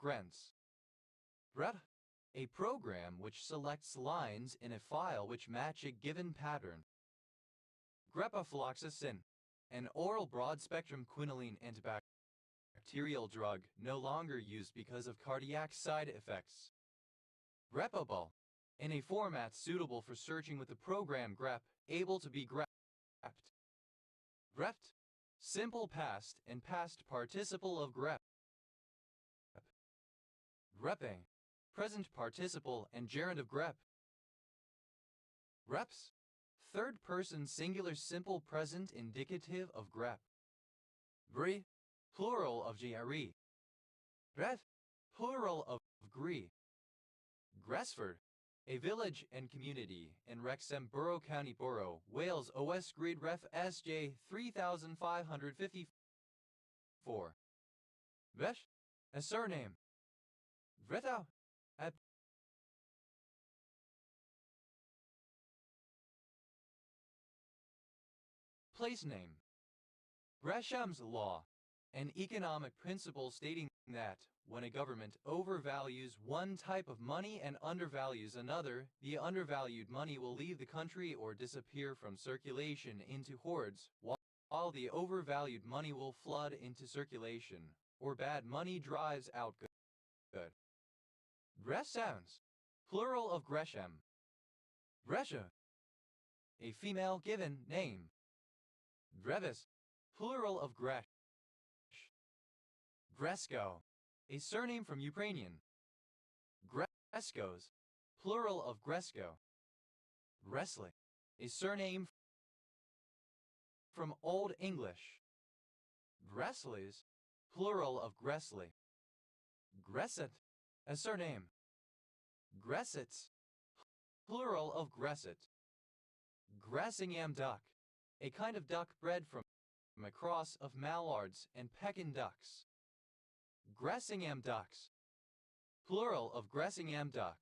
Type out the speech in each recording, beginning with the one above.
grents. Grep, a program which selects lines in a file which match a given pattern. Grepafloxacin, an oral broad-spectrum quinoline antibacterial drug no longer used because of cardiac side effects. Grepaball, in a format suitable for searching with the program grep, able to be grepped. Grepped, simple past and past participle of grep. Grepping, present participle and gerund of grep. Greps, third-person singular simple present indicative of grep. Gri, plural of gre. Gref, plural of gri. Gresford, a village and community in Wrexham Borough County Borough, Wales OS Grid Ref SJ 3554. Vesh, a surname. Vreta, a place name. Gresham's Law, an economic principle stating that, when a government overvalues one type of money and undervalues another, the undervalued money will leave the country or disappear from circulation into hordes, while the overvalued money will flood into circulation, or bad money drives out good. Greshams, plural of Gresham. Gresha, a female given name. Grevis, plural of Gresh. Gresko, a surname from Ukrainian. Greskos, plural of Gresko. Gresley, a surname from Old English. Gresleys, plural of Gresley. Gresset, a surname. Gressets, plural of Gresset. Gressingham duck, a kind of duck bred from a cross of mallards and Pekin ducks. Gressingham ducks, plural of Gressingham duck.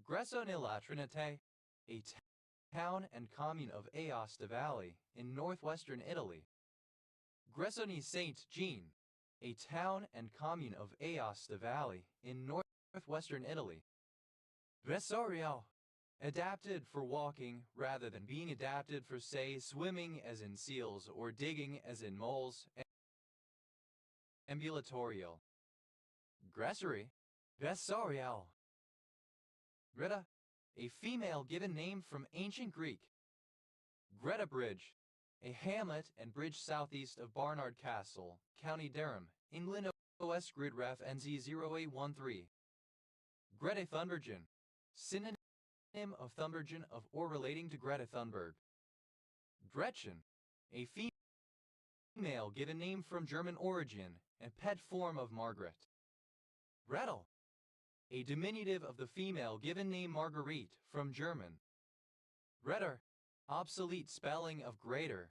Gressonilla Trinite, a town and commune of Aosta Valley in northwestern Italy. Gressoni Saint Jean, a town and commune of Aosta Valley in northwestern Italy. Gresorio, adapted for walking rather than being adapted for, say, swimming as in seals or digging as in moles. Ambulatorial. Gressery, Gressorial. Greta, a female given name from ancient Greek. Greta Bridge, a hamlet and bridge southeast of Barnard Castle, County Durham, England OS Grid Ref NZ0813. Greta Thunbergen, synonym of Thunbergen of or relating to Greta Thunberg. Gretchen, a female given name from German origin and pet form of Margaret. Gretel, a diminutive of the female given name Marguerite from German. Gretar, obsolete spelling of greater.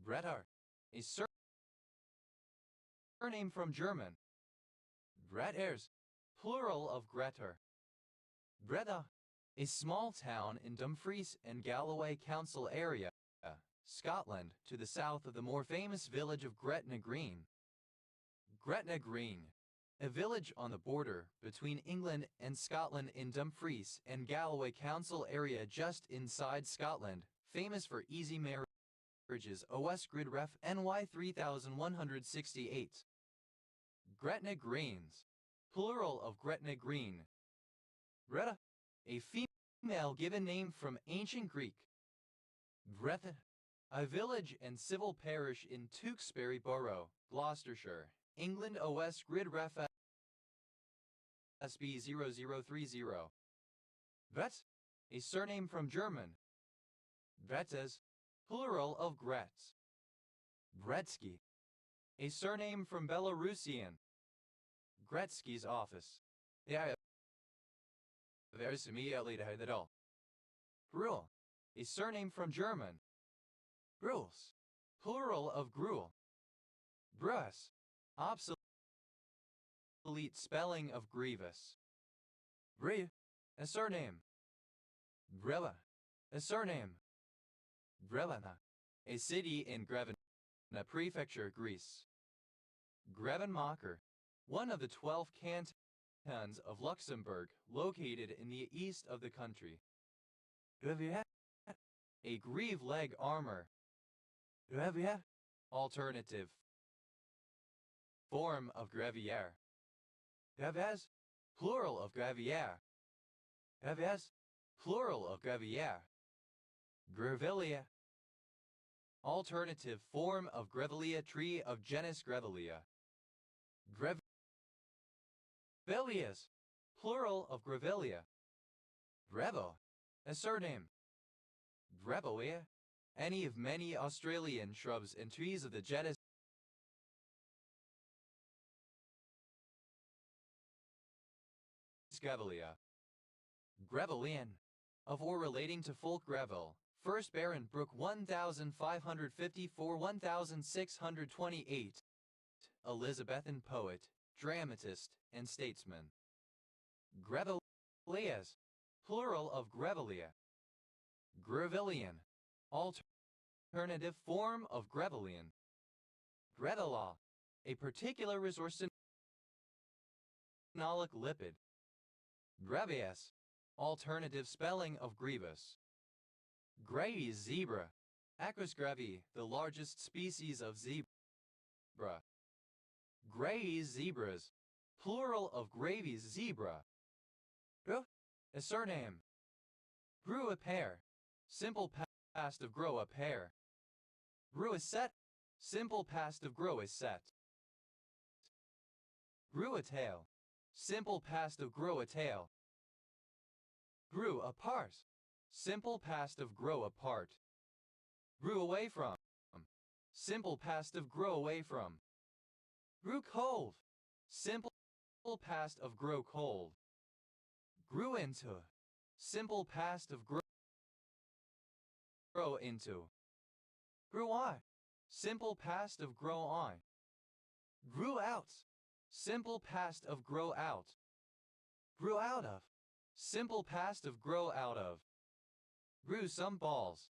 Gretar, a surname from German. Greters, plural of Gretar. Greta, a small town in Dumfries and Galloway Council area, Scotland, to the south of the more famous village of Gretna Green. Gretna Green, a village on the border between England and Scotland in Dumfries and Galloway Council area just inside Scotland, famous for easy marriages. OS Grid Ref NY 3168. Gretna Greens, plural of Gretna Green. Greta, a female given name from ancient Greek. Gretha, a village and civil parish in Tewkesbury Borough, Gloucestershire, England OS Grid Ref SB 0030. Vet, a surname from German. Gretes, plural of Gretz. Gretzky, a surname from Belarusian. Gretzky's office. Gruel, a surname from German. Gruels, plural of Gruel. Bruas, obsolete spelling of grievous. Brie, a surname. Grella, a surname. Grevana, a city in Grevena Prefecture, Greece. Grevenmacher, one of the 12 cantons of Luxembourg, located in the east of the country. A greave leg armor. Alternative form of grevier. Plural of grevier. Plural of grevier. Grevillea. Alternative form of Grevillea, tree of genus Grevillea. Grevilleas. Plural of Grevillea. Grevo. A surname. Grevillea. Any of many Australian shrubs and trees of the genus Grevillea. Grevillean. Of or relating to Fulk Greville, 1st Baron Brooke 1554-1628, Elizabethan poet, dramatist, and statesman. Grevilleas. Plural of Grevillea. Grevillean. Alternative form of Grevillean. Grevillea. A particular resorcinolic lipid. Grevias. Alternative spelling of Grevus. Gray's zebra. Aquus grevi, the largest species of zebra. Gray's zebras. Plural of Gravy's zebra. A surname. Grew a pair. Simple past of grow a pair. Grew a set. Simple past of grow a set. Grew a tail. Simple past of grow a tail. Grew apart. Simple past of grow apart. Grew away from. Simple past of grow away from. Grew cold. Simple past of grow cold. Grew into. Simple past of grow into. Grew on. Simple past of grow on. Grew out. Simple past of grow out. Grew out of. Simple past of grow out of. Grew some balls.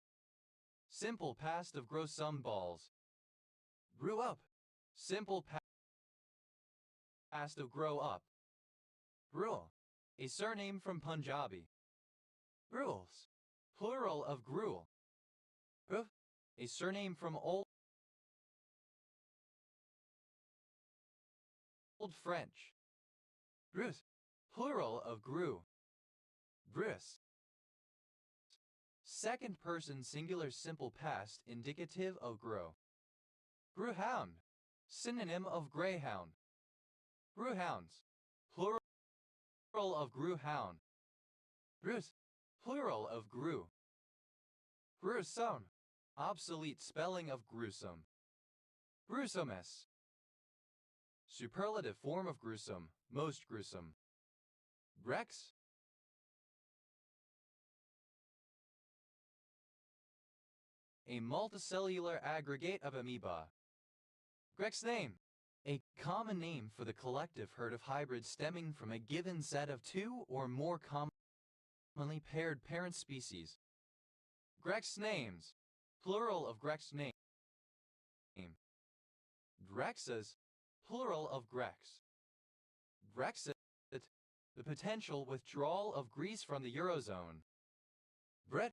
Simple past of grow some balls. Grew up. Simple past of grow up. Gruel. A surname from Punjabi. Gruels. Plural of gruel. A surname from Old French. Grus. Plural of grew. Grus. Second person singular simple past indicative of grow. Greyhound. Synonym of greyhound. Greyhounds. Plural of greyhound. Grus. Plural of grew. Gruesome. Obsolete spelling of gruesome. Gruesomeness. Superlative form of gruesome, most gruesome. Grex. A multicellular aggregate of amoeba. Grex name. A common name for the collective herd of hybrids stemming from a given set of two or more commonly paired parent species. Grex names. Plural of Grex name. Grexes. Plural of Grex. Brexit. The potential withdrawal of Greece from the Eurozone. Bret.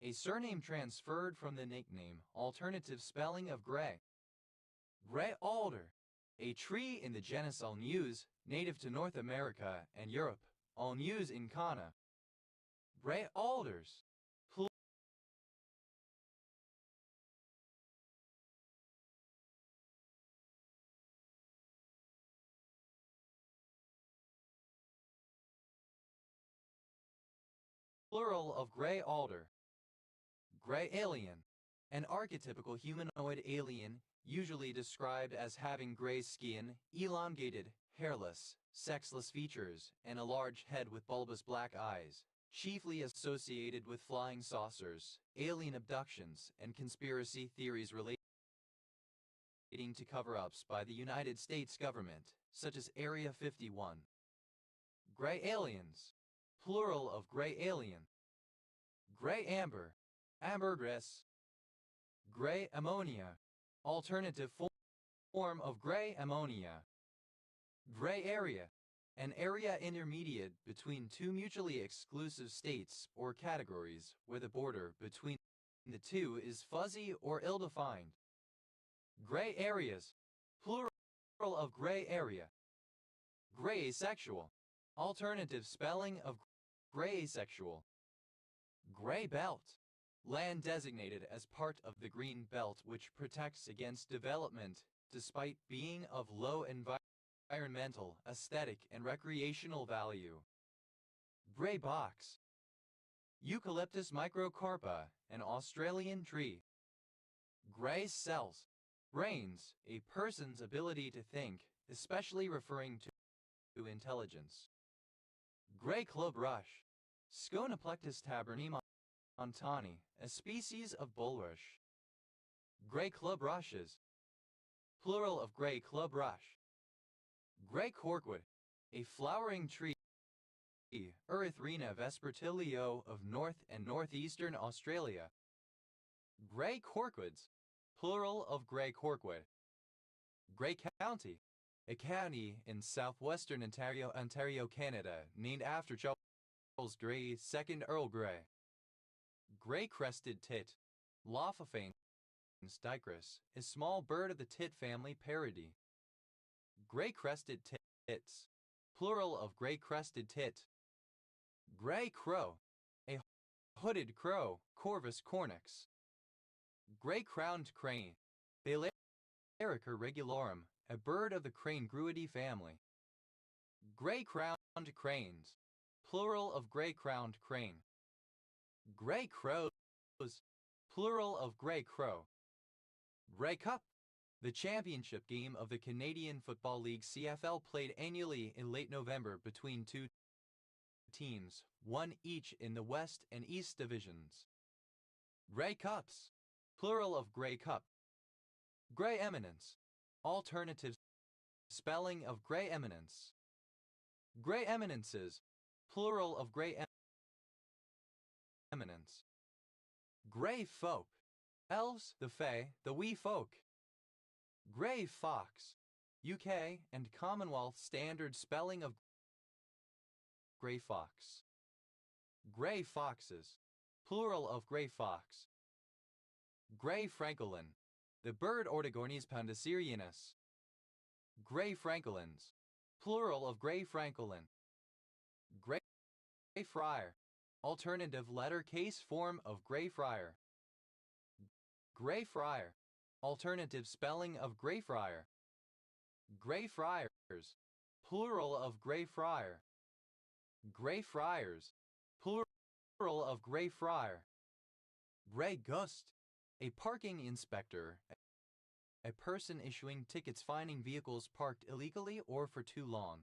A surname transferred from the nickname, alternative spelling of Grey. Grey alder. A tree in the genus Alnus, native to North America and Europe. Alnus incana. Grey alders. Plural of grey alder. Grey alien. An archetypical humanoid alien, usually described as having gray skin, elongated, hairless, sexless features, and a large head with bulbous black eyes, chiefly associated with flying saucers, alien abductions, and conspiracy theories relating to cover-ups by the United States government, such as Area 51. Grey aliens. Plural of grey alien. Grey amber. Ambergris. Grey ammonia. Alternative form of grey ammonia. Gray area. An area intermediate between two mutually exclusive states or categories where the border between the two is fuzzy or ill-defined. Gray areas. Plural of gray area. Gray asexual. Alternative spelling of gray asexual. Gray belt. Land designated as part of the Green Belt which protects against development despite being of low environmental, aesthetic, and recreational value. Gray box. Eucalyptus microcarpa, an Australian tree. Gray cells. Brains, a person's ability to think, especially referring to intelligence. Gray club rush. Sconoplectus taberni-montani, a species of bulrush. Gray club rushes. Plural of gray club rush. Gray corkwood, a flowering tree, Erythrina vespertilio of North and Northeastern Australia. Gray corkwoods, plural of gray corkwood. Gray County, a county in southwestern Ontario, Canada, named after Charles Grey, 2nd Earl Grey. Gray crested tit, Lophophane dicrus, a small bird of the tit family Paridae. Gray crested tits, plural of gray crested tit. Gray crow, a hooded crow, Corvus cornix. Gray crowned crane, Balearica regularum, a bird of the crane Gruidae family. Gray crowned cranes, plural of gray crowned crane. Gray crows, plural of gray crow. Grey Cup, the championship game of the Canadian Football League CFL, played annually in late November between two teams, one each in the West and East divisions. Grey Cups, plural of Grey Cup. Grey Eminence, alternative spelling of Grey Eminence. Grey Eminences, plural of Grey Eminence. Grey Folk, elves, the fae, the wee folk. Grey Fox, UK and Commonwealth standard spelling of Grey Fox. Grey Foxes, plural of Grey Fox. Grey Francolin, the bird Ortigornis pandasirianus. Grey Francolins, plural of Grey Francolin. Grey Friar, alternative letter case form of Grey Friar. Grey Friar, alternative spelling of Grey Friar. Grey Friars, plural of Grey Friar. Grey Friars, plural of Grey Friar. Grey Ghost, a parking inspector, a person issuing tickets fining vehicles parked illegally or for too long.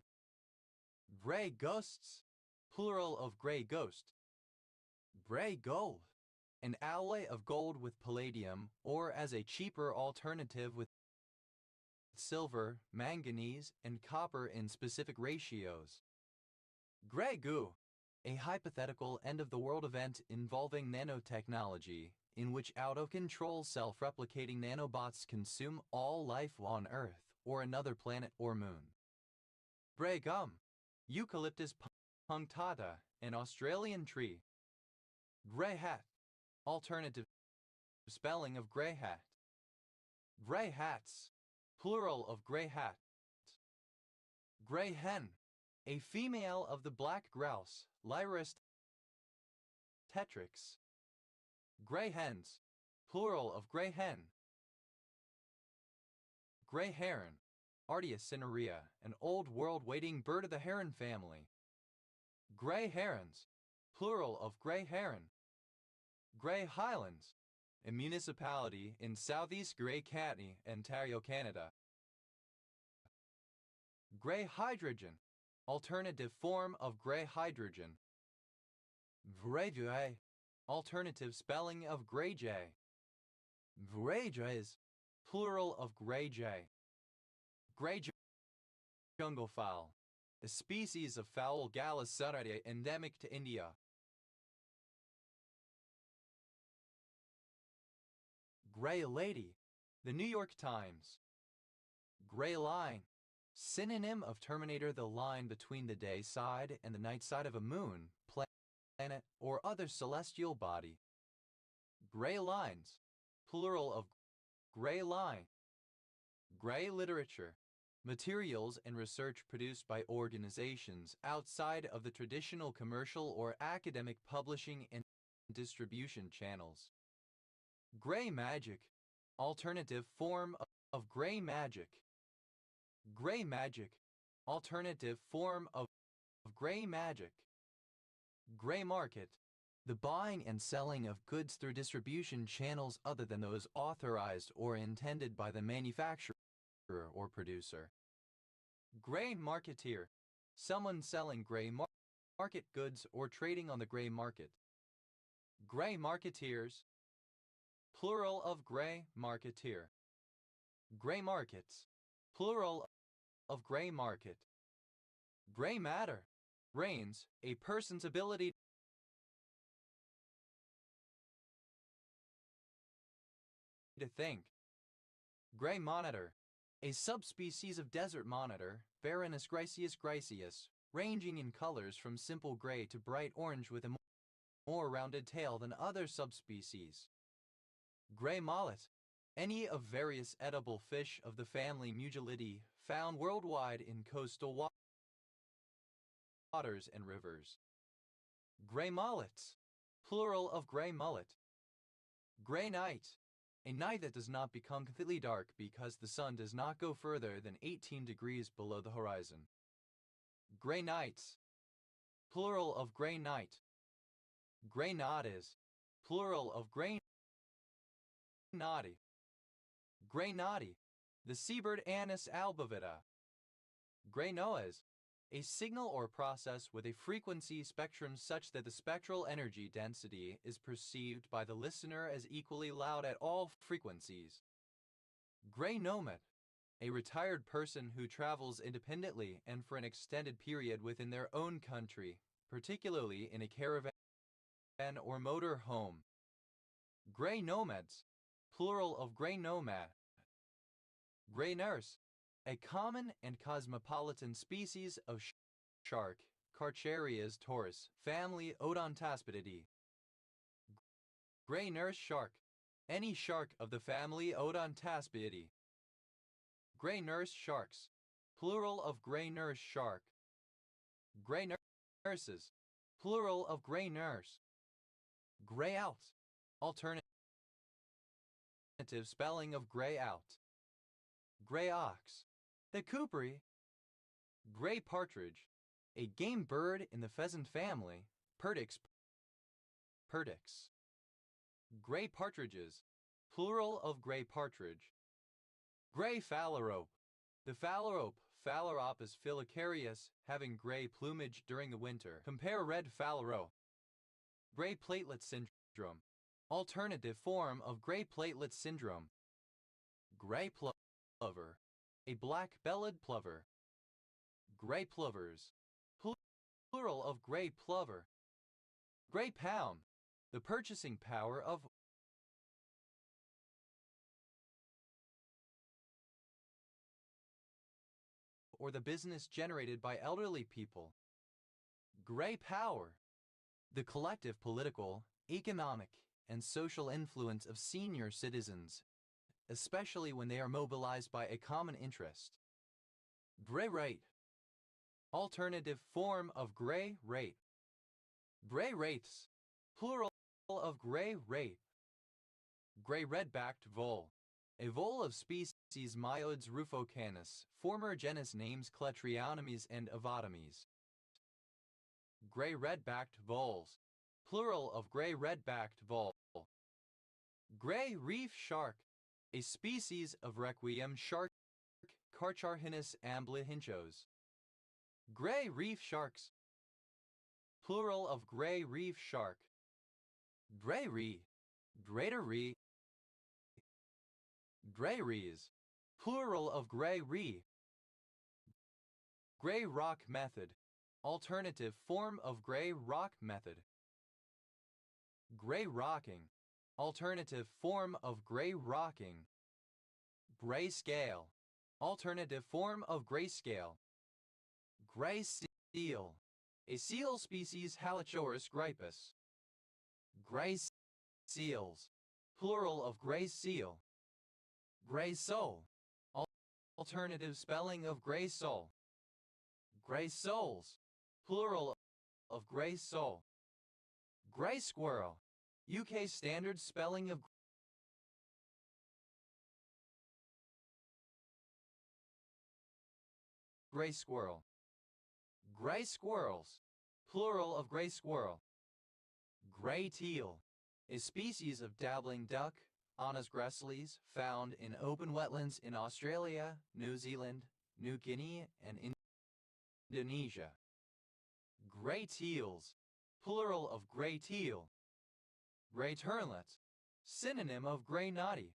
Grey Ghosts, plural of Grey Ghost. Grey Gold, an alloy of gold with palladium, or as a cheaper alternative with silver, manganese, and copper in specific ratios. Grey Goo, a hypothetical end-of-the-world event involving nanotechnology, in which out-of-control self-replicating nanobots consume all life on Earth, or another planet or moon. Grey Gum, Eucalyptus punctata, an Australian tree. Grey Hat, alternative spelling of Grey Hat. Grey Hats, plural of Grey Hat. Grey Hen, a female of the black grouse, Lyris tetrix. Grey Hens, plural of Grey Hen. Grey Heron, Artia cinerea, an old world wading bird of the heron family. Grey Herons, plural of Grey Heron. Grey Highlands, a municipality in southeast Grey County, Ontario, Canada. Grey Hydrogen, alternative form of Grey Hydrogen. Greyjay, alternative spelling of Greyjay. Greyjays, plural of Greyjay. Grey jungle fowl, a species of fowl Gallus saradia endemic to India. Grey Lady, the New York Times. Grey Line, Synonym of terminator: the line between the day side and the night side of a moon, planet, or other celestial body. Gray lines, plural of gray line. Gray literature, materials and research produced by organizations outside of the traditional commercial or academic publishing and distribution channels. Gray magic, alternative form of gray magic. Gray magic, alternative form of gray magic. Gray market, the buying and selling of goods through distribution channels other than those authorized or intended by the manufacturer or producer. Gray marketeer, someone selling gray market goods or trading on the gray market. Gray marketeers, plural of gray marketeer. Gray markets, plural of gray market. Gray matter, brains, a person's ability to think. Gray monitor, a subspecies of desert monitor, Varanus griseus, ranging in colors from simple gray to bright orange with a more rounded tail than other subspecies. Gray mullet, any of various edible fish of the family Mugilidae, found worldwide in coastal waters and rivers. Gray mullets, plural of gray mullet. Gray night, a night that does not become completely dark because the sun does not go further than 18 degrees below the horizon. Gray nights, plural of gray night. Gray noddies, plural of gray noddy. Gray noddy, the seabird Anis albovita. Gray noise, a signal or process with a frequency spectrum such that the spectral energy density is perceived by the listener as equally loud at all frequencies. Gray nomad, a retired person who travels independently and for an extended period within their own country, particularly in a caravan or motor home. Gray nomads, plural of gray nomad. Gray nurse, a common and cosmopolitan species of shark, Carcharias taurus, family Odontaspididae. Gray nurse shark, any shark of the family Odontaspididae. Gray nurse sharks, plural of gray nurse shark. Gray nurses, plural of gray nurse. Gray out, alternative spelling of gray out. Gray ox, the Couperi. Gray partridge, a game bird in the pheasant family, Perdix. Gray partridges, plural of gray partridge. Gray phalarope, the phalarope, Phalaropus filicarius, having gray plumage during the winter. Compare red phalarope. Gray platelet syndrome, alternative form of gray platelet syndrome. Gray plover, a black-bellied plover. Gray plovers, plural of gray plover. Gray pound, the purchasing power of or the business generated by elderly people. Gray power, the collective political, economic, and social influence of senior citizens, especially when they are mobilized by a common interest. Gray rate, alternative form of gray rate. Gray wraiths, plural of gray wraith. Gray red-backed vole, a vole of species Myoids rufocanus, former genus names Cletrionomes and Ovotomes. Gray red-backed voles, plural of gray red-backed vole. Gray reef shark, a species of requiem shark, Carcharhinus amblyhinchos. Gray reef sharks, plural of gray reef shark. Drayry, draytery. Drayries, plural of gray ree. Gray rock method, alternative form of gray rock method. Gray rocking, alternative form of gray rocking. Gray scale, Alternative form of grayscale. Gray seal. A seal species Halichoerus grypus. Gray seals. Plural of gray seal. Gray sole. Alternative spelling of gray sole. Gray soles. Plural of gray sole. Gray squirrel. UK standard spelling of gray squirrel. Gray squirrels. Plural of gray squirrel. Gray teal. A species of dabbling duck, Anas gracilis, found in open wetlands in Australia, New Zealand, New Guinea, and Indonesia. Gray teals. Plural of gray teal. Gray ternlet. Synonym of gray noddy.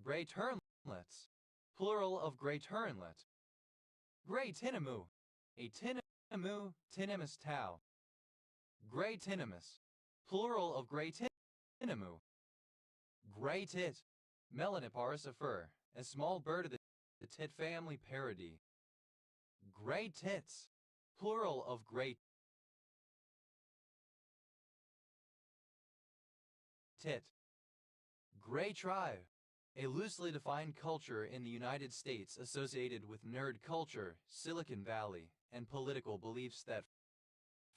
Gray ternlets. Plural of gray ternlet. Gray tinamou. A tinamou, Tinamous tau. Gray tinamous. Plural of gray tinamou. Gray tit. Melanoparus fur, a small bird of the tit family parody. Gray tits. Plural of gray tit. Gray tribe. A loosely defined culture in the United States associated with nerd culture, Silicon Valley, and political beliefs that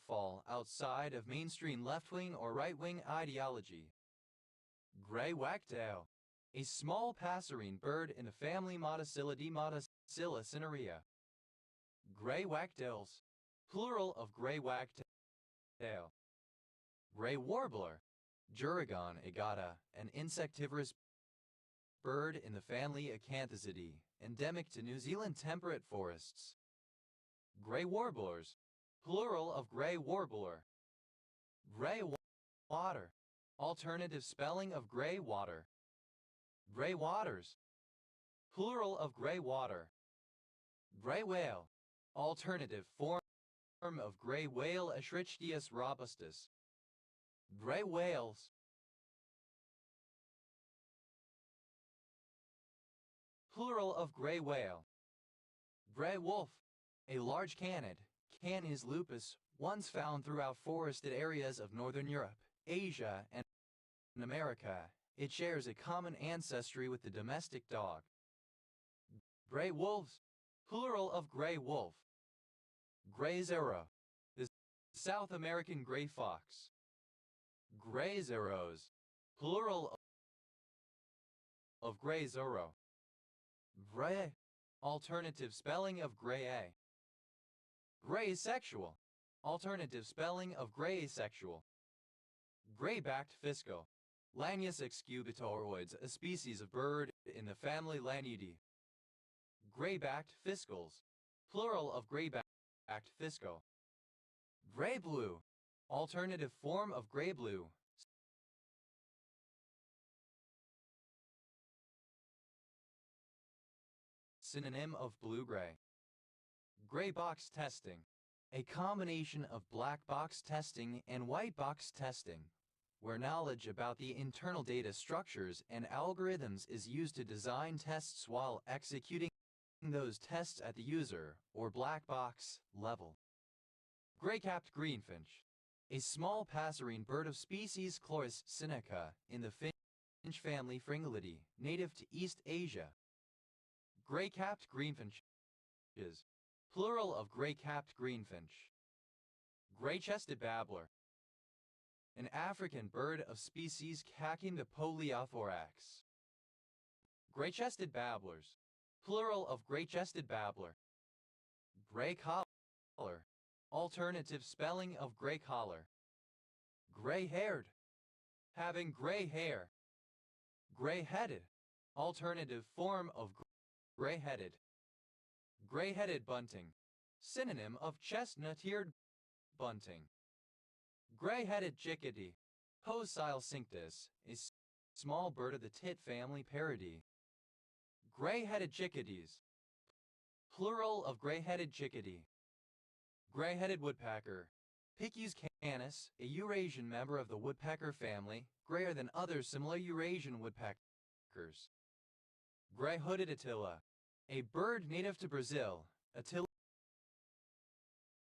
fall outside of mainstream left-wing or right-wing ideology. Gray wagtail. A small passerine bird in the family Motacillidae Motacilla cinerea. Gray wagtails. Plural of gray wagtail. Gray warbler. Juragon agata, an insectivorous bird in the family Acanthazidae, endemic to New Zealand temperate forests. Gray warblers. Plural of gray warbler. Gray water. Alternative spelling of gray water. Gray waters. Plural of gray water. Gray whale. Alternative form of gray whale Escherichthys robustus. Gray whales. Plural of gray whale. Gray wolf. A large canid, Canis lupus, once found throughout forested areas of northern Europe, Asia, and America. It shares a common ancestry with the domestic dog. Gray wolves. Plural of gray wolf. Gray zero. The South American gray fox. Gray zeros. Plural of gray zero. Gray. Alternative spelling of gray a. Gray sexual. Alternative spelling of gray asexual. Gray-backed fisco. Lanius excubitoroides, a species of bird in the family Laniidae. Gray-backed fiscals. Plural of gray-backed fisco. Gray-blue. Alternative form of gray-blue. Synonym of blue-gray. Gray box testing. A combination of black box testing and white box testing, where knowledge about the internal data structures and algorithms is used to design tests while executing those tests at the user or black box level. Gray-capped greenfinch. A small passerine bird of species Chloris sinica in the finch family Fringillidae, native to East Asia. Gray-capped greenfinches. Plural of gray-capped greenfinch. Gray-chested babbler. An African bird of species Cachinda poliothorax. Gray-chested babblers. Plural of gray-chested babbler. Gray collar. Alternative spelling of gray collar. Gray-haired. Having gray hair. Gray-headed. Alternative form of gray-headed. Gray-headed bunting. Synonym of chestnut-eared bunting. Gray-headed chickadee. Pocile cinctus, a small bird of the tit family parody. Gray-headed chickadees. Plural of gray-headed chickadee. Gray-headed woodpecker. Picus canis, a Eurasian member of the woodpecker family, grayer than other similar Eurasian woodpeckers. Gray-hooded attila. A bird native to Brazil, Attila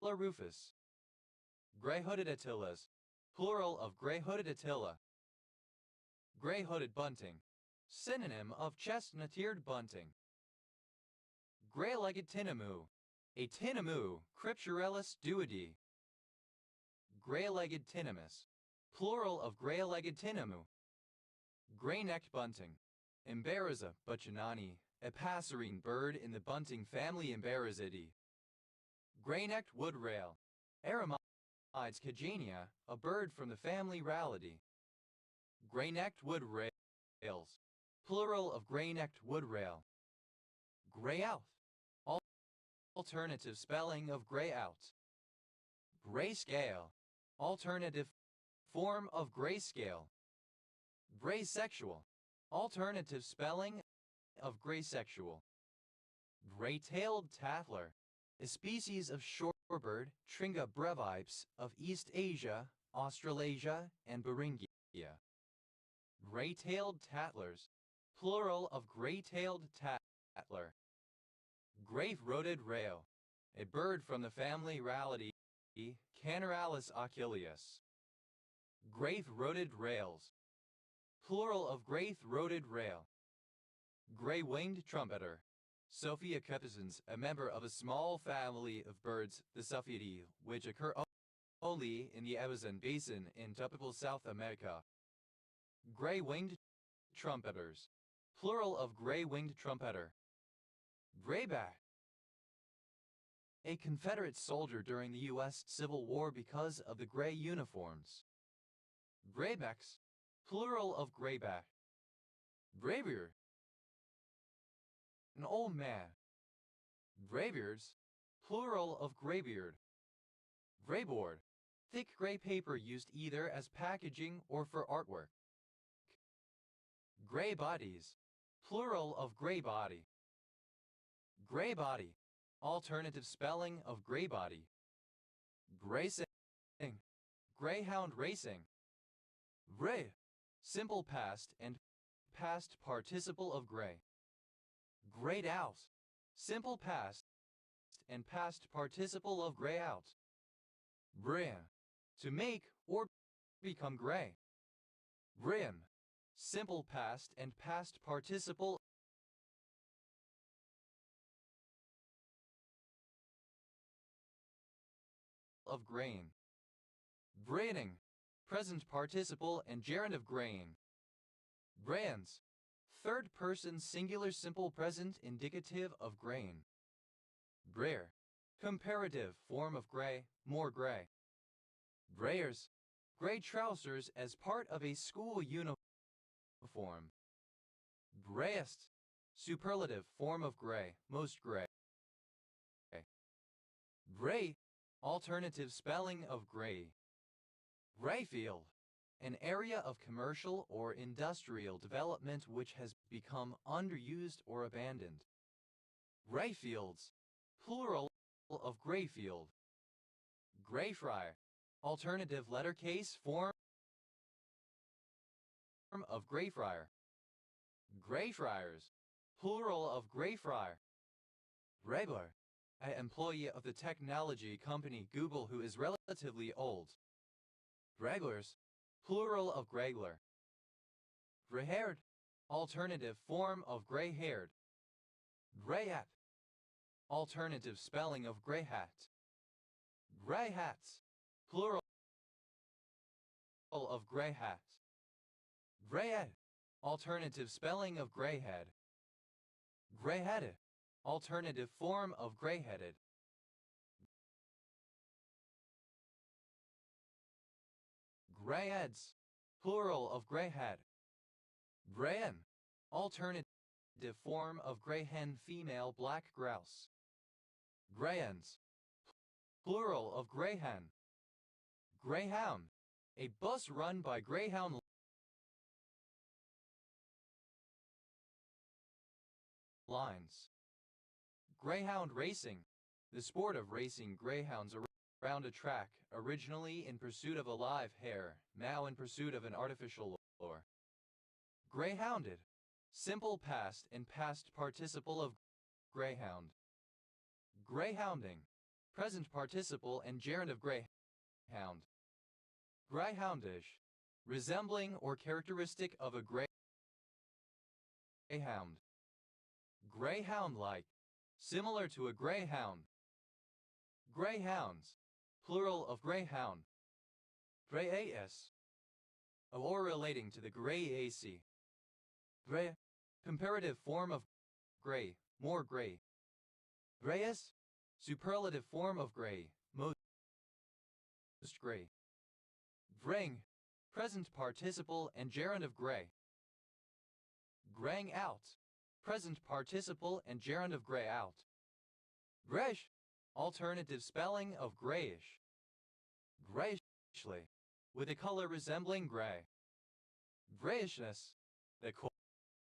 rufus. Gray-hooded attilas, plural of gray-hooded attila. Gray-hooded bunting, synonym of chestnut-eared bunting. Gray-legged tinamou, a tinamou, Crypturellus duodii. Gray-legged tinamus, plural of gray-legged tinamou. Gray-necked bunting, Emberiza buchanani, a passerine bird in the bunting family Emberizidae. Gray-necked wood rail, Eremides cagenia, a bird from the family Rallidae. Gray-necked wood rails, plural of gray-necked wood rail. Gray-out, alternative spelling of gray-out. Grayscale, alternative form of grayscale. Graysexual, alternative spelling of graysexual. Gray-tailed tattler, a species of shorebird, Tringa brevips, of East Asia, Australasia, and Beringia. Gray-tailed tattlers, plural of gray-tailed tattler. Gray-throated rail, a bird from the family Rallidae, Canaralis achilleus. Gray-throated rails, plural of gray-throated rail. Gray-winged trumpeter, Sophia capucins, a member of a small family of birds, the Sophiidae, which occur only in the Amazon basin in tropical South America. Gray-winged trumpeters, plural of gray-winged trumpeter. Grayback, a Confederate soldier during the U.S. Civil War because of the gray uniforms. Graybacks, plural of grayback. Graybeard, an old man. Graybeards, plural of graybeard. Grayboard, thick gray paper used either as packaging or for artwork. Gray bodies, plural of gray body. Gray body, alternative spelling of gray body. Gracing, greyhound racing. Gray, simple past and past participle of gray. Grayed out, simple past and past participle of gray out. Brim, to make or become gray. Brim, simple past and past participle of grain. Braining, present participle and gerund of grain. Brands, third person singular simple present indicative of grain. Brayer, comparative form of gray, more gray. Brayers, gray trousers as part of a school uniform. Grayest, superlative form of gray, most gray. Gray, alternative spelling of gray. Grayfield, an area of commercial or industrial development which has become underused or abandoned. Grayfields, plural of grayfield. Greyfriar, alternative lettercase form of Greyfriar. Greyfriars, plural of Greyfriar. Greygler, an employee of the technology company Google who is relatively old. Greglers, plural of Gregler. Gray-haired, alternative form of gray-haired. Grey-hat, alternative spelling of gray-hat. Gray hats, plural of gray hat. Grayhead, alternative spelling of grayhead. Grayheaded, alternative form of grayheaded. Grayheads, plural of grayhead. Grayen, alternative form of grayhen female black grouse. Grayhens, plural of grayhen. Greyhound, a bus run by Greyhound lines. Greyhound racing, the sport of racing greyhounds around a track, originally in pursuit of a live hare, now in pursuit of an artificial lure. Greyhounded, simple past and past participle of greyhound. Greyhounding, present participle and gerund of greyhound. Greyhoundish, resembling or characteristic of a greyhound. Greyhound-like, similar to a greyhound. Greyhounds, plural of greyhound. Greyas, or relating to the Greyaceae. Grey, comparative form of grey, more grey. Greyas, superlative form of grey, most grey. Graying, present participle and gerund of grey. Graying out, present participle and gerund of grey out. Greyish, alternative spelling of greyish. Greyishly, with a color resembling grey. Greyishness, the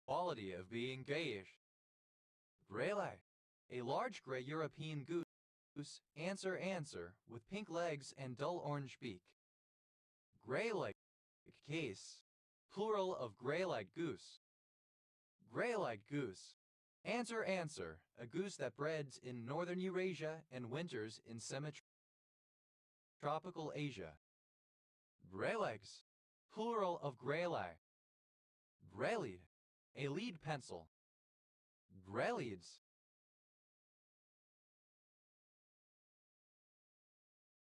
quality of being gayish. Greylay, a large grey European goose, answer, with pink legs and dull orange beak. Grey-leg case, plural of grey-legged goose. Grey-legged goose, answer, a goose that breeds in northern Eurasia and winters in semi-tropical Asia. Greylegs, plural of greylay. Greylead, a lead pencil. Greyleads,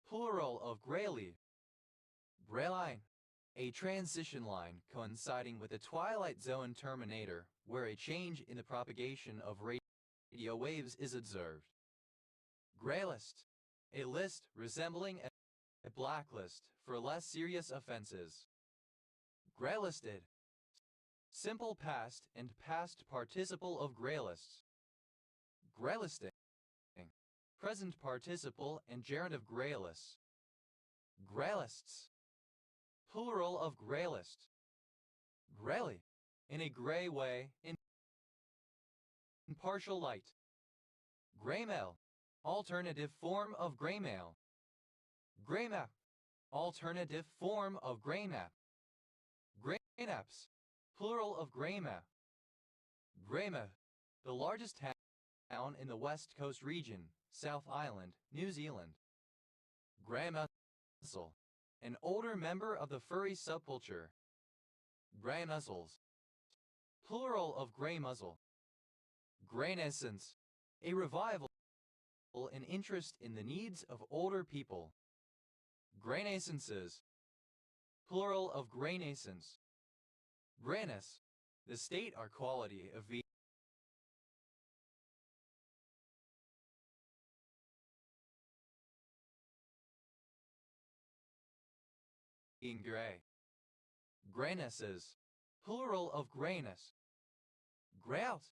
plural of greylead. Greyline, a transition line coinciding with the twilight zone terminator, where a change in the propagation of radio waves is observed. Greylist, a list resembling a blacklist for less serious offenses. Greylisted, simple past and past participle of greylists. Greylisting, present participle and gerund of greylists. Greylists, plural of greylist. Greyly, in a grey way, in partial light. Greymail, alternative form of greymail. Greymap, alternative form of greymap. Greynaps, plural of greymap. Greymouth, the largest town in the West Coast region, South Island, New Zealand. Greymussel, an older member of the furry subculture. Grey mussels, plural of grey muzzle. Greynaissance, a revival in interest in the needs of older people. Greynaissances, plural of greynaissance. Grayness, the state or quality of being grey. Graynesses, plural of grayness. Grey out,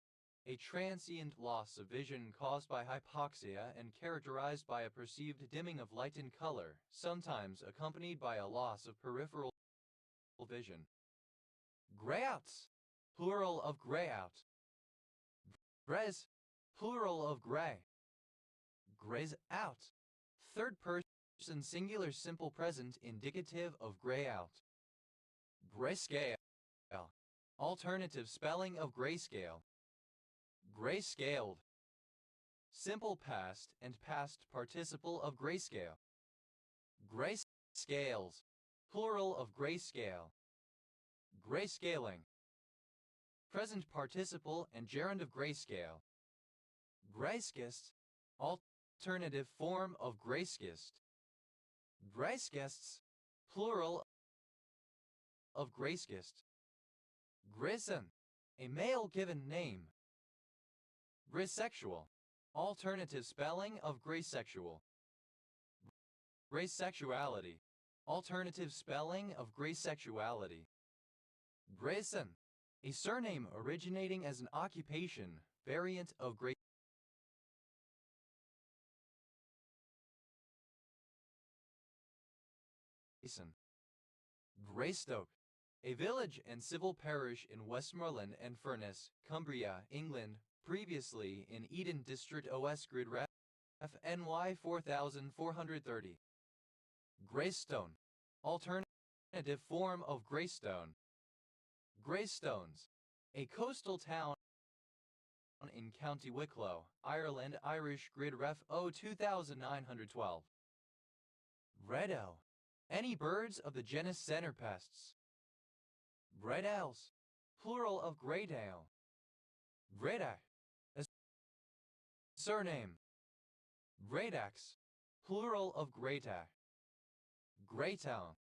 a transient loss of vision caused by hypoxia and characterized by a perceived dimming of light and color, sometimes accompanied by a loss of peripheral vision. Greyouts, plural of greyout. Greys, plural of grey. Greys out, third person singular simple present indicative of grey out. Grayscale, alternative spelling of grayscale. Grayscaled, simple past and past participle of grayscale. Grayscales, plural of grayscale. Grayscaling, present participle and gerund of grayscale. Grayskist, alternative form of grayskist. Grayskists, plural of grayskist. Grayson, a male given name. Graysexual, alternative spelling of graysexual. Graysexuality, alternative spelling of graysexuality. Grayson, a surname originating as an occupation, variant of Grayson. Greystoke, a village and civil parish in Westmoreland and Furness, Cumbria, England, previously in Eden District OS Grid Ref FNY 4430. Greystone, alternative form of Greystone. Greystones, a coastal town in County Wicklow, Ireland. Irish Grid Ref O 2912. Bredo. Any birds of the genus Centerpests. Bredales, plural of Greydale. Bredak. A surname. Bradax, plural of Greytak. Greytown.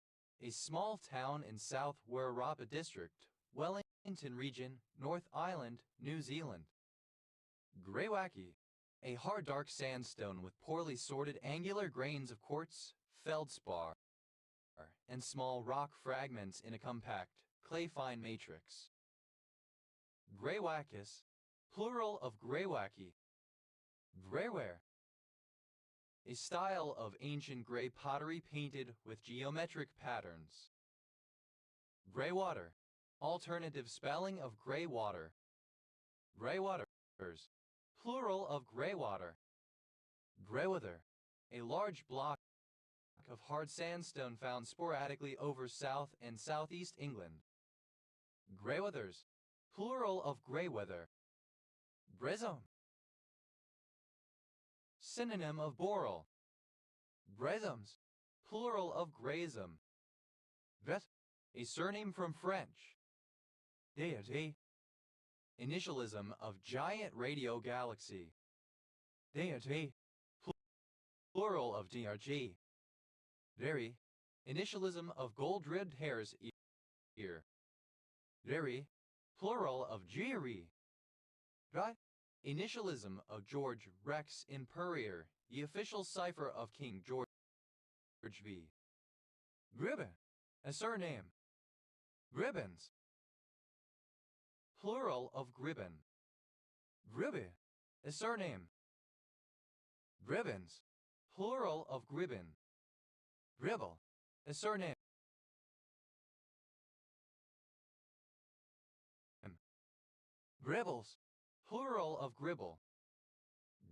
A small town in South Werribee District, Wellington Region, North Island, New Zealand. Greywacke. A hard dark sandstone with poorly sorted angular grains of quartz, feldspar, and small rock fragments in a compact, clay-fine matrix. Greywackis, plural of Greywacke. Greyware. A style of ancient grey pottery painted with geometric patterns. Greywater. Alternative spelling of grey water. Greywaters, plural of greywater. Greyweather. A large block of hard sandstone found sporadically over South and Southeast England. Greyweathers, plural of greyweather. Brezome. Synonym of boral. Brezomes, plural of grayzome. Vet. A surname from French. Deity. Initialism of giant radio galaxy. Deity, plural of DRG. Dairy. Initialism of gold-ribbed hare's ear. Dairy, plural of Geary. Dry. Initialism of George Rex Imperior, the official cipher of King George V. Gribben. A surname. Gribbons, plural of Gribben. Gribby. A surname. Gribbons, plural of Gribben. Gribble. A surname. Gribbles, plural of gribble.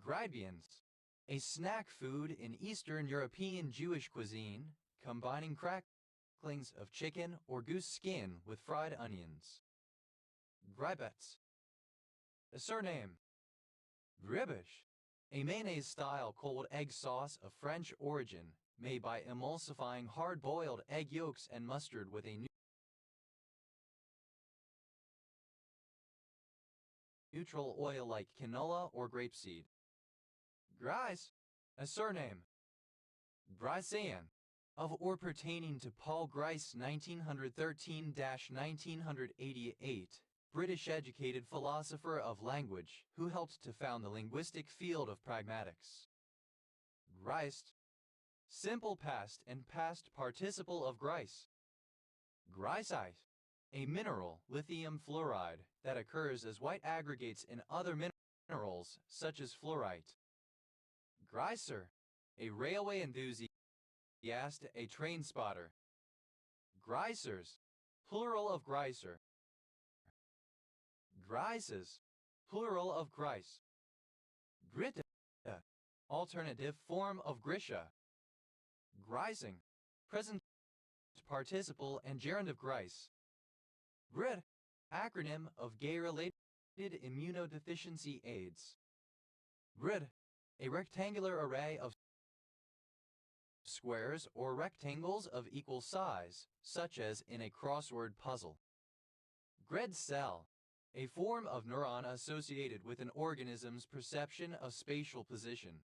Gribians. A snack food in Eastern European Jewish cuisine, combining cracklings of chicken or goose skin with fried onions. Gribets. A surname. Gribish. A mayonnaise-style cold egg sauce of French origin, made by emulsifying hard-boiled egg yolks and mustard with a neutral oil like canola or grapeseed. Grice. A surname. Gricean. Of or pertaining to Paul Grice 1913-1988, British-educated philosopher of language who helped to found the linguistic field of pragmatics. Griced. Simple past and past participle of Grice. Grisite. A mineral, lithium fluoride, that occurs as white aggregates in other minerals, such as fluorite. Greiser. A railway enthusiast, a train spotter. Greisers, plural of Greiser. Greises, plural of Greis. Grita. Alternative form of Grisha. Greising. Present participle and gerund of Greis. GRID. Acronym of Gay-related immunodeficiency AIDS. Grid. A rectangular array of squares or rectangles of equal size, such as in a crossword puzzle. Grid cell. A form of neuron associated with an organism's perception of spatial position.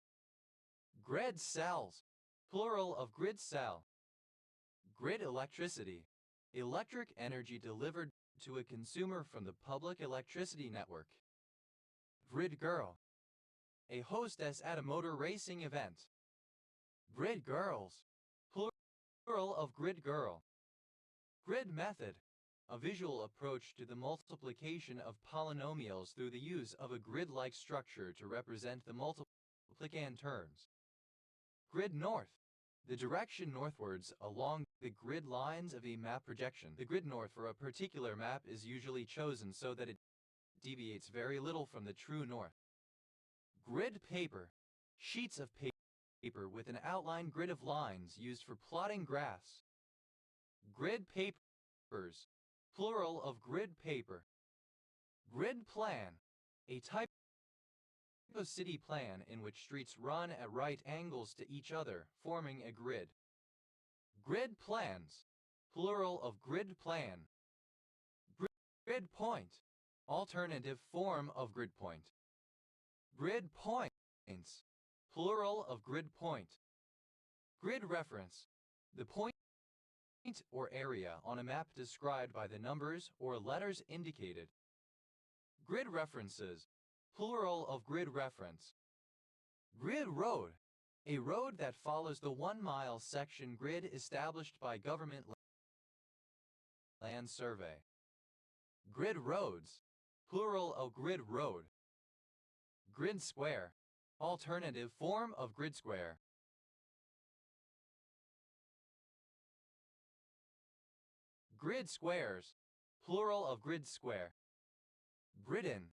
Grid cells, plural of grid cell. Grid electricity. Electric energy delivered to a consumer from the public electricity network. Grid girl. A hostess at a motor racing event. Grid girls, plural of grid girl. Grid method. A visual approach to the multiplication of polynomials through the use of a grid-like structure to represent the multiplicand terms. Grid north. The direction northwards along the grid lines of a map projection. The grid north for a particular map is usually chosen so that it deviates very little from the true north. Grid paper. Sheets of paper with an outline grid of lines used for plotting graphs. Grid papers, plural of grid paper. Grid plan. A type a city plan in which streets run at right angles to each other, forming a grid. Grid plans, plural of grid plan. Grid point, alternative form of grid point. Grid points, plural of grid point. Grid reference, the point or area on a map described by the numbers or letters indicated. Grid references, plural of grid reference. Grid road, a road that follows the 1-mile section grid established by government land survey. Grid roads, plural of grid road. Grid square, alternative form of grid square. Grid squares, plural of grid square. Gridden,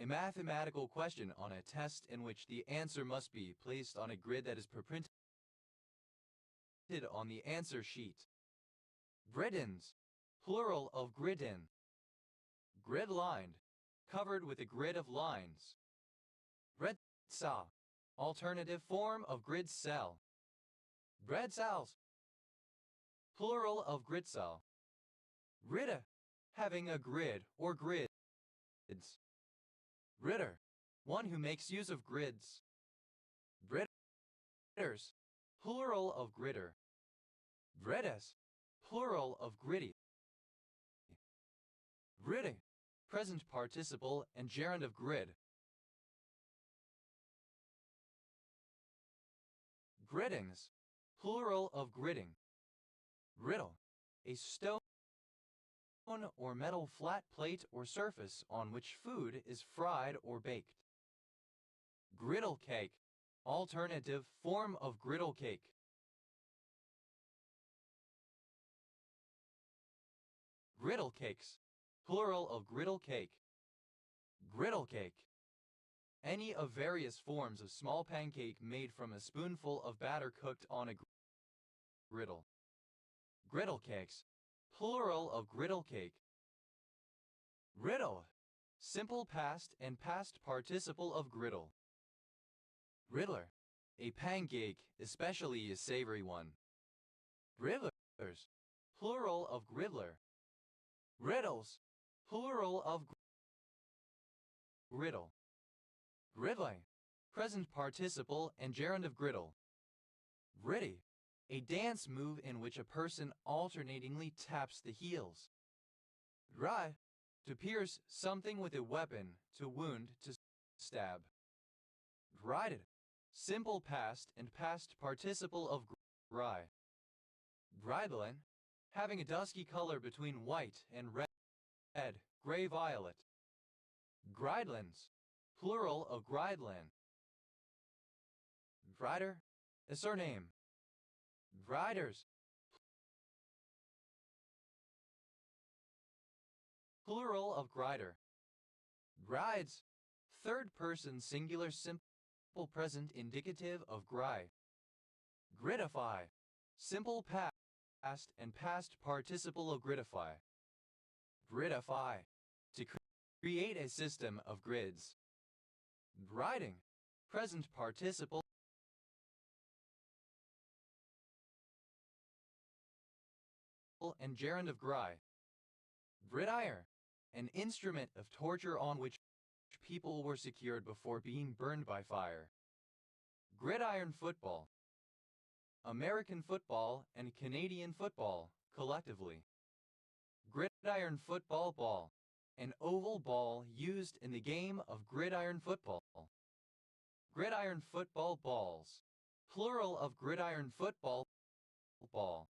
a mathematical question on a test in which the answer must be placed on a grid that is printed on the answer sheet. Griddens, plural of gridden. Grid lined, covered with a grid of lines. Grid cell, alternative form of grid cell. Grid cells, plural of grid cell. Gridder, having a grid or grids. Gridder, one who makes use of grids. Gridders, plural of gridder. Griddes, plural of gritty. Gridding, present participle and gerund of grid. Griddings, plural of gridding. Griddle, a stone or metal flat plate or surface on which food is fried or baked. Griddle cake, alternative form of griddle cake. Griddle cakes, plural of griddle cake. Griddle cake, any of various forms of small pancake made from a spoonful of batter cooked on a griddle. Griddle cakes, plural of griddle cake. Griddle, simple past and past participle of griddle. Griddler, a pancake, especially a savory one. Griddlers, plural of griddler. Griddles, plural of griddle. Griddling, present participle and gerund of griddle. Gritty, a dance move in which a person alternatingly taps the heels. Dry, to pierce something with a weapon, to wound, to stab. Grided, simple past and past participle of gry. Gridlin, having a dusky color between white and red, gray-violet. Gridlins, plural of gridlin. Grider, a surname. Griders, plural of grider. Grides, third person singular simple present indicative of gry. Gridify, simple past and past participle of gridify. Gridify, to create a system of grids. Griding, present participle and gerund of gry. Gridiron, an instrument of torture on which people were secured before being burned by fire. Gridiron football, American football and Canadian football, collectively. Gridiron football ball, an oval ball used in the game of gridiron football. Gridiron football balls, plural of gridiron football ball.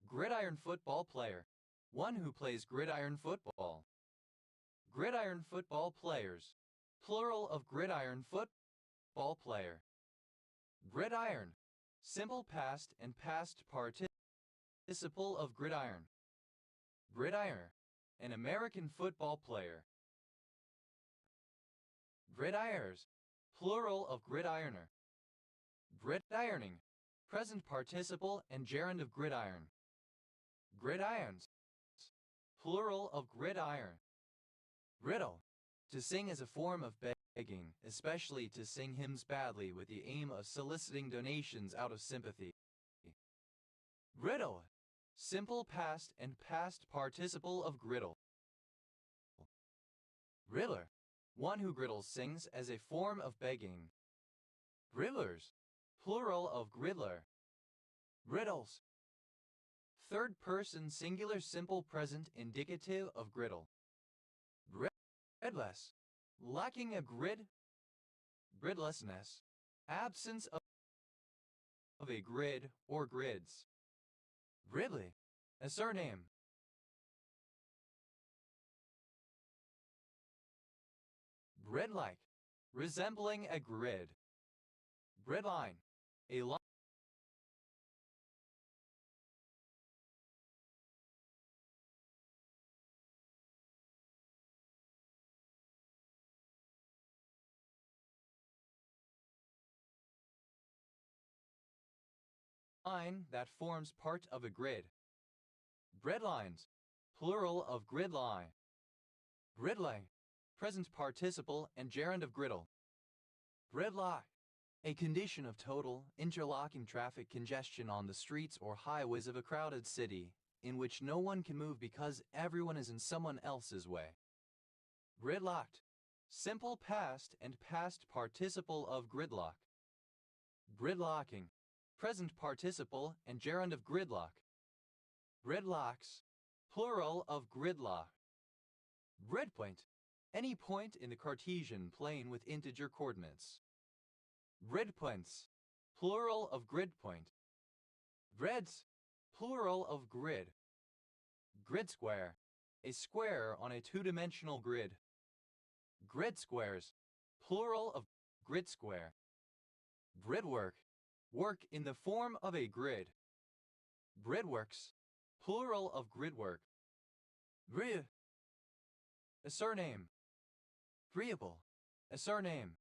Gridiron football player, one who plays gridiron football. Gridiron football players, plural of gridiron football player. Gridiron, simple past and past participle of gridiron. Gridiron, an American football player. Gridirers, plural of gridironer. Gridironing, present participle and gerund of gridiron. Gridirons, plural of gridiron. Griddle, to sing as a form of begging, especially to sing hymns badly with the aim of soliciting donations out of sympathy. Griddle. Simple past and past participle of griddle. Griddler. One who griddles sings as a form of begging. Griddlers. Plural of griddler. Griddles. Third person singular simple present indicative of griddle. Gridless. Lacking a grid. Gridlessness. Absence of a grid or grids. Gridley. A surname. Grid-like. Resembling a grid. Gridline. A line that forms part of a grid. Gridlines. Plural of gridline. Gridlay. Present participle and gerund of griddle. Gridlock. A condition of total, interlocking traffic congestion on the streets or highways of a crowded city, in which no one can move because everyone is in someone else's way. Gridlocked. Simple past and past participle of gridlock. Gridlocking. Present participle and gerund of gridlock. Gridlocks. Plural of gridlock. Gridpoint. Any point in the Cartesian plane with integer coordinates. Gridpoints. Plural of gridpoint. Grids. Plural of grid. Grid square. A square on a two-dimensional grid. Grid squares. Plural of grid square. Gridwork. Work in the form of a grid. Gridworks. Plural of gridwork. Grid. A surname. Agreeable. A surname.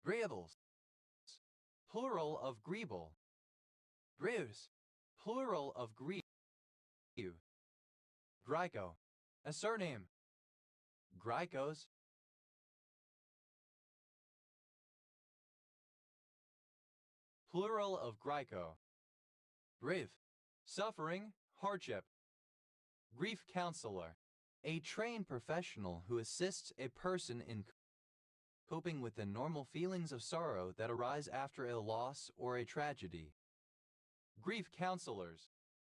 Agreeables. Plural of agreeable. Grews. Plural of grieve. Gryco. A surname. Grycos. Plural of Gryco. Grief. Suffering, hardship. Grief counselor. A trained professional who assists a person in coping with the normal feelings of sorrow that arise after a loss or a tragedy. Grief counselors.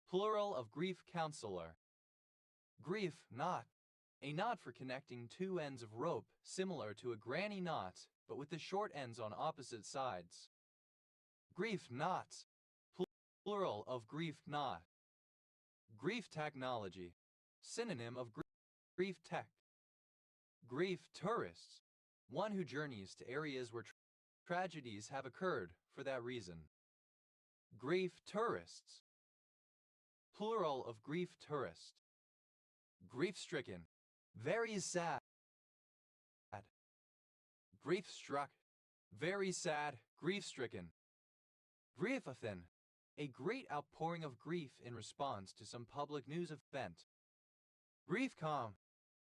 Plural of grief counselor. Grief knot. A knot for connecting two ends of rope similar to a granny knot, but with the short ends on opposite sides. Grief knots. Plural of grief knot. Grief technology. Synonym of grief tech. Grief tourists. One who journeys to areas where tragedies have occurred for that reason. Grief tourists. Plural of grief tourist. Grief-stricken. Very sad. Grief-struck. Very sad, grief-stricken. Griefathon. A great outpouring of grief in response to some public news event. GriefCom.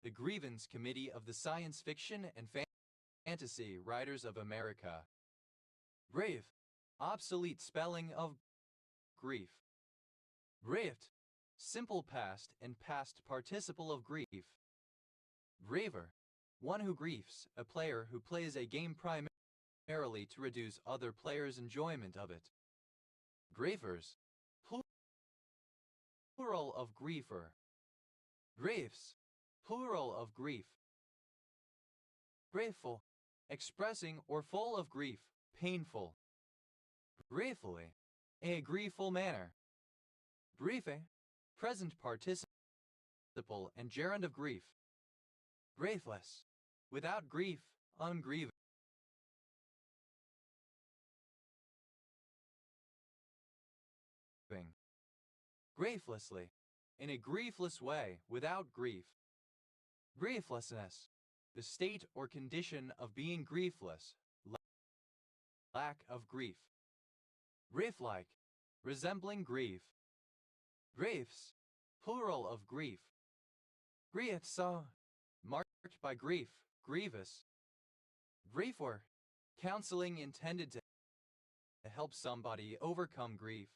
The grievance committee of the science fiction and fantasy writers of America. Grave. Obsolete spelling of grief. Grieved. Simple past and past participle of grief. Graver. One who griefs, a player who plays a game primarily to reduce other players' enjoyment of it. Griefers. Plural of griefer. Griefs. Plural of grief. Grateful. Expressing or full of grief, painful. Gratefully. A griefful manner. Griefing. Present participle and gerund of grief. Graceless. Without grief, ungrieving. Griefelessly. In a griefless way, without grief. Grieflessness. The state or condition of being griefless. Lack of grief. Grief-like. Resembling grief. Griefs. Plural of grief. Griefsa. Marked by grief, grievous. Grief or counseling intended to help somebody overcome grief.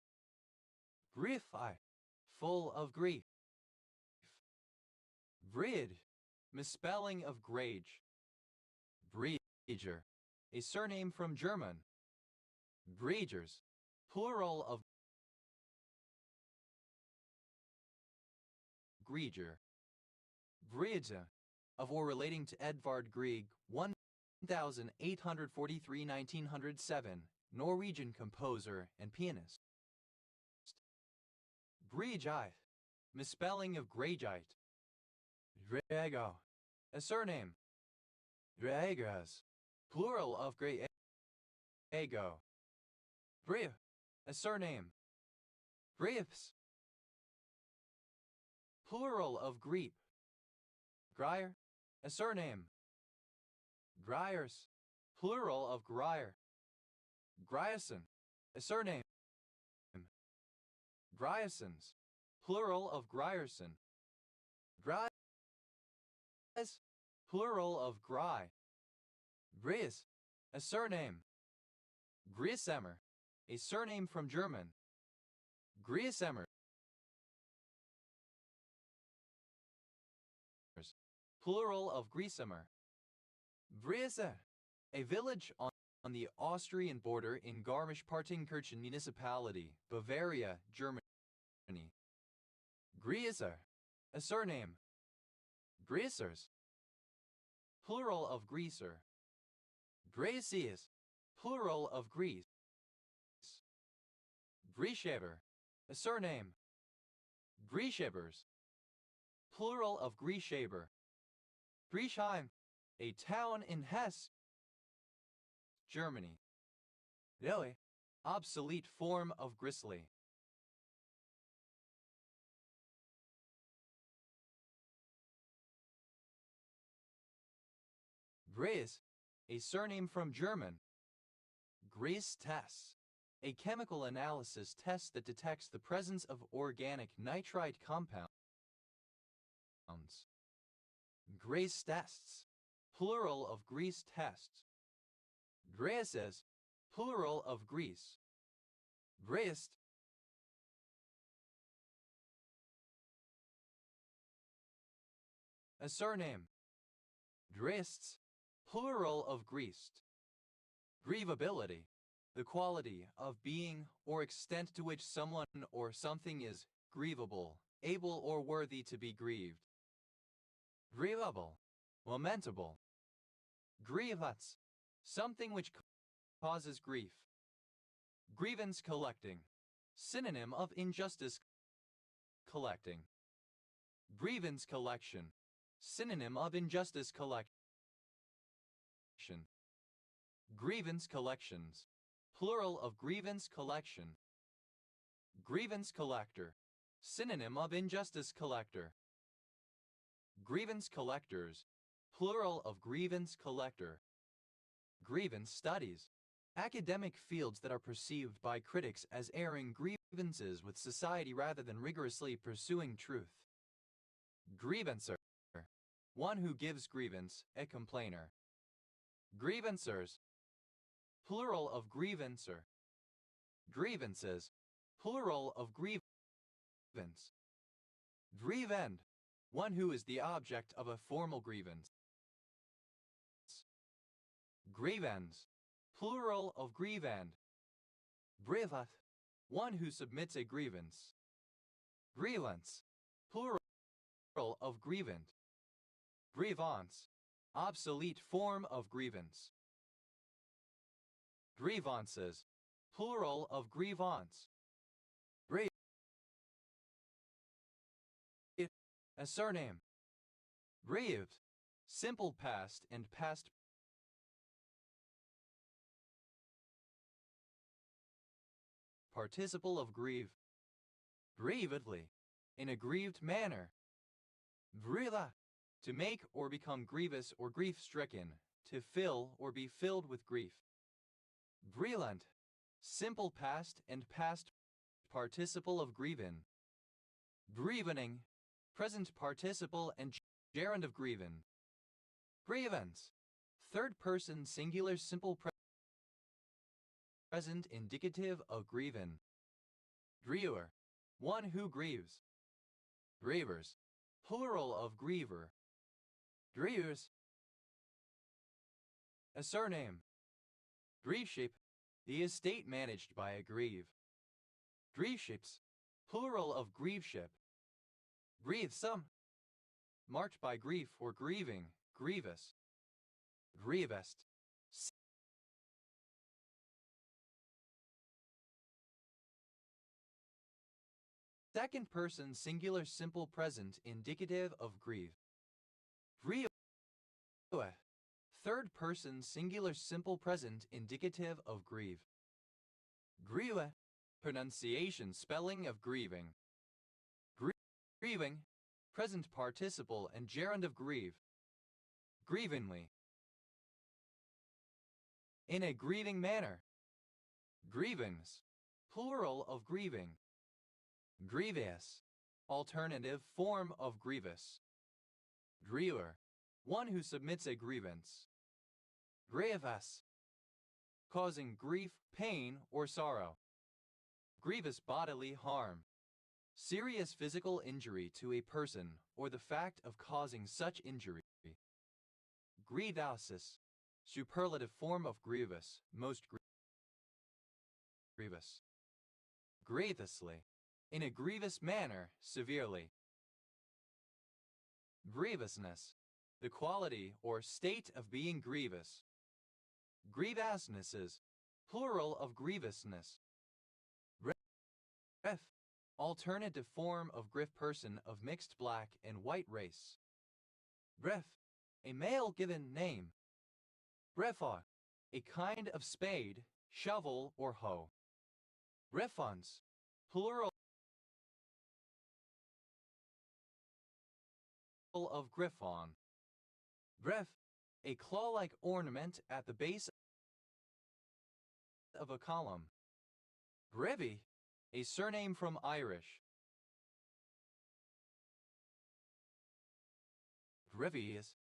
Grief I, full of grief. Brid, misspelling of grage. Breger, a surname from German. Bregers, plural of Grieger. Briege, of or relating to Edvard Grieg, 1843–1907, Norwegian composer and pianist. Bregeite, misspelling of Grageite. Drego, a surname. Dregas, plural of Grego. Brie, a surname. Briefs, plural of Greep. Grier, a surname. Griers, plural of Grier. Grierson, a surname. Griersons, plural of Grierson. Gries, plural of Gry. Gries, a surname. Griesemmer, a surname from German. Griesemmer, plural of Griesemmer. Briese, a village on the Austrian border in Garmisch-Partenkirchen municipality, Bavaria, Germany. Grieser, a surname. Griesers, plural of Grieser. Grieses, plural of Greece. Griescheber, a surname. Grieschebers, plural of Griescheber. Griesheim, a town in Hesse, Germany. Really, obsolete form of Grizzly. Gries, a surname from German. Gries test, a chemical analysis test that detects the presence of organic nitrite compounds. Gries tests, plural of Grease tests. Greises, plural of Greece. Greist, a surname. Dreists, plural of greased. Grievability, the quality of being or extent to which someone or something is grievable, able or worthy to be grieved. Grievable, lamentable. Grievance, something which causes grief. Grievance collecting, synonym of injustice collecting. Grievance collection, synonym of injustice collection. Grievance collections, plural of grievance collection. Grievance collector, synonym of injustice collector. Grievance collectors, plural of grievance collector. Grievance studies, academic fields that are perceived by critics as airing grievances with society rather than rigorously pursuing truth. Grievancer, one who gives grievance, a complainer. Grievancers, plural of grievancer. Grievances, plural of grievance. Grievend, one who is the object of a formal grievance. Grievens, plural of grievand. Grievant, one who submits a grievance. Grievance, plural of grievant. Grievance, obsolete form of grievance. Grievances, plural of grievance. Grieve, a surname. Grieved, simple past and past participle of grieve. Grievedly, in a grieved manner. Grieva, to make or become grievous or grief-stricken, to fill or be filled with grief. Grieland, simple past and past participle of grieven. Grievening, present participle and gerund of grieven. Grievance, third person singular simple present indicative of grieven. Griever, one who grieves. Grievers, plural of griever. Grievers, a surname. Grieveship, the estate managed by a grieve. Grieveships, plural of grieveship. Grievesome, marked by grief or grieving, grievous. Grievest, second person singular simple present indicative of grieve. Grieve, third person singular simple present indicative of grieve. Grieve, pronunciation spelling of grieving. Grieving, present participle and gerund of grieve. Grievingly, in a grieving manner. Grievings, plural of grieving. Grievous, alternative form of grievous. Griever, one who submits a grievance. Grievous, causing grief, pain, or sorrow. Grievous bodily harm, serious physical injury to a person or the fact of causing such injury. Grievousness, superlative form of grievous, most grievous. Grievously, in a grievous manner, severely. Grievousness, the quality or state of being grievous. Grievousnesses, plural of grievousness. Gref, alternative form of griff person of mixed black and white race. Gref, a male given name. Greffa, a kind of spade, shovel, or hoe. Griffons, plural of griffon. Gref, a claw-like ornament at the base of a column. Grevy, a surname from Irish. Grivius,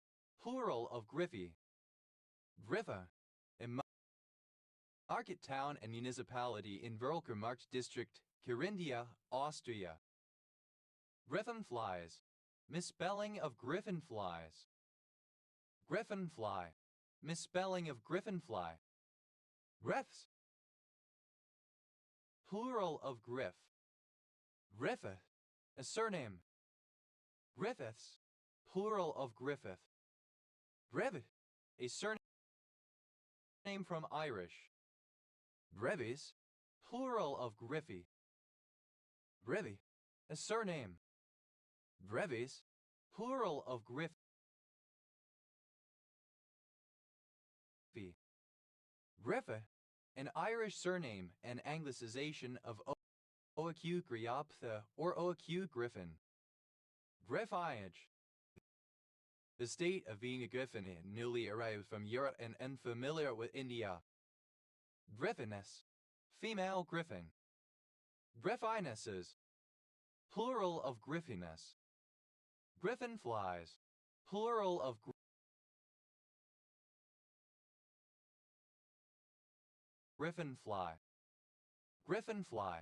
plural of griffy. Griffa, a market town and municipality in Völkermarkt district, Carinthia, Austria. Griffinflies, misspelling of griffinflies. Griffinfly, misspelling of griffinfly. Griffs, plural of griff. Griffith, a surname. Griffiths, plural of Griffith. Griffith, a surname from Irish. Grevies, plural of Griffy. Grevy, a surname. Grevies, plural of Griffy. Griffa, an Irish surname and anglicization of Oacu Grioptha or Oacu Griffin. Griffiage, the state of being a griffin newly arrived from Europe and unfamiliar with India. Griffiness, female griffin. Griffinesses, plural of griffiness. Griffinflies, plural of griffinfly. Griffinfly,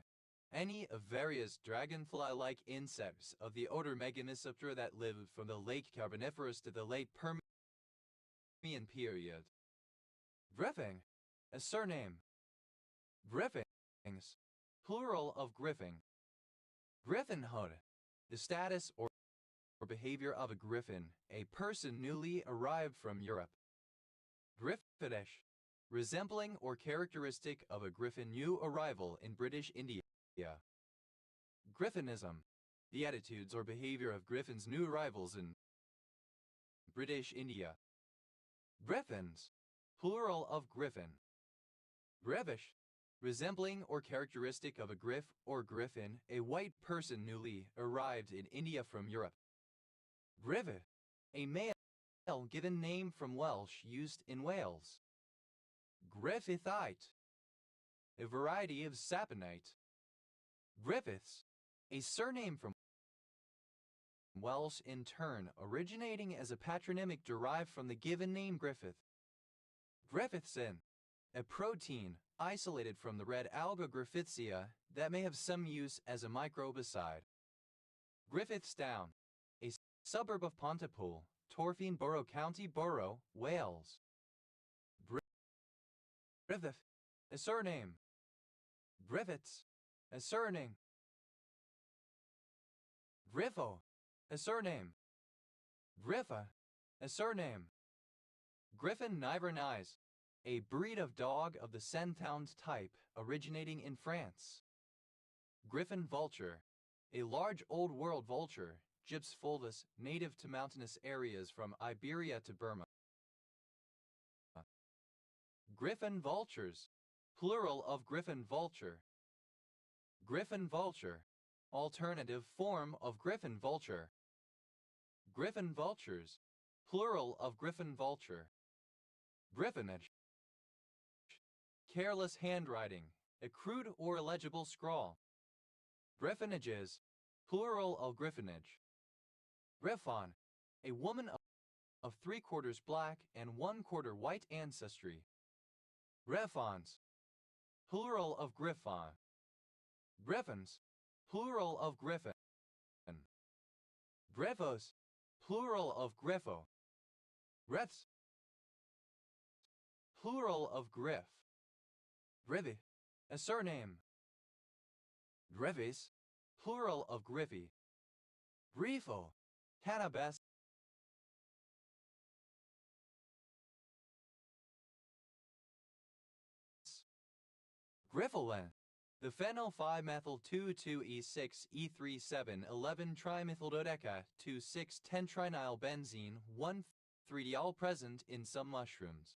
any of various dragonfly-like insects of the order Meganisoptera that lived from the late Carboniferous to the late Permian period. Griffing, a surname. Griffings, plural of griffing. Griffinhood, the status or behavior of a griffin, a person newly arrived from Europe. Griffidish, resembling or characteristic of a griffin new arrival in British India. Griffinism, the attitudes or behavior of griffins new arrivals in British India. Griffins, plural of griffin. Grevish, resembling or characteristic of a griff or griffin, a white person newly arrived in India from Europe. Griffith, a male given name from Welsh used in Wales. Griffithite, a variety of saponite. Griffiths, a surname from Welsh in turn originating as a patronymic derived from the given name Griffith. Griffithsin, a protein isolated from the red alga Griffithsia that may have some use as a microbicide. Griffithstown, a suburb of Pontypool, Torfaen Borough County Borough, Wales. Griffith, a surname. Griffiths, a surname. Griffo, a surname. Griffa, a surname. Griffon nivernais, a breed of dog of the Centhound type originating in France. Griffon vulture, a large Old World vulture, Gyps fulvus, native to mountainous areas from Iberia to Burma. Griffon vultures, plural of griffon vulture. Griffon vulture, alternative form of griffon vulture. Griffon vultures, plural of griffon vulture. Griffonage, careless handwriting, a crude or illegible scrawl. Griffonages, plural of griffonage. Griffon, a woman of 3/4 black and 1/4 white ancestry. Griffons, plural of griffon. Griffons, plural of griffon. Griffos, plural of griffo. Griffs, plural of griff. Grivy, a surname. Griffis, plural of griffy. Griffo, cannabis. Griffolin, the phenyl-5-methyl-2,2-E6-E3-7-11-trimethyldodeca-2,6-10-trinyl-benzene 1,3-diol present in some mushrooms.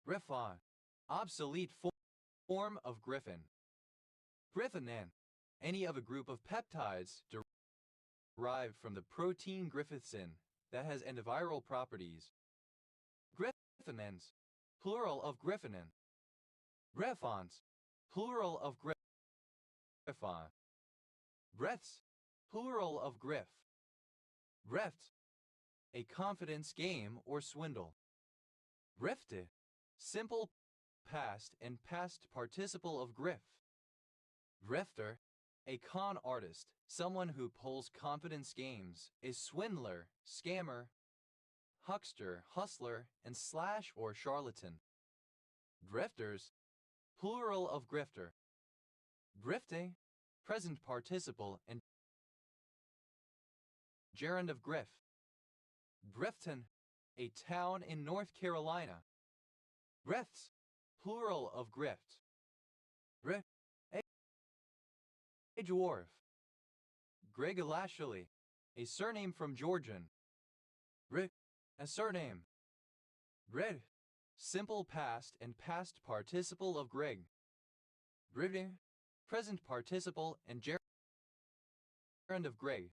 Griffon, obsolete form of griffin. Griffonin, any of a group of peptides derived from the protein griffithsin that has antiviral properties. Griffonins, plural of griffonin. Griffons, plural of griffon. Breaths, plural of griff. Grift, a confidence game or swindle. Grifte, simple past and past participle of griff. Grifter, a con artist, someone who pulls confidence games, a swindler, scammer, huckster, hustler, and slash or charlatan. Grifters, plural of grifter. Grifting, present participle and gerund of griff. Grifton, a town in North Carolina. Grifts, plural of grift. A dwarf. Grigolashily, a surname from Georgian. A surname. Grid, simple past and past participle of grig. Gridding, present participle and gerund of grig.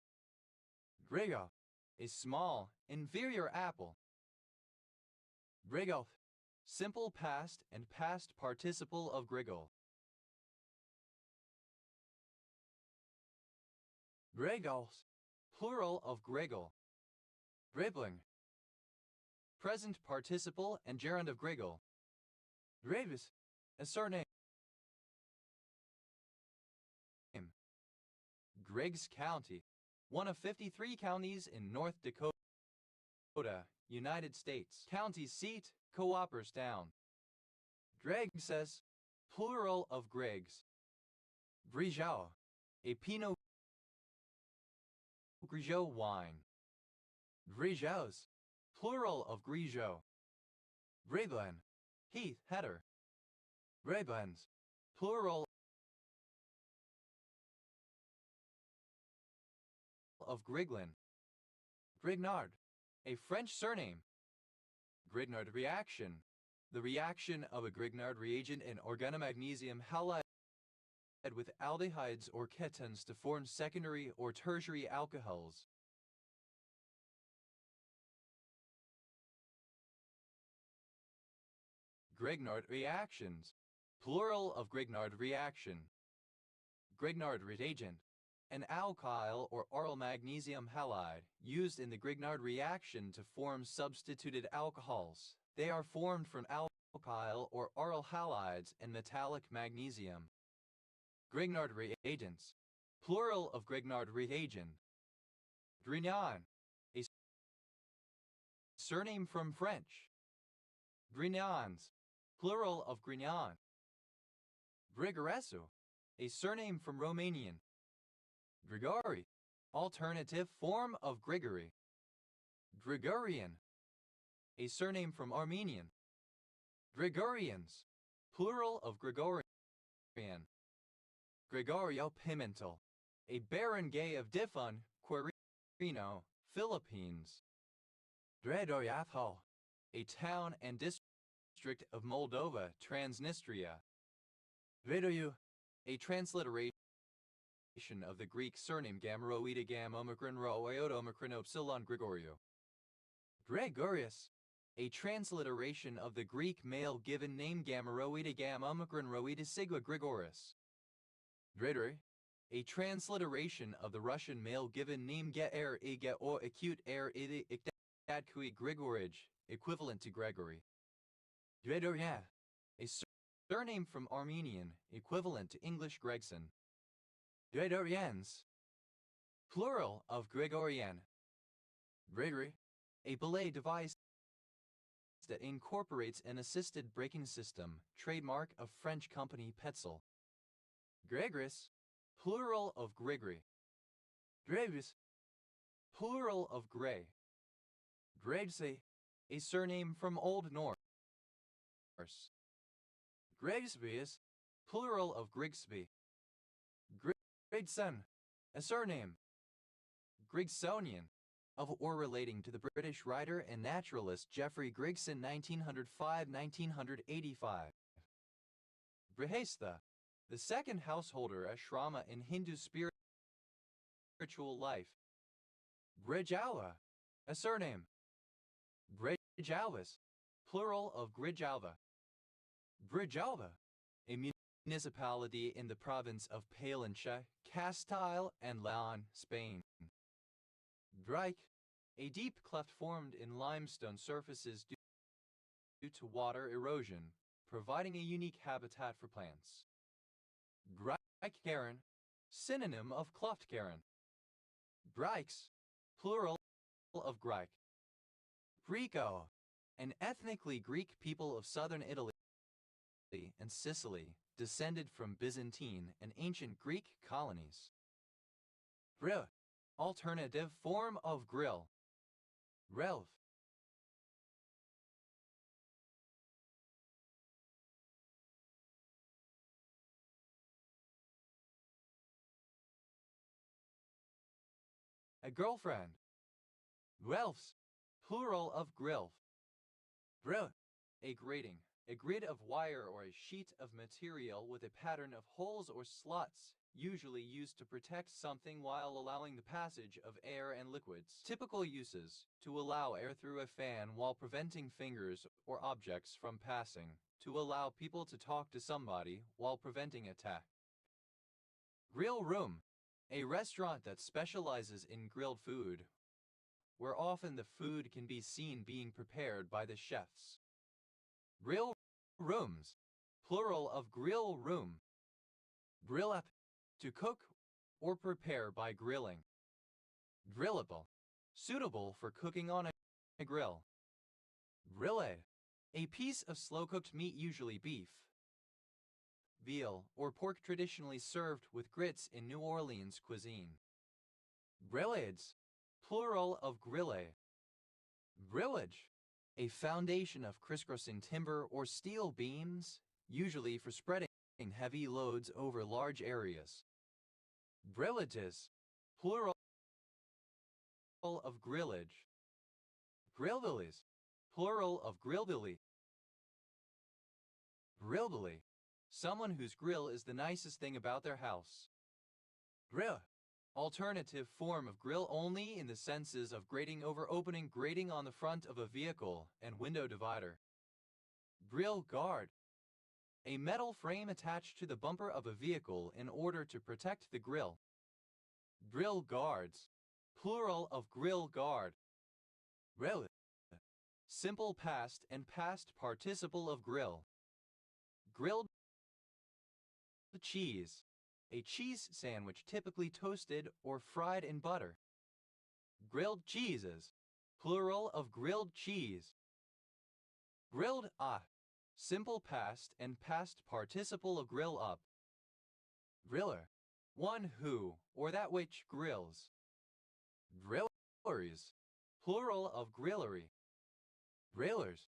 Grigoth, a small, inferior apple. Grigoth, simple past and past participle of griggle. Gregos, plural of greggle. Gribbling, present participle and gerund of griggle. Gravis, a surname. Griggs County, one of 53 counties in North Dakota, United States. County seat, Cooperstown. Gregses, plural of Greggs. Grigio, a Pinot Grigio wine. Grigios, plural of Grigio. Griblen, heath, header. Griblens, plural of Griglin. Grignard, a French surname. Grignard reaction, the reaction of a Grignard reagent in organomagnesium halide with aldehydes or ketones to form secondary or tertiary alcohols. Grignard reactions, plural of Grignard reaction. Grignard reagent, an alkyl or oral magnesium halide used in the Grignard reaction to form substituted alcohols. They are formed from alkyl or aryl halides and metallic magnesium. Grignard reagents, plural of Grignard reagent. Grignon, a surname from French. Grignons, plural of Grignon. Grigorescu, a surname from Romanian. Grigori, alternative form of Grigory. Grigorian, a surname from Armenian. Gregorians, plural of Gregorian. Gregorio Pimentel, a barangay of Difon, Quirino, Philippines. Dredoryatho, a town and district of Moldova, Transnistria. Dredoyu, a transliteration of the Greek surname Gamaroida Gam Omicron Rho Iota Omicron Upsilon Gregorio. Gregorius, a transliteration of the Greek male given name Gamaroida Gam Omicron Rhoida Sigma Gregoris. Grigory, a transliteration of the Russian male given name Ge-er Ige or acute er ide Ikdadkui Grigorij, equivalent to Gregory. Gregorian, a surname from Armenian, equivalent to English Gregson. Gregorians, plural of Gregorian. Gregory, a belay device that incorporates an assisted braking system, trademark of French company Petzl. Gregris, plural of Gregory. Grevis, plural of Gray. Gregse, a surname from Old Norse. Gregsbyus, plural of Grigsby. Gregson, a surname. Grigsonian, of or relating to the British writer and naturalist Geoffrey Grigson 1905–1985. Brihastha, the second householder ashrama in Hindu spiritual life. Grijalva, a surname. Grijalvas, plural of Grijalva. Grijalva, a municipality in the province of Palencia, Castile and Leon, Spain. Drike, a deep cleft formed in limestone surfaces due to water erosion, providing a unique habitat for plants. Grike-Karen, synonym of Cleft-Karen. Grikes, plural of Grike. Greco, an ethnically Greek people of southern Italy and Sicily, descended from Byzantine and ancient Greek colonies. Grill, alternative form of grill. Relv. A girlfriend. Relfs, plural of grilf. Grill, a grating, a grid of wire or a sheet of material with a pattern of holes or slots, usually used to protect something while allowing the passage of air and liquids. Typical uses: to allow air through a fan while preventing fingers or objects from passing, to allow people to talk to somebody while preventing attack. Grill room, a restaurant that specializes in grilled food, where often the food can be seen being prepared by the chefs. Grill rooms, plural of grill room. Grill up, to cook or prepare by grilling. Grillable, suitable for cooking on a grill. Grillade, a piece of slow-cooked meat, usually beef, veal, or pork, traditionally served with grits in New Orleans cuisine. Grillades, plural of grille. Grillage, a foundation of crisscrossing timber or steel beams, usually for spreading heavy loads over large areas. Grillages, plural of grillage. Grillbillies, plural of grillbilly. Grillbilly, someone whose grill is the nicest thing about their house. Grill, alternative form of grill only in the senses of grating over opening, grating on the front of a vehicle, and window divider. Grill guard, a metal frame attached to the bumper of a vehicle in order to protect the grill. Grill guards, plural of grill guard. Grill, simple past and past participle of grill. Grilled cheese, a cheese sandwich typically toasted or fried in butter. Grilled cheeses, plural of grilled cheese. Grilled simple past and past participle of grill up. Griller, one who or that which grills. Grilleries, plural of grillery. Grillers,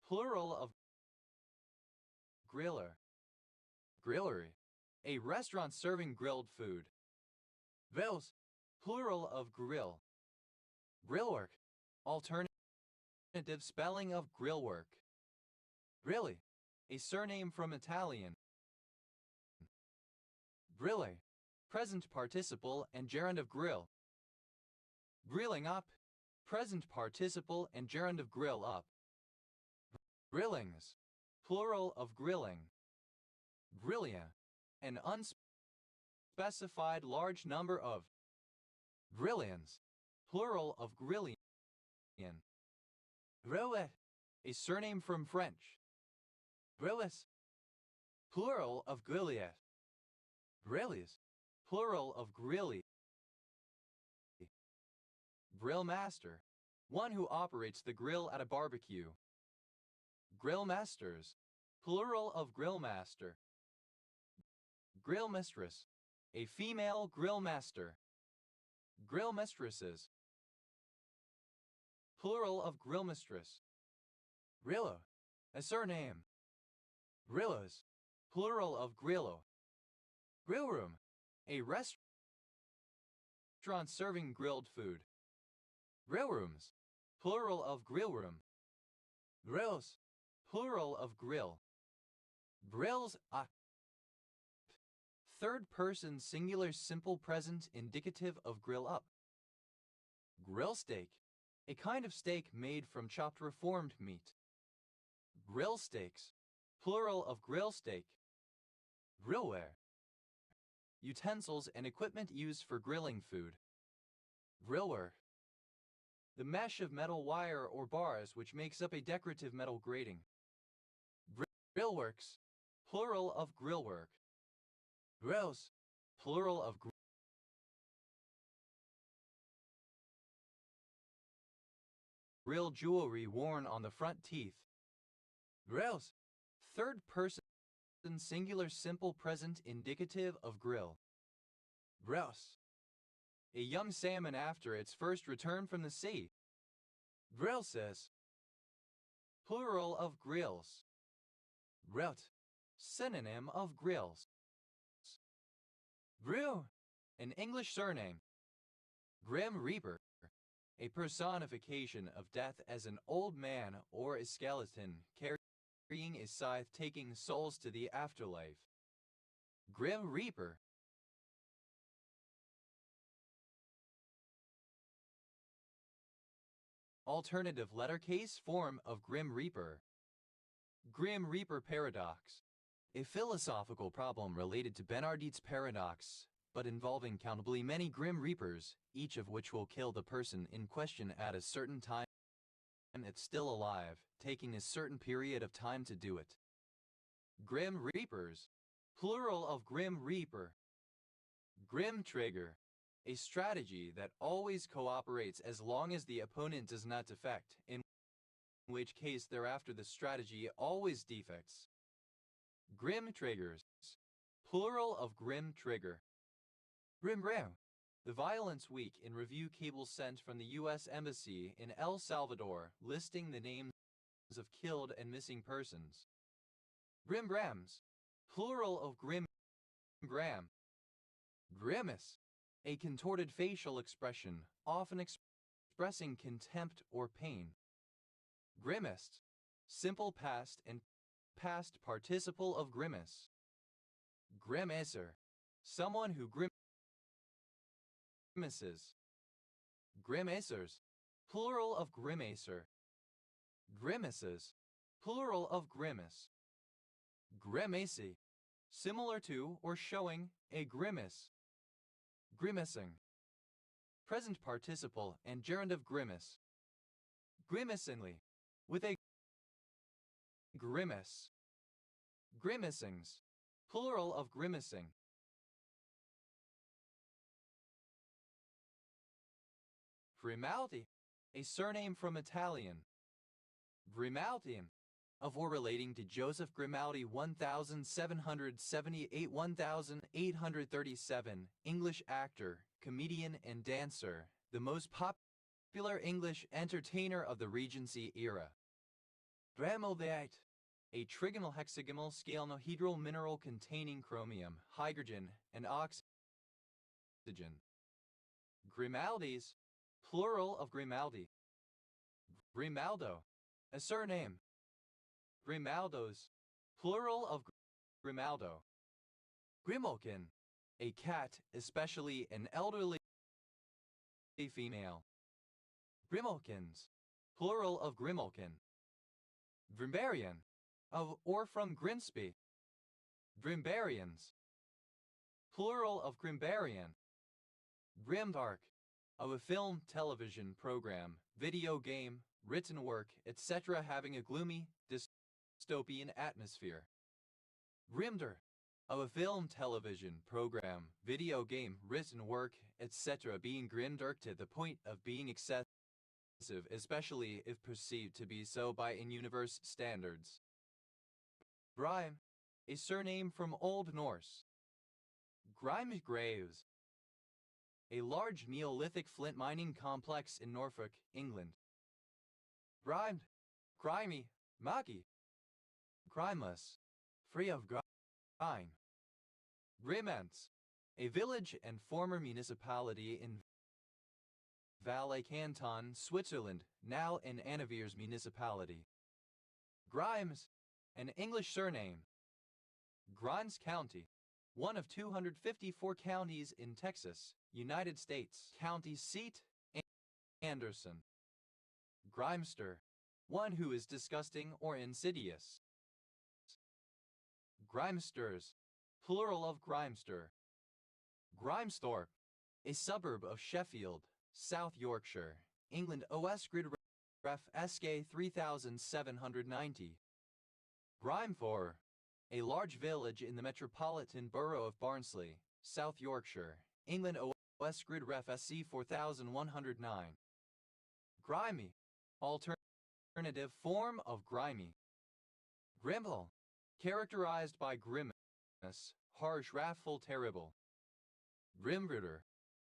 plural of griller. Grillery, a restaurant serving grilled food. Grills, plural of grill. Grillwork, alternative spelling of grillwork. Grilli, a surname from Italian. Grille, present participle and gerund of grill. Grilling up, present participle and gerund of grill up. Grillings, plural of grilling. Grillia, an unspecified large number of. Grillions, plural of grillion. Grillet, a surname from French. Grillis, plural of grilliet. Grillies, plural of grilli. Grill master, one who operates the grill at a barbecue. Grill masters, plural of grill master. Grill mistress, a female grill master. Grill mistresses, plural of grill mistress. Grillo, a surname. Grillos, plural of grillo. Grill room, a restaurant serving grilled food. Grill rooms, plural of grill room. Grills, plural of grill. Grills third person singular simple present indicative of grill up. Grill steak, a kind of steak made from chopped reformed meat. Grill steaks, plural of grill steak. Grillware, utensils and equipment used for grilling food. Grillwork, the mesh of metal wire or bars which makes up a decorative metal grating. Grillworks, plural of grillwork. Grills, plural of grill jewelry worn on the front teeth. Grills, third person singular simple present indicative of grill. Grouse, a young salmon after its first return from the sea. Grillses, plural of grills. Grilt, synonym of grills. Grill, an English surname. Grim Reaper, a personification of death as an old man or a skeleton carrying a scythe taking souls to the afterlife. Grim Reaper. Alternative letter case form of Grim Reaper. Grim Reaper paradox. A philosophical problem related to Bernardit's paradox, but involving countably many Grim Reapers, each of which will kill the person in question at a certain time it's still alive, taking a certain period of time to do it. Grim Reapers, plural of Grim Reaper. Grim Trigger, a strategy that always cooperates as long as the opponent does not defect, in which case thereafter the strategy always defects. Grim Triggers, plural of Grim Trigger. Grim Ram, the Violence Week in Review cable sent from the U.S. Embassy in El Salvador listing the names of killed and missing persons. Grim Grams, plural of Grim Gram. Grimace, a contorted facial expression, often expressing contempt or pain. Grimace, simple past and past participle of grimace. Grimacer, someone who grimaces. Grimacers, plural of grimacer. Grimaces, plural of grimace. Grimacy, similar to or showing a grimace. Grimacing, present participle and gerund of grimace. Grimacingly, with a grimace. Grimacings, plural of grimacing. Grimaldi, a surname from Italian. Grimaldian, of or relating to Joseph Grimaldi 1778-1837, English actor, comedian and dancer, the most popular English entertainer of the Regency era. Bramoldite, a trigonal hexagonal scalenohedral mineral containing chromium, hydrogen, and oxygen. Grimaldis, plural of Grimaldi. Grimaldo, a surname. Grimaldos, plural of Grimaldo. Grimalkin, a cat, especially an elderly female. Grimalkins, plural of Grimalkin. Grimbarian, of or from Grimsby. Grimbarians, plural of Grimbarian. Grimdark, of a film, television program, video game, written work, etc. having a gloomy, dystopian atmosphere. Grimder, of a film, television program, video game, written work, etc. being grimdark to the point of being excessive, especially if perceived to be so by in-universe standards. Grime, a surname from Old Norse. Grimegraves, a large Neolithic flint mining complex in Norfolk, England. Grimed, grimy, muggy. Grimus, free of grime. Grimance, a village and former municipality in Valais Canton, Switzerland, now in Anniviers municipality. Grimes, an English surname. Grimes County, one of 254 counties in Texas, United States. County seat, Anderson. Grimester, one who is disgusting or insidious. Grimesters, plural of Grimester. Grimesthorpe, a suburb of Sheffield, South Yorkshire, England. OS grid ref SK 3790. Grimethorpe, a large village in the metropolitan borough of Barnsley, South Yorkshire, England. OS grid ref SC 4109. Grimy, alternative form of grimy. Grimble, characterized by grimness, harsh, wrathful, terrible. Grimritter,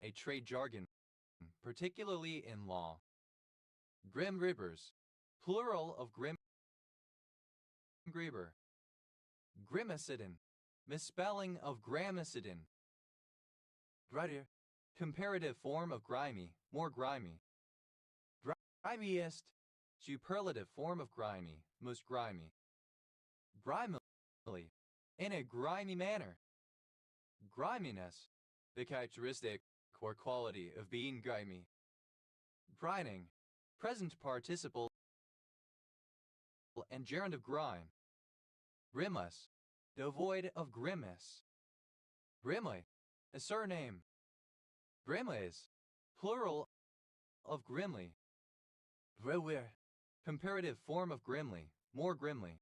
a trade jargon, particularly in law. Grim Ribbers, plural of Grim Grieber. Grimacidin, misspelling of gramicidin. Grudder, comparative form of grimy, more grimy. Grimiest, superlative form of grimy, most grimy. Grimily, in a grimy manner. Griminess, the characteristic or quality of being grimy. Grining, present participle and gerund of grime. Grimus, devoid of grimace. Grimly, a surname. Grimleys, plural of grimly. Grewir, comparative form of grimly, more grimly.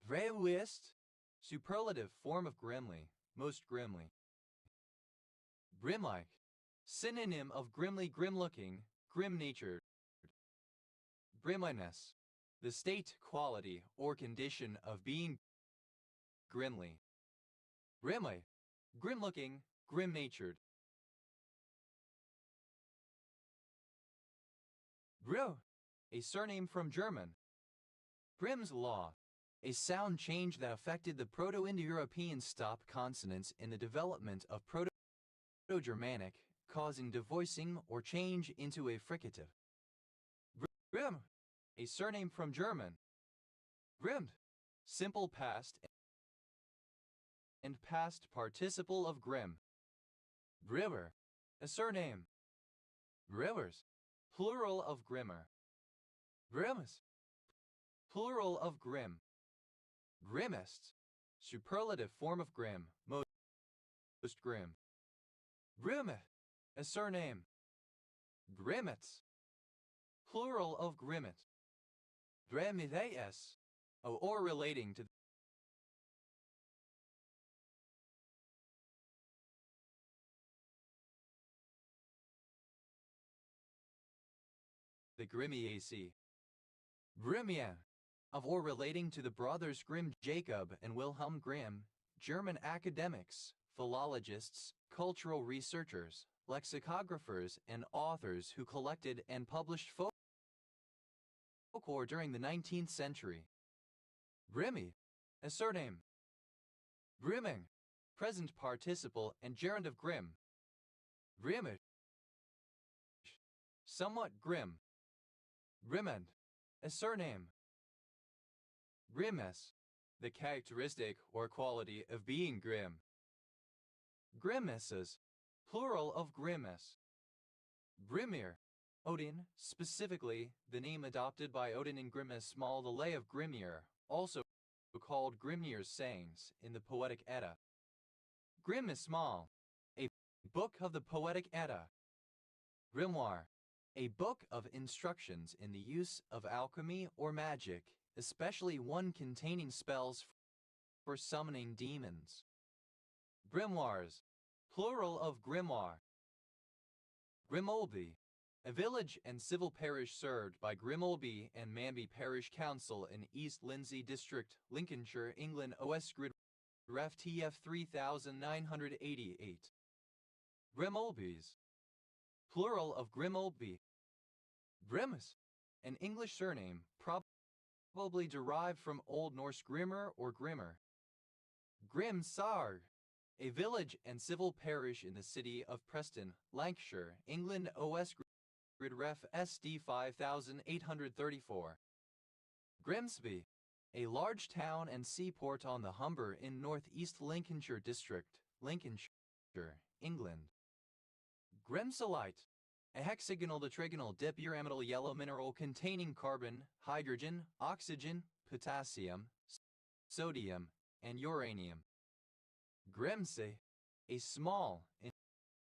Grewist, superlative form of grimly, most grimly. Grimlike, synonym of grimly, grim-looking, grim-natured. Grimliness, the state, quality, or condition of being grimly. Grimly, grim-looking, grim-natured. Grimm, a surname from German. Grimm's Law, a sound change that affected the Proto-Indo-European stop consonants in the development of Proto-Germanic, causing devoicing or change into a fricative. Grimm, a surname from German. Grimmed, simple past and past participle of grim. Grimmer, a surname. Grimmers, plural of grimmer. Grimmest, plural of grim. Grimmest, superlative form of grim, most grim. Grimmeth, a surname. Grimmets, plural of grimmet. Dremides, or relating to the Grimmiaceae. Grimmia, of or relating to the brothers Grimm, Jacob and Wilhelm Grimm, German academics, philologists, cultural researchers, lexicographers, and authors who collected and published folklore during the 19th century. Grimmy, a surname. Grimming, present participle and gerund of grim. Grimmish, somewhat grim. Grimmend, a surname. Grimace, the characteristic or quality of being grim. Grimaces, plural of grimace. Grimir, Odin, specifically the name adopted by Odin in Grimma's Small the Lay of Grimnir, also called Grimnir's sayings in the Poetic Edda. Grimm is small, a book of the Poetic Edda. Grimoire, a book of instructions in the use of alchemy or magic, especially one containing spells for summoning demons. Grimoires, plural of grimoire. Grimolby, a village and civil parish served by Grimolby and Manby Parish Council in East Lindsey District, Lincolnshire, England. OS Grid Ref TF 3988. Grimolbys, plural of Grimolby. Grimus, an English surname, probably derived from Old Norse Grimmer or Grimmer. Grimsarg, a village and civil parish in the city of Preston, Lancashire, England. OS Grid Ref SD 5834. Grimsby, a large town and seaport on the Humber in northeast Lincolnshire District, Lincolnshire, England. Grimsolite, a hexagonal tetragonal dipyramidal yellow mineral containing carbon, hydrogen, oxygen, potassium, sodium, and uranium. Grimsey, a small,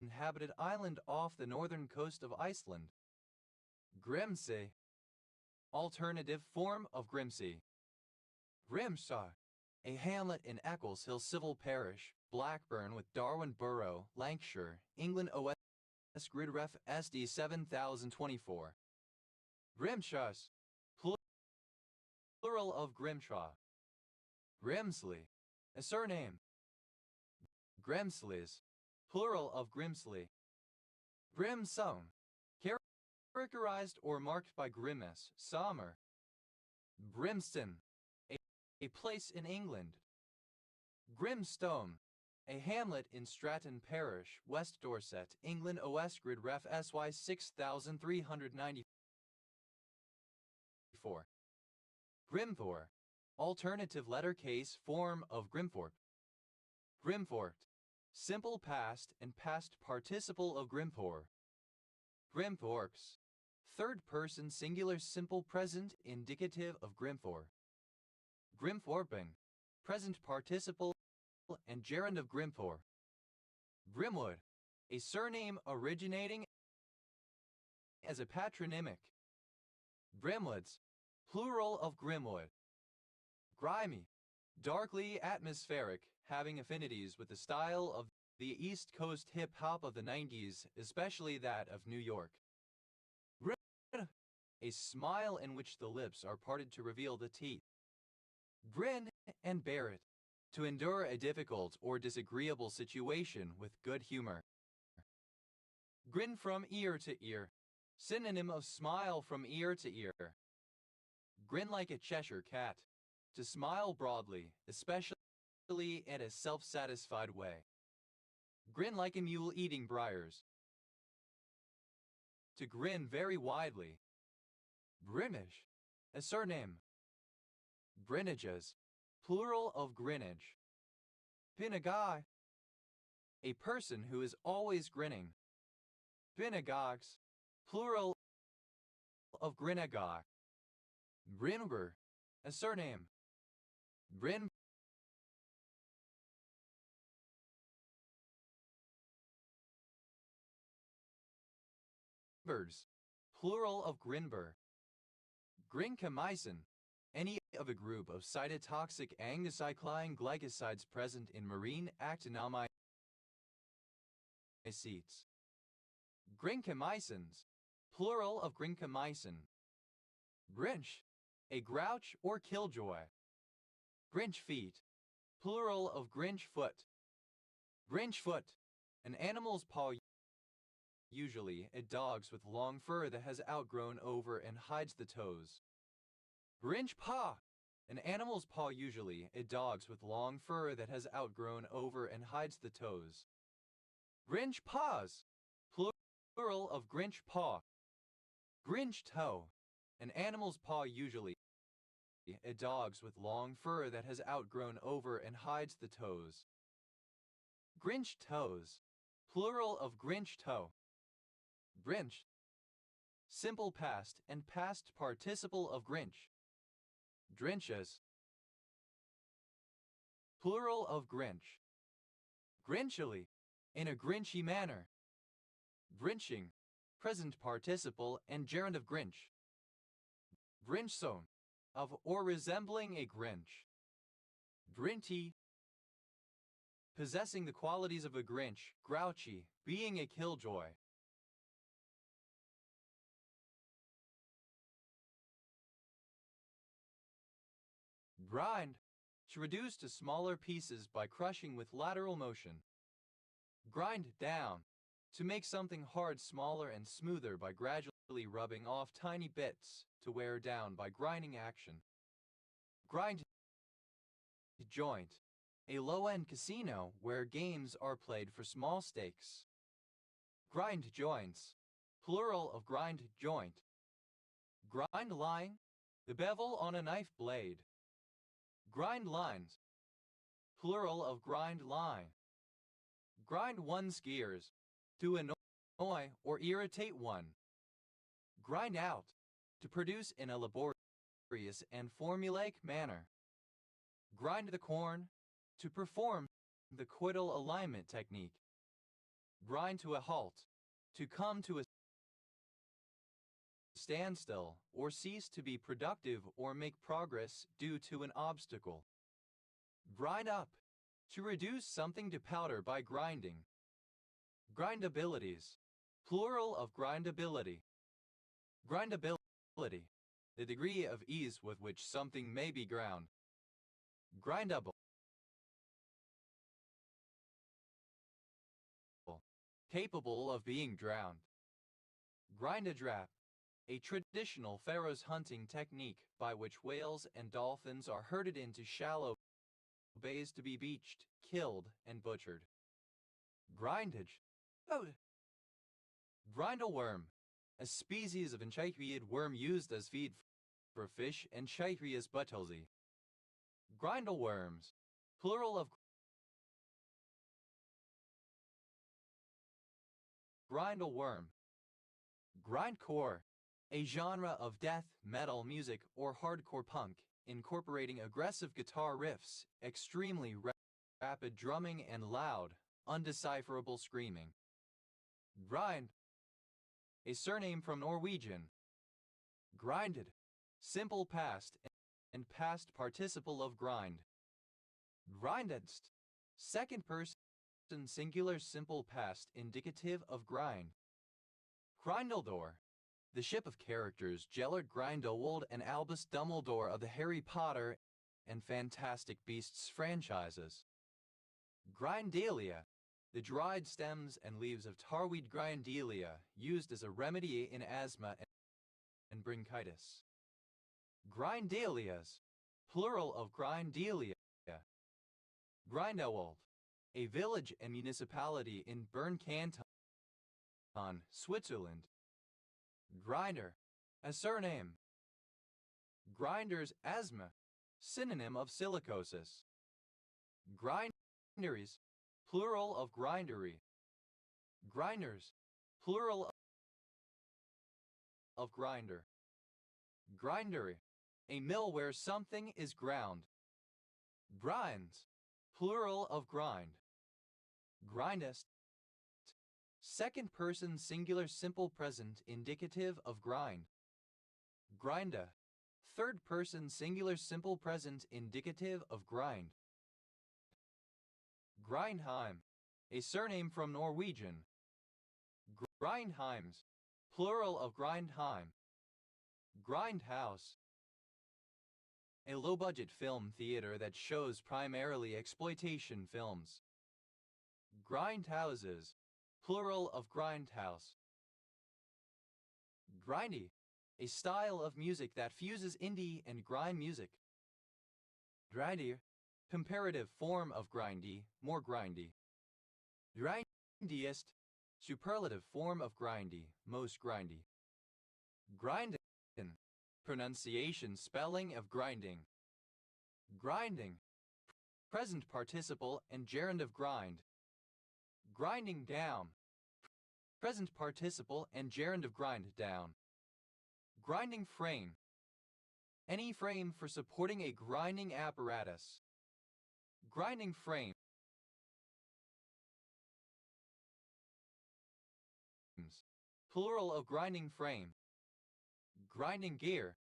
inhabited island off the northern coast of Iceland. Grimsey, alternative form of Grimsey. Grimshaw, a hamlet in Eccleshill Civil Parish, Blackburn with Darwin Borough, Lancashire, England. OS Grid Ref SD 7024. Grimshaws, plural of Grimshaw. Grimsley, a surname. Grimsleys, plural of Grimsley. Grimsone, characterized or marked by grimace, summer. Grimston, a place in England. Grimstone, a hamlet in Stratton Parish, West Dorset, England. OS Grid Ref SY 6394. Grimthor, alternative letter case form of Grimthorpe. Grimfort, simple past and past participle of Grimthor. Grimthorpes, third person singular simple present indicative of Grimthor. Grimthorping, present participle and gerund of Grimthor. Grimwood, a surname originating as a patronymic. Grimwoods, plural of Grimwood. Grimy, darkly atmospheric, having affinities with the style of the East Coast hip-hop of the 90s, especially that of New York. Grin, a smile in which the lips are parted to reveal the teeth. Grin and bear it, to endure a difficult or disagreeable situation with good humor. Grin from ear to ear, synonym of smile from ear to ear. Grin like a Cheshire cat, to smile broadly, especially in a self-satisfied way. Grin like a mule eating briars. To grin very widely. Grimish, a surname. Grinages, plural of Greenwich. Pinagai, a person who is always grinning. Pinagogs, plural of Grinagog. Grinber, a surname. Grin Birds, plural of Grinber. Grinkamycin, any of a group of cytotoxic angicycline glycosides present in marine actinomycetes. Grincomycins, plural of grincomycin. Grinch, a grouch or killjoy. Grinch feet, plural of Grinch foot. Grinch foot, an animal's paw, usually a dog's with long fur that has outgrown over and hides the toes. Grinch paw, an animal's paw, usually a dog's with long fur that has outgrown over and hides the toes. Grinch paws, plural of Grinch paw. Grinch toe, an animal's paw, usually a dog's with long fur that has outgrown over and hides the toes. Grinch toes, plural of Grinch toe. Grinch, simple past and past participle of Grinch. Drenches, plural of Grinch. Grinchily, in a Grinchy manner. Grinching, present participle and gerund of Grinch. Grinchson, of or resembling a Grinch. Grinty, possessing the qualities of a Grinch, grouchy, being a killjoy. Grind, to reduce to smaller pieces by crushing with lateral motion. Grind down, to make something hard smaller and smoother by gradually rubbing off tiny bits, to wear down by grinding action. Grind joint, a low-end casino where games are played for small stakes. Grind joints, plural of grind joint. Grind line, the bevel on a knife blade. Grind lines, plural of grind line. Grind one's gears, to annoy or irritate one. Grind out, to produce in a laborious and formulaic manner. Grind the corn, to perform the quiddle alignment technique. Grind to a halt, to come to a standstill or cease to be productive or make progress due to an obstacle. Grind up, to reduce something to powder by grinding. Grindabilities, plural of grindability. Grindability, the degree of ease with which something may be ground. Grindable, capable of being drowned. Grind-a-drap, a traditional Pharaoh's hunting technique by which whales and dolphins are herded into shallow bays to be beached, killed, and butchered. Grindage, Grindleworm, a species of enchiriid worm used as feed for fish and Chytrias buttolzi. Grindleworms, plural of grindleworm. Grindcore, a genre of death metal music or hardcore punk, incorporating aggressive guitar riffs, extremely rapid drumming and loud, undecipherable screaming. Grind, a surname from Norwegian. Grinded, simple past and past participle of grind. Grindedst, second person singular simple past indicative of grind. Grindeldor, the ship of characters Gellert Grindelwald and Albus Dumbledore of the Harry Potter and Fantastic Beasts franchises. Grindalia, the dried stems and leaves of tarweed grindalia used as a remedy in asthma and bronchitis. Grindalias, plural of grindalia. Grindelwald, a village and municipality in Bern Canton, Switzerland. Grinder, a surname. Grinder's asthma, synonym of silicosis. Grinderies, plural of grindery. Grinders, plural of grinder. Grindery, a mill where something is ground. Grinds, plural of grind. Grindest, second person singular simple present indicative of grind. Grinda, Third person singular simple present indicative of grind. Grindheim, a surname from Norwegian. Grindheims, plural of Grindheim. Grindhouse, a low-budget film theater that shows primarily exploitation films. Grindhouses, plural of grindhouse. Grindy, a style of music that fuses indie and grime music. Grindy, comparative form of grindy, more grindy. Grindiest, superlative form of grindy, most grindy. Grindin, pronunciation spelling of grinding. Grinding, present participle and gerund of grind. Grinding down, present participle and gerund of grind down. Grinding frame, any frame for supporting a grinding apparatus. Grinding frame, plural of grinding frame. Grinding gear,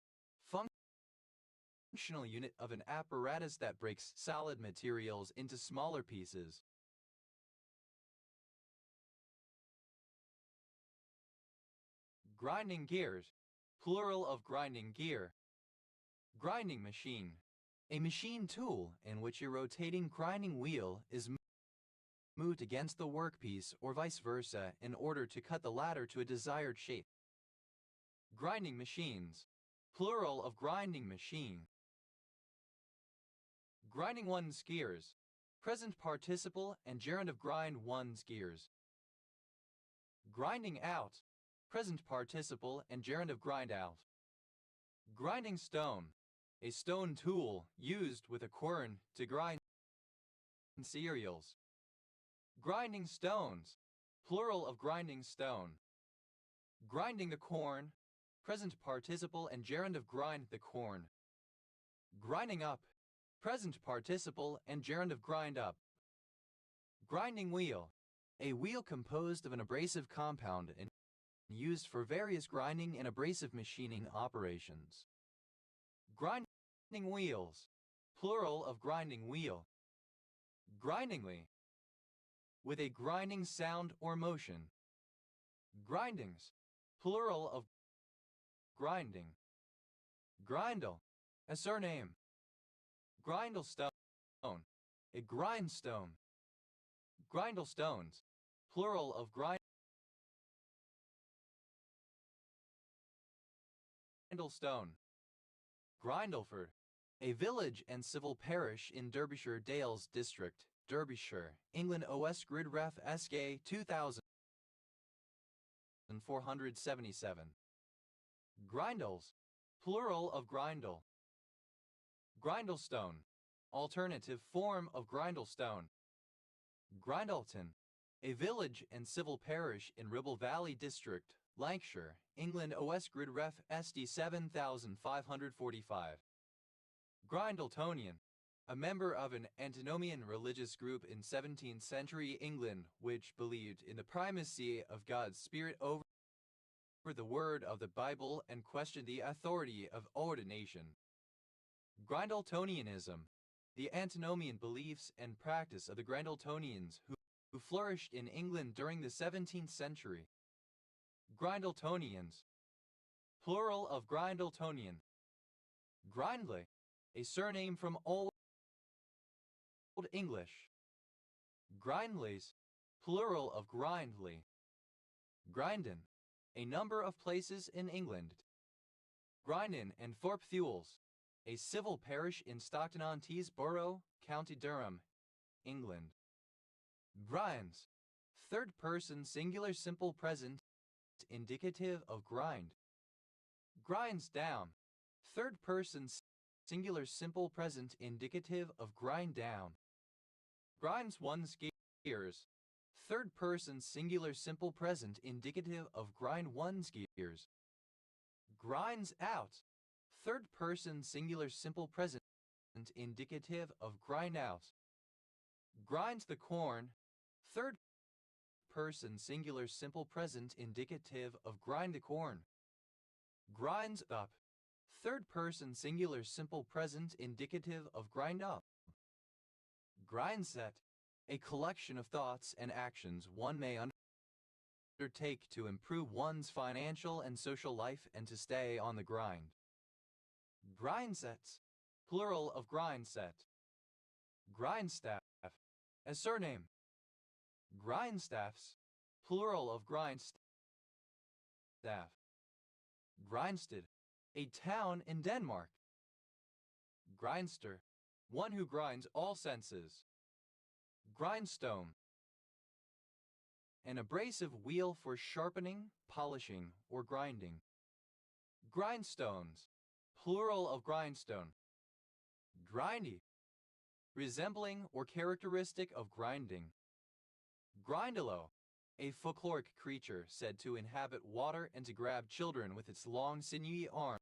functional unit of an apparatus that breaks solid materials into smaller pieces. Grinding gears, plural of grinding gear. Grinding machine, a machine tool in which a rotating grinding wheel is moved against the workpiece or vice versa in order to cut the latter to a desired shape. Grinding machines, plural of grinding machine. Grinding one's gears, present participle and gerund of grind one's gears. Grinding out, present participle and gerund of grind out. Grinding stone, a stone tool used with a quern to grind cereals. Grinding stones, plural of grinding stone. Grinding the corn, present participle and gerund of grind the corn. Grinding up, present participle and gerund of grind up. Grinding wheel, a wheel composed of an abrasive compound and used for various grinding and abrasive machining operations. Grinding wheels, plural of grinding wheel. Grindingly, with a grinding sound or motion. Grindings, plural of grinding. Grindle, a surname. Grindlestone, a grindstone. Grindlestones, plural of grindlestone. Grindleford, a village and civil parish in Derbyshire Dales District, Derbyshire, England. OS Grid Ref SK 2477. Grindles, plural of grindle. Grindlestone, alternative form of grindlestone. Grindleton, a village and civil parish in Ribble Valley District, Lancashire, England. OS Grid Ref SD 7545. Grindletonian, a member of an antinomian religious group in 17th century England which believed in the primacy of God's Spirit over the word of the Bible and questioned the authority of ordination. Grindletonianism, the antinomian beliefs and practice of the Grindletonians who flourished in England during the 17th century. Grindletonians, plural of Grindletonian. Grindley, a surname from Old English. Grindleys, plural of Grindley. Grindon, a number of places in England. Grindon and Thorpe Thewles, a civil parish in Stockton-on-Tees Borough, County Durham, England. Grinds, third person singular simple present indicative of grind. Grinds down, third person singular simple present indicative of grind down. Grinds one's gears, third person singular simple present indicative of grind one's gears. Grinds out, third person singular simple present indicative of grind out. Grinds the corn, third person singular simple present indicative of grind the corn. Grinds up, Third person singular simple present indicative of grind up. Grindset, a collection of thoughts and actions one may undertake to improve one's financial and social life and to stay on the grind. Grindsets, plural of grindset. Grindstaff, a surname. Grindstaffs, plural of grindstaff. Grindsted, a town in Denmark. Grindster, one who grinds all senses. Grindstone, an abrasive wheel for sharpening, polishing, or grinding. Grindstones, plural of grindstone. Grindy, resembling or characteristic of grinding. Grindylow, a folkloric creature said to inhabit water and to grab children with its long sinewy arms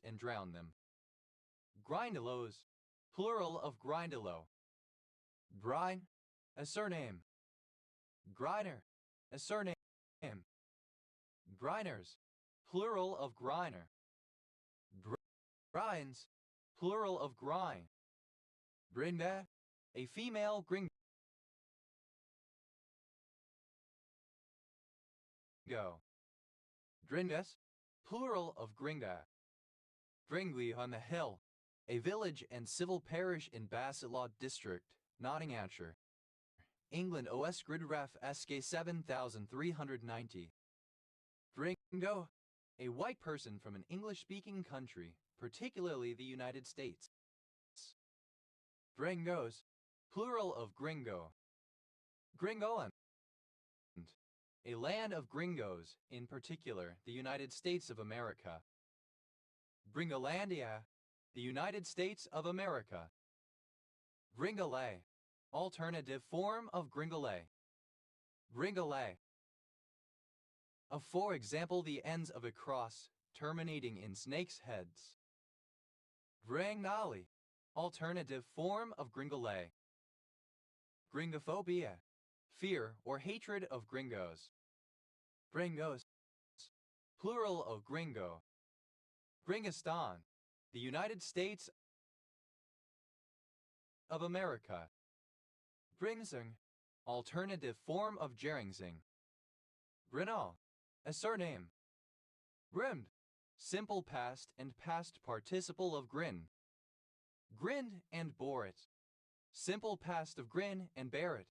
and drown them. Grindylows, plural of grindylow. Grine, a surname. Griner, a surname. Griners, plural of griner. Grinds, plural of grine. Grinda, a female gringo. Gringas, plural of gringa. Gringley on the Hill, a village and civil parish in Bassetlaw district, Nottinghamshire, England. OS Gridgraph SK 7390. Gringo, a white person from an English-speaking country, particularly the United States. Gringos, plural of gringo. Gringoland, a land of gringos, in particular the United States of America. Gringolandia, the United States of America. Gringolet, alternative form of gringolet. Gringolet, for example, the ends of a cross terminating in snakes' heads. Gringali, alternative form of gringolet. Gringophobia, fear or hatred of gringos. Gringos, plural of gringo. Gringistan, the United States of America. Gringsing, alternative form of Geringsing. Grinal, a surname. Grimmed, simple past and past participle of grin. Grinned and bore it, simple past of grin and bear it.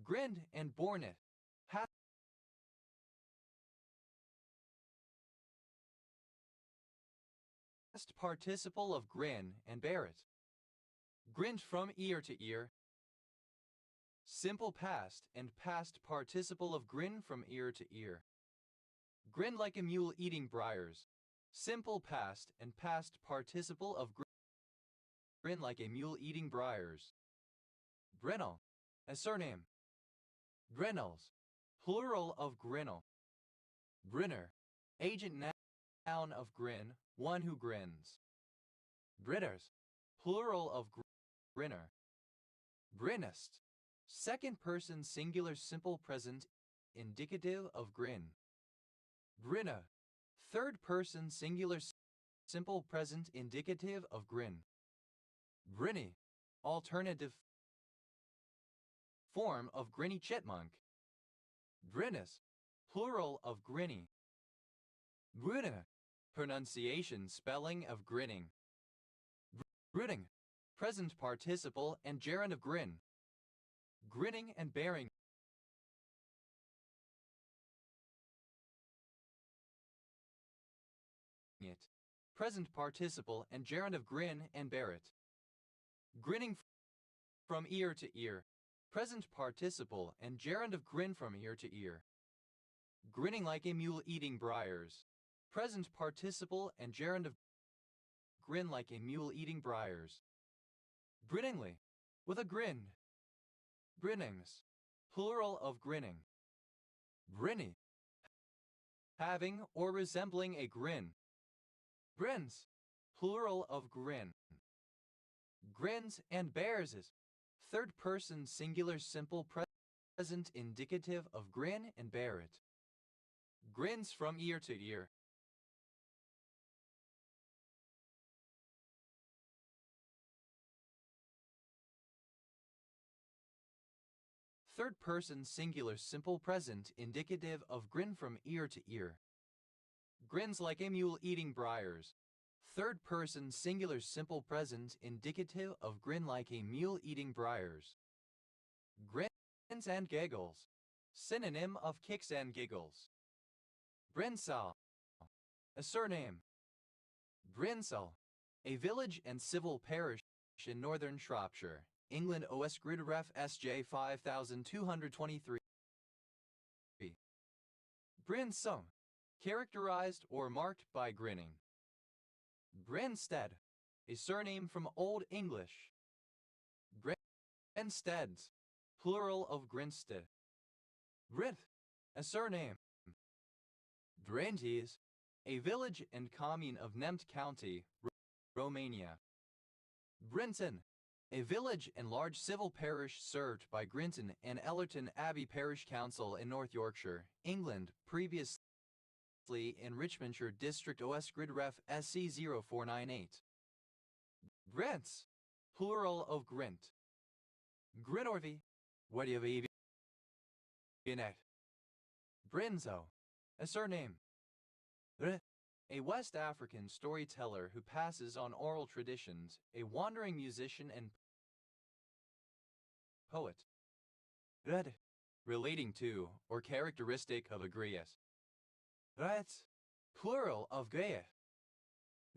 Grinned and borne it, past participle of grin and bear it. Grinned from ear to ear, simple past and past participle of grin from ear to ear. Grin like a mule eating briars, simple past and past participle of grin like a mule eating briars. Grinnell, a surname. Grinnells, plural of grinnell. Grinner, agent noun of grin, one who grins. Grinners, plural of grinner. Grinnest, second person singular simple present indicative of grin. Grinna, third person singular simple present indicative of grin. Grinny, alternative form of grinny chipmunk. Grinnis, plural of grinny. Grinna, pronunciation spelling of grinning. Grinning, present participle and gerund of grin. Grinning and bearing it, present participle and gerund of grin and bear it. Grinning from ear to ear, present participle and gerund of grin from ear to ear. Grinning like a mule eating briars, present participle and gerund of grin like a mule eating briars. Grinningly, with a grin. Grinnings, plural of grinning. Grinny, having or resembling a grin. Grins, plural of grin. Grins and bears is third person singular simple present indicative of grin and bear it. Grins from ear to ear, Third person singular simple present indicative of grin from ear to ear. Grins like a mule eating briars. Third person singular simple present indicative of grin like a mule eating briars. Grins and giggles. Synonym of kicks and giggles. Brinsell. A surname. Brinsell. A village and civil parish in northern Shropshire, England. OS Grid Ref SJ 5223. Brinsell. Characterized or marked by grinning. Grinstead. A surname from Old English. Grinsteads. Plural of Grinstead. Grith. A surname. Drantes. A village and commune of Nemt County, Romania. Brinton. A village and large civil parish served by Grinton and Ellerton Abbey Parish Council in North Yorkshire, England, previously in Richmondshire District. OS Grid Ref SC 0498. Grints. Plural of Grint. Grinorvi. What do you have in it? Brinzo. A surname. A West African storyteller who passes on oral traditions, a wandering musician and poet. Relating to or characteristic of a griot. Plural of griot.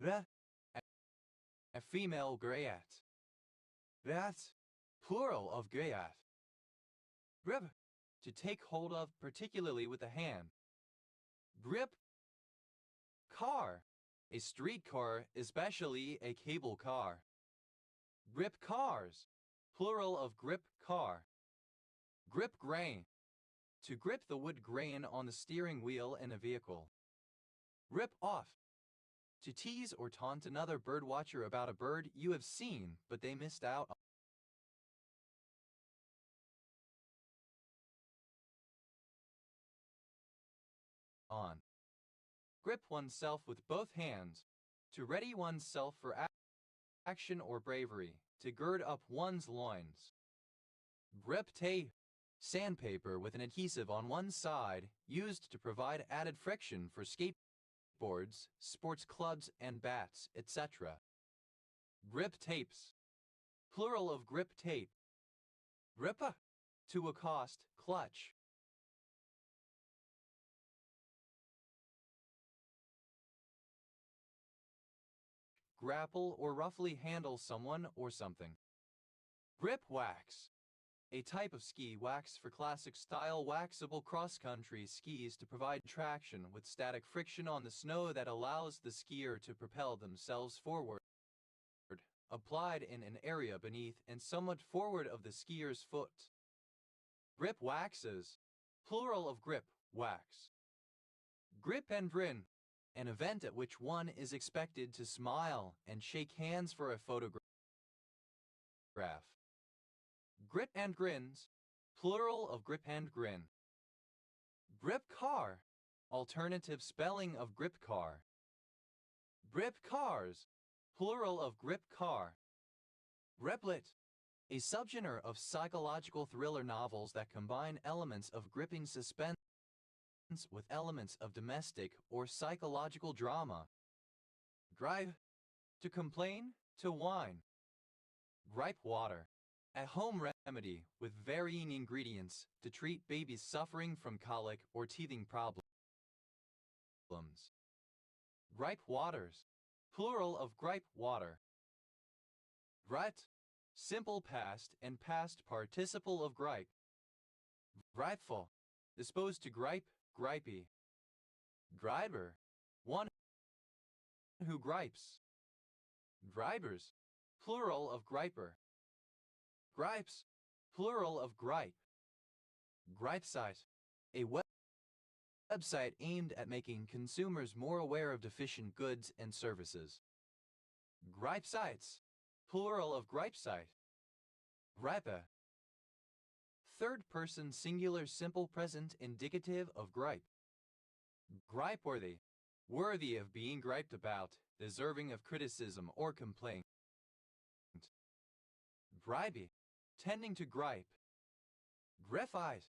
A female griot. Plural of griot. Grip. To take hold of, particularly with the hand. Grip. Car. A streetcar, especially a cable car. Grip cars. Plural of grip car. Grip grain. To grip the wood grain on the steering wheel in a vehicle. Rip off. To tease or taunt another birdwatcher about a bird you have seen but they missed out on. Grip oneself with both hands. To ready oneself for action or bravery. To gird up one's loins. Grip tape. Sandpaper with an adhesive on one side, used to provide added friction for skateboards, sports clubs and bats, etc. Grip tapes. Plural of grip tape. Grippa. To accost, clutch. Grapple or roughly handle someone or something. Grip wax. A type of ski wax for classic style waxable cross-country skis to provide traction with static friction on the snow that allows the skier to propel themselves forward. Applied in an area beneath and somewhat forward of the skier's foot. Grip waxes. Plural of grip, wax. Grip and grin. An event at which one is expected to smile and shake hands for a photograph. Grip and grins. Plural of grip and grin. Grip car. Alternative spelling of grip car. Grip cars. Plural of grip car. Griplet. A subgenre of psychological thriller novels that combine elements of gripping suspense with elements of domestic or psychological drama. Gripe. To complain, to whine. Gripe water. A home remedy with varying ingredients to treat babies suffering from colic or teething problems. Gripe waters. Plural of gripe water. Gripe. Simple past and past participle of gripe. Gripeful. Disposed to gripe, gripey. Griper. One who gripes. Gripers. Plural of griper. Gripes. Plural of gripe. Gripesite. A website aimed at making consumers more aware of deficient goods and services. Gripesites. Plural of gripesite. Gripe. Third person singular simple present indicative of gripe. Gripeworthy. Worthy of being griped about, deserving of criticism or complaint. Gripey. Tending to gripe. Graphite.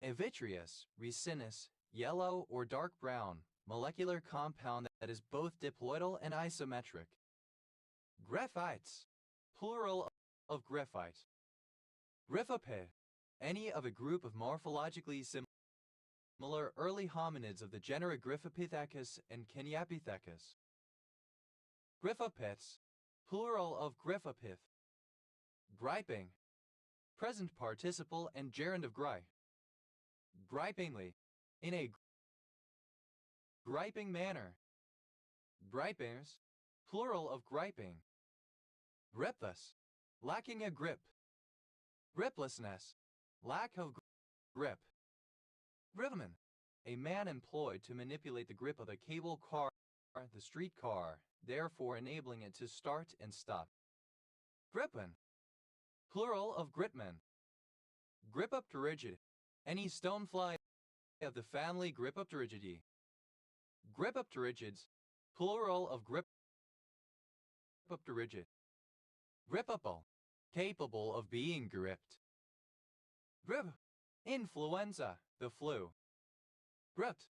A vitreous, resinous, yellow or dark brown, molecular compound that is both diploidal and isometric. Graphites. Plural of graphite. Gryphopod. Any of a group of morphologically similar early hominids of the genera Gryphopithecus and Caniapithecus. Gryphopiths. Plural of gryphopith. Griping. Present participle and gerund of gry. Gripingly. In a griping manner. Gripers. Plural of griping. Gripless. Lacking a grip. Griplessness. Lack of grip. Gripman. A man employed to manipulate the grip of a cable car, the streetcar, therefore enabling it to start and stop. Gripman. Plural of gritman. Gripopterygid. Any stonefly of the family Gripopterygidae. Gripopterygids. Plural of gripopterygid. Gripable. Capable of being gripped. Grip. Influenza, the flu. Gripped.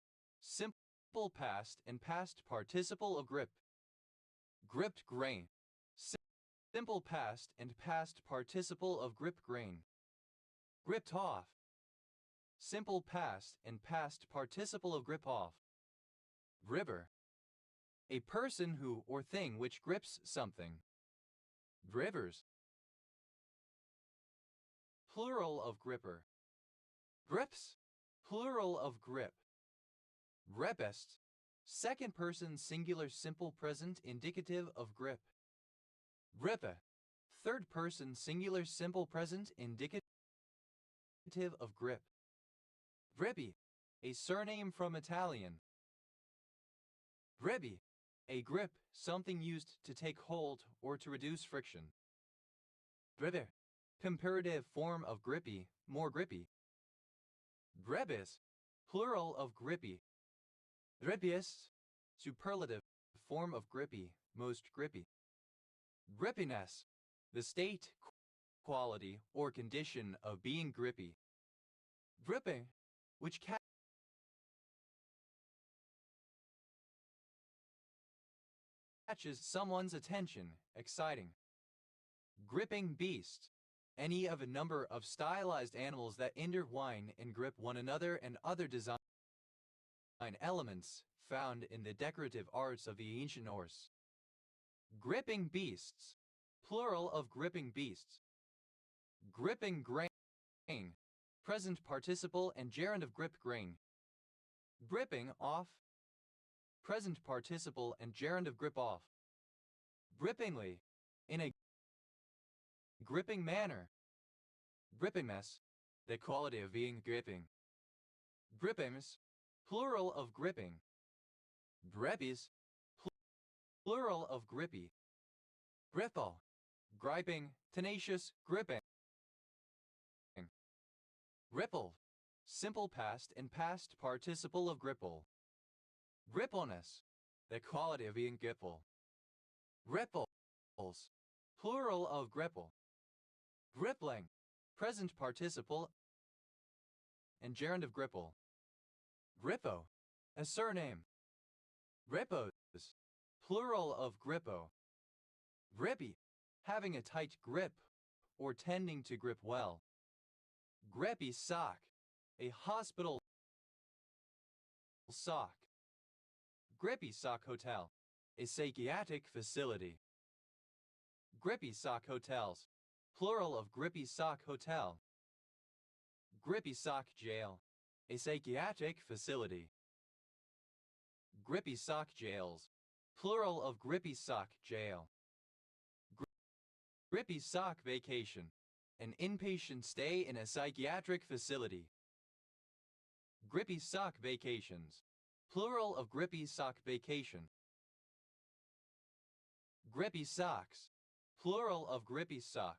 Simple past and past participle of grip. Gripped grain. Simple past and past participle of grip grain. Gripped off. Simple past and past participle of grip off. Gripper. A person who or thing which grips something. Grippers. Plural of gripper. Grips. Plural of grip. Gripist. Second person singular simple present indicative of grip. Grippa. Third person singular simple present indicative of grip. Grippy. A surname from Italian. Gribby. A grip, something used to take hold or to reduce friction. Gribber. Comparative form of grippy, more grippy. Grebbis. Plural of grippy. Grippiest. Superlative form of grippy, most grippy. Grippiness. The state, quality, or condition of being grippy. Gripping, which catches someone's attention, exciting. Gripping beast. Any of a number of stylized animals that intertwine and grip one another and other design elements found in the decorative arts of the ancient Norse. Gripping beasts. Plural of gripping beasts. Gripping grain. Present participle and gerund of grip grain. Gripping off. Present participle and gerund of grip off. Grippingly. In a gripping manner. Grippingness. The quality of being gripping. Grippings. Plural of gripping. Grippies. Plural of grippy. Gripple. Griping, tenacious, gripping. Grippled. Simple past and past participle of gripple. Grippleness. The quality of being gripple. Gripples. Plural of gripple. Grippling. Present participle and gerund of gripple. Grippo. A surname. Grippos. Plural of grippo. Grippy. Having a tight grip or tending to grip well. Grippy sock. A hospital sock. Grippy Sock Hotel. A psychiatric facility. Grippy Sock Hotels. Plural of Grippy Sock Hotel. Grippy Sock Jail. A psychiatric facility. Grippy Sock Jails. Plural of Grippy Sock Jail. Grippy Sock Vacation. An inpatient stay in a psychiatric facility. Grippy Sock Vacations. Plural of Grippy Sock Vacation. Grippy Socks. Plural of Grippy Sock.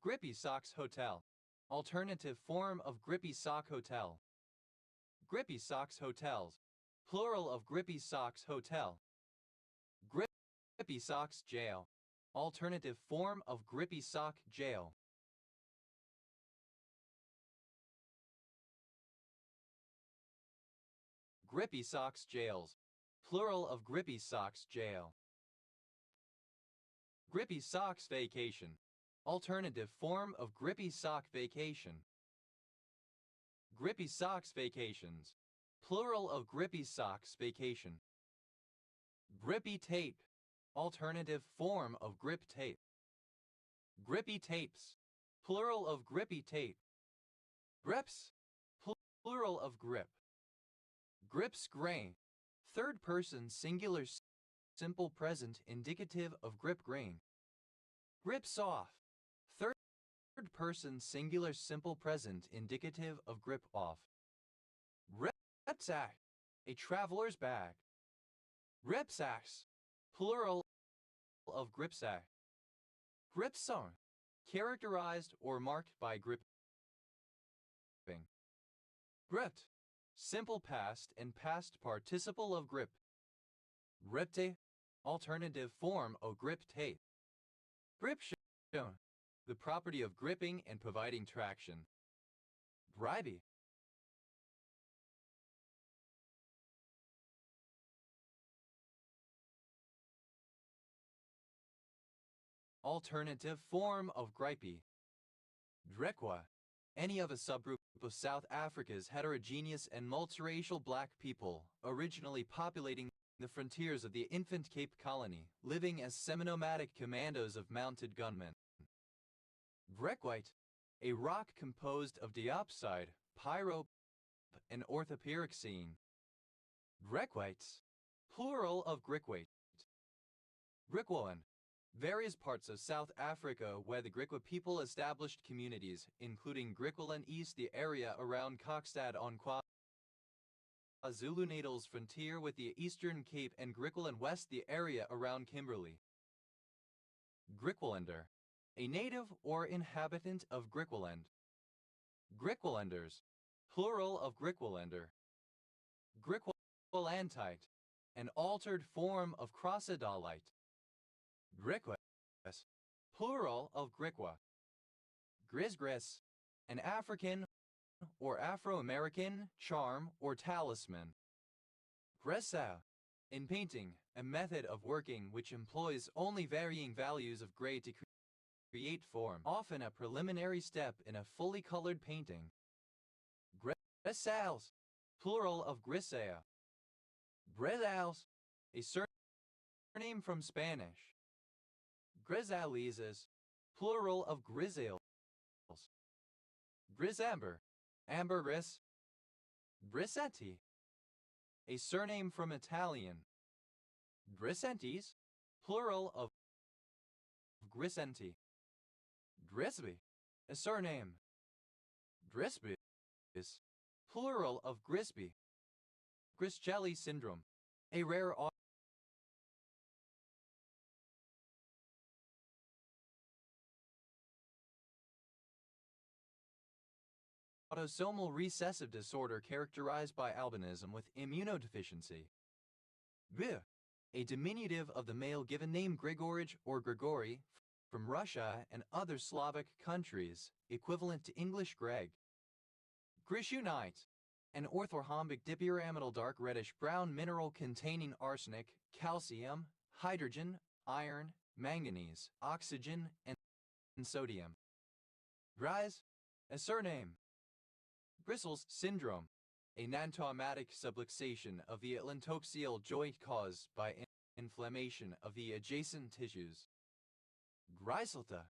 Grippy Socks Hotel. Alternative form of Grippy Sock Hotel. Grippy Socks Hotels. Plural of Grippy Socks Hotel. Grippy Socks Jail. Alternative form of Grippy Sock Jail. grippy socks jails. Plural of grippy socks jail. Grippy socks vacation. Alternative form of grippy sock vacation. Grippy socks vacations. Plural of grippy socks vacation. Grippy tape. Alternative form of grip tape. Grippy tapes. Plural of grippy tape. Grips. Plural of grip. Grips gray. Third person singular simple present indicative of grip grain. Grips off. Third person singular simple present indicative of grip off. Ripsack. A traveler's bag. Ripsacks. Plural of gripsack. Gripsong. Characterized or marked by gripping. Gripped. Simple past and past participle of grip. Gripte. Alternative form of grip tape. Grip shown. The property of gripping and providing traction. Gripey. Alternative form of gripey. Drekwa. Any of a subgroup of South Africa's heterogeneous and multiracial black people, originally populating the frontiers of the infant Cape Colony, living as semi-nomadic commandos of mounted gunmen. Brekwite. A rock composed of diopside, pyrope, and orthopyroxene. Grekwites. Plural of Grikwait. Grikwoan. Various parts of South Africa where the Griqua people established communities, including Griqualand East, the area around Kokstad on KwaZulu-Natal's frontier with the Eastern Cape, and Griqualand West, the area around Kimberley. Griqualander. A native or inhabitant of Griqualand. Griqualanders. Plural of Griqualander. Griqualantite. An altered form of Crossodolite. Griquas. Plural of Griqua. Grisgris. An African or Afro-American charm or talisman. Gresa. In painting, a method of working which employs only varying values of gray to create form, often a preliminary step in a fully colored painting. Grisales. Plural of Grisea. Grisales. A surname from Spanish. Grisaleses. Plural of Grisales. Grisamber. Ambergris. Grisetti. A surname from Italian. Grisentes. Plural of Grisenti. Grisby. A surname. Grisby. Plural of Grisby. Grischelli syndrome. A rare autosomal recessive disorder characterized by albinism with immunodeficiency. B. A diminutive of the male given name Grigorij or Grigori from Russia and other Slavic countries, equivalent to English Greg. Grishunite. An orthorhombic dipyramidal dark reddish-brown mineral containing arsenic, calcium, hydrogen, iron, manganese, oxygen, and sodium. Grise. A surname. Bristles syndrome. A nantomatic subluxation of the atlantoaxial joint caused by inflammation of the adjacent tissues. Griselda.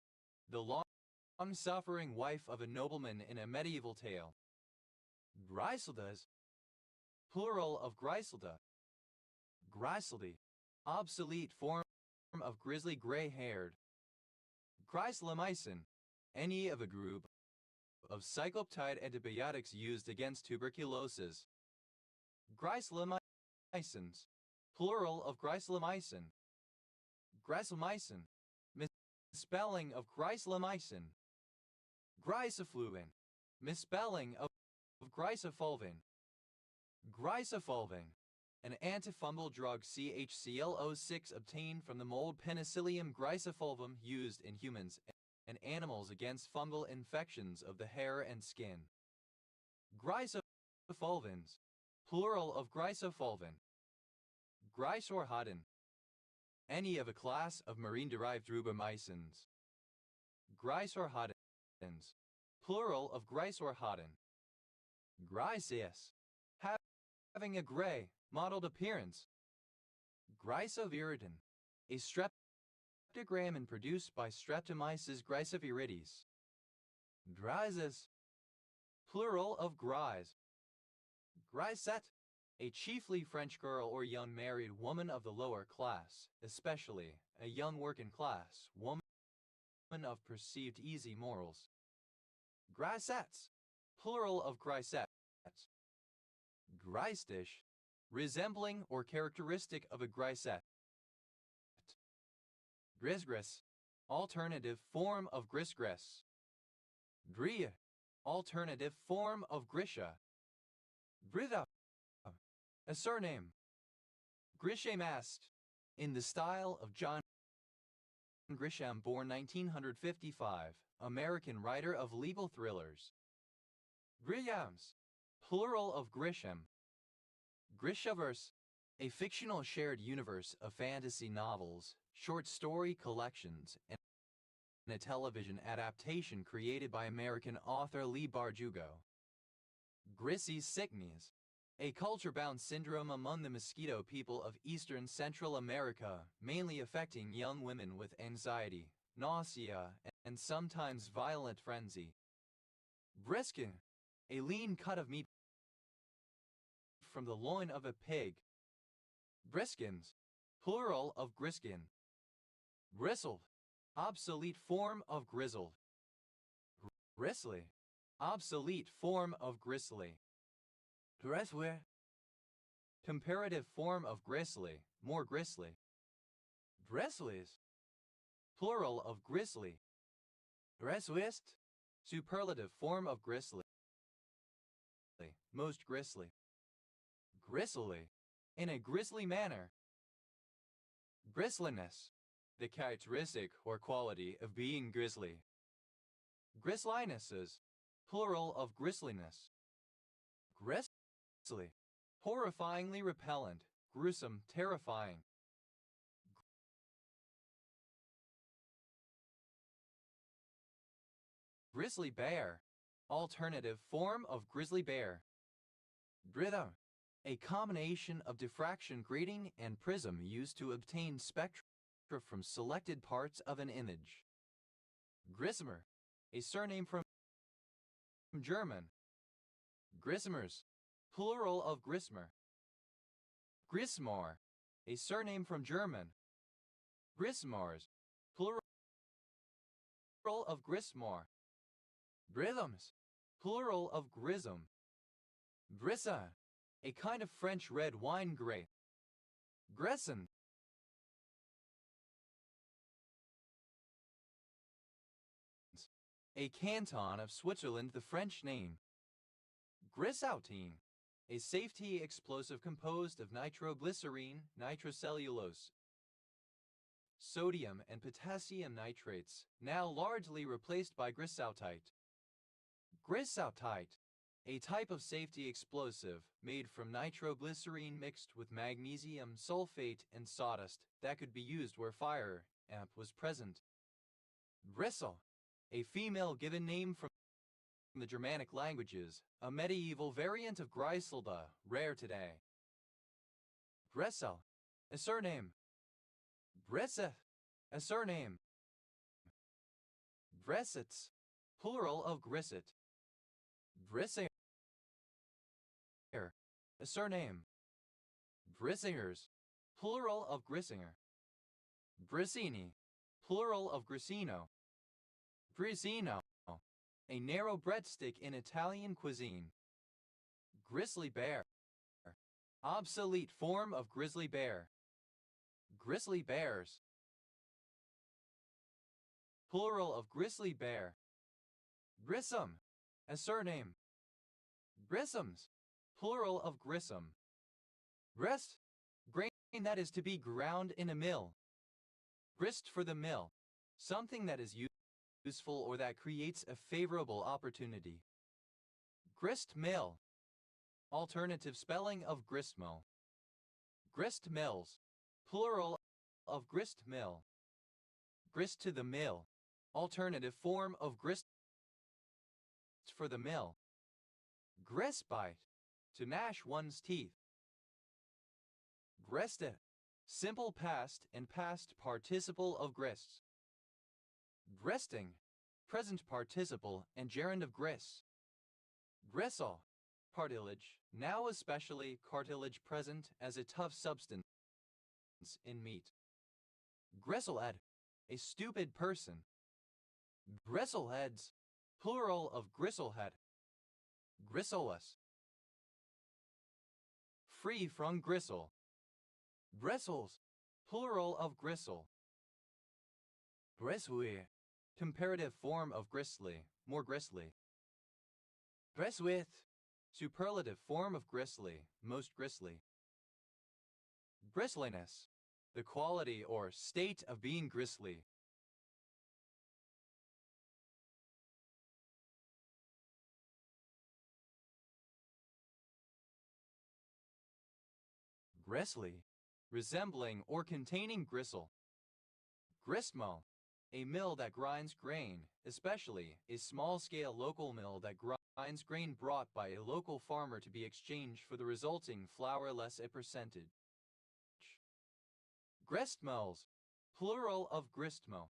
The long-suffering wife of a nobleman in a medieval tale. Griseldas. Plural of Griselda. Griseldi. Obsolete form of grizzly gray-haired. Chryslamycin. Any of a group of cycloptide antibiotics used against tuberculosis. Grislamycins. Plural of Grislamycin. Grislamycin. Misspelling of Grislamycin. Grisafluin. Misspelling of Grisafulvin. Grisafulvin. An antifungal drug CHCl06 obtained from the mold Penicillium grisafulvum used in humans and animals against fungal infections of the hair and skin. Grisafulvins. Plural of Grisopholvin. Grisorhodin. Any of a class of marine-derived rubomycins. Grisorhodins. Plural of Grisorhodin. Griseus. Having a gray, mottled appearance. Grisoviridin. A streptogramin produced by Streptomyces grisoviridis. Grises. Plural of grise. Grisette. A chiefly French girl or young married woman of the lower class, especially a young working class woman of perceived easy morals. Grisettes. Plural of grisettes. Grisdish. Resembling or characteristic of a grisette. Grisgris. Alternative form of grisgris. Gria. Alternative form of Grisha. Gritha. A surname. Grisham-est. In the style of John Grisham, born 1955, American writer of legal thrillers. Grishams. Plural of Grisham. Grishaverse. A fictional shared universe of fantasy novels, short story collections, and a television adaptation created by American author Lee Bardugo. Grissy sickness. A culture-bound syndrome among the Mosquito people of eastern Central America, mainly affecting young women with anxiety, nausea, and sometimes violent frenzy. Briskin. A lean cut of meat from the loin of a pig. Briskins. Plural of griskin. Bristled. Obsolete form of grizzled. Gristly. Obsolete form of gristly. Gristly. Comparative form of gristly, more gristly. Gristlies. Plural of gristly. Gristliest. Superlative form of gristly, most gristly. Gristly. In a grisly manner. Gristliness. The characteristic or quality of being grisly. Gristlinesses. Plural of gristliness. Grisly. Horrifyingly repellent, gruesome, terrifying. Grizzly bear. Alternative form of grizzly bear. Gritha. A combination of diffraction grating and prism used to obtain spectra from selected parts of an image. Grismer. A surname from German. Grismers. Plural of Grismer. Grismar. A surname from German. Grismars. Plural of Grismar. Grisms. Plural of Grism. Grissa. A kind of French red wine grape. Gresson. A canton of Switzerland, the French name. Grisoutine. A safety explosive composed of nitroglycerine, nitrocellulose, sodium and potassium nitrates, now largely replaced by grisoutite. Grisoutite. A type of safety explosive made from nitroglycerine mixed with magnesium sulfate and sawdust that could be used where fire amp was present. Grisel. A female given name from the Germanic languages, a medieval variant of Griselda, rare today. Gressel. A surname. Gresseth. A surname. Gressets. Plural of grisset. Grissinger. A surname. Grissingers. Plural of Grissinger. Grissini. Plural of Grissino. Grissino. A narrow breadstick in Italian cuisine. Grizzly bear. Obsolete form of grizzly bear. Grizzly bears. Plural of grizzly bear. Grissom. A surname. Grissoms. Plural of grissom. Grist. Grain that is to be ground in a mill. Grist for the mill. Something that is useful or that creates a favorable opportunity. Grist mill. alternative spelling of gristmill. Grist mills, plural of grist mill. Grist to the mill, alternative form of grist for the mill. Gristbite, to gnash one's teeth. Griste, simple past and past participle of grists. Gristing, present participle and gerund of gris. Gristle, cartilage, now especially cartilage present as a tough substance in meat. Gristlehead, a stupid person. Gristleheads, plural of gristlehead. Gristles, free from gristle. Bristles, plural of gristle. Bristly, comparative form of gristly, more gristly. Bristwith, superlative form of gristly, most gristly. Bristliness, the quality or state of being gristly. Gristly, resembling or containing gristle. Gristmill, a mill that grinds grain, especially a small-scale local mill that grinds grain brought by a local farmer to be exchanged for the resulting flour less a percentage. Gristmills, plural of gristmill.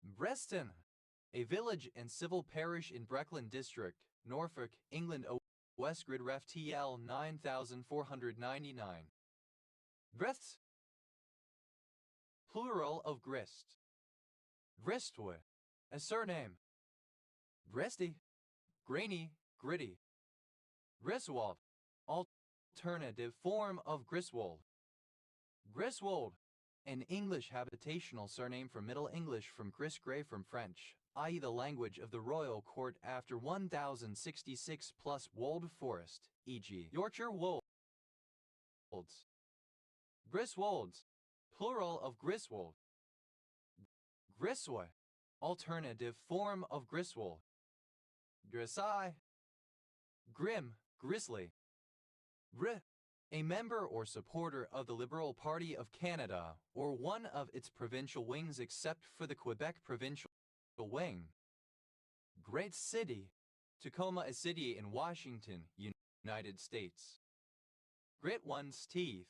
Breston, a village and civil parish in Breckland District, Norfolk, England. Westgrid Ref TL 9499. Breaths, plural of grist. Gristwood, a surname. Gristy, grainy, gritty. Griswold, alternative form of Griswold. Griswold, an English habitational surname from Middle English from Gris Gray from French, i.e. the language of the royal court after 1066 plus Wold Forest, e.g. Yorkshire Wolds. Griswolds, plural of Griswold. Griswold, alternative form of Griswold. Grisai, grim, grisly. Gr, a member or supporter of the Liberal Party of Canada or one of its provincial wings except for the Quebec provincial wing. Great City, Tacoma, a city in Washington, United States. Grit one's teeth,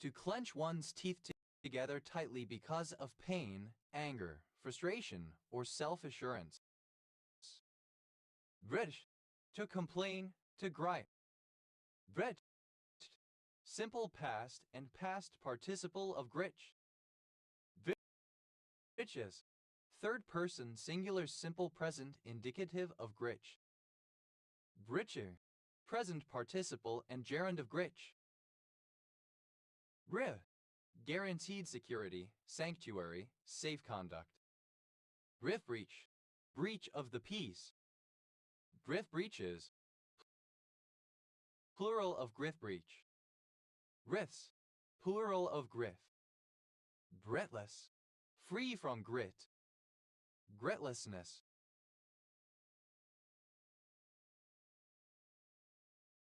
to clench one's teeth together tightly because of pain, anger, frustration, or self-assurance. Grit, to complain, to gripe. Grit, simple past and past participle of gritch. Gritches, third person singular simple present indicative of gritch. Gritcher, present participle and gerund of gritch. Gri, guaranteed security, sanctuary, safe conduct. Griff breach, breach of the peace. Griff breaches, plural of griff breach. Grifts, plural of griff. Gritless, free from grit. Gritlessness.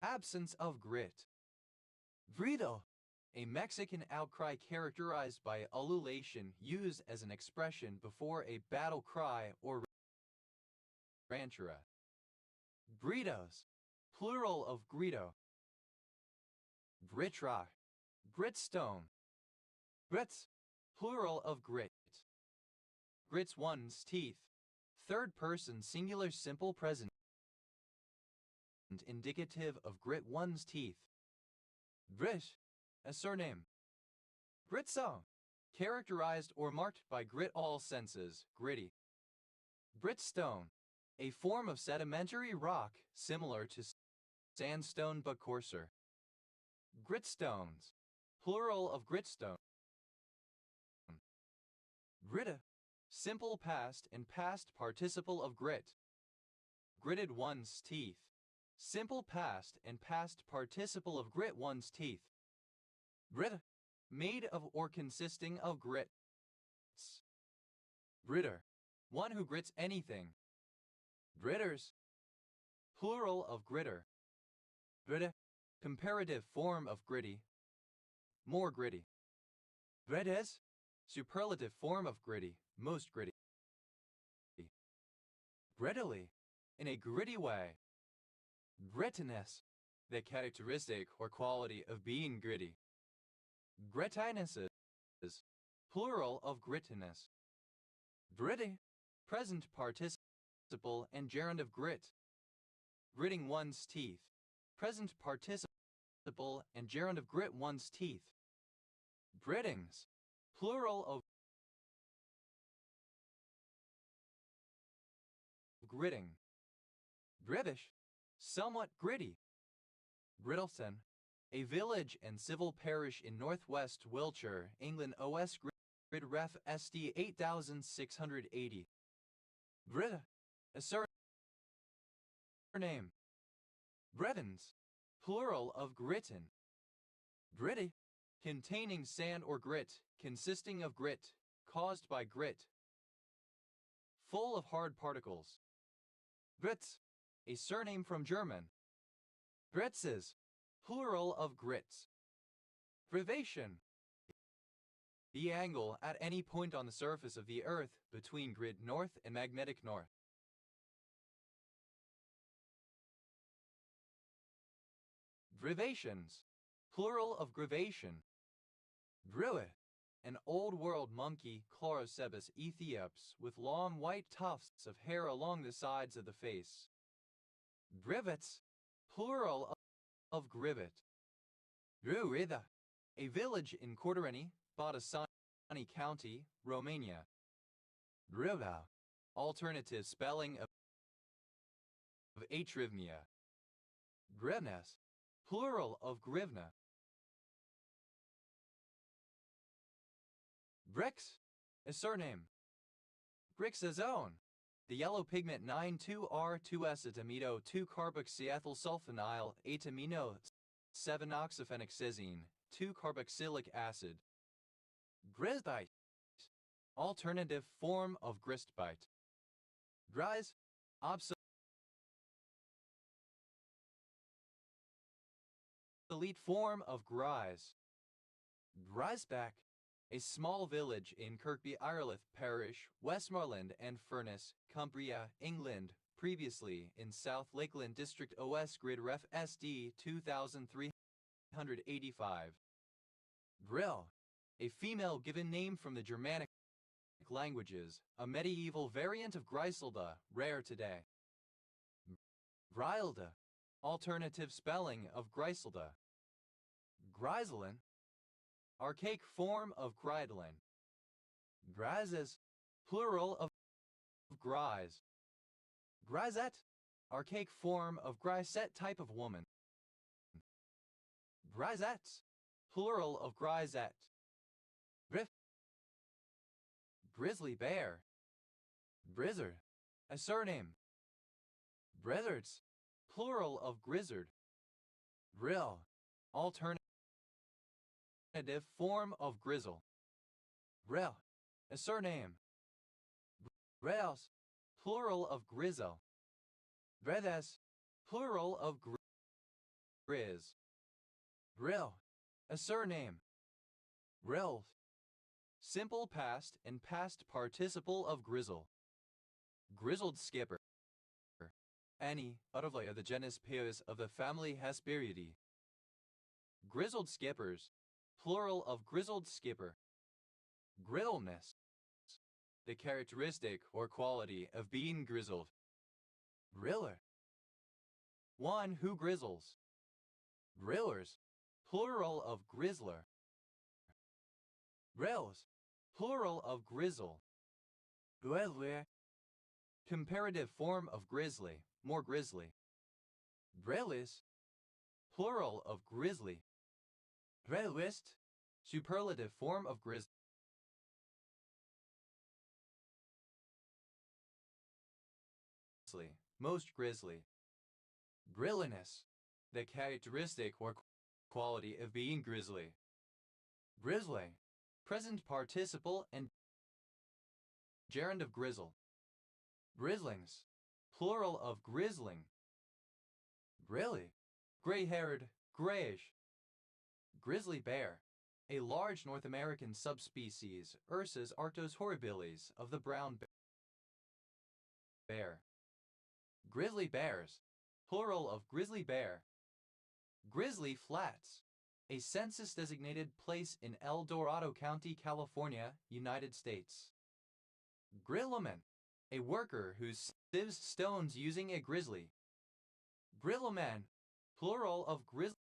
Absence of grit. Grito, a Mexican outcry characterized by ululation used as an expression before a battle cry or ranchera. Gritos, plural of grito. Gritra, gritstone. Grits, plural of grit. Grits one's teeth, third person singular simple present indicative of grit one's teeth. Grit, a surname. Gritso, characterized or marked by grit all senses, gritty. Gritstone, a form of sedimentary rock similar to sandstone but coarser. Gritstones, plural of gritstone. Gritta, simple past and past participle of grit. Gritted one's teeth, simple past and past participle of grit one's teeth. Grit, made of or consisting of grits. Gritter, one who grits anything. Gritters, plural of gritter. Gritty. Comparative form of gritty. More gritty. Gritties. Superlative form of gritty. Most gritty. Grittily. In a gritty way. Grittiness. The characteristic or quality of being gritty. Grittinesses. Plural of grittiness. Gritty. Present participle and gerund of grit. Gritting one's teeth. Present participle and gerund of grit one's teeth. Grittings. Plural of gritting. Grittish. Somewhat gritty. Grittleston. A village and civil parish in northwest Wiltshire, England. OS Grid Ref SD 8680. Gritta. A surname. Grittins. Plural of grittin. Gritty. Containing sand or grit, consisting of grit, caused by grit. Full of hard particles. Grits. A surname from German. Gritzes. Plural of grits. Gravation. The angle at any point on the surface of the Earth between grid north and magnetic north. Gravations. Plural of gravation. Druid. An old world monkey, Chlorocebus aethiops, with long white tufts of hair along the sides of the face. Grivets. Plural of grivet. Druida. A village in Cordereni, Botoșani County, Romania. Grivau. Alternative spelling of Atrivnia. Grivnes. Plural of grivna. Brix. A surname. Brixazone. The yellow pigment 9,2-R2S atamido 2-carboxyethylsulfonyl atamino 7-oxyphenixazine 2-carboxylic acid. Grisbite. Alternative form of gristbite. Grise. Obsolete form of grise. Griseback. A small village in Kirkby Ireleth Parish, Westmoreland and Furness, Cumbria, England, previously in South Lakeland District. OS Grid Ref SD 2385. Grill. A female given name from the Germanic languages, a medieval variant of Griselda, rare today. Grilda. Alternative spelling of Griselda. Griselin. Archaic form of Gridlin. Grizes. Plural of grise. Grisette. Archaic form of grisette type of woman. Grisettes. Plural of grisette. Griff. Grizzly bear. Brizzard. A surname. Brizzards. Plural of grizzard. Grill. Alternative form of grizzle. Grill. A surname. Grills. Plural of grizzle. Grizes. Plural of grizz. Grill. A surname. Grills. Simple past and past participle of grizzle. Grizzled skipper. Any, butterfly of the genus Peus of the family Hesperiidae. Grizzled skippers. Plural of grizzled skipper. Grizzleness. The characteristic or quality of being grizzled. Griller. One who grizzles. Grillers. Plural of grizzler. Grills. Plural of grizzle. Grizzly. Comparative form of grizzly, more grizzly. Grillis. Plural of grizzly. Grillist. Superlative form of grizzly. Most grizzly. Grilliness. The characteristic or quality of being grizzly. Grizzly. Present participle and gerund of grizzle. Grizzlings. Plural of grizzling. Grilly. Gray-haired, grayish. Grizzly bear, a large North American subspecies, Ursus arctos horribilis, of the brown bear. Grizzly bears, plural of grizzly bear. Grizzly Flats, a census-designated place in El Dorado County, California, United States. Grizzlyman, a worker who sieves stones using a grizzly. Grizzlyman, plural of grizzlyman.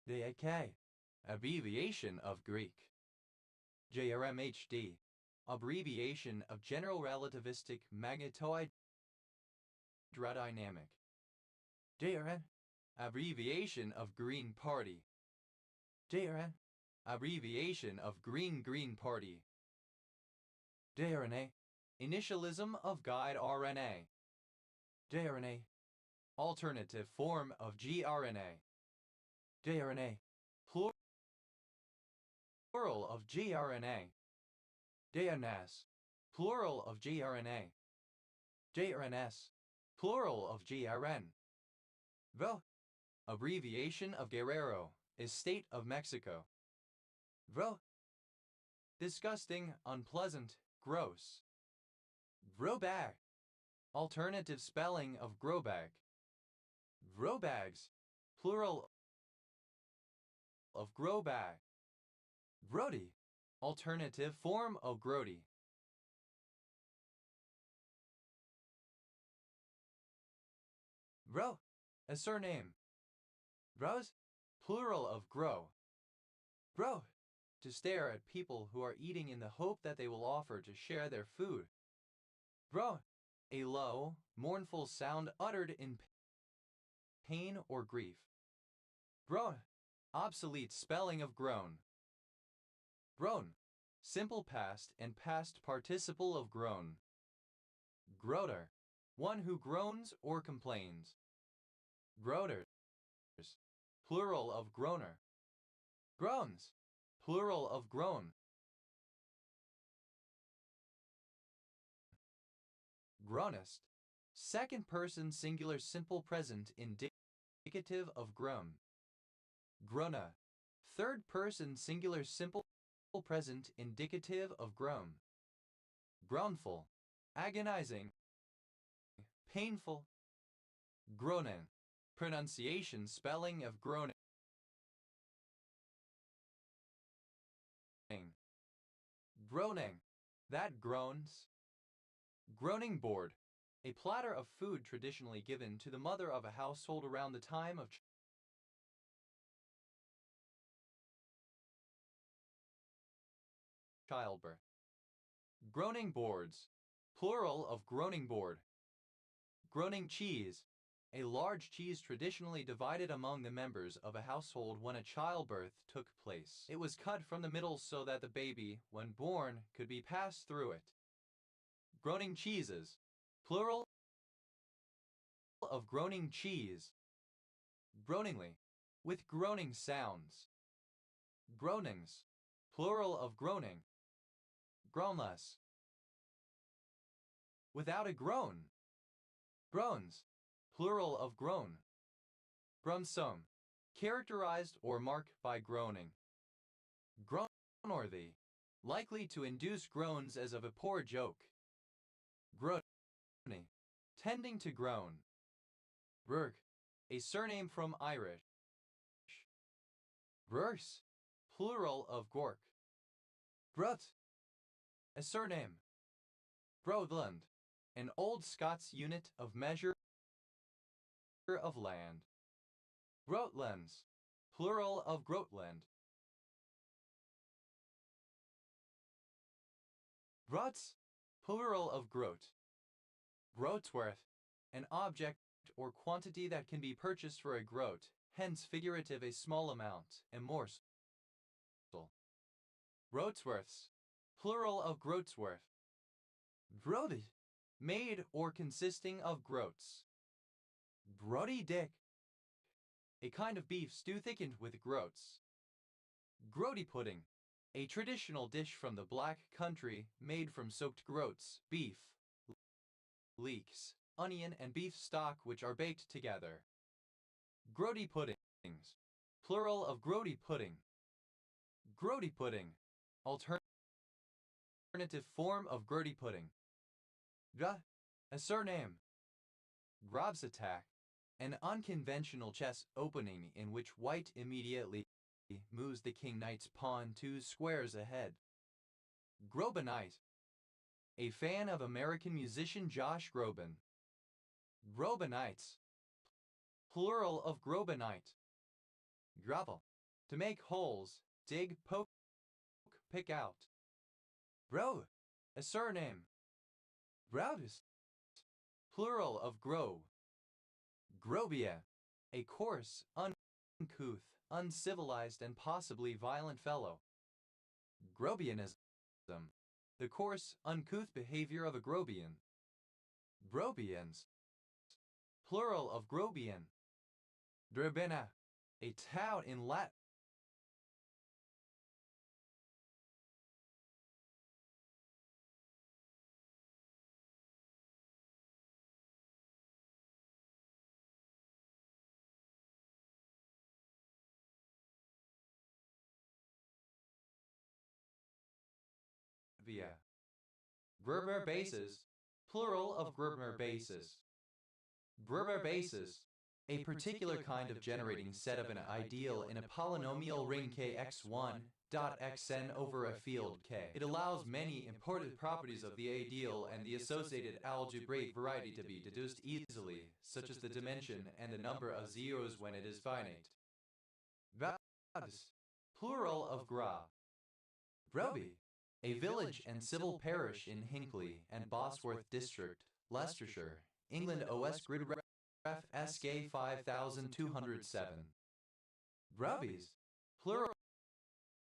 DAK, abbreviation of Greek. JRMHD, abbreviation of General Relativistic Magnetoidrodynamic. JRN, abbreviation of Green Party. JRN, abbreviation of Green Party. JRNA, initialism of guide RNA. JRNA, alternative form of gRNA. JRNA, plural of gRNA. JRNAs, plural of gRNA. JRNS, plural of gRN. VO, abbreviation of Guerrero, is state of Mexico. VO, disgusting, unpleasant, gross. Vrobag, alternative spelling of grobag. Vrobags, plural of grobag. Grody, alternative form of grody. Vro, a surname. Vros, plural of grow. Bro, to stare at people who are eating in the hope that they will offer to share their food. Bro, a low, mournful sound uttered in pain or grief. Groan, obsolete spelling of groan. Groan, simple past and past participle of groan. Groater, one who groans or complains. Groaters, plural of groaner. Groans, plural of groan. Groanest, second person singular simple present indicative of groan. Grona, third person singular simple present indicative of groan. Groanful, agonizing, painful. Groaning, pronunciation spelling of groaning. Groaning, that groans. Groaning board, a platter of food traditionally given to the mother of a household around the time of childbirth. Groaning boards, plural of groaning board. Groaning cheese, a large cheese traditionally divided among the members of a household when a childbirth took place. It was cut from the middle so that the baby, when born, could be passed through it. Groaning cheeses, plural of groaning cheese. Groaningly, with groaning sounds. Groanings, plural of groaning. Groanless, without a groan. Groans, plural of groan. Groansome, characterized or marked by groaning. Groanworthy, likely to induce groans as of a poor joke. Groany, tending to groan. Rurk, a surname from Irish. Brurs, plural of gork. Brut, a surname. Broadland, an Old Scots unit of measure of land. Grotlands, plural of Grotland. Grots, plural of groat. Groatsworth, an object or quantity that can be purchased for a groat, hence figurative a small amount, a morsel. Groatsworths, plural of groatsworth. Groated, made or consisting of groats. Groaty dick, a kind of beef stew thickened with groats. Groaty pudding, a traditional dish from the Black Country made from soaked groats, beef, leeks, onion and beef stock which are baked together. Groaty puddings, plural of groaty pudding. Groaty pudding, alternative form of groaty pudding. A surname. Grobs-attack, an unconventional chess opening in which white immediately moves the king knight's pawn 2 squares ahead. Grobanite, a fan of American musician Josh Groban. Grobanites, plural of grobanite. Gravel, to make holes, dig, poke, pick out. Bro, a surname. Broudus, plural of grow. Grobia, a coarse, uncouth, uncivilized, and possibly violent fellow. Grobianism, the coarse, uncouth behavior of a Grobian. Grobians, plural of Grobian. Drebena, a tout in Latin. Gerber bases, plural of Gerber bases. Gerber bases, a particular kind of generating set of an ideal in a polynomial ring Kx1 dot xn over a field K. It allows many important properties of the ideal and the associated algebraic variety to be deduced easily, such as the dimension and the number of zeros when it is finite. Vads, plural of gra. Broby, a village and civil parish in Hinckley and Bosworth District, Leicestershire, England. OS grid ref SK 5207. Grubbies, plural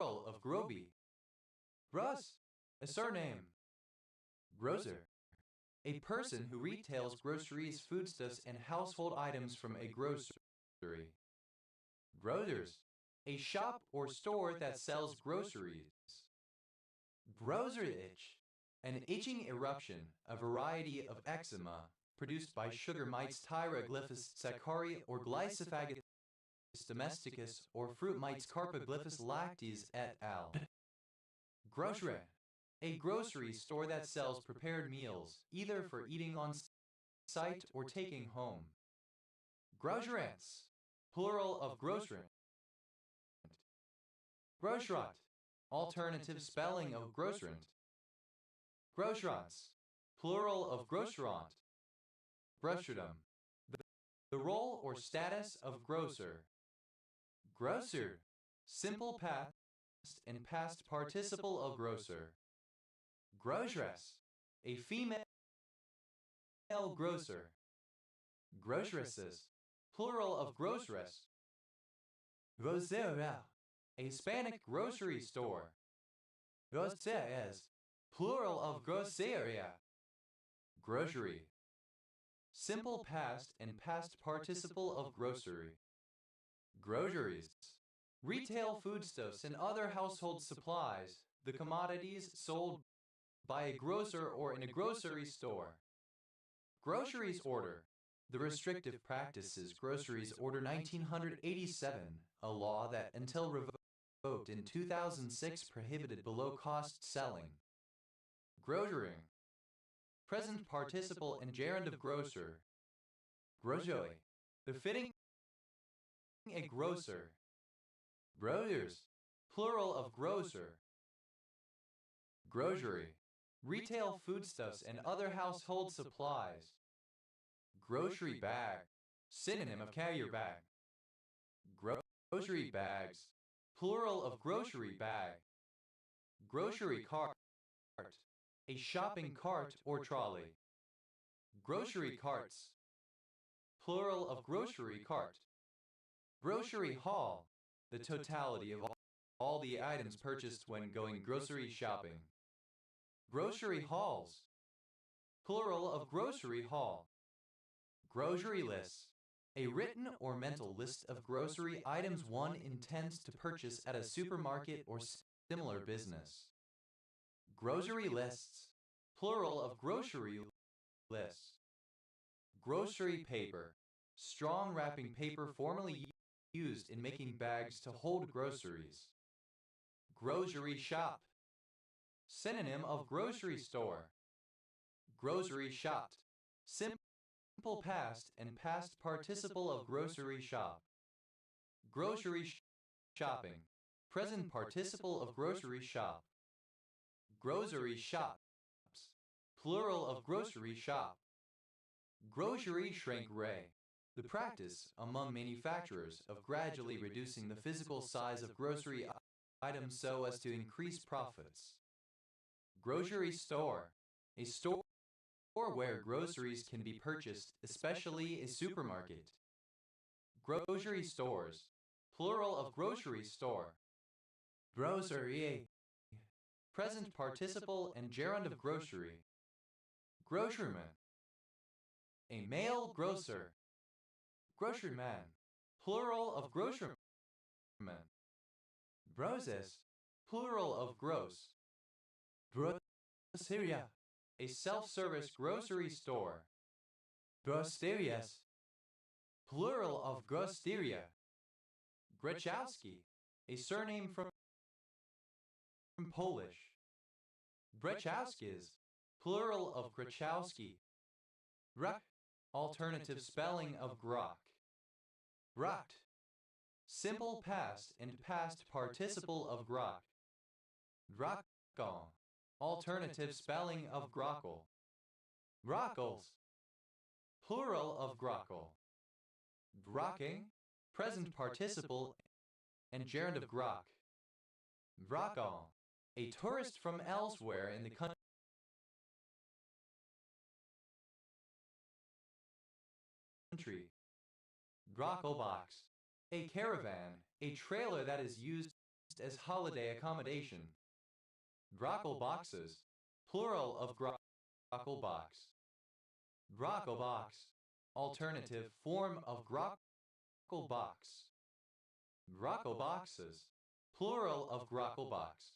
of groby. Brus, a surname. Grocer, a person who retails groceries, foodstuffs, and household items from a grocery. Grocers, a shop or store that sells groceries. Browser itch, an itching eruption, a variety of eczema produced by sugar mites Tyroglyphus sacchari or Glycophagus domesticus or fruit mites Carpoglyphus lactis et al. Grocery, a grocery store that sells prepared meals, either for eating on site or taking home. Grocerants, plural of grocerant. Grocerant, alternative spelling of grocerant. Grocerants, plural of grocerant. Grocertum, the role or status of grocer. Grocer, simple past and past participle of grocer. Groceress, a female grocer. Groceresses, plural of groceress. Grosera, a Hispanic grocery store. Groceres, plural of groceria. Grocery, simple past and past participle of grocery. Groceries, retail foodstuffs and other household supplies, the commodities sold by a grocer or in a grocery store. Groceries order, the restrictive practices Groceries Order 1987, a law that until revoked in 2006 prohibited below-cost selling. Grocering, present participle and gerund of grocer. Grosoi, befitting a grocer. Grocers, plural of grocer. Grocery, retail foodstuffs and other household supplies. Grocery bag, synonym of carrier bag. Grocery bags, plural of grocery bag. Grocery cart, a shopping cart or trolley. Grocery carts, plural of grocery cart. Grocery haul, the totality of all the items purchased when going grocery shopping. Grocery hauls, plural of grocery haul. Grocery lists, a written or mental list of grocery items one intends to purchase at a supermarket or similar business. Grocery lists, plural of grocery lists. Grocery paper, strong wrapping paper formerly used in making bags to hold groceries. Grocery shop, synonym of grocery store. Grocery shopped, simple past and past participle of grocery shop. Grocery shopping, present participle of grocery shop. Grocery shops, plural of grocery shop. Grocery shrink ray, the practice among manufacturers of gradually reducing the physical size of grocery items so as to increase profits. Grocery store, a store where groceries can be purchased, especially a supermarket. Grocery stores, plural of grocery store. Grocery, present participle and gerund of grocery. Grocerman, a male grocer. Groceryman, plural of grocerman. Broses, plural of gross. Groceria, a self-service grocery store. Grosterias, plural of grosteria. Grechowski, a surname from Polish. Brechowskis, plural of Grechowski. Ruck, alternative spelling of grok. Rucked, simple past and past participle of grok. Grockle, alternative spelling of grockle. Grockles, plural of grockle. Grokking, present participle and gerund of grok. Grockall, a tourist from elsewhere in the country. Grocklebox, a caravan, a trailer that is used as holiday accommodation. Grockleboxes, plural of grocklebox. Grocklebox, alternative form of grocklebox. Grockleboxes, plural of grocklebox.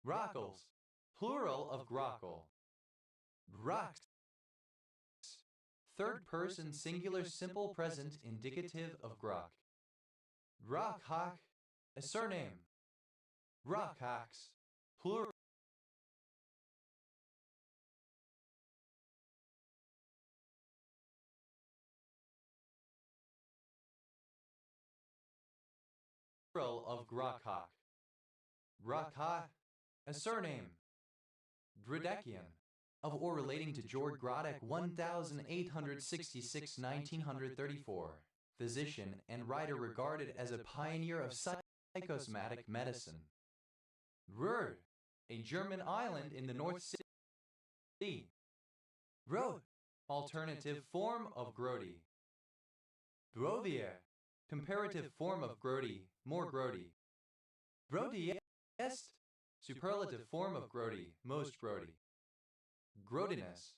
Grockles, plural of grockle. Grocks, third person singular simple present indicative of grok. Grockhawk, a surname. Grockhawks, plural of grockhawk. Grockhawk, a surname. Drodekian, of or relating to George Grodek 1866-1934, physician and writer regarded as a pioneer of psychosomatic medicine. Ruhr, a German island in the North Sea. Groth, alternative form of grody. Grovier, comparative form of grody, more grody. Grodiest, superlative form of grody, most grody. Grodiness,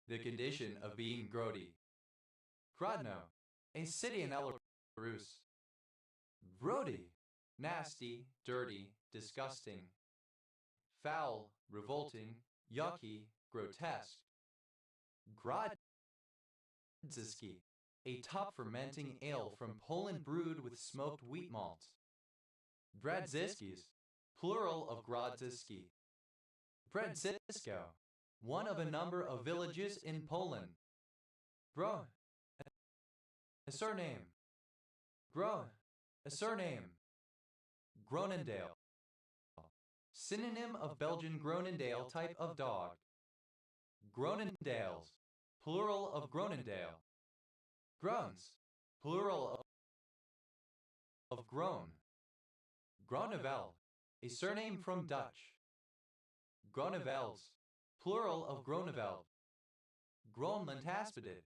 the condition of being grody. Grodno, a city in Belarus. Grody, nasty, dirty, disgusting. Foul, revolting, yucky, grotesque. Grodzisky, a top fermenting ale from Poland brewed with smoked wheat malt. Grodziskis, plural of Grodziski. Grodzisko, one of a number of villages in Poland. Gro, a surname. Gro, a surname. Groenendael, synonym of Belgian Groenendael type of dog. Groenendaels, plural of Groenendael. Groans, plural of groan. Groeneveld, a surname from Dutch. Groenevels, plural of Groeneveld. Groenlandaspidid,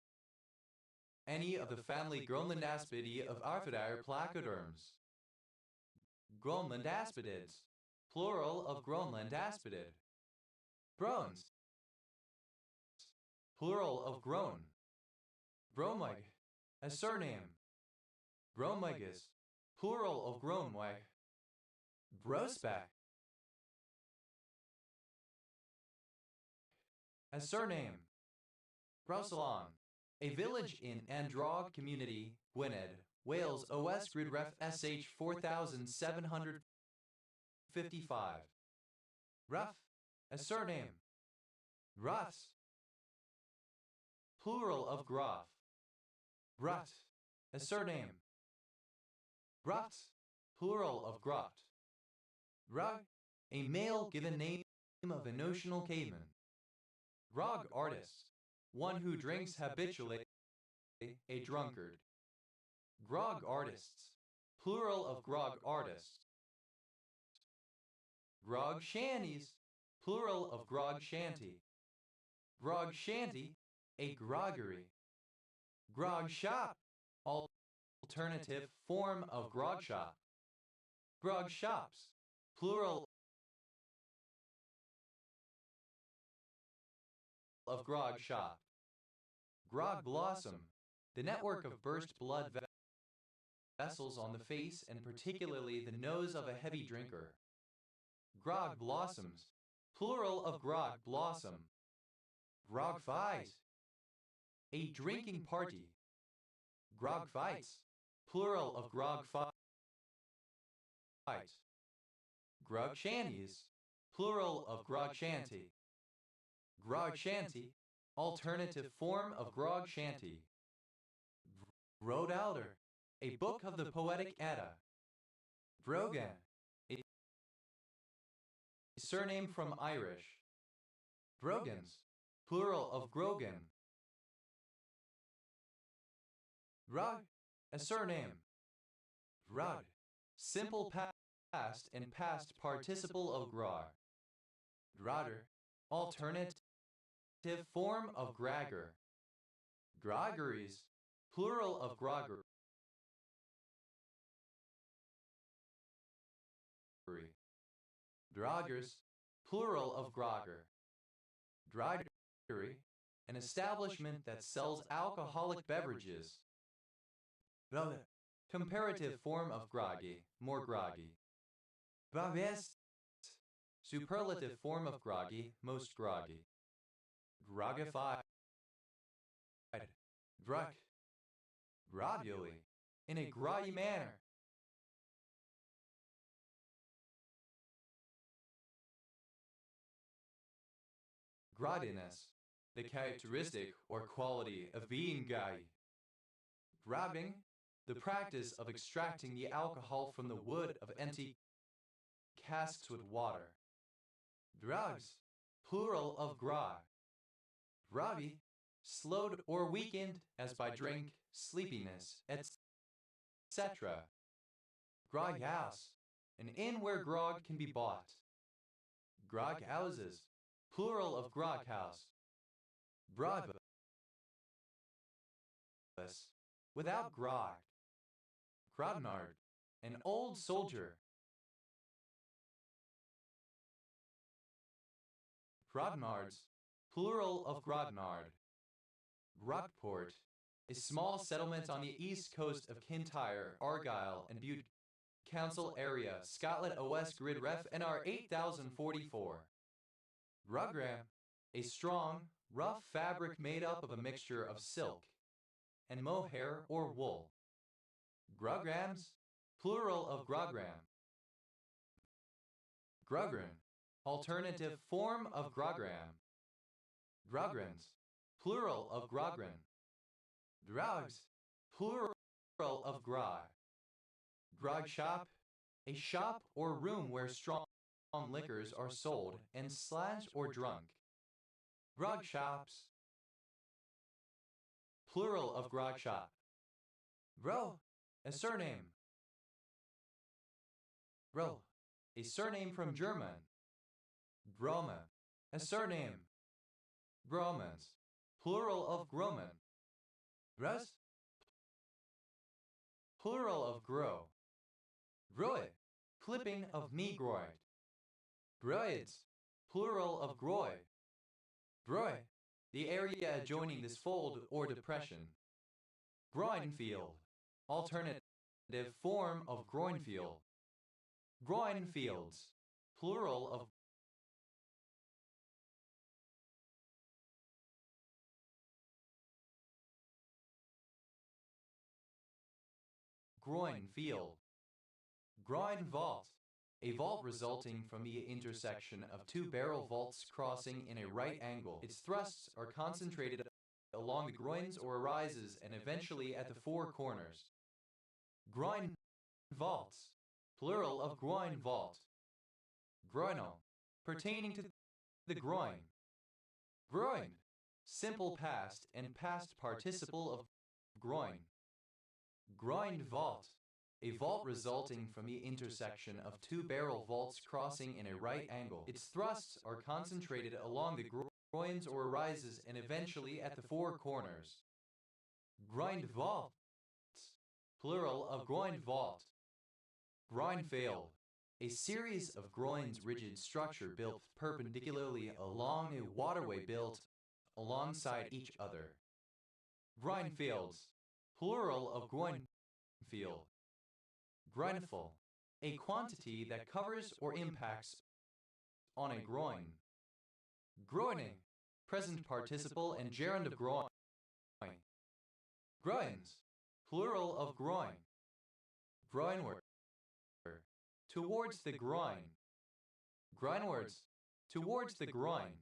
any of the family Groenlandaspidae of Arthrodire placoderms. Groenlandaspidids, plural of Groenlandaspidid. Groans, plural of groan. Gromweg, a surname. Gromwegus, plural of Gromweg. Brosbeck. A surname. Browsalong, a village in Androg Community, Gwynedd, Wales OS Gridref SH 4755. Ruff, a surname. Ruffs. Plural of Groff. Brut, a surname. Bruts, plural of Grot. Rug, a male given name of a notional caveman. Grog artist, one who drinks habitually, a drunkard. Grog artists, plural of grog artists. Grog shanties, plural of grog shanty. Grog shanty, a groggery. Grog shop, alternative form of grog shop. Grog shops, plural of grog shop. Grog blossom, the network of burst blood vessels on the face and particularly the nose of a heavy drinker. Grog blossoms, plural of grog blossom. Grog fight, a drinking party. Grog fights, plural of grog fight. Grog shanties, plural of grog shanty. Grog shanty, alternative form of grog shanty. Brode Elder, a book of the Poetic Edda. Brogan, a surname from Irish. Brogans, plural of Grogan. Rug, a surname. Rug, simple past and past participle of grog. Grodder, alternative form of gragger. Groggeries, plural of grogger. Droggers, plural of grogger. Droggery, an establishment that sells alcoholic beverages. Comparative form of groggy, more groggy. Bravest, superlative form of groggy, most groggy. Grogified. Druck. Groggily, in a groggy manner. Groddiness, the characteristic or quality of being gay. Grabbing, the practice of extracting the alcohol from the wood of empty casks with water. Drugs, plural of grog. Groggy, slowed or weakened as by drink, sleepiness, etc. Grog house, an inn where grog can be bought. Grog houses, plural of grog house. Broadbus, without grog. Grodnard, an old soldier. Grodnards, plural of Grodnard. Grockport, a small settlement on the east coast of Kintyre, Argyll, and Bute Council area, Scotland OS Grid Ref NR 8044. Grogram, a strong, rough fabric made up of a mixture of silk and mohair or wool. Grograms, plural of grogram. Grogran, alternative form of grogram. Grograns, plural of grogran. Drogs, plural of grog. Grog shop, a shop or room where strong liquors are sold and slashed or drunk. Grog shops, plural of grog shop. Bro, a surname. Bro, a surname from German. Broma, a surname. Bromans, plural of Groman. Russ, plural of grow. Groid, clipping of negroid. Broids, plural of groy. Broy, the area adjoining this fold or depression. Groinfield, alternative form of groinfield. Groin fields, plural of groin field. Groin vault, a vault resulting from the intersection of two barrel vaults crossing in a right angle. Its thrusts are concentrated along the groins or arises and eventually at the four corners. Groin vaults, plural of groin vault. Groinal, pertaining to the groin. Groined, simple past and past participle of groin. Groined vault, a vault resulting from the intersection of two barrel vaults crossing in a right angle. Its thrusts are concentrated along the groins or arises and eventually at the four corners. Groined vaults, plural of groined vault. Groin failed, a series of groins rigid structure built perpendicularly along a waterway built alongside each other. Groin fields, plural of groin field. Groinful, a quantity that covers or impacts on a groin. Groining, present participle and gerund of groin. Groins, plural of groin. Groinward, towards the groin. Groinwards, towards the groin.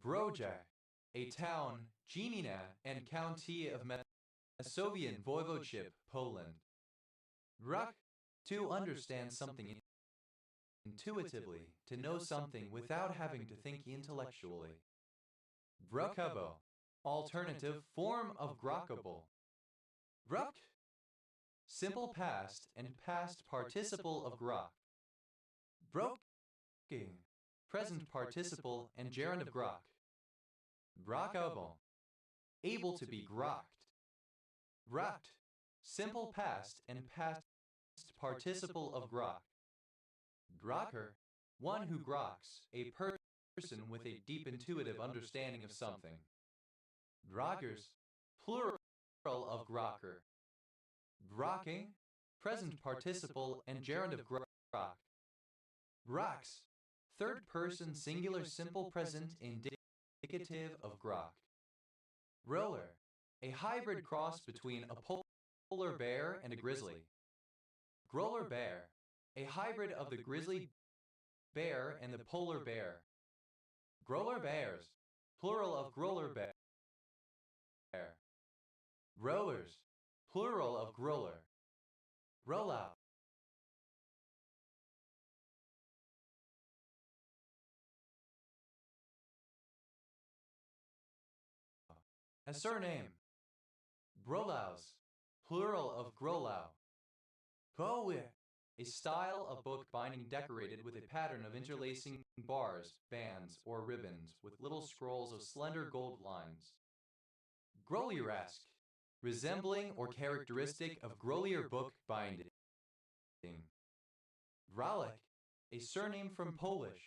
Brojak, a town, gmina, and county of Masovian voivodeship, Poland. Rak, to understand something intuitively, to know something without having to think intellectually. Brokabo, alternative form of grokable. Brok, simple past and past participle of grok. Broking, present participle and gerund of grok. Brokable, able to be grokked. Grokked, simple past and past participle of grok. Grokker, one who groks, a person with a deep intuitive understanding of something. Grokkers, plural of grokker. Grokking, present participle and gerund of grok. Groks, third person singular simple present indicative of grok. Roller, a hybrid cross between a polar bear and a grizzly. Grolar bear, a hybrid of the grizzly bear and the polar bear. Grolar bears, plural of grolar bear. Growers, plural of grower. Rollout. A surname. Grolaus, plural of grolau. Poe, a style of book binding decorated with a pattern of interlacing bars, bands, or ribbons with little scrolls of slender gold lines. Grolier-esque, resembling or characteristic of Grolier book binding. Gralik, a surname from Polish.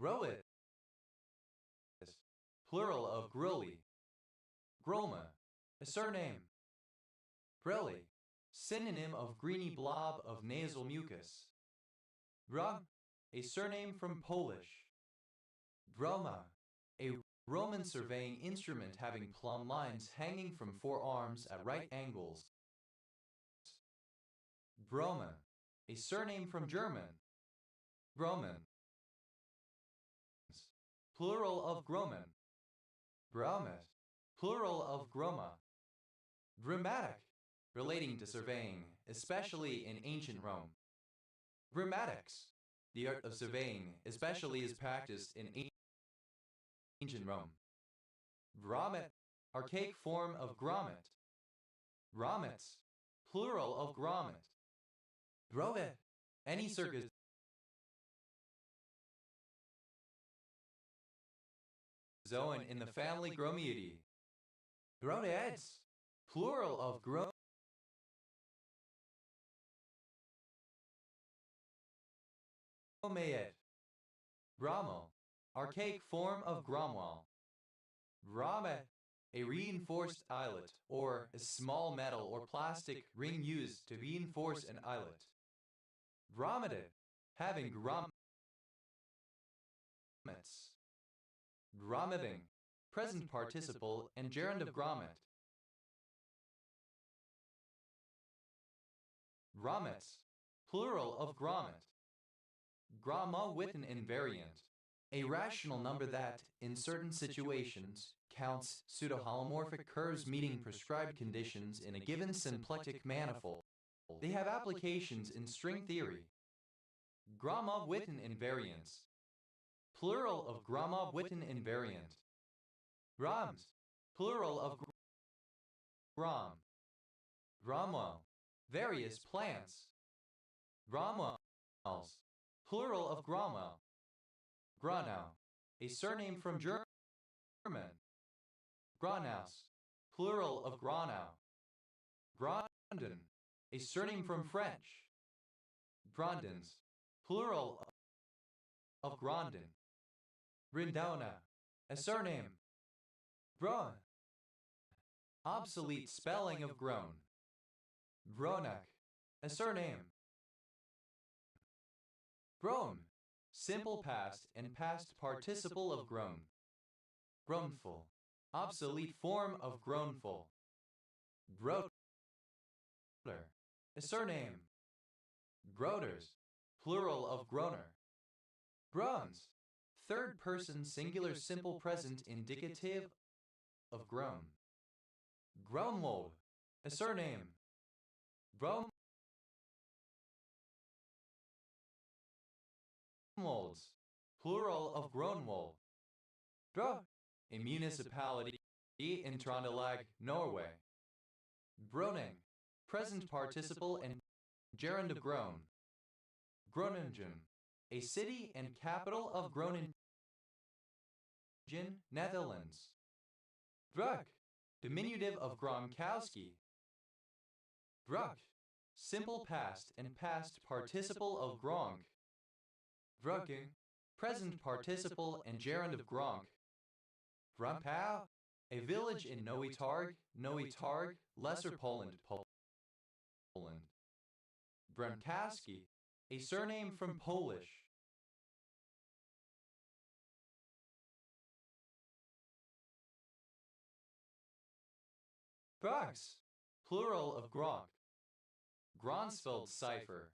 Groit, plural of Groli. Grolma, a surname. Grelly, synonym of greeny blob of nasal mucus. Grom, a surname from Polish. Groma, a Roman surveying instrument having plumb lines hanging from four arms at right angles. Broma, a surname from German. Groman, plural of Groman. Gromet, plural of Groma. Grammatic, relating to surveying, especially in ancient Rome. Grammatics, the art of surveying, especially is practiced in ancient Rome. Grommet, archaic form of grommet. Grommets, plural of grommet. Grovet, any circus zoan in the family Gromiidae. Groneads, plural of Gromead. Grommel, archaic form of Gromwell. Grommet, a reinforced eyelet, or a small metal or plastic ring used to reinforce an eyelet. Grommeted, having grommets. Grommeting, present participle and gerund of grommet. Grommets, plural of grommet. Gromma with an invariant, a rational number that, in certain situations, counts pseudo-holomorphic curves meeting prescribed conditions in a given symplectic manifold. They have applications in string theory. Gromma with an invariance, plural of gromma with an invariant. Groms, plural of grom. Gromwell, various plants. Gromwells, plural of Gromwell. Gronau, a surname from German. Gronaus, plural of Gronau. Grondon, a surname from French. Grondins, plural of Grondin. Grindona, a surname. Groen, obsolete spelling of groan. Gronak, a surname. Grown, simple past and past participle of grown. Groanful, obsolete form of groanful. Groter, a surname. Groters, plural of groaner. Groans, third person singular simple present indicative of groan. Groenwold, a surname. Groenwolds, plural of Groenwold. Bro, a municipality in Trøndelag, Norway. Groning, present participle and gerund of groan. Groningen, a city and capital of Groningen, Netherlands. Gruk, diminutive of Gronkowski. Gruk, simple past and past participle of Gronk. Gruking, present participle and gerund of Gronk. Grumpau, a village in Nowy Targ, Lesser Poland, Poland. Bremkowski, a surname from Polish. Grox, plural of Gronk. Gronsfeld cipher,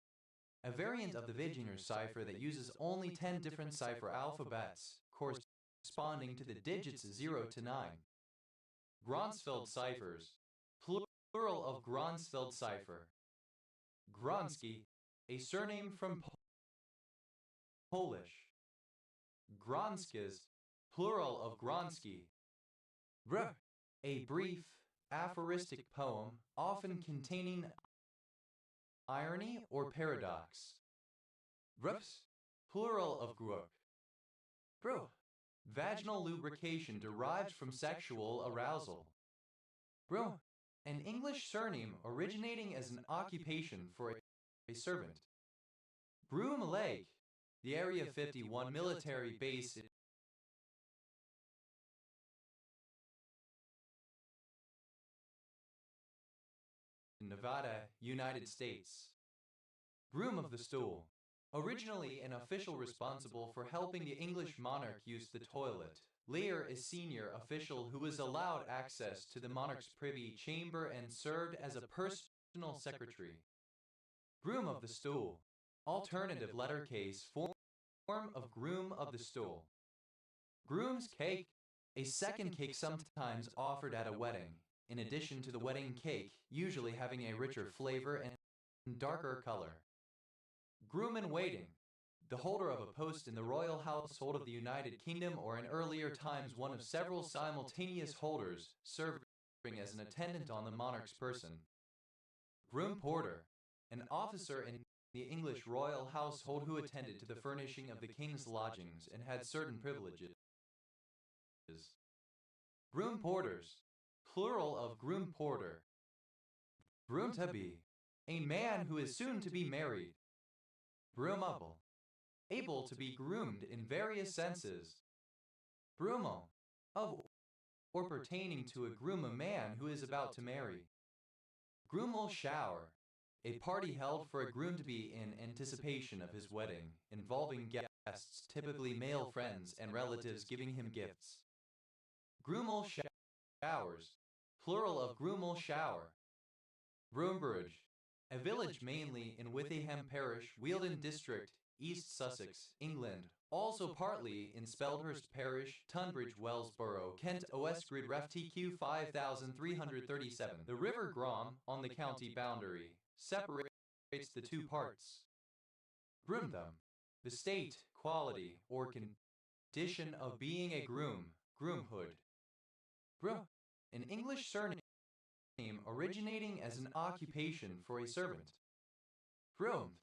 a variant of the Wigener cipher that uses only 10 different cipher alphabets, corresponding to the digits 0 to 9. Gronsfeld ciphers, plural of Gronsfeld cipher. Gronski, a surname from Polish. Gronskis, plural of Gronsky. Br, a brief, aphoristic poem, often containing irony or paradox. Grups, plural of grup. Bro, vaginal lubrication derived from sexual arousal. Bro, an English surname originating as an occupation for a servant. Broom Lake, the Area 51 military base in Nevada, United States. Groom of the Stool, originally an official responsible for helping the English monarch use the toilet. Lear, a senior official who was allowed access to the monarch's privy chamber and served as a personal secretary. Groom of the Stool, alternative letter case form of Groom of the Stool. Groom's cake, a second cake sometimes offered at a wedding, in addition to the wedding cake, usually having a richer flavor and darker color. Groom-in-waiting, the holder of a post in the royal household of the United Kingdom or in earlier times one of several simultaneous holders, serving as an attendant on the monarch's person. Groom-porter, an officer in the English royal household who attended to the furnishing of the king's lodgings and had certain privileges. Groom-porters, plural of groom-porter. Groom-to-be, a man who is soon to be married. Groomable, able to be groomed in various senses. Groomal, of or pertaining to a groom, a man who is about to marry. Groomal shower, a party held for a groom-to-be in anticipation of his wedding, involving guests, typically male friends and relatives, giving him gifts. Groomal showers, plural of groomal shower. Broomburridge, a village mainly in Witheham Parish, Wealdon District, East Sussex, England, also partly in Speldhurst Parish, Tunbridge Wells Borough, Kent, OS Grid Ref TQ 5337. The River Grom, on the county boundary, separates the two parts. Groomdom, the state, quality, or condition of being a groom, groomhood. An English surname originating as an occupation for a servant. Groomed,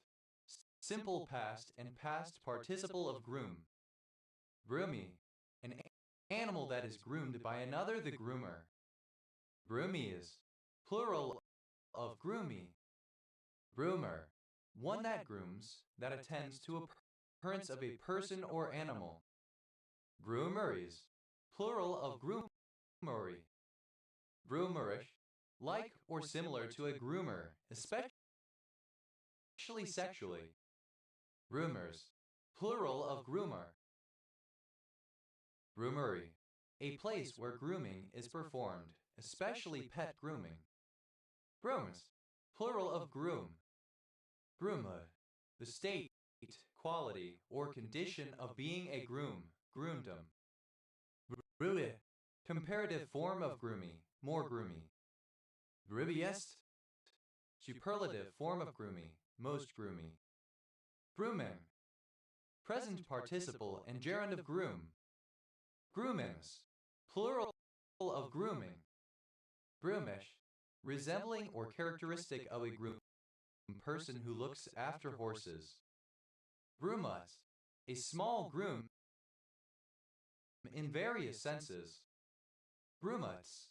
simple past and past participle of groom. Groomie, an animal that is groomed by another, the groomer. Groomies, plural of groomie. Groomer, one that grooms, that attends to appearance of a person or animal. Groomeries, plural of groomery. Groomerish, like or similar to a groomer, especially sexually. Groomers, plural of groomer. Groomery, a place where grooming is performed, especially pet grooming. Grooms, plural of groom. Groomhood, the state, quality, or condition of being a groom, groomdom. Groomy, comparative form of groomy, more groomy. Groomiest, superlative form of groomy, most groomy. Grooming, present participle and gerund of groom. Groomings, plural of grooming. Groomish, resembling or characteristic of a groom person who looks after horses. Groomlet, a small groom in various senses. Groomlets,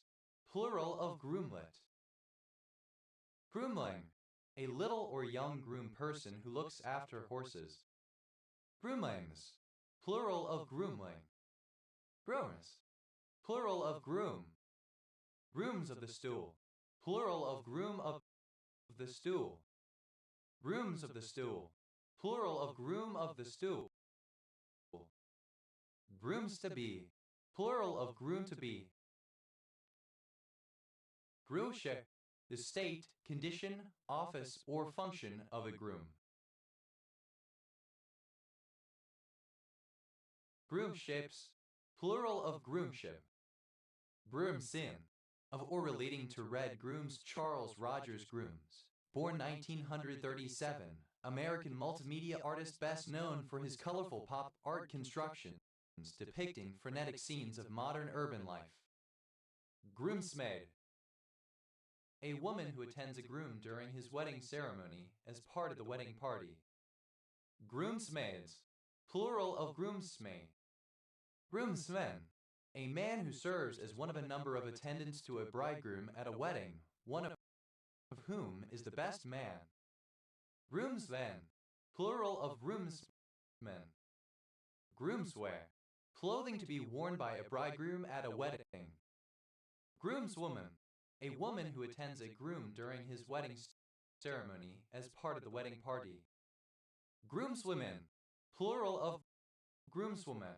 plural of groomlet. Groomling, a little or young groom person who looks after horses. Groomlings, plural of groomling. Groomers, plural of groom. Grooms of the stool, plural of groom of the stool. Grooms of the stool, plural of groom of the stool. Grooms to be, plural of groom to be. Groomship, the state, condition, office, or function of a groom. Groomships, plural of groomship. Groomsin, of or relating to Red Grooms Charles Rogers Grooms, born 1937, American multimedia artist best known for his colorful pop art constructions depicting frenetic scenes of modern urban life. Groomsmaid, a woman who attends a groom during his wedding ceremony as part of the wedding party. Groomsmaids, plural of groomsmaid. Groomsmen, a man who serves as one of a number of attendants to a bridegroom at a wedding, one of whom is the best man. Groomsmen, plural of groomsmen. Groomswear, clothing to be worn by a bridegroom at a wedding. Groomswoman, a woman who attends a groom during his wedding ceremony as part of the wedding party. Groomswomen, plural of groomswoman.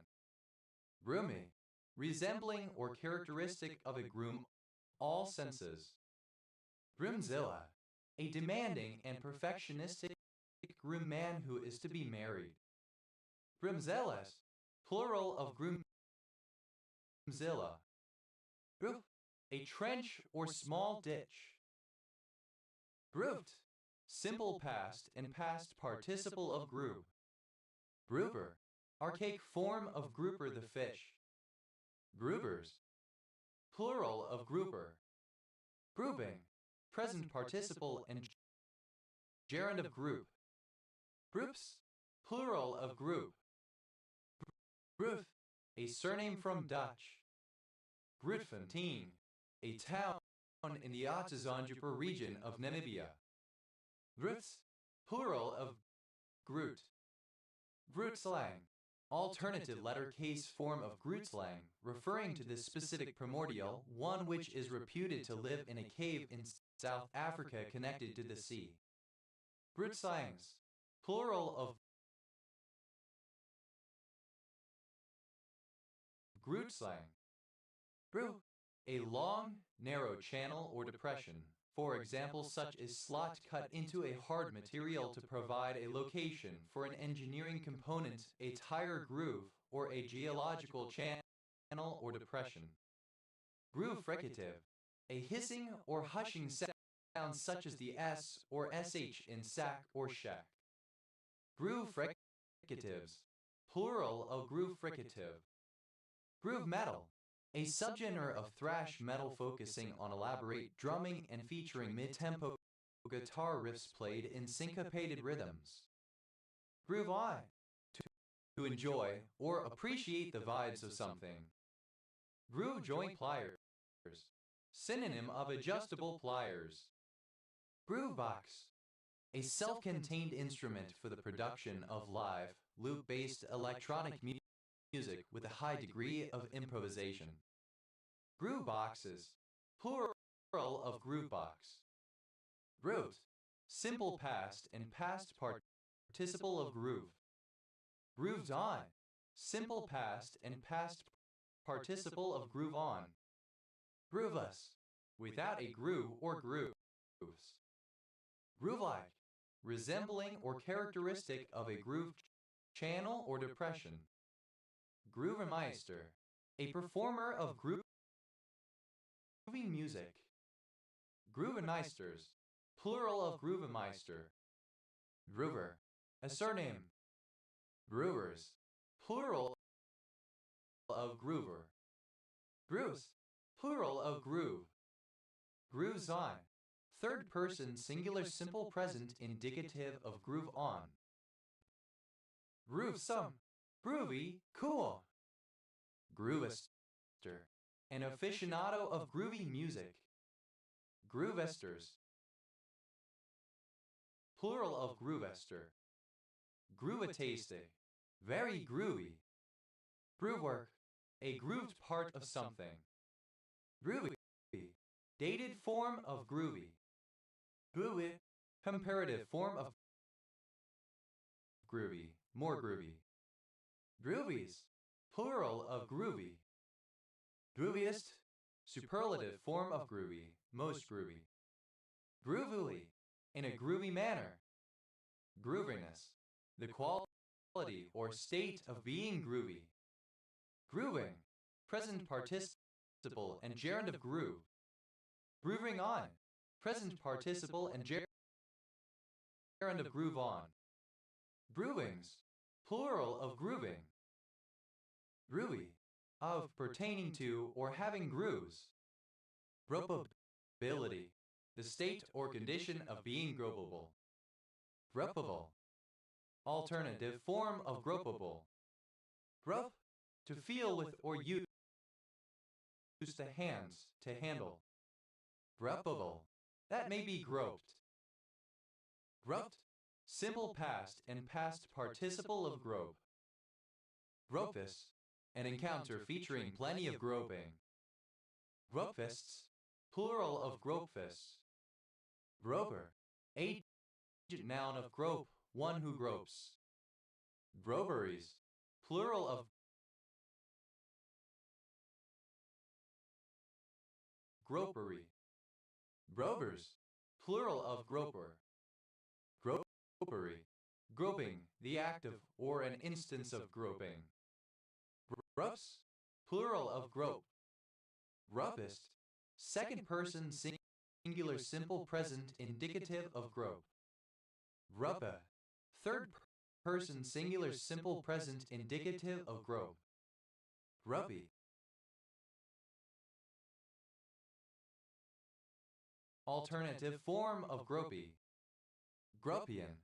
Groomy, resembling or characteristic of a groom, all senses. Groomzilla, a demanding and perfectionistic groom man who is to be married. Groomzellas, plural of groomzilla. Groof, a trench or small ditch. Grooved, simple past and past participle of group. Grouper, archaic form of grouper the fish. Groupers, plural of grouper. Grouping, present participle and gerund of group. Groups, plural of group. Groef, a surname from Dutch. Grootfontein, a town in the Ottosdorp region of Namibia. Groots, plural of Groot. Groot slang, alternative letter case form of Groot slang, referring to this specific primordial, one which is reputed to live in a cave in South Africa connected to the sea. Brutslangs, plural of Grutslang. Bru, a long, narrow channel or depression, for example such as slot cut into a hard material to provide a location for an engineering component, a tire groove, or a geological channel or depression. Groove fricative, a hissing or hushing sound such as the S or SH in sack or shack. Groove fricatives, plural of groove fricative. Groove metal, a subgenre of thrash metal focusing on elaborate drumming and featuring mid-tempo guitar riffs played in syncopated rhythms. Groove on, to enjoy or appreciate the vibes of something. Groove joint pliers, synonym of adjustable pliers. Groovebox, a self-contained instrument for the production of live, loop-based electronic music with a high degree of improvisation. Grooveboxes, plural of groovebox. Grooved, simple past and past participle of groove. Grooved on, simple past and past participle of groove on. Grooveless, without a groove or grooves. Groove-like, resembling or characteristic of a groove channel or depression. Groovemeister, a performer of grooving music. Groovemeisters, plural of Groovemeister. Groover, a surname. Groovers, plural of groover. Grooves, plural of groove. Grooves on, third person singular simple present indicative of groove on. Groovesome, groovy, cool. Groovester, an aficionado of groovy music. Groovesters, plural of groovester. Groovatastic, very groovy. Groovework, a grooved part of something. Groovy, dated form of groovy. Groovy, comparative form of groovy, more groovy. Groovies, plural of groovy. Grooviest, superlative form of groovy, most groovy. Groovily, in a groovy manner. Grooviness, the quality or state of being groovy. Grooving, present participle and gerund of groove. Grooving on, present participle and gerund of groove on. Groovings, plural of grooving. Groovy, of pertaining to or having grooves. Gropability, the state or condition of being gropable. Gropable, alternative form of gropable. Grope, to feel with or use the hands, to handle. Gropable, that may be groped. Groped, simple past and past participle of grope. Gropefist, an encounter featuring plenty of groping. Gropefists, plural of gropefists. Groper, agent noun of grope, one who gropes. Groperies, plural of gropery. Gropers, plural of groper. Gropery, groping, the act of or an instance of groping. Gropes, plural of grope. Gropist, second person singular simple present indicative of grope. Gruppe, third person singular simple present indicative of grope. Gruppy, alternative form of gropey. Gropian,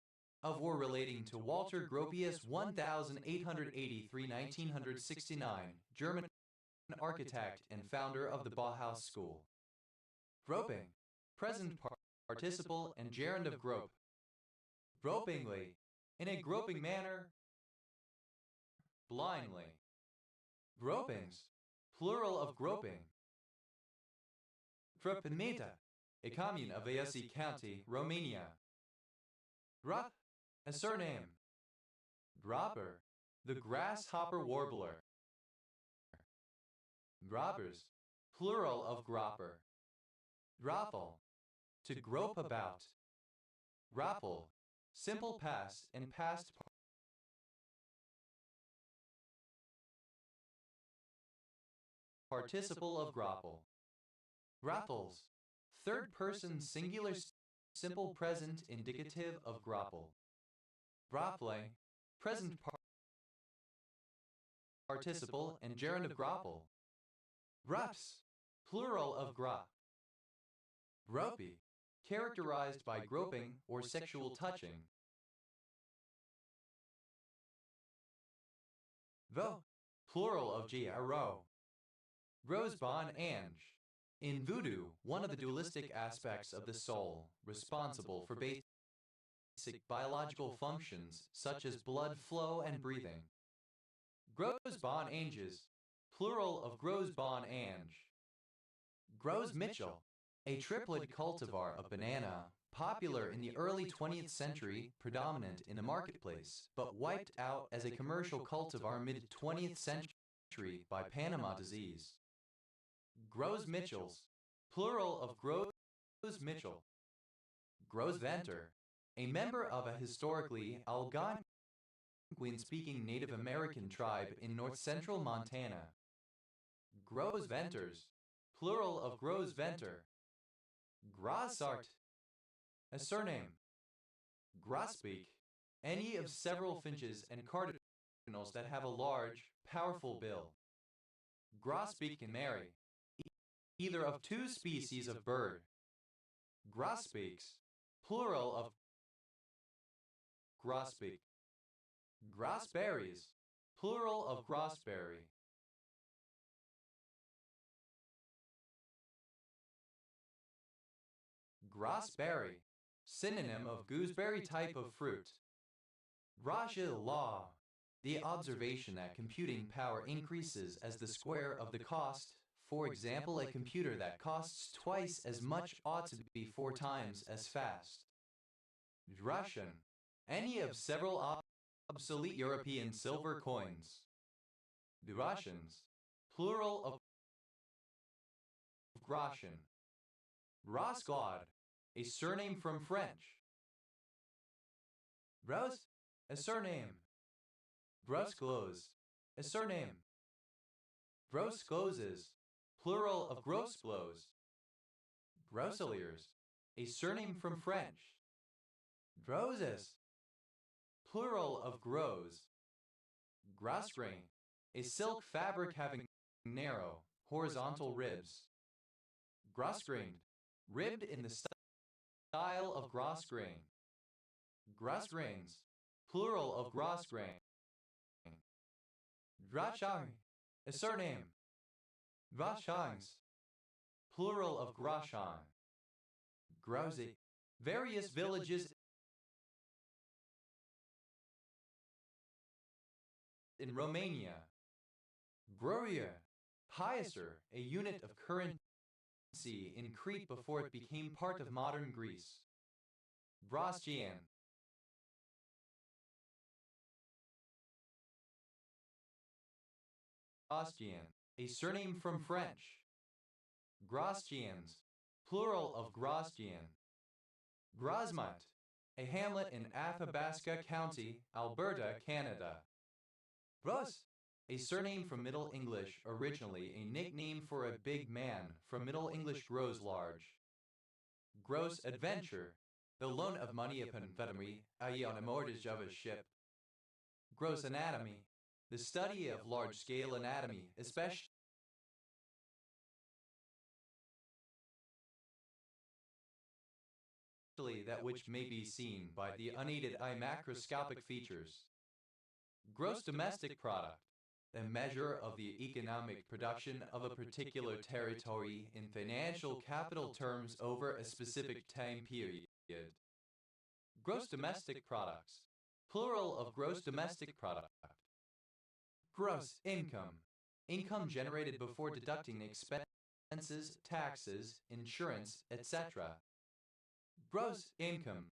of or relating to Walter Gropius 1883-1969, German architect and founder of the Bauhaus School. Groping, present participle and gerund of grope. Gropingly, in a groping manner. Blindly. Gropings, plural of groping. Gropimita, a commune of Iasi County, Romania. Grup, a surname. Gropper, the grasshopper warbler. Groppers, plural of gropper. Groppel, to grope about. Grapple, simple past and past participle of grapple. Grapples, third person singular simple present indicative of grapple. Grapple, present participle and gerund of grapple. Grups, plural of grop. Gropey, characterized by groping or sexual touching. Vo, plural of gro. Gros bon ange. In voodoo, one of the dualistic aspects of the soul, responsible for basic biological functions such as blood flow and breathing. Gros bon anges, plural of gros bon ange. Gros Mitchell, a triplet cultivar of banana, popular in the early 20th century, predominant in the marketplace, but wiped out as a commercial cultivar mid-20th century by Panama disease. Gros Mitchells, plural of Gros Mitchell. Gros Ventre, a member of a historically Algonquin-speaking Native American tribe in north-central Montana. Gros Venters, plural of Gros Ventre. Grassart, a surname. Grosbeak, any of several finches and cardinals that have a large, powerful bill. Grosbeak can marry either of two species of bird. Grosbeaks, plural of grosbeak. Grossberries, plural of grossberry. Grossberry, synonym of gooseberry type of fruit. Grosje law, the observation that computing power increases as the square of the cost. For example, a computer that costs twice as much ought to be 4 times as fast. Russian, any of several obsolete European silver coins. The Russians, plural of groschen. Rosclad, a surname from French. Gros, a surname. Grosclose, a surname. Groscloses, plural of grosblows. Grosseliers, a surname from French. Groses, plural of gros. Grosgrain, a silk fabric having narrow, horizontal ribs. Grosgrained, ribbed in the style of grosgrain. Grosgrains, plural of grosgrain. Grosjean, a surname. Grosjeans, plural of Grosjean. Grozy, various villages in Romania. Groria, piaster, a unit of currency in Crete before it became part of modern Greece. Grosjean, a surname from French. Grosjeans, plural of Grosjean. Grosmont, a hamlet in Athabasca County, Alberta, Canada. Gros, a surname from Middle English, originally a nickname for a big man, from Middle English grows large. Gross adventure, the loan of money upon amphetamine, i.e. on a mortgage of a ship. Gross anatomy, the study of large-scale anatomy, especially that which may be seen by the unaided eye macroscopic features. Gross domestic product, the measure of the economic production of a particular territory in financial capital terms over a specific time period. Gross domestic products, plural of gross domestic product. Gross income, income generated before deducting expenses, taxes, insurance, etc. Gross incomes,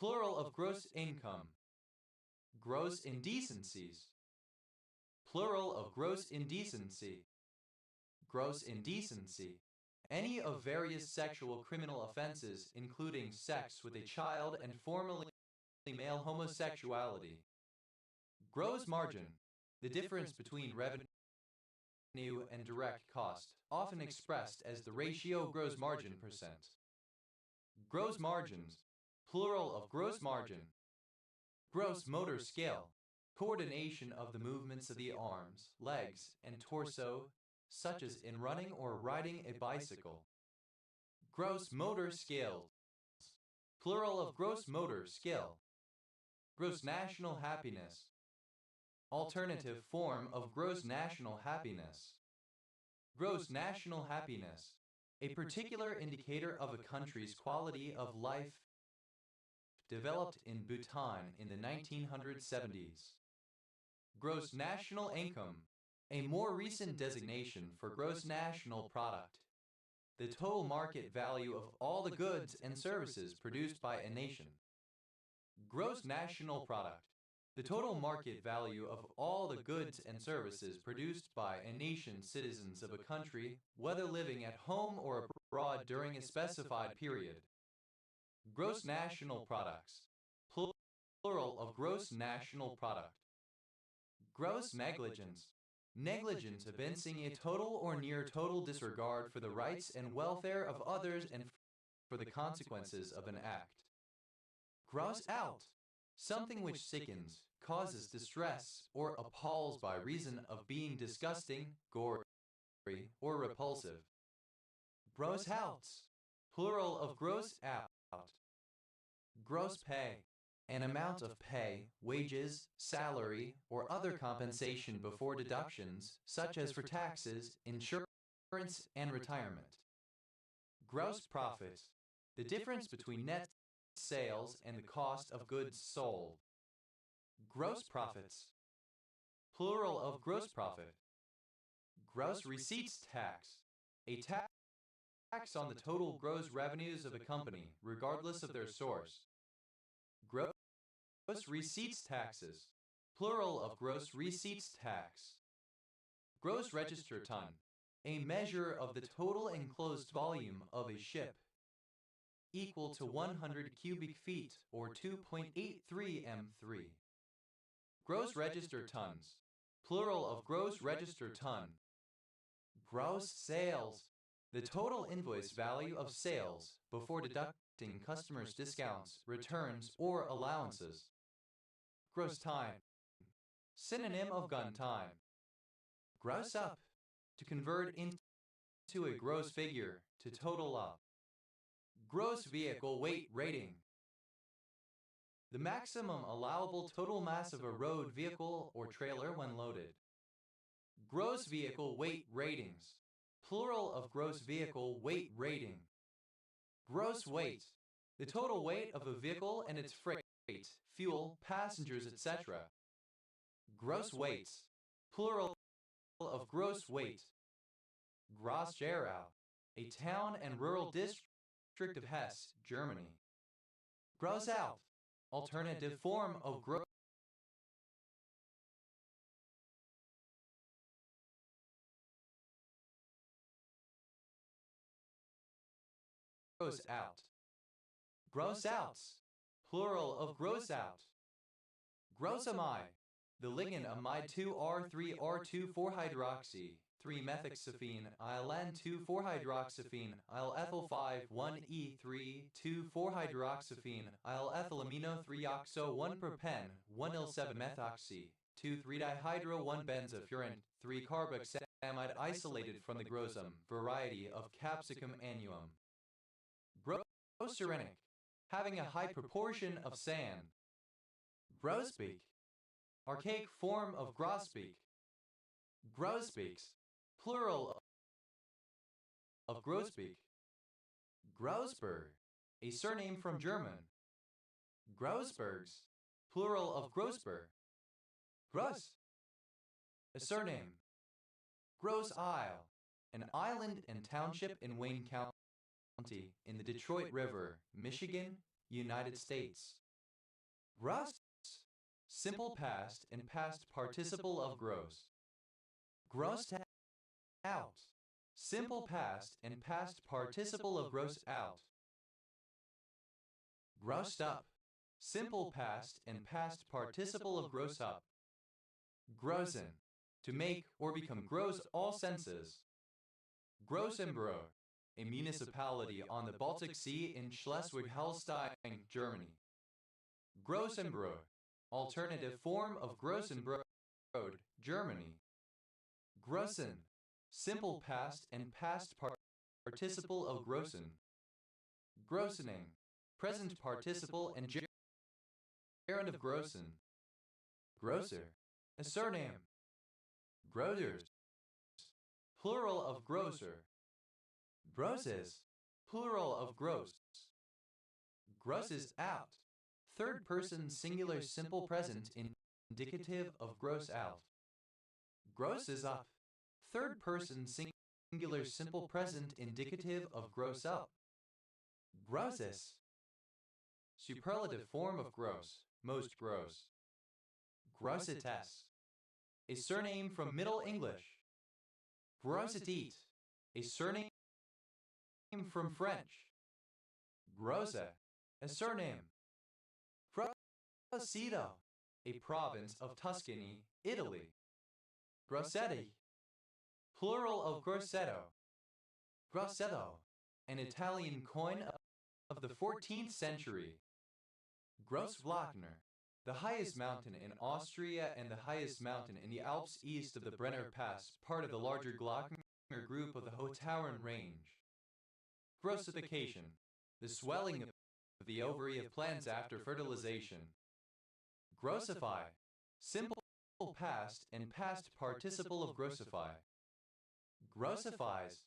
Plural of gross income. Gross indecencies. Plural of gross indecency. Gross indecency. Any of various sexual criminal offenses, including sex with a child and formerly male homosexuality. Gross margin. The difference between revenue and direct cost, often expressed as the ratio gross margin percent. Gross margins. Plural of gross margin. Gross motor scale. Coordination of the movements of the arms, legs, and torso, such as in running or riding a bicycle. Gross motor scales. Plural of gross motor skill. Gross national happiness. Alternative form of gross national happiness. Gross national happiness. A particular indicator of a country's quality of life, developed in Bhutan in the 1970s. Gross national income. A more recent designation for gross national product. The total market value of all the goods and services produced by a nation. Gross national product. The total market value of all the goods and services produced by a nation, citizens of a country, whether living at home or abroad during a specified period. Gross national products. Plural of gross national product. Gross negligence. Negligence evincing a total or near total disregard for the rights and welfare of others and for the consequences of an act. Gross out. Something which sickens, causes distress, or appalls by reason of being disgusting, gory, or repulsive. Gross outs. Plural of gross out. Gross pay. An amount of pay, wages, salary, or other compensation before deductions, such as for taxes, insurance, and retirement. Gross profit. The difference between net sales and the cost of goods sold. Gross profits. Plural of gross profit. Gross receipts tax. A tax on the total gross revenues of a company, regardless of their source. Gross receipts taxes. Plural of gross receipts tax. Gross register ton. A measure of the total enclosed volume of a ship, equal to 100 cubic feet or 2.83 m3. Gross register tons. Plural of gross register ton. Gross sales. The total invoice value of sales before deducting customers' discounts, returns, or allowances. Gross time. Synonym of gun time. Gross up. To convert into a gross figure, to total up. Gross vehicle weight rating. The maximum allowable total mass of a road vehicle or trailer when loaded. Gross vehicle weight ratings. Plural of gross vehicle weight rating. Gross weight. The total weight of a vehicle and its freight, fuel, passengers, etc. Gross weights. Plural of gross weight. Groß-Gerau. A town and rural district of Hesse, Germany. Gross out. Alternative form of gross out. Gross outs. Plural of gross out. Grossamide. The ligand amide 2R3R2,4-hydroxy, 3-methoxyphene, ILN2,4-hydroxyphene, IL-ethyl-5,1-E3, 2,4-hydroxyphene, IL-ethylamino-3-oxo-1-propen, 1-il-7-methoxy, 2,3-dihydro-1-benzofuran, 3-carboxamide isolated from the grossum, variety of Capsicum annuum. Grosserenic. Having a high proportion of sand. Grosbeak. Archaic form of grosbeak. Grosbeaks. Plural of grosbeak. Grossberg. A surname from German. Grossbergs. Plural of Grossberg. Gross. A surname. Grosse Isle. An island and township in Wayne County in the Detroit River, Michigan, United States. Gross. Simple past and past participle of gross. Grossed out. Simple past and past participle of gross out. Grossed up. Simple past and past participle of gross up. Grossen. To make or become gross all senses. Grossenbrück, a municipality on the Baltic Sea in Schleswig-Holstein, Germany. Grossenbrück, alternative form of Grossenbrod, Germany. Grossen, simple past and past participle of grossen. Grossening, present participle and gerund of grossen. Grosser, a surname. Grosers, plural of grosser. Grosses, plural of gross. Grosses out, third person singular simple present indicative of gross out. Grosses up, third person singular simple present indicative of gross up. Grosses, superlative form of gross, most gross. Grossitesse, a surname from Middle English. Grossetit, a surname from French. Grosse, a surname. Grosseto, a province of Tuscany, Italy. Grossetti, plural of grosseto. Grosseto, an Italian coin of the 14th century. Grossglockner, the highest mountain in Austria and the highest mountain in the Alps east of the Brenner Pass, part of the larger Glockner group of the Haut-Tauern range. Grossification, the swelling of the ovary of plants after fertilization. Grossify, simple past and past participle of grossify. Grossifies,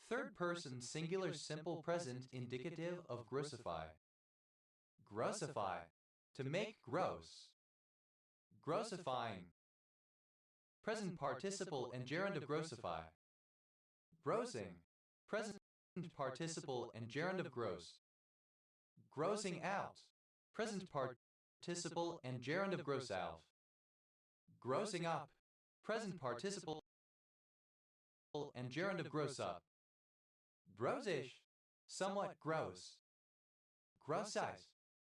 third person singular simple present indicative of grossify. Grossify, to make gross. Grossifying, present participle and gerund of grossify. Grossing, present participle and gerund of gross. Grossing out, present participle and gerund of gross out. Grossing up, present participle and gerund of gross up. Grossish, somewhat gross. Grossite,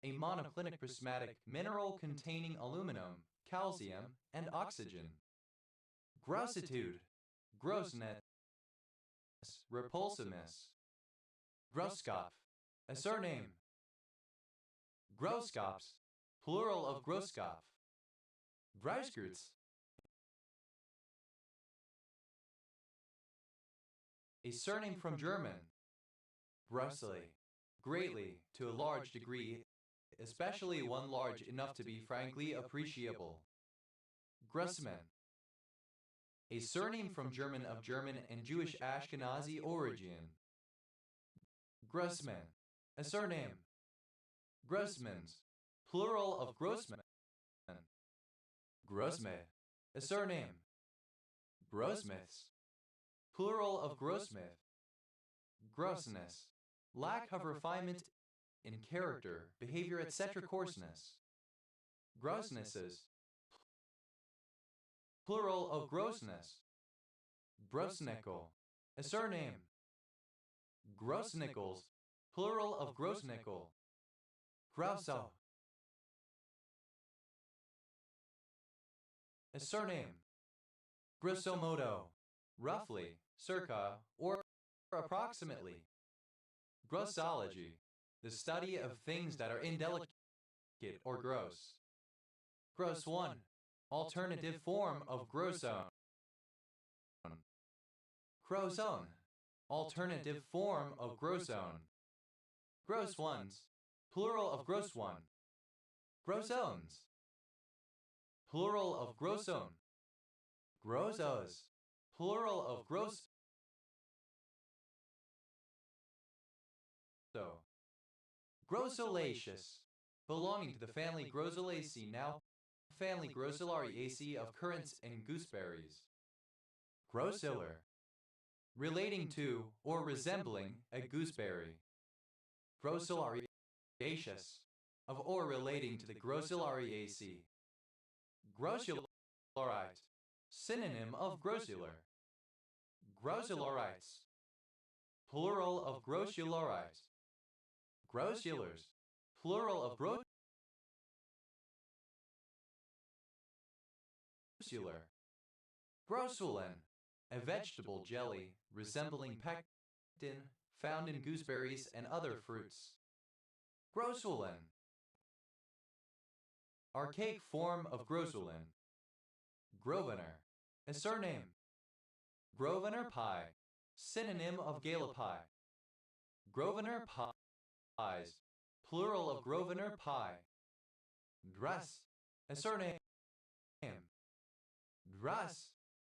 a monoclinic prismatic mineral containing aluminum, calcium, and oxygen. Grossitude, grossness, repulsiveness. Grosskopf, a surname. Grosskopf, plural of Grosskopf. Grauskreuz, a surname from German. Grossly, greatly, to a large degree, especially one large enough to be frankly appreciable. Grossman, a surname from German of German and Jewish Ashkenazi origin. Grossman, a surname. Grossmans, plural of Grossman. Grossme, a surname. Grossmiths, plural of Grossmith. Grossness, lack of refinement in character, behavior, etc. Coarseness. Grossnesses, plural of grossness. Grossnickel, a surname. Grossnickels, plural of grossnickel. Grosso, a surname. Grosso modo, roughly, circa, or approximately. Grossology, the study of things that are indelicate or gross. Gross one, alternative form of grossone. Grossone, alternative form of grossone. Gross ones, plural of gross one. Grossones, plural of grossone. Grossos, plural of gross. Grossolaceous, belonging to the family Grossolaceae, now family Grossulariaceae of currants and gooseberries. Grossiller, relating to or resembling a gooseberry. Grossulariaceous, of or relating to the Grossulariaceae. Grossularite, synonym of grossular. Grossularites, plural of grossularites. Grossulars, plural of grossular. Grossulen, a vegetable jelly resembling pectin found in gooseberries and other fruits. Grossulen. Archaic form of Grossulen. Grosvenor, a surname. Grosvenor pie, synonym of Gala pie. Grosvenor pies, plural of Grosvenor pie. Dress, a surname. Drass,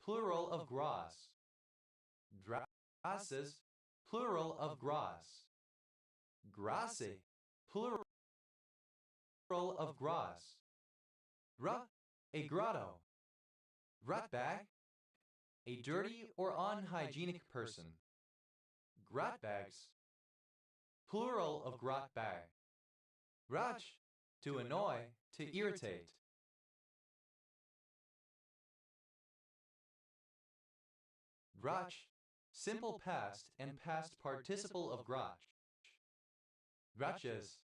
plural of Gras. Drasses, plural of Gras. Grasse, plural of Gras. A grotto. Grotbag, a dirty or unhygienic person. Grotbags, plural of grotbag. Grotch, to annoy, to irritate. Grotch, simple past and past participle of grotch. Grotches,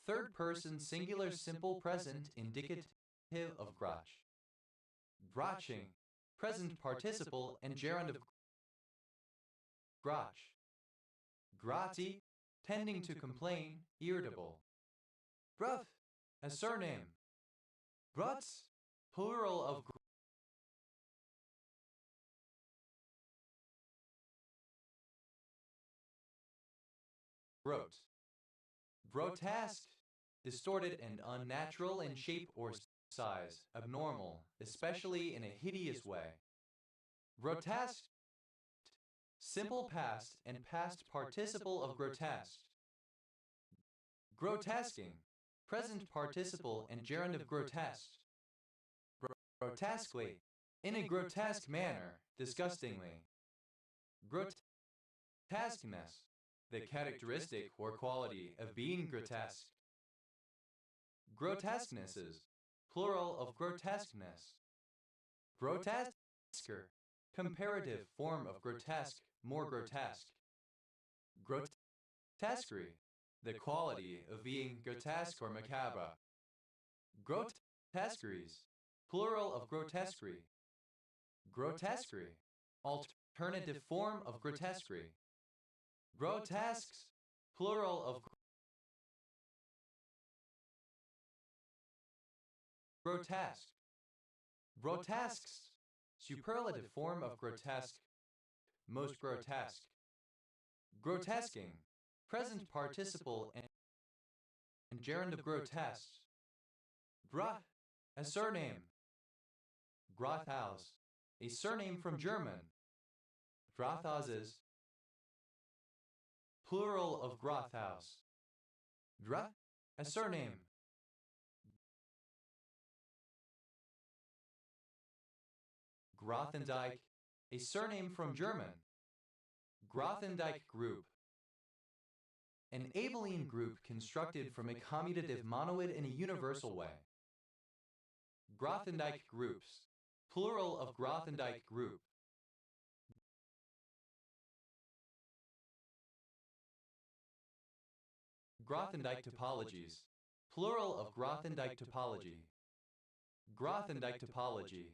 third person singular simple present indicative of grotch. Grotching, present participle and gerund of grotch. Grotty, tending to complain, irritable. Gruff, a surname. Grutz, plural of grot. Grotesque, distorted and unnatural in shape or size, abnormal, especially in a hideous way. Grotesque, simple past and past participle of grotesque. Grotesquing, present participle and gerund of grotesque. Grotesquely, in a grotesque manner, disgustingly. Grotesqueness, the characteristic or quality of being grotesque. Grotesquenesses, plural of grotesqueness. Grotesquer, comparative form of grotesque, more grotesque. Grotesquerie, the quality of being grotesque or macabre. Grotesqueries, plural of grotesquerie. Grotesquerie, alternative form of grotesquerie. Grotesques, plural of grotesque. Grotesques, superlative form of grotesque, most grotesque. Grotesquing, present participle and gerund of grotesque. Grot, a surname. Grothaus, a surname from German. Grothhauses, plural of Grothaus. Dra, a surname. Grothendieck, a surname from German. Grothendieck group, an abelian group constructed from a commutative monoid in a universal way. Grothendieck groups, plural of Grothendieck group. Grothendieck topologies, plural of Grothendieck topology. Grothendieck topology,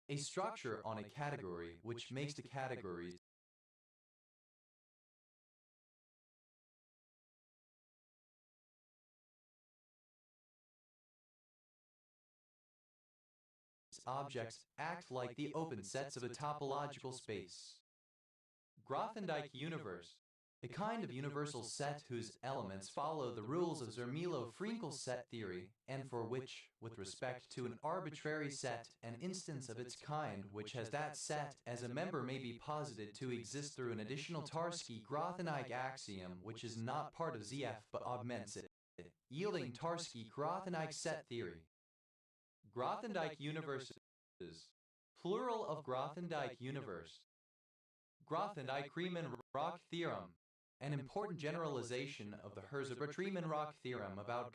a structure on a category which makes the categories objects act like the open sets of a topological space. Grothendieck universe, a kind of universal set whose elements follow the rules of Zermelo-Fraenkel set theory, and for which, with respect to an arbitrary set, an instance of its kind which has that set as a member may be posited to exist through an additional Tarski-Grothendieck axiom which is not part of ZF but augments it, yielding Tarski-Grothendieck set theory. Grothendieck universes, plural of Grothendieck universe. Grothendieck-Riemann-Roch theorem, an important generalization of the Herzberg-Riemann-Roch theorem about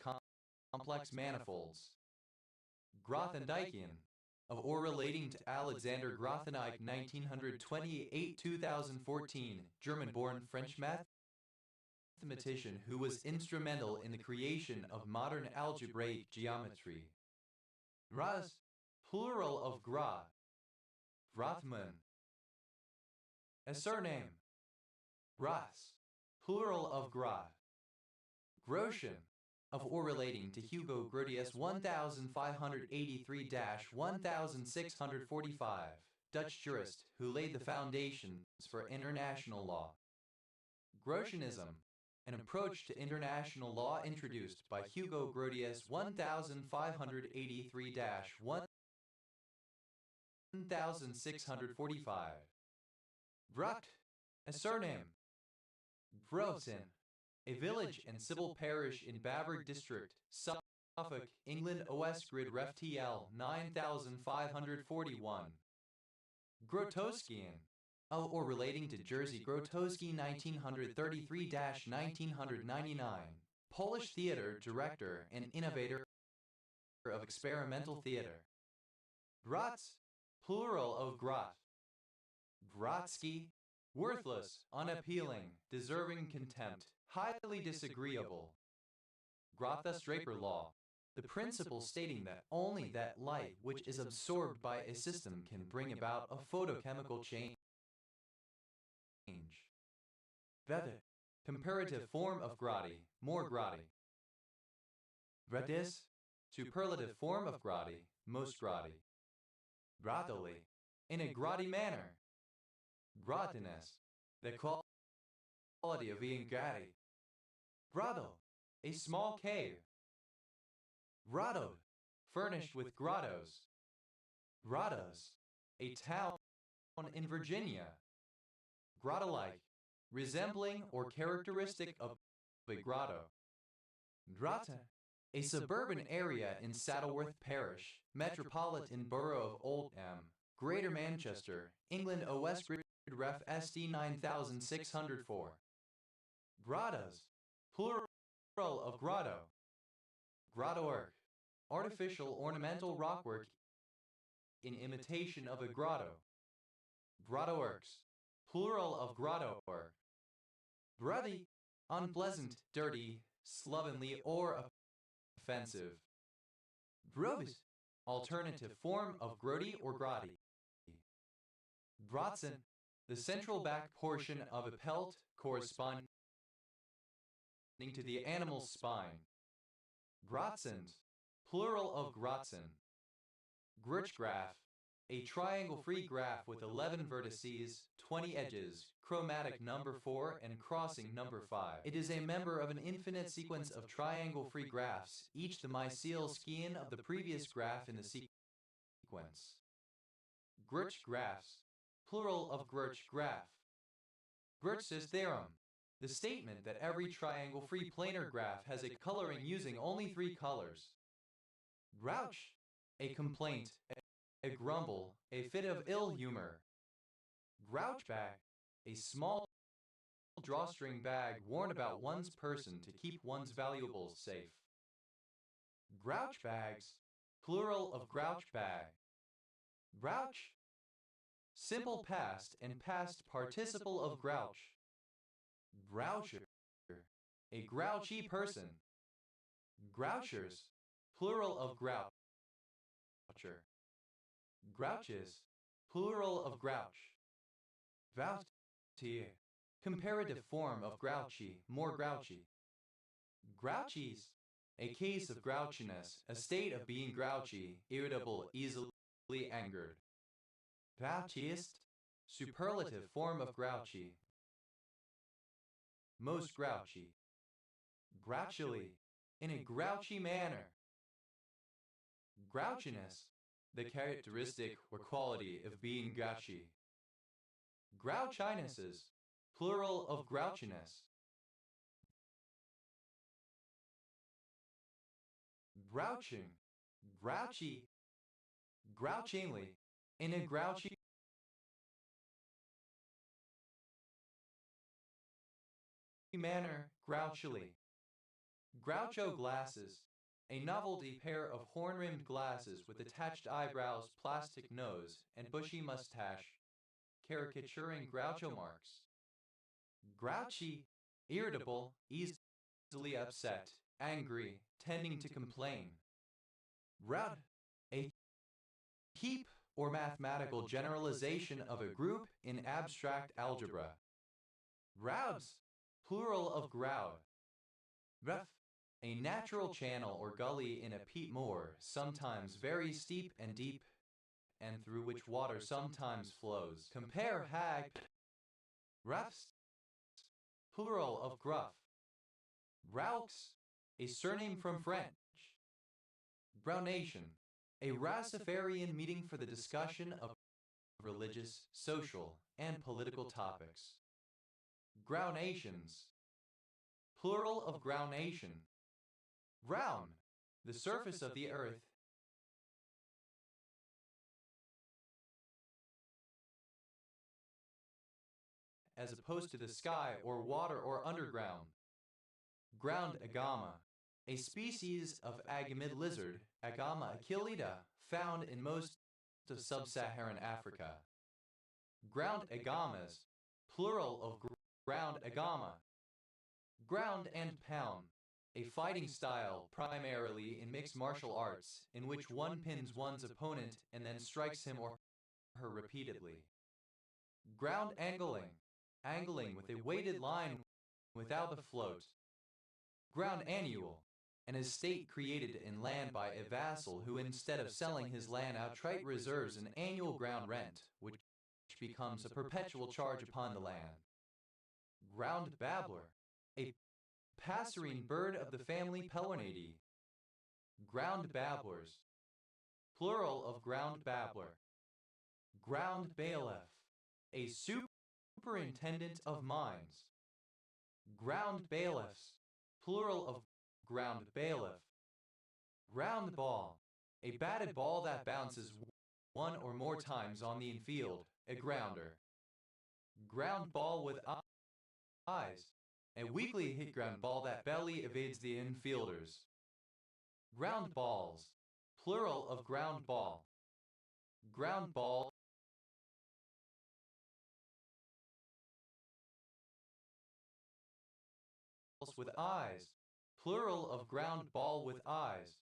complex manifolds. Grothendieckien, of or relating to Alexander Grothendieck 1928-2014, German-born French mathematician who was instrumental in the creation of modern algebraic geometry. Gras, plural of Gras. Rothman. A surname. Gras, plural of Gras. Grotian, of or relating to Hugo Grotius 1583-1645, Dutch jurist who laid the foundations for international law. Grotianism, an approach to international law introduced by Hugo Grotius 1583-1645. Brucht, a surname. Broughton, a village and civil parish in Baberg district, Suffolk, England. OS grid ref TL 9541. Grotowskian, of or relating to Jerzy Grotowski 1933-1999, Polish theater director and innovator of experimental theater. Gratz, plural of Grat. Gratsky, worthless, unappealing, deserving contempt, highly disagreeable. Grotha-Draper law, the principle stating that only that light which is absorbed by a system can bring about a photochemical change. Vethe, comparative form of grati, more grati. Vratis, superlative form of grati, most grati. Grotily, in a grati manner. Grottiness, the quality of being grati. Grotto, a small cave. Grotto, furnished with grottos. Grottos, a town in Virginia. Grotto-like, resembling or characteristic of a grotto. Grotta, a suburban area in Saddleworth Parish, Metropolitan Borough of Oldham, Greater Manchester, England. OS grid ref SD 9604. Grottos, plural of grotto. Grottowork, artificial ornamental rockwork in imitation of a grotto. Grottoworks, plural of grottowork. Grutty, unpleasant, dirty, slovenly, or offensive. Grovis, alternative form of grody or grotty. Grotzen, the central back portion of a pelt corresponding to the animal's spine. Grotzend, plural of grotzen. Grutschgraph, a triangle-free graph with 11 vertices, 20 edges, chromatic number 4 and crossing number 5. It is a member of an infinite sequence of triangle-free graphs, each the mycelial skein of the previous graph in the sequence. Grutsch graphs, plural of Grutsch graph. Grutsch's theorem, the statement that every triangle-free planar graph has a coloring using only 3 colors. Grouch, a complaint, a grumble, a fit of ill humor. Grouch bag, a small drawstring bag worn about one's person to keep one's valuables safe. Grouch bags, plural of grouch bag. Grouch, simple past and past participle of grouch. Groucher, a grouchy person. Grouchers, plural of groucher. Grouches, plural of grouch. Grouchier, comparative form of grouchy, more grouchy. Grouchies, a case of grouchiness, a state of being grouchy, irritable, easily angered. Grouchiest, superlative form of grouchy. Most grouchy. Grouchily, in a grouchy manner. Grouchiness, the characteristic or quality of being grouchy. Grouchinesses, plural of grouchiness. Grouching, grouchy, grouchingly, in a grouchy manner, grouchily. Groucho glasses, a novelty pair of horn-rimmed glasses with attached eyebrows, plastic nose, and bushy mustache, caricaturing Groucho Marx. Grouchy, irritable, easily upset, angry, tending to complain. Rout, a heap or mathematical generalization of a group in abstract algebra. Rouds, plural of groud. Ref, a natural channel or gully in a peat moor, sometimes very steep and deep, and through which water sometimes flows. Compare hag. Ruffs, plural of gruff. Raux, a surname from French. Brownation, a Rastafarian meeting for the discussion of religious, social, and political topics. Grounations, plural of groundation. Ground, the surface of the earth. As opposed to the sky or water or underground. Ground agama, a species of agamid lizard, Agama achillida, found in most of sub-Saharan Africa. Ground agamas, plural of ground agama. Ground and pound, a fighting style primarily in mixed martial arts in which one pins one's opponent and then strikes him or her repeatedly. Ground angling, angling with a weighted line without the float. Ground annual, an estate created in land by a vassal who instead of selling his land outright reserves an annual ground rent, which becomes a perpetual charge upon the land. Ground babbler, a passerine bird of the family Pelornidae. Ground babblers, plural of ground babbler. Ground bailiff, a superintendent of mines. Ground bailiffs, plural of ground bailiff. Ground ball, a batted ball that bounces one or more times on the infield, a grounder. Ground ball with eyes, a weakly hit ground ball that barely evades the infielders. Ground balls, plural of ground ball. Ground ball with eyes, plural of ground ball with eyes.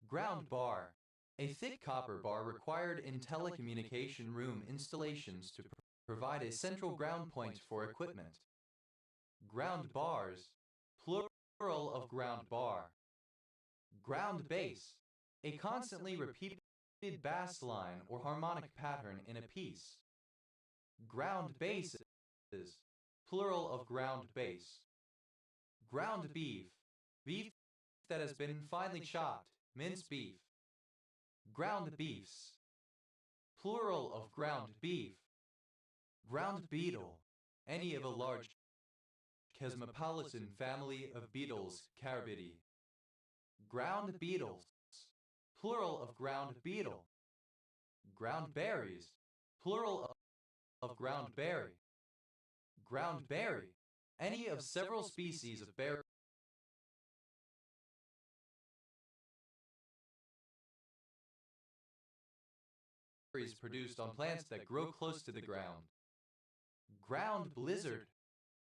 Ground bar, a thick copper bar required in telecommunication room installations to provide a central ground point for equipment. Ground bars, plural of ground bar. Ground bass, a constantly repeated bass line or harmonic pattern in a piece. Ground basses, plural of ground bass. Ground beef, beef that has been finely chopped, minced beef. Ground beefs, plural of ground beef. Ground beetle, any of a large cosmopolitan family of beetles, Carabidae. Ground beetles, plural of ground beetle. Ground berries, plural of ground berry. Ground berry, any of several species of berries produced on plants that grow close to the ground. Ground blizzard,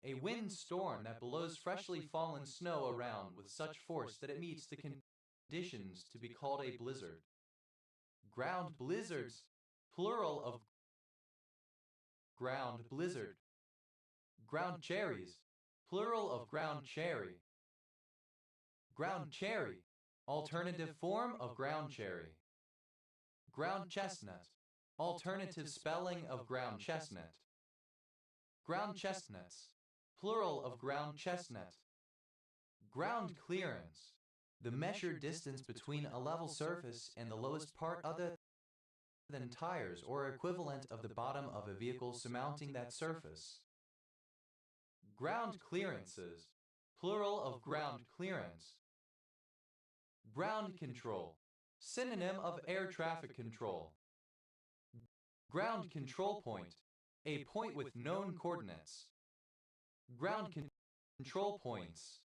a wind storm that blows freshly fallen snow around with such force that it meets the conditions to be called a blizzard. Ground blizzards, plural of ground blizzard. Ground cherries, plural of ground cherry. Ground cherry, alternative form of ground cherry. Ground chestnut, alternative spelling of ground chestnut. Ground chestnuts, plural of ground chestnut. Ground clearance, the measured distance between a level surface and the lowest part other than tires or equivalent of the bottom of a vehicle surmounting that surface. Ground clearances, plural of ground clearance. Ground control, synonym of air traffic control. Ground control point, a point with known coordinates. Ground control points,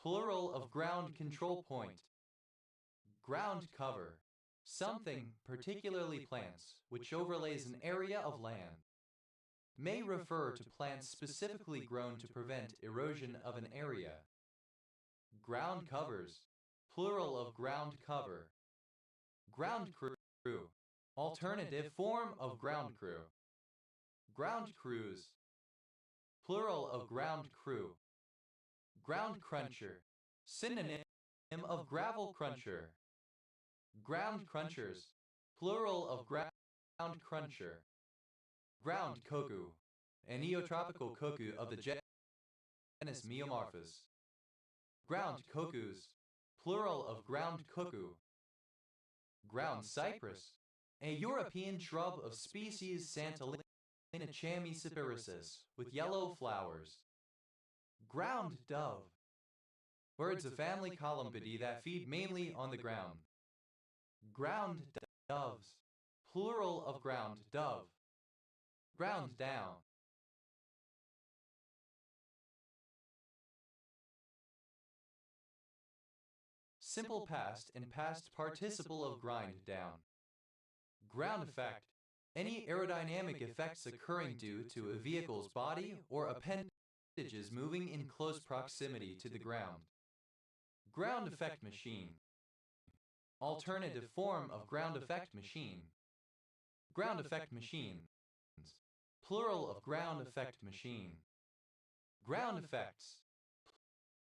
plural of ground control point. Ground cover. Something, particularly plants, which overlays an area of land. May refer to plants specifically grown to prevent erosion of an area. Ground covers. Plural of ground cover. Ground crew. Alternative form of ground crew. Ground crews. Plural of ground crew. Ground cruncher. Synonym of gravel cruncher. Ground crunchers. Plural of ground cruncher. Ground cuckoo. A neotropical cuckoo of the genus Meomorphus. Ground cuckoos. Plural of ground cuckoo. Ground cypress. A European shrub of species Santolina chamiciparicis with yellow flowers. Ground dove. Birds of family Columbidae that feed mainly on the ground. Ground doves. Plural of ground dove. Ground down. Simple past and past participle of grind down. Ground effect. Any aerodynamic effects occurring due to a vehicle's body or appendages moving in close proximity to the ground. Ground effect machine. Alternative form of ground effect machine. Ground effect machines. Plural of ground effect machine. Ground effects.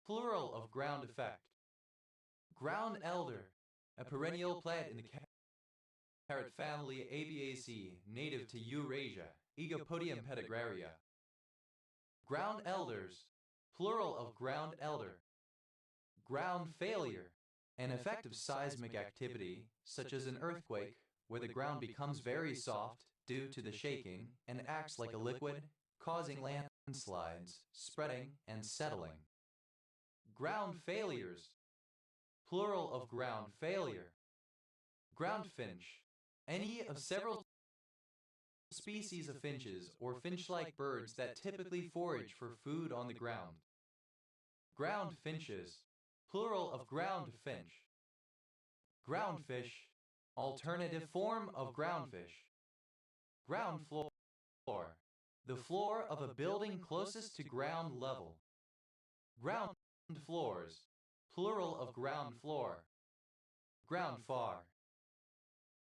Plural of ground effect. Ground elder. A perennial plant in the carrot family Aviaceae, native to Eurasia, Egopodium pedigraria. Ground elders. Plural of ground elder. Ground failure. An effect of seismic activity, such as an earthquake, where the ground becomes very soft due to the shaking and acts like a liquid, causing landslides, spreading, and settling. Ground failures. Plural of ground failure. Ground finch. Any of several species of finches or finch-like birds that typically forage for food on the ground. Ground finches. Plural of ground finch. Groundfish. Alternative form of groundfish. Ground floor. The floor of a building closest to ground level. Ground floors. Plural of ground floor. Ground fog.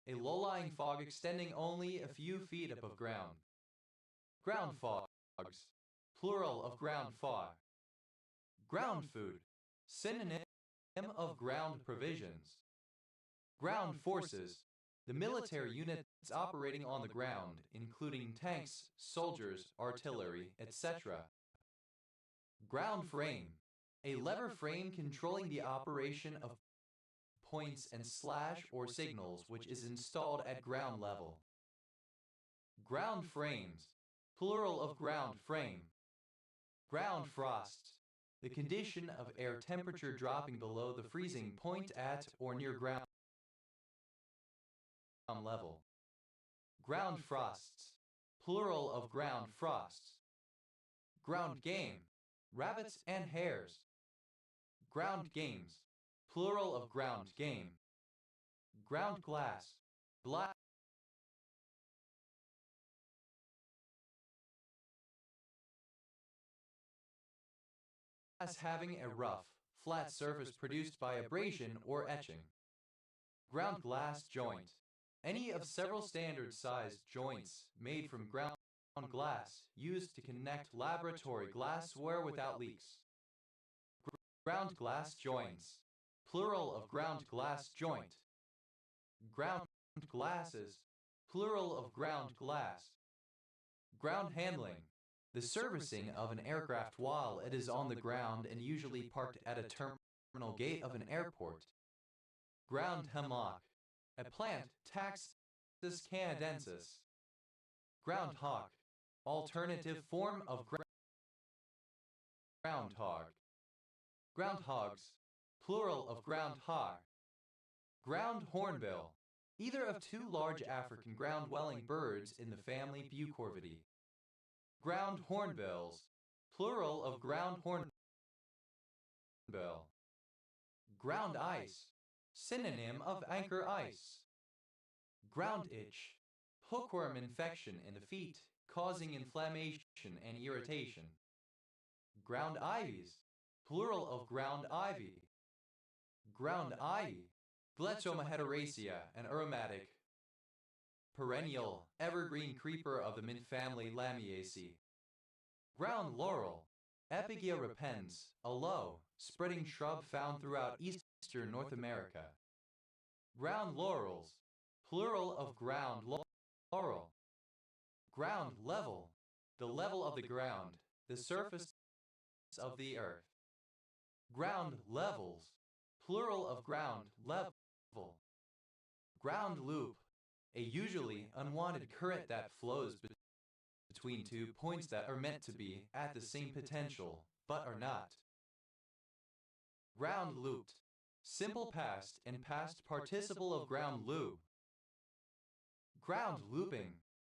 A low-lying fog extending only a few feet above ground. Ground fogs. Plural of ground fog. Ground food. Synonym of ground provisions. Ground forces. The military units operating on the ground, including tanks, soldiers, artillery, etc. Ground frame. A lever frame controlling the operation of points and slash or signals which is installed at ground level. Ground frames. Plural of ground frame. Ground frosts. The condition of air temperature dropping below the freezing point at or near ground level. Ground frosts. Plural of ground frosts. Ground game. Rabbits and hares. Ground games. Plural of ground game. Ground glass. Glass having a rough, flat surface produced by abrasion or etching. Ground glass joint. Any of several standard-sized joints made from ground glass used to connect laboratory glassware without leaks. Ground glass joints. Plural of ground glass joint. Ground glasses. Plural of ground glass. Ground handling. The servicing of an aircraft while it is on the ground and usually parked at a terminal gate of an airport. Ground hemlock. A plant, Taxus canadensis. Groundhog. Alternative form of groundhog. Groundhogs. Plural of groundhog. Ground hornbill. Either of two large African ground-dwelling birds in the family Bucorvidae. Ground hornbills. Plural of ground hornbill. Ground ice. synonym of anchor ice. Ground itch, hookworm infection in the feet, causing inflammation and irritation. Ground ivies, plural of ground ivy. Ground ivy, Gletsoma heteracea, an aromatic, perennial, evergreen creeper of the mint family Lamiaceae. Ground laurel, Epigea repens, a low, spreading shrub found throughout eastern North America. Ground laurels, plural of ground laurel. Ground level, the level of the ground, the surface of the earth. Ground levels, plural of ground level. Ground loop, a usually unwanted current that flows between 2 points that are meant to be at the same potential, but are not. Ground looped, simple past and past participle of ground loop. Ground looping,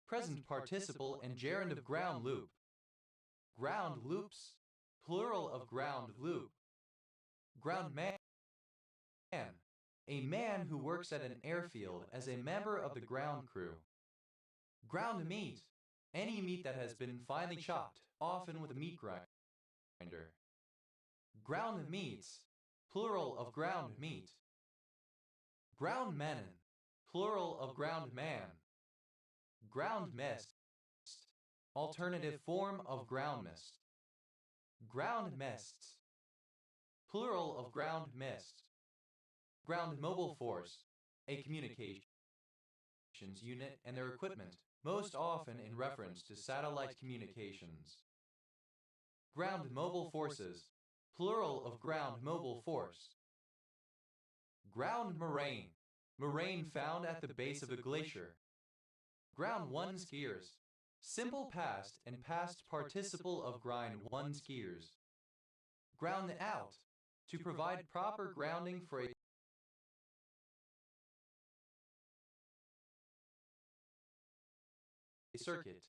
present participle and gerund of ground loop. Ground loops, plural of ground loop. Ground man, a man who works at an airfield as a member of the ground crew. Ground meat, any meat that has been finely chopped, often with a meat grinder. Ground meats, plural of ground meat. Ground melon, plural of ground man. Ground mist, alternative form of ground mist. Ground mists, plural of ground mist. Ground mobile force, a communications unit and their equipment, most often in reference to satellite communications. Ground mobile forces, plural of ground mobile force. Ground moraine, moraine found at the base of a glacier. Ground one skiers, simple past and past participle of grind one skiers. Ground out, to provide proper grounding for a circuit.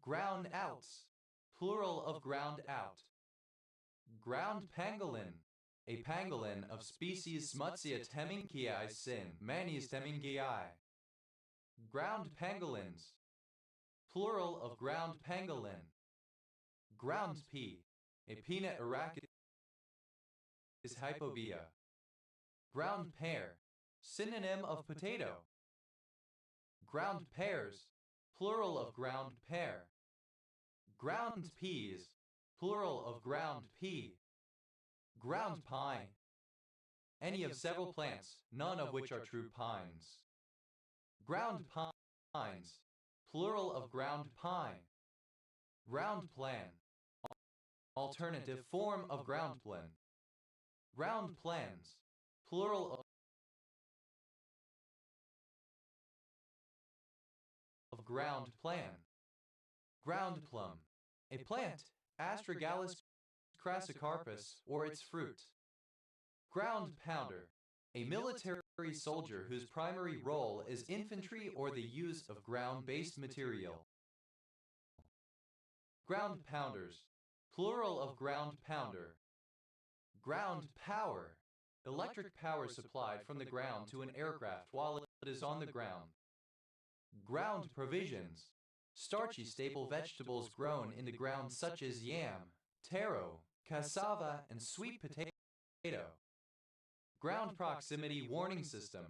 Ground outs, plural of ground out. Ground pangolin, a pangolin of species Smutsia temminckii sin, Manis temminckii. Ground pangolins, plural of ground pangolin. Ground pea, a peanut arachis hypobia. Ground pear, synonym of potato. Ground pears, plural of ground pear. Ground peas, plural of ground pea. Ground pine, any of several plants, none of which are true pines. Ground pines, plural of ground pine. Ground plan, alternative form of ground plan. Ground plans, plural of ground plan. Ground plum, a plant, Astragalus crassicarpus, or its fruit. Ground pounder, a military soldier whose primary role is infantry or the use of ground-based material. Ground pounders, plural of ground pounder. Ground power, electric power supplied from the ground to an aircraft while it is on the ground. Ground provisions, starchy staple vegetables grown in the ground such as yam, taro, cassava, and sweet potato. Ground proximity warning system,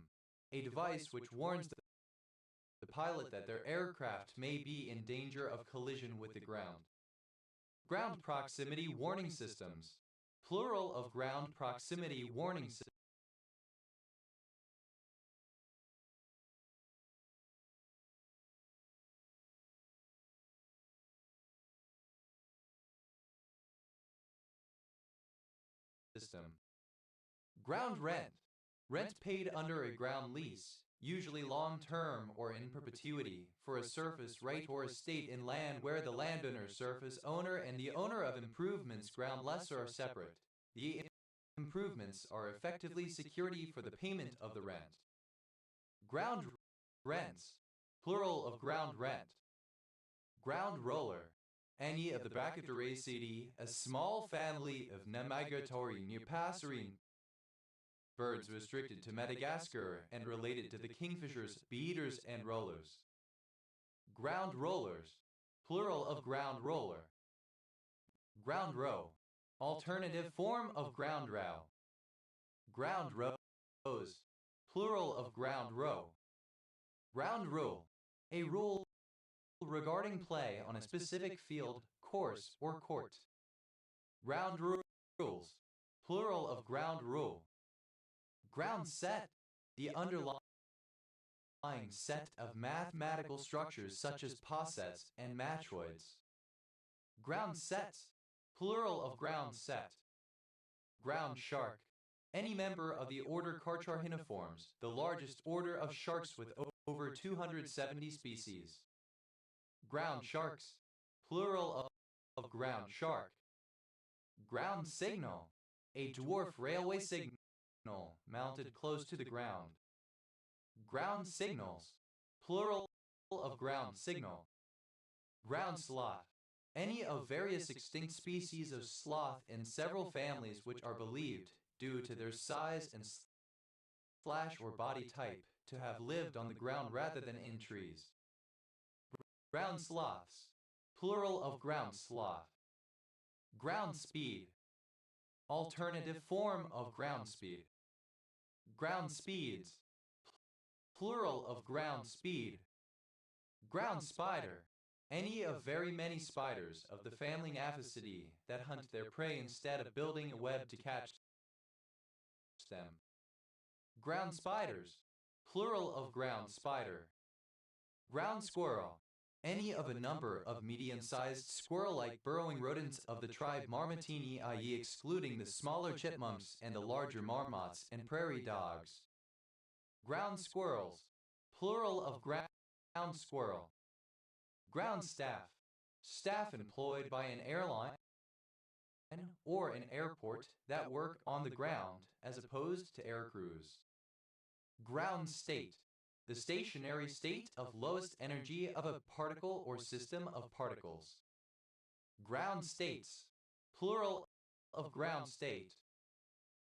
a device which warns the pilot that their aircraft may be in danger of collision with the ground. Ground proximity warning systems, plural of ground proximity warning systems. Ground rent, rent paid under a ground lease, usually long-term or in perpetuity, for a surface right or estate in land where the landowner, surface owner, and the owner of improvements ground lessor are separate. The improvements are effectively security for the payment of the rent. Ground rents, plural of ground rent. Ground roller, any of the Brachypteroideae, a small family of nemigratory neopasserine birds restricted to Madagascar and related to the kingfishers, bee-eaters, and rollers. Ground rollers, plural of ground roller. Ground row, alternative form of ground row. Ground rows, plural of ground row. Ground rule, a rule regarding play on a specific field, course, or court. Ground rules, plural of ground rule. Ground set, the underlying set of mathematical structures such as posets and matroids. Ground sets, plural of ground set. Ground shark, any member of the order Carcharhiniformes, the largest order of sharks with over 270 species. Ground sharks, plural of ground shark. Ground signal, a dwarf railway signal mounted close to the ground. Ground signals, plural of ground signal. Ground sloth, any of various extinct species of sloth in several families which are believed, due to their size and slash or body type, to have lived on the ground rather than in trees. Ground sloths, plural of ground sloth. Ground speed, alternative form of ground speed. Ground speeds, plural of ground speed. Ground spider, any of very many spiders of the family Aphysidae that hunt their prey instead of building a web to catch them. Ground spiders, plural of ground spider. Ground squirrel, any of a number of medium-sized squirrel-like burrowing rodents of the tribe Marmotini, i.e. excluding the smaller chipmunks and the larger marmots and prairie dogs. Ground squirrels, plural of ground squirrel. Ground staff, staff employed by an airline or an airport that work on the ground as opposed to air crews. Ground state, the stationary state of lowest energy of a particle or system of particles. Ground states, plural of ground state.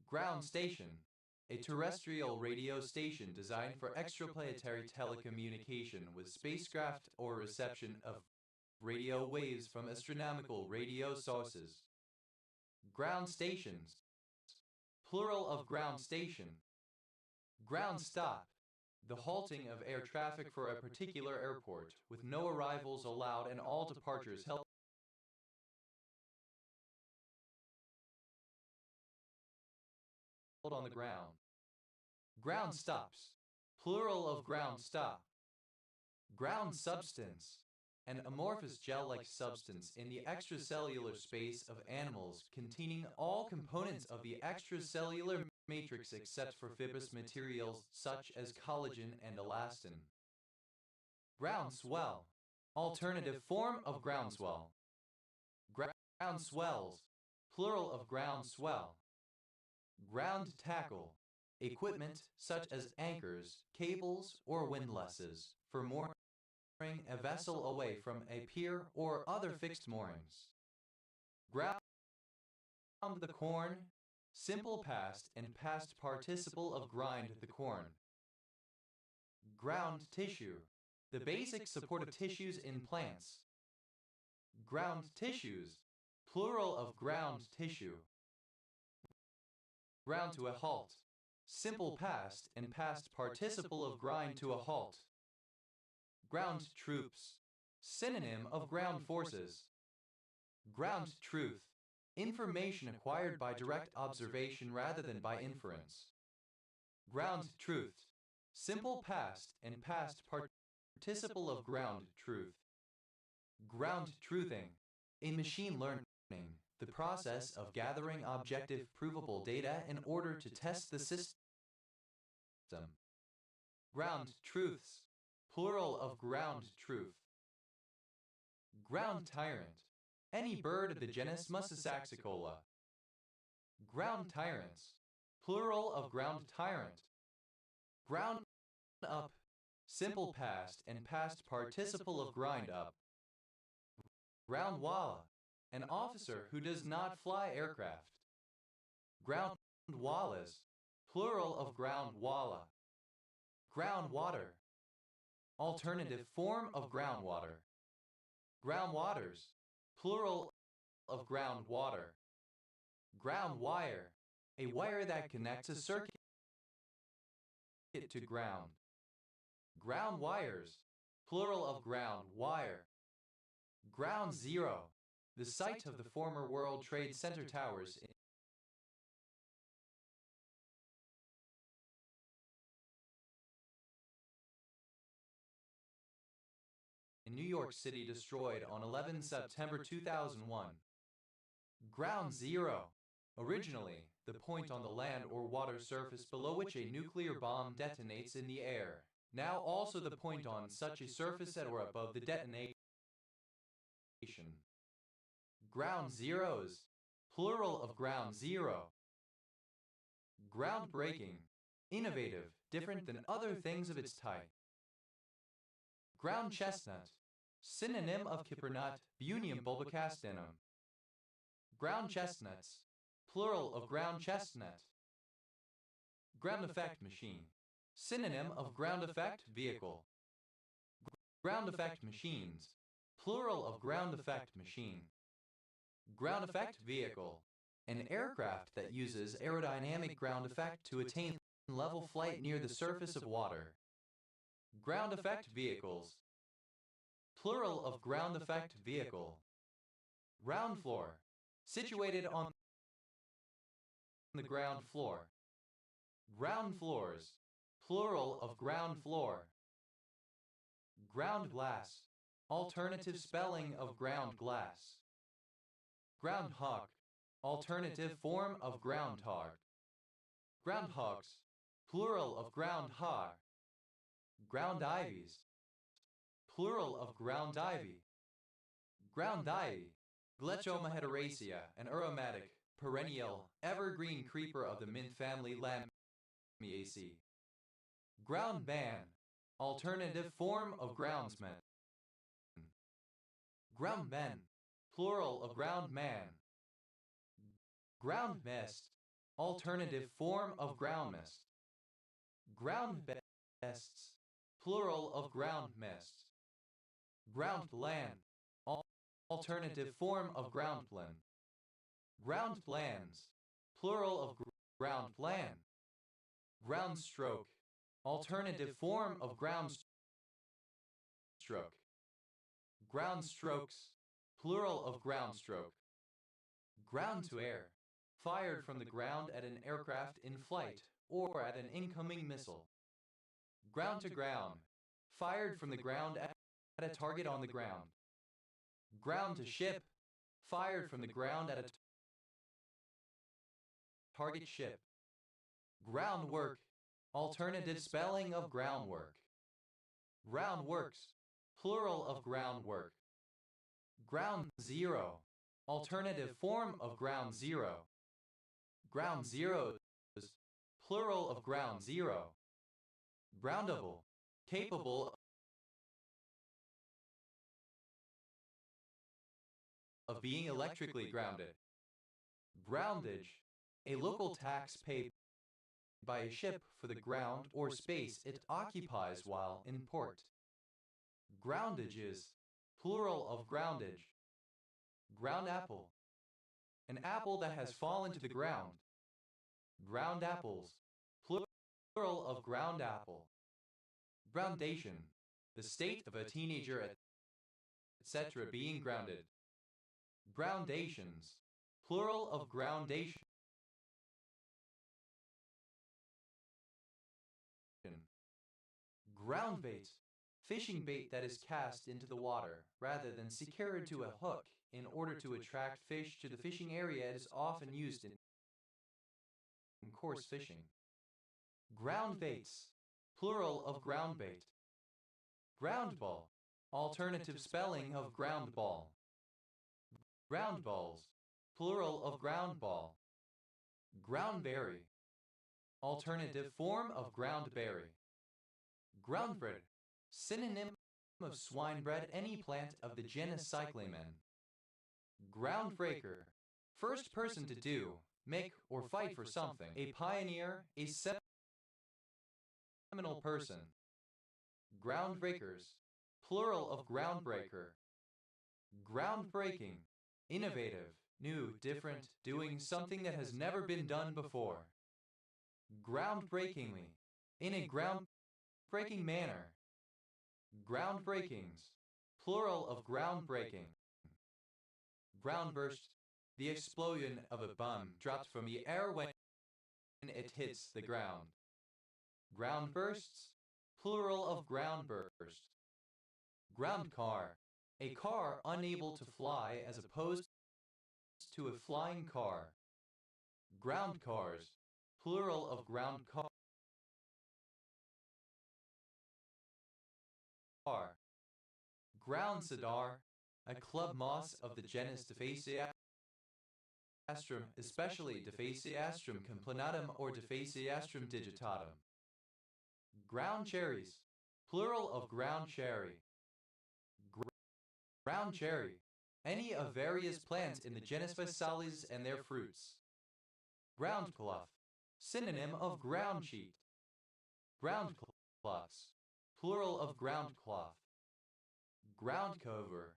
Ground station, a terrestrial radio station designed for extraplanetary telecommunication with spacecraft or reception of radio waves from astronomical radio sources. Ground stations, plural of ground station. Ground stop, the halting of air traffic for a particular airport, with no arrivals allowed and all departures held on the ground. Ground stops, plural of ground stop. Ground substance, an amorphous gel-like substance in the extracellular space of animals containing all components of the extracellular matrix except for fibrous materials such as collagen and elastin. Ground swell, alternative form of groundswell. Ground swells, plural of ground swell. Ground tackle, equipment such as anchors, cables, or windlasses for mooring a vessel away from a pier or other fixed moorings. Ground the corn, simple past and past participle of grind the corn. Ground tissue, the basic supportive tissues in plants. Ground tissues, plural of ground tissue. Ground to a halt, simple past and past participle of grind to a halt. Ground troops, synonym of ground forces. Ground truth, information acquired by direct observation rather than by inference. Ground truth, simple past and past participle of ground truth. Ground truthing, in machine learning, the process of gathering objective provable data in order to test the system. Ground truths, plural of ground truth. Ground tyrant, any bird of the genus Mussasaxicola. Ground tyrants, plural of ground tyrant. Ground up, simple past and past participle of grind up. Ground walla, an officer who does not fly aircraft. Ground wallas, plural of groundwala. Groundwater, alternative form of groundwater. Groundwaters, plural of groundwater. Ground wire, a wire that connects a circuit to ground. Ground wires, plural of ground wire. Ground Zero, the site of the former World Trade Center towers in New York City, destroyed on 11 September 2001. Ground Zero, originally the point on the land or water surface below which a nuclear bomb detonates in the air, now also the point on such a surface at or above the detonation. Ground zeros, plural of ground zero. Groundbreaking, innovative, different than other things of its type. Ground chestnut, synonym of Cyprinut, Bunium bulbocastanum. Ground chestnuts, plural of ground chestnut. Ground effect machine, synonym of ground effect vehicle. Ground effect machines, plural of ground effect machine. Ground effect vehicle, an aircraft that uses aerodynamic ground effect to attain level flight near the surface of water. Ground effect vehicles, plural of ground effect vehicle. Ground floor, situated on the ground floor. Ground floors, plural of ground floor. Ground glass, alternative spelling of ground glass. Groundhog, alternative form of groundhog. Groundhogs, plural of groundhog. Ground ivies, plural of ground ivy. Ground ivy, Glechoma heteracea, an aromatic, perennial, evergreen creeper of the mint family Lamiaceae. Ground ban, alternative form of groundsman. Ground men, plural of ground man. Ground mist, alternative form of ground mist. Ground bests, plural of ground mists. Ground land, alternative form of ground plan. Ground plans, plural of ground plan. Ground stroke, alternative form of ground stroke. Ground strokes, plural of ground stroke. Ground to air, fired from the ground at an aircraft in flight or at an incoming missile. Ground to ground, fired from the ground at a target on the ground. Ground to ship, fired from the ground at a target ship. Groundwork, alternative spelling of groundwork. Groundworks, plural of groundwork. Ground zero, alternative form of ground zero. Ground zeros, plural of ground zero. Groundable, capable of being electrically grounded. Groundage, a local tax paid by a ship for the ground or space it occupies while in port. Groundages, plural of groundage. Ground apple, an apple that has fallen to the ground. Ground apples, plural of ground apple. Groundation, the state of a teenager, etc. being grounded. Groundations, plural of groundation. Ground bait, fishing bait that is cast into the water rather than secured to a hook in order to attract fish to the fishing area. It is often used in coarse fishing. Ground baits, plural of ground bait. Ground ball, alternative spelling of ground ball. Ground balls, plural of ground ball. Groundberry, alternative form of groundberry. Groundbread, synonym of swinebread, any plant of the genus Cyclamen. Groundbreaker, first person to do, make, or fight for something. A pioneer, a seminal person. Groundbreakers, plural of groundbreaker. Groundbreaking, innovative, new, different, doing something that has never been done before. Groundbreakingly, in a groundbreaking manner. Groundbreakings, plural of groundbreaking. Groundburst, the explosion of a bomb dropped from the air when it hits the ground. Groundbursts, plural of groundburst. Ground car, a car unable to fly as opposed to a flying car. Ground cars, plural of ground car. Ground cedar, a club moss of the genus Diphaceastrum, especially Diphaceastrum complanatum or Diphaceastrum digitatum. Ground cherries, plural of ground cherry. Ground cherry, any of various plants in the genus Phaceales and their fruits. Ground cloth, synonym of ground sheet. Ground cloths, plural of ground cloth. Ground cover,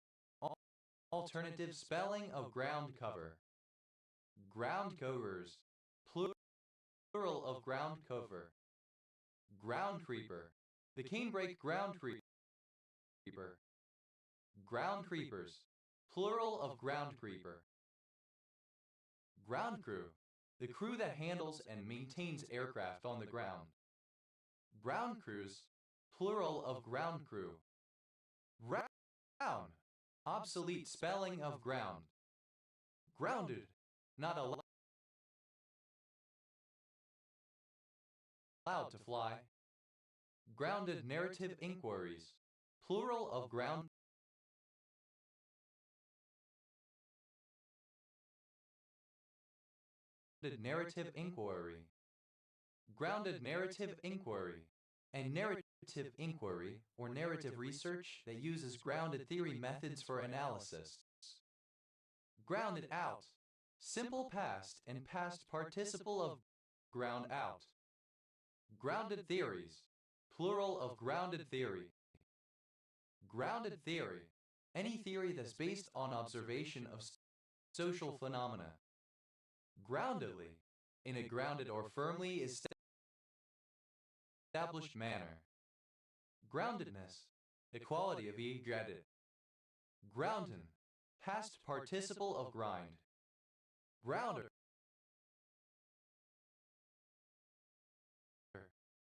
alternative spelling of ground cover. Ground covers, plural of ground cover. Ground creeper, the canebrake ground creeper. Ground creepers, plural of ground creeper. Ground crew, the crew that handles and maintains aircraft on the ground. Ground crews, plural of ground crew. Ground, obsolete spelling of ground. Grounded, not allowed to fly. Grounded narrative inquiries, plural of ground. Narrative inquiry. Grounded narrative inquiry. A narrative inquiry, or narrative research that uses grounded theory methods for analysis. Grounded out, simple past and past participle of ground out. Grounded theories, plural of grounded theory. Grounded theory, any theory that's based on observation of social phenomena. Groundedly, in a grounded or firmly established manner. Groundedness, equality of e grounded. Grounden, past participle of grind. Grounder,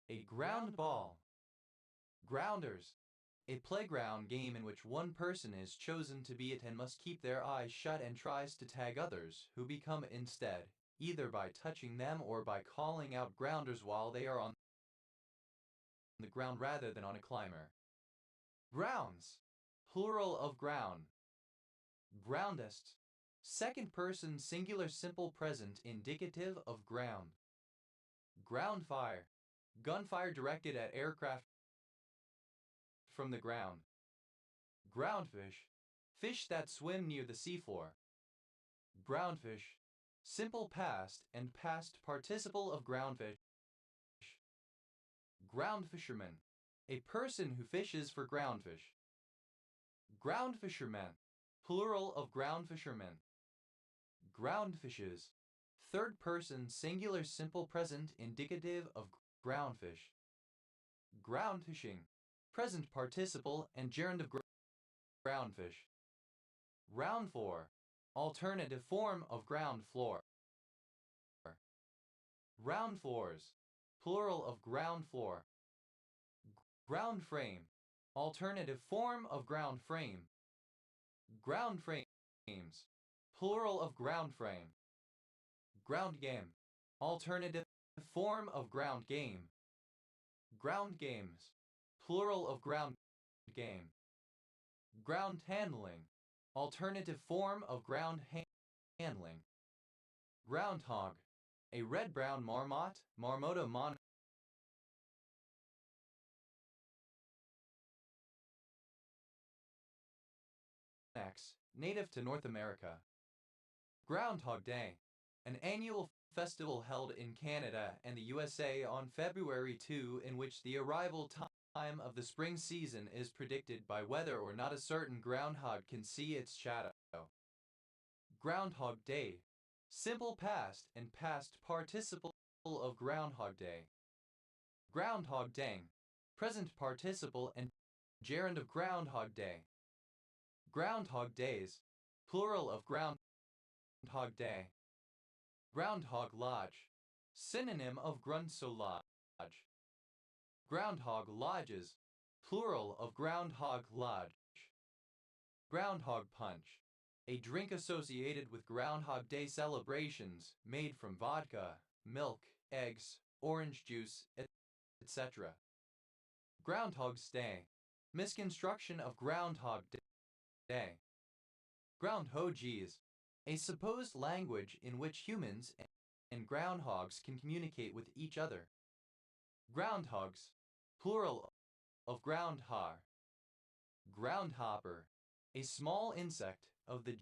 a ground ball. Grounders, a playground game in which one person is chosen to be it and must keep their eyes shut and tries to tag others, who become instead, either by touching them or by calling out grounders while they are on the ground rather than on a climber. Grounds, plural of ground. Groundest, second person singular simple present indicative of ground. Ground fire, gunfire directed at aircraft from the ground. Groundfish, fish that swim near the seafloor. Groundfish, simple past and past participle of groundfish. Ground fisherman, a person who fishes for groundfish. Ground fishermen, plural of ground fishermen. Ground fishes, third person singular simple present indicative of groundfish. Ground fishing, present participle and gerund of groundfish. Ground floor, alternative form of ground floor. Ground floors, plural of ground floor. Ground frame, alternative form of ground frame. Ground frames, plural of ground frame. Ground game, alternative form of ground game. Ground games, plural of ground game. Ground handling, alternative form of ground handling. Groundhog, a red-brown marmot, Marmota monax, native to North America. Groundhog Day, an annual festival held in Canada and the USA on February 2 in which the arrival time of the spring season is predicted by whether or not a certain groundhog can see its shadow. Groundhog Day. Simple past and past participle of Groundhog Day. Groundhog Day. Present participle and gerund of Groundhog Day. Groundhog Days. Plural of Groundhog Day. Groundhog Lodge. Synonym of Grunso Lodge. Groundhog Lodges. Plural of Groundhog Lodge. Groundhog Punch. A drink associated with Groundhog Day celebrations, made from vodka, milk, eggs, orange juice, etc. Groundhog's Day. Misconstruction of Groundhog Day. Groundhogies. A supposed language in which humans and groundhogs can communicate with each other. Groundhogs. Plural of groundhog. Groundhopper. A small insect of the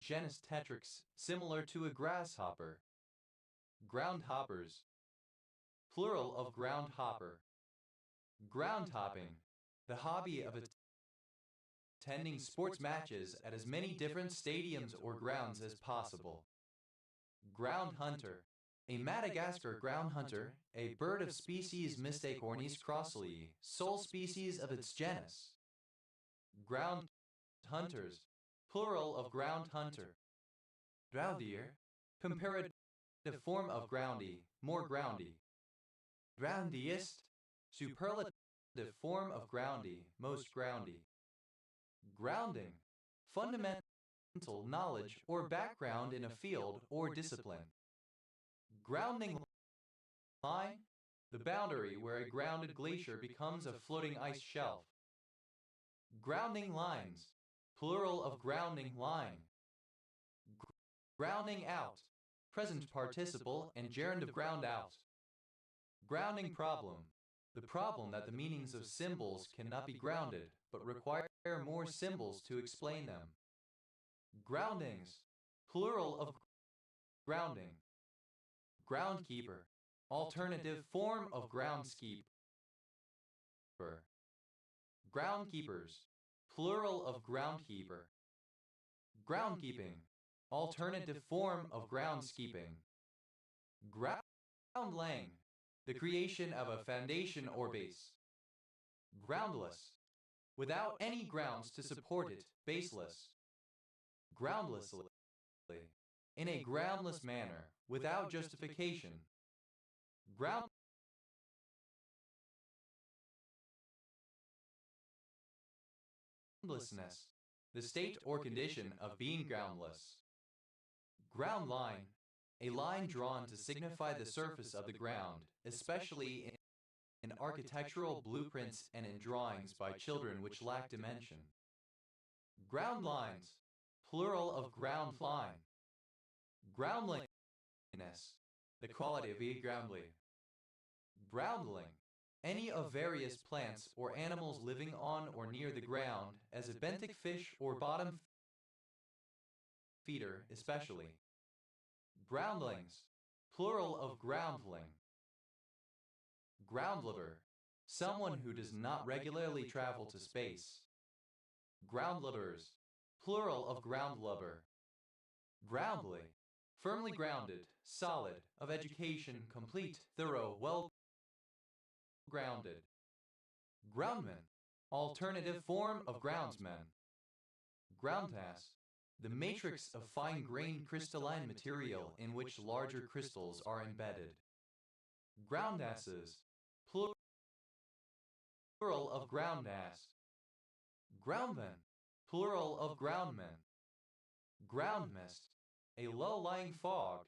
genus Tetrix, similar to a grasshopper. Groundhoppers. Plural of groundhopper. Groundhopping. The hobby of attending sports matches at as many different stadiums or grounds as possible. Ground hunter. A Madagascar ground hunter, a bird of species Mystacornis crossley, sole species of its genus. Ground hunters. Plural of ground hunter. Groundier. Comparative form of groundy, more groundy. Groundiest. Superlative form of groundy, most groundy. Grounding. Fundamental knowledge or background in a field or discipline. Grounding line. The boundary where a grounded glacier becomes a floating ice shelf. Grounding lines. Plural of grounding line. Grounding out. Present participle and gerund of ground out. Grounding problem. The problem that the meanings of symbols cannot be grounded, but require more symbols to explain them. Groundings. Plural of grounding. Groundkeeper. Alternative form of groundskeeper. Groundkeepers. Plural of groundkeeper. Groundkeeping. Alternative form of groundskeeping. Ground laying. The creation of a foundation or base. Groundless. Without any grounds to support it, baseless. Groundlessly. In a groundless manner, without justification. Groundlessness. The state or condition of being groundless. Ground line. A line drawn to signify the surface of the ground, especially in architectural blueprints and in drawings by children which lack dimension. Ground lines. Plural of ground line. Groundliness. The quality of a groundly. Groundling. Any of various plants or animals living on or near the ground, as a benthic fish or bottom feeder especially. Groundlings. Plural of groundling. Groundlubber. Someone who does not regularly travel to space. Groundlubbers. Plural of groundlubber. Groundly. Firmly grounded, solid, of education, complete, thorough, well grounded. Groundman. Alternative form of groundsman. Groundmass. The matrix of fine-grained crystalline material in which larger crystals are embedded. Groundasses. Plural of groundass. Groundman. Plural of groundmen. Ground mist. A low-lying fog.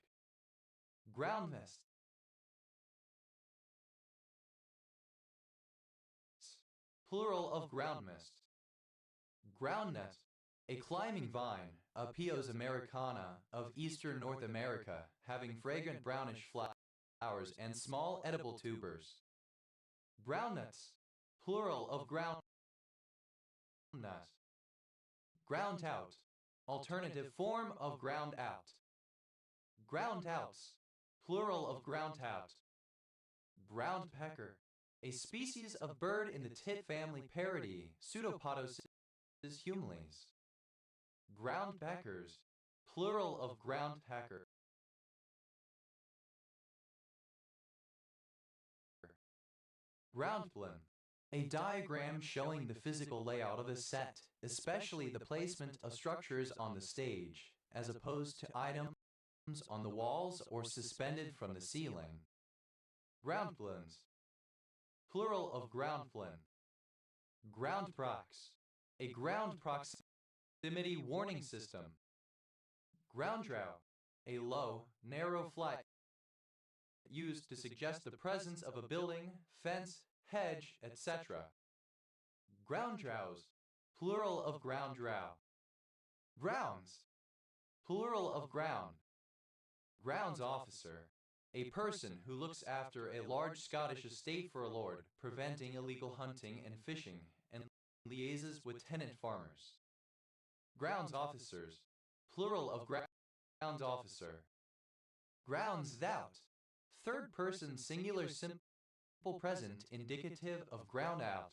Ground mist. Plural of ground mist. Ground nest. A climbing vine, Apios americana, of eastern North America, having fragrant brownish flowers and small edible tubers. Groundnuts. Plural of ground nut. Ground out. Alternative form of ground out. Groundouts, plural of groundout. Brown pecker, a species of bird in the tit family parody, Pseudopodus humilis. Ground peckers, plural of ground pecker. Groundplan, a diagram showing the physical layout of a set, especially the placement of structures on the stage, as opposed to items on the walls or suspended from the ceiling. Groundplans, plural of groundplan. Ground prox, a ground proximity warning system. Groundrail, a low, narrow flight used to suggest the presence of a building, fence, hedge, etc. Grounddrows, plural of grounddrow. Grounds, plural of ground. Grounds officer, a person who looks after a large Scottish estate for a lord, preventing illegal hunting and fishing, and liaises with tenant farmers. Grounds officers, plural of grounds officer. Grounds thou, third person singular simple present indicative of ground out.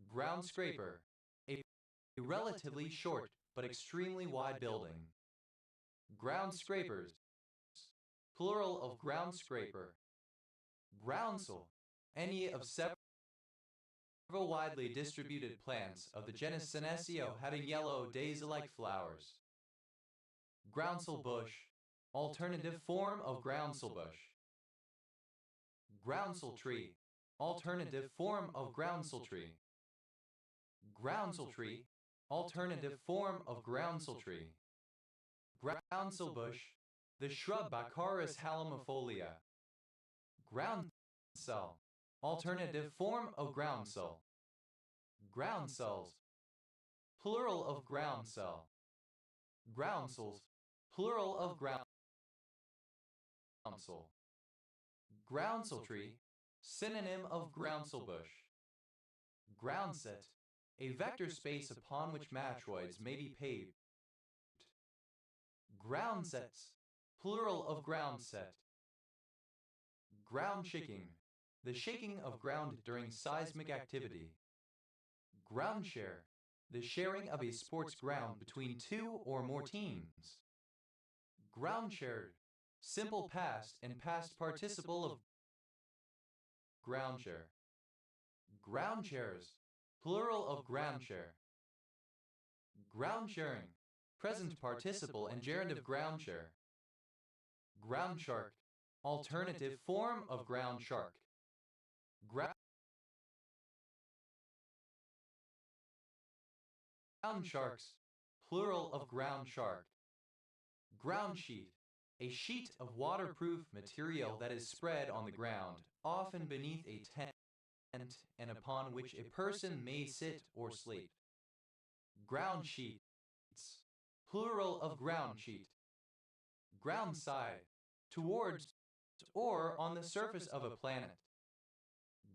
Ground scraper, a relatively short but extremely wide building. Ground scrapers, plural of ground scraper. Groundsel, any of several widely distributed plants of the genus Senecio having yellow daisy-like flowers. Groundsel bush, alternative form of groundsel bush. Groundsel tree, alternative form of groundsel tree. Groundsel tree, alternative form of groundsel tree. Groundsel bush, the shrub Baccharis halamifolia. Groundsel, alternative form of groundsel. Groundcells, plural of groundsel. Groundsels, plural of groundsel. Groundsel tree, synonym of groundsel bush. Groundset, a vector space upon which matroids may be paved. Groundsets, plural of groundset. Ground shaking, the shaking of ground during seismic activity. Ground share, the sharing of a sports ground between two or more teams. Ground shared, simple past and past participle of ground share. Ground shares, plural of ground share. Ground sharing, present participle and gerundive ground share. Ground shark, alternative form of ground shark. Ground sharks, plural of ground shark. Ground sheet, a sheet of waterproof material that is spread on the ground, often beneath a tent, and upon which a person may sit or sleep. Ground sheets, plural of ground sheet. Ground side, towards or on the surface of a planet.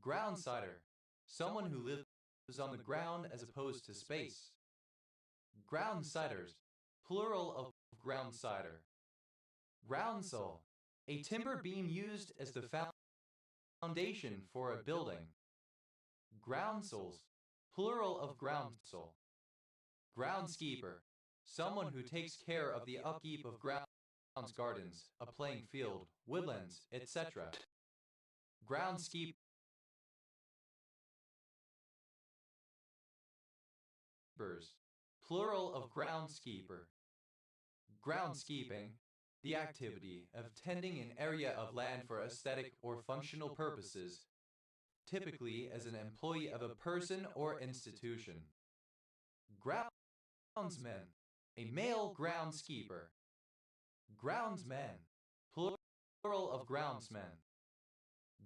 Groundsider, someone who lives on the ground as opposed to space. Groundsiders, plural of groundsider. Groundsel, a timber beam used as the foundation for a building. Groundsels, plural of groundsel. Groundskeeper, someone who takes care of the upkeep of grounds, gardens, a playing field, woodlands, etc. Groundskeepers, plural of groundskeeper. Groundskeeping, the activity of tending an area of land for aesthetic or functional purposes, typically as an employee of a person or institution. Groundsman, a male groundskeeper. Groundsman, plural of groundsmen.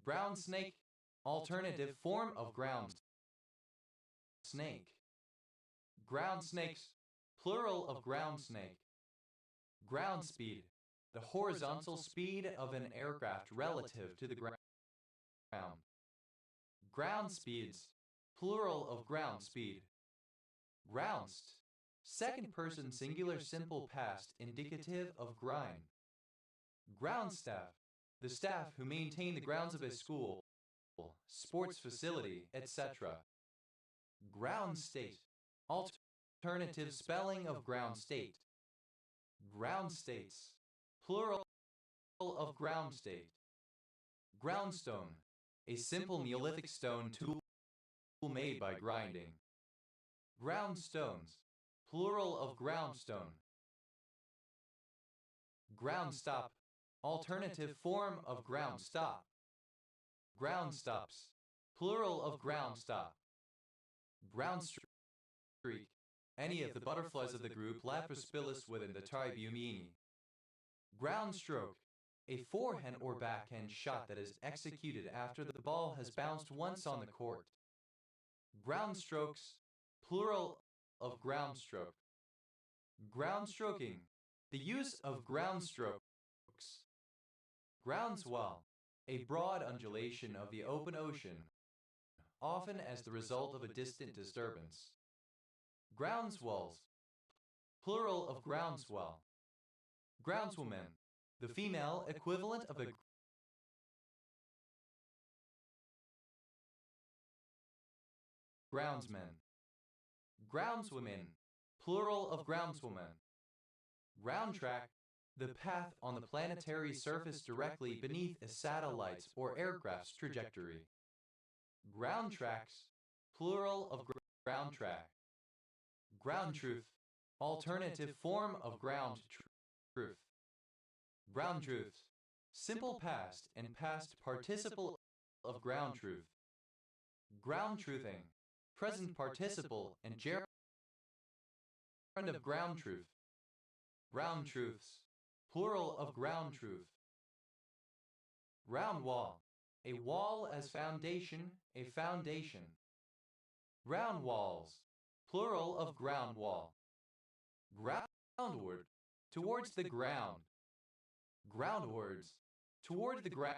Ground snake, alternative form of ground snake. Ground snakes, plural of ground snake. Ground speed, the horizontal speed of an aircraft relative to the ground. Ground speeds, plural of ground speed. Groundst, second person singular simple past indicative of grind. Ground staff, the staff who maintain the grounds of a school, sports facility, etc. Ground state, alternative spelling of ground state. Ground states, plural of ground state. Groundstone, a simple Neolithic stone tool made by grinding. Groundstones, plural of groundstone. Groundstop, alternative form of groundstop. Groundstops, plural of groundstop. Groundstreak, any of the butterflies of the group Lapispilus within the Tribumini. Groundstroke, a forehand or backhand shot that is executed after the ball has bounced once on the court. Groundstrokes, plural of groundstroke. Groundstroking, the use of groundstrokes. Groundswell, a broad undulation of the open ocean, often as the result of a distant disturbance. Groundswells, plural of groundswell. Groundswoman, the female equivalent of a groundsman. Groundswomen, plural of groundswoman. Ground track, the path on the planetary surface directly beneath a satellite's or aircraft's trajectory. Ground tracks, plural of ground track. Ground truth, alternative form of ground truth. Ground truths, simple past and past participle of ground truth. Ground truthing, present participle and gerund of ground truth. Ground truths, plural of ground truth. Ground wall, a wall as foundation, a foundation. Ground walls, plural of ground wall. Groundward, towards the ground. Groundwards, toward the ground.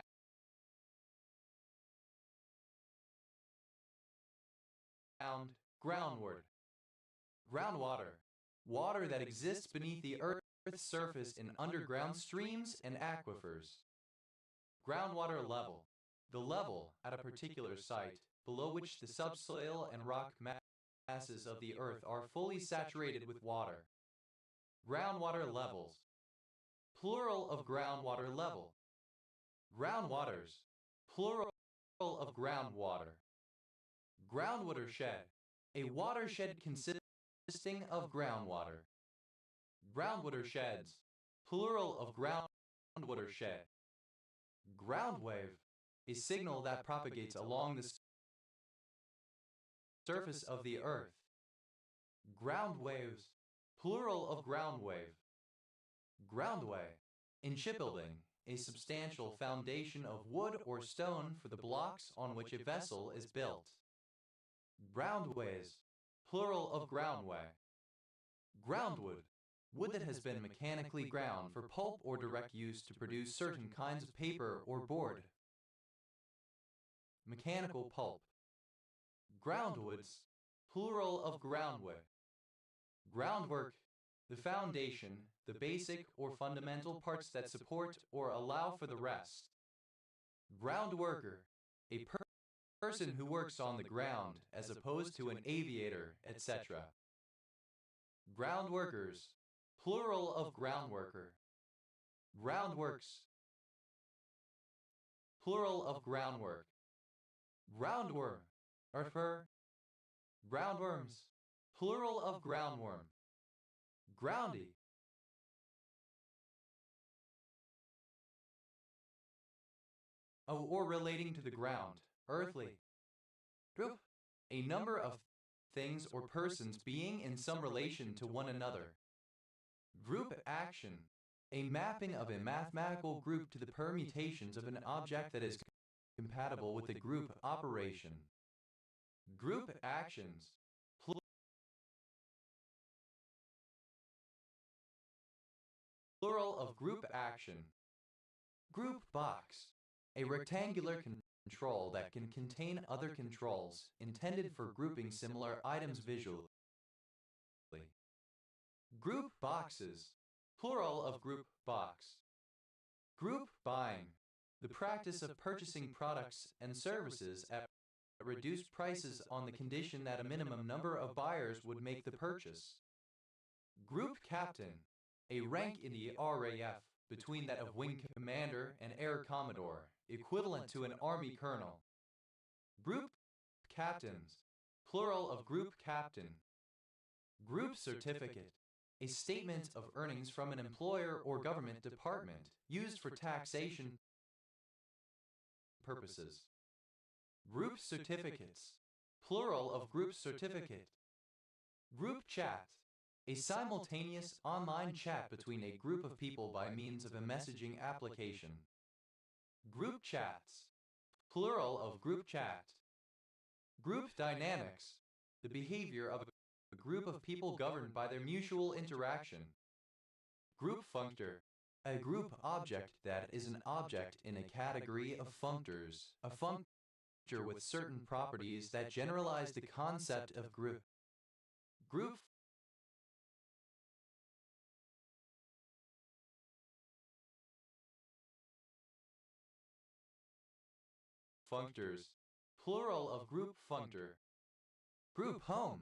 Groundward. Groundwater, water that exists beneath the Earth's surface in underground streams and aquifers. Groundwater level, the level at a particular site below which the subsoil and rock masses of the Earth are fully saturated with water. Groundwater levels, plural of groundwater level. Groundwaters, plural of groundwater. Groundwatershed, a watershed consisting of groundwater. Groundwatersheds, plural of groundwatershed. Groundwave, a signal that propagates along the surface of the Earth. Groundwaves, plural of groundwave. Groundway, in shipbuilding, a substantial foundation of wood or stone for the blocks on which a vessel is built. Groundways, plural of groundway. Groundwood, wood that has been mechanically ground for pulp or direct use to produce certain kinds of paper or board. Mechanical pulp. Groundwoods, plural of groundway. Groundwork, the foundation, the basic or fundamental parts that support or allow for the rest. Groundworker, a person who works on the ground as opposed to an aviator, etc. Groundworkers, plural of groundworker. Groundworks, plural of groundwork. Groundworm, groundworms, plural of groundworm. Groundy, or relating to the ground, earthly. Group, a number of things or persons being in some relation to one another. Group action, a mapping of a mathematical group to the permutations of an object that is compatible with the group operation. Group actions, plural of group action. Group box, a rectangular control that can contain other controls intended for grouping similar items visually. Group boxes, plural of group box. Group buying, the practice of purchasing products and services at reduced prices on the condition that a minimum number of buyers would make the purchase. Group captain, a rank in the RAF between that of wing commander and air commodore, equivalent to an army colonel. Group captains, plural of group captain. Group certificate, a statement of earnings from an employer or government department used for taxation purposes. Group certificates, plural of group certificate. Group chat, a simultaneous online chat between a group of people by means of a messaging application. Group chats, plural of group chat. Group dynamics, the behavior of a group of people governed by their mutual interaction. Group functor, a group object that is an object in a category of functors, a functor with certain properties that generalize the concept of group. Group functors, plural of group functor. Group home,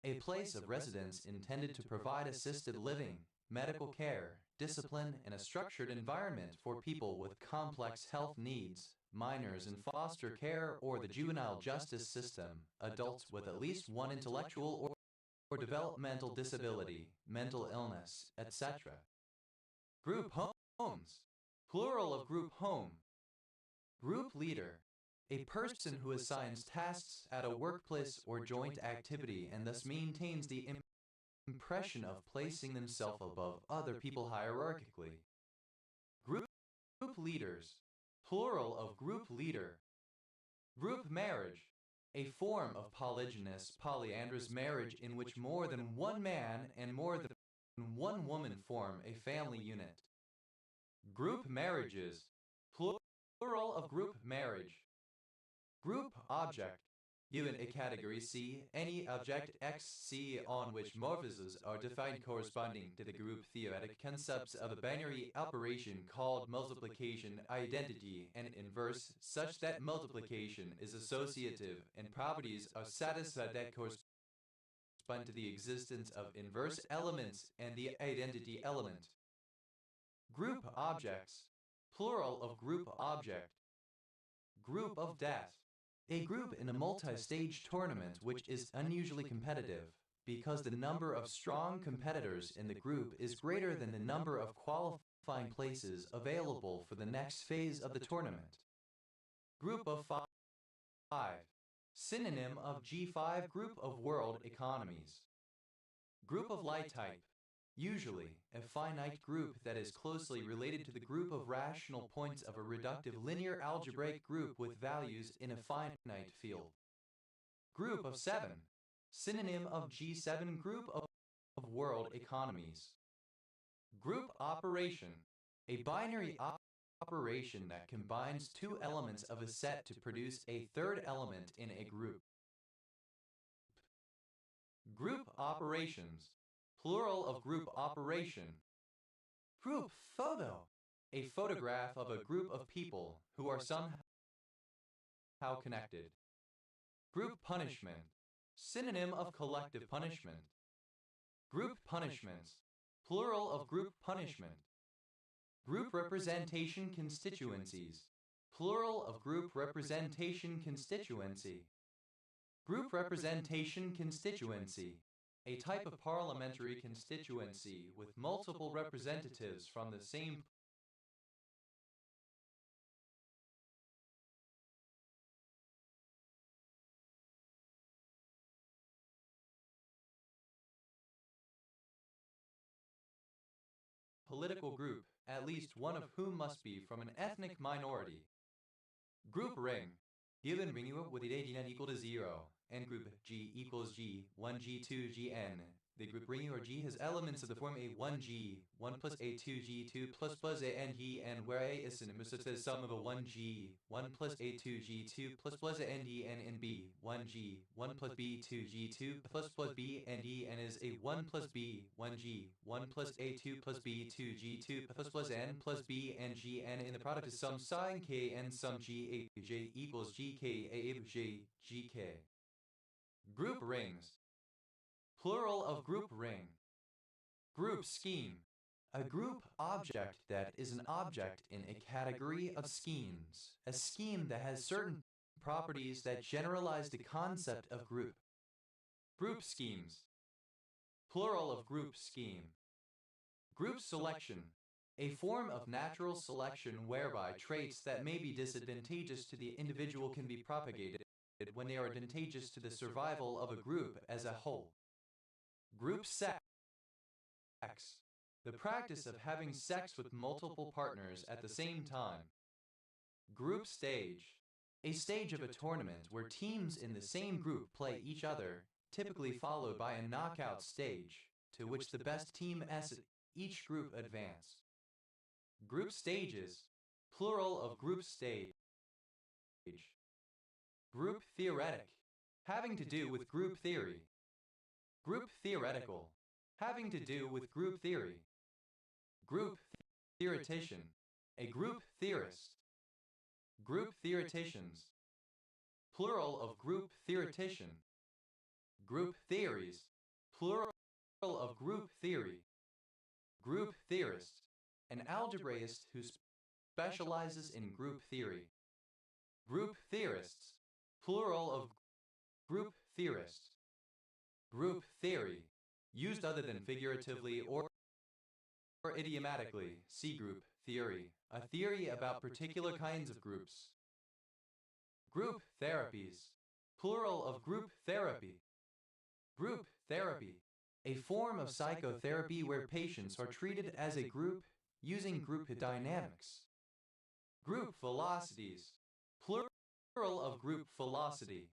a place of residence intended to provide assisted living, medical care, discipline, and a structured environment for people with complex health needs, minors in foster care or the juvenile justice system, adults with at least one intellectual or developmental disability, mental illness, etc. Group homes, plural of group home. Group leader, a person who assigns tasks at a workplace or joint activity and thus maintains the impression of placing themselves above other people hierarchically. Group leaders, plural of group leader. Group marriage, a form of polygynous polyandrous marriage in which more than one man and more than one woman form a family unit. Group marriages, plural of group marriage. Group object, given a category C, any object XC on which morphisms are defined corresponding to the group theoretic concepts of a binary operation called multiplication, identity, and inverse, such that multiplication is associative and properties are satisfied that correspond to the existence of inverse elements and the identity element. Group objects, plural of group object. Group of death, a group in a multi-stage tournament which is unusually competitive, because the number of strong competitors in the group is greater than the number of qualifying places available for the next phase of the tournament. Group of five, synonym of G5 group of world economies. Group of Lie type, usually a finite group that is closely related to the group of rational points of a reductive linear algebraic group with values in a finite field. Group of 7, synonym of G7 group of world economies. Group operation, a binary operation that combines two elements of a set to produce a third element in a group. Group operations, plural of group operation. Group photo, a photograph of a group of people who are somehow connected. Group punishment, synonym of collective punishment. Group punishments, plural of group punishment. Group representation constituencies, plural of group representation constituency. Group representation constituency, a type of parliamentary constituency with multiple representatives from the same political group, at least one of whom must be from an ethnic minority. Group ring, given ring with identity equal to 0, and group G equals G, 1 G2 Gn, The group ring or G has elements of the form A1G, 1 plus A2G, 2 plus ANG, and where A is synonymous such that the sum of a 1G, 1 plus A2G, 2 plus AND, and B, 1G, 1 plus B2G, 2 plus B and E, and is a 1 plus B, 1G, 1 plus A2 plus B2G, 2 plus N plus B and G, and in the product is sum sin K and sum G A J equals GK A J GK. Group rings. Plural of group ring. Group scheme. A group object that is an object in a category of schemes. A scheme that has certain properties that generalize the concept of group. Group schemes. Plural of group scheme. Group selection. A form of natural selection whereby traits that may be disadvantageous to the individual can be propagated when they are advantageous to the survival of a group as a whole. Group sex. The practice of having sex with multiple partners at the same time. Group stage. A stage of a tournament where teams in the same group play each other, typically followed by a knockout stage, to which the best team S each group advance. Group stages. Plural of group stage. Group theoretic. Having to do with group theory. Group theoretical. Having to do with group theory. Group theoretician. A group theorist. Group theoreticians. Plural of group theoretician. Group theories. Plural of group theory. Group theorist. An algebraist who specializes in group theory. Group theorists. Plural of group theorists. Group theory. Used other than figuratively or idiomatically. See group theory. A theory about particular kinds of groups. Group therapies. Plural of group therapy. Group therapy. A form of psychotherapy where patients are treated as a group using group dynamics. Group velocities. Plural of group velocity.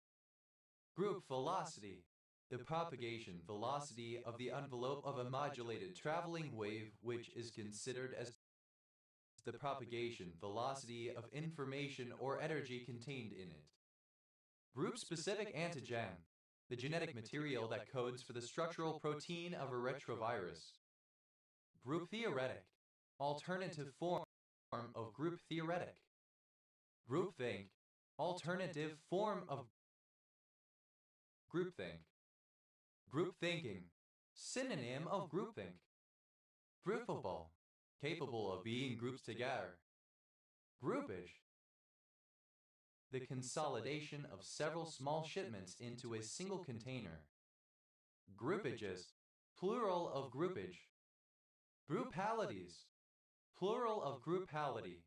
Group velocity. The propagation velocity of the envelope of a modulated traveling wave, which is considered as the propagation velocity of information or energy contained in it. Group-specific antigen. The genetic material that codes for the structural protein of a retrovirus. Group theoretic. Alternative form of group theoretic. Groupthink. Alternative form of groupthink. Group thinking. Synonym of groupthink. Groupable. Capable of being grouped together. Groupage. The consolidation of several small shipments into a single container. Groupages. Plural of groupage. Groupalities. Plural of groupality.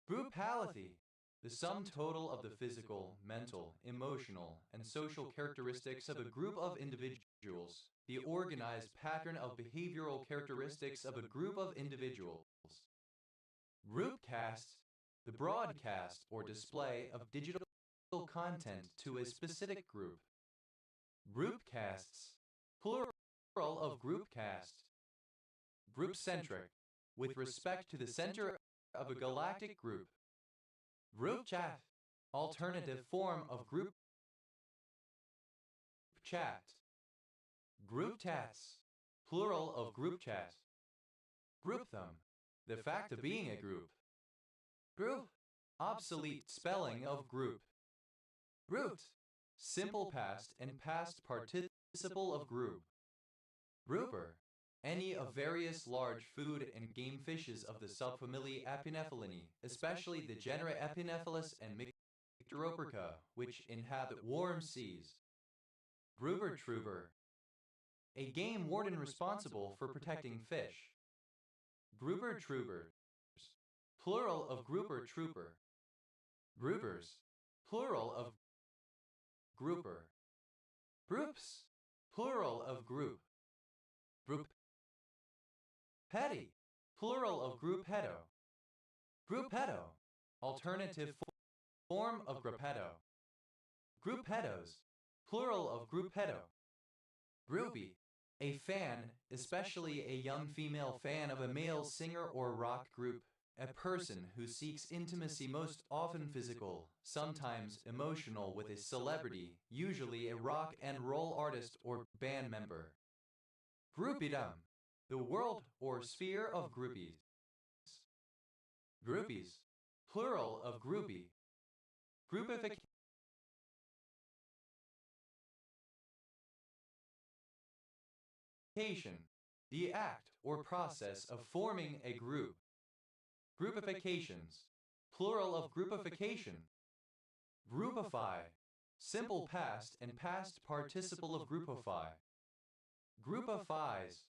Groupality. The sum total of the physical, mental, emotional, and social characteristics of a group of individuals. The organized pattern of behavioral characteristics of a group of individuals. Groupcast. The broadcast or display of digital content to a specific group. Groupcasts. Plural of groupcast. Group-centric. With respect to the center of a galactic group. Group chat. Alternative form of group chat. Group chats. Plural of group chat. Groupthum. The fact of being a group. Group. Obsolete spelling of group. Root. Simple past and past participle of group. Grouper. Any of various large food and game fishes of the subfamily Aponephilinae, especially the genera Epinephelus and Mycteroperca, which inhabit warm seas. Gruber Trooper. A game warden responsible for protecting fish. Gruber Troopers. Plural of Grouper Trooper. Groupers. Plural of grouper. Groups. Plural of group. Group. Petty. Plural of gruppetto. Gruppetto. Alternative form of gruppetto. Gruppettos. Plural of gruppetto. Groupie. A fan, especially a young female fan of a male singer or rock group, a person who seeks intimacy, most often physical, sometimes emotional, with a celebrity, usually a rock and roll artist or band member. Groupiedom, the world or sphere of groupies. Groupies, plural of groupie. Groupification, the act or process of forming a group. Groupifications, plural of groupification. Groupify, simple past and past participle of groupify. Groupifies,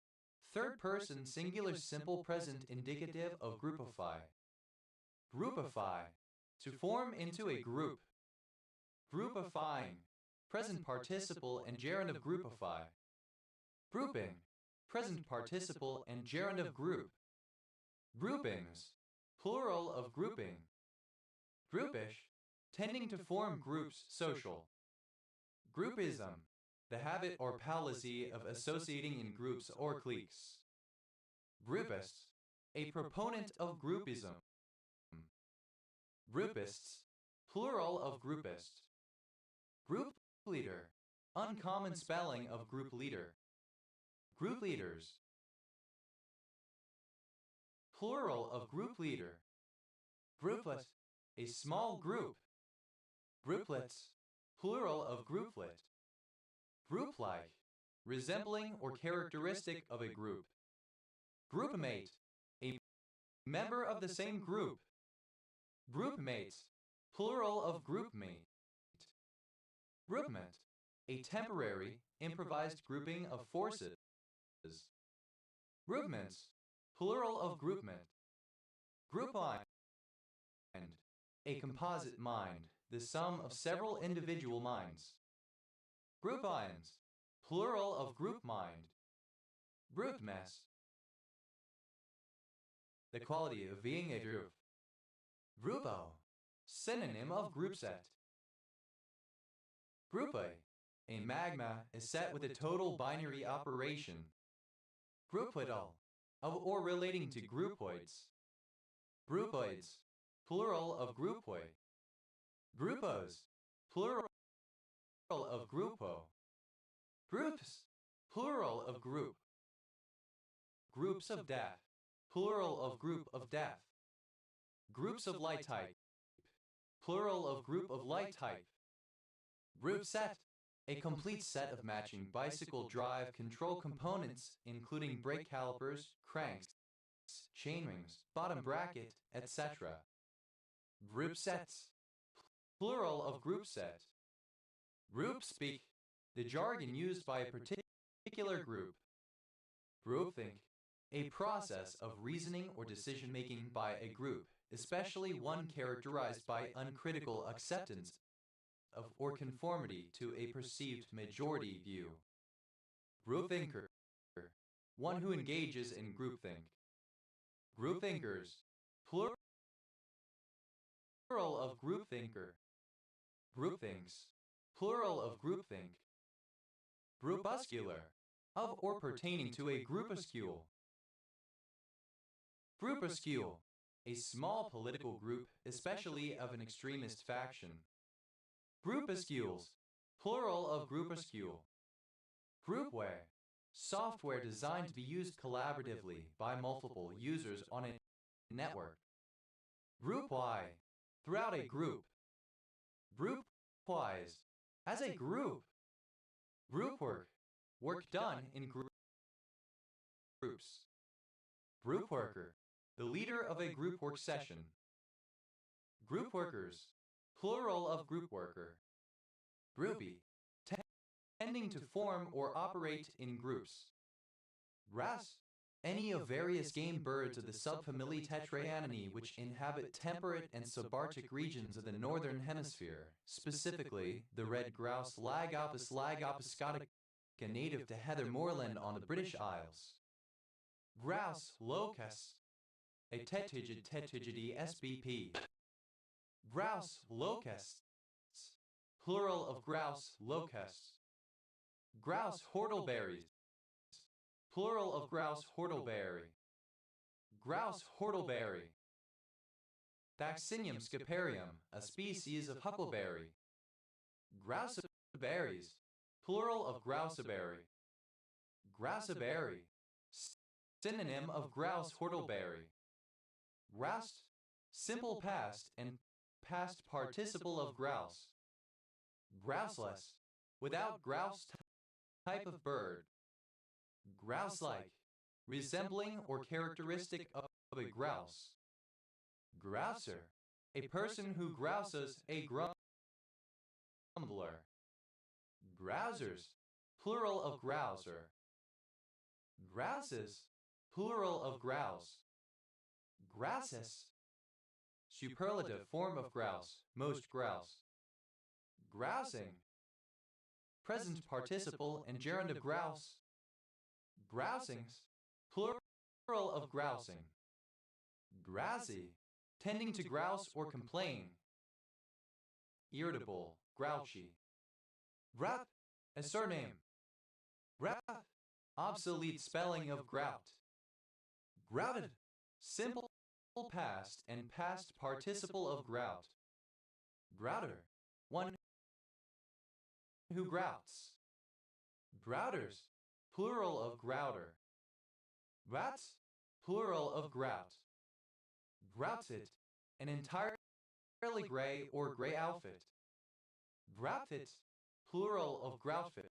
third person singular simple present indicative of groupify. Groupify, to form into a group. Groupifying, present participle and gerund of groupify. Grouping, present participle and gerund of group. Groupings, plural of grouping. Groupish, tending to form groups, social. Groupism, the habit or policy of associating in groups or cliques. Groupist, a proponent of groupism. Groupists, plural of groupist. Group leader, uncommon spelling of group leader. Group leaders, plural of group leader. Grouplet, a small group. Grouplets, plural of grouplet. Group-like, resembling or characteristic of a group. Groupmate, a member of the same group. Groupmates, plural of groupmate. Groupment, a temporary, improvised grouping of forces. Groupments, plural of groupment. Groupmind, a composite mind, the sum of several individual minds. Groupions, plural of group mind. Groupmess, the quality of being a group. Groupo, synonym of groupset. Groupie, a magma is set with a total binary operation. Groupoidal, of or relating to groupoids. Groupoids, plural of groupoi. Grupos, plural of grupo. Groups, plural of group. Groups of death, plural of group of death. Groups of light type, plural of group of light type. Group set, a complete set of matching bicycle drive control components, including brake calipers, cranks, chainrings, bottom bracket, etc. Group sets, plural of group set. Group speak, the jargon used by a particular group. Groupthink, a process of reasoning or decision-making by a group, especially one characterized by uncritical acceptance of or conformity to a perceived majority view. Groupthinker, one who engages in groupthink. Groupthinkers, plural of groupthinker. Groupthinks, plural of groupthink. Groupuscular, of or pertaining to a groupuscule. Groupuscule, a small political group, especially of an extremist faction. Groupuscules, plural of groupuscule. Groupware, software designed to be used collaboratively by multiple users on a network. Groupwide, throughout a group. Groupwise, as a group. Groupwork, work done in groups. Group worker, the leader of a group work session. Group workers, plural of group worker. Groupie, tending to form or operate in groups. Wrasse, any of various game birds of the subfamily Tetraionidae which inhabit temperate and subarctic regions of the northern hemisphere, specifically the red grouse Lagopus lagopuscotica, native to heather moorland on the British Isles. Grouse locus, a Tetigid SBP. Grouse locusts, plural of grouse locusts. Grouse whortleberries, plural of grouse whortleberry. Grouse whortleberry. Vaccinium sciparium, a species of huckleberry. Grouseberries, plural of grouseberry. Grouseberry, synonym of grouse whortleberry. Groused, simple past and past participle of grouse. Grouseless, without grouse type of bird. Grouse-like, resembling or characteristic of a grouse. Grouser, a person who grouses, a grumbler. Grousers, plural of grouser. Grouses, plural of grouse. Grouses, superlative form of grouse, most grouse. Grousing, present participle and gerund of grouse. Grousings, plural of grousing. Grousy, tending to grouse or complain. Irritable, grouchy. Grout, a surname. Grout, obsolete spelling of grout. Grouted, simple past and past participle of grout. Grouter, one who grouts. Grouters, plural of grouter. Grouts, plural of grout. Groutfit, an entirely gray or gray outfit. Groutfit, plural of groutfit.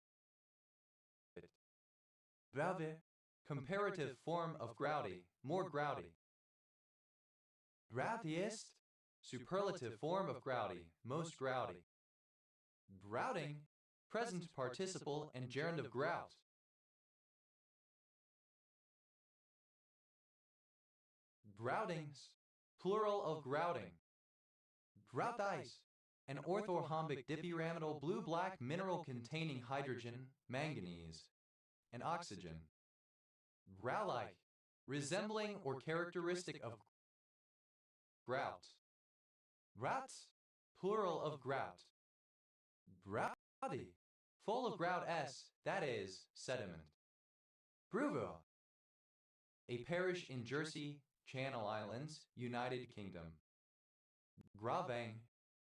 Grave, comparative form of grouty, more grouty. Groutiest, superlative form of grouty, most grouty. Grouting, present participle and gerund of grout. Groutings, plural of grouting. Grout ice, an orthorhombic dipyramidal blue-black mineral containing hydrogen, manganese, and oxygen. Grout-like, resembling or characteristic of grout. Grouts, plural of grout. Grouty, full of grout s, that is, sediment. Gruville, a parish in Jersey, Channel Islands, United Kingdom. Gravang,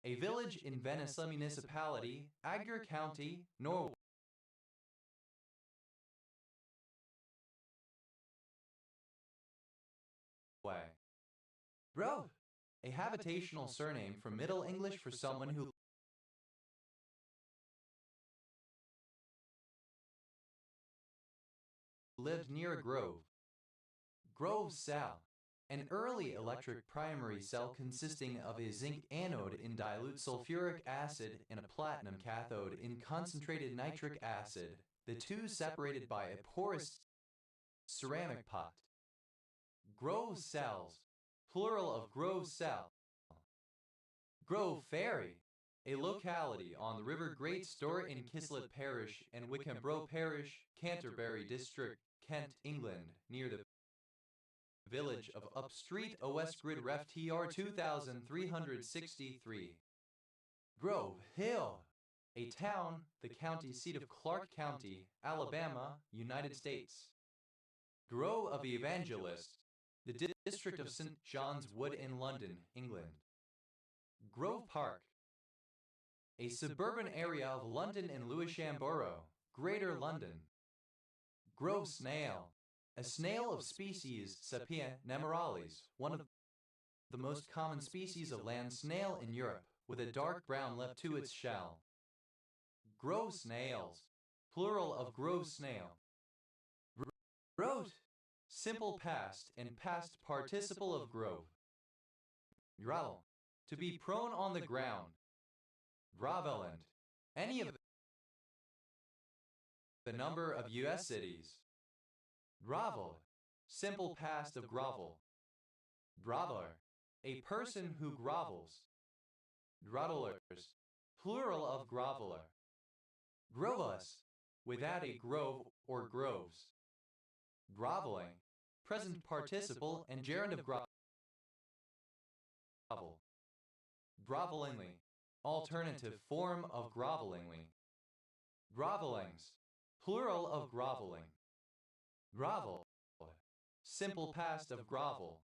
a village in Venice Municipality, Agder County, Norway. Grove, a habitational surname from Middle English for someone who lived near a grove. Grove cell, an early electric primary cell consisting of a zinc anode in dilute sulfuric acid and a platinum cathode in concentrated nitric acid, the two separated by a porous ceramic pot. Grove cells, plural of grove cell. Grove Ferry, a locality on the River Great Stour in Kislet Parish and Wickham Parish, Canterbury District, Kent, England, near the village of Upstreet o Westgrid Ref TR 2363. Grove Hill, a town, the county seat of Clark County, Alabama, United States. Grove of Evangelist, the district of St. John's Wood in London, England. Grove Park, a suburban area of London and Lewisham Borough, Greater London. Grove Snail, a snail of species Sapia nemoralis, one of the most common species of land snail in Europe, with a dark brown lip to its shell. Grove Snails, plural of grove snail. Groat, simple past and past participle of grove. Grovel, to be prone on the ground. Groveland, any of the number of U.S. cities. Grovel, simple past of grovel. Groveler, a person who grovels. Grovelers, plural of groveler. Grovelous, without a grove or groves. Groveling, present participle and gerund of grovel. Grovelingly, alternative form of grovelingly. Grovelings, plural of groveling. Grovel. Simple past of grovel.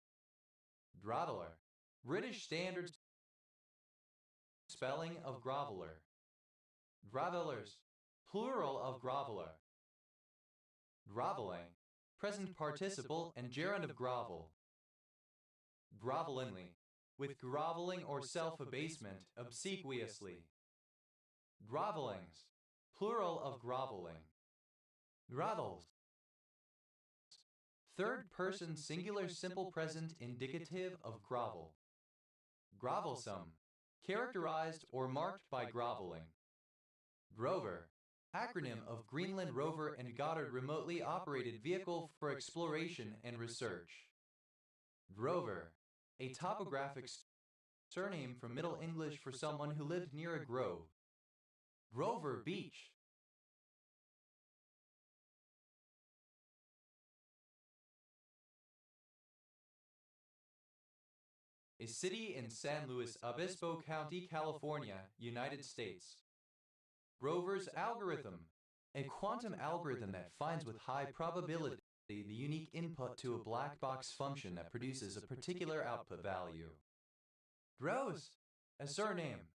Groveler. British Standard spelling of groveler. Grovelers. Plural of groveler. Groveling. Present participle and gerund of grovel. Grovelingly. With groveling or self-abasement, obsequiously. Grovelings. Plural of groveling. Grovels. Third person singular simple present indicative of grovel. Grovelsome. Characterized or marked by groveling. Grover. Acronym of Greenland Rover and Goddard Remotely Operated Vehicle for Exploration and Research. Grover. A topographic surname from Middle English for someone who lived near a grove. Grover Beach. A city in San Luis Obispo County, California, United States. Grover's algorithm. A quantum algorithm that finds with high probability the unique input to a black box function that produces a particular output value. Groves. A surname.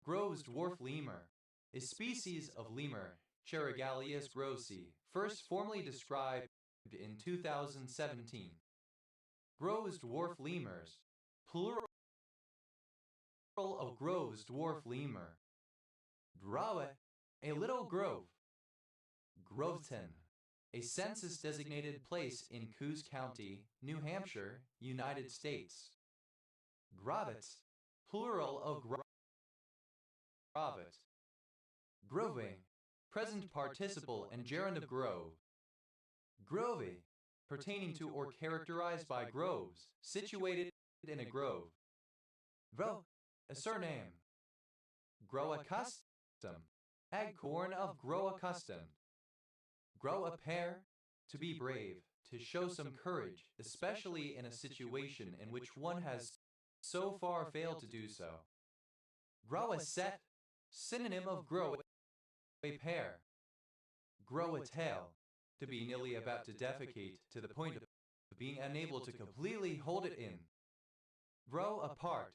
Grove's dwarf lemur. A species of lemur, Cherigalius grossi, first formally described in 2017. Grove's dwarf lemurs. Plural of Grove's dwarf lemur. Grove. A little grove. Groveton. A census-designated place in Coos County, New Hampshire, United States. Grovets. Plural of grovet. Groving. Present participle and gerund of grove. Grovey. Pertaining to or characterized by groves, situated in a grove. Gro. A surname. Grow accustomed. Egg corn of grow accustomed. Grow a pair. To be brave, to show some courage, especially in a situation in which one has so far failed to do so. Grow a set. Synonym of grow a pair. Grow a tail. To be nearly about to defecate to the point of being unable to completely hold it in. Grow apart.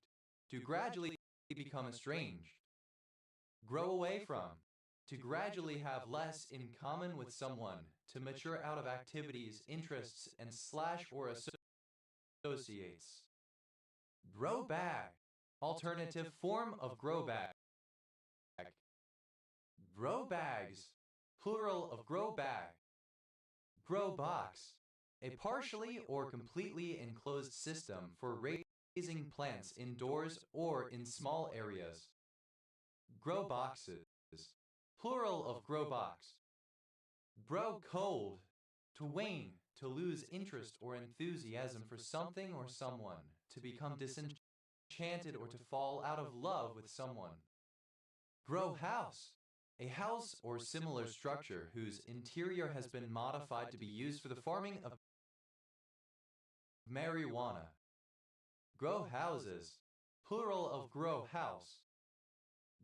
To gradually become estranged. Grow away from. To gradually have less in common with someone, to mature out of activities, interests, and / or associates. Grow bag. Alternative form of grow bag. Grow bags. Plural of grow bag. Grow box. A partially or completely enclosed system for raising plants indoors or in small areas. Grow boxes. Plural of grow box. Grow cold. To wane, to lose interest or enthusiasm for something or someone, to become disenchanted or to fall out of love with someone. Grow house. A house or similar structure whose interior has been modified to be used for the farming of marijuana. Grow houses. Plural of grow house.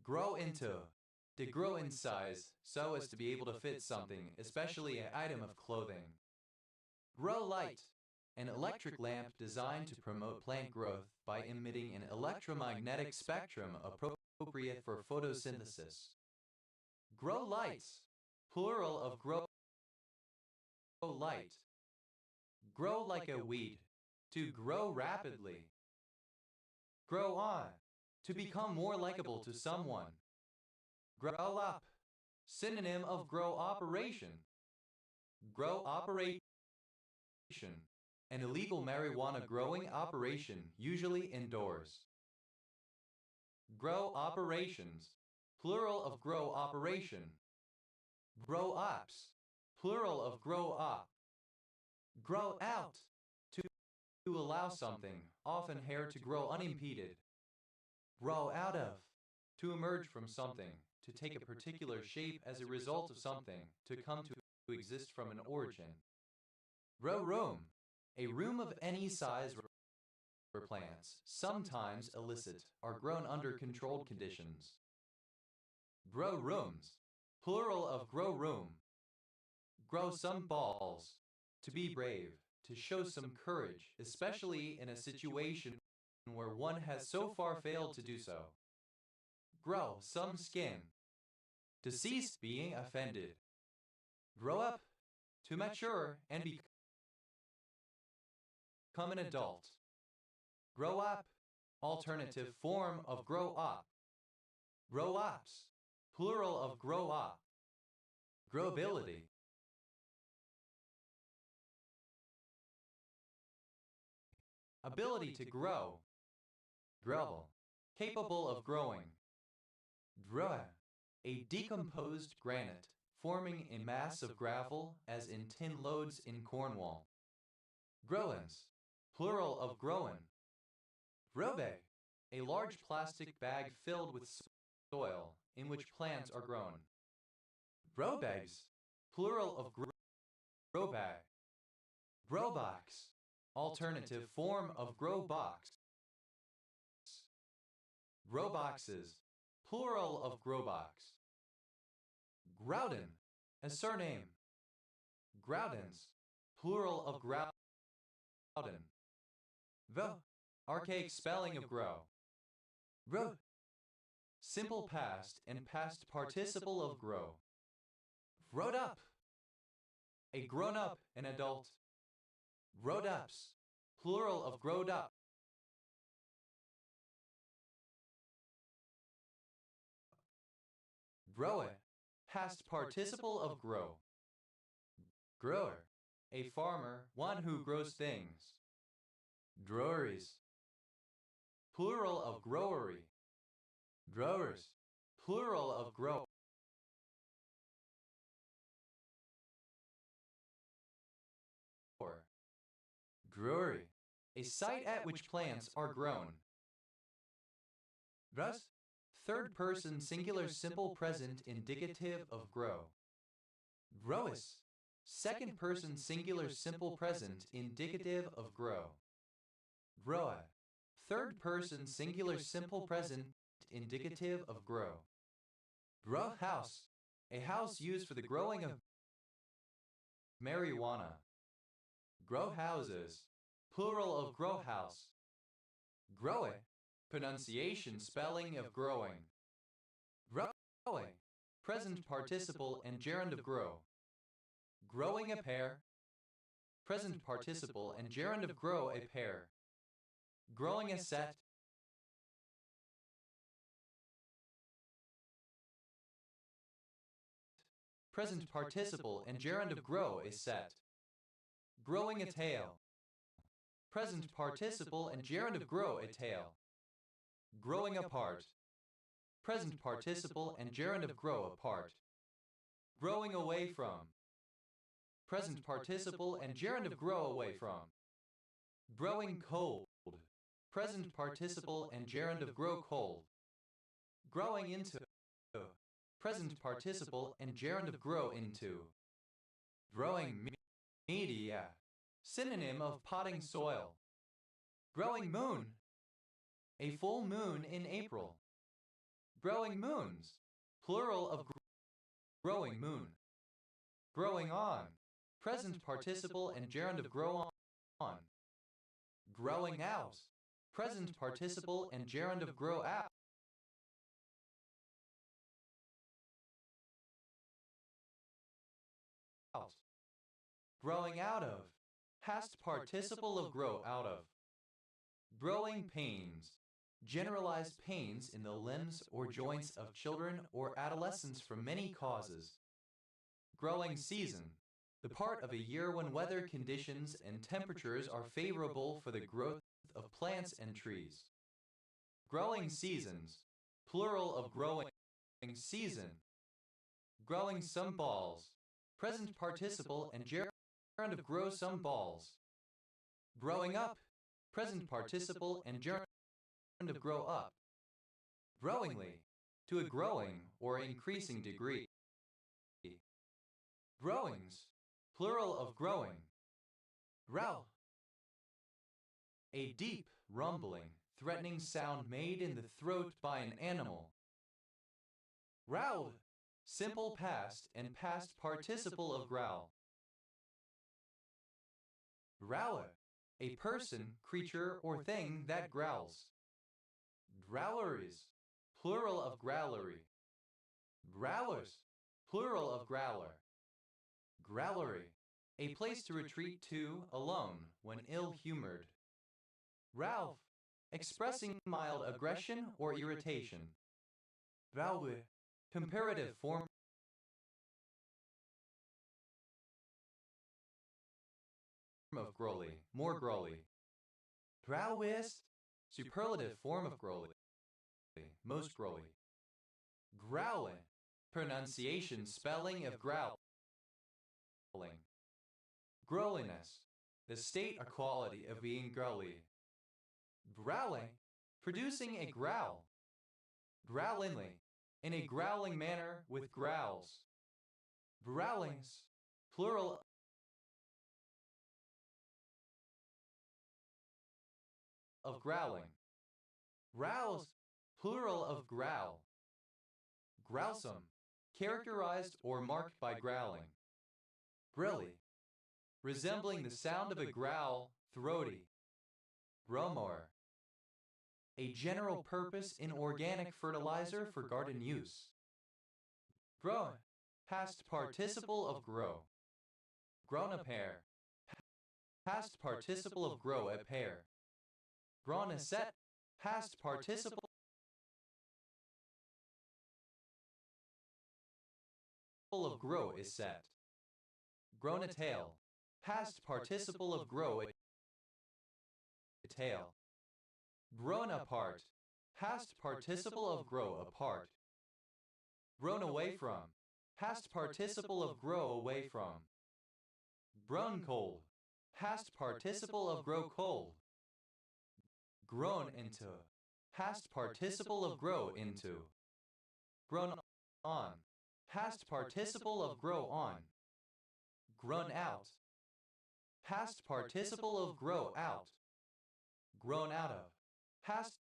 Grow into. To grow in size so as to be able to fit something, especially an item of clothing. Grow light. An electric lamp designed to promote plant growth by emitting an electromagnetic spectrum appropriate for photosynthesis. Grow lights. Plural of grow light. Grow like a weed. To grow rapidly. Grow on. To become more likable to someone. Grow up. Synonym of grow operation. Grow operation. An illegal marijuana growing operation, usually indoors. Grow operations. Plural of grow operation. Grow ops. Plural of grow op. Grow out. To allow something, often hair, to grow unimpeded. Grow out of. To emerge from something, to take a particular shape as a result of something, to come to exist from an origin. Grow room. A room of any size where plants, sometimes illicit, are grown under controlled conditions. Grow rooms. Plural of grow room. Grow some balls. To be brave, to show some courage, especially in a situation where one has so far failed to do so. Grow some skin. To cease being offended. Grow up, to mature and become an adult. Grow up, alternative form of grow up. Grow ups, plural of grow up. Growability. Ability to grow. Growable, capable of growing. Droa, a decomposed granite, forming a mass of gravel as in tin loads in Cornwall. Growens, plural of growen. Grobe, a large plastic bag filled with soil in which plants are grown. Grow bags, plural of grow bag. Grow box, alternative form of grow box. Grow boxes, plural of grow box. Grouden, a surname. Groudens, plural of grouden. The, archaic spelling of grow. Grow, simple past and past participle of grow. Growed up, a grown up, an adult. Growed ups, plural of growed up. Growe, past participle of grow. Grower, a farmer, one who grows things. Groweries, plural of growery. Growers, plural of grow. Growery, a site at which plants are grown. Thus, third person singular simple present indicative of grow. Growis, second person singular simple present indicative of grow. Groa, third person singular simple present indicative of grow. Grow house, a house used for the growing of marijuana. Grow houses, plural of grow house. Growe, pronunciation spelling of growing. Growing, present participle and gerund of grow. Growing a pair, present participle and gerund of grow a pair. Growing a set, present participle and gerund of grow a set. Growing a tail, present participle and gerund of grow a tail. Growing apart, present participle and gerund of grow apart. Growing away from, present participle and gerund of grow away from. Growing cold, present participle and gerund of grow cold. Growing into, present participle and gerund of grow into. Growing media, synonym of potting soil. Growing moon, a full moon in April. Growing moons, plural of growing moon. Growing on, present participle and gerund of grow on. Growing out, present participle and gerund of grow out. Growing out of, past participle of grow out of. Growing pains, generalized pains in the limbs or joints of children or adolescents from many causes. Growing season, the part of a year when weather conditions and temperatures are favorable for the growth of plants and trees. Growing seasons, plural of growing season. Growing some balls, present participle and gerund of grow some balls. Growing up, present participle and gerund of grow up. Growingly, to a growing or increasing degree. Growings, plural of growing. Growl, a deep, rumbling, threatening sound made in the throat by an animal. Growled, simple past and past participle of growl. Growler, a person, creature, or thing that growls. Growleries, plural of growlery. Growlers, plural of growler. Growlery, a place to retreat to alone when ill-humored. Ralph, expressing mild aggression or irritation. Growler, comparative form of growly, more growly. Growlist, superlative form of growly, most growly. Growling, pronunciation spelling of growling. Growliness, the state or quality of being growly. Growling, producing a growl. Growlingly, in a growling manner with growls. Growlings, plural of growling. Growls, plural of growl. Growlsome, characterized or marked by growling. Grilly, resembling the sound of a growl, throaty. Growmower, a general purpose inorganic fertilizer for garden use. Grow, past participle of grow. Grown a pair, past participle of grow a pair. Grown a set, past participle of grow is set. Grown a tail, past participle of grow a tail. Grown apart, past participle of grow apart. Grown away from, past participle of grow away from. Grown cold, past participle of grow cold. Grown into, past participle of grow into. Grown on, past participle of grow on. Grown out, past participle of grow out. Grown out of, past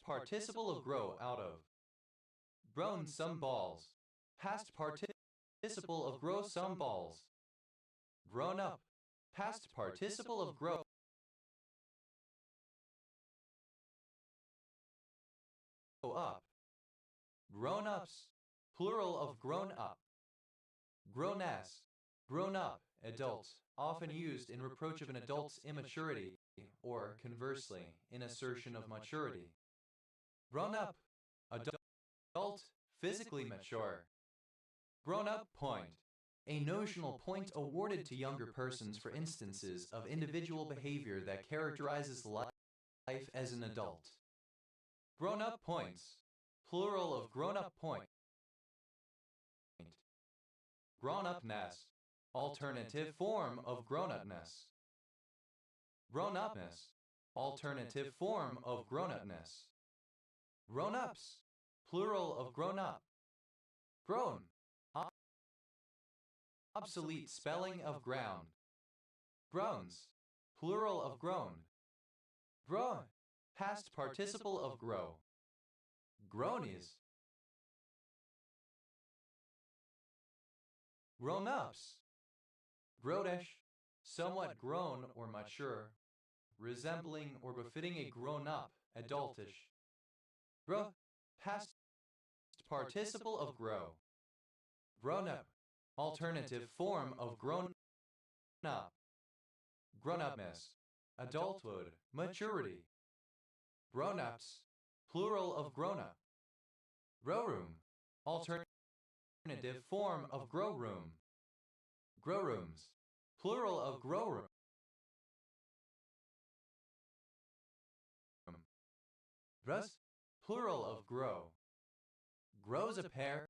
participle of grow out of. Grown some balls, past participle of grow some balls. Grown up, past participle of grow up. Grown ups, plural of grown up. Grown ass, grown up, adult, often used in reproach of an adult's immaturity, or, conversely, in assertion of maturity. Grown up, adult, physically mature. Grown up point, a notional point awarded to younger persons for instances of individual behavior that characterizes life as an adult. Grown up points, plural of grown up point. Grown upness, alternative form of grown upness. Grown upness, alternative form of grown upness. Grown ups, plural of grown up. Grown, obsolete spelling of ground. Groans, plural of grown. Grown, past participle of grow. Grownies. Grown-ups. Grownish, somewhat grown or mature, resembling or befitting a grown-up, adultish. Grow, past participle of grow. Grown-up, alternative form of grown-up. Grown-upness, adulthood, maturity. Grown-ups, plural of grown-up. Grow room, alternative form of grow room. Grow rooms, plural of grow room. Thus, plural of grow. Grows a pair.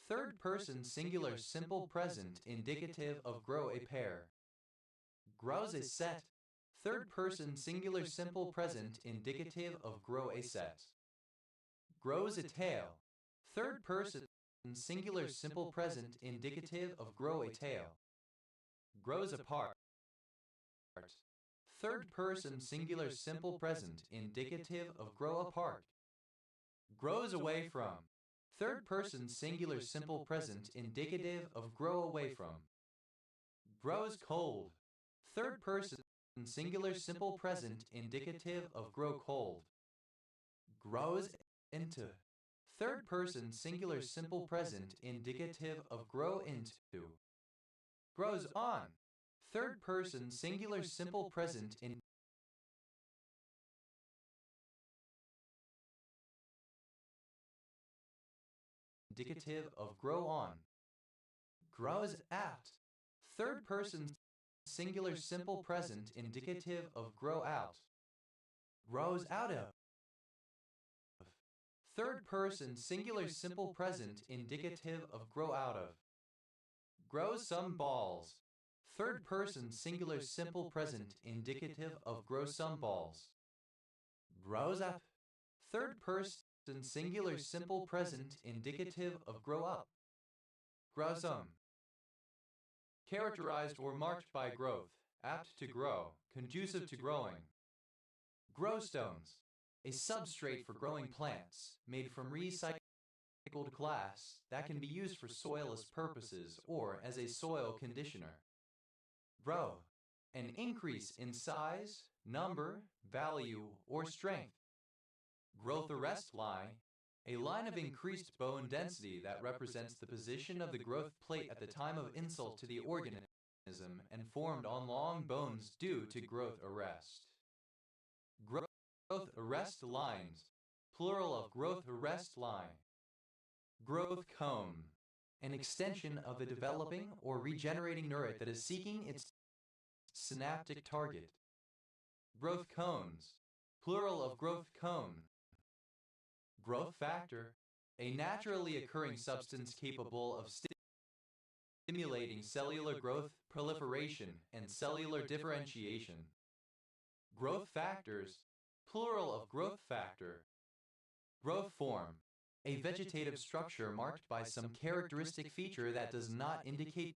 Third person singular simple present indicative of grow a pair. Grows a set. Third person singular simple present indicative of grow a set. Grows a tail. Third person singular simple present indicative of grow a tail. Grows apart. Third person singular simple present indicative of grow apart. Grows away from. Third person singular simple present indicative of grow away from. Grows cold. Third person singular simple present indicative of grow cold. Grows into. Third person singular simple present indicative of grow into. Grows on. Third person singular simple present indicative of grow on. Grows at. Third person singular simple present indicative of grow out. Grows out of. Third person singular simple present indicative of grow out of. Grows some balls. Third person singular simple present indicative of grow some balls. Grows up. Third person singular simple present indicative of grow up. Grow some. Characterized or marked by growth, apt to grow, conducive to growing. Grow stones. A substrate for growing plants, made from recycled glass that can be used for soilless purposes or as a soil conditioner. Grow. An increase in size, number, value, or strength. Growth arrest line. A line of increased bone density that represents the position of the growth plate at the time of insult to the organism and formed on long bones due to growth arrest. Growth arrest lines. Plural of growth arrest line. Growth cone. An extension of a developing or regenerating neuron that is seeking its synaptic target. Growth cones. Plural of growth cone. Growth factor. A naturally occurring substance capable of stimulating cellular growth, proliferation, and cellular differentiation. Growth factors. Plural of growth factor. Growth form. A vegetative structure marked by some characteristic feature that does not indicate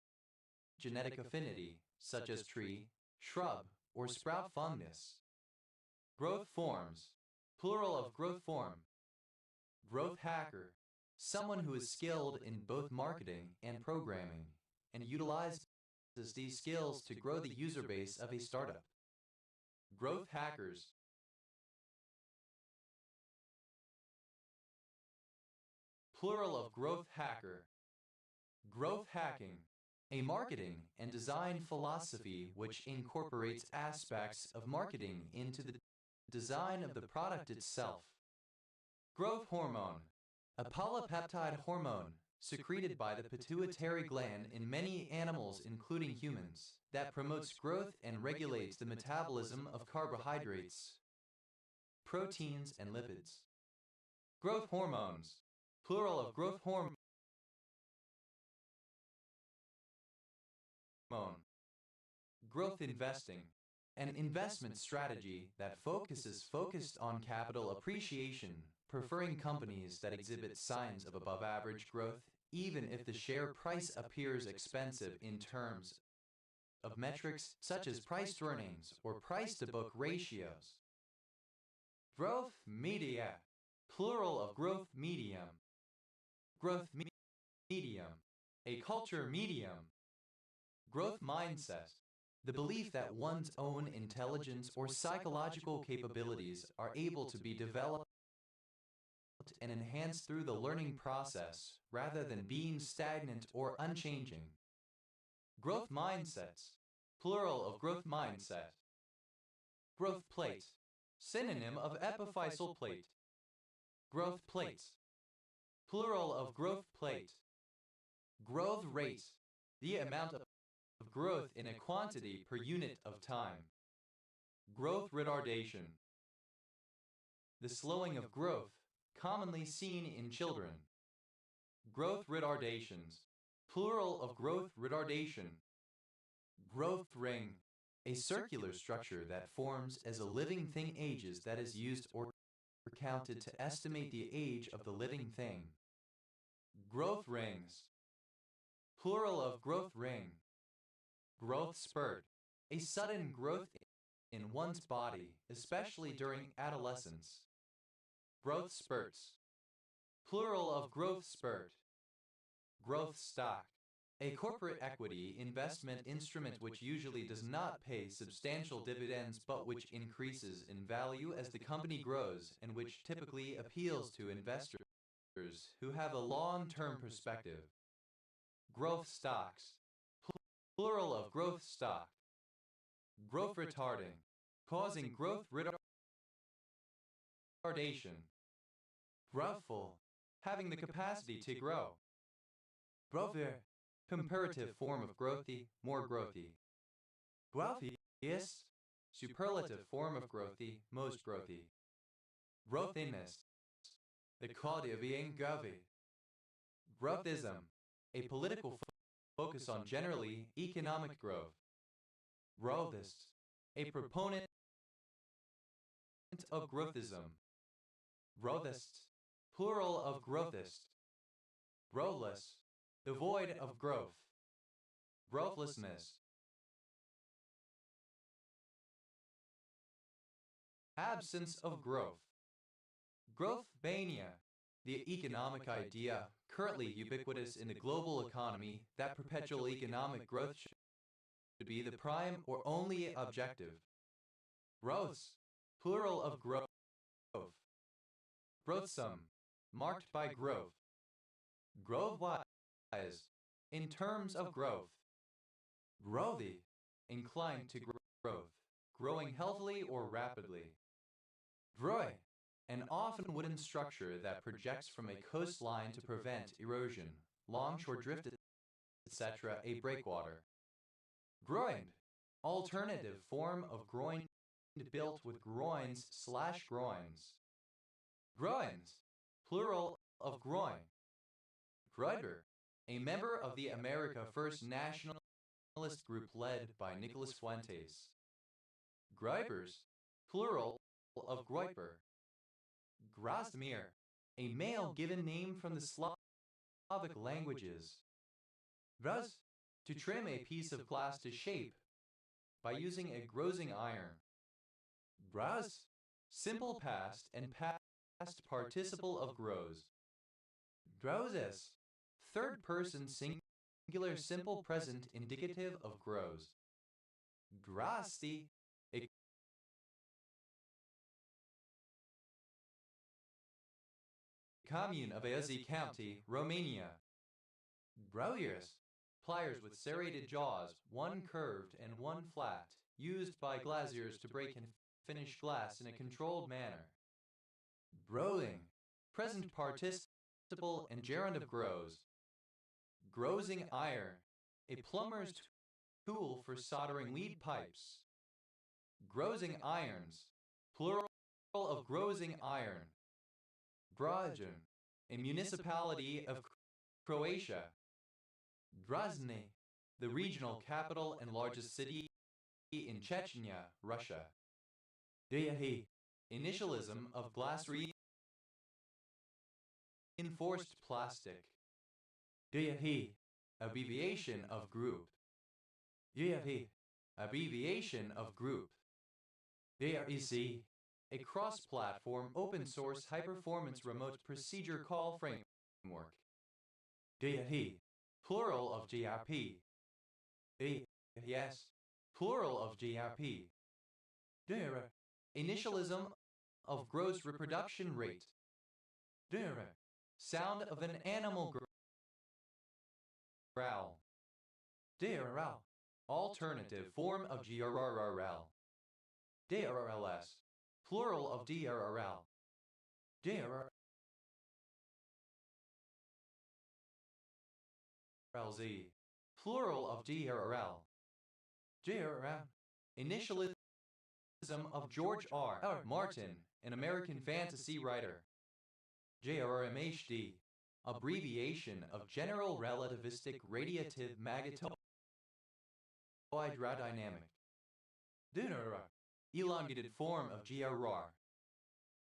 genetic affinity, such as tree, shrub, or sprout fungus. Growth forms. Plural of growth form. Growth hacker. Someone who is skilled in both marketing and programming, and utilizes these skills to grow the user base of a startup. Growth hackers. Plural of growth hacker. Growth hacking. A marketing and design philosophy which incorporates aspects of marketing into the design of the product itself. Growth hormone. A polypeptide hormone secreted by the pituitary gland in many animals including humans that promotes growth and regulates the metabolism of carbohydrates, proteins, and lipids. Growth hormones. Plural of growth hormone. Growth investing. An investment strategy that focused on capital appreciation, preferring companies that exhibit signs of above average growth, even if the share price appears expensive in terms of metrics such as price to earnings or price to book ratios. Growth media. Plural of growth medium. Growth medium. A culture medium. Growth mindset. The belief that one's own intelligence or psychological capabilities are able to be developed and enhanced through the learning process rather than being stagnant or unchanging. Growth mindsets. Plural of growth mindset. Growth plate. Synonym of epiphyseal plate. Growth plate. Plural of growth plate. Growth rate. The amount of growth in a quantity per unit of time. Growth retardation. The slowing of growth, commonly seen in children. Growth retardations. Plural of growth retardation. Growth ring. A circular structure that forms as a living thing ages that is used or counted to estimate the age of the living thing. Growth rings. Plural of growth ring. Growth spurt. A sudden growth in one's body, especially during adolescence. Growth spurts. Plural of growth spurt. Growth stock. A corporate equity investment instrument which usually does not pay substantial dividends but which increases in value as the company grows and which typically appeals to investors who have a long-term perspective. Growth stocks. Plural of growth stock. Growth retarding. Causing growth retardation. Growthful. Having the capacity to grow. Growthier. Comparative form of growthy, more growthy. Growthiest. Superlative form of growthy, most growthy. Growthiness. The quality of being growthy. Growthism. A political focus on generally economic growth. Growthist. A proponent of growthism. Growthist. Plural of growthist. Growthless. Devoid of growth. Growthlessness. Absence of growth. Growth mania. The economic idea, currently ubiquitous in the global economy, that perpetual economic growth should be the prime or only objective. Growths. Plural of growth. Growthsome. Marked by growth. Growth-wise. In terms of growth. Growthy. Inclined to growth. Growing healthily or rapidly. Droy. An often wooden structure that projects from a coastline to prevent erosion, longshore drift, etc. A breakwater. Groined. Alternative form of groined built with groins/groins. Groins. Plural of groin. Groiber. A member of the America First Nationalist group led by Nicolas Fuentes. Groypers. Plural of groiper. Grasmir. A male given name from the Slavic languages. Gruz. To trim a piece of glass to shape by using a grozing iron. Graz. Simple past and past participle of grows. Grozes. Third person singular simple present indicative of grows. Grasti. A commune of Iași County, Romania. Broiers. Pliers with serrated jaws, one curved and one flat, used by glaziers to break and finish glass in a controlled manner. Broiling. Present participle and gerund of grows. Grozing iron. A plumber's tool for soldering lead pipes. Grozing irons. Plural of grozing iron. Brajan. A municipality of Croatia. Grozny. The regional capital and largest city in Chechnya, Russia. Dyahi. Initialism of glass reinforced plastic. Dyahi. Abbreviation of group. Dyahi. Abbreviation of group. DREC. A cross-platform open-source high-performance remote procedure call framework. Dyahi. Plural of GRP. Yes. Plural of GRP. Dura. Initialism of gross reproduction rate. Dura. Sound of an animal growl. Dral. Alternative form of GRRL. DRLS. Plural of DRRL. DRLZ. Plural of DRL. DRL. Initialism of George R. Martin, an American fantasy writer. JRMHD. Abbreviation of General Relativistic Radiative Magnetohydrodynamic. DNR. Elongated form of GRR.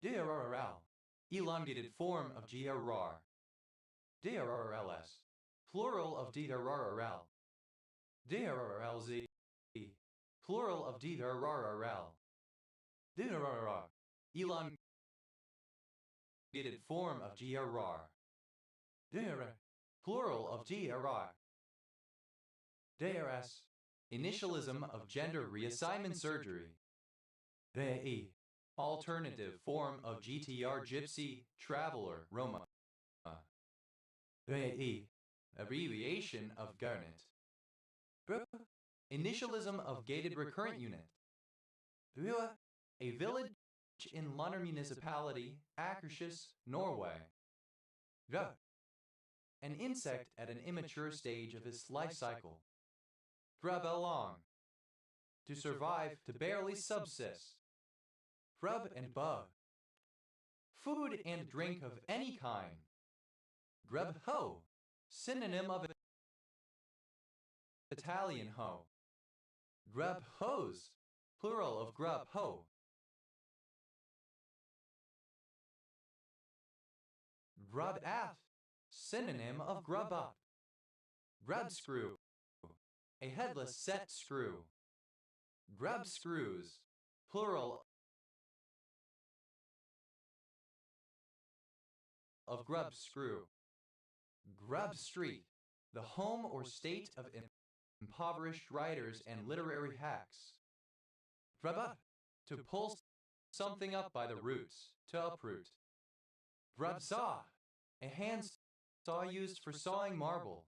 DRRL. Elongated form of GRR. DRRLS. Plural of DRRL. DRRLZ. Plural of DRRL. DRRR. Elongated abbreviated form of GRR. DR, plural of GRR. DRS, initialism of gender reassignment surgery. VE, alternative form of GTR Gypsy, Traveler, Roma. VE, abbreviation of Garnet. Initialism of Gated Recurrent Unit. A village in Lunner Municipality, Akershus, Norway. An insect at an immature stage of its life cycle. Grub along. To survive, to barely subsist. Grub and bug. Food and drink of any kind. Grub ho, synonym of Italian hoe. Grub hose, plural of grub hoe. Grub aft, synonym of grub up. Grub screw, a headless set screw. Grub screws, plural of grub screw. Grub Street, the home or state of impoverished writers and literary hacks. Grub up, to pull something up by the roots, to uproot. Grub saw, a hand saw used for sawing marble.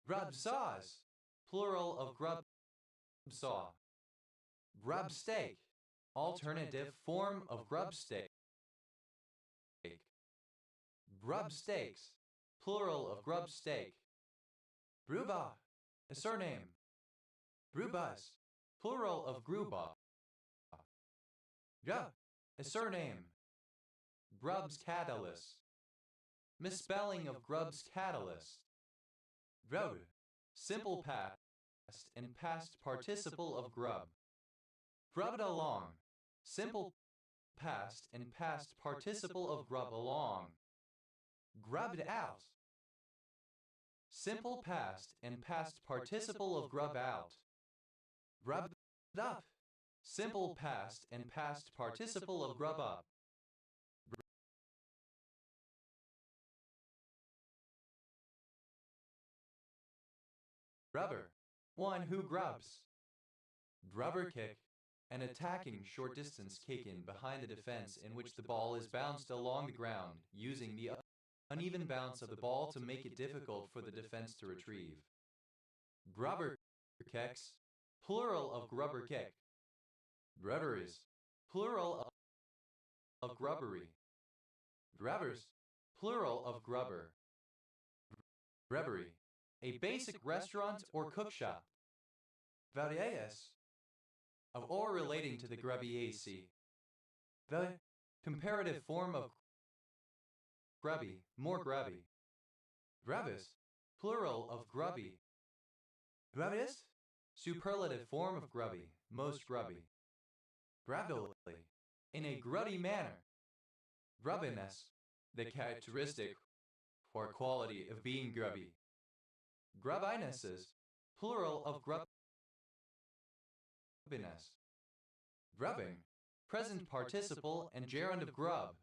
Grub saws, plural of grub saw. Grub steak, alternative form of grub steak. Grub steaks, plural of grub steak. Bruba, a surname. Brubas, plural of gruba. A surname. Grub's catalyst. Misspelling of Grub's catalyst. Grub, simple past and past participle of grub. Grubbed along, simple past and past participle of grub along. Grubbed out, simple past and past participle of grub out. Grubbed up, simple past and past participle of grub up. Grubber, one who grubs. Grubber kick, an attacking short distance kick in behind the defense in which the ball is bounced along the ground, using the uneven bounce of the ball to make it difficult for the defense to retrieve. Grubber kicks, plural of grubber kick. Grubberies, plural of grubbery. Grubbers, plural of grubber. Grubbery, a basic restaurant or cookshop. Varias, of or relating to the Grubbiaceae. The comparative form of grubby, more grubby. Grubbis, plural of grubby. Grubbis, superlative form of grubby, most grubby. Grubbily, in a grubby manner. Grubbiness, the characteristic or quality of being grubby. Grubbinesses, plural of grubbiness. Grubbing, present participle and gerund of grub.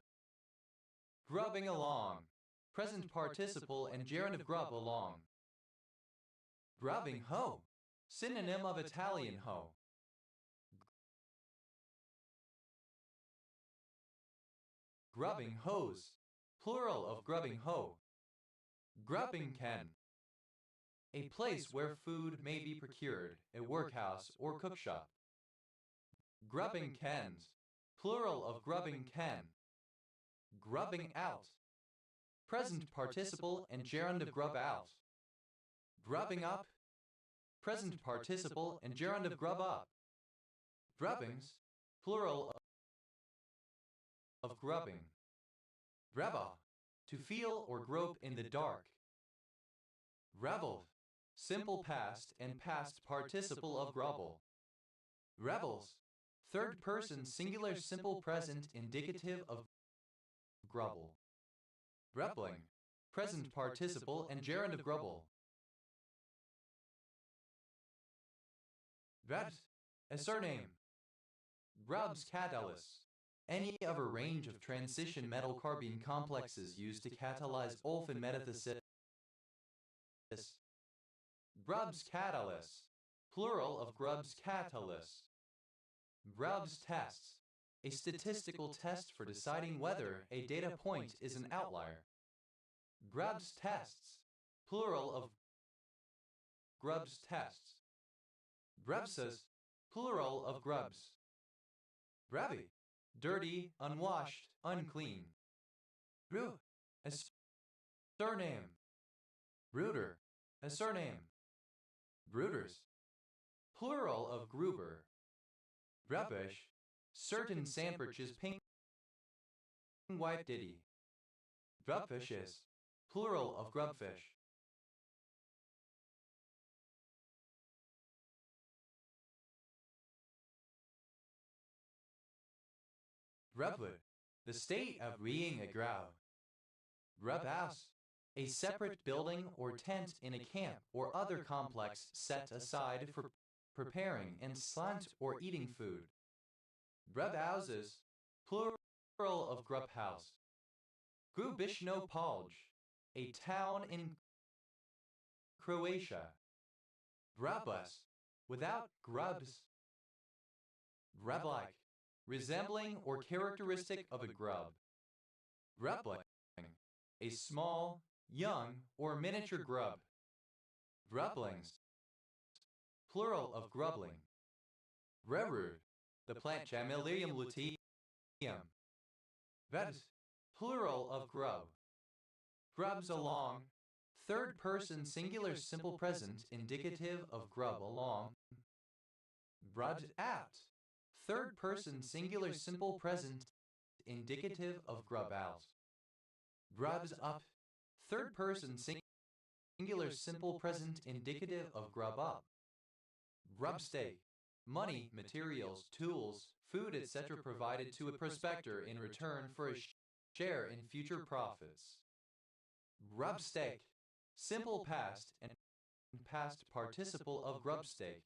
Grubbing along, present participle and gerund of grub along. Grubbing hoe, synonym of Italian hoe. Grubbing hose, plural of grubbing hoe. Grubbing ken, a place where food may be procured, a workhouse or cookshop. Grubbing kens, plural of grubbing ken. Grubbing out, present participle and gerund of grub out. Grubbing up, present participle and gerund of grub up. Grubbings, plural of grubbing. Grubba, to feel or grope in the dark. Grubbled, simple past and past participle of grubble. Rebels, third person singular simple present indicative of grubble. Grubbling, present participle and gerund of grubble. Grubs, a surname. Grub's catalyst, any of a range of transition metal carbene complexes used to catalyze olefin metathesis. Grubbs catalyst, plural of Grubbs catalyst. Grubbs tests, a statistical test for deciding whether a data point is an outlier. Grubbs tests, plural of Grubbs tests. Grubses, plural of grubs. Grubby, dirty, unwashed, unclean. Brew, a surname. Brooder, a surname. Brooders, plural of Gruber. Grubfish, certain sandwiches pink white ditty. Grubfishes, plural of grubfish. Grubwood, the state of being a grub. Grubhouse, a separate building or tent in a camp or other complex set aside for preparing and slant or eating food. Grubhouses, plural of grubhouse. Grubishno Polj, a town in Croatia. Grubus, without grubs. Grub-like, resembling or characteristic of a grub. Grubling, a small, young, or miniature grub. Grublings, plural of grubling. Grubroot, the plant Jamelium luteum. Grubs, plural of grub. Grubs along, third person singular simple present indicative of grub along. Grubs at, third person singular simple present indicative of grub out. Grubs up, third person singular simple present indicative of grub up. Grub stake, money, materials, tools, food, etc. provided to a prospector in return for a share in future profits. Grub stake, simple past and past participle of grub stake.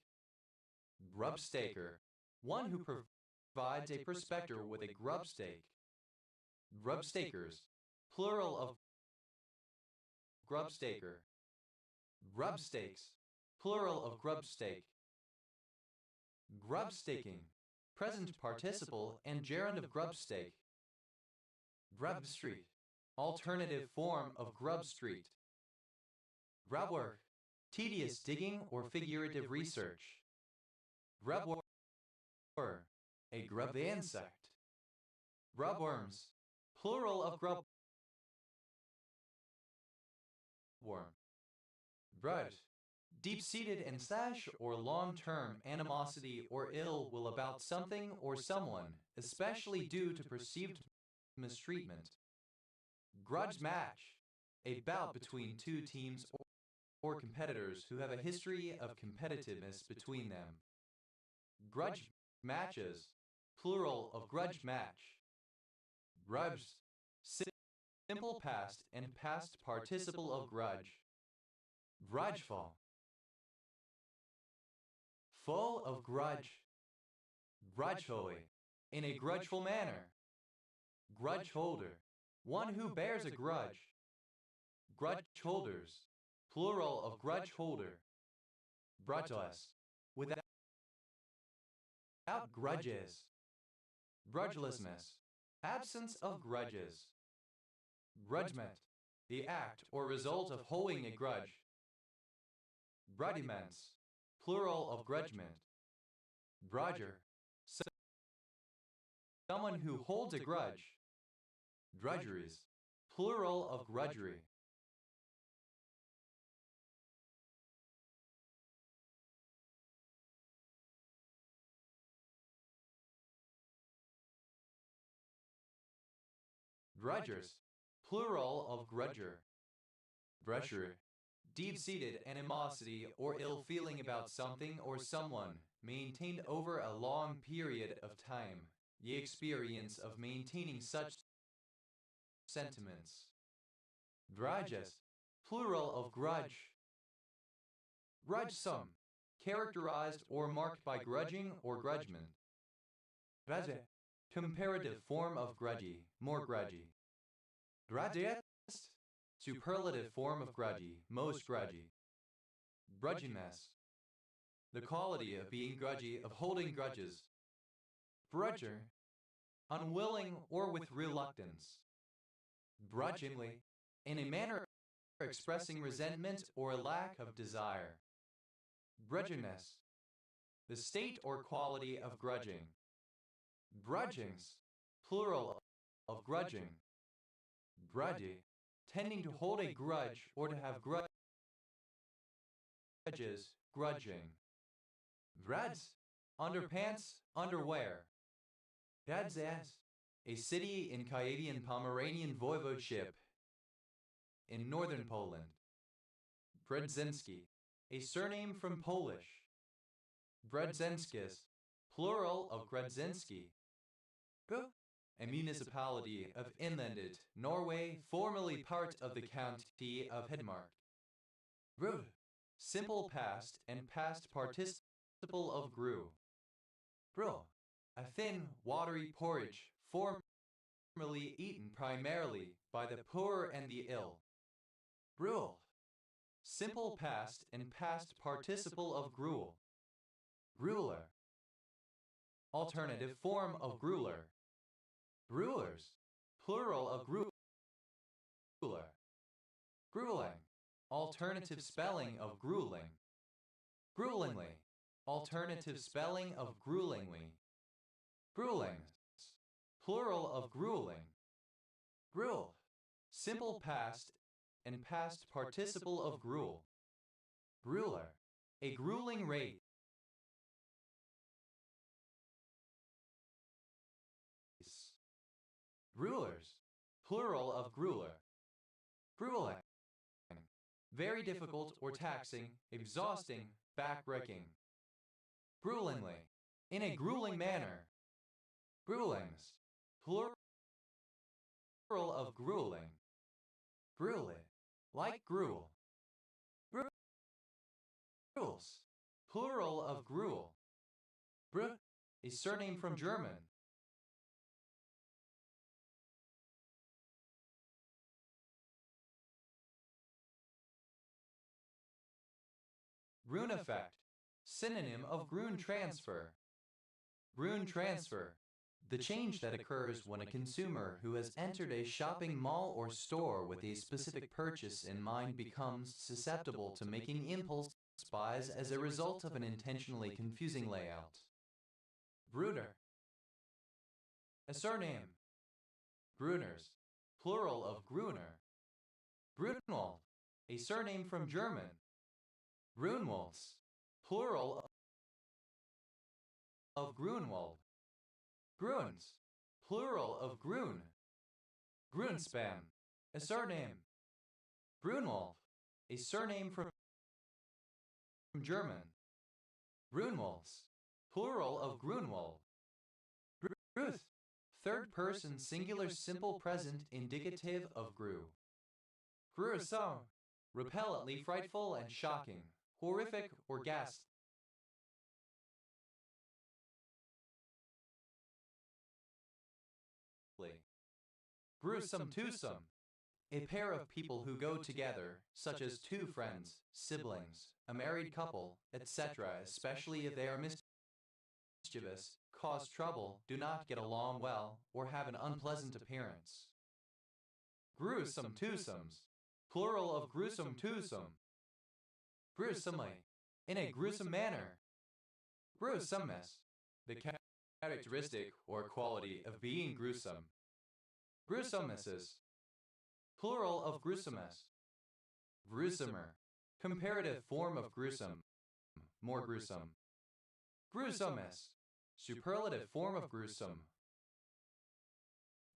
Grub staker, one who provides a prospector with a grub stake. Grub stakers, plural of grub staker. Grub stakes, plural of grub stake. Grub staking, present participle and gerund of grub stake. Grub street, alternative form of grub street. Grub work, tedious digging or figurative research. Grub worm, a grub insect. Grubworms, plural of grub worm. Grudge, deep-seated and slash or long-term animosity or ill will about something or someone, especially due to perceived mistreatment. Grudge match, a bout between two teams or competitors who have a history of competitiveness between them. Grudge matches, plural of grudge match. Grudge, simple past and past participle of grudge. Grudgeful, full of grudge. Grudgefully, in a grudgeful manner. Grudge holder, one who bears a grudge. Grudge holders, plural of grudge holder. Grudgeless, without grudges. Grudgelessness, absence of grudges. Grudgement, the act or result of holding a grudge. Grudgements, plural of grudgement. Grudger, someone who holds a grudge. Drudgeries, plural of grudgery. Grudgers, plural of grudger. Grudger, deep-seated animosity or ill feeling about something or someone, maintained over a long period of time, the experience of maintaining such sentiments. Grudges, plural of grudge. Grudgesome, characterized or marked by grudging or grudgement. Grudge, comparative form of grudgy, more grudgy. Grudgiest, superlative form of grudgy, most grudgy. Grudginess, the quality of being grudgy, of holding grudges. Grudger, unwilling or with reluctance. Grudgingly, in a manner expressing resentment or a lack of desire. Grudginess, the state or quality of grudging. Grudgings, plural of grudging. Grudgy, tending to hold a grudge or to have grudges, grudging. Grads, underpants, underwear. Gdańsk, a city in Kievan-Pomeranian Voivodeship in northern Poland. Brzezinski, a surname from Polish. Brzezinskis, plural of Grodzinski. A municipality of inlanded Norway, formerly part of the county of Hedmark. Grud, simple past and past participle of grew. Brill, a thin, watery porridge, formerly eaten primarily by the poor and the ill. Gruel, simple past and past participle of gruel. Grueler, alternative form of grueler. Gruelers, plural of grueler. Grueling, alternative spelling of grueling. Gruelingly, alternative spelling of gruelingly. Gruelings, plural of grueling. Gruel, simple past and past participle of gruel. Grueler, a grueling race. Gruelers, plural of grueler. Grueling, very difficult or taxing, exhausting, back-breaking. Gruelingly, in a grueling manner. Gruelings, plural of grueling. Gruely, like gruel. Gruels, plural of gruel. Br, a surname from German. Grun effect, synonym of Grun transfer. Grun transfer, the change that occurs when a consumer who has entered a shopping mall or store with a specific purchase in mind becomes susceptible to making impulse buys as a result of an intentionally confusing layout. Gruner, a surname. Gruners, plural of Gruner. Grunwald, a surname from German. Grunwalds, plural of Grunwald. Gruns, plural of Grun. Grunspan, a surname. Grunwald, a surname from German. Grunwalds, plural of Grunwald. Gruth, third person singular simple present indicative of grew. Gruesome, repellently frightful and shocking, horrific or ghastly. Gruesome twosome, a pair of people who go together, such as two friends, siblings, a married couple, etc., especially if they are mischievous, cause trouble, do not get along well, or have an unpleasant appearance. Gruesome twosomes, plural of gruesome twosome. Gruesomely, in a gruesome manner. Gruesomeness, the characteristic or quality of being gruesome. Gruesomenesses, plural of gruesomeness. Gruesomer, comparative form of gruesome, more gruesome. Gruesomest, superlative form of gruesome,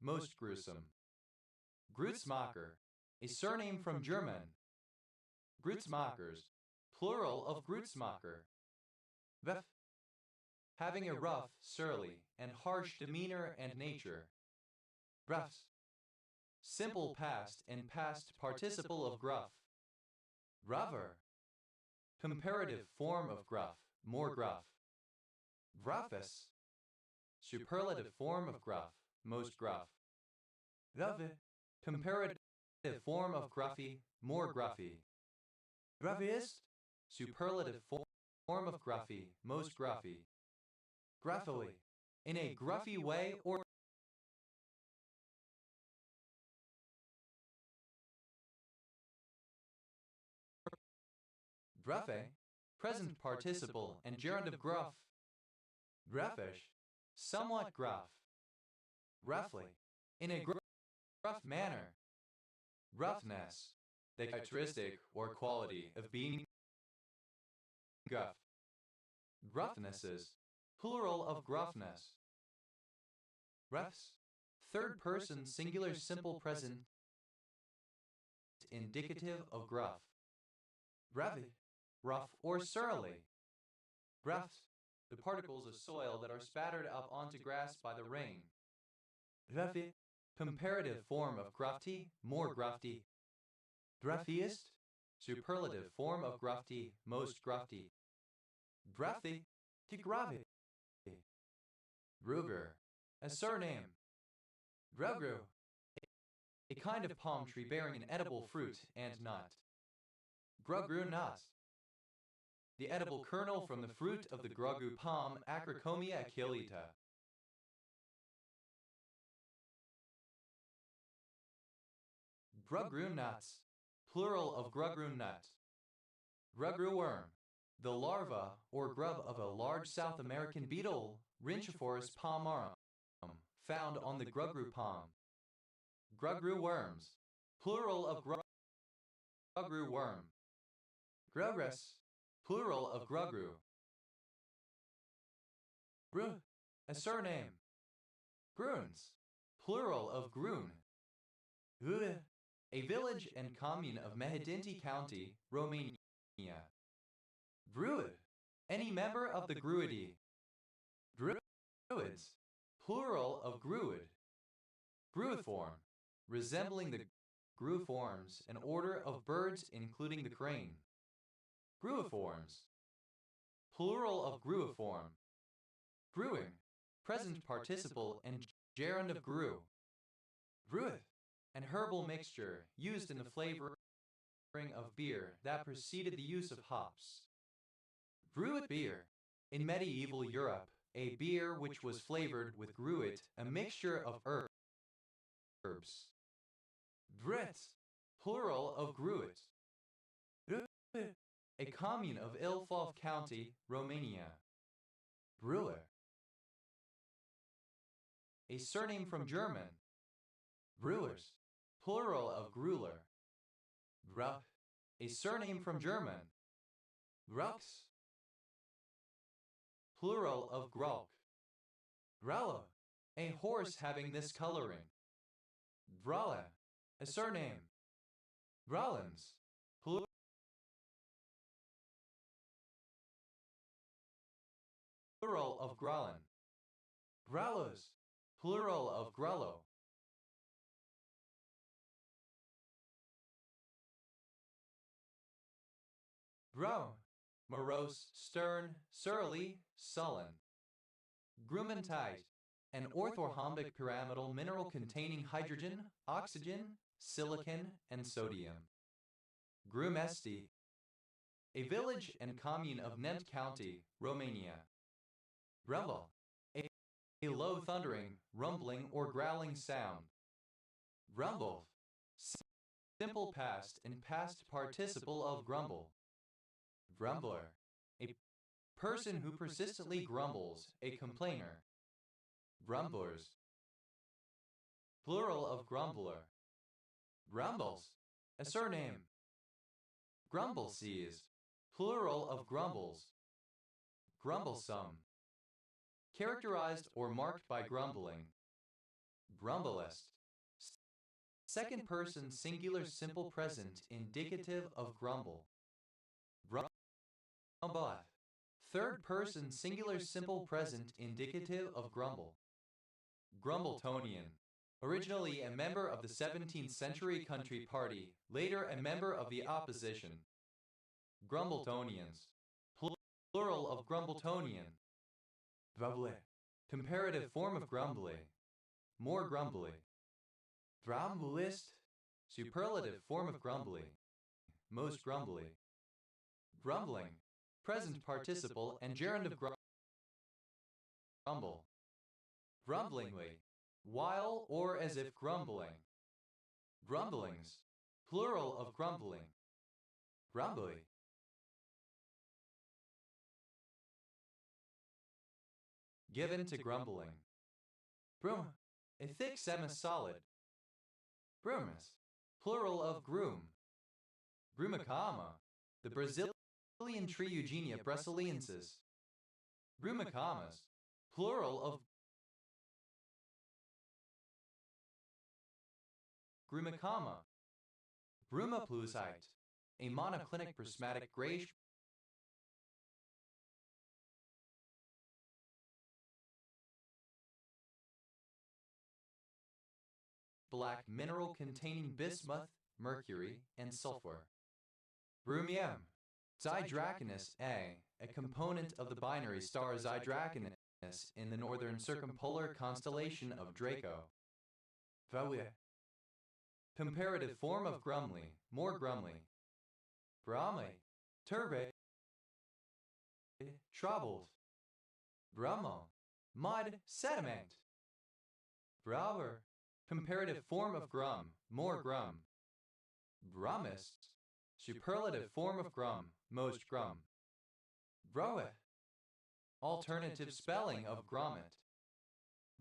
most gruesome. Grützmacher, a surname from German. Grützmachers, plural of Grützmacher. Vef, having a rough, surly, and harsh demeanor and nature. Gruffs, simple past and past participle of gruff. Gruffer, comparative form of gruff, more gruff. Gruffus, superlative form of gruff, most gruff. Grave, comparative form of gruffy, more gruffy. Gruffiest, superlative form of gruffy, most gruffy. Gruffily, in a gruffy way or gruffe, present participle and gerund of gruff. Gruffish, somewhat gruff. Gruffly, in a gruff manner. Gruffness, the characteristic or quality of being gruff. Gruffnesses, plural of gruffness. Gruffs, third person singular simple present indicative of gruff. Gruffy, rough or surly. Gruffs, the particles of soil that are spattered up onto grass by the rain. Gruffy, comparative form of grufty, more grufty. Gruffiest, superlative form of grufty, most grufty. Grufty, to grave. Gruger, a surname. Grugru, a kind of palm tree bearing an edible fruit and nut. Grugru nut, the edible kernel from the fruit of the grugru palm, Acrocomia achillita. Grugru nuts, plural of grugru nut. Grugru worm, the larva or grub of a large South American beetle, Rhynchophorus palmarum, found on the grugru palm. Grugru worms, plural of grugru worm. Grugres, plural of grugru. Gru, a surname. Gruns, plural of grun. Grue, a village and commune of Mehedinti County, Romania. Druid, any member of the Gruidae. Druids, plural of gruid. Gruiform, resembling the gruiforms, an order of birds including the crane. Gruiforms, plural of gruiform. Gruing, present participle and gerund of gru. Gruith, an herbal mixture used in the flavoring of beer that preceded the use of hops. Gruit beer, in medieval Europe, a beer which was flavored with gruit, a mixture of herbs. Drit, plural of gruit. A commune of Ilfov County, Romania. Gruer, a surname from German. Brewers, plural of Gruler. Gruch, a surname from German. Gruchs, plural of Grauch. Grallo, a horse having this coloring. Gralla, a surname. Grallens, plural of Grallen. Grallos, plural of Grello. Grow, morose, stern, surly, sullen. Grumentite, an orthorhombic pyramidal mineral containing hydrogen, oxygen, silicon, and sodium. Grumesti, a village and commune of Nent County, Romania. Grumble, a low thundering, rumbling, or growling sound. Grumble, simple past and past participle of grumble. Grumbler, a person who persistently grumbles, a complainer. Grumblers, plural of grumbler. Grumbles, a surname. Grumblesees, plural of grumbles. Grumblesome, characterized or marked by grumbling. Grumblest, second person singular simple present indicative of grumble. Grumbleth, third person singular simple present indicative of grumble. Grumbletonian, originally a member of the 17th century Country Party, later a member of the opposition. Grumbletonians, plural of Grumbletonian. Grumble, Comparative form of grumbly. More grumbly. Grumblest. Superlative form of grumbly. Most grumbly. Grumbling. Present participle and gerund of grumble. Grumblingly. While or as if grumbling. Grumblings. Plural of grumbling. Grumbly. Given to grumbling. Brum. A thick semi-solid. Brumus. Plural of groom. Brumacama. The Brazilian tree Eugenia brasiliensis. Brumacamas. Plural of Grumacama. Brumaplusite. A monoclinic prismatic grayish black mineral containing bismuth, mercury, and sulfur. Brumium. Xidraconus A component of the binary star Xidraconus in the northern circumpolar constellation of Draco. Vawe. Comparative form of grumly, more grumly. Brahme. Turbe. Troubled. Brahmo. Mud, sediment. Brauer. Comparative form of grum, more grum. Brummist. Superlative form of grum, most grum. Broet. Alternative spelling of grommet.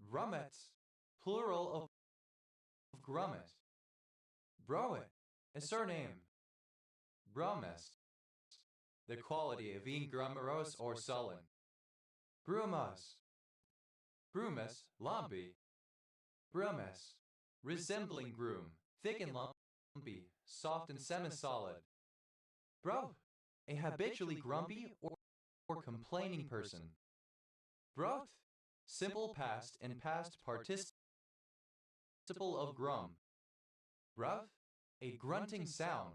Grummets. Plural of grummet. Broet. A surname. Brumest. The quality of being grummerose or sullen. Brumas. Brumus, lumpy. Brumes. Resembling groom, thick and lumpy, soft and semi-solid. Bro. A habitually grumpy or complaining person. Broth. Simple past and past participle of grum. Rough. A grunting sound.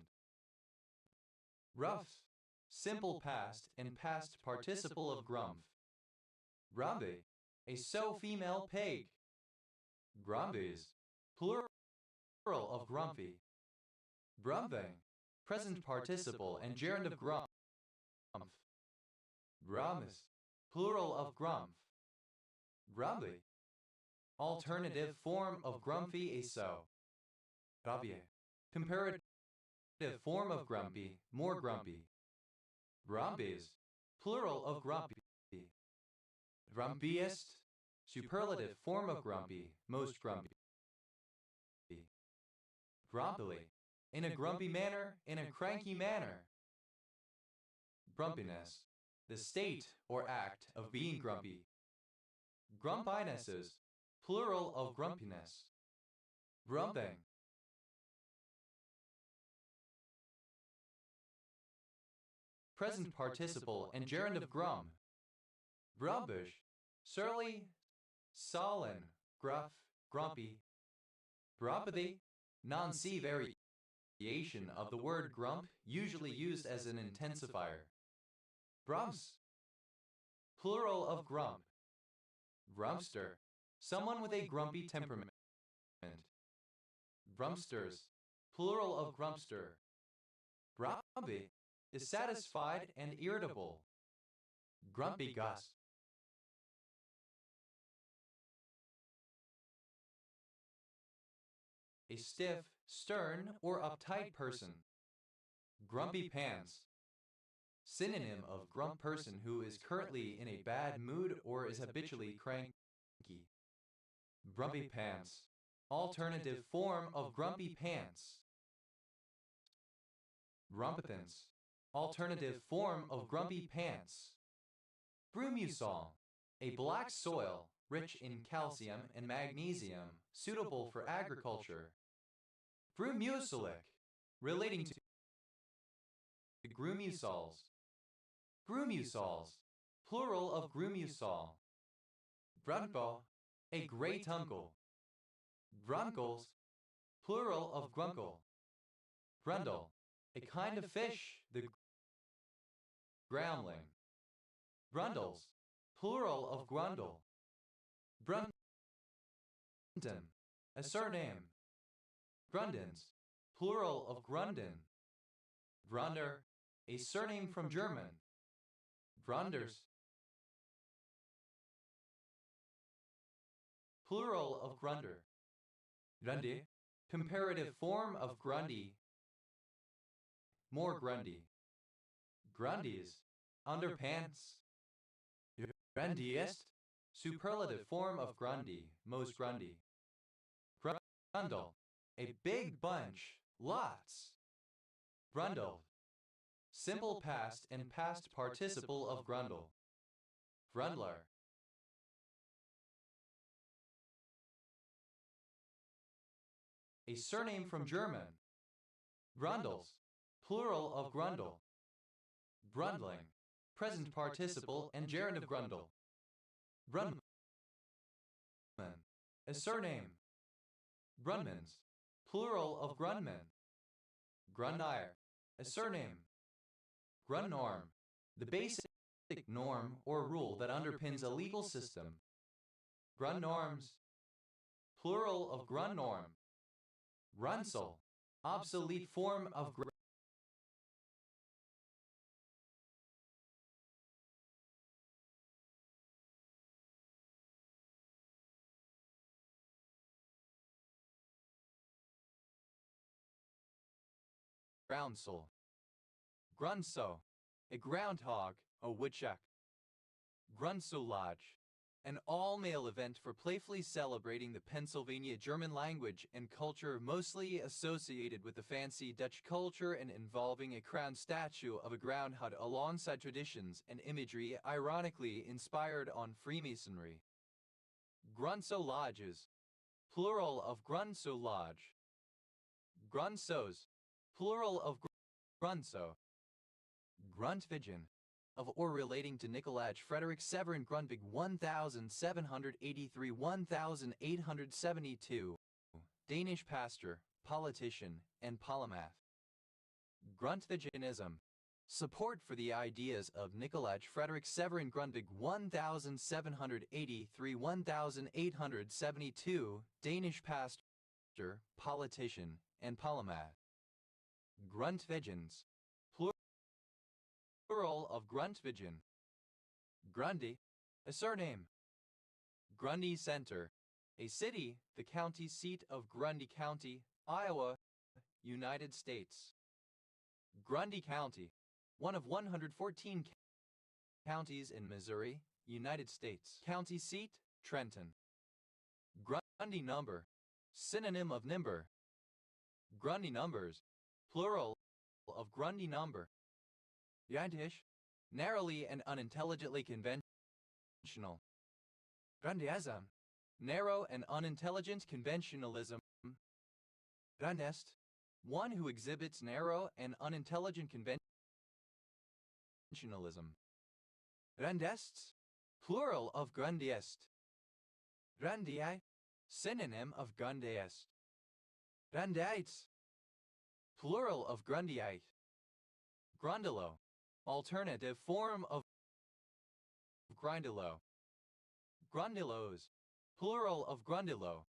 Rough. Simple past and past participle of grumph. Grumby. A so female pig. Grumbies. Plural of grumpy. Brumving. Present participle and gerund of grumph. Grumpus. Plural of grumph. Grumpy. Alternative form of grumpy a so. Grumpier. Comparative form of grumpy, more grumpy. Grumpies. Plural of grumpy. Grumpiest. Superlative form of grumpy, most grumpy. Grumpily. In a grumpy manner, in a cranky manner. Grumpiness. The state or act of being grumpy. Grumpinesses. Plural of grumpiness. Grumping. Present participle and gerund of grum. Grumpish. Surly. Sullen. Gruff. Grumpy. Grumpathy. Non-C variation of the word grump, usually used as an intensifier. Grumps. Plural of grump. Grumpster. Someone with a grumpy temperament. Grumpsters. Plural of grumpster. Grumpy. Dissatisfied and irritable. Grumpy Gus. A stiff, stern, or uptight person. Grumpy pants. Synonym of grump person who is currently in a bad mood or is habitually cranky. Grumpy pants. Alternative form of grumpy pants. Grumpithens. Alternative form of grumpy pants. Brumusol. A black soil, rich in calcium and magnesium, suitable for agriculture. Grumusolic. Relating to grumusols. Grumusols. Plural of grumusol. Grunko. A great uncle. Grunkles. Plural of grunkle. Grundle. A kind of fish, the groundling. Grundles. Plural of grundle. Brundon, a surname. Grundens, plural of Grunden. Grunder, a surname from German. Grunders, plural of Grunder. Grundy, comparative form of Grundy. More Grundy. Grundies, underpants. Grundiest, superlative form of Grundy, most Grundy. Grundle, a big bunch, lots. Grundled, simple past and past participle of grundle. Grundler, a surname from German. Grundles, plural of grundle. Grundling, present participle and gerund of grundle. Grundman, a surname. Grundmans, plural of grundman. Grundire, a surname. Grundnorm, the basic norm or rule that underpins a legal system. Grundnorms, plural of grundnorm. Grunsel, obsolete form of groundsel. Grunso, a groundhog, a woodchuck. Grunsolage, an all-male event for playfully celebrating the Pennsylvania German language and culture, mostly associated with the fancy Dutch culture and involving a crowned statue of a groundhog alongside traditions and imagery ironically inspired on Freemasonry. Grunsolages, plural of grunsolage. Grunsos, plural of grunso. Grundtvigen, of or relating to Nicolaj Frederick Severin Grundtvig 1783-1872, Danish pastor, politician, and polymath. Grundtvigenism, support for the ideas of Nicolaj Frederick Severin Grundtvig 1783-1872, Danish pastor, politician, and polymath. Grundtvigens, plural of Grundtvigen. Grundy, a surname. Grundy Center, a city, the county seat of Grundy County, Iowa, United States. Grundy County, one of 114 counties in Missouri, United States. County seat, Trenton. Grundy number, synonym of nimber. Grundy numbers, plural of Grundy number. Yantish, narrowly and unintelligently conventional. Grundism, narrow and unintelligent conventionalism. Grundest, one who exhibits narrow and unintelligent conventionalism. Grundests, plural of Grundiest. Grundii, synonym of Grundiest. Grundites, plural of Grundiite. Grundilo, alternative form of Grundilo. Grundilos, plural of Grundilo.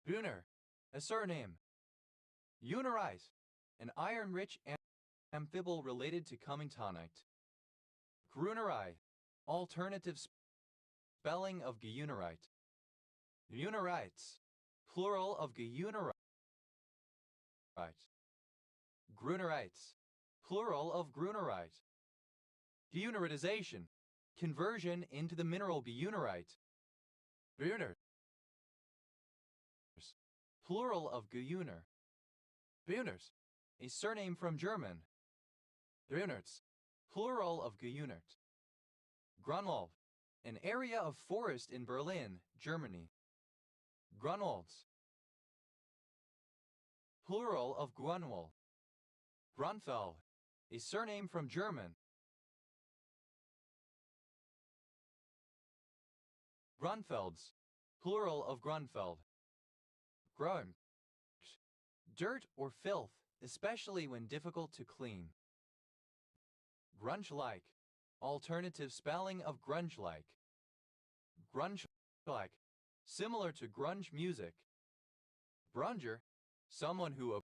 Brunner, a surname. Unerize, an iron-rich amphibole related to Cummingtonite. Gruneri, alternative spelling of Gunerite. Grunerites, plural of Gunerite. Grunerites, plural of Grunerite. Guneritization, conversion into the mineral Gunerite. Brunner, plural of Guner. Bruners, a surname from German. Brunerts, plural of Geunert. Grunwald, an area of forest in Berlin, Germany. Grunwalds, plural of Grunwald. Grunfeld, a surname from German. Grunfelds, plural of Grunfeld. Grunge, dirt or filth, especially when difficult to clean. Grunge-like, alternative spelling of grunge-like. Grunge like, similar to grunge music. Brunger, someone who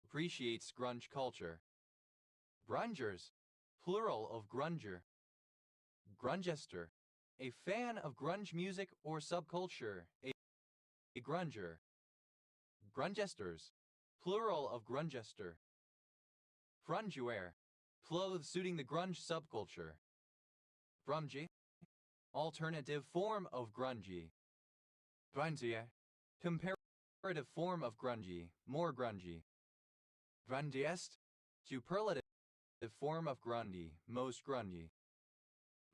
appreciates grunge culture. Grungers, plural of grunger. Grungester, a fan of grunge music or subculture, a grunger. Grungesters, plural of grungester. Grungewear, clothes suiting the grunge subculture. Grungy, alternative form of grungy. Grungier, comparative form of grungy, more grungy. Grungiest, superlative form of grungy, most grungy.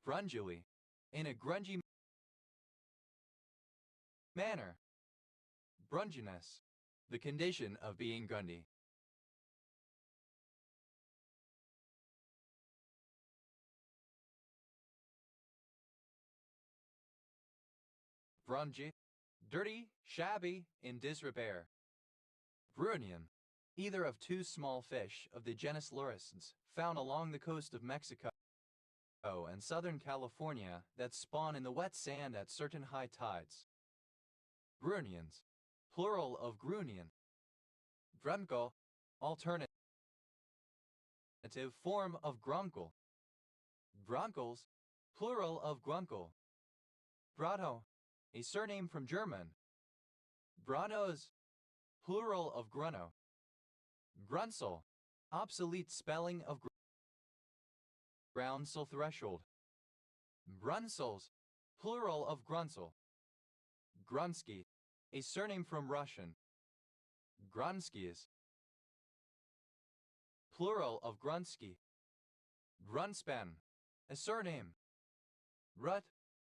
Grungily, in a grungy manner. Grunginess, the condition of being grungy. Grungy, dirty, shabby, in disrepair. Brunian, either of two small fish of the genus Luricens, found along the coast of Mexico and southern California that spawn in the wet sand at certain high tides. Grunians, plural of grunion. Grunko, alternative form of grunkel. Grunkels, plural of grunkel. Brotto, a surname from German. Brottos, plural of grunno. Grunsel, obsolete spelling of groundsel threshold. Grunsels, plural of grunsel. Grunsky, a surname from Russian. Grunskys, plural of Grunsky. Grunspan, a surname. Rut,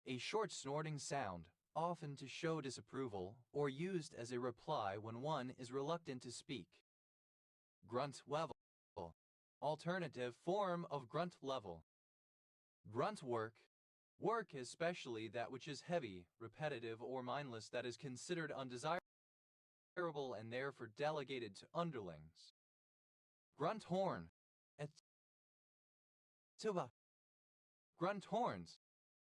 a short snorting sound, often to show disapproval or used as a reply when one is reluctant to speak. Grunt level, alternative form of grunt level. Grunt work, work especially that which is heavy, repetitive, or mindless that is considered undesirable and therefore delegated to underlings. Grunt horn, etc. Grunt horns,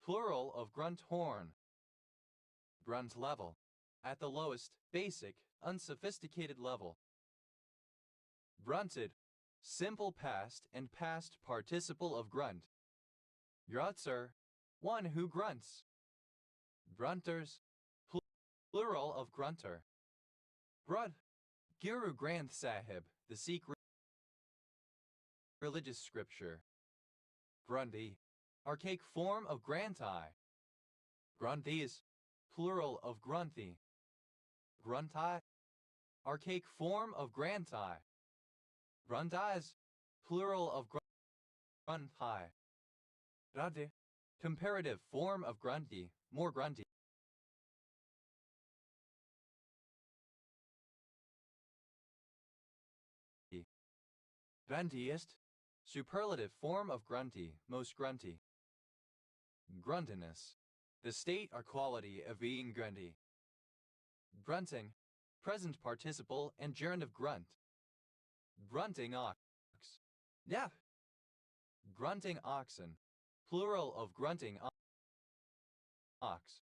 plural of grunt horn. Grunt level, at the lowest, basic, unsophisticated level. Grunted, simple past and past participle of grunt. Grutzer, one who grunts. Grunters, plural of grunter. Grud, Guru Granth Sahib, the Sikh religious scripture. Grundy, archaic form of Granthi. Grunthis, plural of Grunthi. Grunti, archaic form of Granthi. Gruntis, plural of Grunthi. Grunti, comparative form of grunty, more grunty. Gruntiest, superlative form of grunty, most grunty. Gruntiness, the state or quality of being grunty. Grunting, present participle and gerund of grunt. Grunting ox. Yeah. Grunting oxen, plural of grunting ox.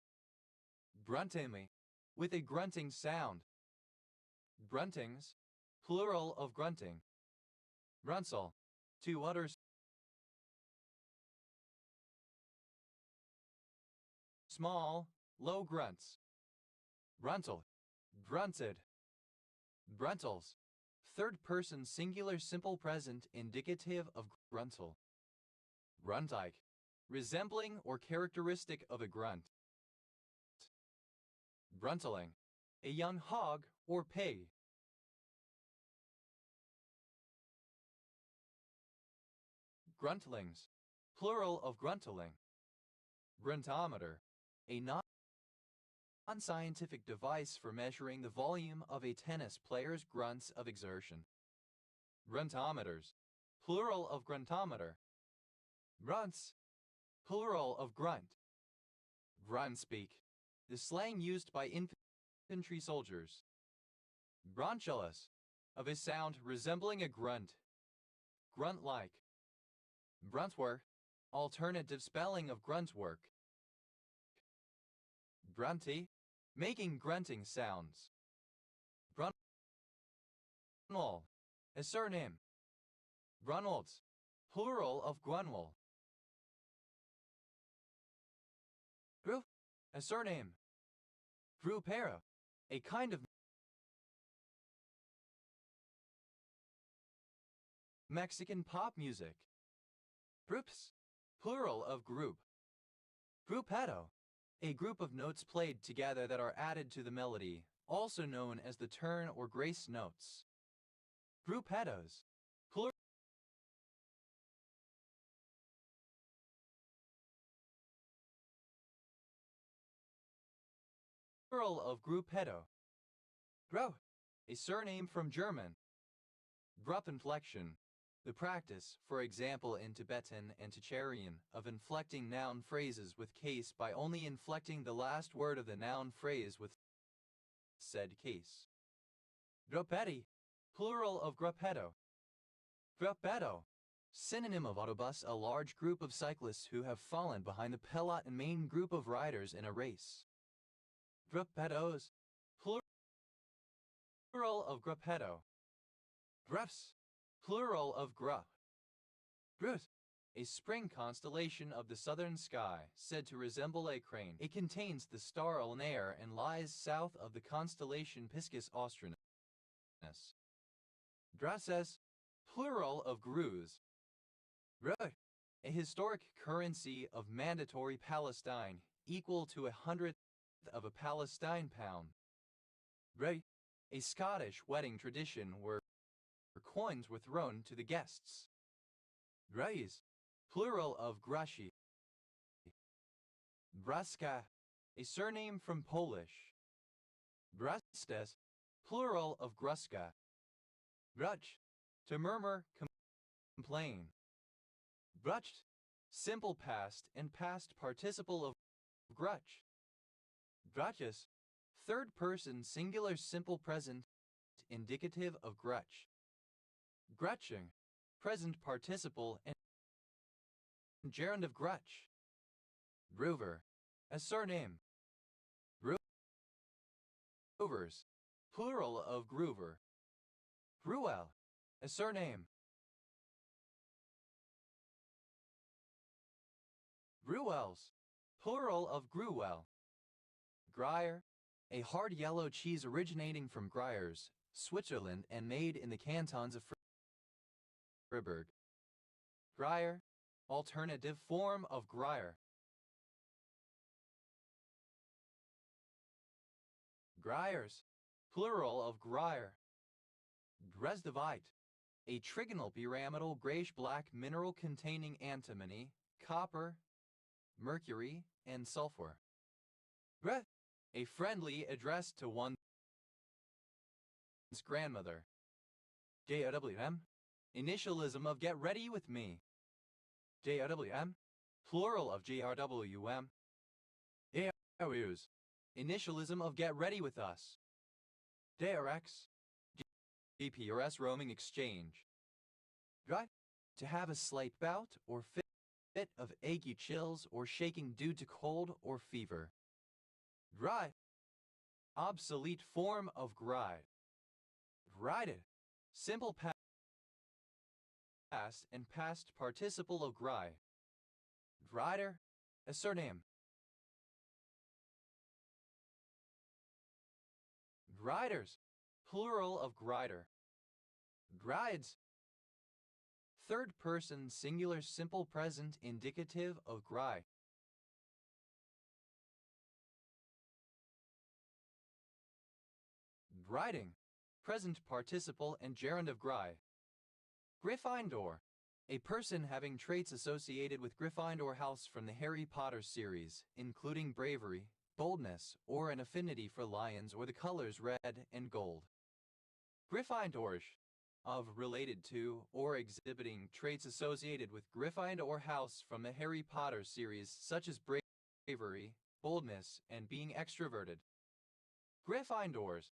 Gruntingly, with a grunting sound. Gruntings, plural of grunting. Grunsel, to utter small, low grunts. Gruntle, grunted. Gruntles, third person singular simple present indicative of gruntle. Gruntike, resembling or characteristic of a grunt. Gruntling, a young hog or pig. Gruntlings, plural of gruntling. Gruntometer, a non-scientific device for measuring the volume of a tennis player's grunts of exertion. Gruntometers, plural of gruntometer. Grunts, plural of grunt. Gruntspeak, the slang used by infantry soldiers. Gruntulous, of a sound resembling a grunt. Grunt-like. Bruntwork, alternative spelling of gruntwork. Grunty, making grunting sounds. Grunwald, a surname. Grunwalds, plural of Grunwald. Gru, a surname. Grupero, a kind of Mexican pop music. Groups, plural of group. Grupeto, a group of notes played together that are added to the melody, also known as the turn or grace notes. Grupetos, plural of gruppetto. Grau, a surname from German. Gruppenflexion, the practice, for example in Tibetan and Ticharian, of inflecting noun phrases with case by only inflecting the last word of the noun phrase with said case. Gruppetti, plural of gruppetto. Gruppetto, synonym of autobus, a large group of cyclists who have fallen behind the pelot and main group of riders in a race. Gruppettos, plural of gruppetto. Gruffs, plural of grupp. Grut, a spring constellation of the southern sky, said to resemble a crane. It contains the star Ulnair and lies south of the constellation Piscis Austrinus. Draces, plural of grus. Rut, a historic currency of mandatory Palestine, equal to 1/100th of a Palestine pound. Ray, a Scottish wedding tradition where coins were thrown to the guests. Grays, plural of grashi. Braska, a surname from Polish. Brastes, plural of gruska. Bruch, to murmur, complain. Brucht, simple past and past participle of grutch. Grutches, third person singular simple present indicative of grutch. Grutching, present participle and gerund of grutch. Groover, a surname. Groovers, plural of groover. Gruel, a surname. Gruels, plural of gruel. Gruyere, a hard yellow cheese originating from Gruyers, Switzerland and made in the cantons of Fribourg. Gruyere, alternative form of Gruyere. Gruyers, plural of Gruyere. Grezdovite, a trigonal pyramidal grayish-black mineral containing antimony, copper, mercury, and sulfur. Gre, a friendly addressed to one's grandmother. JOWM, initialism of get ready with me. JOWM, plural of GRWM. JRUs, initialism of get ready with us. JRX, GPRS roaming exchange. Dry, to have a slight bout or fit of ague chills or shaking due to cold or fever. Dry, obsolete form of gride. Grided, simple past and past participle of gride. Grider, a surname. Griders, plural of grider. Grides, third person singular simple present indicative of gride. Griding, present participle and gerund of gride. Gryffindor, a person having traits associated with Gryffindor house from the Harry Potter series, including bravery, boldness, or an affinity for lions or the colors red and gold. Gryffindorish, of related to or exhibiting traits associated with Gryffindor house from the Harry Potter series such as bravery, boldness, and being extroverted. Gryffindors,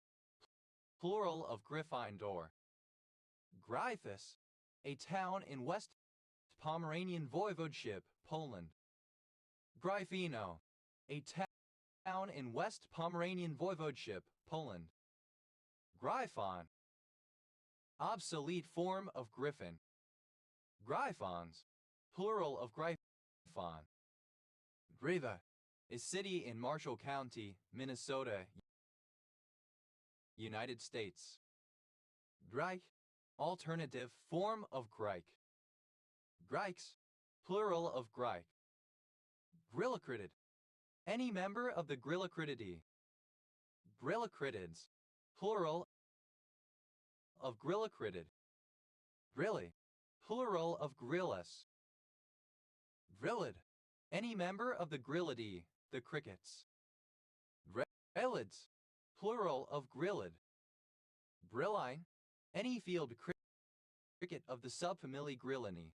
plural of Gryffindor. Gryphus, a town in West Pomeranian Voivodeship, Poland. Gryfino, a town in West Pomeranian Voivodeship, Poland. Gryphon, obsolete form of griffin. Gryphons, plural of gryphon. Greva, a city in Marshall County, Minnesota, United States. Greich, alternative form of Greich. Greichs, plural of Greich. Grillocritid, any member of the Grillocritidae. Grillocritids, plural of Grillocritid. Grilli, plural of Gryllus. Grillid, any member of the Grillidae, the crickets. Grillids, plural of Grillid. Grilline, any field cricket of the subfamily Grillinae.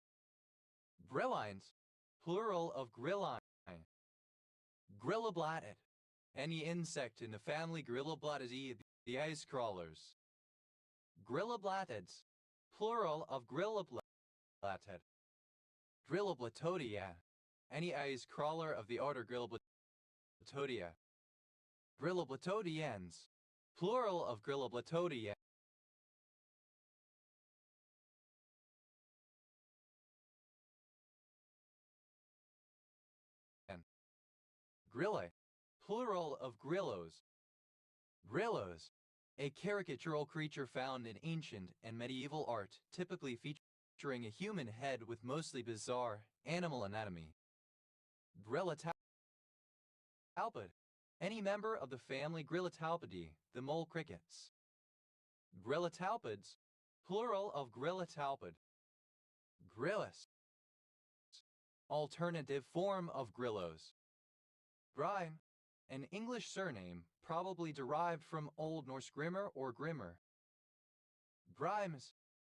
Grillines, plural of Grilline. Grilloblattid, any insect in the family Grilloblattidae, the ice crawlers. Grilloblattids, plural of Grilloblattid. Grilloblattodia, any ice crawler of the order Grilloblattodia. Grilloblattodiens, plural of Grilloblattodia. Grille, plural of grillos. Grillos, a caricatural creature found in ancient and medieval art, typically featuring a human head with mostly bizarre animal anatomy. Grillothalpid, any member of the family Grillothalpidae, the mole crickets. Grillothalpids, plural of Grillothalpid. Gryllus, alternative form of grillos. Grime, an English surname probably derived from Old Norse Grimmer or Grimmer. Grimes,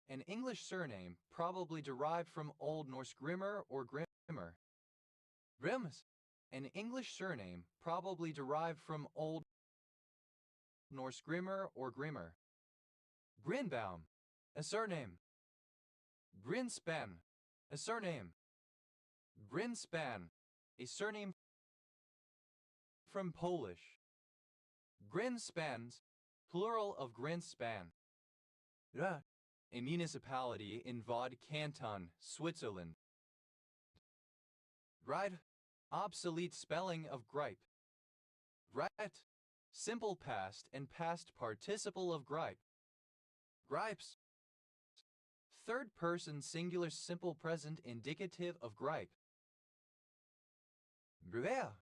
an English surname probably derived from Old Norse Grimmer or Grimmer. Grims, an English surname probably derived from Old Norse Grimmer or Grimmer. Grinbaum, a surname. Grinspan, a surname. Grinspan, a surname from Polish. Grinspans, plural of Grinspan. A municipality in Vaud Canton, Switzerland. Gride, obsolete spelling of gripe. Grit, simple past and past participle of gripe. Gripes, third person singular simple present indicative of gripe. Gruyere,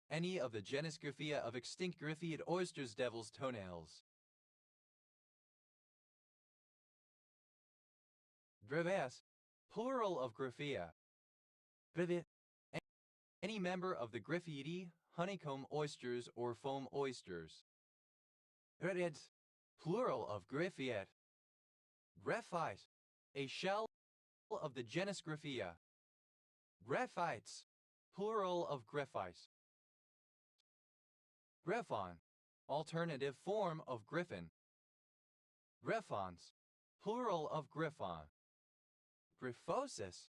any of the genus Gryphia of extinct Gryphiid oysters, devil's toenails. Greves, plural of Gryphia. Grevet, any member of the Gryphiidae, honeycomb oysters or foam oysters. Gretids, plural of Gryphiid. Graphite, a shell of the genus Gryphia. Graphites, plural of Graphites. Griffon, alternative form of griffin. Griffons, plural of griffon. Gryphosis,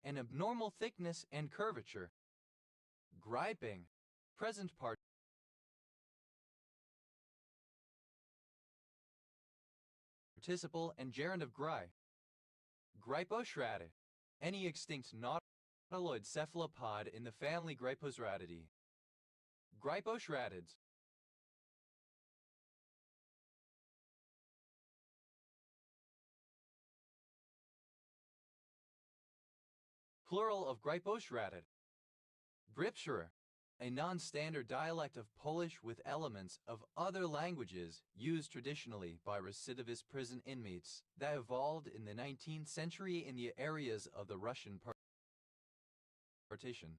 an abnormal thickness and curvature. Griping, present participle and gerund of gry. Gryposchratidae, any extinct nautiloid cephalopod in the family Gryposchratidae. Gryposchratids, plural of Gryposchratid. Grypscher, a non-standard dialect of Polish with elements of other languages used traditionally by recidivist prison inmates that evolved in the 19th century in the areas of the Russian partition.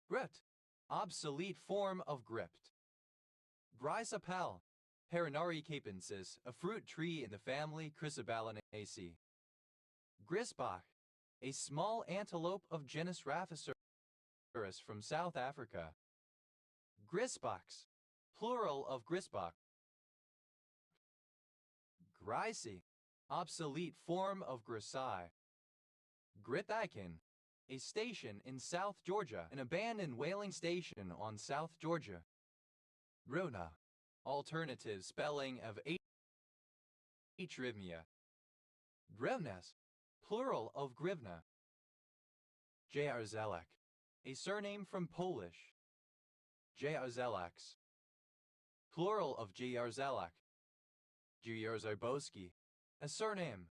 Gript, obsolete form of gript. Grysapel, Parinari capensis, a fruit tree in the family Chrysobalanaceae. Grisbach, a small antelope of genus Rhaphosaurus from South Africa. Grisbachs, plural of Grisbach. Grisey, obsolete form of Grisai. Grythykin, a station in South Georgia, an abandoned whaling station on South Georgia. Rona, alternative spelling of Hrivnia. Grevnes, plural of Grivna. Jarzelak, a surname from Polish. Jarzelaks, plural of Jarzelak. Jarzybowski, a surname.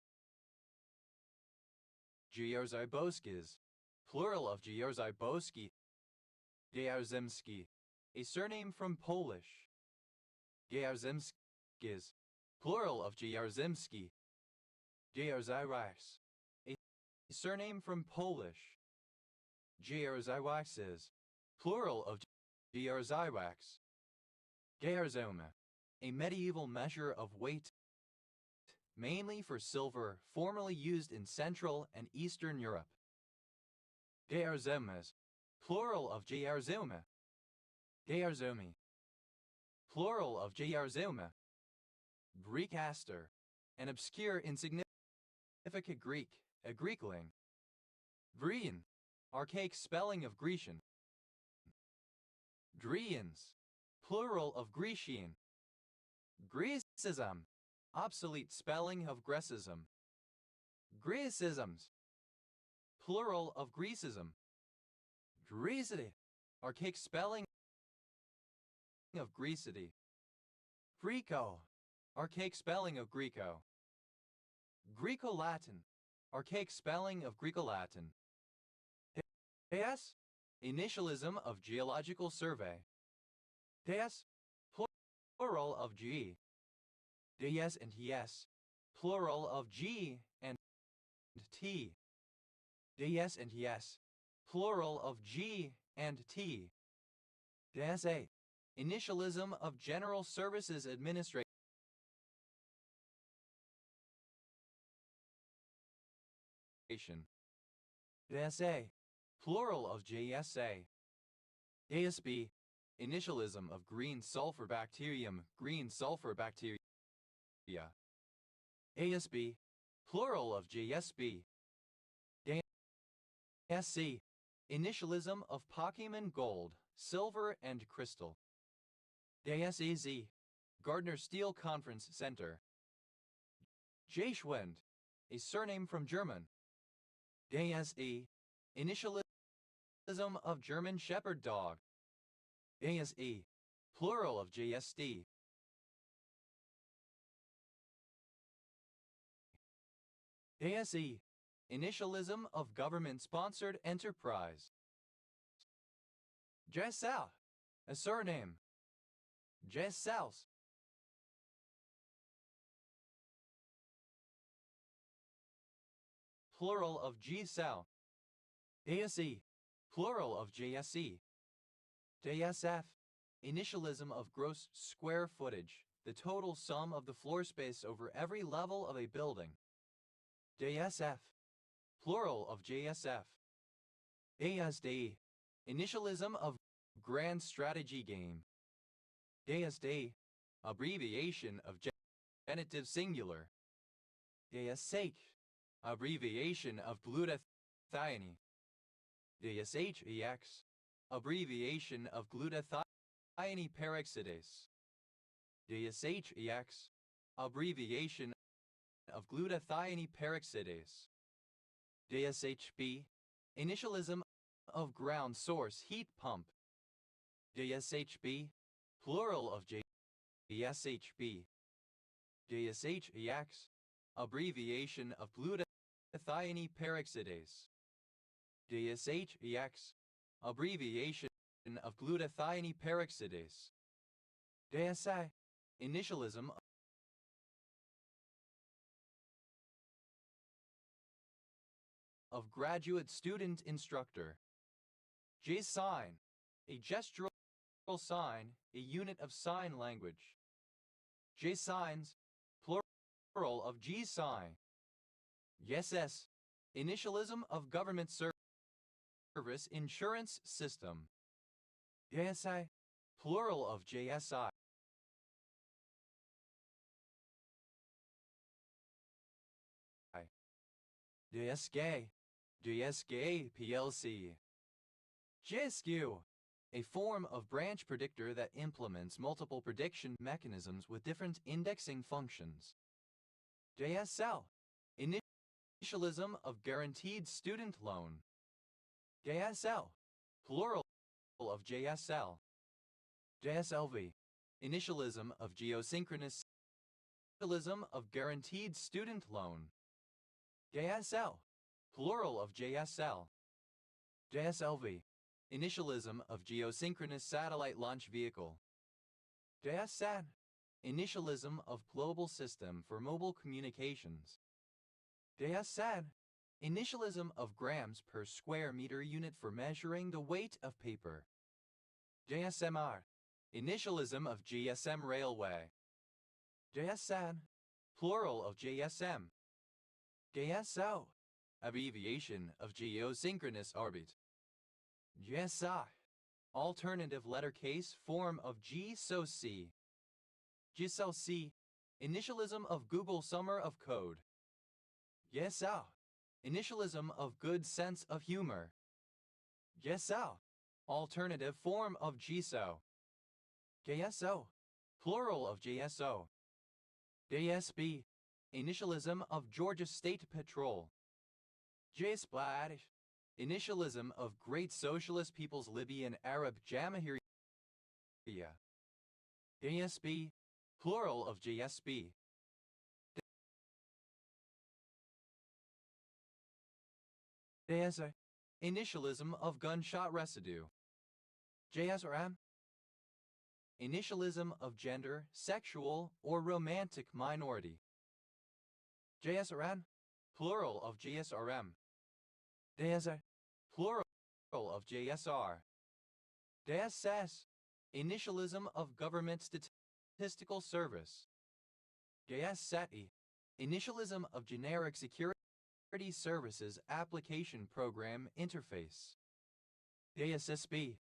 Jarzybowskis, plural of Jarzybowski. Jarzymski, a surname from Polish. Jarzymskis, plural of Jarzymski. Jarzyraks, a surname from Polish. Jarzyraks, plural of Jarzyraks. Jarzoma, a medieval measure of weight, mainly for silver, formerly used in Central and Eastern Europe. Jarzomas, plural of Jarzoma. Jarzomi, plural of Jarzoma. Greek aster, an obscure insignificant Greek, a Greekling. Grian, archaic spelling of Grecian. Grians, plural of Grecian. Grecism, obsolete spelling of Grecism. Grecisms, plural of Grecism. Grecity, archaic spelling of Grecity. Greco, archaic spelling of Greco. Greco-Latin, archaic spelling of Greco-Latin. Deus, initialism of Geological Survey. Deus, plural of G. Deus and Ts, plural of G and T. Deus and Ts, plural of G and T. DSA, initialism of General Services Administration. DSA, plural of JSA. ASB, initialism of green sulfur bacterium, green sulfur bacteria. ASB, plural of JSB. DSC, initialism of Pokemon Gold, Silver and Crystal. DSAZ, Gardner Steel Conference Center. Jschwend, a surname from German. DSE, initialism of German Shepherd Dog. DSE, plural of JSD. DSE, initialism of government-sponsored enterprise. Jessau, a surname. Jessaus, plural of Gsau. DSE, plural of JSE. DSF, initialism of gross square footage, the total sum of the floor space over every level of a building. DSF, plural of JSF. ASD, initialism of grand strategy game. DSD, abbreviation of genitive singular. DSH, abbreviation of glutathione. DSHEX, abbreviation of glutathione peroxidase. DSHEX, abbreviation of glutathione peroxidase. DSHP, initialism of ground source heat pump. DSHB, plural of DSHB. DSHEX, abbreviation of glutathione peroxidase. DSHEX, abbreviation of glutathione peroxidase. DSI, initialism of graduate student instructor. J-sign, a gestural sign, a unit of sign language. J-signs, plural of G-sign. YesS, initialism of government service insurance system. JSI, plural of JSI. DSK, JSK PLC. JSQ, a form of branch predictor that implements multiple prediction mechanisms with different indexing functions. JSL, initialism of guaranteed student loan. JSL, plural of JSL. JSLV, initialism of geosynchronous of guaranteed student loan. JSL, plural of JSL. JSLV, initialism of geosynchronous satellite launch vehicle. JSAT, initialism of global system for mobile communications. JSAT, initialism of grams per square meter unit for measuring the weight of paper. JSMR, initialism of GSM railway. JSAT, plural of JSM. JSO, abbreviation of geosynchronous orbit. GSI, alternative letter case form of GSOC. GSOC, initialism of Google Summer of Code. GSO, initialism of good sense of humor. GSO, alternative form of GSO. JSO, plural of JSO. JSB, initialism of Georgia State Patrol. JSPLAT, initialism of Great Socialist People's Libyan Arab Jamahiriya. JSB, plural of JSB. JSR, initialism of gunshot residue. JSRM, initialism of gender, sexual, or romantic minority. JSRN, plural of JSRM. JSR, plural of JSR. JSS, initialism of Government Statistical Service. JSSETI, initialism of Generic Security Services Application Program Interface. JSSB,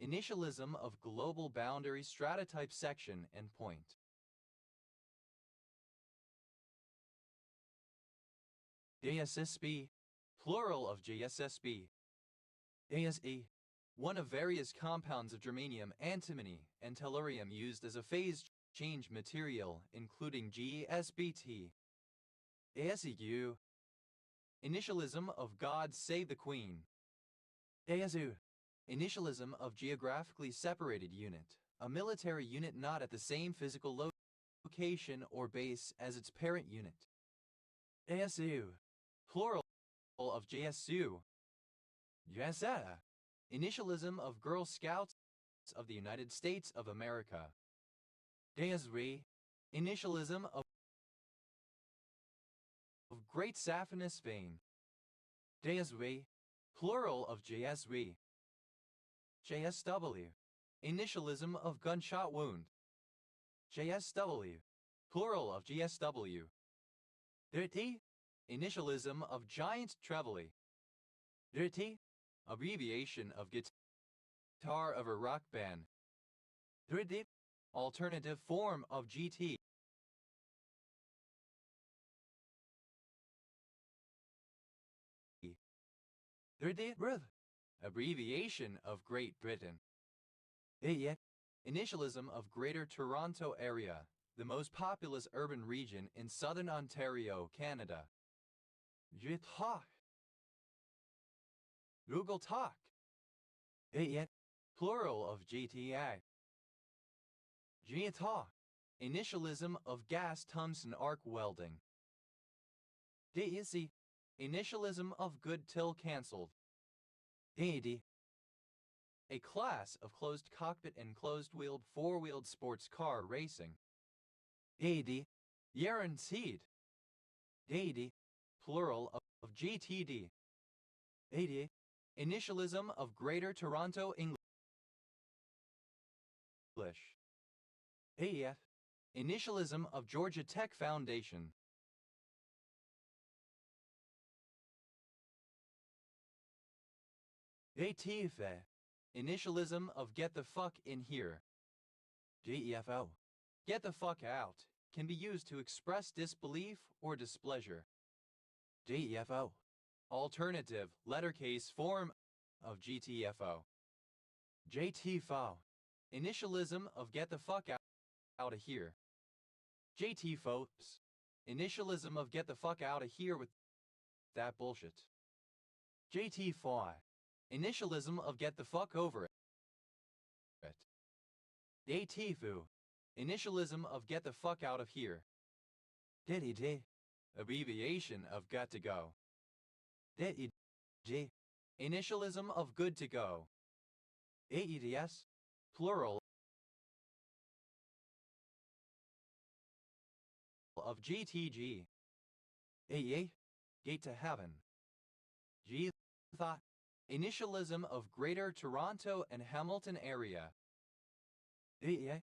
initialism of Global Boundary Stratotype Section Endpoint. JSSB, plural of JSSB. JSE, one of various compounds of germanium, antimony, and tellurium used as a phase change material, including GSBT. JSEU, initialism of God Save the Queen. JSU, initialism of geographically separated unit, a military unit not at the same physical location or base as its parent unit. JSU, plural of JSU. JSA, initialism of Girl Scouts of the United States of America. JSRE, initialism of Great Saphenous Vein. JSRE, plural of JSRE. JSW, initialism of gunshot wound. JSW, plural of GSW. DT, initialism of giant trevally. DT, abbreviation of guitar of a rock band. DT, alternative form of GT. DT, abbreviation of Great Britain. Initialism of Greater Toronto Area, the most populous urban region in southern Ontario, Canada. Google Talk. Plural of GTA. GTA, initialism of gas tungsten arc welding. DEC, initialism of good till cancelled. DED, a class of closed cockpit and closed-wheeled four-wheeled sports car racing. DED, guaranteed. DED, plural of GTD. DED, initialism of Greater Toronto English. AEF, initialism of Georgia Tech Foundation. ATFA, initialism of Get the Fuck In Here. GEFO, Get the Fuck Out, can be used to express disbelief or displeasure. GEFO, Alternative lettercase form of GTFO. JTFO. Initialism of get the fuck out of here. JTFOs. Initialism of get the fuck out of here with that bullshit. JTFI. Initialism of get the fuck over it. JTFU. Initialism of get the fuck out of here. DDD. Abbreviation of got to go. DEG. Initialism of good to go. AEDS. Plural of GTG. AE. Gate to heaven. G. Thought. Initialism of Greater Toronto and Hamilton area. AE.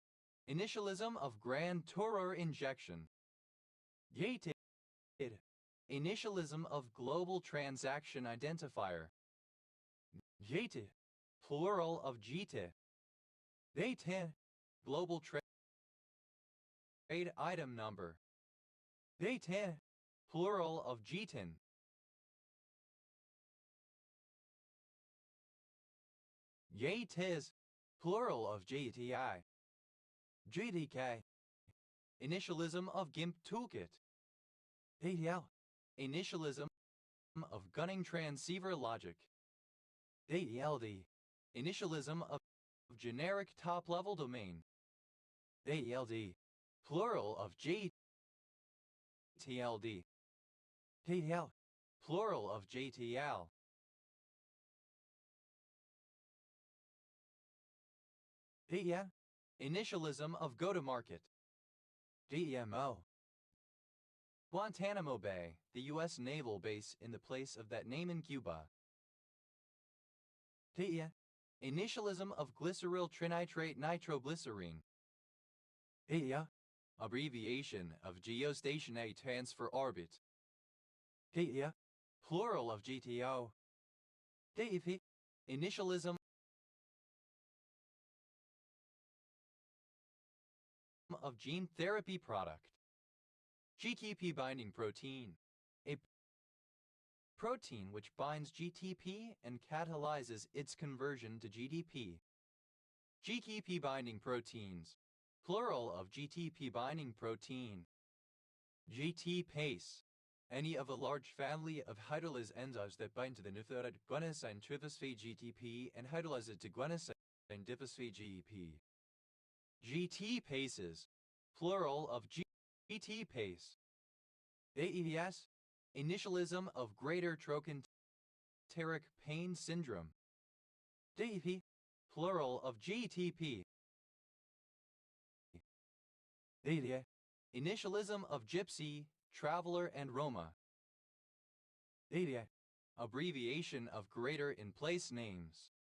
Initialism of Grand Tour injection. Gated. Initialism of Global Transaction Identifier. Gated. Plural of GT. Date. Global Trade Item Number. Date. Plural of GTIN. GATIS. Plural of GTI. GDK. Initialism of GIMP Toolkit. ADL. Initialism of Gunning Transceiver Logic. AELD. Initialism of Generic Top-Level Domain. AELD. Plural of GTLD. TL. Plural of JTL. DEM. Initialism of Go-to-Market. DEMO. Guantanamo Bay, the U.S. naval base in the place of that name in Cuba. TEA. Initialism of glyceryl trinitrate nitroglycerine. TEA. Abbreviation of Geostationary Transfer Orbit. TEA. Plural of GTO. TEP. Initialism of gene therapy product. GTP binding protein. A protein which binds GTP and catalyzes its conversion to GDP. GTP binding proteins. Plural of GTP binding protein. GT-PACE. Any of a large family of hydrolase enzymes that bind to the nucleotide guanosine triphosphate GTP and hydrolyze it to guanosine diphosphate GEP. GT-PACEs. Plural of GT-PACE. AEDS. Initialism of Greater Trochanteric Pain Syndrome. DEP. Plural of GTP. ADA. Initialism of Gypsy, Traveler, and Roma. ADA. Abbreviation of Greater in Place Names.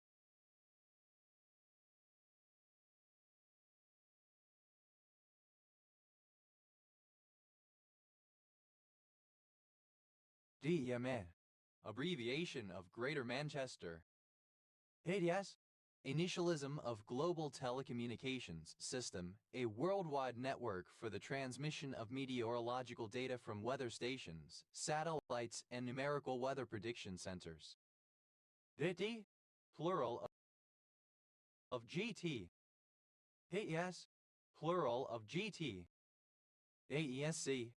DEMA. Abbreviation of Greater Manchester. ADS. Initialism of Global Telecommunications System, a worldwide network for the transmission of meteorological data from weather stations, satellites, and numerical weather prediction centers. DT. Plural of GT. AES. Plural of GT. AESC.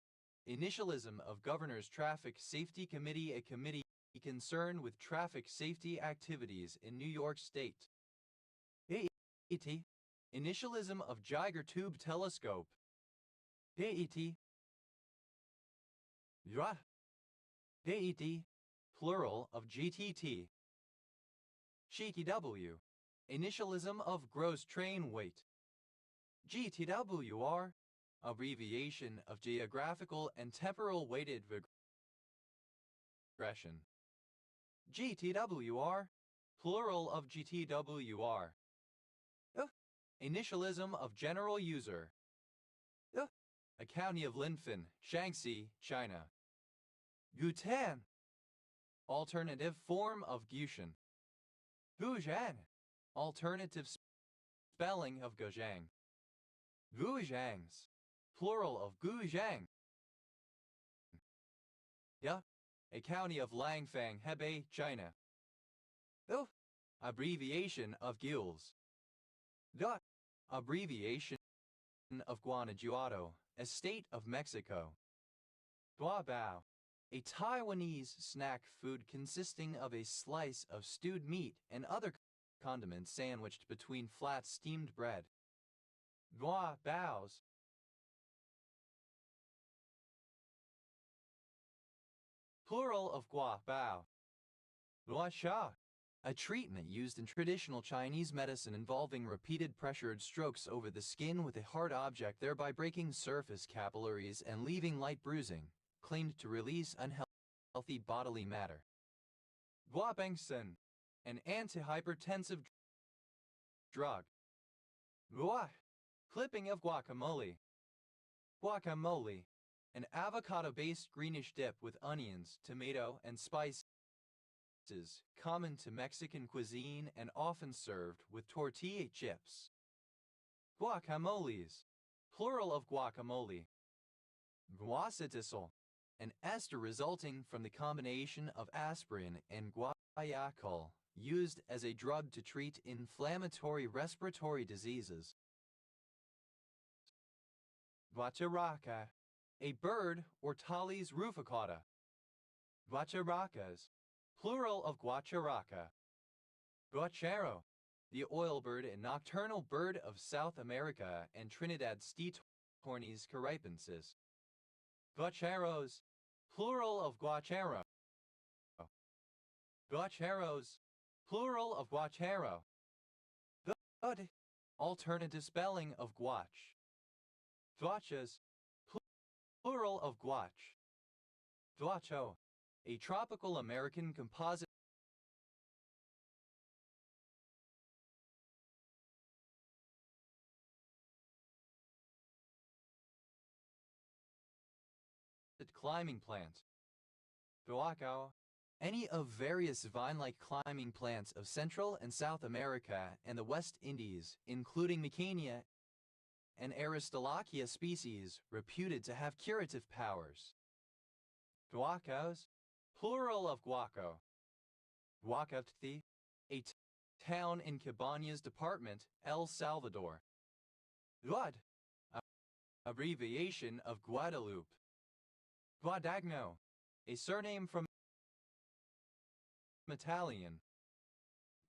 Initialism of Governor's Traffic Safety Committee, a committee concerned with traffic safety activities in New York State. AET. Initialism of Geiger Tube Telescope. AET. DRA. AET. Plural of GTT. GTW. Initialism of Gross Train Weight. GTWR. Abbreviation of Geographical and Temporal Weighted Regression. GTWR. Plural of GTWR. Initialism of General User. A county of Linfen, Shaanxi, China. Gutan. Alternative form of Gutian. Guzhang. Alternative spelling of Gozhang. Guzhangs. Plural of Guzhang. a county of Langfang, Hebei, China. The abbreviation of Gules. The abbreviation of Guanajuato, a state of Mexico. Guabao, a Taiwanese snack food consisting of a slice of stewed meat and other condiments sandwiched between flat steamed bread. Guabaos. Plural of guabao. Guasha, a treatment used in traditional Chinese medicine involving repeated pressured strokes over the skin with a hard object, thereby breaking surface capillaries and leaving light bruising, claimed to release unhealthy bodily matter. Guabengsen, an antihypertensive drug. Gua, clipping of guacamole. Guacamole, an avocado-based greenish dip with onions, tomato, and spices, common to Mexican cuisine and often served with tortilla chips. Guacamoles, plural of guacamole. Guacetisol, an ester resulting from the combination of aspirin and guaiacol, used as a drug to treat inflammatory respiratory diseases. Guacharaca, a bird or Thales rufocauda. Guacharacas, plural of guacharaca. Guacharo, the oilbird and nocturnal bird of South America and Trinidad Steatornis caripensis. Guacharos, plural of guacharo. Guacharos, plural of guacharo. Good, alternative spelling of guach. Guachas, plural of guach. Guacho, a tropical American composite climbing plant. Guacao, any of various vine-like climbing plants of Central and South America and the West Indies, including Micania and Aristolochia species, reputed to have curative powers. Guacos, plural of guaco. Guacatí, a town in Cabañas Department, El Salvador. Guad, abbreviation of Guadalupe. Guadagno, a surname from Italian.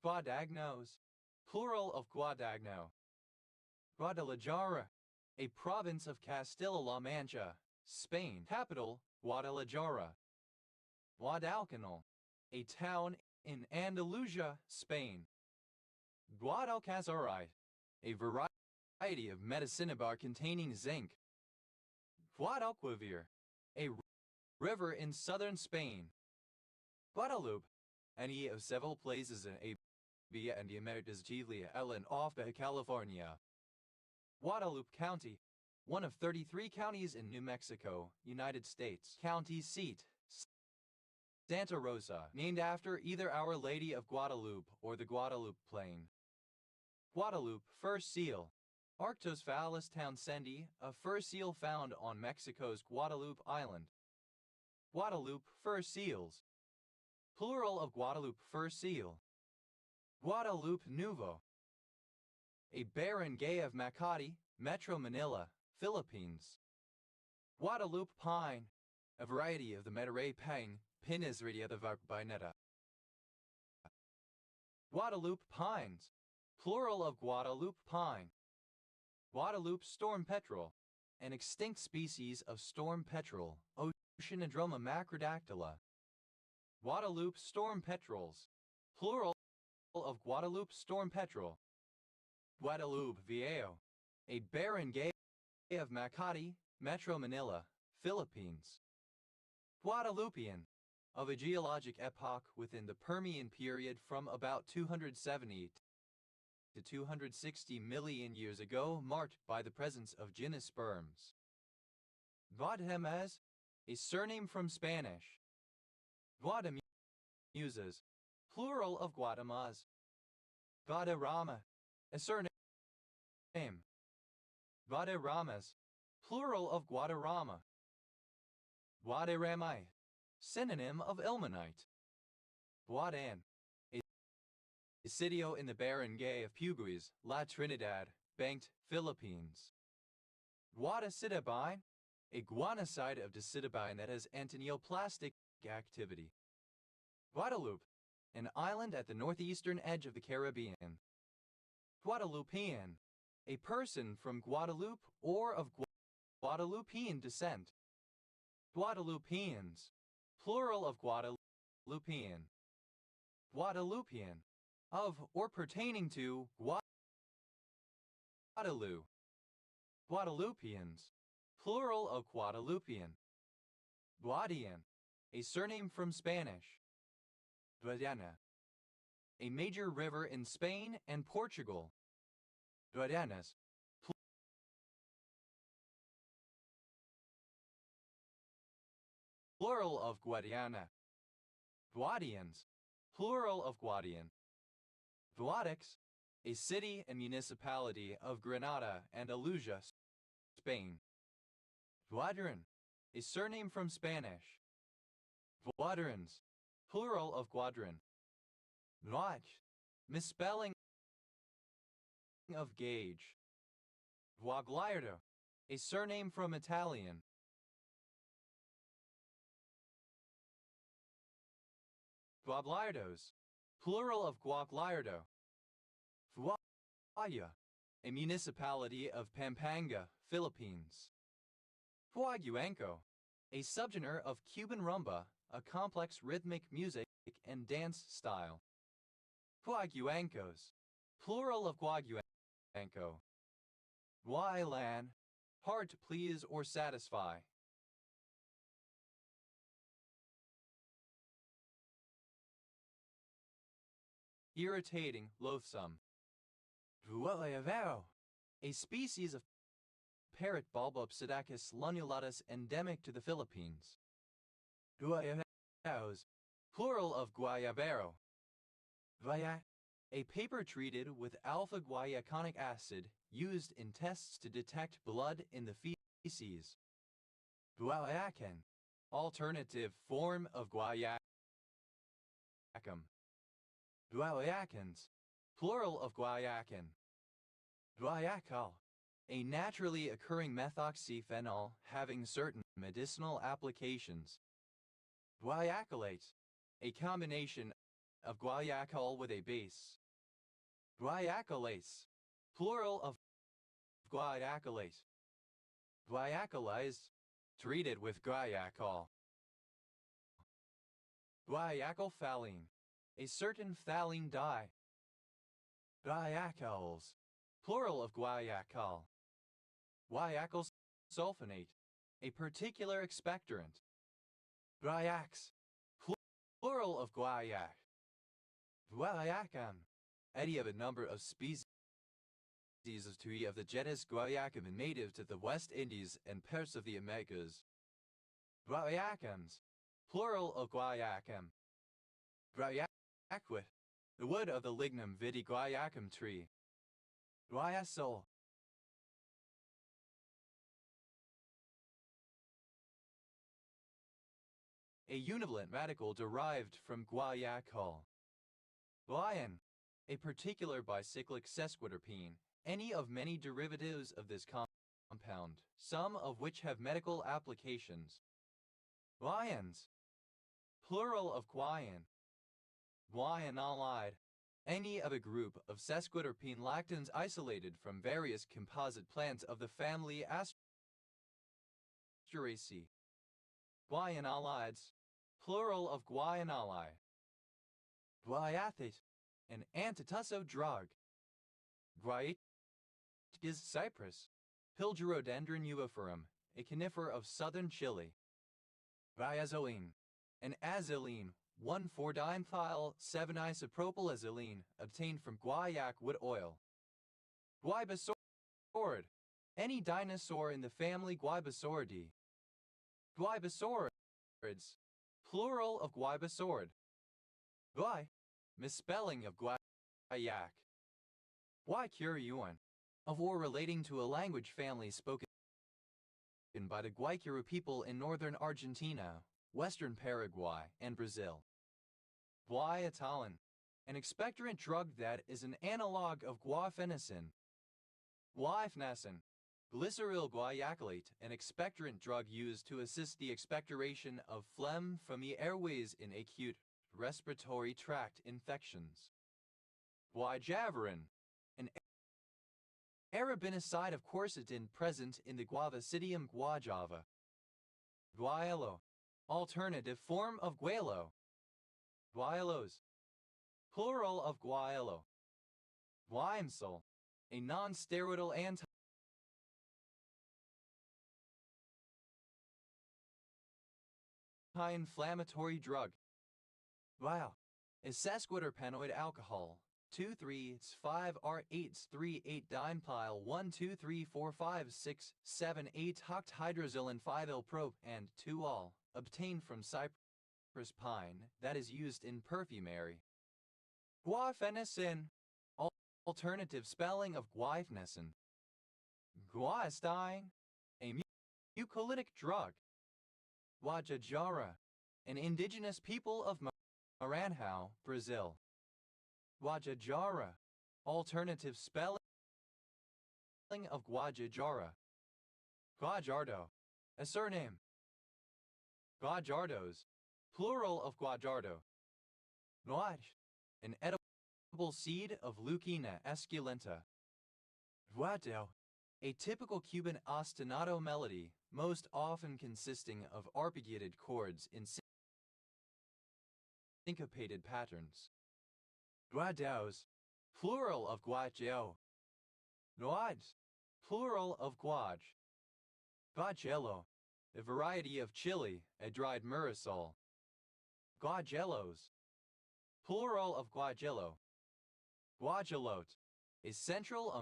Guadagnos, plural of Guadagno. Guadalajara, a province of Castilla-La Mancha, Spain. Capital, Guadalajara. Guadalcanal, a town in Andalusia, Spain. Guadalcazarite, a variety of medicinabar containing zinc. Guadalquivir, a river in southern Spain. Guadalupe, any of several places in Via and the Americas Chile and off Baja California. Guadalupe County, one of 33 counties in New Mexico, United States. County seat, Santa Rosa, named after either Our Lady of Guadalupe or the Guadalupe Plain. Guadalupe fur seal, Arctocephalus townsendii, a fur seal found on Mexico's Guadalupe Island. Guadalupe fur seals, plural of Guadalupe fur seal. Guadalupe Nuevo, a barangay of Makati, Metro Manila, Philippines. Guadalupe pine, a variety of the Monterey pine, Pinus radiata varbineta. Guadalupe pines, plural of Guadalupe pine. Guadalupe storm petrel, an extinct species of storm petrel, Oceanodroma macrodactyla. Guadalupe storm petrels, plural of Guadalupe storm petrel. Guadalupe Viejo, a barangay of Makati, Metro Manila, Philippines. Guadalupian, of a geologic epoch within the Permian period from about 270 to 260 million years ago, marked by the presence of gymnosperms. Guadamas, a surname from Spanish. Guadamusas, plural of Guadamas. Guadarrama, a surname. Guadaramas, plural of Guadarrama. Guadarrami, synonym of ilmenite. Guadan, a sitio in the barangay of Puguis, La Trinidad, Banked, Philippines. Guadacidabine, a guanoside of dacidabine that has antineoplastic activity. Guadeloupe, an island at the northeastern edge of the Caribbean. Guadeloupean, a person from Guadeloupe or of Guadeloupean descent. Guadeloupeans, plural of Guadeloupean. Guadeloupean, of or pertaining to Guadeloupe. Guadeloupeans, plural of Guadeloupean. Guadian, a surname from Spanish. Guadiana, a major river in Spain and Portugal. Guadianas, plural of Guadiana. Guadians, plural of Guadian. Guadix, a city and municipality of Granada and Andalusia, Spain. Guadran, a surname from Spanish. Guadrans, plural of Guadran. Gauge, misspelling of gauge. Guagliardo, a surname from Italian. Guagliardos, plural of Guagliardo. Fuaya, a municipality of Pampanga, Philippines. Fuaguanco, a subgenre of Cuban rumba, a complex rhythmic music and dance style. Guaguancos, plural of Guaguanco. Guailan, hard to please or satisfy. Irritating, loathsome. Guayavero, a species of parrot Bulbopsidacus lunulatus endemic to the Philippines. Guayaveros, plural of guayabero. Guaya, a paper treated with alpha-guayaconic acid used in tests to detect blood in the feces. Guayacan, alternative form of guayacum. Guayacans, plural of guayacan. Guayacal, a naturally occurring methoxyphenol having certain medicinal applications. Guayacylate, a combination of guayacol with a base. Guayacylase, plural of guayacylate. Guayacylize, treated with guayacol. Guayacylphthalene, a certain phthalene dye. Guayacols, plural of guayacol. Guayacyl sulfonate, a particular expectorant. Guayax, plural of guayac. Guayacam, any of a number of species of the genus Guayacum native to the West Indies and parts of the Americas. Guayacums, plural of Guayacum. Guayaquit, the wood of the lignum vitae guayacum tree. Guayasol, a univalent radical derived from guayacol. Guaian, a particular bicyclic sesquiterpene, any of many derivatives of this compound, some of which have medical applications. Guaians, plural of guaian. Guaianolide, any of a group of sesquiterpene lactans isolated from various composite plants of the family Asteraceae. Guaianolides, plural of guaianoli. Guaiathate, an antitussive drug. Guaiacus cypress, Pilgerodendron uiferum, a conifer of southern Chile. Guaiazoline, an azylene, 1,4-dimethyl-7-isopropyl-azylene, obtained from guaiac wood oil. Guibasaurid, any dinosaur in the family Guibasauridae. Guibasaurids, plural of guibasaurid. Guai, misspelling of guaiac. Guaycureuan, of or relating to a language family spoken by the Guaycuru people in northern Argentina, Western Paraguay, and Brazil. Guaiatalin, an expectorant drug that is an analog of guaifenesin. Guaifenesin, glyceryl guaiacylate, an expectorant drug used to assist the expectoration of phlegm from the airways in acute respiratory tract infections. Guaijaverin, an arabinicide of quercetin present in the Guavicidium guajava. Guayelo, alternative form of guaylo. Guayelos, plural of guayelo. Guaimsul, a non-steroidal anti-inflammatory drug. Guayal, a sesquiterpenoid alcohol. 2,3,5,R,8,3,8 dimethyl 1,2,3,4,5,6,7,8 octahydroxylin 5-L-prop and 2-ol, obtained from cypress pine that is used in perfumery. Guaifenesin, alternative spelling of guaifenesin. Guaistein, a mucolytic drug. Guajajara, an indigenous people of Maranhão, Brazil. Guajajara, alternative spelling of Guajajara. Guajardo, a surname. Guajardos, plural of Guajardo. Guaj, an edible seed of Leucaena esculenta. Guado, a typical Cuban ostinato melody, most often consisting of arpeggiated chords in syncopated patterns. Guadaos, plural of guajeo. Guads, plural of guaj. Guajelo, a variety of chili, a dried murasol. Guajelos, plural of guajelo. Guajalote, a Central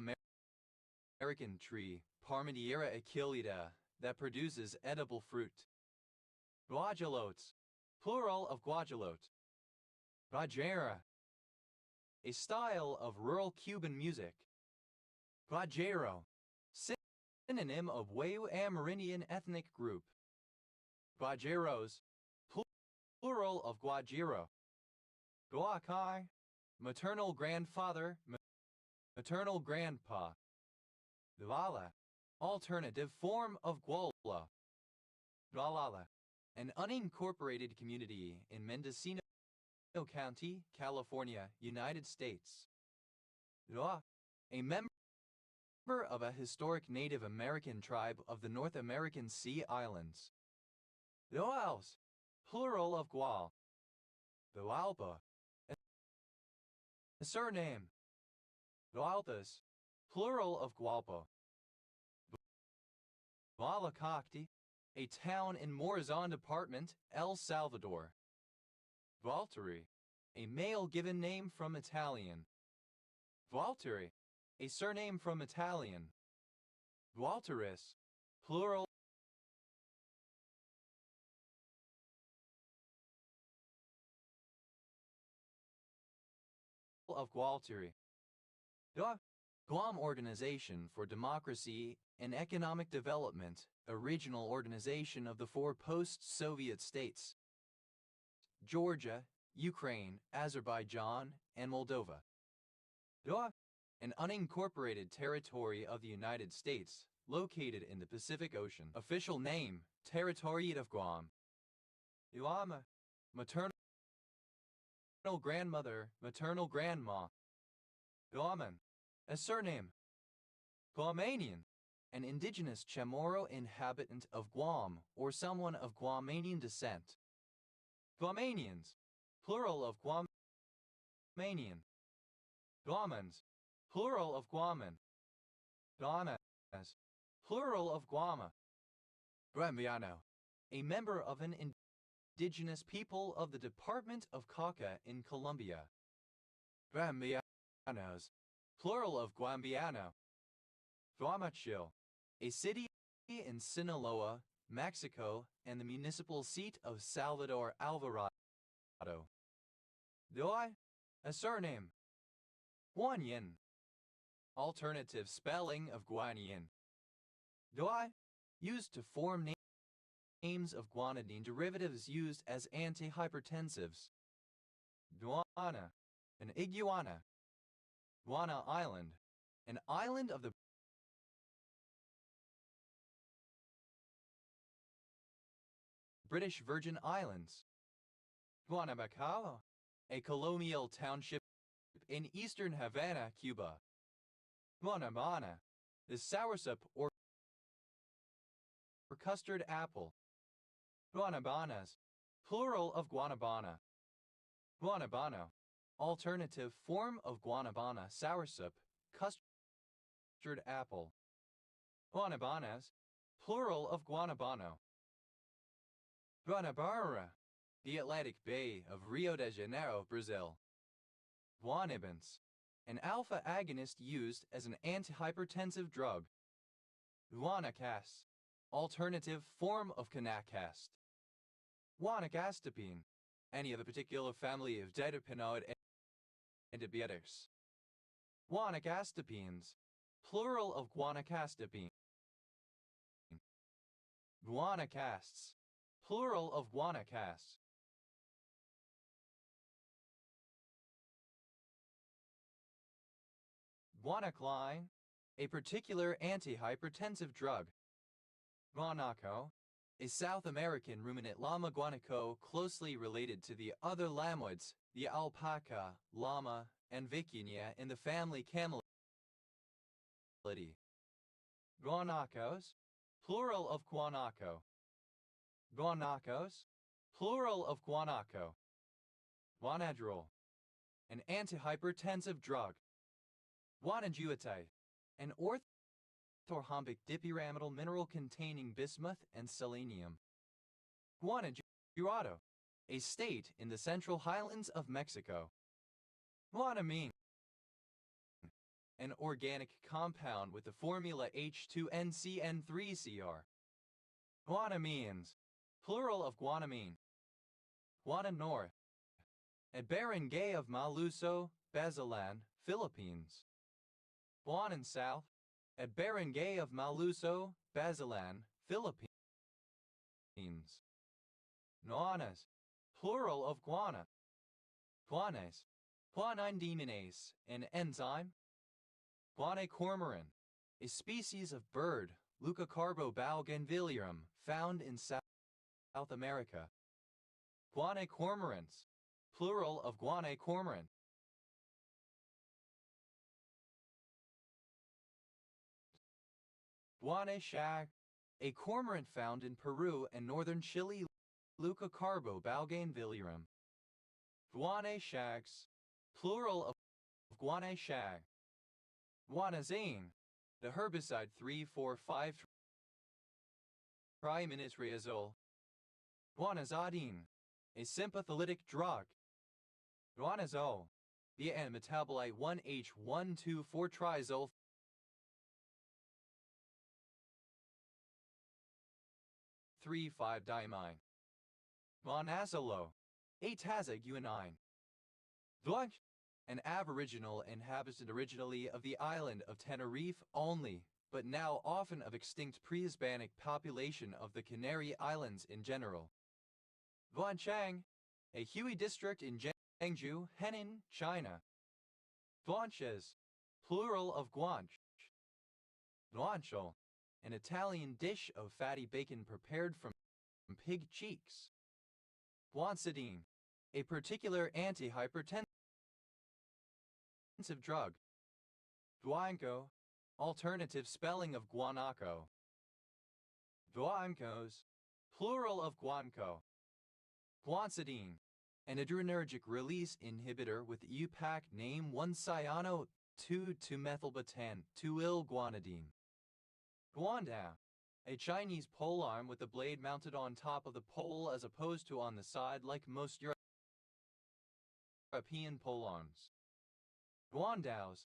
American tree, Parmentiera achillida, that produces edible fruit. Guajalotes, plural of guajalote. Guajera, a style of rural Cuban music. Guajero, synonym of Wayu Amerindian ethnic group. Guajeros, plural of guajiro. Guacai, maternal grandfather, maternal grandpa. Guala, alternative form of guala. Gualala, an unincorporated community in Mendocino County, California, United States. Gua, a member of a historic Native American tribe of the North American Sea Islands. Guals, plural of Gual. Gualpa, a surname. Gualpas, plural of Gualpa. Gualacacti, a town in Morazan Department, El Salvador. Valtteri, a male given name from Italian. Valtteri, a surname from Italian. Valtteris, plural of Gualteri. Guam Organization for Democracy and Economic Development, a regional organization of the 4 post-Soviet states: Georgia, Ukraine, Azerbaijan, and Moldova. An unincorporated territory of the United States, located in the Pacific Ocean. Official name, Territoriate of Guam. Guama, maternal grandmother, maternal grandma. Guaman, a surname. Guamanian, an indigenous Chamorro inhabitant of Guam or someone of Guamanian descent. Guamanians, plural of Guamanian. Guamans, plural of Guaman. Guamas, plural of Guama. Guambiano, a member of an indigenous people of the Department of Cauca in Colombia. Guambianos, plural of Guambiano. Guamachil, a city in Sinaloa, Mexico, and the municipal seat of Salvador Alvarado. Doi, a surname. Guanyin, alternative spelling of Guanyin. Doi, used to form names of guanidine derivatives used as antihypertensives. Guana, an iguana. Guana Island, an island of the British Virgin Islands. Guanabacao, a colonial township in eastern Havana, Cuba. Guanabana, the soursop or custard apple. Guanabanas, plural of guanabana. Guanabano, alternative form of guanabana soursop, custard apple. Guanabanas, plural of guanabano. Guanabara, the Atlantic Bay of Rio de Janeiro, Brazil. Guanabans, an alpha agonist used as an antihypertensive drug. Guanacast, alternative form of Canacast. Guanacastapine, any of the particular family of diterpenoid antibiotics. Guanacastapines, plural of guanacastapine. Guanacasts, plural of guanacasts. Guanacline, a particular antihypertensive drug. Guanaco, a South American ruminant llama guanaco closely related to the other llamoids, the alpaca, llama, and vicuña in the family Camelidae. Guanacos, plural of guanaco. Guanacos, plural of guanaco. Guanadrol, an antihypertensive drug. Guanajuatate, an orthorhombic dipyramidal mineral containing bismuth and selenium. Guanajuato, a state in the Central Highlands of Mexico. Guanamine, an organic compound with the formula H2NCN3Cr. Guanamines, plural of guanamine. Guananor, a barangay of Maluso, Basilan, Philippines. Guanan South, a barangay of Maluso, Basilan, Philippines. Guanas, plural of guana. Guanes, guanine deaminase, an enzyme. Guanae cormoran, a species of bird, Leucocarbo bougainvillearum, found in South America. Guanae cormorants, plural of guanae cormorant. Guanae shag, a cormorant found in Peru and northern Chile. Leucocarbo bougainvillearum. Guanae shags, plural of guanae shag. Guanazine, the herbicide 3,4,5-trimetazole. Guanazidine, a sympatholytic drug. Guanazole, the metabolite 1H124-triazole 3,5-diamine. Guanazolo, a tazaguanine. Duanch, an aboriginal inhabitant originally of the island of Tenerife only, but now often of extinct pre-Hispanic population of the Canary Islands in general. Guanchang, a Hui district in Jiangsu, Henan, China. Guanches, plural of guanche. Guanciale, an Italian dish of fatty bacon prepared from pig cheeks. Guancidine, a particular antihypertensive drug. Guanco, alternative spelling of guanaco. Guancos, plural of guanco. Guancidine, an adrenergic release inhibitor with UPAC name 1-cyano-2,2-methylbutan-2-ill-guanidine. Guandao, a Chinese polearm with the blade mounted on top of the pole as opposed to on the side like most European polearms. Guandaos,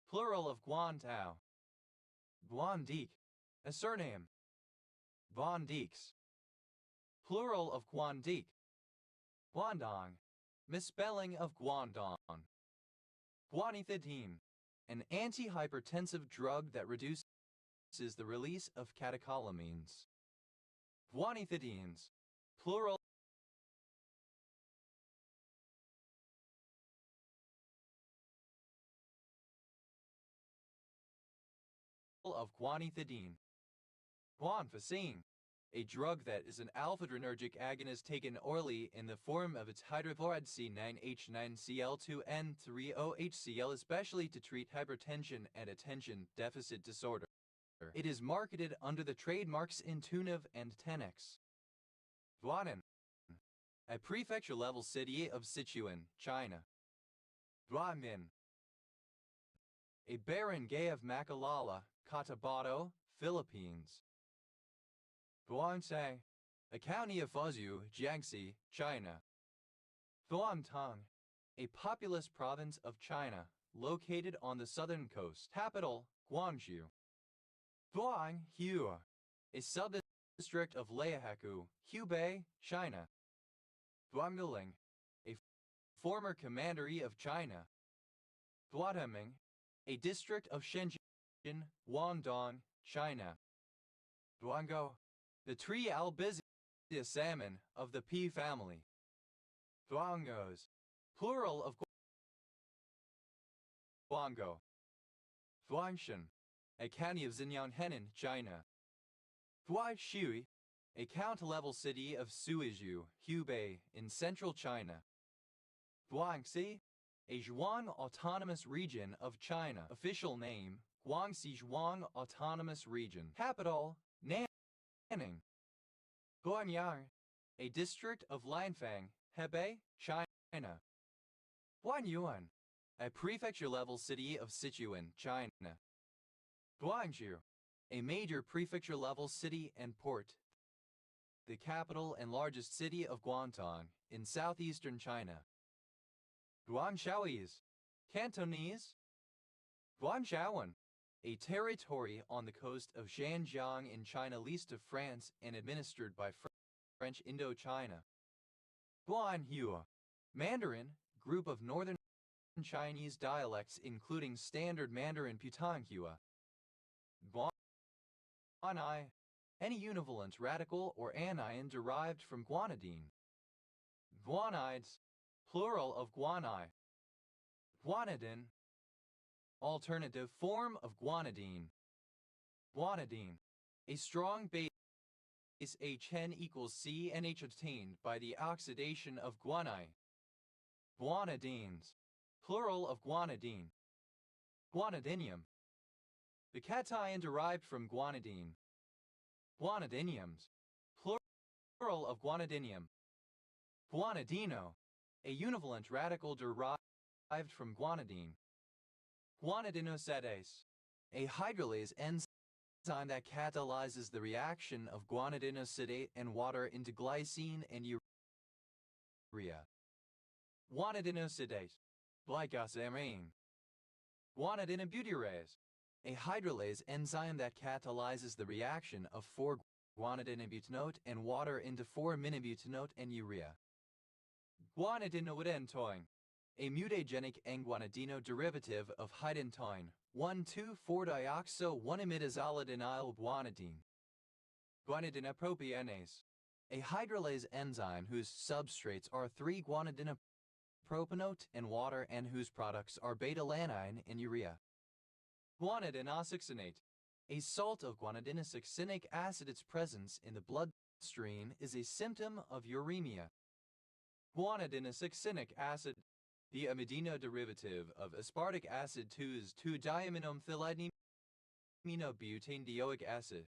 plural of guantao. Guandique, a surname. Guandiques, plural of Guandique. Guandong, misspelling of Guandong. Guanethidine, an antihypertensive drug that reduces the release of catecholamines. Guanethidines, plural of guanethidine. Guanfacine, a drug that is an alpha-adrenergic agonist taken orally in the form of its hydrochloride C9H9Cl2N3OHCl, especially to treat hypertension and attention deficit disorder. It is marketed under the trademarks Intuniv and Tenex. Guanan, a prefecture-level city of Sichuan, China. Guamin, a barangay of Macalala, Cotabato, Philippines. Guangxi, a county of Fuzhou, Jiangxi, China. Guangtong, a populous province of China, located on the southern coast. Capital, Guangzhou. Guanghu, a sub-district of Liahekou, Hubei, China. Guangling, a former commandery of China. Guateming, a district of Shenzhen, Guangdong, China. Guangzhou, the tree Albizia salmon of the pea family. Guangos, plural of Guangzhou. Guangshan, a county of Xinjiang, Henan, China. Guaishui, a county-level city of Suizhou, Hubei, in central China. Guangxi, a Zhuang Autonomous Region of China. Official name, Guangxi Zhuang Autonomous Region. Capital, Nanning. Guanyang, a district of Lanfang, Hebei, China. Guanyuan, a prefecture-level city of Sichuan, China. Guangzhou, a major prefecture-level city and port. The capital and largest city of Guangdong, in southeastern China. Guangshaoese, Cantonese. Guangshaoan, a territory on the coast of Xinjiang in China leased to France and administered by French Indochina. Guanhua, Mandarin, group of northern Chinese dialects including Standard Mandarin Putonghua. Guanai, any univalent radical or anion derived from guanidine. Guanides, plural of guanide. Guanidine, alternative form of guanidine. Guanidine, a strong base HN equals CNH obtained by the oxidation of guanine. Guanidines, plural of guanidine. Guanidinium, the cation derived from guanidine. Guanidiniums, plural of guanidinium. Guanidino, a univalent radical derived from guanidine. Guanidinosidase, a hydrolase enzyme that catalyzes the reaction of guanidinosidate and water into glycine and urea. Guanidinosidase, glycosamine. Guanidinobutyrase, a hydrolase enzyme that catalyzes the reaction of 4-guanidinobutanoate and water into 4-minobutanoate and urea. Guanidinoidentoin, a mutagenic N-guanidino derivative of hydantoin, 1,2,4-dioxo-1-imidazolidinyl guanidine. Guanidinopropionase, a hydrolase enzyme whose substrates are 3-guanidinopropanoate and water and whose products are beta-alanine and urea. Guanidinosuccinate, a salt of guanidinosuccinic acid. Its presence in the bloodstream is a symptom of uremia. Guanidinosuccinic acid, the amidino derivative of aspartic acid 2,2-diaminophthalidinobutane acid.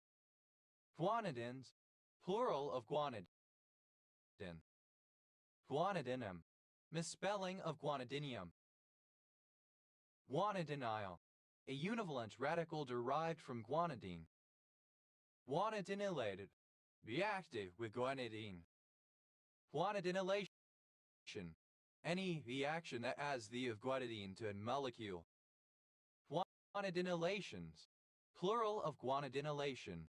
Guanidins, plural of guanidin. Guanidinum, misspelling of guanidinium. Guanidinyl, a univalent radical derived from guanidine. Guanidinoylated, reactive with guanidine. Guanidinylation, any reaction that adds the of guanidine to a molecule. Guanidinylations, plural of guanidinylation.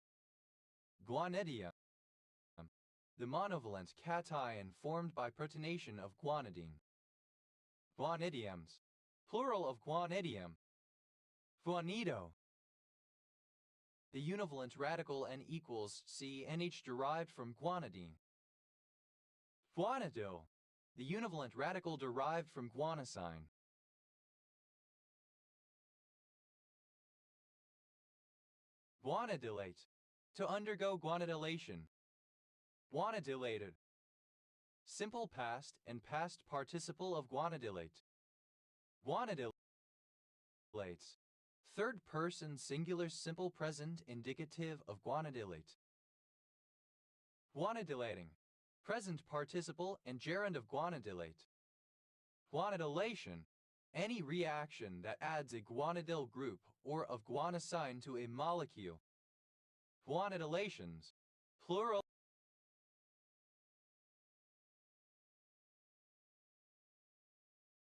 Guanidium, the monovalent cation formed by protonation of guanidine. Guanidiums, plural of guanidium. Guanido, the univalent radical N equals CNH derived from guanidine. Guanidil, the univalent radical derived from guanosine. Guanidylate, to undergo guanidylation. Guanidylated, simple past and past participle of guanidylate. Guanidylates, third person singular simple present indicative of guanidylate. Guanidylating, present participle and gerund of guanidylate. Guanidylation, any reaction that adds a guanidyl group or of guanosine to a molecule. Guanidylations, plural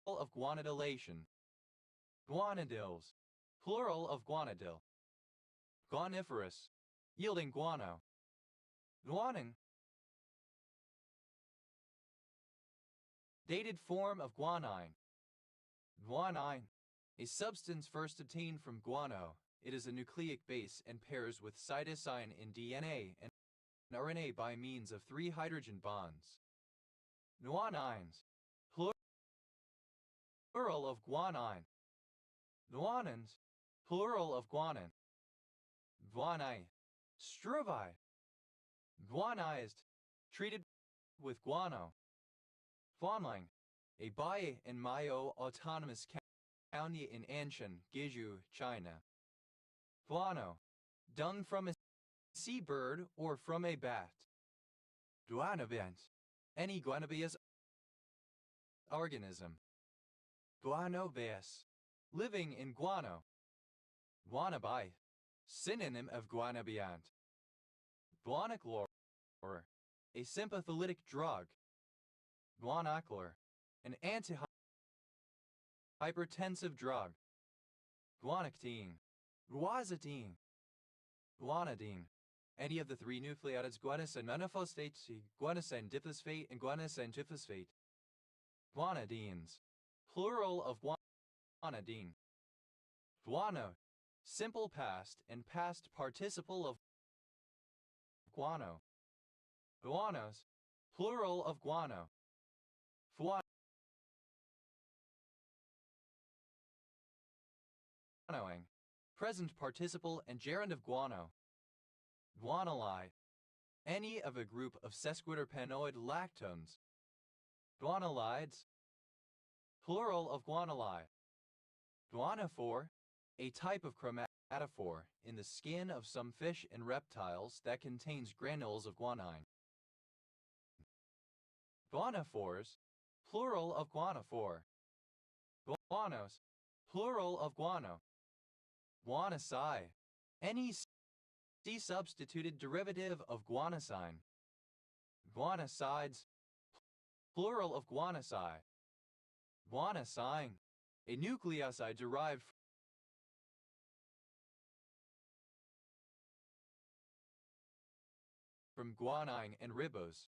of guanidylation. Guanidyls, plural of guanidyl. Guaniferous, yielding guano. Guanin, dated form of guanine. Guanine, a substance first obtained from guano. It is a nucleic base and pairs with cytosine in DNA and RNA by means of 3 hydrogen bonds. Guanines, plural of guanine. Guanins, plural of guanin. Guanine, struvi. Guanized, treated with guano. Guanling, a Bai and Mayo autonomous county in Anshan, Guizhou, China. Guano, dung from a seabird or from a bat. Guanabans, any guanobious organism. Guanobious, living in guano. Guanabi, synonym of guanabiant. Guanaclor, a sympatholytic drug. Guanaclor, an antihypertensive drug. Guanactine, guazatine, guanidine, any of the 3 nucleotides guanosine monophosphate, guanosine diphosphate, and guanosine triphosphate. Guanidines, plural of guanidine. Guano, simple past and past participle of guano. Guanos, plural of guano. Guanoing, present participle and gerund of guano. Guanylide, any of a group of sesquiterpenoid lactones. Guanylides, plural of guanyli. Guanophore, a type of chromatophore in the skin of some fish and reptiles that contains granules of guanine. Guanophores, plural of guanophore. Guanos, plural of guano. Guanosine, any C-substituted derivative of guanosine. Guanosides, plural of guanosine. Guanosine, a nucleoside derived from guanine and ribose.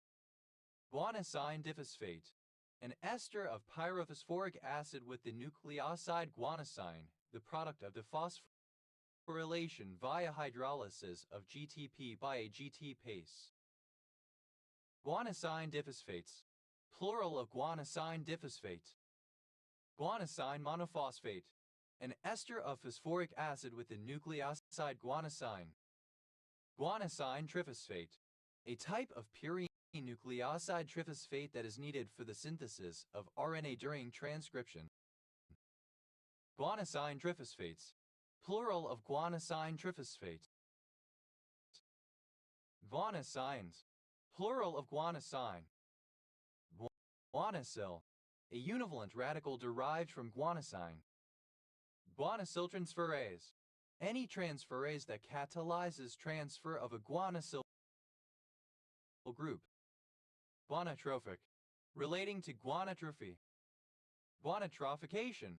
Guanosine diphosphate, an ester of pyrophosphoric acid with the nucleoside guanosine, the product of dephosphorylation via hydrolysis of GTP by a GTPase. Guanosine diphosphates, plural of guanosine diphosphate. Guanosine monophosphate, an ester of phosphoric acid with the nucleoside guanosine. Guanosine triphosphate, a type of purine nucleoside triphosphate that is needed for the synthesis of RNA during transcription. Guanosine triphosphates, plural of guanosine triphosphate. Guanosines, plural of guanosine. Guanosyl, a univalent radical derived from guanosine. Guanosyltransferase, any transferase that catalyzes transfer of a guanosyl group. Guanotrophic, relating to guanotrophy. Guanotrophication,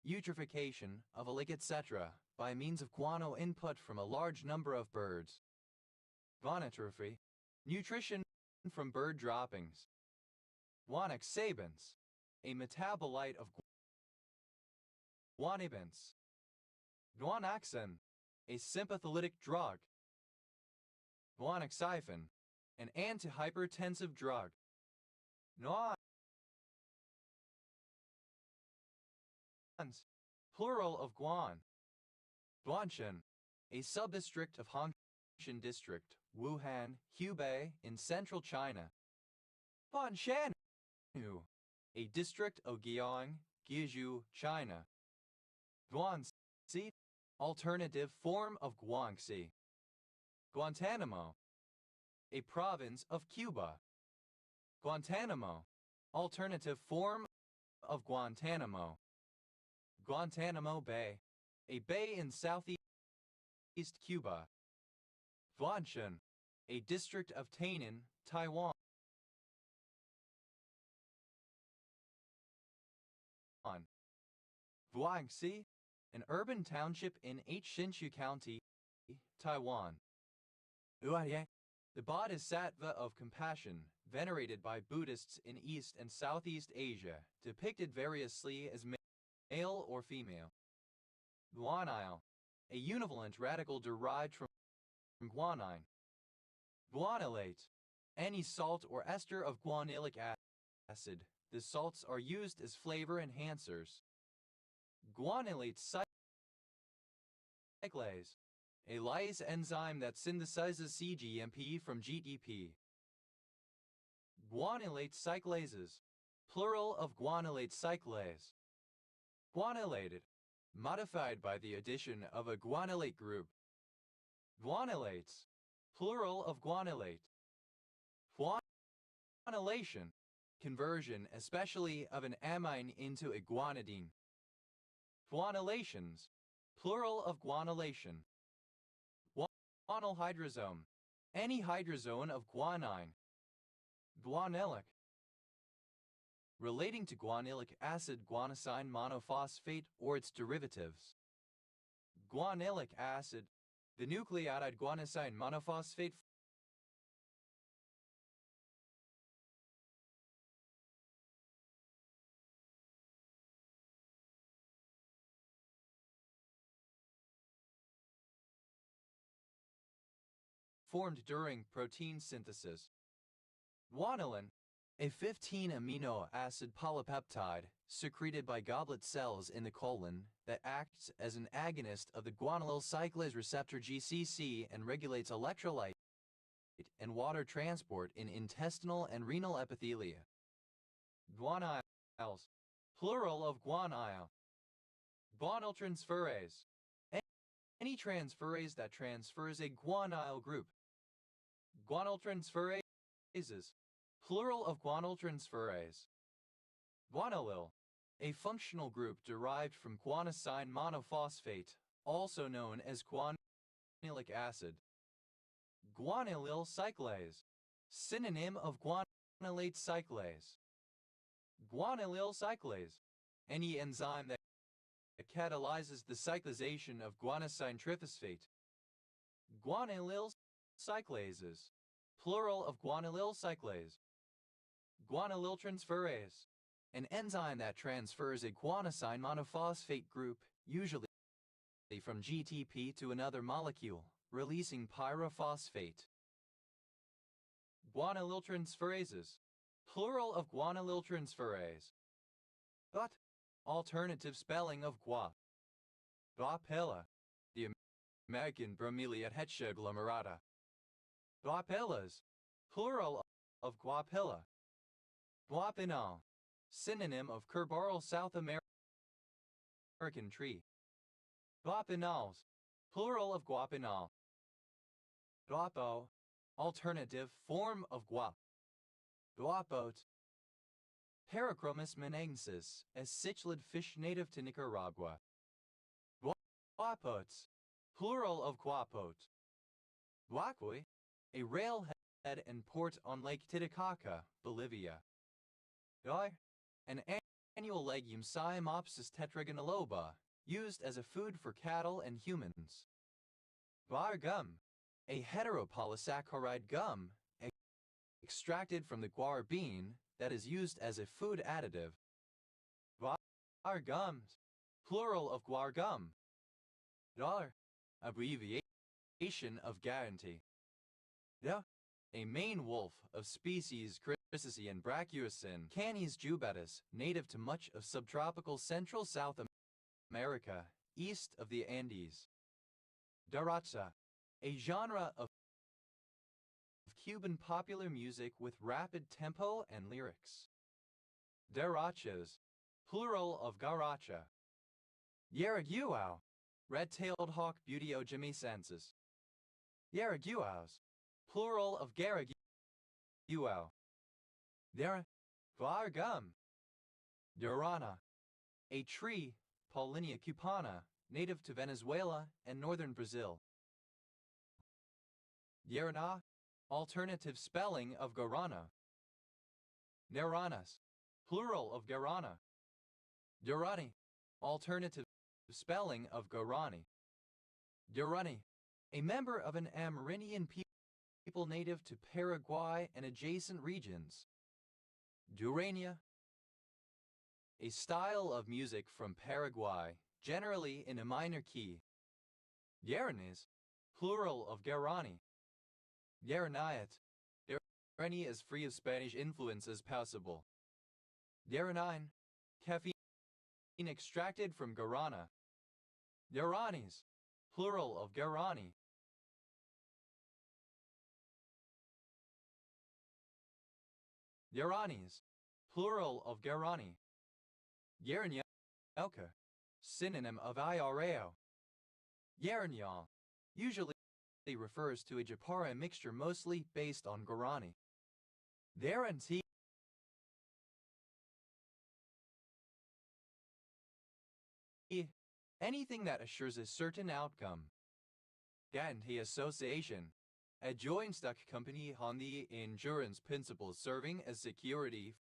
eutrophication of a lick etc. by means of guano input from a large number of birds. Guanotrophy, nutrition from bird droppings. Guanoxabins, a metabolite of guanibins. Guanoxin, a sympatholytic drug. Guanoxyphene, an antihypertensive drug. Guans, plural of Guan. Guanshan, a subdistrict of Hongshan District, Wuhan, Hubei, in central China. Guanshan, a district of Guiyang, Guizhou, China. Guangxi, alternative form of Guangxi. Guantanamo, a province of Cuba. Guantanamo, alternative form of Guantanamo. Guantanamo Bay, a bay in southeast Cuba. Guanshan, a district of Tainan, Taiwan. Guangxi, an urban township in Hsinchu County, Taiwan. Uaye, the bodhisattva of compassion, venerated by Buddhists in East and Southeast Asia, depicted variously as male or female. Guanile, a univalent radical derived from guanine. Guanylate, any salt or ester of guanylic acid. The salts are used as flavor enhancers. Guanylate cyclase, a lyase enzyme that synthesizes cGMP from GDP. Guanylate cyclases, plural of guanylate cyclase. Guanylated, modified by the addition of a guanylate group. Guanylates, plural of guanylate. Guanylation, conversion especially of an amine into a guanidine. Guanylations, plural of guanylation. Guanyl hydrosome, any hydrozone of guanine. Guanylic, relating to guanylic acid guanosine monophosphate or its derivatives. Guanylic acid, the nucleotide guanosine monophosphate formed during protein synthesis. Guanylin, a 15-amino acid polypeptide secreted by goblet cells in the colon that acts as an agonist of the guanylyl cyclase receptor GCC and regulates electrolyte and water transport in intestinal and renal epithelia. Guanyles, plural of guanyl. Guanyltransferase, any transferase that transfers a guanyl group. Guanyltransferases, plural of guanyltransferase. Guanylyl, a functional group derived from guanosine monophosphate, also known as guanylic acid. Guanylyl cyclase, synonym of guanylate cyclase. Guanylyl cyclase, any enzyme that catalyzes the cyclization of guanosine triphosphate. Guanylyl cyclases, plural of guanylyl cyclase. Guanyltransferase, an enzyme that transfers a guanosine monophosphate group, usually from GTP to another molecule, releasing pyrophosphate. Guanyltransferases, plural of guanyltransferase. But, alternative spelling of gua. Guapilla, the American bromelia heteroagglomerata. Guapillas, plural of guapilla. Guapinol, synonym of curboral South American tree. Guapinols, plural of guapinol. Guapo, alternative form of guap. Guapote, Parachromis menensis, a cichlid fish native to Nicaragua. Guapotes, plural of guapote. Guacui, a railhead and port on Lake Titicaca, Bolivia. Guy, an annual legume Cymopsis tetragonaloba, used as a food for cattle and humans. Guar gum, a heteropolysaccharide gum extracted from the guar bean that is used as a food additive. Guar gums, plural of guar gum. Guar, abbreviation of guarantee. The, a Maine wolf of species Chrysace and Brachyucin canis jubatus, native to much of subtropical Central South America, east of the Andes. Daracha, a genre of Cuban popular music with rapid tempo and lyrics. Darachas, plural of garacha. Yaraguao, red-tailed hawk Buteo jamisensis. Yaraguaos, plural of garaguao. Dara, gum. Durana, a tree, Paulinia cupana, native to Venezuela and northern Brazil. Yarana, alternative spelling of guarana. Naranas, plural of guarana. Durani, alternative spelling of guarani. Durani, a member of an Amerindian people native to Paraguay and adjacent regions. Durania, a style of music from Paraguay, generally in a minor key. Guaranis, plural of Guarani. Guaraniat, Guarani as free of Spanish influence as possible. Guaranine, caffeine extracted from guarana. Guaranis, plural of Guarani. Guaranis, plural of Guarani. Guaranyelka, synonym of Irao. Guaranyal, usually refers to a Japara mixture mostly based on Guarani. Guarantee, anything that assures a certain outcome. Guarantee association, a joint stock company on the insurance principles serving as security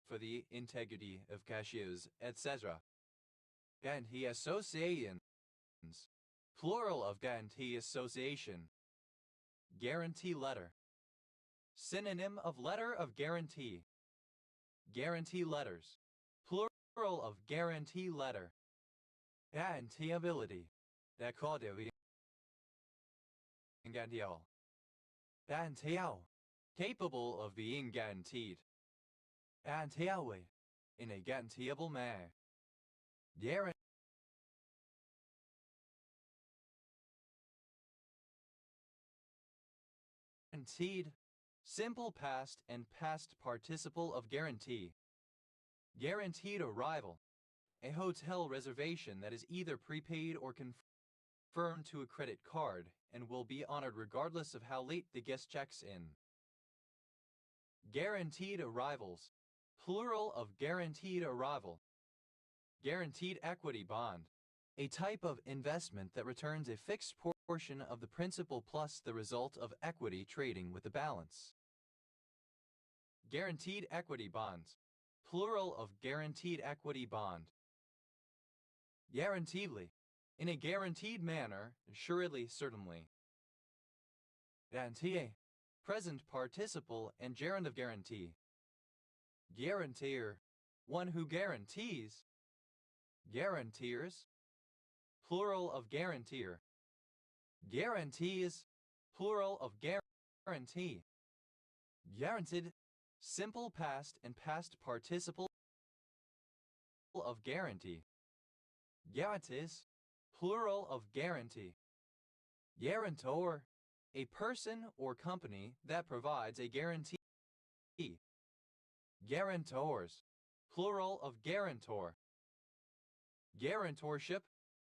for the integrity of cashiers, etc. Guarantee associations, plural of guarantee association. Guarantee letter, synonym of letter of guarantee. Guarantee letters, plural of guarantee letter. Guaranteeability, Guaranteeable, capable of being guaranteed. Guaranteeable, in a guaranteeable manner. Guaranteed, simple past and past participle of guarantee. Guaranteed arrival, a hotel reservation that is either prepaid or confirmed to a credit card and will be honored regardless of how late the guest checks in. Guaranteed arrivals, plural of guaranteed arrival. Guaranteed equity bond, a type of investment that returns a fixed portion of the principal plus the result of equity trading with the balance. Guaranteed equity bonds, plural of guaranteed equity bond. Guaranteedly, in a guaranteed manner, assuredly, certainly. Guarantee, present participle and gerund of guarantee. Guaranteer, one who guarantees. Guaranteers, plural of guaranteer. Guarantees, plural of guarantee. Guaranteed, simple past and past participle of guarantee. Guarantees, plural of guarantee. Guarantor, a person or company that provides a guarantee. Guarantors, plural of guarantor. Guarantorship,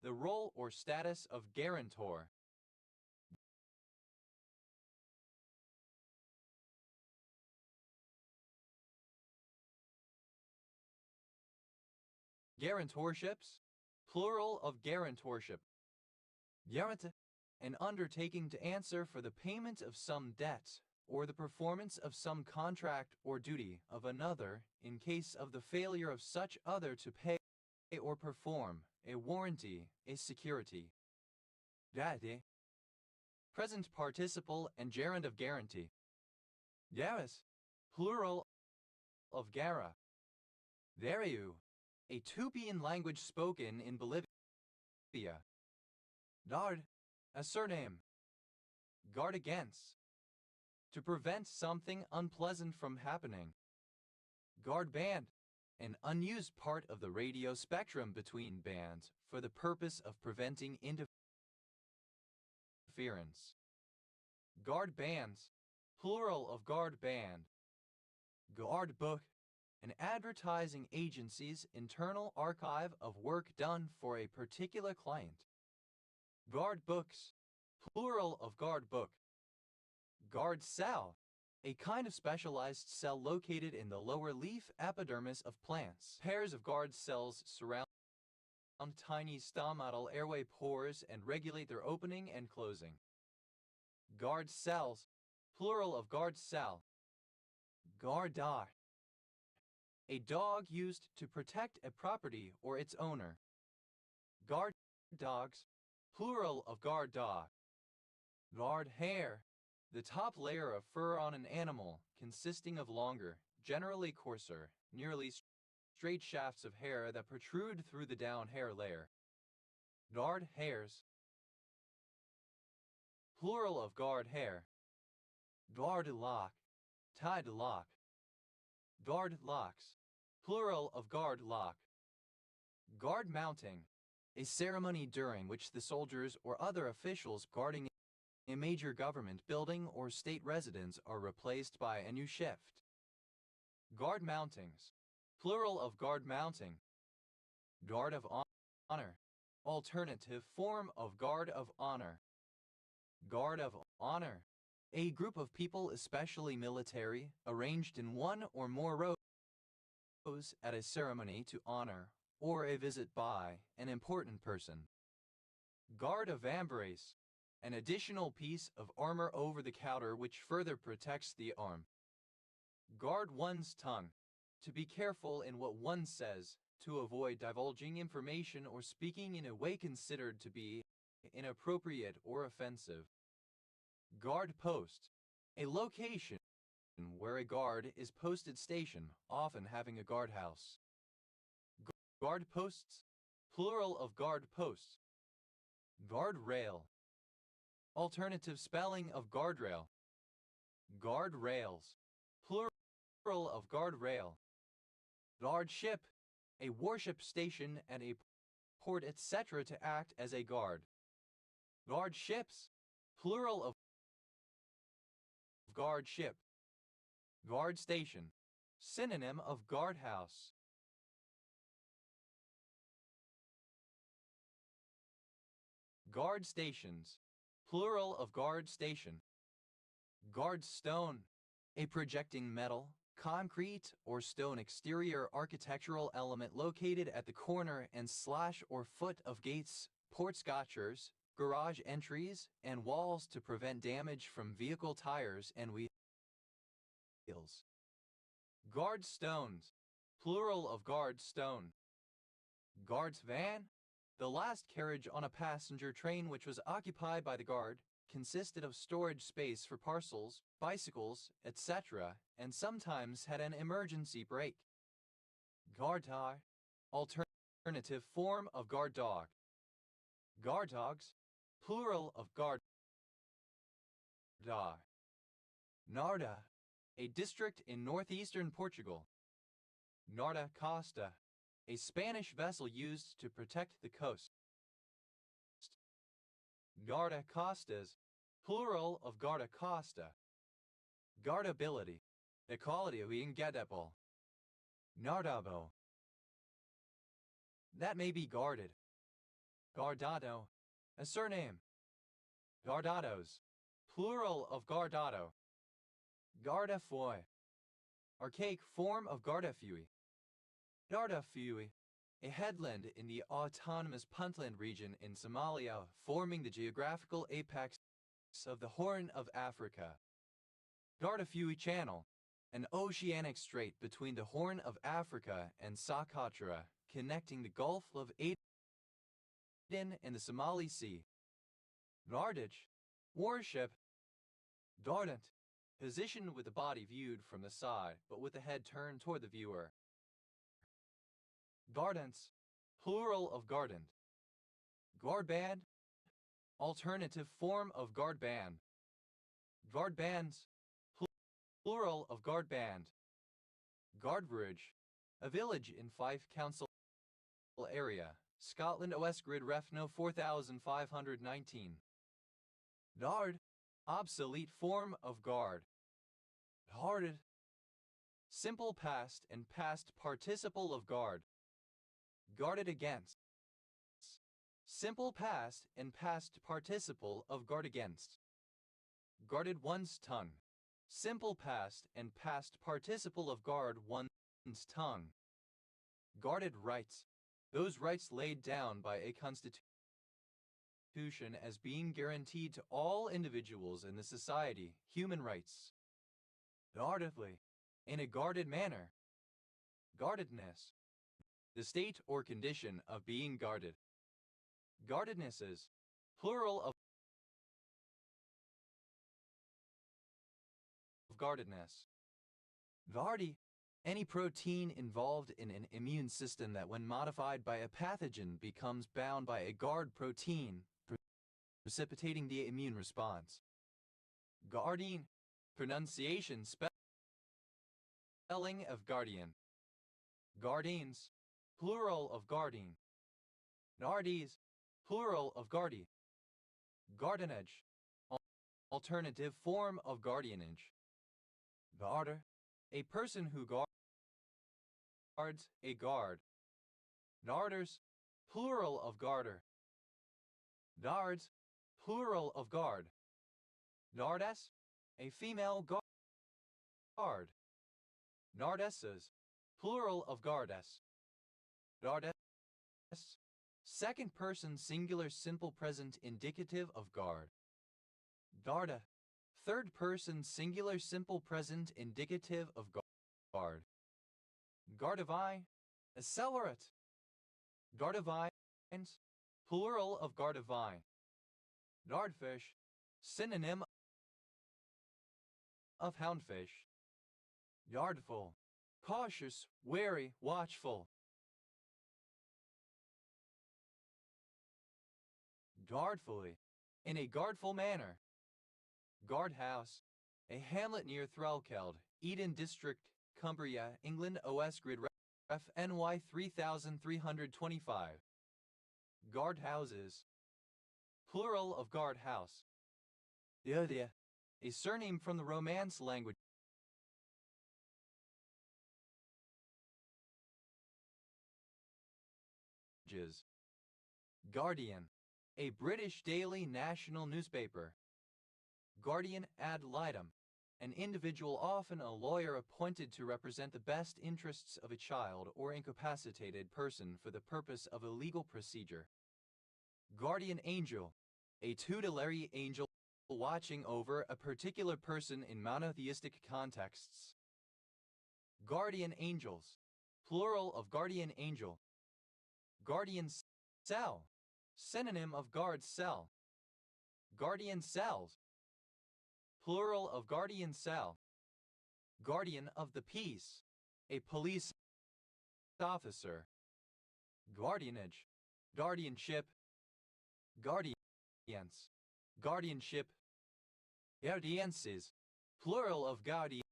the role or status of guarantor. Guarantorships, plural of guarantorship. Guarantee, an undertaking to answer for the payment of some debt or the performance of some contract or duty of another in case of the failure of such other to pay or perform, a warranty, a security. Guarantee, present participle and gerund of guarantee. Garas, plural of gara. Dariu, a Tupian language spoken in Bolivia. Dard, A surname. Guard against. To prevent something unpleasant from happening. Guard band. An unused part of the radio spectrum between bands for the purpose of preventing interference. Guard bands. Plural of guard band. Guard book. An advertising agency's internal archive of work done for a particular client. Guard books. Plural of guard book. Guard cell. A kind of specialized cell located in the lower leaf epidermis of plants. Pairs of guard cells surround tiny stomatal airway pores and regulate their opening and closing. Guard cells. Plural of guard cell. Guard dog. A dog used to protect a property or its owner. Guard dogs. Plural of guard dog. Guard hair. The top layer of fur on an animal, consisting of longer, generally coarser, nearly straight shafts of hair that protrude through the down hair layer. Guard hairs. Plural of guard hair. Guard lock. Tied lock. Guard locks. Plural of guard lock. Guard mounting. A ceremony during which the soldiers or other officials guarding a major government building or state residence are replaced by a new shift. Guard mountings. Plural of guard mounting. Guard of honor. Alternative form of guard of honor. Guard of honor. A group of people, especially military, arranged in one or more rows at a ceremony to honor, or a visit by, an important person. Guard of embrace. An additional piece of armor over the counter which further protects the arm. Guard one's tongue. To be careful in what one says, to avoid divulging information or speaking in a way considered to be inappropriate or offensive. Guard post. A location where a guard is posted station, often having a guardhouse. Guard posts. Plural of guard posts. Guard rail. Alternative spelling of guardrail. Guard rails. Plural of guard rail. Guard ship. A warship station at a port, etc. to act as a guard. Guard ships. Plural of guard ship. Guard station. Synonym of guardhouse. Guard stations. Plural of guard station. Guard stone. A projecting metal, concrete, or stone exterior architectural element located at the corner and slash or foot of gates, port scotchers, garage entries, and walls to prevent damage from vehicle tires and wheels. Guard stones. Plural of guard stone. Guard's van. The last carriage on a passenger train which was occupied by the guard, consisted of storage space for parcels, bicycles, etc., and sometimes had an emergency brake. Guard dog. Alternative form of guard dog. Guard dogs. Plural of guard dog. Narda. A district in northeastern Portugal. Narda Costa. A Spanish vessel used to protect the coast. Guarda costas. Plural of guarda costa. Guardability. The quality of being gettable. Nardabo. That may be guarded. Guardado. A surname. Guardados. Plural of guardado. Gardafui. Archaic form of Gardafui. Gardafui. A headland in the autonomous Puntland region in Somalia, forming the geographical apex of the Horn of Africa. Gardafui Channel. An oceanic strait between the Horn of Africa and Socotra, connecting the Gulf of Aden and the Somali Sea. Gardage. Warship. Gardant. Position with the body viewed from the side, but with the head turned toward the viewer. Gardants. Plural of gardant. Guardband. Alternative form of guard band. Guard bands, plural of guard band. Guardbridge, a village in Fife Council area, Scotland OS Grid Ref No 4519. Guard, obsolete form of guard. Guarded, simple past and past participle of guard. Guarded against, simple past and past participle of guard against. Guarded one's tongue, simple past and past participle of guard one's tongue. Guarded rights, those rights laid down by a constitution as being guaranteed to all individuals in the society, human rights. Guardedly, in a guarded manner. Guardedness, the state or condition of being guarded. Guardednesses, plural of guardedness. Guardi, any protein involved in an immune system that when modified by a pathogen becomes bound by a guard protein, precipitating the immune response. Guardian, pronunciation spelling of guardian. Guardians, plural of guardian. Guardies, plural of guardi. Guardianage, alternative form of guardianage. Guarder, a person who guards a guard. Guarders, plural of guarder. Guards, plural of guard. Guardess, a female guard. Guardesses, plural of guardess. Guardess, second person singular simple present indicative of guard. Guarda, third person singular simple present indicative of guard. Gardavi, accelerate. Gardavines, plural of gardavi. Guardfish, synonym of houndfish. Guardful, cautious, wary, watchful. Guardfully, in a guardful manner. Guardhouse, a hamlet near Threlkeld, Eden District, Cumbria, England OS Grid Ref NY 3325. Guardhouses, plural of guardhouse. Yodia, a surname from the Romance language. Guardian, a British daily national newspaper. Guardian ad litem, an individual, often a lawyer appointed to represent the best interests of a child or incapacitated person for the purpose of a legal procedure. Guardian angel, a tutelary angel watching over a particular person in monotheistic contexts. Guardian angels, plural of guardian angel. Guardian cell, synonym of guard cell. Guardian cells, plural of guardian cell. Guardian of the peace, a police officer. Guardianage, guardianship. Guardians, guardianship. Guardiances, plural of guardiancy.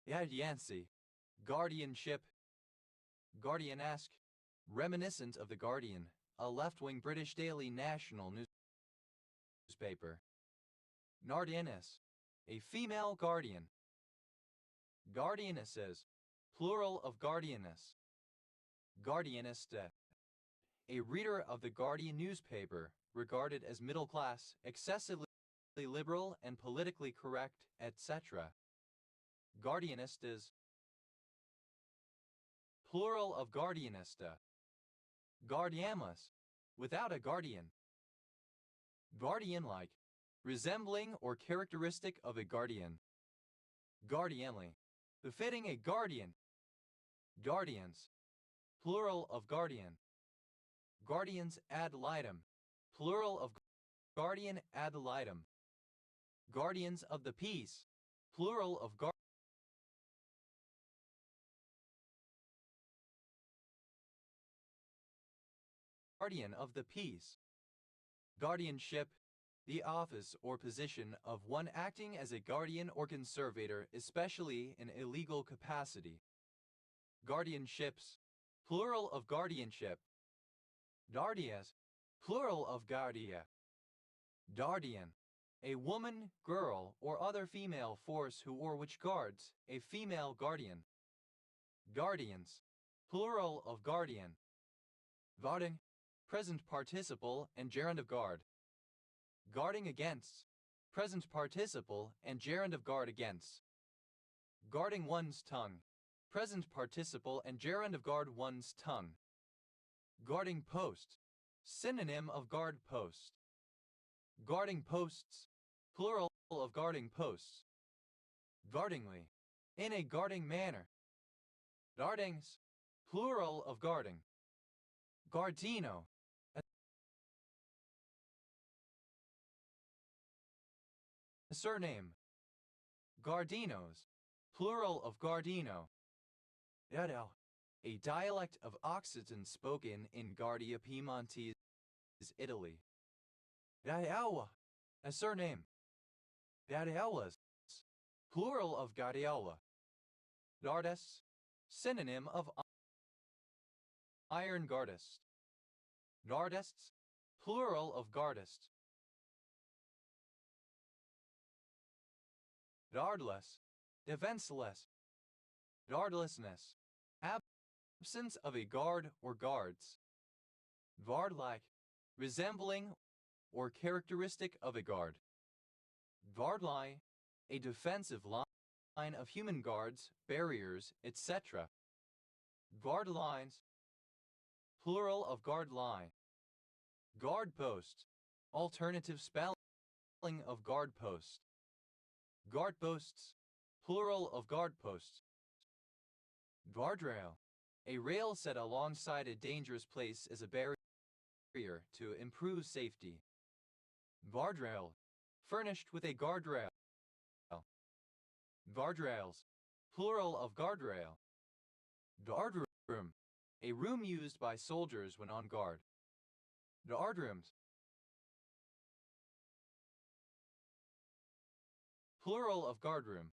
Guardiancy, guardianship. Guardianesque, reminiscent of The Guardian, a left-wing British daily national newspaper. Guardianess, a female guardian. Guardianesses, plural of guardianess. Guardianiste, a reader of The Guardian newspaper, regarded as middle class, excessively liberal and politically correct, etc. Guardianistas, plural of guardianista. Guardianless, without a guardian. Guardian-like, resembling or characteristic of a guardian. Guardianly, befitting a guardian. Guardians, plural of guardian. Guardians ad litem, plural of guardian ad litem. Guardians of the peace, plural of guardian of the peace. Guardianship, the office or position of one acting as a guardian or conservator, especially in a legal capacity. Guardianships, plural of guardianship. Guardias, plural of guardia. Guardian, a woman, girl, or other female force who or which guards, a female guardian. Guardians, plural of guardian. Guarding, present participle and gerund of guard. Guarding against, present participle and gerund of guard against. Guarding one's tongue, present participle and gerund of guard one's tongue. Guarding post, synonym of guard post. Guarding posts, plural of guarding posts. Guardingly, in a guarding manner. Guardings, plural of guarding. Guardino, a surname. Gardinos, plural of Gardino. Yadao, a dialect of Occitan spoken in Guardia Piemontese, Italy. Gardiola, a surname. Gardiolas, plural of Guardiola. Gardist, synonym of iron gardist. Gardists, plural of gardist. Guardless, defenseless. Guardlessness, absence of a guard or guards. Guard-like, resembling or characteristic of a guard. Guard-line, a defensive line of human guards, barriers, etc. Guard lines, plural of guard line. Guard post, alternative spelling of guard post. Guard posts, plural of guard posts. Guardrail, a rail set alongside a dangerous place as a barrier to improve safety. Guardrail, furnished with a guardrail. Guardrails, plural of guardrail. Guardroom, a room used by soldiers when on guard. Guardrooms, plural of guardroom.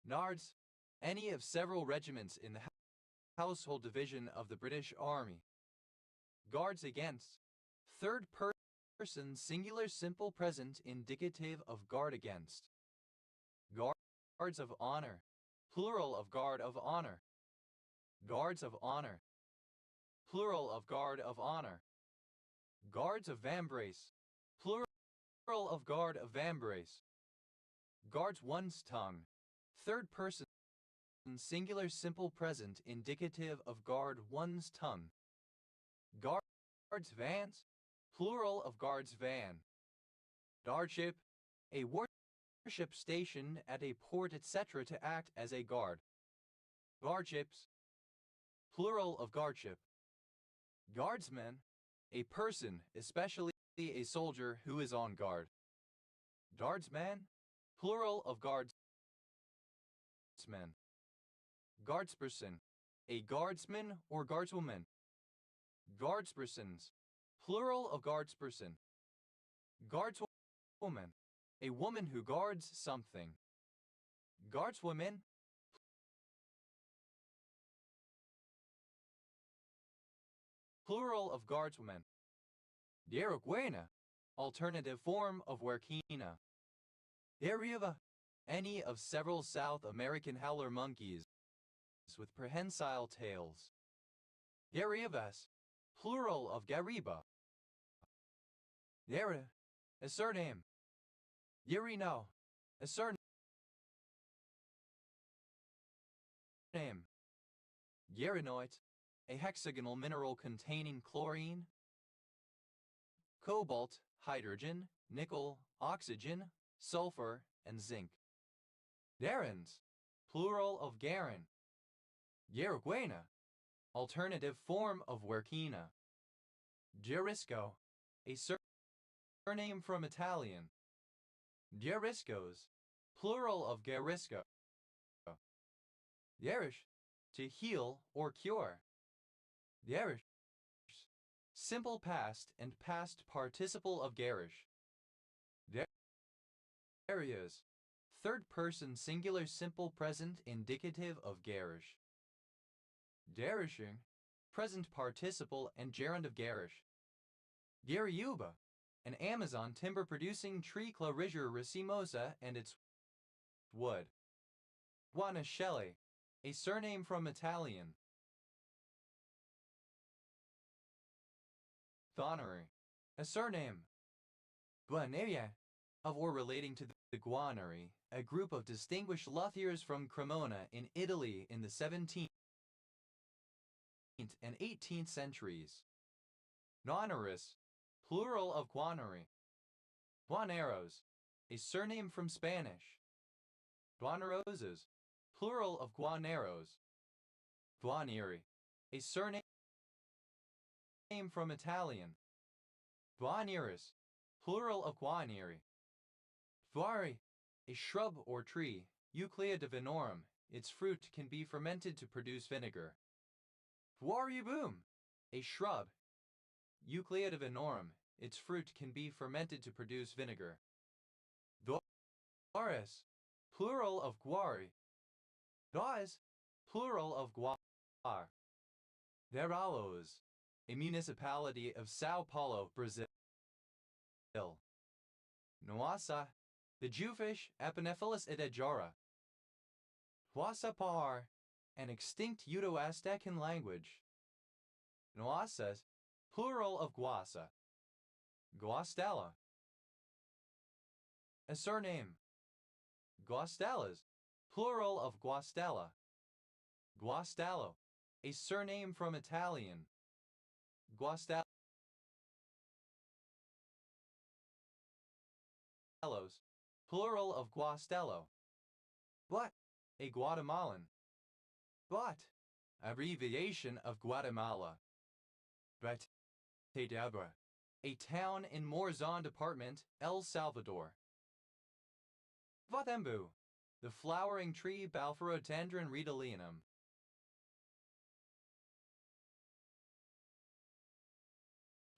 Nards, any of several regiments in the household division of the British Army. Guards against, third person singular simple present indicative of guard against. Guards of honor, plural of guard of honor. Guards of honor, plural of guard of honor. Guards of vambrace, plural of guard of vambrace. Guards one's tongue, third person singular simple present indicative of guard one's tongue. Guards vans, plural of guards van. Guardship, a warship stationed at a port etc. to act as a guard. Guardships, plural of guardship. Guardsman, a person, especially a soldier who is on guard. Guardsman, plural of guardsman. Guardsperson, a guardsman or guardswoman. Guardspersons, plural of guardsperson. Guardswoman, a woman who guards something. Guardswomen, plural of guardswomen. Dieroguena, alternative form of huerquina. Deriva, any of several South American howler monkeys with prehensile tails. Garibas, plural of gariba. Yeri, a surname. Yerino, a surname. Yerinoid, a hexagonal mineral containing chlorine, cobalt, hydrogen, nickel, oxygen, sulfur, and zinc. Garans, plural of garin. Yeruguena, alternative form of huerquina. Gerisco, a surname from Italian. Geriscos, plural of gerisco. Gerish, to heal or cure. Gerish, simple past and past participle of garish. Areas. Third person singular simple present indicative of garish. Garishing, present participle and gerund of garish. Gariuba, an Amazon timber producing tree Clarigia racemosa and its wood. Guanacelli, a surname from Italian. Guaneri, a surname. Guaneria, of or relating to the Guaneri, a group of distinguished luthiers from Cremona in Italy in the 17th and 18th centuries. Guaneris, plural of Guaneri. Guaneros, a surname from Spanish. Guaneroses, plural of Guaneros. Guanieri, a surname from Italian. Guanieris, plural of Guanieri. Guari, a shrub or tree, Euclea divinorum, its fruit can be fermented to produce vinegar. Guaribum, a shrub, Euclea divinorum, its fruit can be fermented to produce vinegar. Guares, plural of guari. Guas, plural of guar. Veralos, a municipality of Sao Paulo, Brazil. Noasa, the Jewfish Epinephalus edejara. Huasapar, an extinct Uto-Aztecan language. Noasas, plural of guasa. Guastella, a surname. Guastellas, plural of Guastella. Guastallo, a surname from Italian. Guastellos, plural of Guastello. What? A Guatemalan. What? Abbreviation of Guatemala. Batedabra, a town in Morazan Department, El Salvador. Vatembu, the flowering tree Balphorodendron retilinum.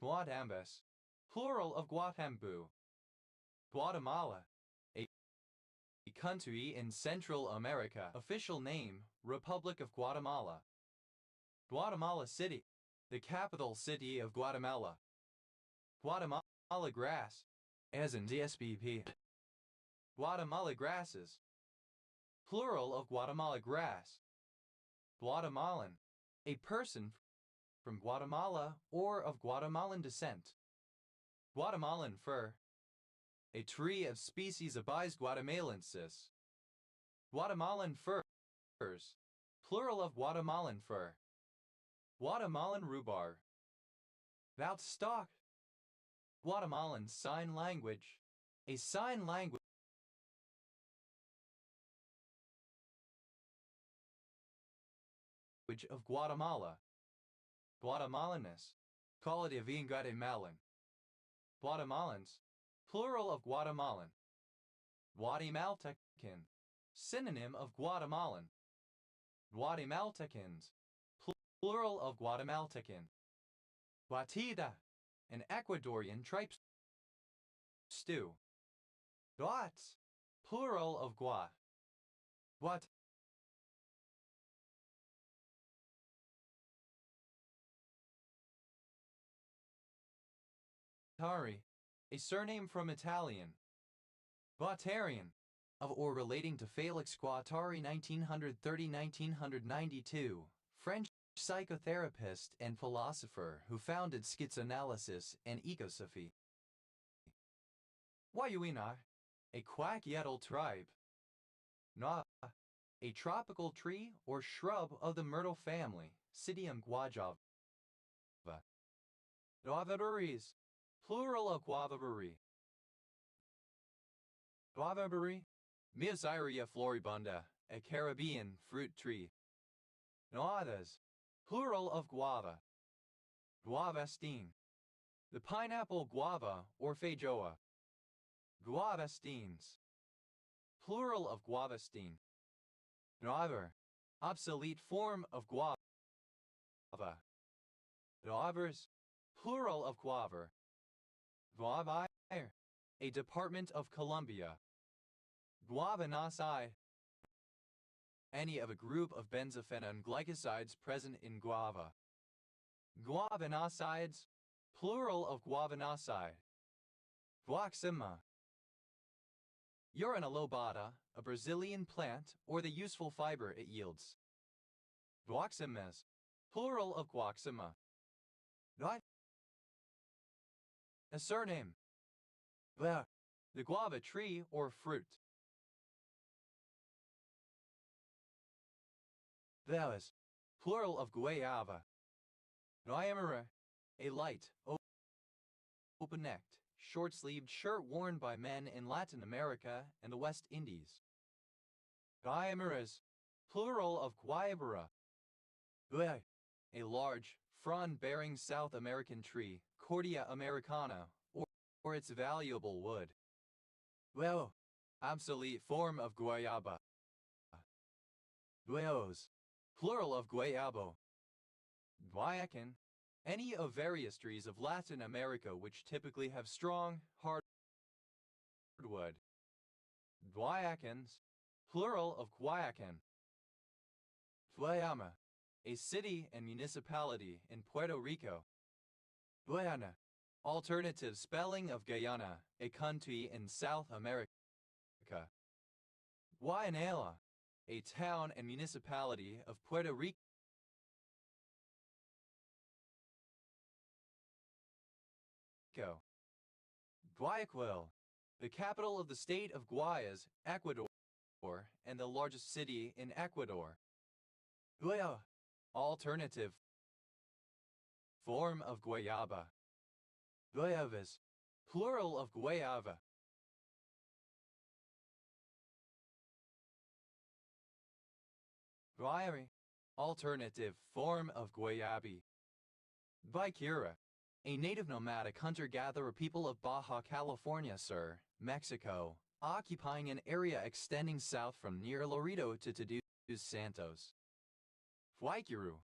Guatambas, plural of Guatambu. Guatemala, a country in Central America. Official name, Republic of Guatemala. Guatemala City, the capital city of Guatemala. Guatemala grass, as in DSBP. Guatemala grasses, plural of Guatemala grass. Guatemalan, a person from Guatemala or of Guatemalan descent. Guatemalan fir, a tree of species Abies guatemalensis. Guatemalan firs, plural of Guatemalan fir. Guatemalan rhubarb. Without stock. Guatemalan Sign Language, a sign language of Guatemala. Guatemalanus, quality of being Guatemalan. Guatemalans, plural of Guatemalan. Guatemaltecan, synonym of Guatemalan. Guatemaltecans, plural of Guatemaltecan. Guatida, an Ecuadorian tripe stew. Guats, plural of gua. Guat. Guattari, a surname from Italian. Guattarian, of or relating to Félix Guattari 1930-1992, French psychotherapist and philosopher who founded schizoanalysis and ecosophy. Wayuina, a quack-yetl tribe. Na, a tropical tree or shrub of the myrtle family, Psidium guajava. Guavaberries, plural of guavaberry. Guavaberry, Mesocyria floribunda, a Caribbean fruit tree. Noadas, plural of guava. Guavestine, the pineapple guava or feijoa. Guavestines, plural of guavestine. Guaver, obsolete form of guava. Guavers, plural of Guaver. Guavire, a department of Colombia. Guavanacide, any of a group of benzophenone glycosides present in guava. Guavanocides, plural of guavanacide. Guaxima. Urina lobata, a Brazilian plant, or the useful fiber it yields. Guaximes, plural of guaxima. What? A surname. The guava tree or fruit. Thales, plural of guayaba. Guayamara, a light, open-necked, short-sleeved shirt worn by men in Latin America and the West Indies. Guayamaras, plural of guayabara. A large, frond-bearing South American tree, Cordia americana, or its valuable wood. Obsolete form of guayaba. Guayos, plural of guayabo. Guayacan, any of various trees of Latin America which typically have strong, hard wood. Guayacans, plural of Guayacan. Guayama, a city and municipality in Puerto Rico. Guyana, alternative spelling of Guyana, a country in South America. Guayanela, a town and municipality of Puerto Rico. Guayaquil, the capital of the state of Guayas, Ecuador, and the largest city in Ecuador. Guaya, alternative form of guayaba. Guayabas, plural of guayaba. Guayari, alternative form of guayabi. Guaycura, a native nomadic hunter-gatherer people of Baja California Sur, Mexico, occupying an area extending south from near Laredo to Todos Santos. Guaycuru,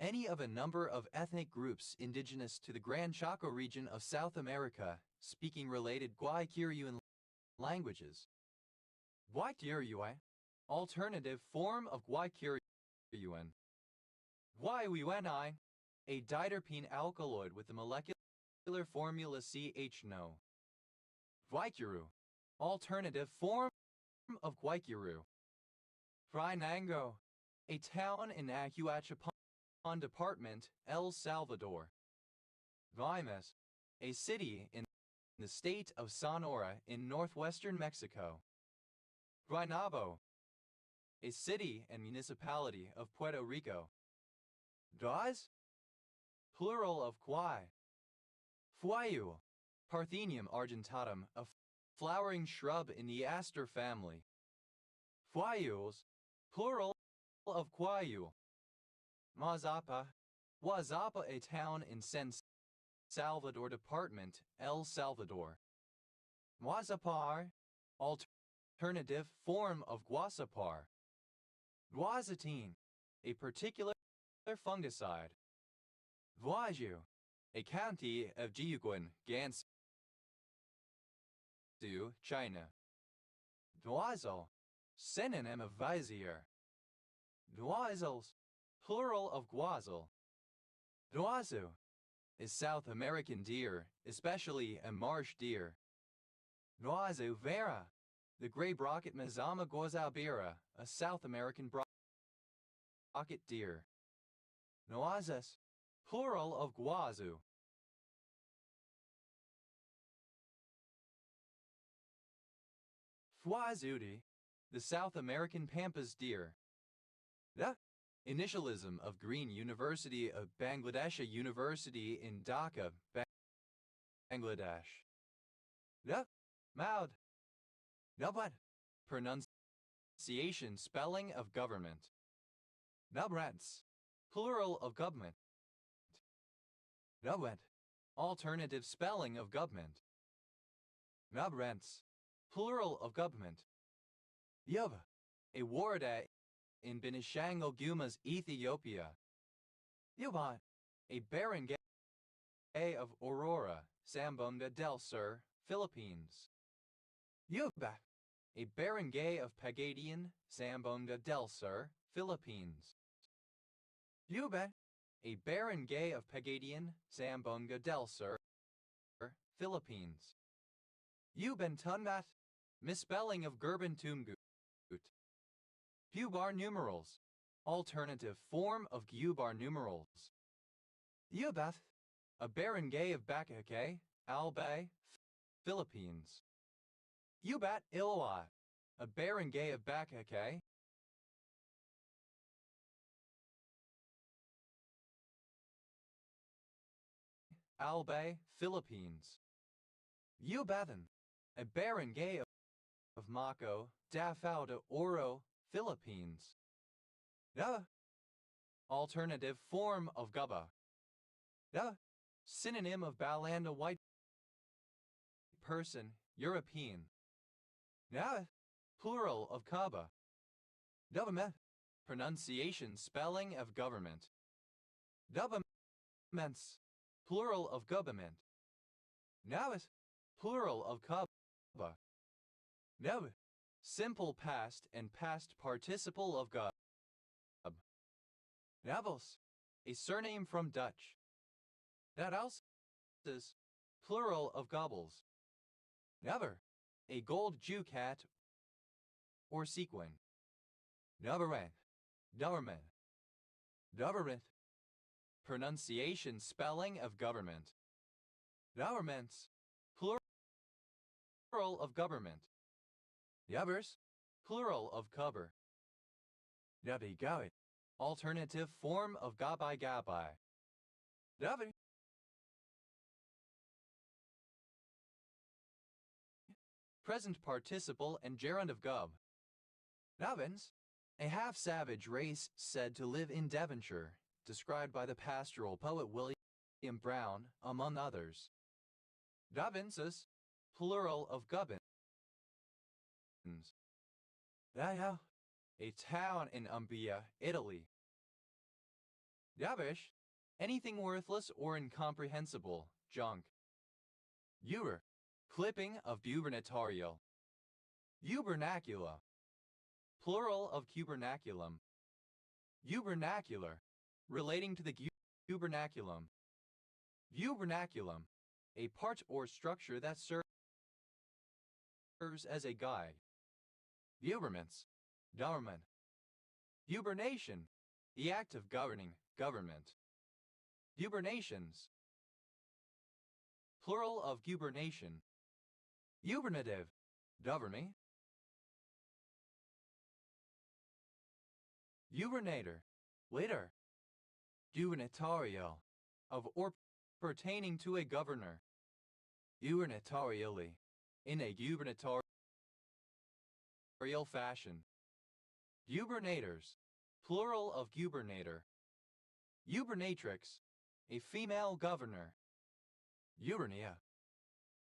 any of a number of ethnic groups indigenous to the Gran Chaco region of South America, speaking related Guaycuruan languages. Guaycurui, alternative form of Guaycuruan. Guayueni, a diterpene alkaloid with the molecular formula CH-No. Guaycuru, alternative form of Guaycuru. Guaynango, a town in Ahuachapán Department, El Salvador. Guaymas, a city in the state of Sonora in northwestern Mexico. Guaynabo, a city and municipality of Puerto Rico. Guas, plural of Guay. Fuayu, Parthenium argentatum, a flowering shrub in the aster family. Fuayules, plural of Guayu. Mazapa, Guazapa, a town in San Salvador Department, El Salvador. Guazapar, alternative form of Guasapar. Guazatine, a particular fungicide. Guaju, a county of Jiuquan, Gansu, China. Guazal, synonym of vizier. Guazels, plural of guazal. Guazu, is South American deer, especially a marsh deer. Guazu vera, the gray brocket Mazama guazabira, a South American brocket deer. Guazas, plural of guazu. Fuazudi, the South American pampas deer. The initialism of Green University of Bangladesh, a university in Dhaka, Bangladesh. The Maud. Nubad, pronunciation spelling of government. Nubrats, plural of government. Nubwet, alternative spelling of government. Nubrats, plural of government. Yuba, a warda in Benishangul Gumas, Ethiopia. Yubat, a barren of Aurora, Zamboanga del Sur, Philippines. Yuba, a barangay of Pagadian, Zamboanga del Sur, Philippines. Yuba, a barangay of Pagadian, Zamboanga del Sur, Philippines. Ubentunmat, misspelling of Gerbentumgut. Gubar numerals, alternative form of Gubar numerals. Ubath, a barangay of Bacacay, Albay, Philippines. Ubat Ilwa, a barangay of Bacacay, Albay, Philippines. Ubathan, a barangay of Mako, Davao de Oro, Philippines. The alternative form of Gubba. The synonym of Balanda white person, European. The plural of Kaba. Government, pronunciation spelling of government. Governments, plural of government. Navis, plural of Kaba. Nev, simple past and past participle of Gub. Navels, a surname from Dutch. That else is plural of gobbles. Never, a gold ducat or sequin. Neverent, government. Government, pronunciation spelling of government. Governments, plural of government. Yubbers, plural of cover. Nubby goit, alternative form of gabai gabai. Nubby. Present participle and gerund of gub. Nubbins, a half-savage race said to live in Devonshire, described by the pastoral poet William Browne, among others. Gubbinses, plural of gubbins. Daya, a town in Umbria, Italy. Yavish, anything worthless or incomprehensible, junk. Uber, clipping of bubernatarial. Ubernacula, plural of cubernaculum. Ubernacular, relating to the gubernaculum. Ubernaculum, a part or structure that serves as a guide. Uberments, government. Ubernation, the act of governing, government. Ubernations, plural of gubernation. Ubernative, governing. Ubernator, later. Gubernatorial, of or pertaining to a governor. Gubernatorially, in a gubernatorial fashion. Gubernators, plural of gubernator. Gubernatrix, a female governor. Gubernia,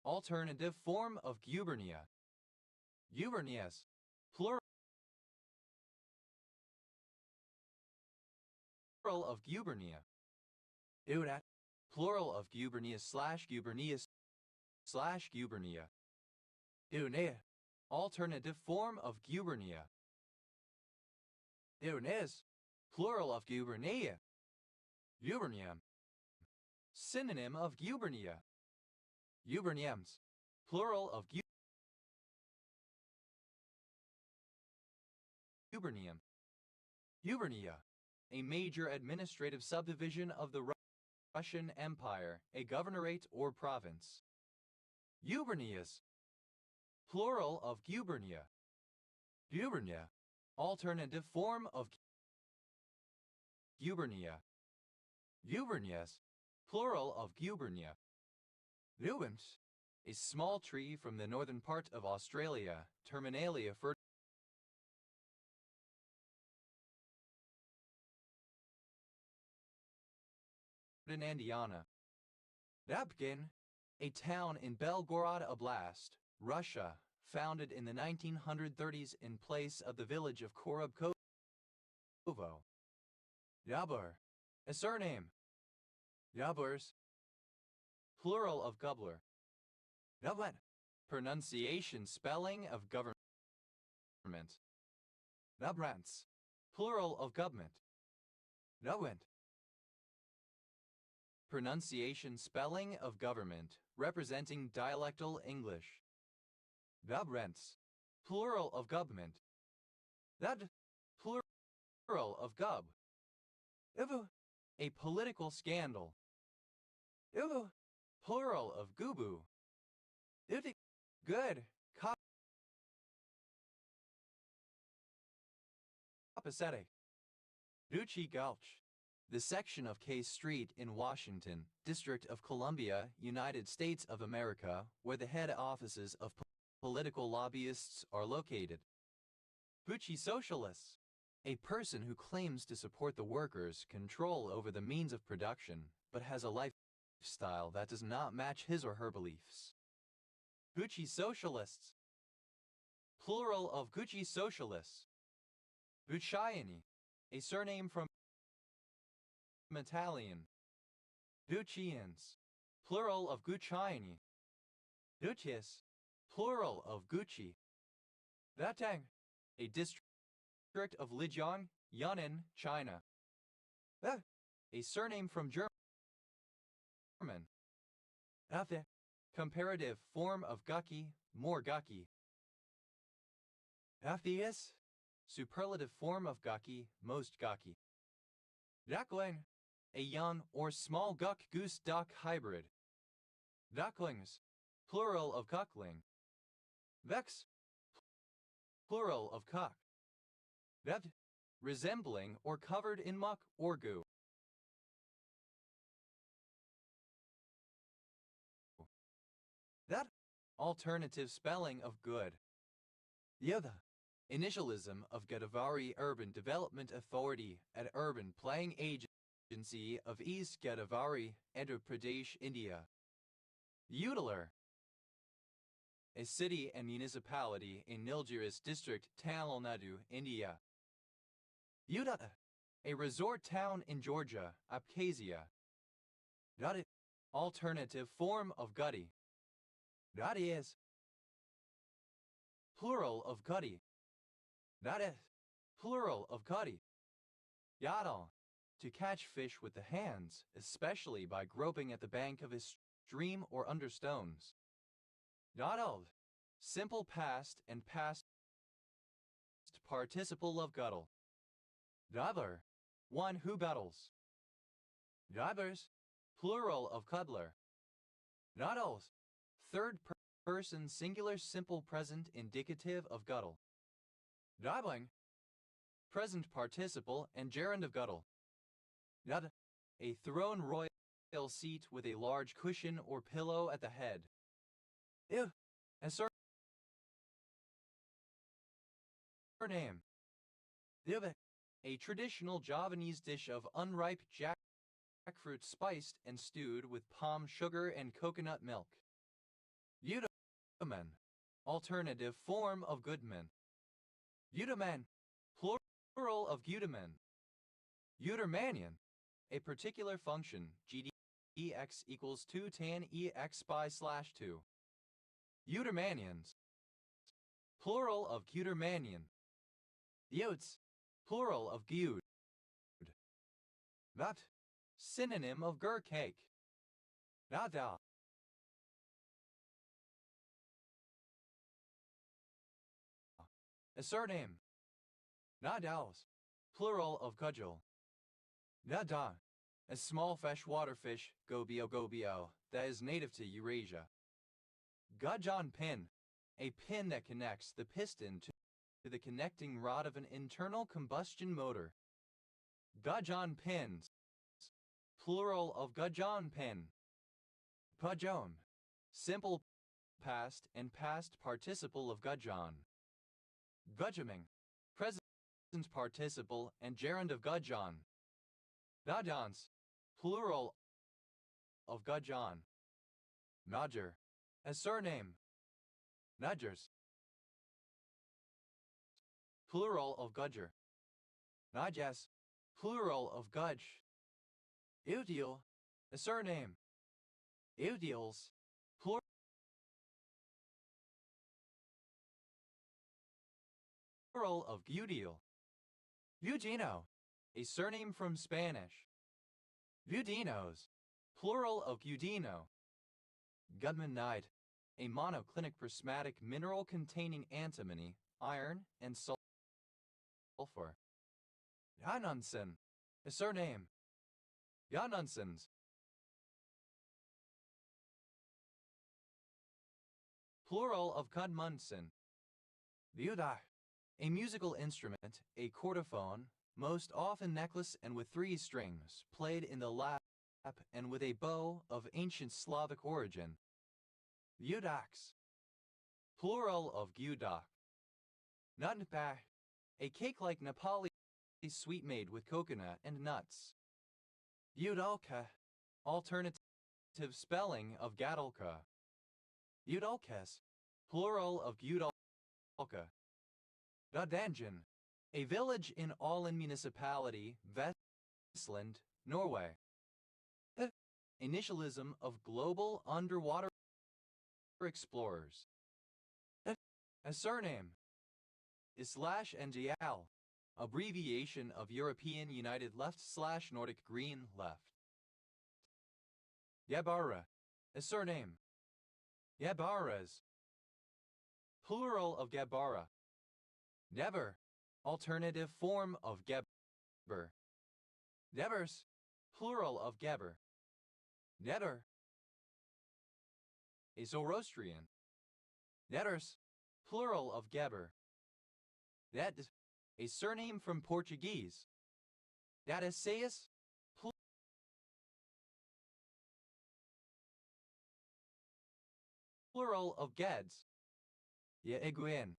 alternative form of gubernia. Gubernias, plural of gubernia. Eudat, plural of gubernias slash gubernias slash gubernia. Eunea, alternative form of gubernia. Eunes, plural of gubernia. Gubernium, synonym of gubernia. Guberniums, plural of gubernium. Gubernia, a major administrative subdivision of the Russian Empire, a governorate or province. Gubernias, plural of gubernia. Gubernia, alternative form of gubernia. Gubernias, plural of gubernia. Nubens, a small tree from the northern part of Australia, Terminalia Ferdinandiana. Dabkin, a town in Belgorod Oblast, Russia, founded in the 1930s in place of the village of Korobkovo. Yabur, a surname. Yaburs, plural of Gubler. Government. Pronunciation spelling of government. Governments. Plural of government. Government. Pronunciation spelling of government representing dialectal English. Governments. Plural of government. That. Plural of gov. Ivu. A political scandal. Ivu. Plural of gubu. Iti. Good. Copacetic. Duchy Gulch. The section of K Street in Washington, District of Columbia, United States of America, where the head offices of political lobbyists are located. Bucci Socialists. A person who claims to support the workers' control over the means of production, but has a lifestyle that does not match his or her beliefs. Bucci Socialists. Plural of Gucci Socialists. Bucciani. A surname from Italian. Guccians. Plural of Gucciani. Duchess. Plural of Gucci. Datang. A district of Lijiang, Yunnan, China. A surname from German. Athe. Comparative form of Gucky, more Gucky. Atheus. Superlative form of Gucky, most Gucky. Duckling. A young or small guck goose duck hybrid. Ducklings. Plural of cuckling. Vex. Plural of cuck. Vet. Resembling or covered in muck or goo. That. Alternative spelling of good. Yoda. Initialism of Godavari Urban Development Authority at Urban Planning Agency of East Godavari, Andhra Pradesh, India. Udalur. A city and municipality in Nilgiris district, Tamil Nadu, India. Udata. A resort town in Georgia, Abkhazia. Gutty. Alternative form of gutty. Gutty is. Plural of gutty. That is. Plural of gutty. Yadal. To catch fish with the hands, especially by groping at the bank of a stream or under stones. Yadald. Simple past and past participle of guttle. Gutler. One who guttles. Gutlers. Plural of cuddler. Guttles. Third person singular simple present indicative of guttle. Guttling. Present participle and gerund of guttle. Gut. A throne royal seat with a large cushion or pillow at the head. Ew. A surname. Divik. A traditional Javanese dish of unripe jackfruit spiced and stewed with palm sugar and coconut milk. Udaman. Alternative form of Goodman. Udaman. Plural of Udaman. Udermanian. A particular function, GDX equals 2 tan EX by /2. Udermanians. Plural of Gudermanian. Yotes. Plural of Gude. That. Synonym of gur cake. Nada. A surname. Nadaus. Plural of cudgel. Nada. A small fresh water fish, gobio, that is native to Eurasia. Gudjon pin. A pin that connects the piston to the connecting rod of an internal combustion motor. Gudjon pins. Plural of Gudjon pin. Pujon. Simple past and past participle of Gudjon. Gudjaming. Present participle and gerund of Gudjon. Gudjons. Plural of Gudjon. Nodger. A surname. Nudgers. Plural of Gudger. Najas. Plural of Gudge. Util. A surname. Udils, plural of Udil. Udino, a surname from Spanish. Udinos, plural of Udino. Gudmanite, a monoclinic prismatic mineral containing antimony, iron, and sulfur. Janunsen, a surname. Janunsens, plural of Gudmundsen. Viudach, a musical instrument, a chordophone, most often necklace and with 3 strings, played in the lap and with a bow of ancient Slavic origin. Viudaks, plural of Gudak. Nutnpach, a cake-like Nepali sweet made with coconut and nuts. Budalka, alternative spelling of Gadalka. Budalkes, plural of Gudalka. Dodangen, a village in Ålen municipality, Vestland, Norway. Initialism of global underwater explorers. A surname. Islash-NGL, abbreviation of European United Left/Nordic Green Left. Yabara, a surname. Yabaras, plural of Gabara. Never, alternative form of Geber. Nevers, plural of Geber. Netter, a Zoroastrian. Netters, plural of Geber. That is a surname from Portuguese. Dadaseus, plural of Gads. Yeguin,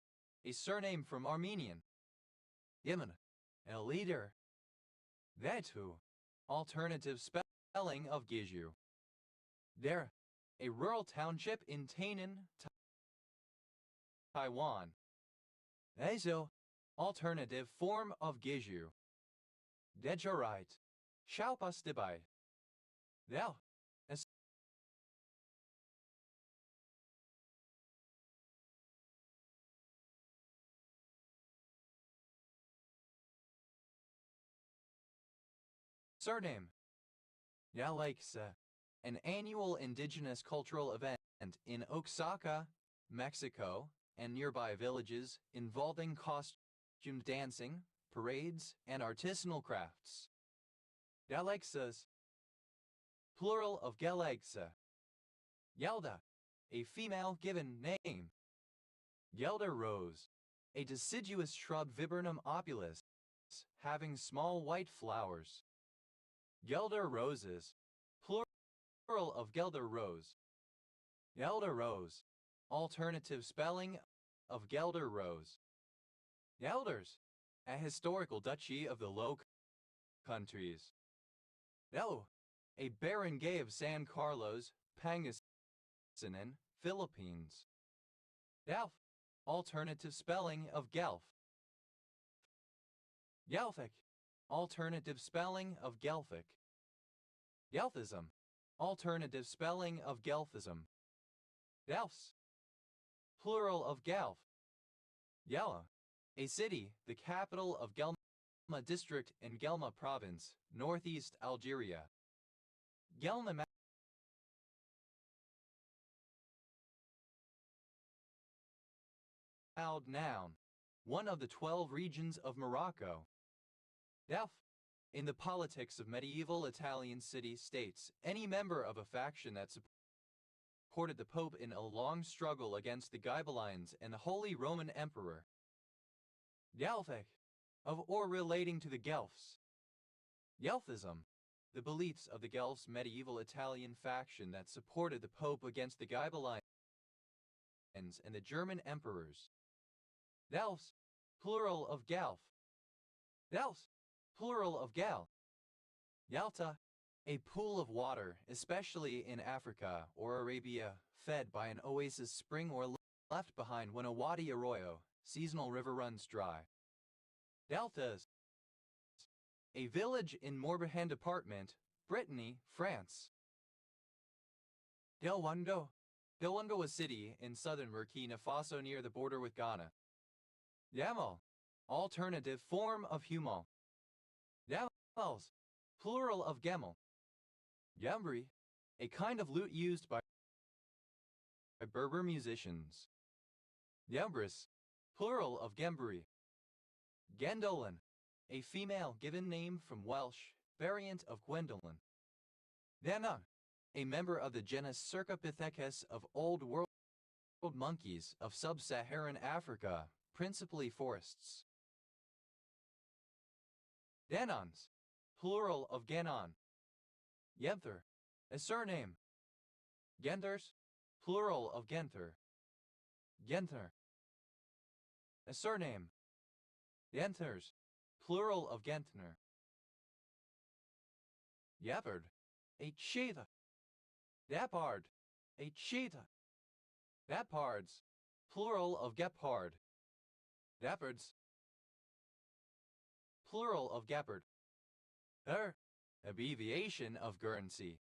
a surname from Armenian. Yemen, a leader. Vetu, alternative spelling of Giju. Der, a rural township in Tainan, Taiwan. Azo, alternative form of Giju. Dejarite, Shaupastibai. Thou, a surname. Yalaiksa, an annual indigenous cultural event in Oaxaca, Mexico, and nearby villages involving costumed dancing, parades, and artisanal crafts. Galexas, plural of Galegsa. Yelda, a female given name. Gelder rose, a deciduous shrub viburnum opulus, having small white flowers. Gelder roses, plural of Gelder rose. Gelder rose, alternative spelling of Gelder rose. Gelders, a historical duchy of the Low Countries. No, a barangay of San Carlos, Pangasinan, Philippines. Delf, alternative spelling of Gelf. Gelfic, alternative spelling of Gelfic. Gelfism, alternative spelling of Gelfism. Delfs, plural of Gelf. Yella, a city, the capital of Gelma district in Gelma province, northeast Algeria. Gelna noun, one of the 12 regions of Morocco. Def, in the politics of medieval Italian city-states, any member of a faction that supported the Pope in a long struggle against the Ghibellines and the Holy Roman Emperor. Gelfic, of or relating to the Guelphs. Guelphism, the beliefs of the Guelphs medieval Italian faction that supported the Pope against the Ghibellines and the German emperors. Delphs, plural of Gelf. Delphs, plural of Gal. Yalta, a pool of water, especially in Africa or Arabia, fed by an oasis spring or left behind when a wadi arroyo, seasonal river runs dry. Deltas, a village in Morbihan Department, Brittany, France. Delwando. Delwando, a city in southern Burkina Faso near the border with Ghana. Yamal, alternative form of humal. Yamals, plural of gemel. Yambri, a kind of lute used by Berber musicians. Yambris, plural of Gembri. Gwendolen, a female given name from Welsh, variant of Gwendolyn. Dana, a member of the genus Cercopithecus of Old World monkeys of sub-Saharan Africa, principally forests. Danons, plural of Ganon. Yenther, a surname. Genthers, plural of Genther. Genther, a surname. Yenthers, plural of Gentner. Yapard, a cheetah. Dapard, a cheetah. Dapards, plural of Gepard. Dapards, plural of Gepard. Abbreviation of Guernsey.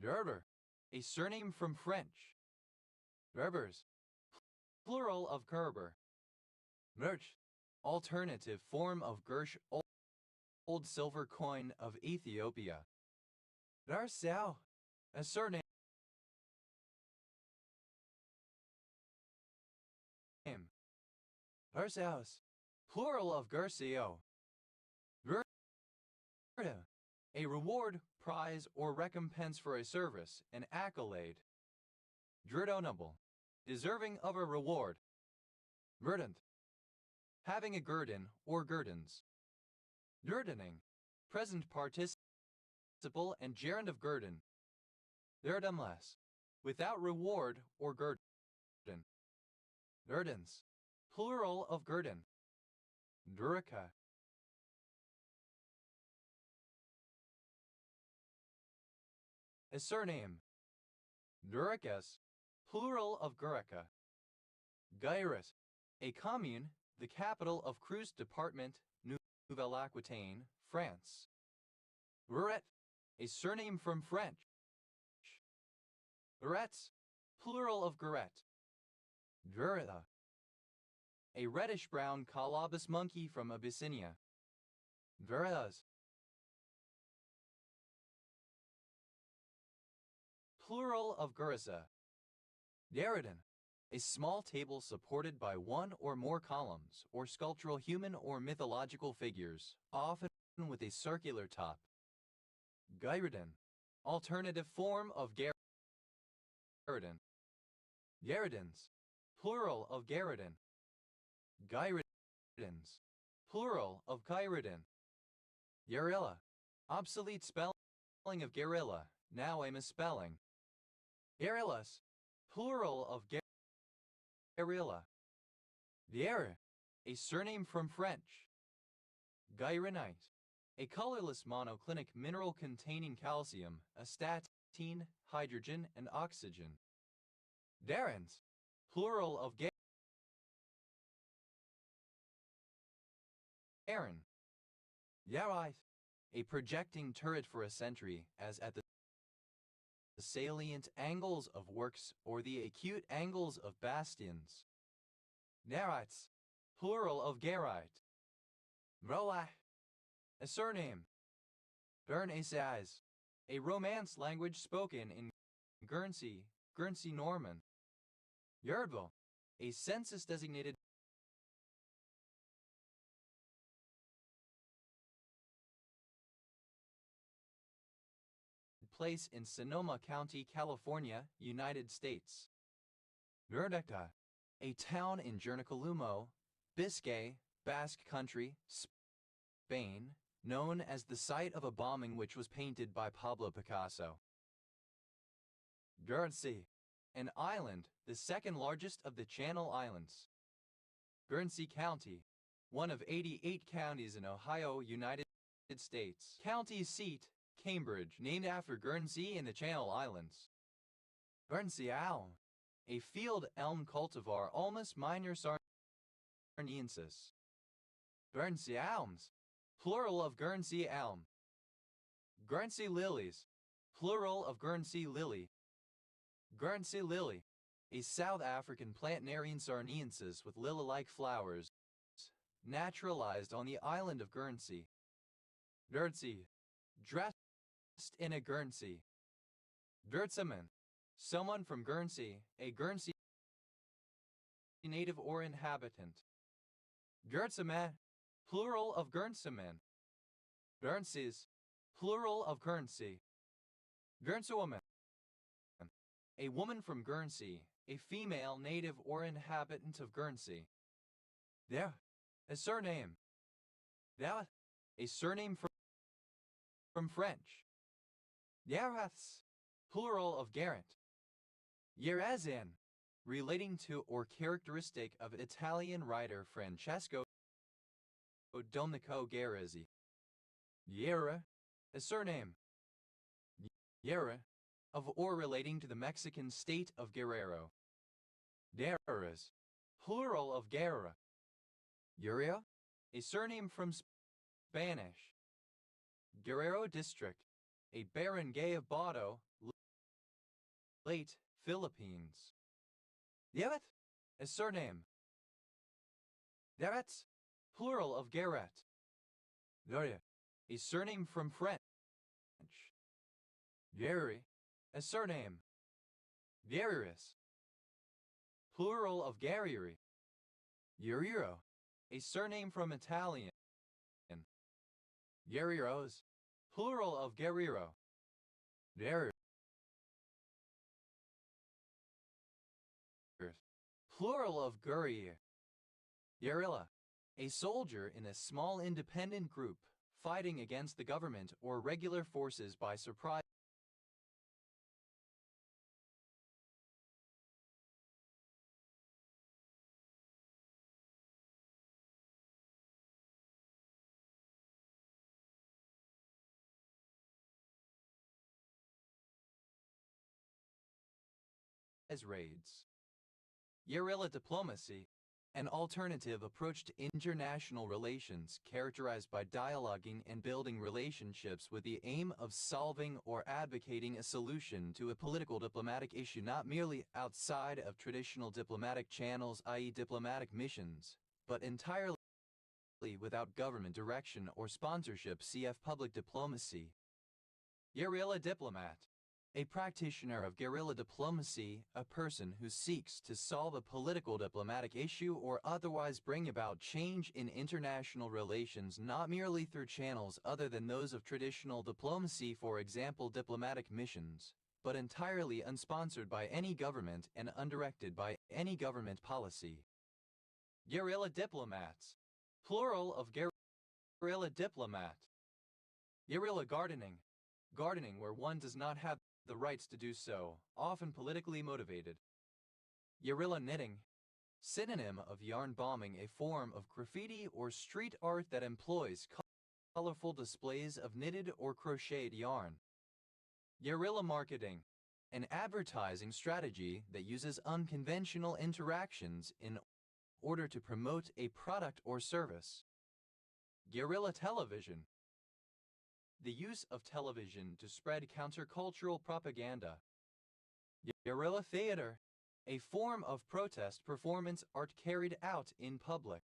Gerber, a surname from French. Gerbers, plural of Gerber. Merch, alternative form of Gersh, old silver coin of Ethiopia. Darsao, a surname. Garsaus, plural of Garcio. Gerda, a reward, prize, or recompense for a service, an accolade. Dredonable, deserving of a reward. Verdant, having a guerdon or guerdons. Guerdoning, present participle and gerund of guerdon. Guerdonless, without reward or guerdon. Guerdons, plural of guerdon. Durica, a surname. Duricus, plural of Gurica. Gyrus, a commune, the capital of Creuse Department, Nouvelle-Aquitaine, France. Ruret, a surname from French. Gurets, plural of Guret. Durita, a reddish-brown colobus monkey from Abyssinia. Duritas, plural of Gurisa. Derridon, a small table supported by one or more columns, or sculptural human or mythological figures, often with a circular top. Gyrodon, alternative form of Gyrodon. Gyrodons, plural of Gyrodon. Gyrodons, plural of Gyrodon. Guerrilla, obsolete spelling of guerrilla, now a misspelling. Guerrillas, plural of guerrilla. Guerre, a surname from French. Gyronite, a colorless monoclinic mineral containing calcium, astatine, hydrogen, and oxygen. Darens, plural of Garin. Yarite, a projecting turret for a sentry, as at the salient angles of works or the acute angles of bastions. Narites, plural of Garite. Rolah, a surname. Guernsey, a Romance language spoken in Guernsey, Guernsey Norman. Yerdville, a census-designated place in Sonoma County, California, United States. Guerdecta, a town in Jernicolumo, Biscay, Basque Country, Spain, known as the site of a bombing which was painted by Pablo Picasso. Guernsey, an island, the second largest of the Channel Islands. Guernsey County, one of 88 counties in Ohio, United States. County seat, Cambridge, named after Guernsey in the Channel Islands. Guernsey elm, a field elm cultivar Ulmus minor sarniensis. Guernsey elms, plural of Guernsey elm. Guernsey lilies, plural of Guernsey lily. Guernsey lily, a South African plant Nerean sarniensis with lily-like flowers, naturalized on the island of Guernsey. Guernsey, dressed in a Guernsey. Guernseyman, someone from Guernsey, a Guernsey native or inhabitant. Guernseyman, plural of Guernseyman. Guernseys, plural of Guernsey. Guernseywoman, a woman from Guernsey, a female native or inhabitant of Guernsey. There, a surname. That, a surname from French. Gareths, plural of Garrett. Yerazin, relating to or characteristic of Italian writer Francesco Domenico Garezzi. Yera, a surname. Yera, of or relating to the Mexican state of Guerrero. Guerreras, plural of Guerra. Uria, a surname from Spanish. Guerrero District, a barangay of Bato, late Philippines. Yeret, a surname. Garrett, plural of Garrett. Daria, a surname from French. Gary, a surname. Gariris, plural of Gariri. Guerrero, a surname from Italian. Guerreros, plural of Guerrero. Guerrero, plural of Guerrier. Guerrilla, a soldier in a small independent group, fighting against the government or regular forces by surprise. As raids. Guerrilla diplomacy, an alternative approach to international relations characterized by dialoguing and building relationships with the aim of solving or advocating a solution to a political diplomatic issue not merely outside of traditional diplomatic channels, i.e. diplomatic missions, but entirely without government direction or sponsorship, cf. public diplomacy. Guerrilla diplomat. A practitioner of guerrilla diplomacy, a person who seeks to solve a political diplomatic issue or otherwise bring about change in international relations not merely through channels other than those of traditional diplomacy, for example diplomatic missions, but entirely unsponsored by any government and undirected by any government policy. Guerrilla diplomats, plural of guerrilla diplomat. Guerrilla gardening, gardening where one does not have the rights to do so, often politically motivated. Guerrilla knitting, synonym of yarn bombing, a form of graffiti or street art that employs colorful displays of knitted or crocheted yarn. Guerrilla marketing, an advertising strategy that uses unconventional interactions in order to promote a product or service. Guerrilla television, the use of television to spread countercultural propaganda. Guerrilla theater, a form of protest performance art carried out in public.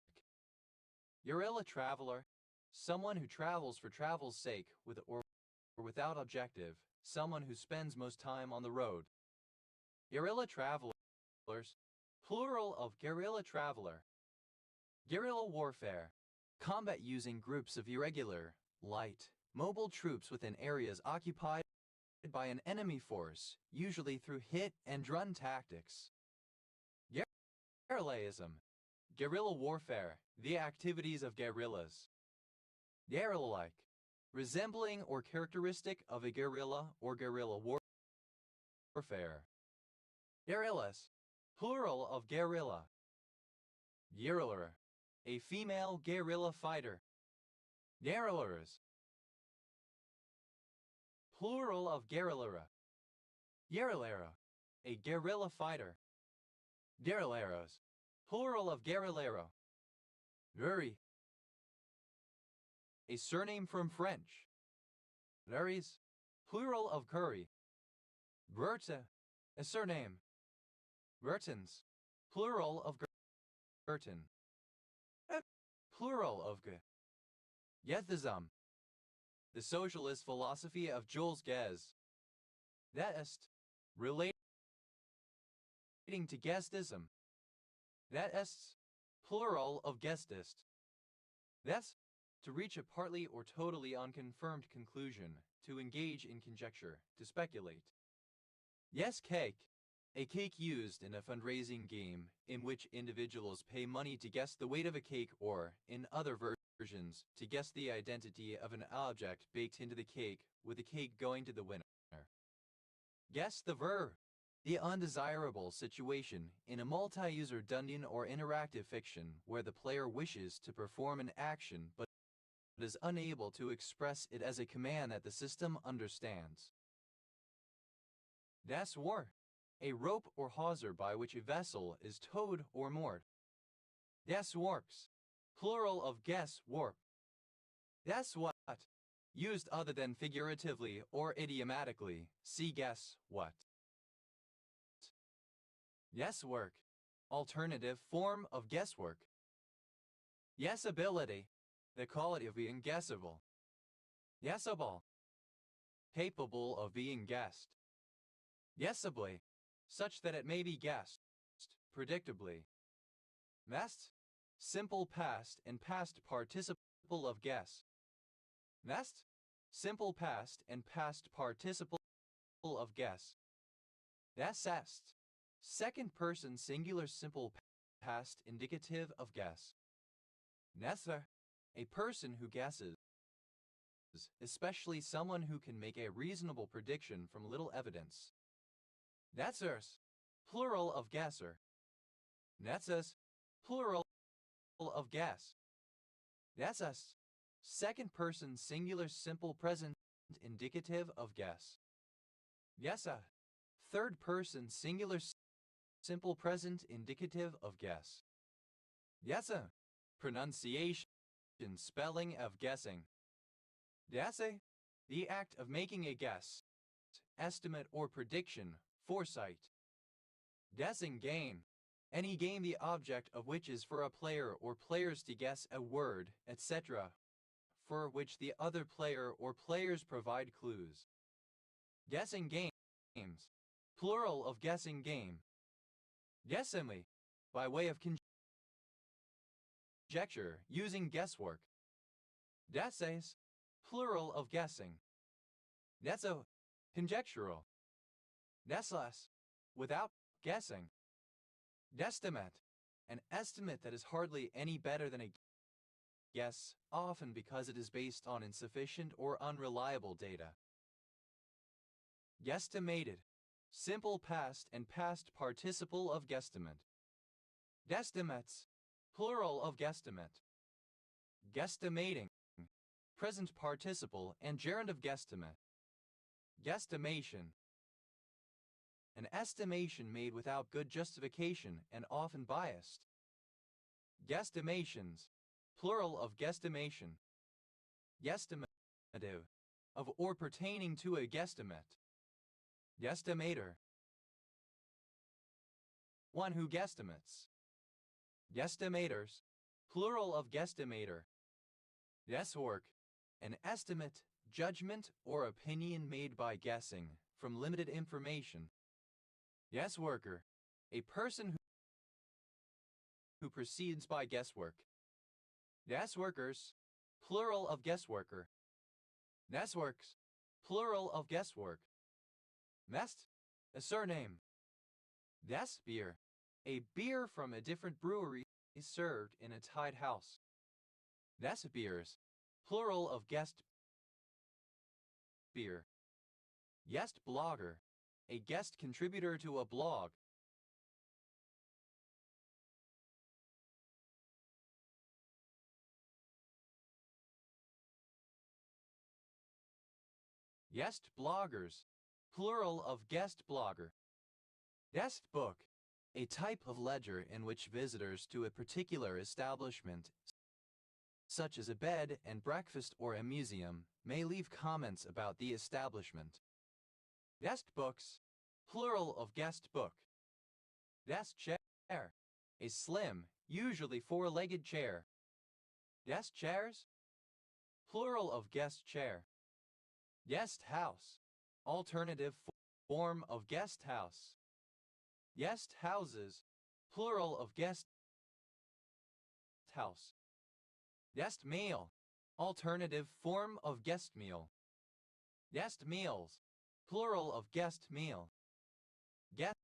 Guerrilla traveler, someone who travels for travel's sake with or without objective, someone who spends most time on the road. Guerrilla travelers, plural of guerrilla traveler. Guerrilla warfare, combat using groups of irregular, light, mobile troops within areas occupied by an enemy force, usually through hit-and-run tactics. Guerrillaism, guerrilla warfare, the activities of guerrillas. Guerrilla-like, resembling or characteristic of a guerrilla or guerrilla warfare. Guerrillas, plural of guerrilla. Guerrilla, a female guerrilla fighter. Guerrillas, plural of guerrillera. Guerrillera, a guerrilla fighter. Guerrilleros, plural of guerrillero. Guri, a surname from French. Guris, plural of curry. Berta, A surname. Gertens, plural of Gerten. Plural of Ge. Gethism. The socialist philosophy of Jules Guez. That est, relating to Gestism. That est, plural of Gestist. That's, to reach a partly or totally unconfirmed conclusion, to engage in conjecture, to speculate. Yes, cake. A cake used in a fundraising game in which individuals pay money to guess the weight of a cake or, in other versions, to guess the identity of an object baked into the cake, with the cake going to the winner. Guess the verb. The undesirable situation in a multi-user dungeon or interactive fiction where the player wishes to perform an action but is unable to express it as a command that the system understands. Das War. A rope or hawser by which a vessel is towed or moored. Das Works, plural of guess warp. Das what, used other than figuratively or idiomatically, see guess what. Guesswork, alternative form of guesswork. Guessability, the quality of being guessable. Guessable, capable of being guessed. Guessably, such that it may be guessed, predictably. Mest, simple past and past participle of guess. Mest, simple past and past participle of guess. Das est, second person singular simple past indicative of guess. Nesser, a person who guesses, especially someone who can make a reasonable prediction from little evidence. Netzers, plural of guesser. Netzes, plural of guess. Netzes, second person singular simple present indicative of guess. Yesa, third person singular simple present indicative of guess. Yesa, pronunciation, spelling of guessing. Dase, the act of making a guess, estimate or prediction, foresight. Guessing game, any game the object of which is for a player or players to guess a word, etc., for which the other player or players provide clues. Guessing games, plural of guessing game. Guessingly, by way of conjecture, using guesswork. Desses, plural of guessing. Netzo, conjectural. Neslas, without guessing. Guesstimate, an estimate that is hardly any better than a guess, often because it is based on insufficient or unreliable data. Guesstimated, simple past and past participle of guesstimate. Guesstimates, plural of guesstimate. Guesstimating, present participle and gerund of guesstimate. Guesstimation, an estimation made without good justification and often biased. Guesstimations, plural of guesstimation. Guesstimative, of or pertaining to a guesstimate. Guesstimator, one who guesstimates. Guesstimators, plural of guesstimator. Guesswork, an estimate, judgment, or opinion made by guessing from limited information. Guessworker, a person who proceeds by guesswork. Guessworkers, plural of guessworker. Guessworks, plural of guesswork. Mest, a surname. Das Bier, a beer from a different brewery is served in a tied house. Das Biers, plural of guest beer. Guest blogger, a guest contributor to a blog. Guest bloggers, plural of guest blogger. Guest book, a type of ledger in which visitors to a particular establishment, such as a bed and breakfast or a museum, may leave comments about the establishment. Guest books, plural of guest book. Desk chair, a slim, usually four-legged chair. Guest chairs, plural of guest chair. Guest house, alternative form of guest house. Guest houses, plural of guest house. Guest meal, alternative form of guest meal. Guest meals, plural of guest meal. Guest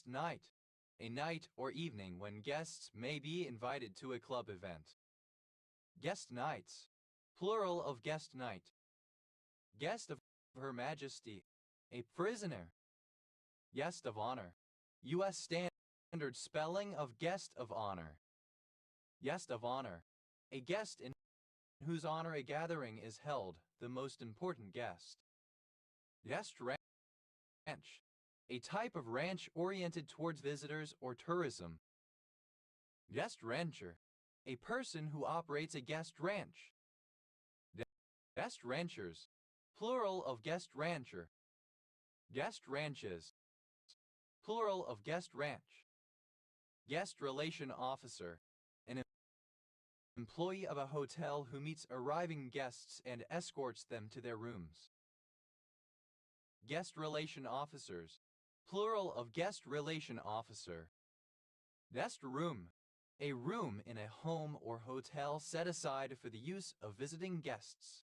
night, a night or evening when guests may be invited to a club event. Guest nights, plural of guest night. Guest of Her Majesty, a prisoner. Guest of honor, U.S. standard spelling of guest of honor. Guest of honor, a guest in whose honor a gathering is held, the most important guest. Guest ranch, a type of ranch oriented towards visitors or tourism. Guest rancher, a person who operates a guest ranch. Guest ranchers, plural of guest rancher. Guest ranches, plural of guest ranch. Guest relation officer, an employee of a hotel who meets arriving guests and escorts them to their rooms. Guest relation officers, plural of guest relation officer. Guest room, a room in a home or hotel set aside for the use of visiting guests.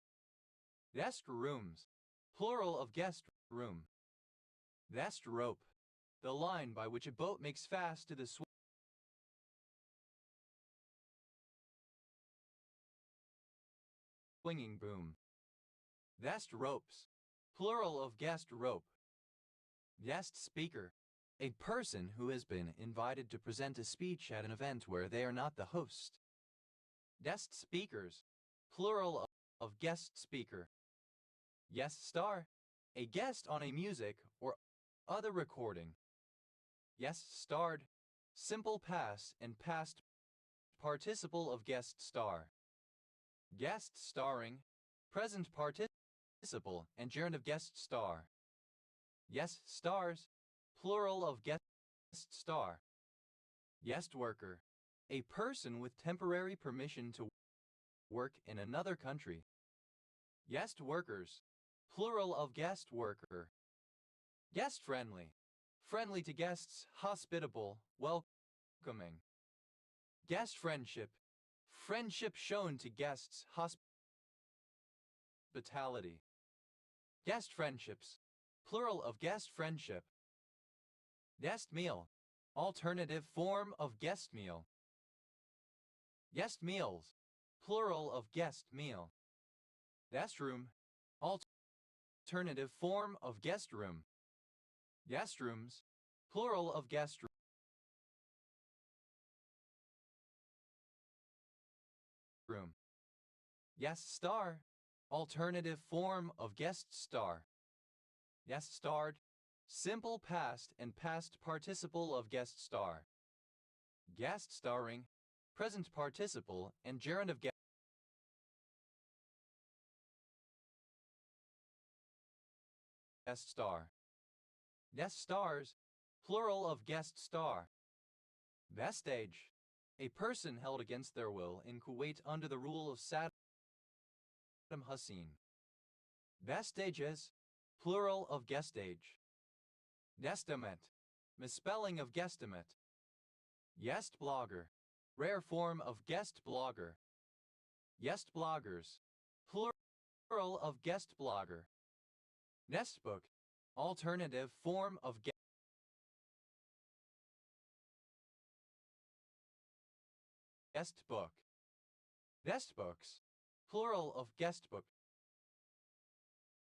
Guest rooms, plural of guest room. Guest rope, the line by which a boat makes fast to the swinging boom. Guest ropes, plural of guest rope. Guest speaker, a person who has been invited to present a speech at an event where they are not the host. Guest speakers, plural of guest speaker. Guest star, a guest on a music or other recording. Guest starred, simple past and past participle of guest star. Guest starring, present participle and gerund of guest star. Guest stars, plural of guest star. Guest worker, a person with temporary permission to work in another country. Guest workers, plural of guest worker. Guest friendly, friendly to guests, hospitable, welcoming. Guest friendship, friendship shown to guests, hospitality. Guest friendships, plural of guest friendship. Guest meal, alternative form of guest meal. Guest meals, plural of guest meal. Guest room, alternative form of guest room. Guest rooms, plural of guest room. Guest star, alternative form of guest star. Guest starred, simple past and past participle of guest star. Guest starring, present participle and gerund of guest star. Guest stars, plural of guest star. Vestige, a person held against their will in Kuwait under the rule of Saddam Hussein. Vestiges, plural of guestage. Guesstimate, misspelling of guesstimate. Guest blogger, rare form of guest blogger. Guest bloggers, plural of guest blogger. Guestbook, alternative form of guestbook. Guestbooks, plural of guestbook.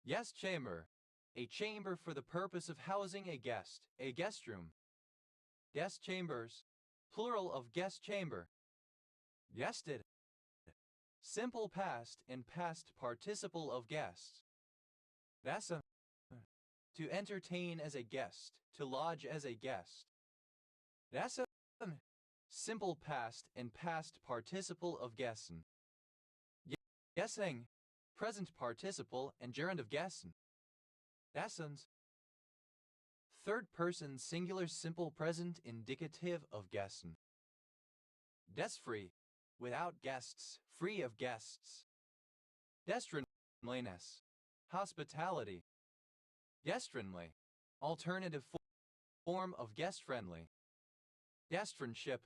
Guest chamber, a chamber for the purpose of housing a guest, a guest room. Guest chambers, plural of guest chamber. Guested, simple past and past participle of guests. Vasa, to entertain as a guest, to lodge as a guest. Vasa, simple past and past participle of gessen. Guessing, present participle and gerund of gessen. Essence, Third person singular simple present indicative of gesten. Des-free, without guests, free of guests. Gastfriendliness, hospitality. Gastfriendly, alternative form of guest-friendly. Gastfriendship,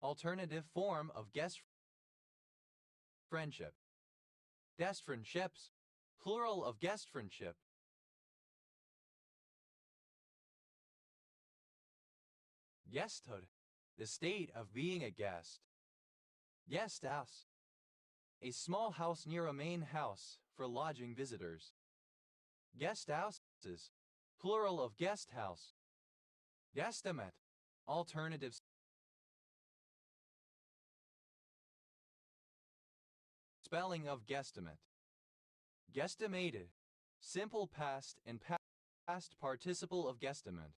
alternative form of guest friendship. Gastfriendships, plural of guest-friendship. Guesthood, the state of being a guest. Guesthouse, a small house near a main house for lodging visitors. Guesthouses, plural of guest house. Guesstimate, alternative spelling of guesstimate. Guestimated, simple past and past participle of guesstimate.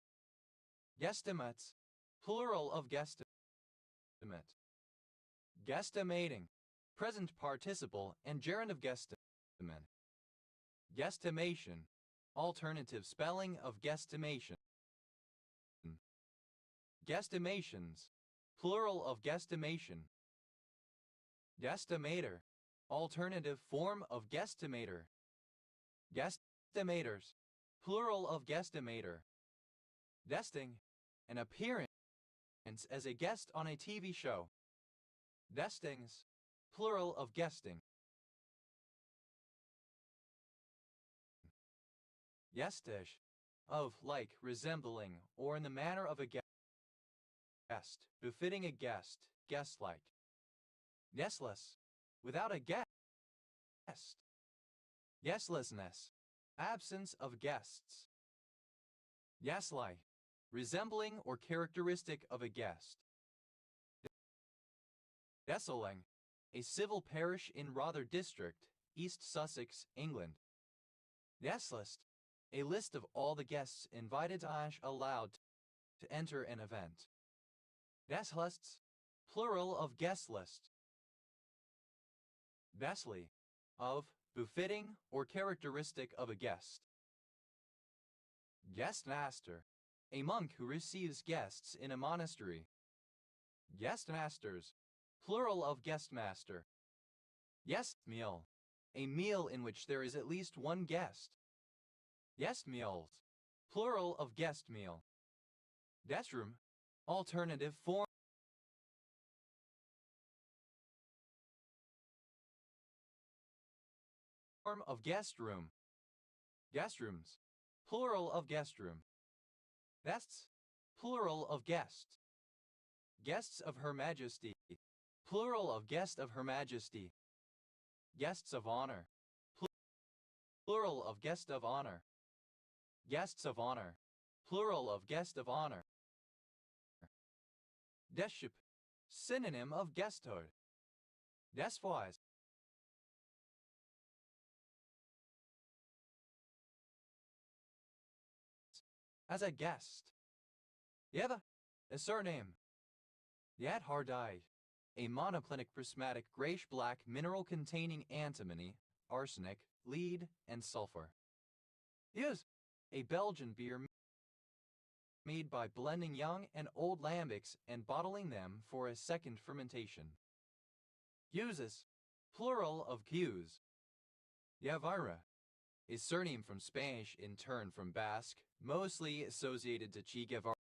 Guesstimates, plural of guesstimate. Guestimating, present participle and gerund of guesstimate. Guesstimation, alternative spelling of guesstimation. Guestimations, plural of guestimation. Guestimator, alternative form of guestimator. Guestimators, plural of guestimator. Guesting, an appearance as a guest on a TV show. Guestings, plural of guesting. Guestish, of, like, resembling, or in the manner of a guest, befitting a guest, guest-like. Guestless, without a guest. Guestlessness, absence of guests. Guestly, resembling or characteristic of a guest. Guestling, a civil parish in Rother District, East Sussex, England. Guest list, a list of all the guests invited / allowed to enter an event. Guest lists, plural of guest list. Guestly, of, befitting or characteristic of a guest. Guest master, a monk who receives guests in a monastery. Guest masters, plural of guest master. Guest meal, a meal in which there is at least one guest. Guest meals, plural of guest meal. Guest room, alternative form of guest room. Guest rooms, plural of guest room. Guests, plural of guests. Guests of Her Majesty, plural of guest of Her Majesty. Guests of honor, plural of guest of honor. Guests of honor, plural of guest of honor. Guestship, synonym of guesthood. Guestwise, as a guest. Yeva, a surname. Yadhardite, a monoclinic prismatic grayish-black mineral containing antimony, arsenic, lead, and sulfur. Is a Belgian beer made by blending young and old lambics and bottling them for a second fermentation. Uses, plural of cues. Yavira, a surname from Spanish in turn from Basque, mostly associated to Che Guevara.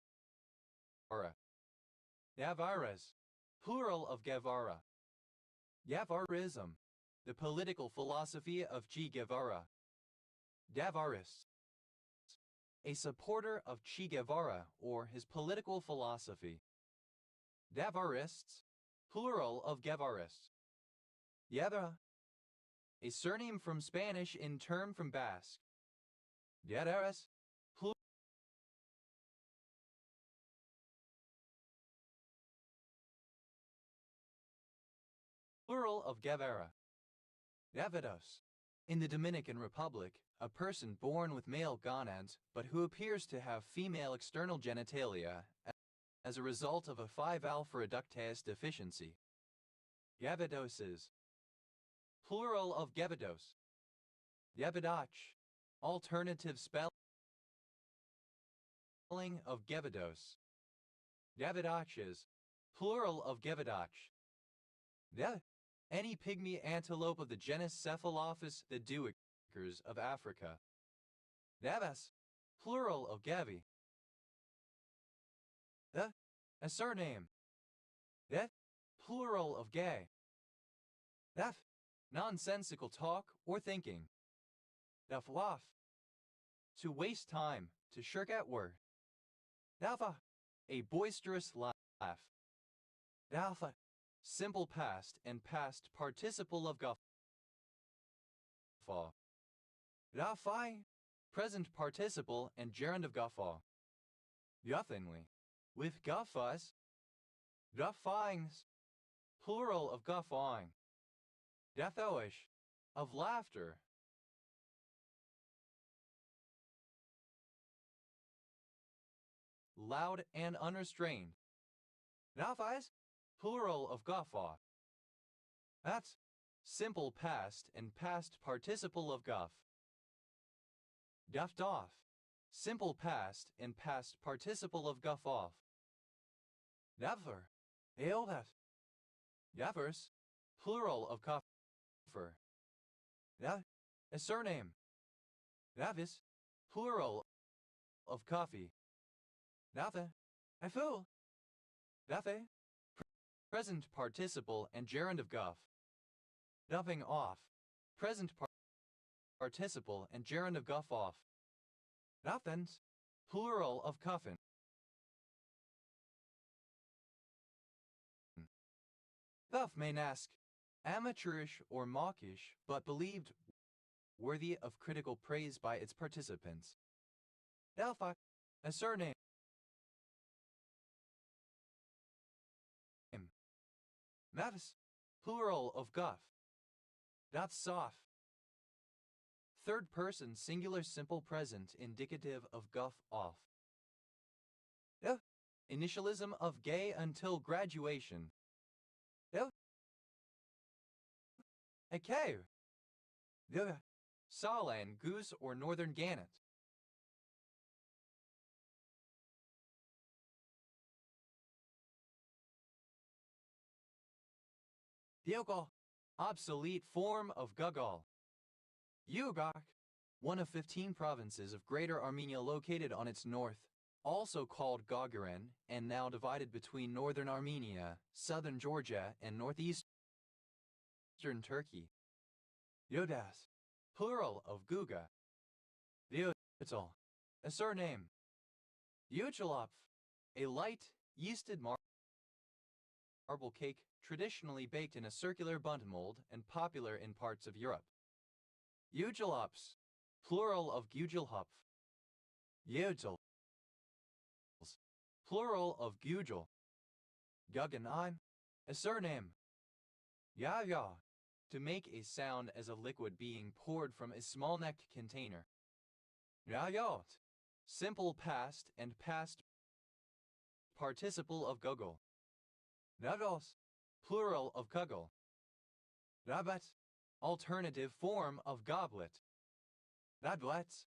Yavaras, plural of Guevara. Yavarism, the political philosophy of Che Guevara. Guevarists, a supporter of Che Guevara or his political philosophy. Guevarists, plural of Guevarists. Guevara, a surname from Spanish in turn from Basque. Guevaras, plural of Guevara. Guevados, in the Dominican Republic, a person born with male gonads but who appears to have female external genitalia as a result of a 5-alpha reductase deficiency. Guevadoses, plural of Guevados. Guevadach, alternative spelling of Gevidos. Gevidaches, plural of Gevidach. Any pygmy antelope of the genus Cephalophus, the duikers of Africa. Devas, plural of Gevi. A surname. Plural of gay. Nonsensical talk or thinking. Waf, to waste time, to shirk at work. Dafa, a boisterous laugh. Dafa, simple past and past participle of guffaw. Dafai, present participle and gerund of guffaw. Guffingly, with guffaws. Guffawings, plural of guffawing. Deathoish, of laughter. Loud and unrestrained. Daffais, plural of guffaw. That's simple past and past participle of guff. Guffed off, simple past and past participle of guff off. Never, eodat. Gaffers, plural of cuffer. A surname. Davis, plural of coffee. Dathe, a fool. Dathe, present participle and gerund of guff. Duffing off, present participle and gerund of guff off. Duffens, plural of cuffin. Duff may ask, amateurish or mawkish, but believed worthy of critical praise by its participants. Delphi, a surname. Mavis, plural of guff. That's soft. Third person singular simple present indicative of guff off. Initialism of gay until graduation. A cave. Salan, goose or northern gannet. Diogol, obsolete form of Gugol. Ugok, one of 15 provinces of Greater Armenia located on its north, also called Gagarin, and now divided between northern Armenia, southern Georgia, and northeastern Turkey. Yodas, plural of Guga. Yotel, a surname. Yuchalopf, a light, yeasted marble cake traditionally baked in a circular bundt mold and popular in parts of Europe. Ujalops, plural of Gujilhopf. Yudels, plural of Gujil. Guggenheim, a surname. Ya, to make a sound as a liquid being poured from a small-necked container. Yayot, simple past and past participle of Guggle. Nagos, plural of Kuggle. Rabat, alternative form of goblet. Dadlets,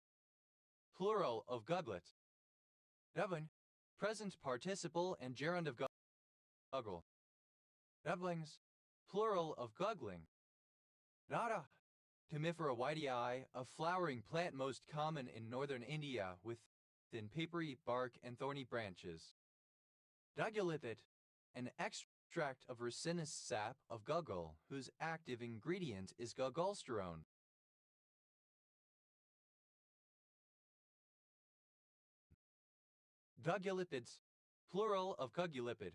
plural of goblet. Dublin, present participle and gerund of guggle. Dublings, plural of guggling. Nada, Comifera whitei, a flowering plant most common in northern India with thin papery bark and thorny branches. Dugulipid, an extract of ricinus sap of guggle, whose active ingredient is guggulsterone. Gugulipids, plural of gugulipid.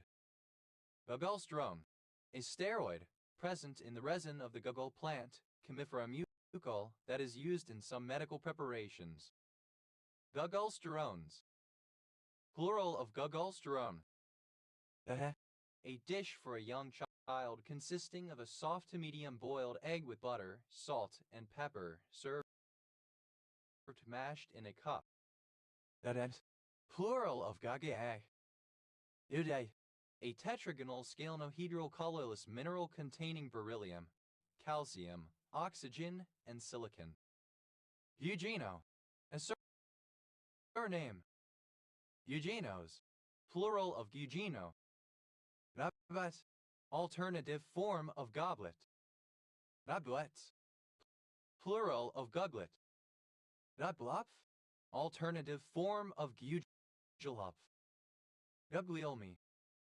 Guggulsterone, a steroid present in the resin of the guggle plant, Comifera mucol, that is used in some medical preparations. Guggulsterones, plural of guggulsterone. A dish for a young child consisting of a soft to medium boiled egg with butter, salt, and pepper, served mashed in a cup. Plural of gagae. Uday, a tetragonal scalenohedral colorless mineral containing beryllium, calcium, oxygen, and silicon. Eugenio, a surname. Eugenos, plural of Eugeno. Rabbet, alternative form of goblet. Rabuet, plural of guglet. Rablop, alternative form of Gugelhop. Guglielmi,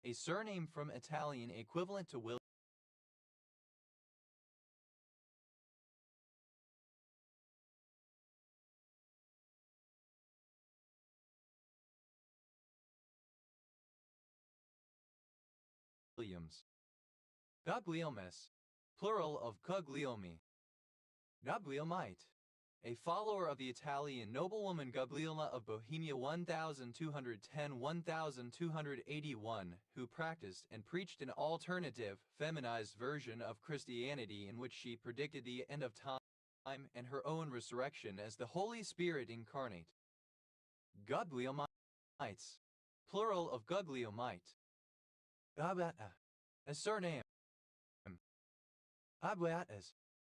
a surname from Italian equivalent to Williams. Guglielmus, plural of Guglielmi. Guglielmite, a follower of the Italian noblewoman Guglielma of Bohemia 1210-1281, who practiced and preached an alternative, feminized version of Christianity in which she predicted the end of time and her own resurrection as the Holy Spirit incarnate. Guglielmites, plural of Guglielmite. Gabata, a surname. Ableatas,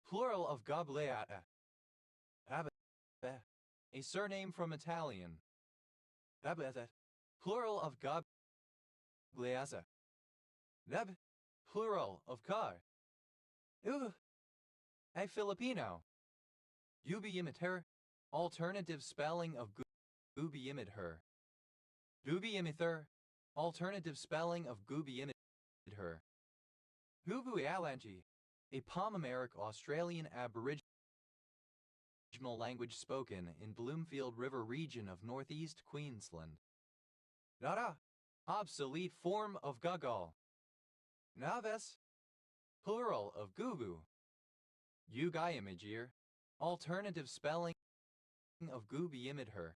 plural of Gobleata. Abbe, a surname from Italian. Abeta, plural of Gobleasa. Neb, plural of car. A Filipino. Ubiimiter, alternative spelling of Gubiimidher. Gubiimither, alternative spelling of Gubiimidher. Gubuyalanchi, a Palmeric Australian Aboriginal language spoken in Bloomfield River region of northeast Queensland. Nara, obsolete form of Gugal. Naves, plural of Gugu. Ugayimagir, alternative spelling of Gubiimidher.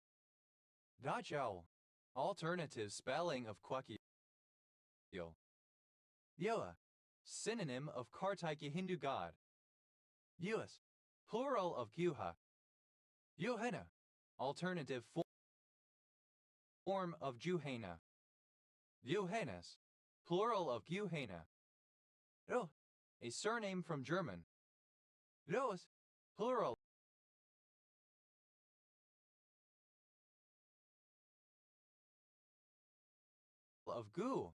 Dachau, alternative spelling of Kwakil. Yoa, synonym of Kartike Hindu god. Yuas, plural of Guha. Yuhena, alternative form of Juhena. Juhenes, plural of Guhena. Ro, a surname from German. Roas, plural of Gu.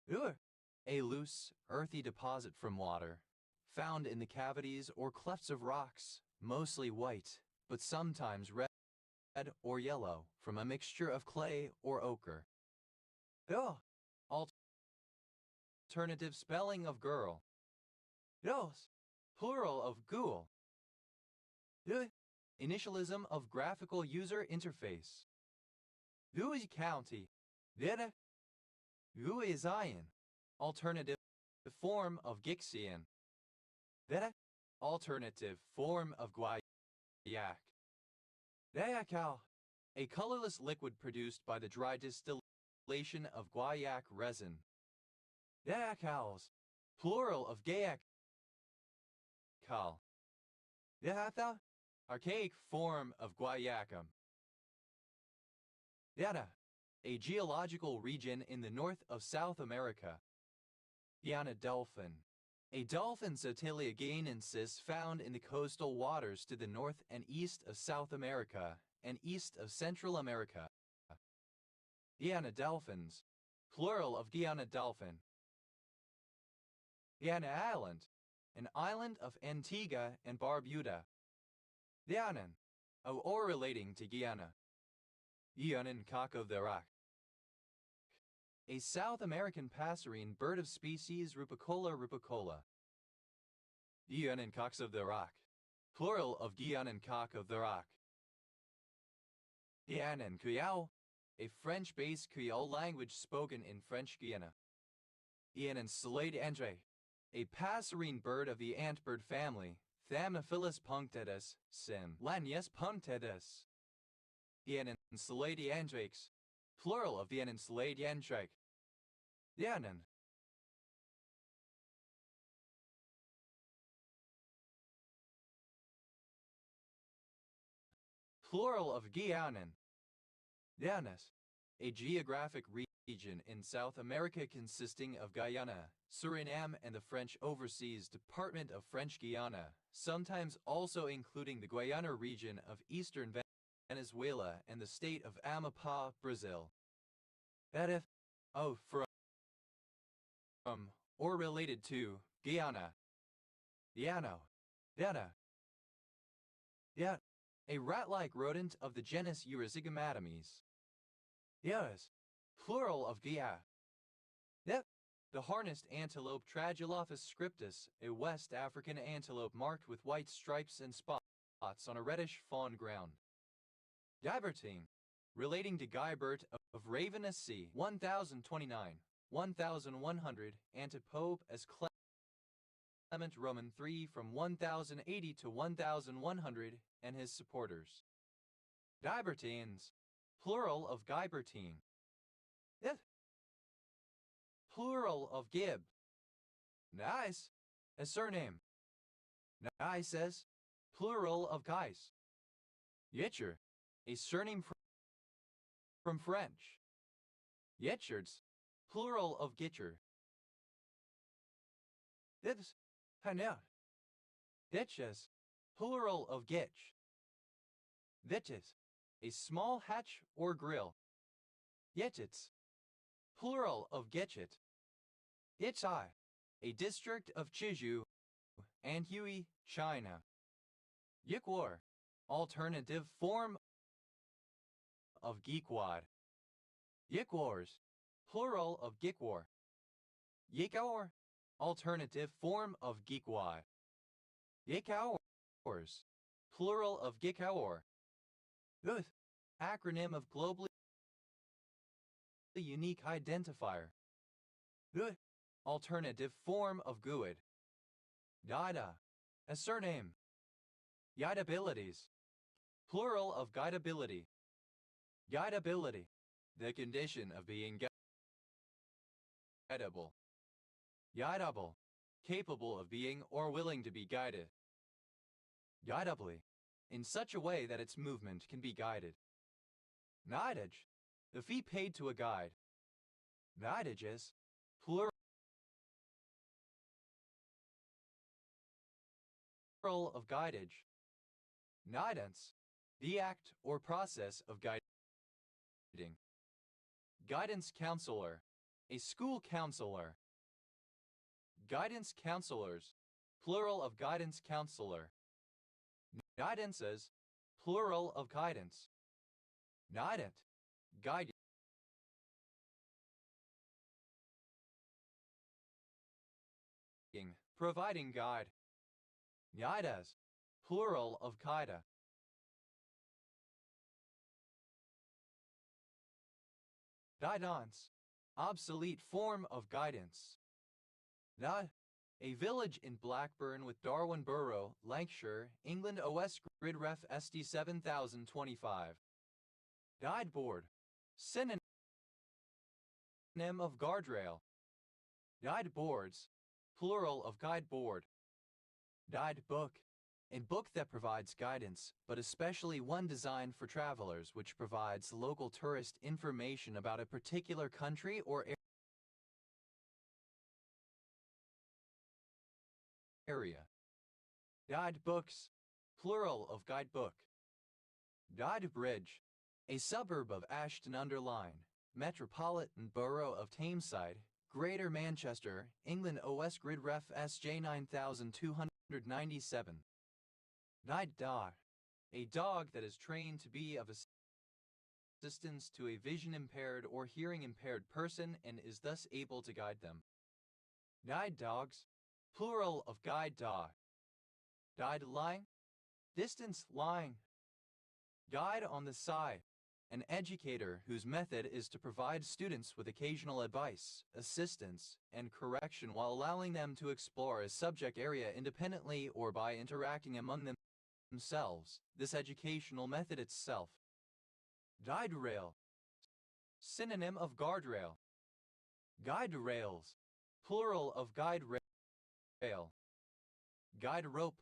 Ur, a loose, earthy deposit from water, found in the cavities or clefts of rocks, mostly white, but sometimes red or yellow, from a mixture of clay or ochre. Ro, alternative spelling of girl. Ros, plural of ghoul. Initialism of graphical user interface. Louis County. Dere. Zion, alternative form of Gixian. Dere, alternative form of Guayak. Dayakal, a colorless liquid produced by the dry distillation of guaiac resin. Dayakals, plural of Gayak. Kal. Dehatha, archaic form of Guayacum. Yada, a geological region in the north of South America. Guiana dolphin, a dolphin Sotalia guianensis found in the coastal waters to the north and east of South America and east of Central America. Guiana dolphins, plural of Guiana dolphin. Guiana Island, an island of Antigua and Barbuda. Guianan, or relating to Guyana. Guianan cock of the rock, a South American passerine bird of species Rupicola rupicola. Guianan cocks of the rock, plural of Guianan cock of the rock. Guianan Creole, a French-based Creole language spoken in French Guiana. Guianan Salade Andre, a passerine bird of the antbird family, Thamnophilus punctatus, sim. Lanius punctatus. Guianan Salade Andrakes, plural of Guianan Salade Andrake. Guianan. Plural of Guianan. Guianas, a geographic region in South America consisting of Guyana, Suriname and the French Overseas Department of French Guiana, sometimes also including the Guayana region of eastern Venezuela and the state of Amapá, Brazil. that if, oh, from, or related to, Guyana, Yano, Yana, Yat, a rat-like rodent of the genus Euryzygomatomys. Yes, plural of Gia. Yep, the harnessed antelope Tragulophus scriptus, a West African antelope marked with white stripes and spots on a reddish fawn ground. Guibertine, relating to Guibert of Ravenous Sea, 1029, 1100, and to Pope as Clement Roman III from 1080 to 1100, and his supporters. Guibertines, plural of Guibertine. If, plural of Gib. Nice, a surname. Nices, plural of Gais. Yitcher, a surname from French. Yitchards, plural of Gitcher. This, Hanel. Ditches, plural of Gitch. Vittis, a small hatch or grill. Yetits, plural of Getchit. Yitzhai, a district of Chizhou, Anhui, China. Yikwar, alternative form of Geekwad. Yikwars, plural of Gikwar. Yikawar, alternative form of Geekwad. Yikawars, plural of Gikawar. Uth, acronym of globally unique identifier. Uth, alternative form of Guid. Yida, a surname. Guidabilities, plural of guidability. Guidability, the condition of being guidable. Guidable, capable of being or willing to be guided. Guidably, in such a way that its movement can be guided. Guidage, the fee paid to a guide. Guidages, plural of guidage. Guidance, the act or process of guiding. Guidance counselor, a school counselor. Guidance counselors, plural of guidance counselor. Guidances, plural of guidance. Guidant, guiding. Providing guide. Guidas, plural of guida. Guidance, obsolete form of guidance. Guide, a village in Blackburn with Darwin Borough, Lancashire, England. OS Grid Ref SD 7025. Guide board, synonym of guardrail. Guide boards, plural of guide board. Guide book, a book that provides guidance, but especially one designed for travelers which provides local tourist information about a particular country or area. Guide books, plural of guidebook. Guide Bridge, a suburb of Ashton-under-Lyne, Metropolitan Borough of Tameside, Greater Manchester, England. OS Grid Ref SJ 9297. Guide Dog, a dog that is trained to be of assistance to a vision-impaired or hearing-impaired person and is thus able to guide them. Guide dogs, plural of guide dog. Guide line, distance line. Guide on the side, an educator whose method is to provide students with occasional advice, assistance, and correction while allowing them to explore a subject area independently or by interacting among themselves. This educational method itself. Guide rail, synonym of guardrail. Guide rails, plural of guide rail. Guide rope,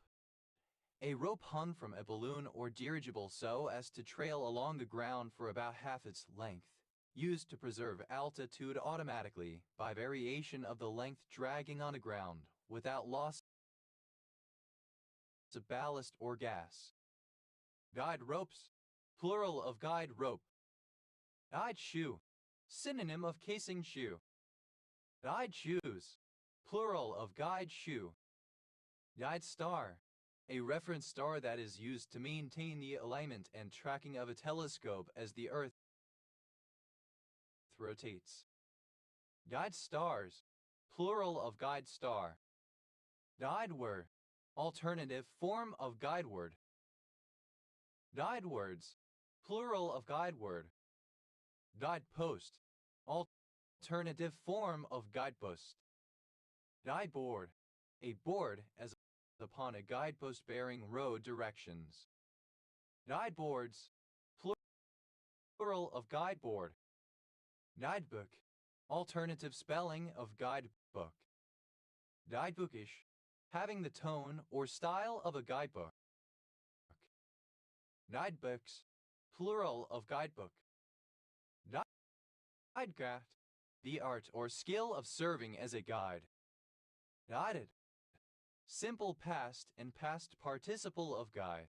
a rope hung from a balloon or dirigible so as to trail along the ground for about half its length, used to preserve altitude automatically by variation of the length dragging on the ground, without loss of ballast or gas. Guide ropes, plural of guide rope. Guide shoe, synonym of casing shoe. Guide shoes, plural of guide shoe. Guide star, a reference star that is used to maintain the alignment and tracking of a telescope as the Earth rotates. Guide stars, plural of guide star. Guide word, alternative form of guide word. Guide words, plural of guide word. Guide post, alternative form of guidepost. Guide board, a board as upon a guidepost bearing road directions. Guide boards, plural of guide board. Guidebook, alternative spelling of guidebook. Guidebookish, having the tone or style of a guidebook. Guidebooks, plural of guidebook. Guidecraft, the art or skill of serving as a guide. Guided, simple past and past participle of guide.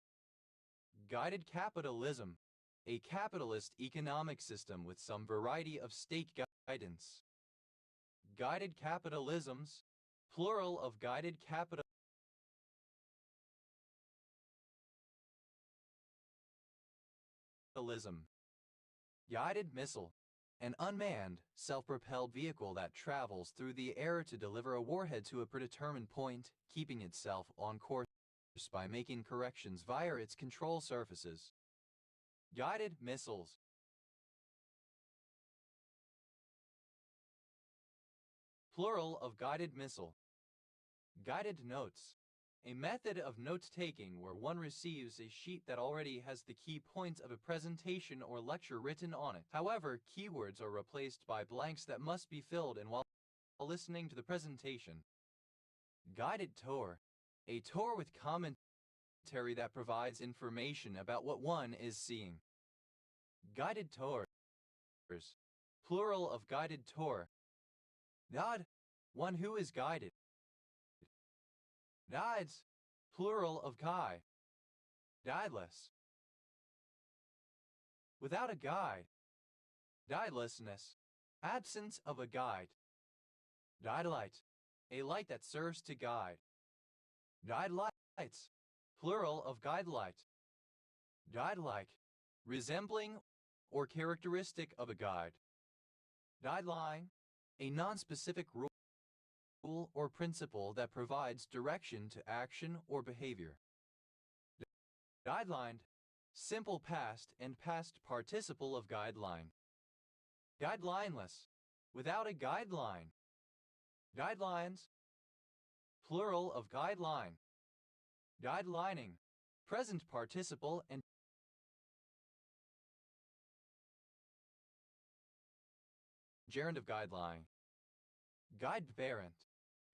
Guided capitalism, a capitalist economic system with some variety of state guidance. Guided capitalisms, plural of guided capitalism. Guided missile, an unmanned, self-propelled vehicle that travels through the air to deliver a warhead to a predetermined point, keeping itself on course by making corrections via its control surfaces. Guided missiles. Plural of guided missile. Guided notes. A method of note-taking where one receives a sheet that already has the key points of a presentation or lecture written on it. However, keywords are replaced by blanks that must be filled in while listening to the presentation. Guided tour. A tour with commentary that provides information about what one is seeing. Guided tours. Plural of guided tour. Guide, one who is guided. Guides, plural of guide. Guideless. Without a guide. Guidelessness, absence of a guide. Guidelight, a light that serves to guide. Guidelights, plural of guidelight. Guidelike, resembling or characteristic of a guide. Guideline, a non-specific rule or principle that provides direction to action or behavior. Guideline, simple past and past participle of guideline. Guidelineless, without a guideline. Guidelines, plural of guideline. Guidelining, present participle and gerund of guideline. Guide parent,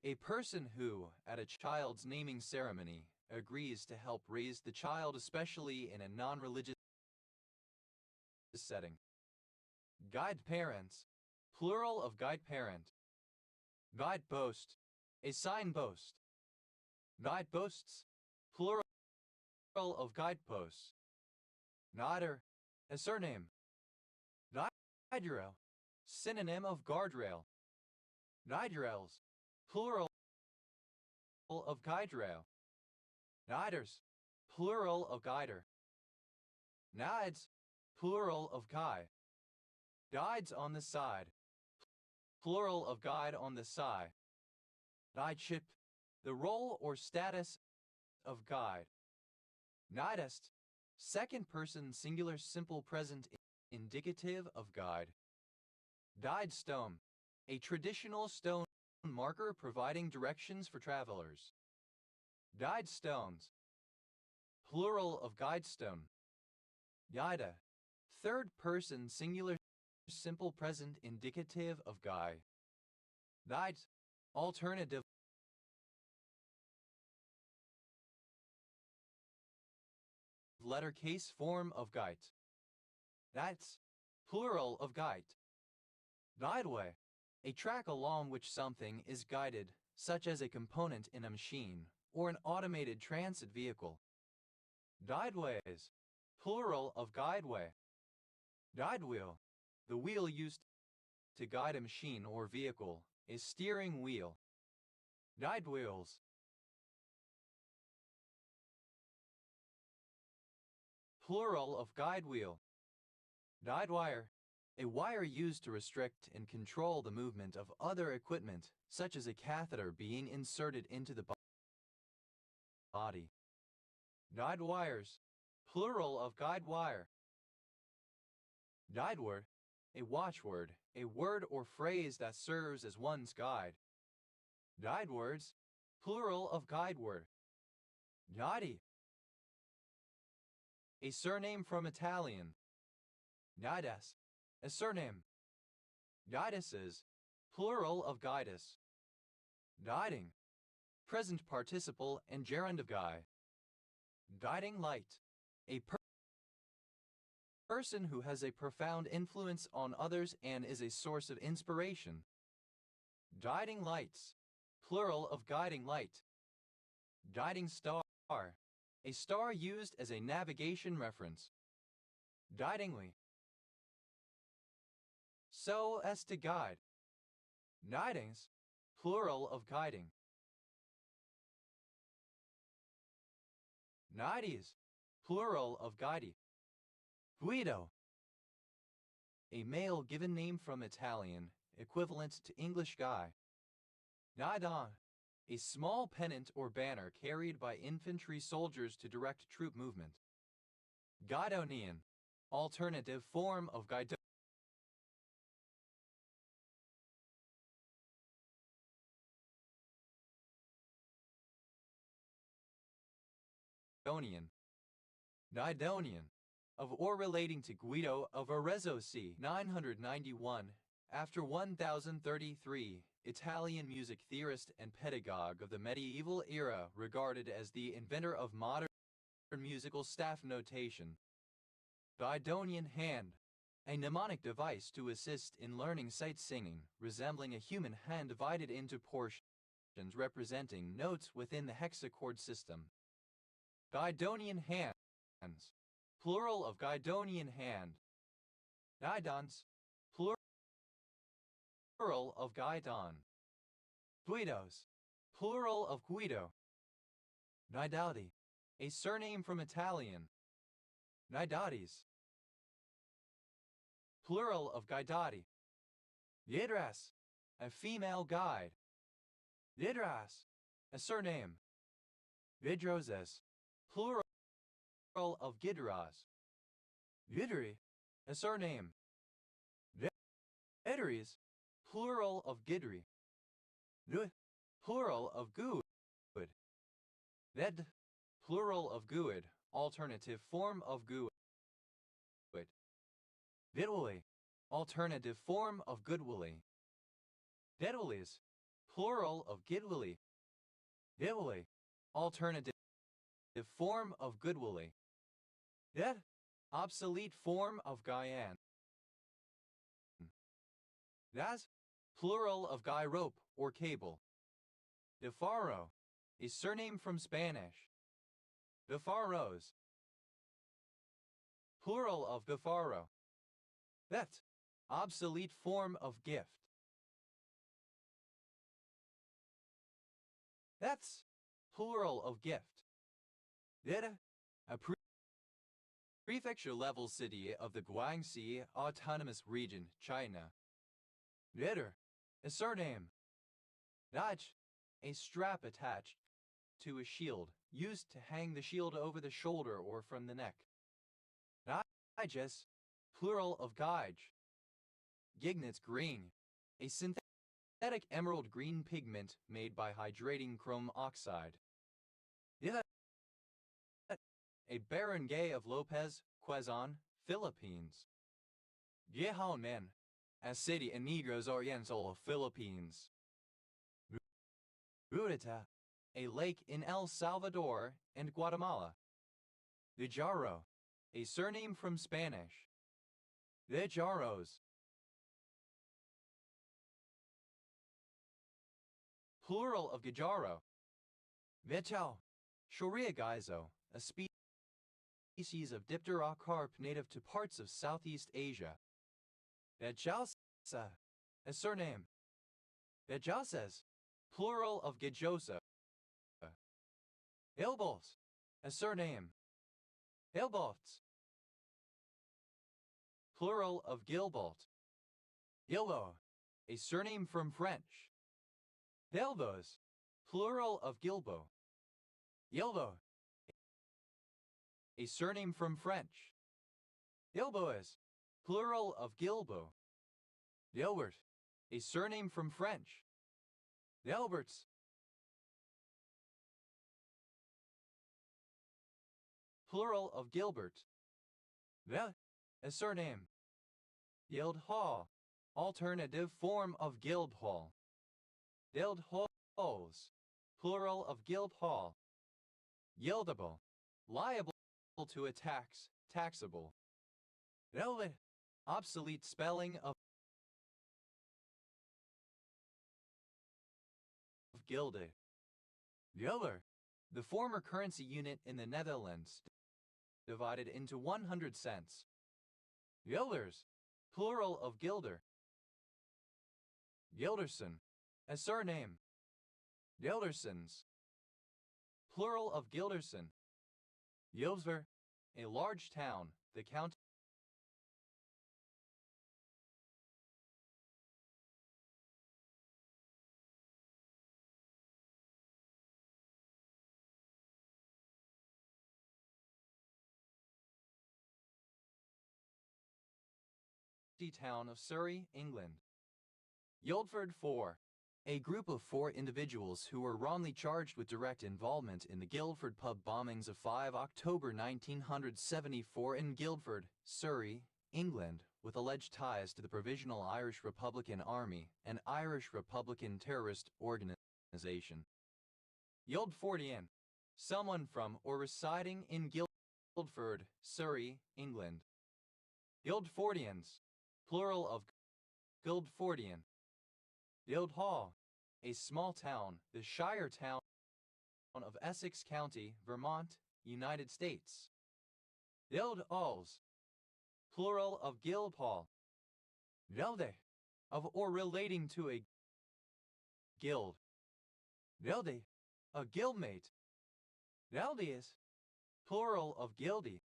a person who, at a child's naming ceremony, agrees to help raise the child, especially in a non-religious setting. Guide parents, plural of guide parent. Guide post, a signpost. Guide posts, plural of guideposts. Guider, a surname. Guiderail, synonym of guardrail. Guiderails, plural of guiderail. Guiders, plural of guider. Guides, plural of guide. Guides on the side, plural of guide on the side. Guideship, the role or status of guide. Guidest, second person singular simple present indicative of guide. Guide stone, a traditional stone marker providing directions for travelers. Guide stones, plural of guide stone. Guida, third person singular simple present indicative of guide. Guides, alternative letter case form of guide. Guides, plural of guide. Guideway, a track along which something is guided, such as a component in a machine or an automated transit vehicle. Guideways, plural of guideway. Guide wheel, the wheel used to guide a machine or vehicle, a steering wheel. Guide wheels. Plural of guide wheel. Guide wire. A wire used to restrict and control the movement of other equipment, such as a catheter being inserted into the body. Guide wires. Plural of guide wire. Guide word. A watchword, a word or phrase that serves as one's guide. Guide words. Plural of guide word. Guidi. A surname from Italian. Guides. A surname. Guiduses. Plural of guidus. Guiding. Present participle and gerund of guide. Guiding light. A person who has a profound influence on others and is a source of inspiration. Guiding lights. Plural of guiding light. Guiding star. A star used as a navigation reference. Guidingly. So as to guide. Guidings. Plural of guiding. Guides. Plural of guidi. Guido. A male given name from Italian, equivalent to English guy. Guidon. A small pennant or banner carried by infantry soldiers to direct troop movement. Guidonian. Alternative form of Guidonian. Guidonian. Of or relating to Guido of Arezzo c. 991, after 1033, Italian music theorist and pedagogue of the medieval era, regarded as the inventor of modern musical staff notation. Guidonian hand. A mnemonic device to assist in learning sight singing, resembling a human hand divided into portions representing notes within the hexachord system. Guidonian hands. Plural of Guidonian hand. Guidons. Plural of Guidon. Guidos. Plural of Guido. Guidati. A surname from Italian. Guidatis. Plural of Guidati. Guidras. A female guide. Guidras. A surname. Guidroses. Plural of Gidras. Gidri. A surname. Gidris. Plural of Gidri. Good. Plural of Good. Ved. Plural of Good. Alternative form of Good. Vidwilly. Alternative form of Goodwilly. Gedwillies. Plural of Gidwilly. Gidwilly. Alternative form of Goodwilly. Yet. Obsolete form of Guyane. Das. Plural of guy rope or cable. De Faro. A surname from Spanish. De Faros. Plural of de Faro. That. Obsolete form of gift. That's. Plural of gift. Did. A prefecture-level city of the Guangxi Autonomous Region, China. Ritter. A surname. Daj. A strap attached to a shield, used to hang the shield over the shoulder or from the neck. Gaiges. Plural of gaige. Gignet's green. A synthetic emerald green pigment made by hydrating chrome oxide. A barangay of Lopez, Quezon, Philippines. Gihonen. A city in Negros Oriental, Philippines. Burita. A lake in El Salvador and Guatemala. Guijarro. A surname from Spanish. Guijarros. Plural of Guijarro. Vichao. Shoriagaizo, a species of diptera carp native to parts of Southeast Asia. Vechalsa. a surname. Gejoses, plural of Gejosa. Ilbos, a surname. Ilbots, plural of Gilbolt. Gilbo, a surname from French. Gilbos, plural of Gilbo. Gilbo, a surname from French. Gilboas, plural of Gilbo. Gilbert, a surname from French. Gilberts, plural of Gilbert. Vel, a surname. Guildhall, alternative form of Guildhall. Guildhalls, plural of Guildhall. Yieldable, liable to a tax, taxable. Velvet, obsolete spelling of gilde. Guilder, the former currency unit in the Netherlands, divided into 100 cents. Guilders, plural of Gilder. Gilderson, a surname. Gildersons, plural of Gilderson. Gilsver, a large town, the county town of Surrey, England. Guildford 4. A group of 4 individuals who were wrongly charged with direct involvement in the Guildford pub bombings of 5 October 1974 in Guildford, Surrey, England, with alleged ties to the Provisional Irish Republican Army, an Irish Republican terrorist organization. Guildfordian, someone from or residing in Guildford, Surrey, England. Guildfordians, plural of Guildfordian. Guildhall, a small town, the Shire town of Essex County, Vermont, United States. Guildhalls, plural of Guildhall. Guilde, of or relating to a guild. Guilde, a guildmate. Guildius, plural of guildy.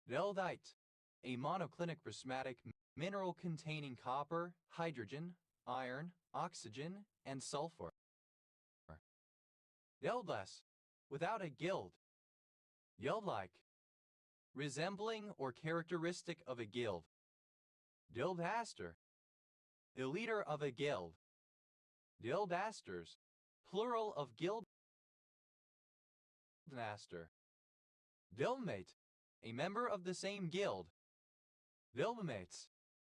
Guildite, a monoclinic prismatic mineral containing copper, hydrogen, iron, oxygen, and sulfur. Guildless, without a guild. Guild-like, resembling or characteristic of a guild. Guildmaster, the leader of a guild. Guildmasters, plural of guildmaster. Guildmate, a member of the same guild. Guildmates,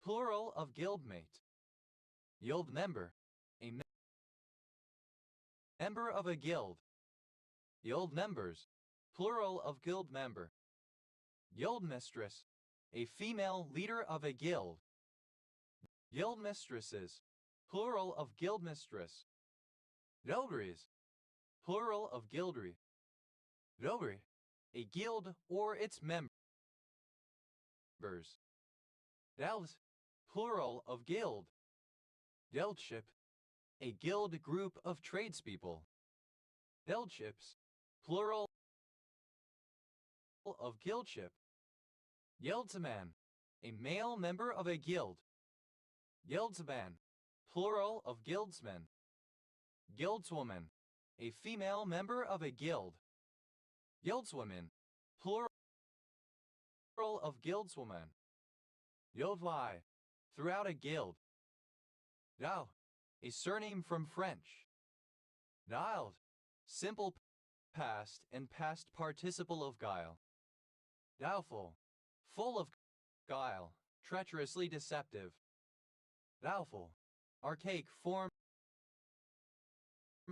plural of guildmate. Guild member, a member of a guild. Guild members, plural of guild member. Guildmistress, a female leader of a guild. Guildmistresses, plural of guildmistress. Guildries, plural of guildry. Guildry, a guild or its members. Guilds, plural of guild. Guildship, a guild group of tradespeople. Guildships, plural of guildship. Guildsman, a male member of a guild. Guildsman, plural of guildsmen. Guildswoman, a female member of a guild. Guildswomen, plural of guildswoman. Guildfly, throughout a guild. Gau, a surname from French. Guiled, simple past and past participle of guile. Guileful, full of guile, treacherously deceptive. Guileful, archaic form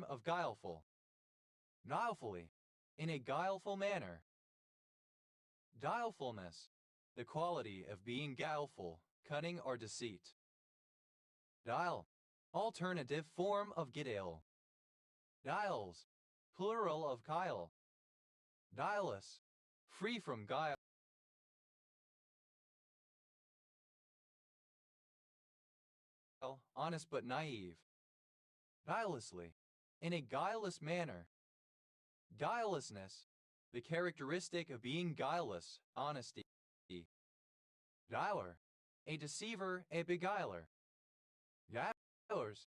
of guileful. Guilefully, in a guileful manner. Guilefulness, the quality of being guileful, cunning or deceit. Guile, alternative form of guile. Guiles, plural of guile. Guileless, free from guile. honest but naive. Guilelessly, in a guileless manner. Guilelessness, the characteristic of being guileless, honesty. Guiler, a deceiver, a beguiler. Guilers,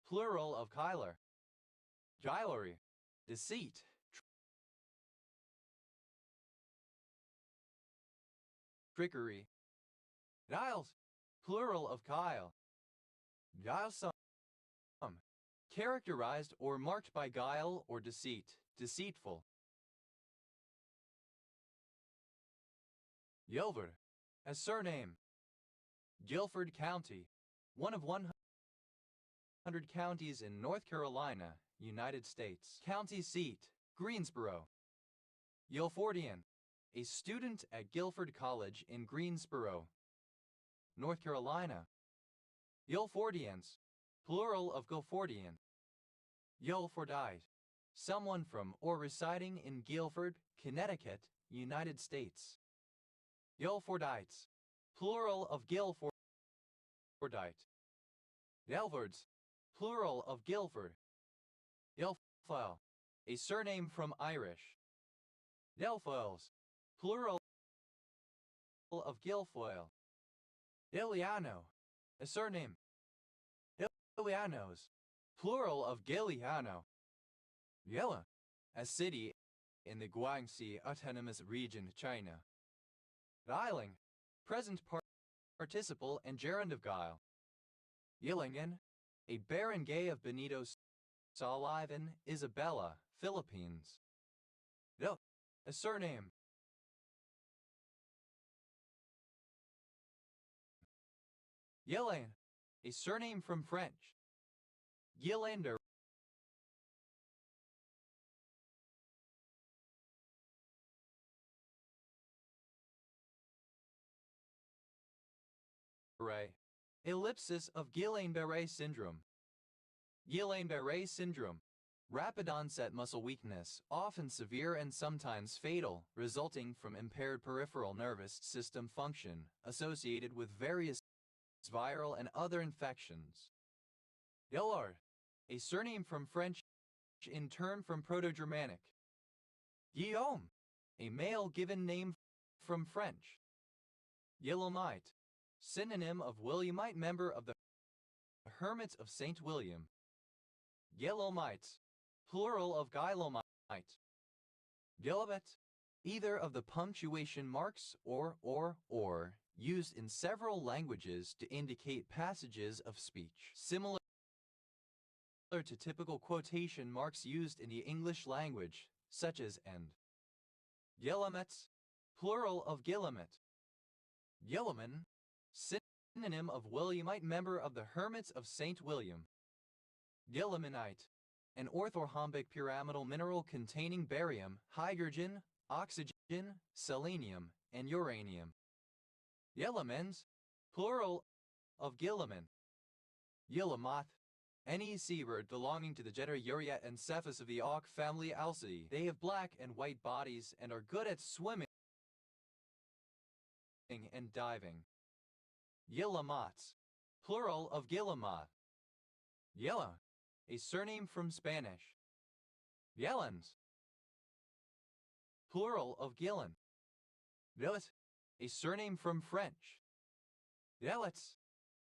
plural of guiler. Guilery, deceit. Trickery. Guiles, plural of guile. Guilesome, characterized or marked by guile or deceit, deceitful. Gilford, a surname. Guilford County, one of 100 counties in North Carolina, United States. County seat, Greensboro. Guilfordian, a student at Guilford College in Greensboro, North Carolina. Guilfordians, plural of Guilfordian. Guilfordite, someone from or residing in Guilford, Connecticut, United States. Guilfordites, plural of Guilfordite. Guilfords, plural of Guilford. Guilfoyle, a surname from Irish. Guilfoyles, plural of Guilfoyle. Giuliano, a surname. Giulianos, plural of Giuliano. Yella, a city in the Guangxi Autonomous Region, China. Guiling, present participle and gerund of guile. Yillingen, a barangay of Benito Soliven, Isabela, Philippines. Yo, a surname. Yelaine, a surname from French. Yelander, ellipsis of Guillain-Barré syndrome. Guillain-Barré syndrome, rapid onset muscle weakness, often severe and sometimes fatal, resulting from impaired peripheral nervous system function, associated with various viral and other infections. Guillard, a surname from French, in turn from Proto-Germanic. Guillaume, a male given name from French. Guillemite, synonym of Williamite, member of the Hermits of St. William. Guillemomites, plural of Guillemite. Guillemot, either of the punctuation marks or, used in several languages to indicate passages of speech, similar to typical quotation marks used in the English language, such as end. Guillemots, plural of Guillemot. Guillemin, synonym of Williamite, member of the Hermits of St. William. Guilleminite, an orthorhombic pyramidal mineral containing barium, hydrogen, oxygen, selenium, and uranium. Guillemins, plural of Guillemin. Guillemoth, any seabird belonging to the genera Uriat and Cephas of the auk family Alcidae. They have black and white bodies and are good at swimming and diving. Guillemots, plural of Guillemoth. Yella, a surname from Spanish. Yellens, plural of Gillen. Gillet, a surname from French. Gillets,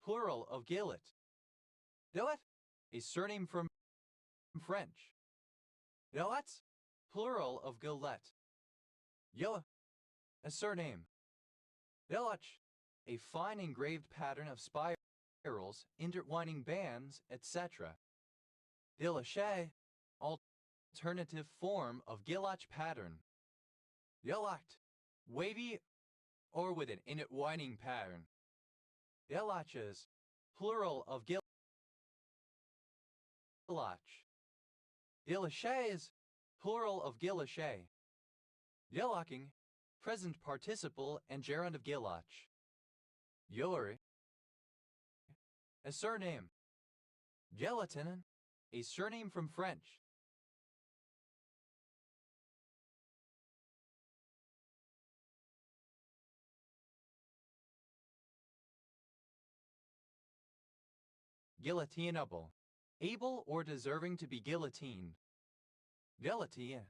plural of Gillet. Gillet, a surname from French. Gillets, plural of Gillette. Yilla, a surname. Gillach, a fine engraved pattern of spirals, intertwining bands, etc. Gillache, alternative form of Gillach pattern. Gillacht, wavy or with an intertwining pattern. Gillaches, plural of Gillach. Gillaches, plural of Gillache. Gillocking, present participle and gerund of Gillach. Yuri, a surname. Gelatin, a surname from French. Guillotinable. Able or deserving to be guillotined. Guillotine.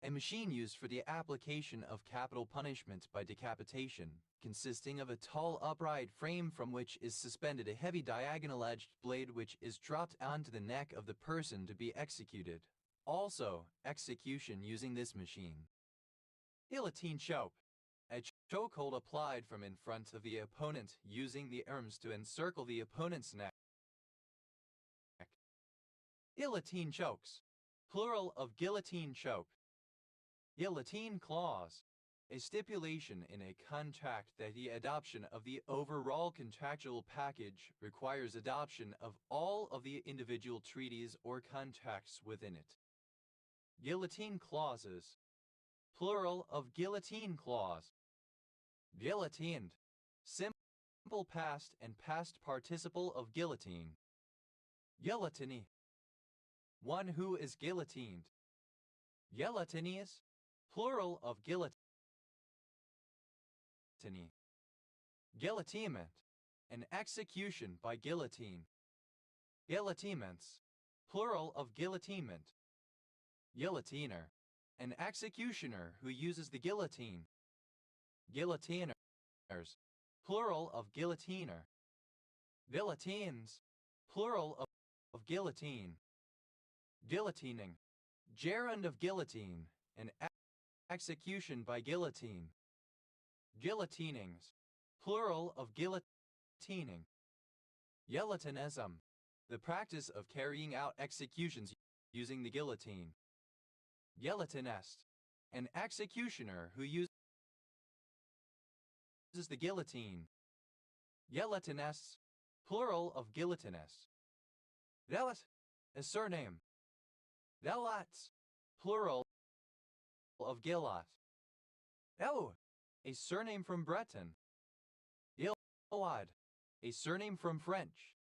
A machine used for the application of capital punishment by decapitation, consisting of a tall upright frame from which is suspended a heavy diagonal-edged blade which is dropped onto the neck of the person to be executed. Also, execution using this machine. Guillotine choke. A chokehold applied from in front of the opponent using the arms to encircle the opponent's neck. Guillotine chokes. Plural of guillotine choke. Guillotine clause. A stipulation in a contract that the adoption of the overall contractual package requires adoption of all of the individual treaties or contracts within it. Guillotine clauses. Plural of guillotine clause. Guillotined. Simple past and past participle of guillotine. Guillotiny. One who is guillotined. Guillotinius. Plural of guillotiny. Guillotinement. An execution by guillotine. Guillotiments. Plural of guillotinement. Guillotiner. An executioner who uses the guillotine. Guillotiners. Plural of guillotiner. Guillotines. Plural of guillotine. Guillotining. Gerund of guillotine. An execution by guillotine. Guillotinings. Plural of guillotining. Guillotinism. The practice of carrying out executions using the guillotine. Guillotinist. An executioner who uses the guillotine. Guillotinists. Plural of guillotinists. Guillot. A surname. Guillots. Plural of guillot. Oh, a surname from Breton. Guillod. A surname from French.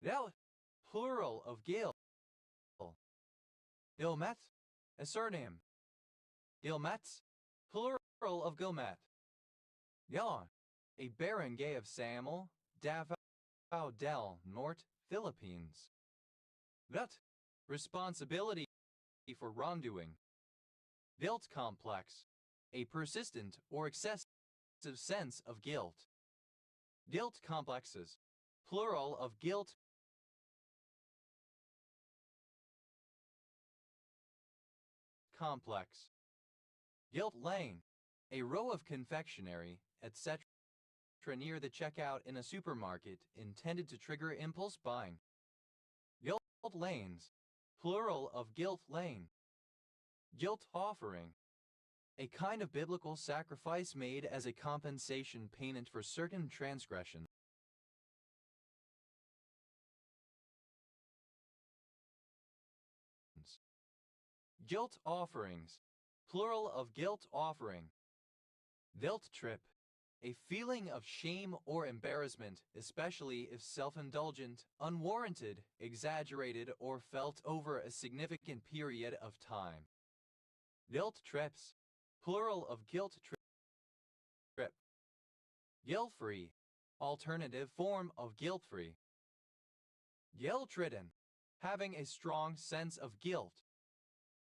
Guil. Plural of Gil. Guilmet. A surname. Guilmets. Plural of Guilmet. Guillon. A barangay of Samel, Davao del Norte, Philippines. Gut. Responsibility for wrongdoing. Guilt complex. A persistent or excessive sense of guilt. Guilt complexes. Plural of guilt. Complex. Guilt lane. A row of confectionery, etc. near the checkout in a supermarket intended to trigger impulse buying. Guilt lanes. Plural of guilt lane. Guilt offering. A kind of biblical sacrifice made as a compensation payment for certain transgressions. Guilt offerings. Plural of guilt offering. Guilt trip. A feeling of shame or embarrassment, especially if self-indulgent, unwarranted, exaggerated, or felt over a significant period of time. Guilt trips. Plural of guilt trip. Guilt-free. Alternative form of guilt-free. Guilt-ridden. Having a strong sense of guilt.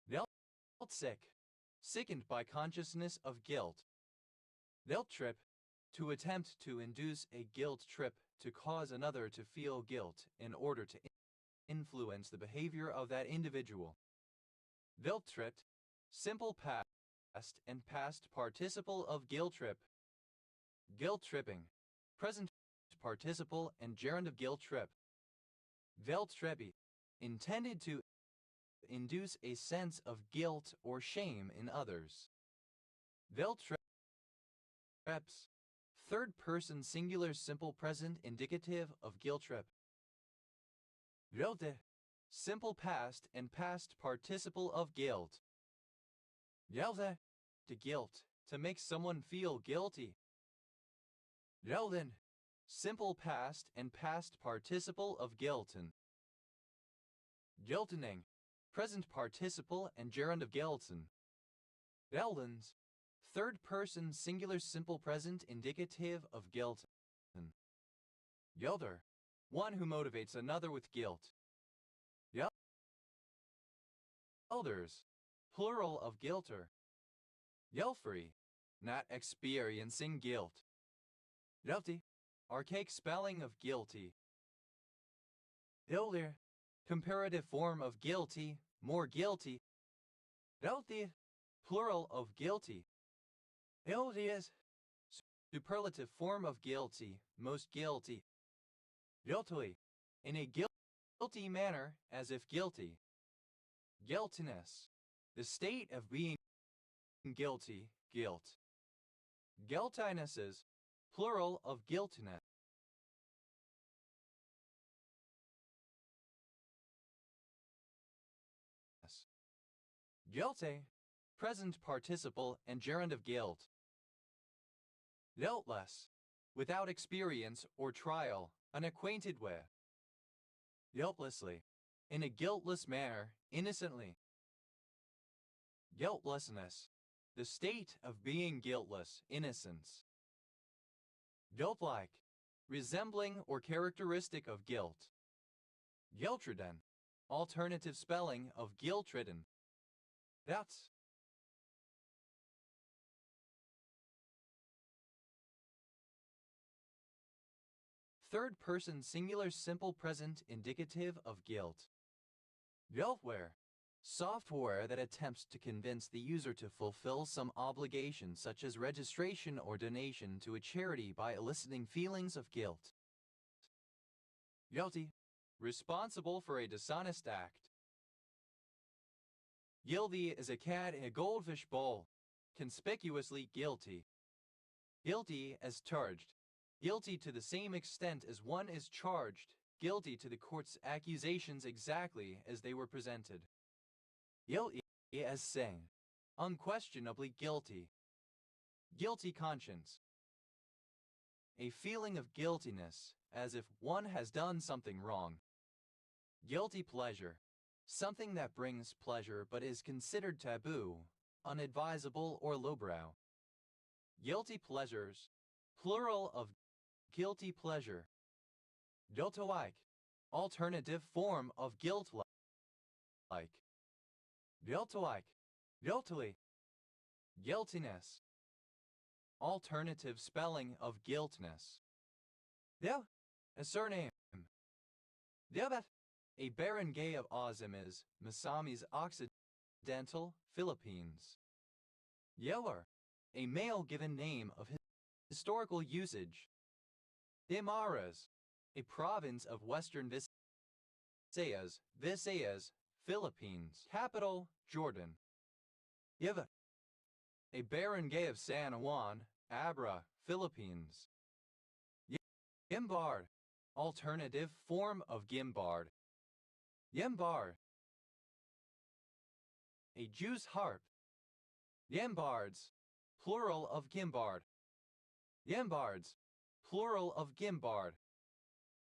Guilt-sick. Sickened by consciousness of guilt. Guilt-trip. To attempt to induce a guilt trip to cause another to feel guilt in order to influence the behavior of that individual. Guilt-tripped. Simple past and past participle of guilt-trip. Guilt-tripping. Present participle and gerund of guilt-trip. Guilt-trippy. Intended to induce a sense of guilt or shame in others. Guilt-trips. Third person singular simple present indicative of guilt-trip. Guilte. Simple past and past participle of guilt. Guilte. To guilt. To make someone feel guilty. Guilten. Simple past and past participle of guilten. Guiltening. Present participle and gerund of guilten. Geldens. Third person singular simple present indicative of guilten. Gilder. one who motivates another with guilt. Elders, plural of guilter. Yelfree, not experiencing guilt. Guilty, archaic spelling of guilty. Ildir, comparative form of guilty, more guilty. Guilty, plural of guilty. Ildius, superlative form of guilty, most guilty. Guiltily, in a guilty manner, as if guilty. Guiltiness, the state of being guilty, guilt. Guiltinesses, plural of guiltiness. Guilty, present participle and gerund of guilt. Guiltless, without experience or trial, unacquainted with. Guiltlessly, in a guiltless manner, innocently. Guiltlessness, the state of being guiltless, innocence. Guilt-like, resembling or characteristic of guilt. Guiltridden, alternative spelling of guiltridden. That's third person singular simple present indicative of guilt. Guiltware, software that attempts to convince the user to fulfill some obligation such as registration or donation to a charity by eliciting feelings of guilt. Guilty, responsible for a dishonest act. Guilty is a cat in a goldfish bowl, conspicuously guilty. Guilty as charged, guilty to the same extent as one is charged, guilty to the court's accusations exactly as they were presented. Guilty as saying, unquestionably guilty. Guilty conscience. A feeling of guiltiness, as if one has done something wrong. Guilty pleasure. Something that brings pleasure but is considered taboo, unadvisable, or lowbrow. Guilty pleasures, plural of guilty pleasure. Guilt-like, alternative form of guilt-like. Guilt-like, guiltily. Guiltiness, alternative spelling of guiltness. Yeah, a surname. Diabat. A barangay of Ozimis, Misamis Occidental, Philippines. Yeller, a male given name of historical usage. Imaras, a province of western Visayas, Philippines. Capital, Jordan. Yeva, a barangay of San Juan, Abra, Philippines. Gimbard, alternative form of Gimbard. Yembar, a Jew's harp. Yembards, plural of Gimbard. Yembards, plural of Gimbard.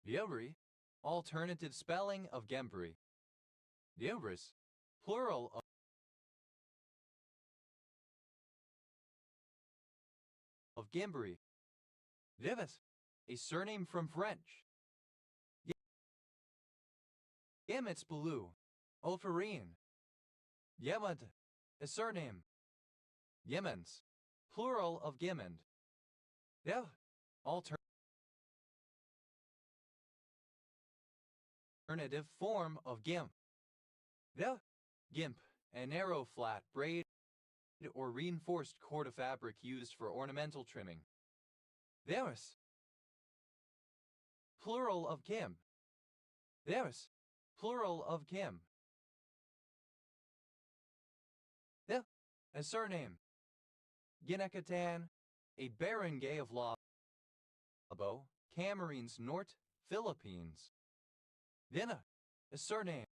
Yevri, alternative spelling of Gembri. Yevris, plural of Gembri. Yevis, a surname from French. Yemitz Bulu, Ophirine. Yemad, a surname. Yemens, plural of Yemend. Yeah, alternative form of Gimp. Yeah, Gimp, a narrow flat braid or reinforced cord of fabric used for ornamental trimming. There's, plural of Gimp. There's, plural of Kim. Yeah, a surname. Ginekatan, a barangay of Labo, Camarines Norte, Philippines. Gina, a surname.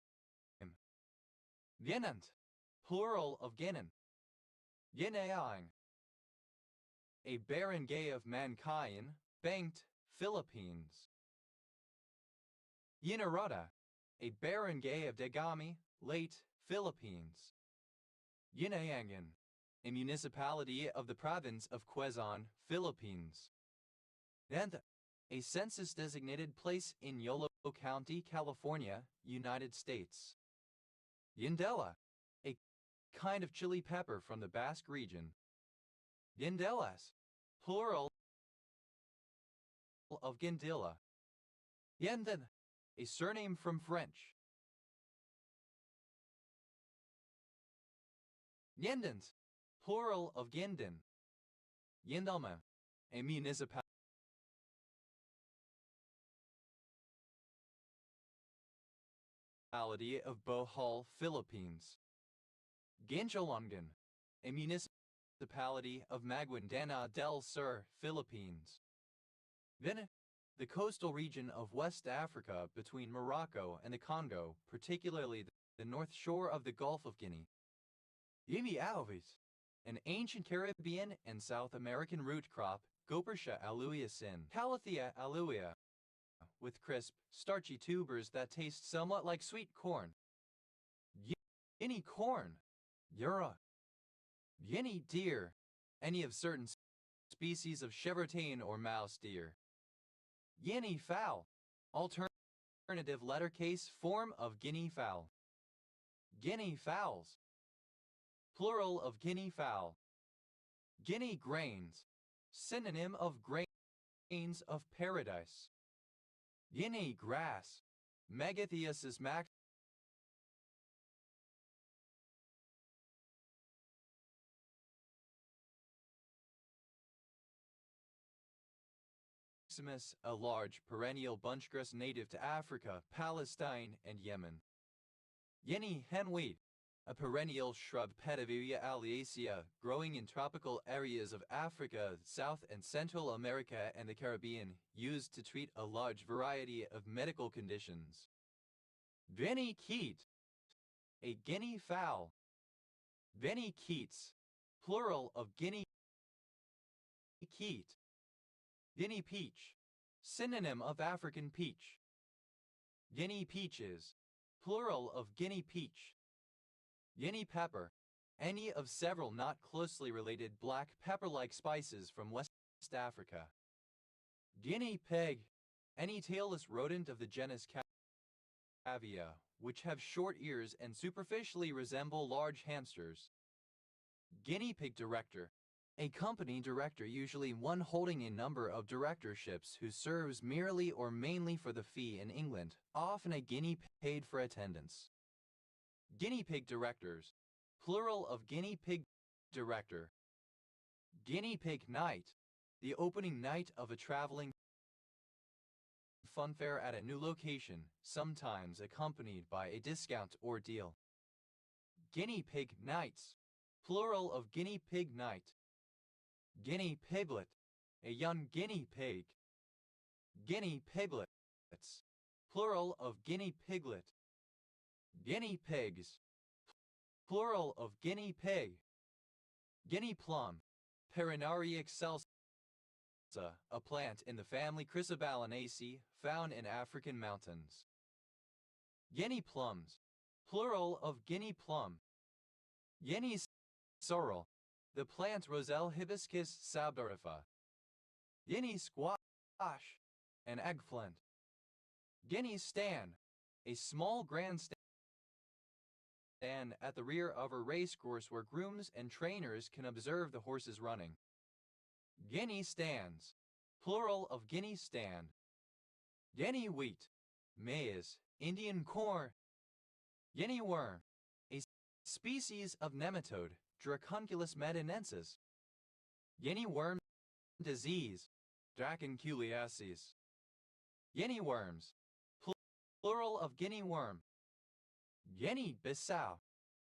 Ginant, plural of Ginan. Ginayang, a barangay of Mankayan, Banked, Philippines. Yinarada, a barangay of Degami, Leyte, Philippines. Yinayangan, a municipality of the province of Quezon, Philippines. And a census-designated place in Yolo County, California, United States. Yandela, a kind of chili pepper from the Basque region. Yandelas, plural of Guindilla. Yenden, a surname from French. Yendens, plural of Yenden. Yendalma, a municipality of Bohol, Philippines. Ginjalongan, a municipality of Maguindana del Sur, Philippines. Then, the coastal region of West Africa between Morocco and the Congo, particularly the north shore of the Gulf of Guinea. Yimi alves, an ancient Caribbean and South American root crop, Gophertia aleuia sin. Calathea aleuia, with crisp, starchy tubers that taste somewhat like sweet corn. Guinea corn, Yura. Guinea deer, any of certain species of chevrotain or mouse deer. Guinea fowl, alternative lettercase form of guinea fowl. Guinea fowls, plural of guinea fowl. Guinea grains, synonym of grains of paradise. Guinea grass, Megathiosis maximus, a large perennial bunchgrass native to Africa, Palestine, and Yemen. Guinea henweed, a perennial shrub Petavia alliacea, growing in tropical areas of Africa, South and Central America and the Caribbean, used to treat a large variety of medical conditions. Guinea keet, a guinea fowl. Guinea keets, plural of guinea keet. Guinea peach, synonym of African peach. Guinea peaches, plural of guinea peach. Guinea pepper, any of several not closely related black pepper-like spices from West Africa. Guinea pig, any tailless rodent of the genus Cavia, which have short ears and superficially resemble large hamsters. Guinea pig director, a company director, usually one holding a number of directorships who serves merely or mainly for the fee in England, often a guinea paid for attendance. Guinea pig directors, plural of guinea pig director. Guinea pig night, the opening night of a traveling funfair at a new location, sometimes accompanied by a discount or deal. Guinea pig nights, plural of guinea pig night. Guinea piglet, a young guinea pig. Guinea piglets, plural of guinea piglet. Guinea pigs, plural of guinea pig. Guinea plum, Perinaria excelsa, a plant in the family Chrysobalanaceae, found in African mountains. Guinea plums, plural of guinea plum. Guinea sorrel, the plant Roselle hibiscus sabarifa. Guinea squash, an eggplant. Guinea stand, a small grandstand at the rear of a racecourse where grooms and trainers can observe the horses running. Guinea stands, plural of guinea stand. Guinea wheat, maize, Indian corn. Guinea worm, a species of nematode, Dracunculus medinensis. Guinea worm disease, Dracunculiasis. Guinea worms, plural of guinea worm. Guinea-Bissau,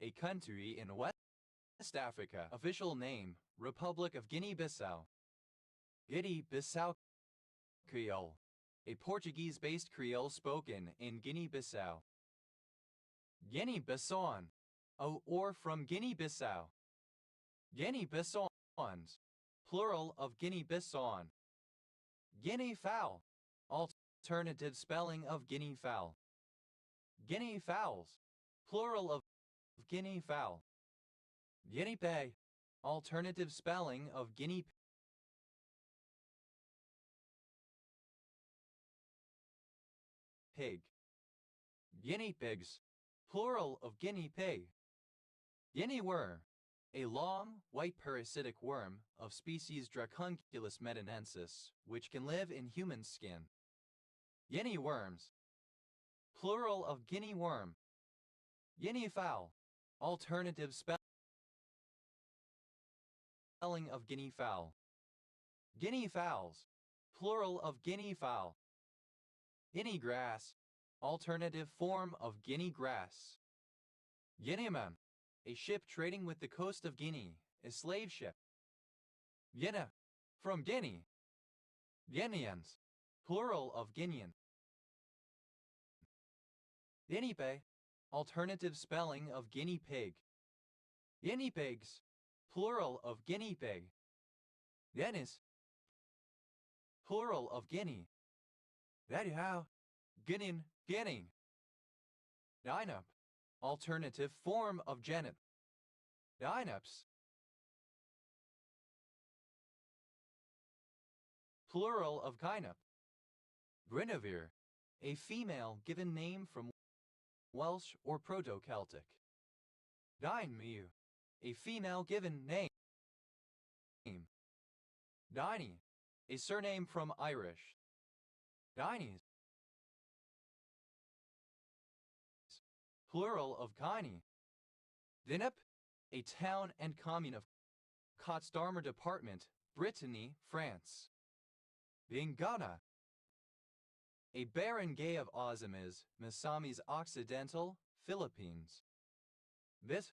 a country in West Africa. Official name, Republic of Guinea-Bissau. Guinea-Bissau Creole, a Portuguese-based Creole spoken in Guinea-Bissau. Guinea-Bissau, or from Guinea-Bissau. Guinea-Bissauans, plural of Guinea-Bissau. Guinea fowl, alternative spelling of guinea fowl. Guinea fowls, plural of guinea fowl. Guinea pig, alternative spelling of guinea pig. Guinea pigs, plural of guinea pig. Guinea worm, a long, white parasitic worm of species Dracunculus medinensis, which can live in human skin. Guinea worms, plural of guinea worm. Guinea fowl, alternative spelling of guinea fowl. Guinea fowls, plural of guinea fowl. Guinea grass, alternative form of guinea grass. Guineaman, a ship trading with the coast of Guinea, a slave ship. Guinea, from Guinea. Guineans, plural of Guinean. Guinea pig, alternative spelling of guinea pig. Guinea pigs, plural of guinea pig. Guineas, plural of guinea. That how? Guinean, Guinea. Dynap, alternative form of genep. Dynaps, plural of kynap. Guinevere, a female given name from Welsh or Proto-Celtic. Dynmew, a female given name. Diney, a surname from Irish. Dineys, plural of Kiney. Dinep, a town and commune of Côtes-d'Armor Department, Brittany, France. Bingana, a barangay of Ozamis, Misamis Occidental, Philippines. This,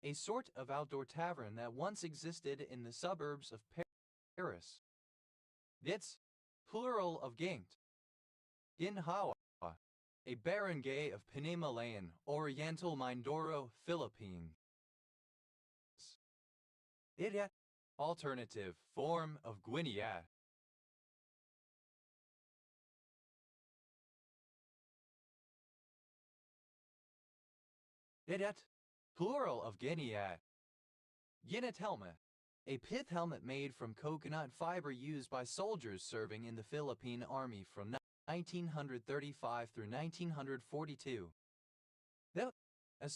a sort of outdoor tavern that once existed in the suburbs of Paris. Dits, plural of Gingt. Ginhawa, a barangay of Pinamalayan, Oriental Mindoro, Philippines. Idiot, alternative form of Guinea. Idiot, plural of Guinea. Guinea helmet, a pith helmet made from coconut fiber used by soldiers serving in the Philippine Army from 1935 through 1942. A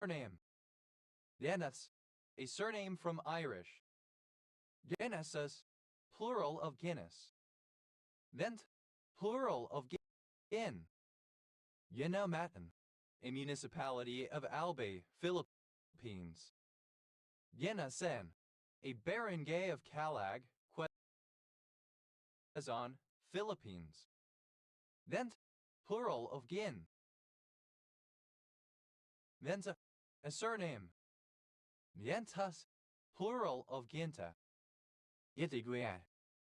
surname. Guinness, a surname from Irish. Guinnesses, plural of Guinness. Vent, plural of Gin. Guinamatin, a municipality of Albay, Philippines. Guinasen, a barangay of Calag, Quezon, Philippines. Vent, plural of Gin. Venta, a surname. Vientas, plural of Ginta. Itigua,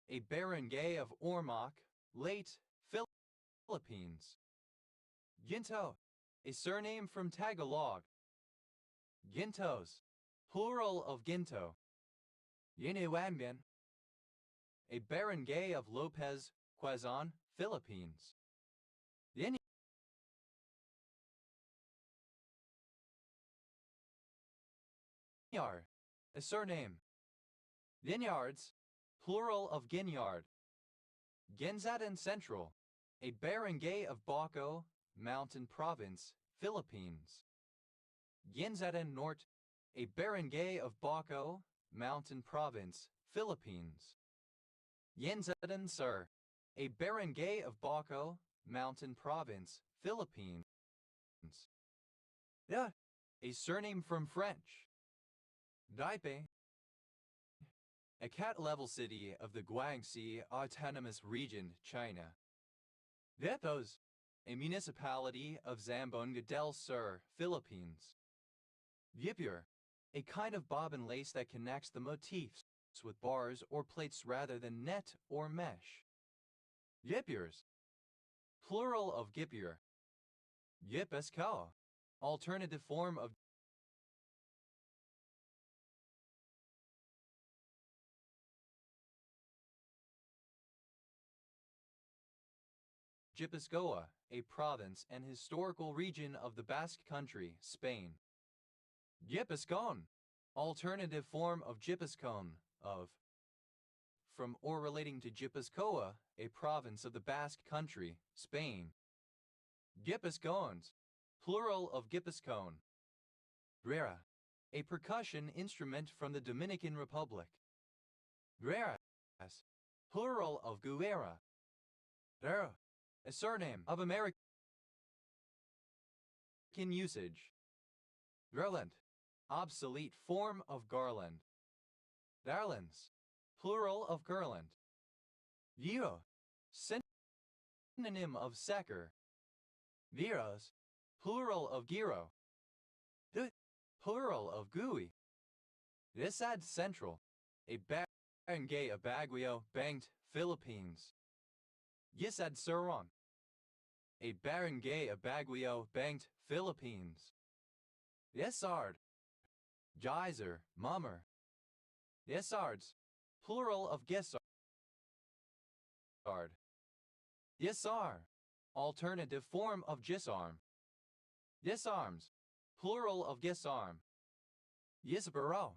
a barangay of Ormoc, late Philippines. Ginto, a surname from Tagalog. Gintos, plural of Ginto. Yiniwanban, a barangay of Lopez, Quezon, Philippines. Ginyard, a surname. Vineyards, plural of Ginyard. Ginzadan Central, a barangay of Baco, Mountain Province, Philippines. Ginzadan Norte, a barangay of Baco, Mountain Province, Philippines. Ginzadan Sur, a barangay of Baco, Mountain Province, Philippines. A surname from French. Daipe, a cat-level city of the Guangxi Autonomous Region, China. Depos, a municipality of Zamboanga del Sur, Philippines. Yipur, a kind of bobbin lace that connects the motifs with bars or plates rather than net or mesh. Yipurs, plural of Gipur. Yipesco, alternative form of Gipuzkoa, a province and historical region of the Basque Country, Spain. Gipuzkoan, alternative form of Gipuzkoan, of from or relating to Gipuzkoa, a province of the Basque Country, Spain. Gipuzkoans, plural of Gipuzkoan. Guerra, a percussion instrument from the Dominican Republic. Guerras, plural of Guerra. Guerra, a surname of American usage. Garland, obsolete form of garland. Garlands, plural of garland. Giro, synonym of secker. Giros, plural of giro. Plural of GUI. Yesad Central, a barangay of Baguio, Banked, Philippines. Yesad Surong, a barangay of Baguio, Banked, Philippines. Yesard, geyser, mummer. Yesards, plural of Gisard. Yesar, alternative form of Gisarm. Yesarms, plural of Gisarm. Yesborough,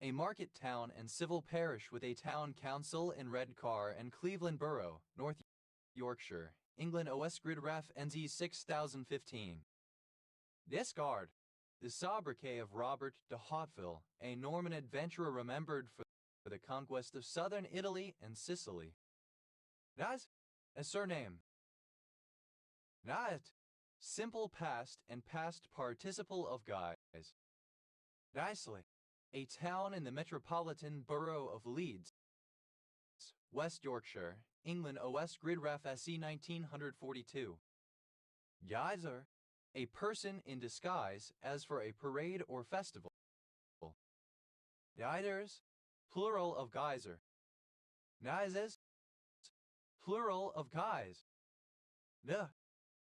a market town and civil parish with a town council in Redcar and Cleveland Borough, North Yorkshire, England. OS Grid Ref NZ 6015. Discard, the sobriquet of Robert de Hauteville, a Norman adventurer remembered for the conquest of southern Italy and Sicily. Naz, a surname. Naat, simple past and past participle of guys. Guiseley, a town in the metropolitan borough of Leeds, West Yorkshire, England. OS Grid Ref SE 1942. Geyser, a person in disguise as for a parade or festival. Geysers, plural of geyser. Geysers, plural of guys. The,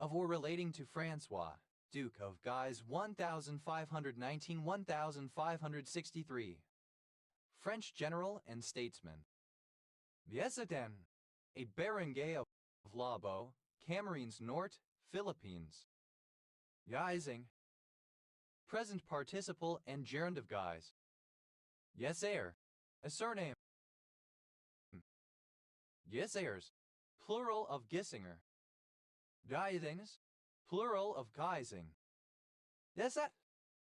of or relating to Francois, Duke of Guise 1519-1563. French general and statesman. Biesatan, a barangay of Labo, Camarines Norte, Philippines. Guising, present participle and gerund of guise. Yesair, a surname. Yesairs, plural of Gissinger. Guisings, plural of guising. Yesat,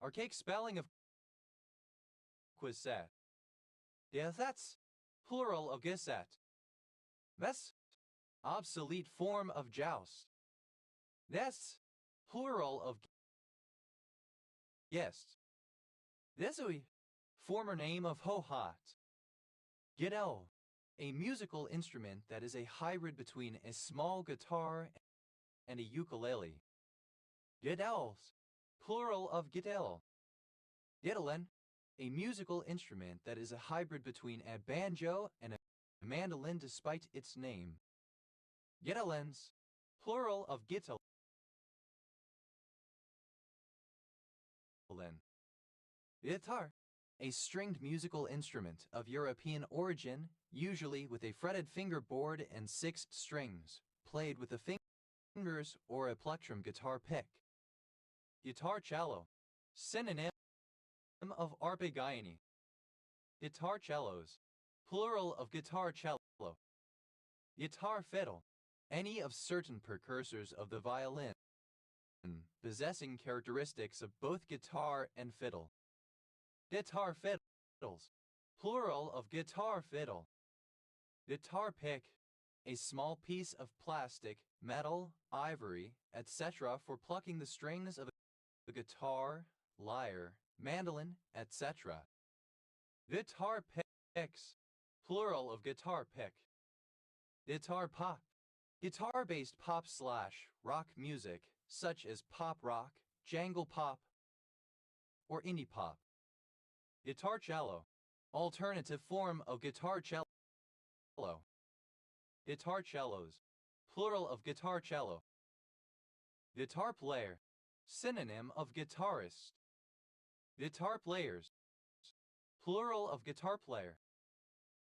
archaic spelling of Quisat. Yethats, plural of Gisat. Ves, obsolete form of joust. Des, plural of guest. Desui, former name of Hohat. Gidel, a musical instrument that is a hybrid between a small guitar and a ukulele. Gidels, plural of gidel. Gidelen, a musical instrument that is a hybrid between a banjo and a mandolin despite its name. Gidelens, plural of gitel. Guitar, a stringed musical instrument of European origin, usually with a fretted fingerboard and 6 strings, played with the fingers or a plectrum guitar pick. Guitar cello, synonym of arpeggione. Guitar cellos, plural of guitar cello. Guitar fiddle, any of certain precursors of the violin, possessing characteristics of both guitar and fiddle. Guitar fiddles, plural of guitar fiddle. Guitar pick, a small piece of plastic, metal, ivory, etc. for plucking the strings of a guitar, lyre, mandolin, etc. Guitar picks, plural of guitar pick. Guitar pop, guitar-based pop/rock music, such as pop rock, jangle pop, or indie pop. Guitar cello, alternative form of guitar cello. Guitar cellos, plural of guitar cello. Guitar player, synonym of guitarist. Guitar players, plural of guitar player.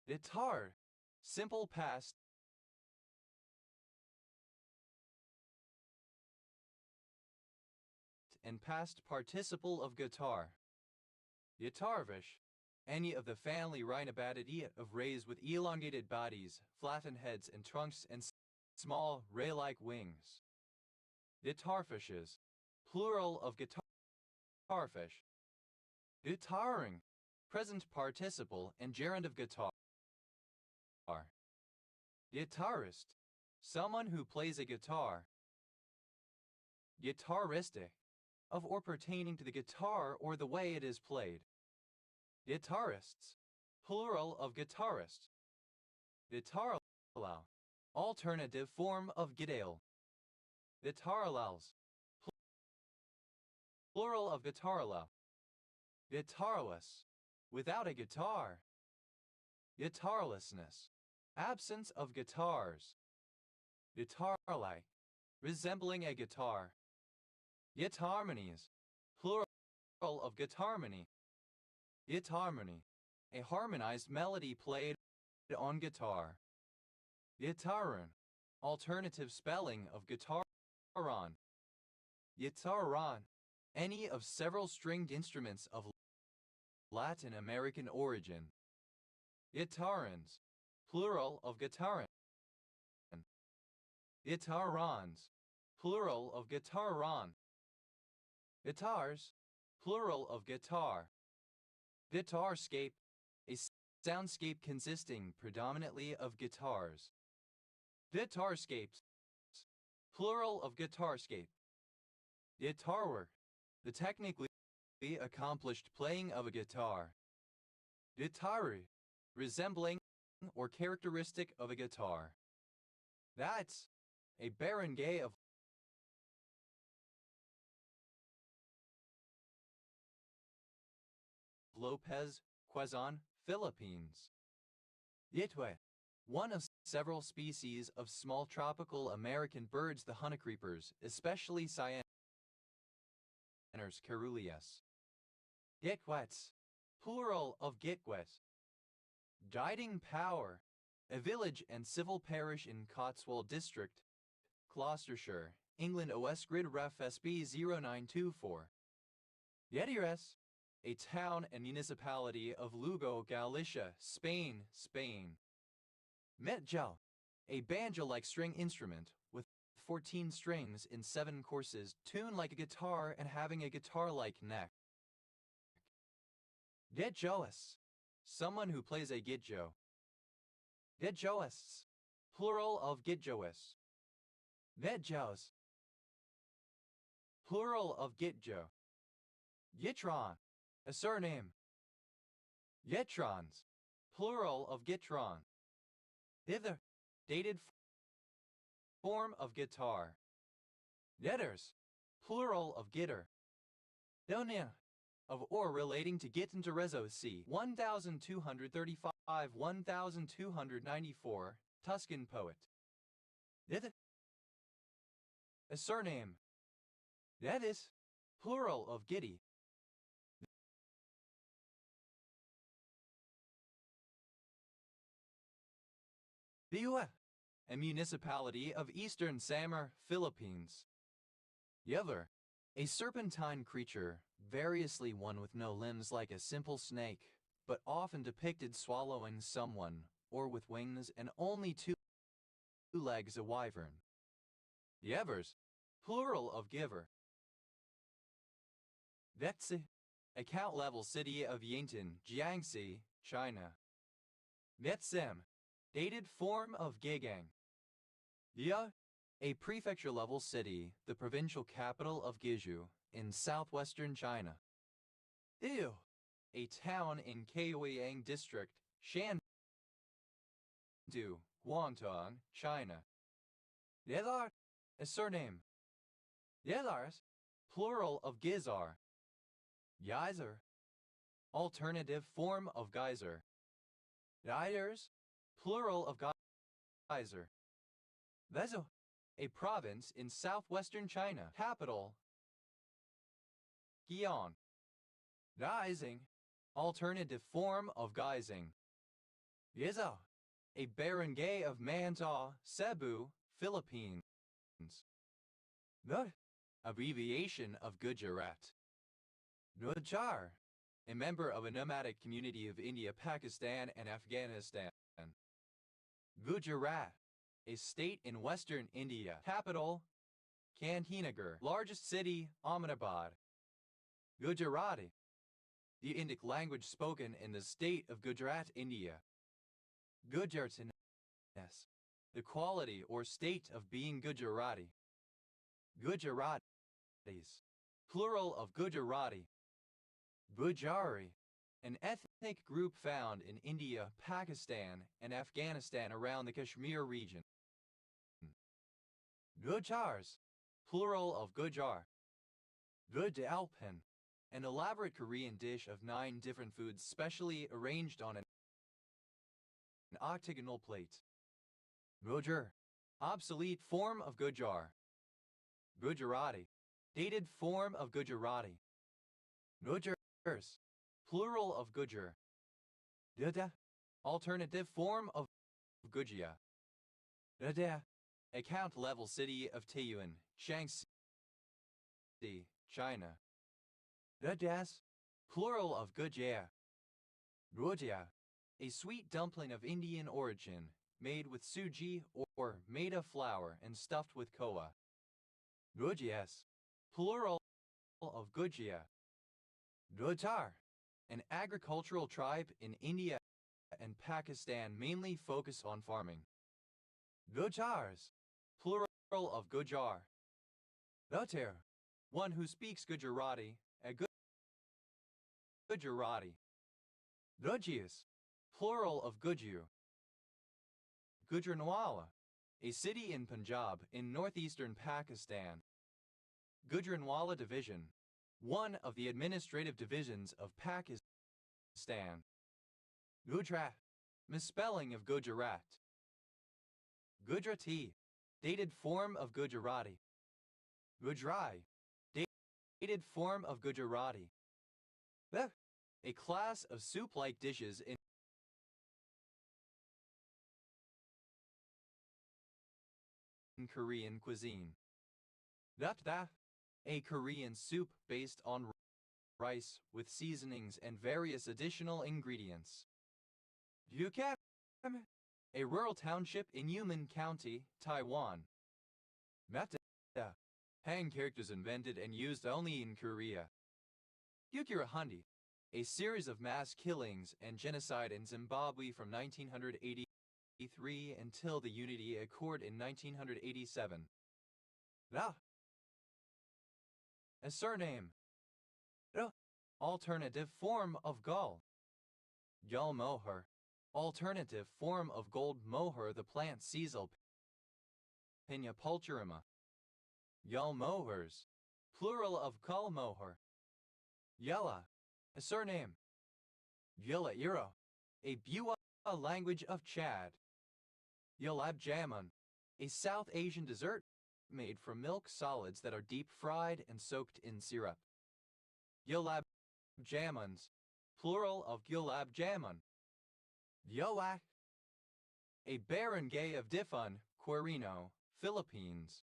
Guitar, simple past and past participle of guitar. Guitarvish, any of the family Rhinobatidae of rays with elongated bodies, flattened heads and trunks and small ray-like wings. Guitarfishes, plural of guitarfish. Guitaring, present participle and gerund of guitar. Guitarist, someone who plays a guitar. Guitaristic, of or pertaining to the guitar or the way it is played. Guitarists, plural of guitarist. Guitarallow, alternative form of guitarl. Guitarallows, plural of guitarallow. Guitarless, without a guitar. Guitarlessness, absence of guitars. Guitar-like, resembling a guitar. Guitarmonies, plural of guitarmony. Guitarmony, a harmonized melody played on guitar. Guitarun, alternative spelling of guitaron. Guitaron, any of several stringed instruments of Latin American origin. Guitarans, plural of guitaran. Guitarons, plural of guitaron. Guitars, plural of guitar. Guitarscape, a soundscape consisting predominantly of guitars. Guitarscapes, plural of guitarscape. Guitarwork, the technically accomplished playing of a guitar. Guitarry, resembling or characteristic of a guitar. That's a barangay of Lopez, Quezon, Philippines. Yitwe, one of several species of small tropical American birds, the honeycreepers, especially Cyanus caeruleus. Gitquets, plural of Gitquets. Guiding Power, a village and civil parish in Cotswold District, Gloucestershire, England. OS Grid Ref SB 0924. Yetires, a town and municipality of Lugo, Galicia, Spain, Spain. Metjo, a banjo-like string instrument with 14 strings in 7 courses, tuned like a guitar and having a guitar-like neck. Gitjois, someone who plays a gitjo. Gitjoists, plural of gitjois. Gitjos, plural of gitjo. Gitron, a surname. Gitrons, plural of gitron. Hither, dated form of guitar. Gitters, plural of gitter. Donia, of or relating to Gittinterezzo c. 1235-1294, Tuscan poet. Hither, a surname. Gedis, plural of giddy. Biua, a municipality of eastern Samar, Philippines. Yever, a serpentine creature, variously one with no limbs like a simple snake, but often depicted swallowing someone, or with wings and only 2 legs, a wyvern. Yevers, plural of giver. Vetsi, account-level city of Yingtan, Jiangxi, China. Vetsem, dated form of Gigang. Ya, a prefecture-level city, the provincial capital of Guizhou, in southwestern China. Iu, a town in Kaohsiung District, Shandu, Guangdong, China. Yedar, a surname. Yedars, plural of Gizar. Geyser, alternative form of geyser. Geysers, plural of geyser. Vezo, a province in southwestern China. Capital, Gion. Geysing, alternative form of geysing. Gizo, a barangay of Mandaue, Cebu, Philippines. The abbreviation of Gujarat. Nujar, a member of a nomadic community of India, Pakistan, and Afghanistan. Gujarat, a state in western India. Capital, Gandhinagar. Largest city, Ahmedabad. Gujarati, the Indic language spoken in the state of Gujarat, India. Gujaratiness, the quality or state of being Gujarati. Gujaratis, plural of Gujarati. Gujari, an ethnic group found in India, Pakistan, and Afghanistan around the Kashmir region. Gujars, plural of Gujar. Gudalpan, an elaborate Korean dish of 9 different foods specially arranged on an octagonal plate. Gujar, obsolete form of Gujar. Gujarati, dated form of Gujarati. Gujars, plural of Gujar. Dada, alternative form of Gujia. Dada, account level city of Taiyuan, Shaanxi, China. Dadas, plural of Gujia. Gujia, a sweet dumpling of Indian origin, made with suji or maida flour and stuffed with koa. Gujias, plural of Gujia. Gujar, an agricultural tribe in India and Pakistan mainly focus on farming. Gujars, plural of Gujar. Gujar, one who speaks Gujarati, a Gujarati. Gujias, plural of Guju. Gujranwala, a city in Punjab in northeastern Pakistan. Gujranwala Division, one of the administrative divisions of Pakistan. Gujarat, misspelling of Gujarat. Gujarati, dated form of Gujarati. Gujrai, dated form of Gujarati. A class of soup-like dishes in Korean cuisine. Dapda, a Korean soup based on rice with seasonings and various additional ingredients. Yukam, a rural township in Yumen County, Taiwan. Mapda, Hang characters invented and used only in Korea. Yukirahandi, a series of mass killings and genocide in Zimbabwe from 1983 until the Unity Accord in 1987. Ra, a surname. Ra, alternative form of Gul. Gul moher, alternative form of gold moher, the plant Caesul Pinna pulcherrima. Gul mohers, plural of Kul moher. Yella, a surname. Yella Iro, a Bua language of Chad. Yulab Jamun, a South Asian dessert made from milk solids that are deep fried and soaked in syrup. Yulab Jamuns, plural of Gulab Jamun. Yoak, a barangay of Difun, Quirino, Philippines.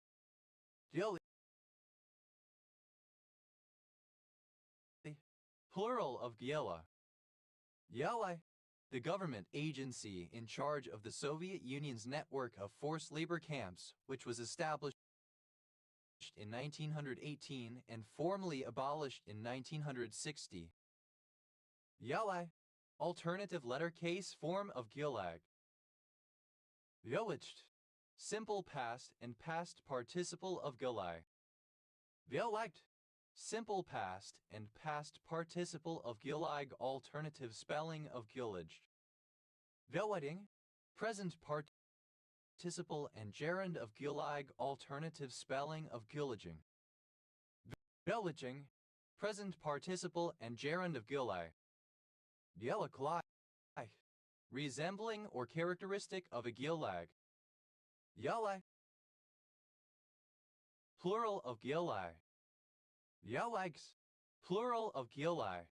Dili, plural of Gyela. Yele, the government agency in charge of the Soviet Union's network of forced labor camps, which was established in 1918 and formally abolished in 1960. Yele, alternative letter case form of Gilag. Yoicht, simple past and past participle of Gilai. Violect, simple past and past participle of Gilag, alternative spelling of Gilage. Violeting, present participle and gerund of Gilag, alternative spelling of Gilaging. Villaging, present participle and gerund of Gilai. Gielaklai, resembling or characteristic of a Gilag. Yelai, plural of Gilai. Yelags, plural of Gilai.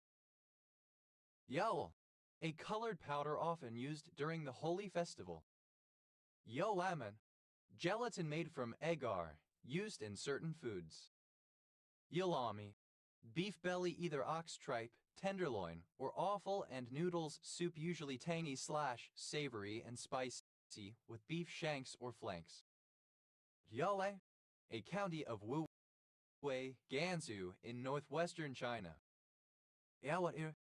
Yel, a colored powder often used during the holy festival. Yolaman, gelatin made from agar, used in certain foods. Yelami, beef belly, either ox tripe, tenderloin, or offal and noodles soup, usually tangy / savory and spicy, with beef shanks or flanks. Yale, a county of Wuwei, Gansu in northwestern China. Yao'er,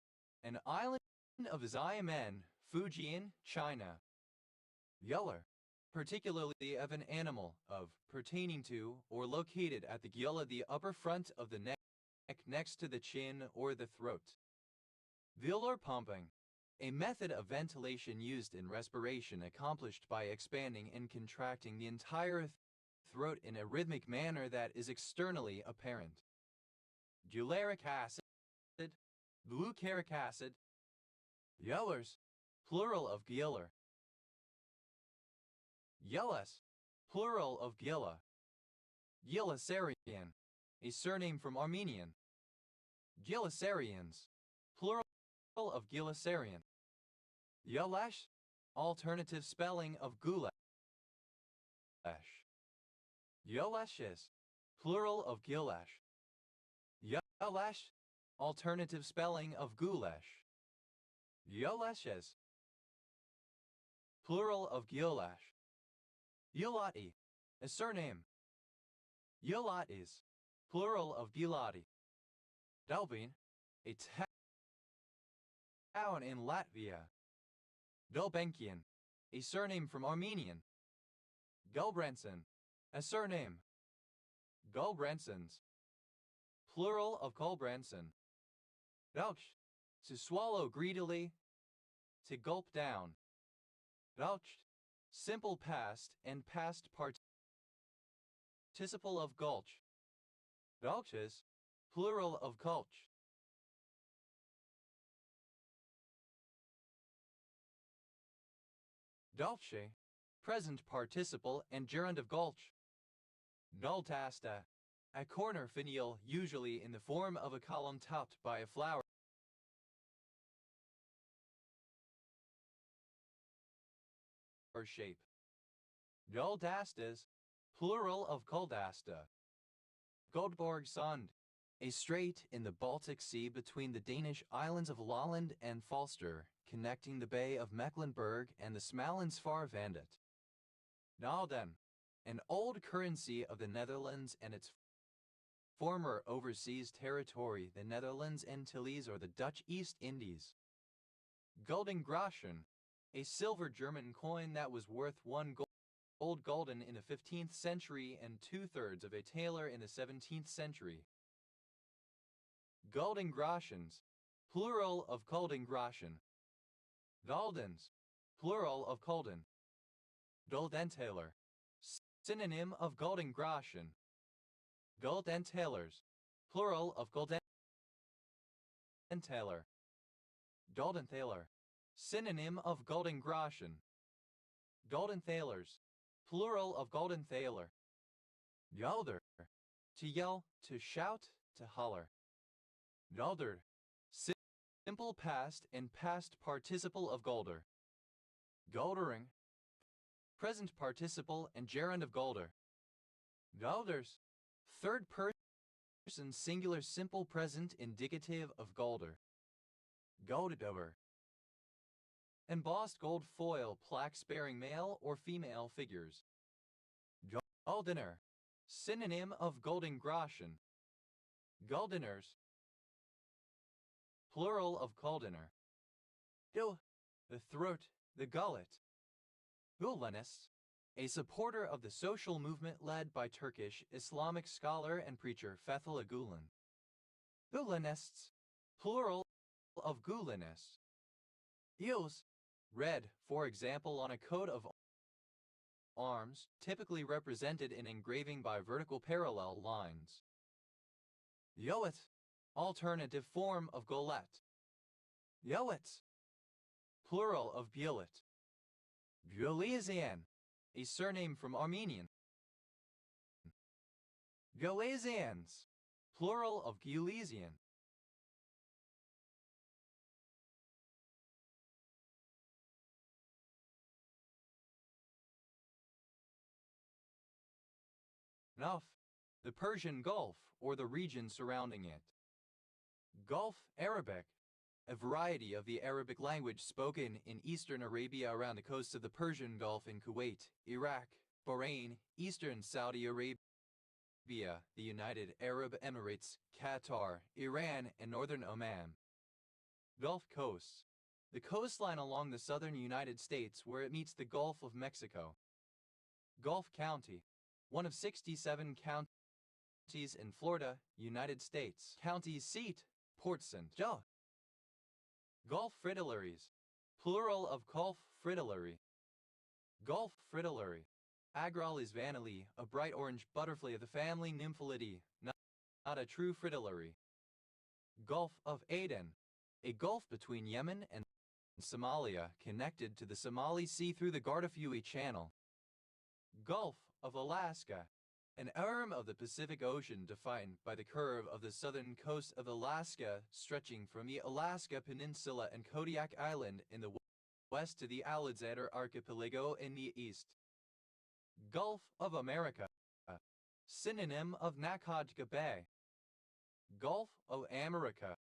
an island of Xiamen, Fujian, China. Yeller, particularly of an animal, of, pertaining to, or located at the gyula, the upper front of the neck next to the chin or the throat. Velar pumping, a method of ventilation used in respiration accomplished by expanding and contracting the entire throat in a rhythmic manner that is externally apparent. Gularic acid, glucaric acid. Yellers, plural of gyller. Yeles, plural of Gila. Gilasarian, a surname from Armenian. Gilasarians, plural of Gilasarian. Yelash, alternative spelling of Gulash. Yolashes, plural of Gilash. Yelash, alternative spelling of Goulash. Yolashes, plural of Gilash. Yulati, a surname. Yulatis, plural of Gilati. Dalbin, a town in Latvia. Gulbenkian, a surname from Armenian. Gulbranson, a surname. Gulbransons, plural of Gulbranson. Gulch, to swallow greedily, to gulp down. Gulched, simple past and past participle of gulch. Gulches, plural of gulch. Dulce, present participle and gerund of gulch. Gultasta, a corner finial usually in the form of a column topped by a flower shape. Guldastas, plural of Guldasta. Goldborg Sund, a strait in the Baltic Sea between the Danish islands of Lolland and Falster, connecting the Bay of Mecklenburg and the Smalensvaarvandet. Nalden, an old currency of the Netherlands and its former overseas territory, the Netherlands Antilles or the Dutch East Indies. Gulden Groschen, a silver German coin that was worth 1 gold gulden in the 15th century and 2/3 of a taler in the 17th century. Gulden Groschens, plural of Guldengroschen. Guldens, plural of Gulden. Guldentaler, synonym of Guldengroschen. Guldentalers, plural of Guldentaler. Guldenthaler, synonym of Guldengroschen. Guldenthalers, plural of Guldenthaler. Yalder, to yell, to shout, to holler. Gulder, simple past and past participle of Gulder. Guldering, present participle and gerund of Gulder. Gulders, third person singular simple present indicative of Gulder. Guldadover, embossed gold foil plaques bearing male or female figures. Guldener, synonym of Guldengroschen. Guldeners, plural of Guldener. Gul, the throat, the gullet. Gulenists, a supporter of the social movement led by Turkish Islamic scholar and preacher Fethullah Gulen. Gulenists, plural of Gulenists. Eels, red, for example on a coat of arms, typically represented in engraving by vertical parallel lines. Yoet, alternative form of Golet. Yoets, plural of Bielet. Gulesian, a surname from Armenian. Gulesians, plural of Gulesian. Nuf, the Persian Gulf or the region surrounding it. Gulf Arabic, a variety of the Arabic language spoken in eastern Arabia around the coast of the Persian Gulf in Kuwait, Iraq, Bahrain, eastern Saudi Arabia, the United Arab Emirates, Qatar, Iran, and northern Oman. Gulf coasts. The coastline along the southern United States where it meets the Gulf of Mexico. Gulf County, one of 67 counties in Florida, United States. County seat, Port St. Joe. Gulf fritillaries, plural of Gulf fritillary. Gulf fritillary. Agralis vanille, a bright orange butterfly of the family Nymphalidae, not a true fritillary. Gulf of Aden, a gulf between Yemen and Somalia connected to the Somali Sea through the Gardafui Channel. Gulf of Alaska, an arm of the Pacific Ocean defined by the curve of the southern coast of Alaska stretching from the Alaska Peninsula and Kodiak Island in the west to the Alexander Archipelago in the east. Gulf of America, synonym of Nakhodka Bay. Gulf of America,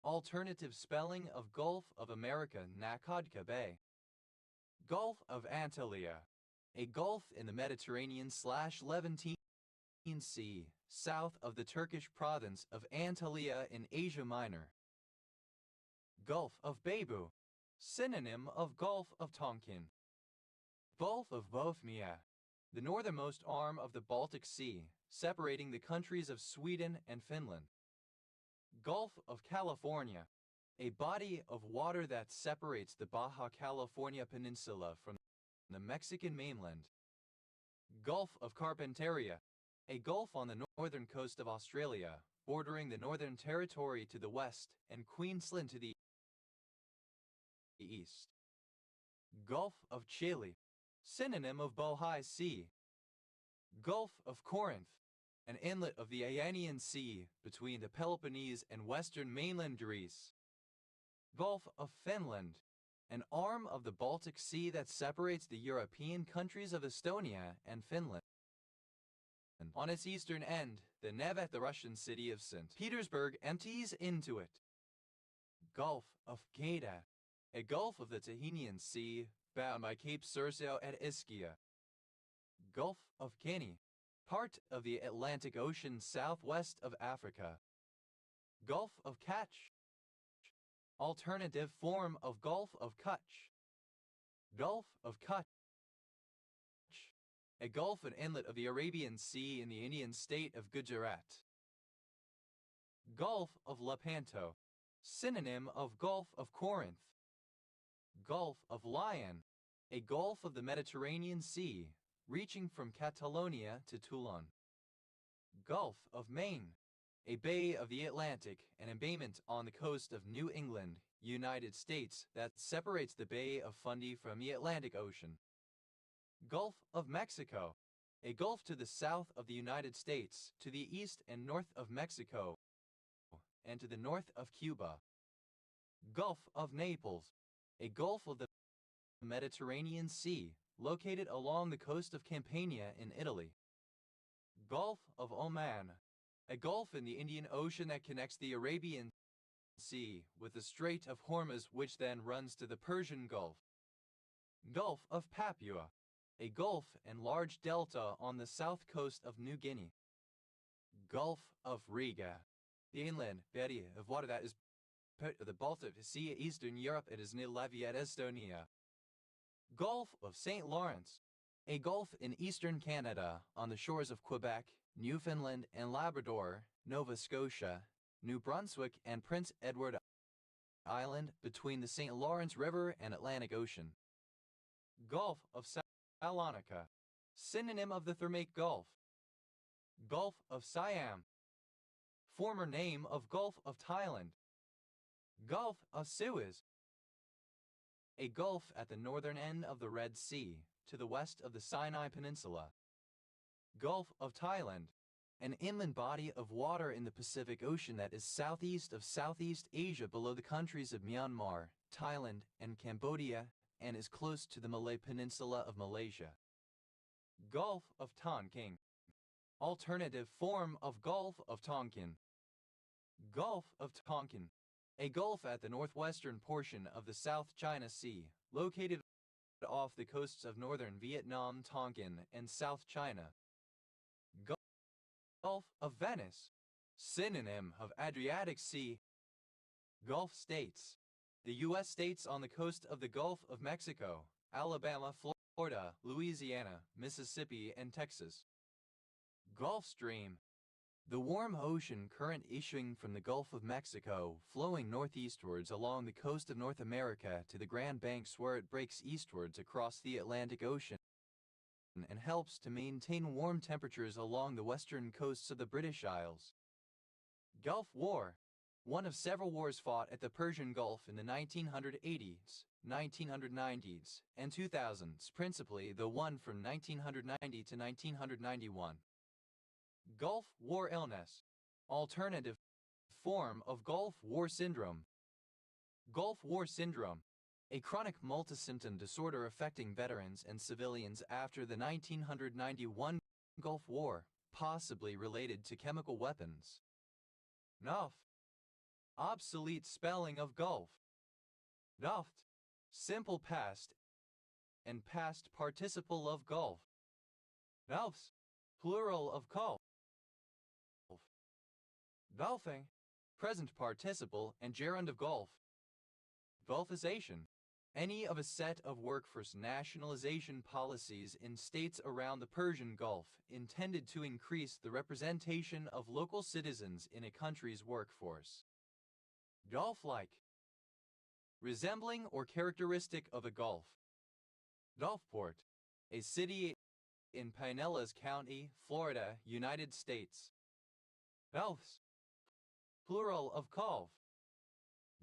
alternative spelling of Gulf of America, Nakhodka Bay. Gulf of Antalya, a gulf in the Mediterranean/Levantine Sea, south of the Turkish province of Antalya in Asia Minor. Gulf of Beibu, synonym of Gulf of Tonkin. Gulf of Bothnia, the northernmost arm of the Baltic Sea, separating the countries of Sweden and Finland. Gulf of California, a body of water that separates the Baja California Peninsula from the Mexican mainland. Gulf of Carpentaria, a gulf on the northern coast of Australia, bordering the Northern Territory to the west and Queensland to the east. Gulf of Chile, synonym of Bohai Sea. Gulf of Corinth, an inlet of the Ionian Sea between the Peloponnese and western mainland Greece. Gulf of Finland, an arm of the Baltic Sea that separates the European countries of Estonia and Finland. On its eastern end, the Neva, the Russian city of St. Petersburg, empties into it. Gulf of Gaeta, a gulf of the Tyrrhenian Sea, bound by Cape Circeo at Ischia. Gulf of Guinea, part of the Atlantic Ocean southwest of Africa. Gulf of Kutch, alternative form of Gulf of Kutch. Gulf of Kutch, a gulf and inlet of the Arabian Sea in the Indian state of Gujarat. Gulf of Lepanto, synonym of Gulf of Corinth. Gulf of Lion, a gulf of the Mediterranean Sea, reaching from Catalonia to Toulon. Gulf of Maine, a bay of the Atlantic, an embayment on the coast of New England, United States, that separates the Bay of Fundy from the Atlantic Ocean. Gulf of Mexico, a gulf to the south of the United States, to the east and north of Mexico, and to the north of Cuba. Gulf of Naples, a gulf of the Mediterranean Sea, located along the coast of Campania in Italy. Gulf of Oman, a gulf in the Indian Ocean that connects the Arabian Sea with the Strait of Hormuz, which then runs to the Persian Gulf. Gulf of Papua, a gulf and large delta on the south coast of New Guinea. Gulf of Riga, the inland body of water that is part of the Baltic Sea, Eastern Europe. It is near Latvia, Estonia. Gulf of St. Lawrence, a gulf in eastern Canada on the shores of Quebec, Newfoundland and Labrador, Nova Scotia, New Brunswick and Prince Edward Island between the St. Lawrence River and Atlantic Ocean. Gulf of Salonika, synonym of the Thermaic Gulf. Gulf of Siam, former name of Gulf of Thailand. Gulf of Suez, a gulf at the northern end of the Red Sea, to the west of the Sinai Peninsula. Gulf of Thailand, an inland body of water in the Pacific Ocean that is southeast of Southeast Asia below the countries of Myanmar, Thailand, and Cambodia, and is close to the Malay Peninsula of Malaysia. Gulf of Tonkin, alternative form of Gulf of Tonkin. Gulf of Tonkin, a gulf at the northwestern portion of the South China Sea, located off the coasts of northern Vietnam, Tonkin, and South China. Gulf of Venice, synonym of Adriatic Sea. Gulf states, the U.S. states on the coast of the Gulf of Mexico, Alabama, Florida, Louisiana, Mississippi, and Texas. Gulf Stream, the warm ocean current issuing from the Gulf of Mexico, flowing northeastwards along the coast of North America to the Grand Banks where it breaks eastwards across the Atlantic Ocean and helps to maintain warm temperatures along the western coasts of the British Isles. Gulf War, one of several wars fought at the Persian Gulf in the 1980s, 1990s, and 2000s, principally the one from 1990 to 1991. Gulf War illness, alternative form of Gulf War syndrome. Gulf War syndrome, a chronic multi-symptom disorder affecting veterans and civilians after the 1991 Gulf War, possibly related to chemical weapons. Nuft, obsolete spelling of Gulf. Nuft, simple past and past participle of Gulf. Nufs, plural of Gulf. Gulfing, present participle and gerund of Gulf. Gulfization, any of a set of workforce nationalization policies in states around the Persian Gulf intended to increase the representation of local citizens in a country's workforce. Gulf-like, resembling or characteristic of a Gulf. Gulfport, a city in Pinellas County, Florida, United States. Gulfs, plural of Gulf.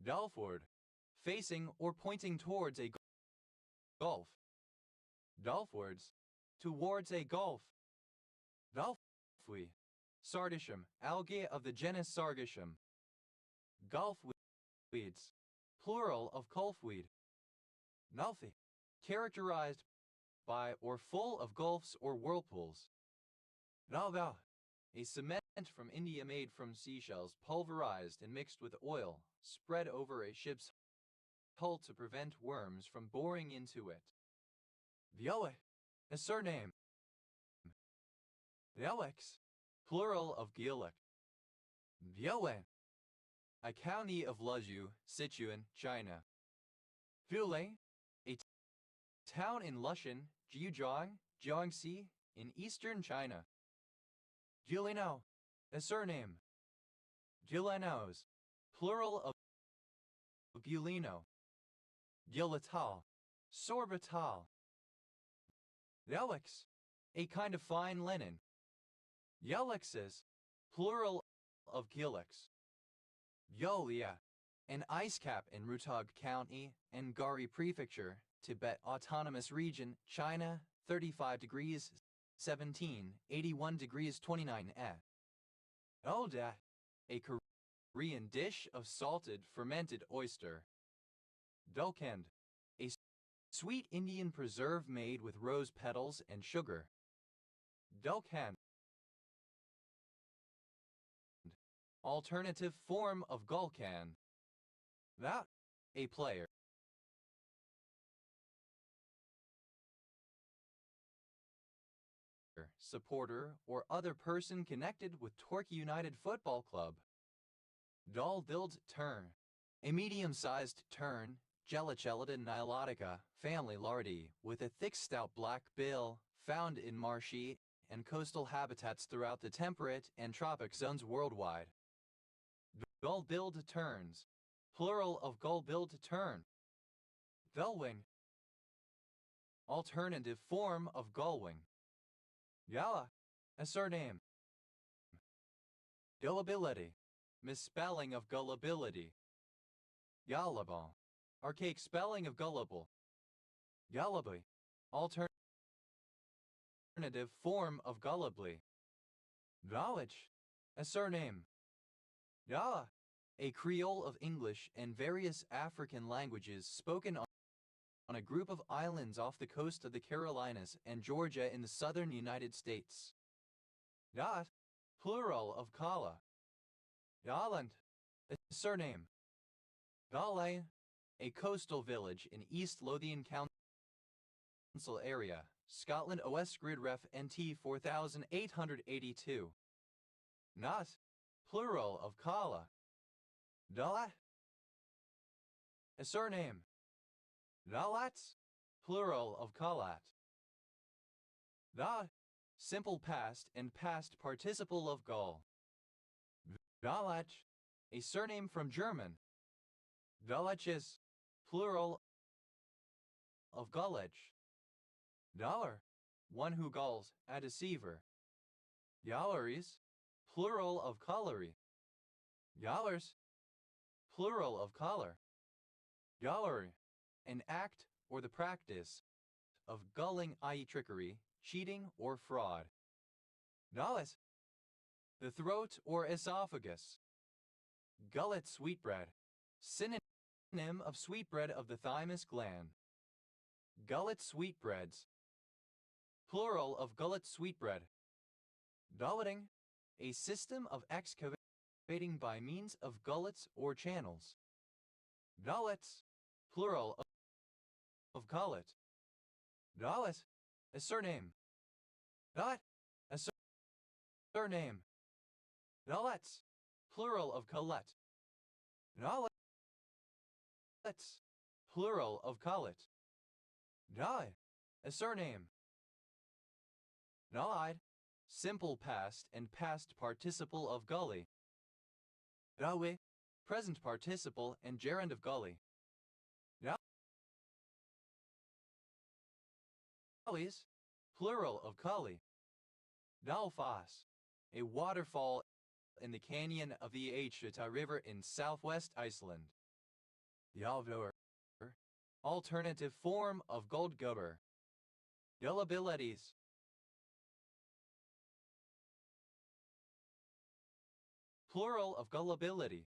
Gulfward, facing or pointing towards a gulf. Gulfwards, towards a gulf. Gulfweed, Sardicium, algae of the genus Sargassum. Gulfweeds, plural of gulfweed. Gulfy, characterized by or full of gulfs or whirlpools. Gulga, a cement from India made from seashells pulverized and mixed with oil, spread over a ship's hull to prevent worms from boring into it. Vioe, a surname. Vioex, plural of Gaelic. Vioen, a county of Luzhu, Sichuan, China. Viole, a town in Lushan, Jiuzhang, Jiangxi, in eastern China. Giuliano, a surname. Giulianos, plural of Giulino. Giolital, sorbital. Yelex, a kind of fine linen. Yelexes, plural of Gilix. Yolia, an ice cap in Rutog County and Gari Prefecture, Tibet Autonomous Region, China, 35 degrees 17, 81 degrees 29 Oda, a Korean dish of salted fermented oyster. Dulkend, a sweet Indian preserve made with rose petals and sugar. Dulkand, alternative form of Gulkan. That, a player. Supporter or other person connected with Torquay United Football Club. Dull-billed tern, a medium-sized tern, Gelachelida nilotica, family Lardae, with a thick stout black bill, found in marshy and coastal habitats throughout the temperate and tropic zones worldwide. Gull-billed terns, plural of gull-billed tern. Gullwing, alternative form of gullwing. Yala, a surname. Gullibility, misspelling of gullibility. Gullible, archaic spelling of gullible. Gullibly, alternative form of gullibly. Gullich, a surname. Yala, a Creole of English and various African languages spoken on a group of islands off the coast of the Carolinas and Georgia in the southern United States. Dot, plural of Kala. Yolland, a surname. Dalain, a coastal village in East Lothian Council area, Scotland OS Grid Ref NT 4882. Not, plural of Kala. Dala. A surname. Dalats, plural of Kalat. Da, simple past and past participle of Gaul. Dalach, a surname from German. Dalaches, plural of Gaulech. Dollar, one who galls, a deceiver. Galleries, plural of colliery. Gallers, plural of collar. Gallery, an act or the practice of gulling, i.e. trickery, cheating, or fraud. Gullet, the throat or esophagus. Gullet sweetbread, synonym of sweetbread of the thymus gland. Gullet sweetbreads, plural of gullet sweetbread. Gulleting, a system of excavating by means of gullets or channels. Gullets, plural of gullet. Gullet, a surname. Gullet, a surname. Gullets, plural of collet. Gullets, plural of collet. Guy, a surname. Gullied, simple past and past participle of gully. Gully, present participle and gerund of gully. Gullies, plural of gully. Gulfas, a waterfall in the canyon of the Hita River in southwest Iceland. Gulldor, alternative form of Goldgubber. Gullibilities. Plural of gullibility.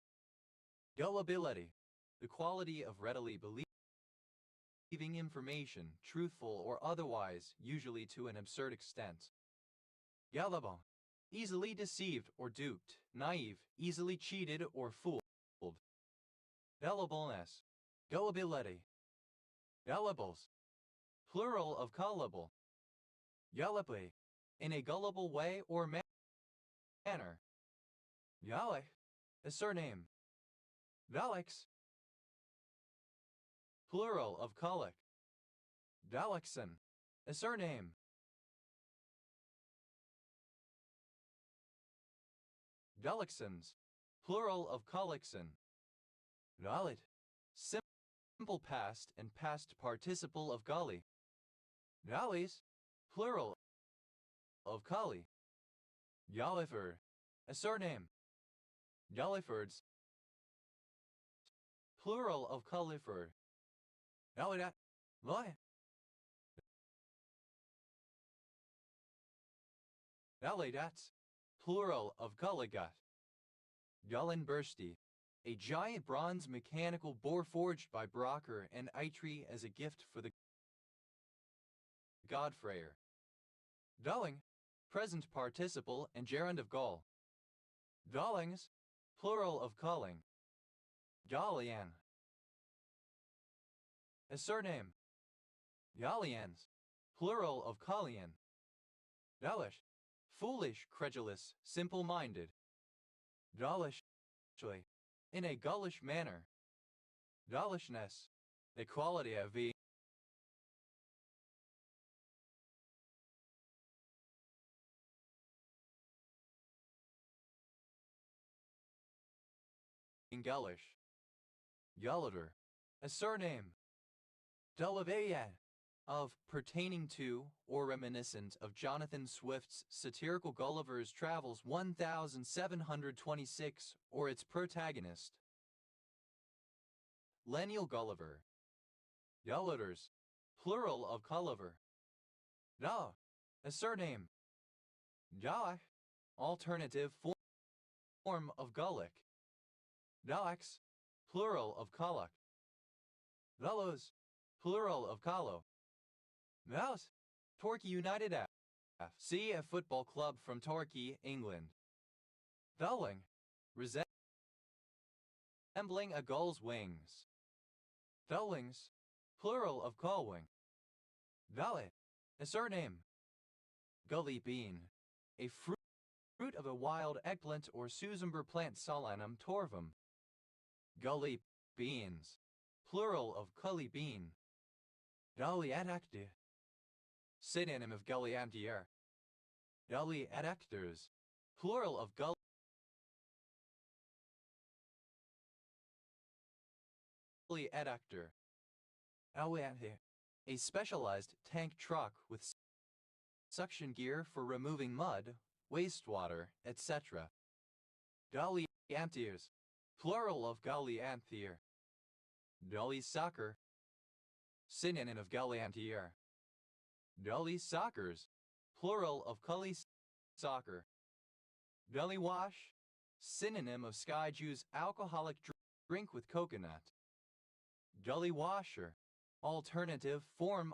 Gullibility, the quality of readily believing information, truthful or otherwise, usually to an absurd extent. Gullible, easily deceived or duped, naive, easily cheated or fooled. Gullibleness, gullibility. Gullibles, plural of gullible. Gullibly, in a gullible way or manner. Gallic, a surname. Gallics, plural of Gallic. Gallickson, a surname. Gallicksons, plural of Gallickson. Gallid, simple past and past participle of Gully. Gallies, plural of Gully. Galliford, a surname. Gallifords, plural of Gulliford. Gallidat, Loy. Gallidats, plural of Gulligut. Gullinbursty, a giant bronze mechanical boar forged by Brocker and Eitri as a gift for the Godfrayer. Gulling, present participle and gerund of Gaul. Gullings, plural of culling. Gallian, a surname. Gallians, plural of Gallian. Gullish, foolish, credulous, simple-minded. Gullishly, in a gullish manner. Gullishness, the quality of being gullish. Gulliter, a surname. Delaveyan, of, pertaining to, or reminiscent of Jonathan Swift's satirical Gulliver's Travels 1726, or its protagonist. Lemuel Gulliver. Gulliters, plural of Gulliver. Gah, a surname. Gah, alternative form of Gullick. Gallix, plural of Gullock. Gullos, plural of Gallo. Mouse, Torquay United FC, a football club from Torquay, England. Gulling, resembling a gull's wings. Gullwings, plural of gullwing. Gullet, a surname. Gully bean, a fruit of a wild eggplant or Susember plant Solanum torvum. Gully beans, plural of gully bean. Gully adacti, synonym of gully antier. Gully adactors, plural of gully adductor. A specialized tank truck with suction gear for removing mud, wastewater, etc. Gully antiers, plural of gully anthier. Gully soccer, synonym of gully antier. Gully sockers, plural of gully soccer. Gully wash, synonym of Sky Juice alcoholic drink with coconut. Gully washer, alternative form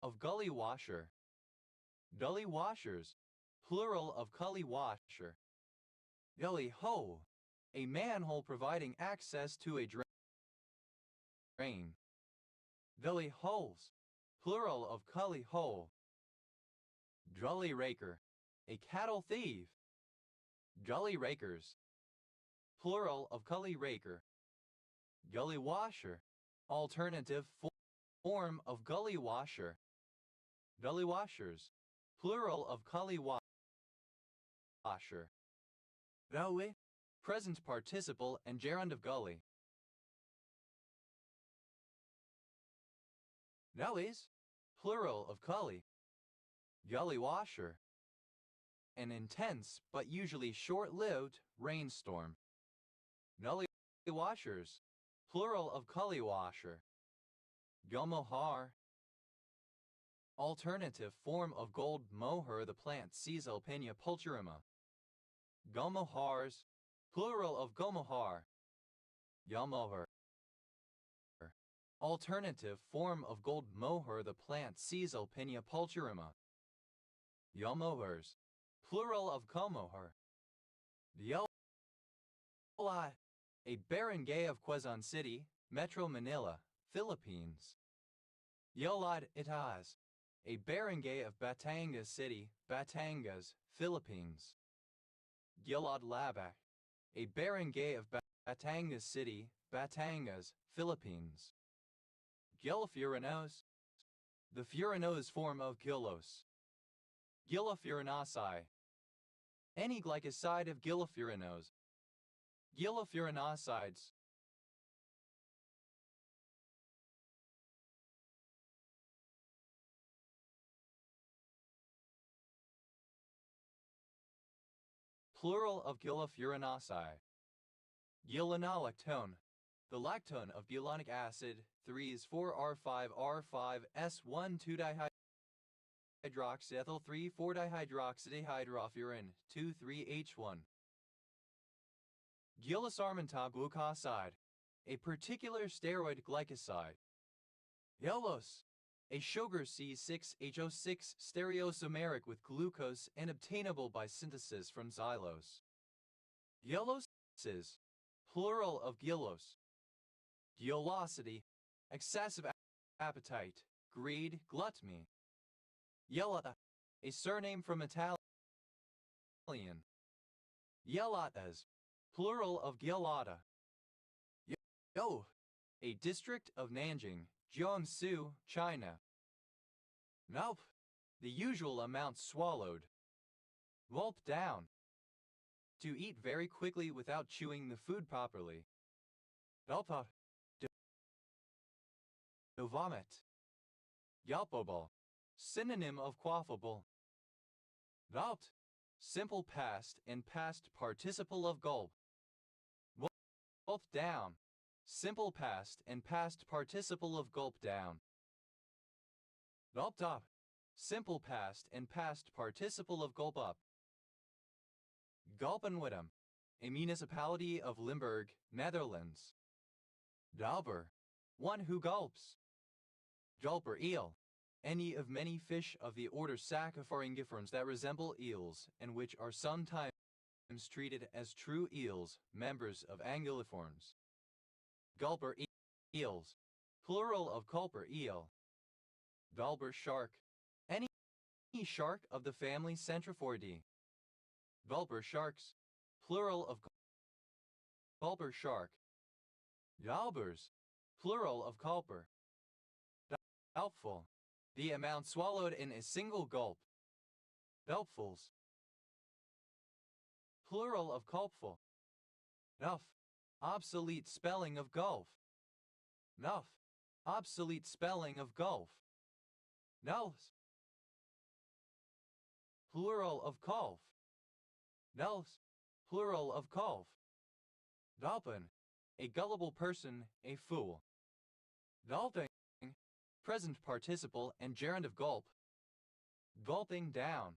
of gully washer. Gully washers, plural of gully washer. Gully hole, a manhole providing access to a drain. Gully holes, plural of gully hole. Gully raker, a cattle thief. Gully rakers, plural of gully raker. Gully washer, alternative form of gully washer. Gully washers, plural of gully washer. Gully, present participle and gerund of gully. Gullies, plural of gully. Gully washer, an intense but usually short-lived rainstorm. Gully washers, plural of gully washer. Gulmohar, alternative form of gold mohair the plant Caesalpinia pulcherrima. Gulmohars, plural of gulmohar. Gulmohar, alternative form of gold mohair the plant Caesalpinia pulcherrima. Gulmohars, plural of gulmohar. Yolai, a barangay of Quezon City, Metro Manila, Philippines. Yolad Itaz, a barangay of Batangas City, Batangas, Philippines. Gilad Labac, a barangay of Batangas City, Batangas, Philippines. Gilafurinos, the furanose form of Gilos. Gilafurinacea, any glycoside of gilafurinose. Gilafurinosides. Plural of gilafurinacea. Gilanolactone, the lactone of gulonic acid, 3's4R5R5S1 2-dihydroxyethyl 3,4-dihydroxydihydrofuran 2,3-H1. Gilasarmantoglucoside, a particular steroid glycoside. Yolos, a sugar C6H06 stereoisomeric with glucose and obtainable by synthesis from xylose. Gyoloses, plural of gyllos. Gyolosity, excessive appetite, greed, gluttony. Yellata, a surname from Italian. Yellatas, plural of Gyalata. Yo, a district of Nanjing, Jiangsu, China. Nope, the usual amount swallowed. Gulp down. To eat very quickly without chewing the food properly. Gulpa. To vomit. Gulpable, synonym of quaffable. Gulped, simple past and past participle of gulp. Gulp down, simple past and past participle of gulp down. Gulped up, simple past and past participle of gulp up. Gulpenwiddum, a municipality of Limburg, Netherlands. Gulper, one who gulps. Gulper eel, any of many fish of the order Saccharophoryngiforms that resemble eels and which are sometimes treated as true eels, members of Anguilliformes. Gulper eels, plural of culper eel. Gulper shark, any shark of the family Centrophoridae. Gulper sharks, plural of gulper shark. Gulpers, plural of gulper. Gulpful, the amount swallowed in a single gulp. Gulpfuls, plural of gulpful. Nuff, obsolete spelling of gulf. Nuff, obsolete spelling of gulf. Nulls, plural of gulf. Nulls, plural of gulf. Gulpin, a gullible person, a fool. Gulping, present participle and gerund of gulp. Gulping down,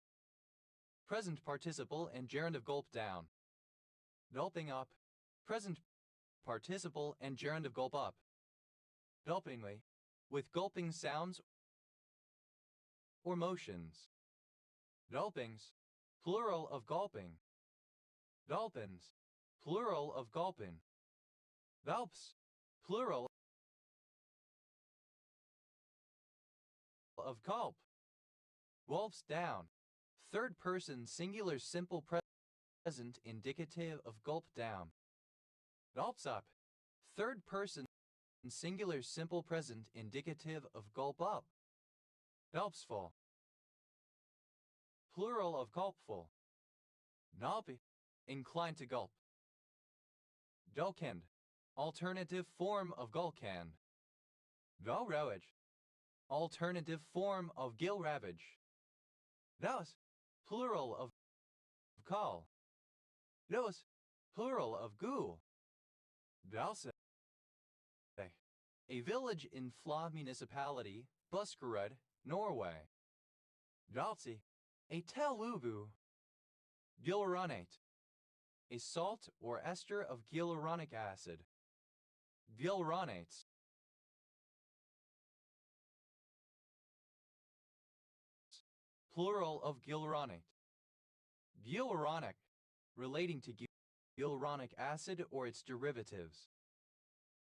present participle and gerund of gulp down. Gulping up, present participle and gerund of gulp up. Gulpingly, with gulping sounds or motions. Gulpings, plural of gulping. Gulpins, plural of gulpin. Gulps, plural of gulp. Wolfs down, third person singular simple present indicative of gulp down. Gulps up, third person singular simple present indicative of gulp up. Gulpsful, plural of gulpful. Gulpy, inclined to gulp. Gulkend, alternative form of gulkand. Gulrawage, alternative form of gilravage. Thus, plural of gull. Thus, plural of ghoul. Dalse, a village in Fla municipality, Buskerud, Norway. Dalse, a telugu. Gyaluronate, a salt or ester of gyaluronic acid. Gyaluronates, plural of gyaluronate. Gyaluronic, relating to hyaluronic acid or its derivatives.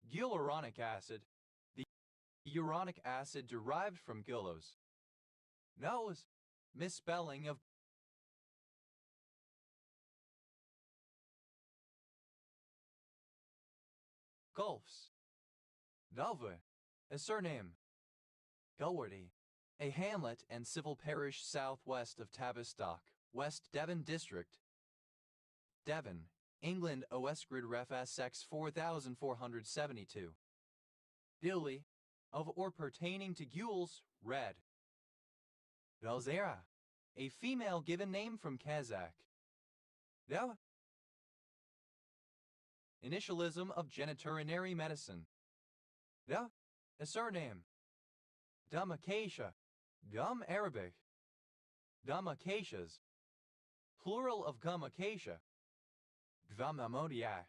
Gyaluronic acid, the uronic acid derived from gyllos. Nose, misspelling of gulfs. Gulver, a surname. Gulwardy, a hamlet and civil parish southwest of Tavistock, West Devon District. Devon, England. Oesgrid Ref Essex 4472. Dilly, of or pertaining to gules, red. Belzera, a female given name from Kazakh. Del, initialism of genitourinary medicine. Del, a surname. Gum acacia, gum Arabic. Gum acacias, plural of gum acacia. Gum ammoniac,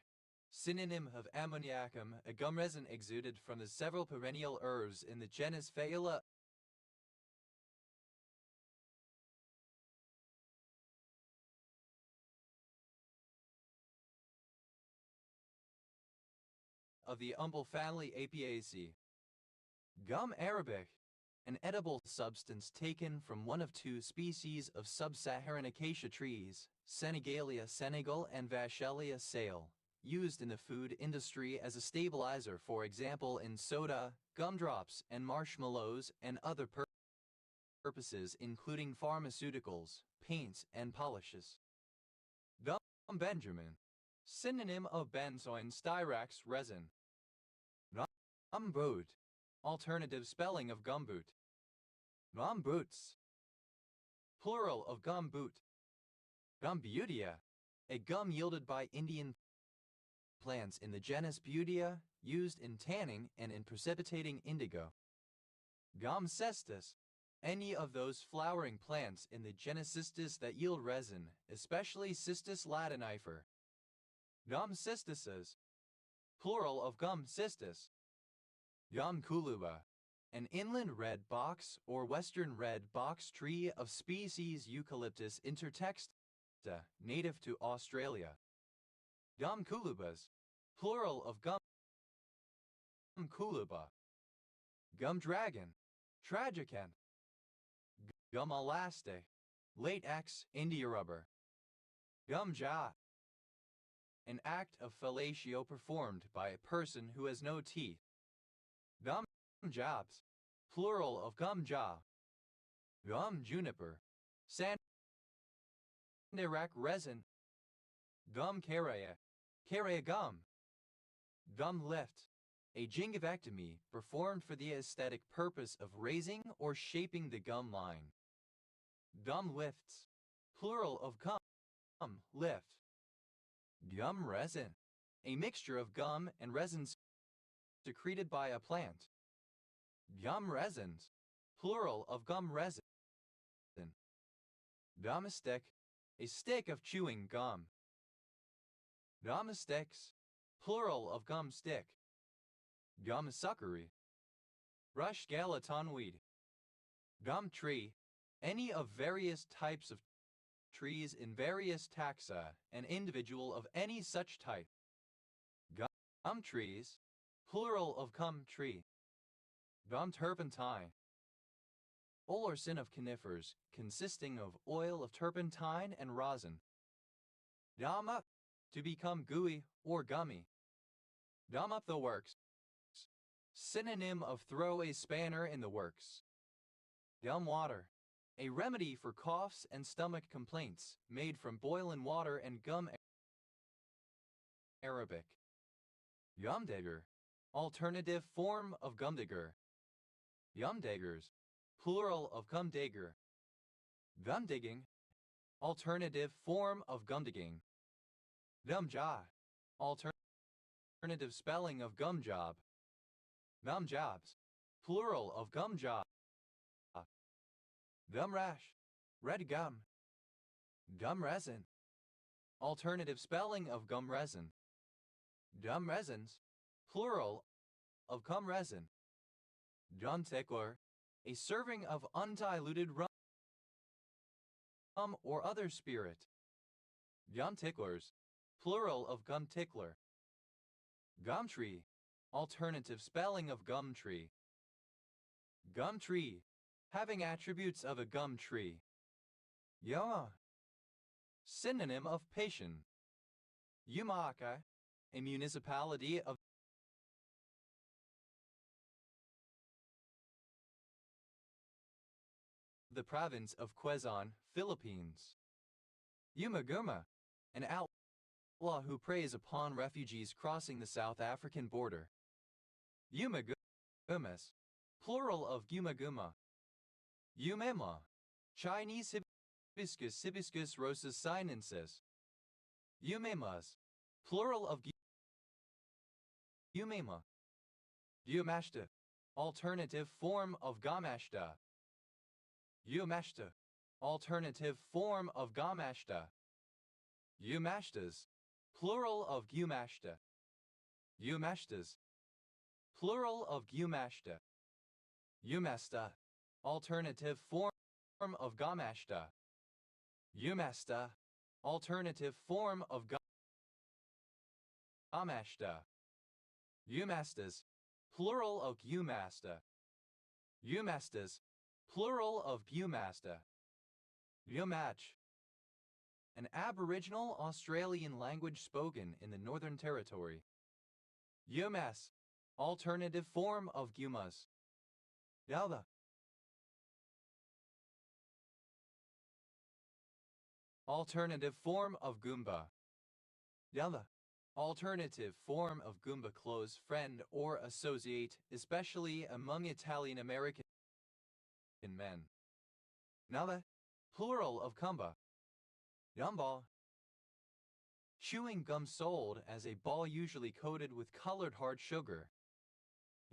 synonym of ammoniacum, a gum resin exuded from the several perennial herbs in the genus Phaela of the umbel family Apiaceae. Gum Arabic, an edible substance taken from one of two species of sub-Saharan acacia trees, Senegalia senegal and Vachelia sale, used in the food industry as a stabilizer, for example in soda, gumdrops, and marshmallows, and other purposes including pharmaceuticals, paints, and polishes. Gum Benjamin, synonym of benzoin styrax resin. Gumboot, alternative spelling of gumboot. Gumboots, plural of gumboot. Gumbutia, a gum yielded by Indian plants in the genus Butea, used in tanning and in precipitating indigo. Gum cestus, any of those flowering plants in the genus Cistus that yield resin, especially Cistus latinifer. Gum cistuses, plural of gum cistus. Gum kuluba, an inland red box or western red box tree of species Eucalyptus intertexta. native to Australia. Gum kulubas, plural of gum kuluba. Gum dragon, tragican. Gum elaste, latex, India rubber. Gum job, an act of fellatio performed by a person who has no teeth. Gum jobs, plural of gum job. Gum juniper, sandirac resin. Gum caraya gum. Gum lift, a gingivectomy performed for the aesthetic purpose of raising or shaping the gum line. Gum lifts, plural of gum lift. Gum resin, a mixture of gum and resins secreted by a plant. Gum resins, plural of gum resin. Gum stick, a stick of chewing gum. Gum sticks, plural of gum stick. Gum suckery, rush galatonweed. Gum tree, any of various types of trees in various taxa, an individual of any such type. Gum trees, plural of gum tree. Gum turpentine, olorsin of conifers consisting of oil of turpentine and rosin. Gum up, to become gooey or gummy. Gum up the works, synonym of throw a spanner in the works. Gum water, a remedy for coughs and stomach complaints made from boiling water and gum arabic. Gumdagger, alternative form of gumdagger. Gumdaggers, plural of gumdagger. Gumdigging, alternative form of gumdigging. Gumjob, alternative spelling of gumjob. Gumjobs, plural of gumjob. Gumrash, red gum. Gum resin, alternative spelling of gum resin. Gum resins, plural of gum resin. Gum tickler, a serving of undiluted rum or other spirit. Gum ticklers, plural of gum tickler. Gum tree, alternative spelling of gum tree. Gum tree, having attributes of a gum tree. Yoma, synonym of patient. Yumaka, a municipality of the province of Quezon, Philippines. Yumaguma, an outlaw who preys upon refugees crossing the South African border. Yumagumas, plural of Yumaguma. Yumema, Chinese Hibiscus rosas sinensis. Yumemas, plural of Yumema. Yumashta, alternative form of Gamashta. Yumashta, alternative form of Gamashta. Yumashtas, plural of Yumashta. Yumashtas, plural of Yumashta. Yumasta, alternative form of Gamashta. Yumasta, alternative form of Gamashta. Yumastas, plural of Yumasta. Yumastas, plural of Yumasta. Yumach, an Aboriginal Australian language spoken in the Northern Territory. Yumas, alternative form of Yumas. Yalda, alternative form of Goomba. Yalda, alternative form of Goomba, close friend or associate, especially among Italian American men. Nala, plural of Kumba. Gumball, chewing gum sold as a ball usually coated with colored hard sugar.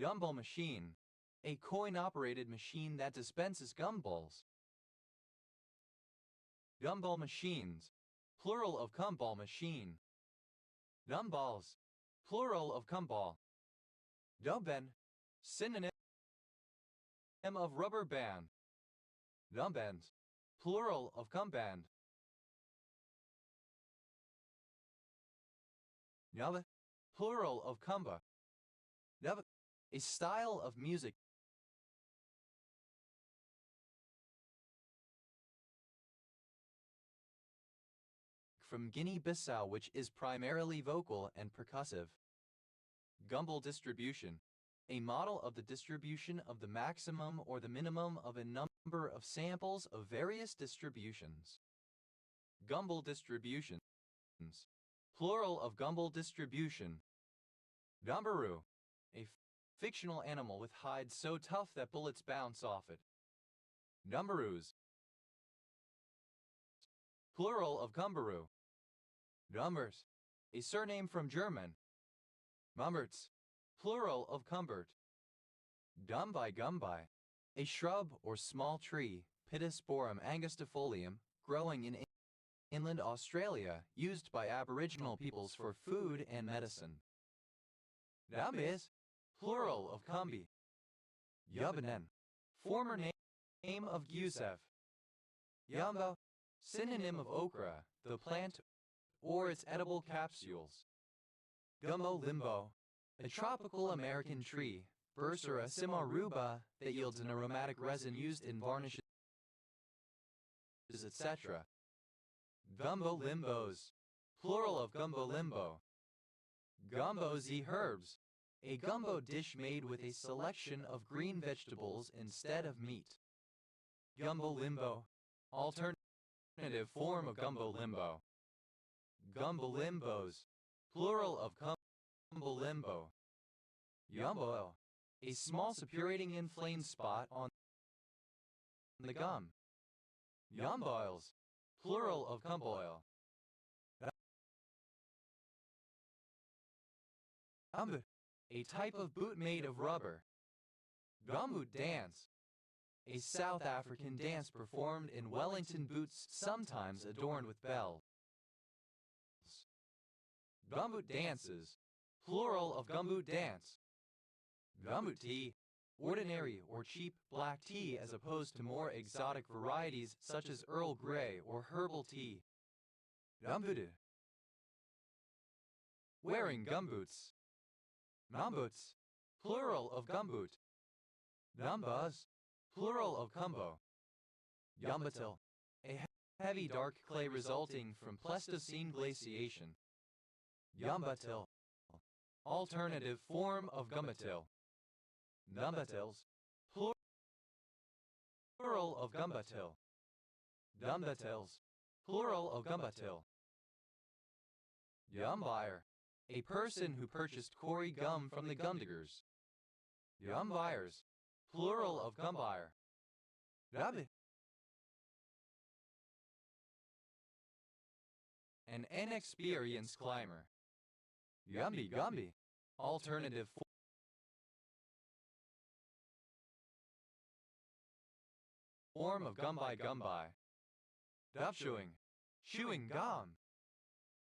Gumball machine, a coin-operated machine that dispenses gumballs. Gumball machines, plural of gumball machine. Gumballs, plural of gumball. Gumben, synonym of rubber band. Gumband, plural of gumband. Yava, plural of kumba. Yava, a style of music from Guinea-Bissau which is primarily vocal and percussive. Gumbel distribution, a model of the distribution of the maximum or the minimum of a number of samples of various distributions. Gumbel distributions, plural of Gumbel distribution. Gumbaroo, a fictional animal with hide so tough that bullets bounce off it. Gumbaroos, plural of Gumbaroo. Gumbers, a surname from German. Gumberts, plural of Gumbert. Gumbi, a shrub or small tree, Pittosporum angustifolium, growing in inland Australia, used by Aboriginal peoples for food and medicine. Gumbis, plural of Gumbi. Yubanen, former name of Gusev. Yumbo, synonym of okra, the plant or its edible capsules. Gumbo limbo, a tropical American tree, Bursera simaruba, that yields an aromatic resin used in varnishes, etc. Gumbo limbos, plural of gumbo limbo. Gumbo z herbs, a gumbo dish made with a selection of green vegetables instead of meat. Gumbo limbo, alternative form of gumbo limbo. Gumbo limbos, plural of gumbo limbo. Yumbo, a small suppurating inflamed spot on the gum. Yumboils, plural of gumboil. Gumboot, a type of boot made of rubber. Gumboot dance, a South African dance performed in Wellington boots sometimes adorned with bells. Gumboot dances, plural of gumboot dance. Gumboot tea, ordinary or cheap black tea as opposed to more exotic varieties such as Earl Grey or herbal tea. Gumboot, wearing gumboots. Gumboots, plural of gumboot. Gumbas, plural of gumbo. Gumbatil, a heavy dark clay resulting from Pleistocene glaciation. Gumbatil, alternative form of gumbatil. Gumbatils, plural of gumbatil. Gumbatils, plural of gumbatil. Gumbuyer, a person who purchased Cory gum from the gumdiggers. Gumbuyers, plural of gumbuyer. Gumby, an inexperienced climber. Gumby, alternative form of gumby. Dove chewing gum.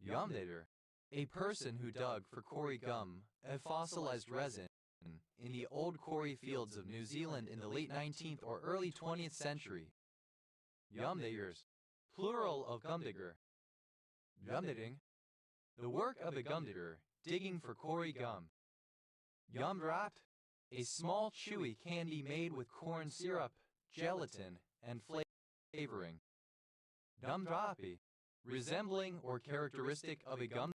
Gumdigger, a person who dug for Cory gum, a fossilized resin, in the old Cory fields of New Zealand in the late 19th or early 20th century. Gumdiggers, plural of gumdigger. Gumdigging, the work of a gumdigger, digging for Cory gum. Gumdrop, a small chewy candy made with corn syrup, gelatin, and flavoring. Gumdroppy, resembling or characteristic of a gumdrop.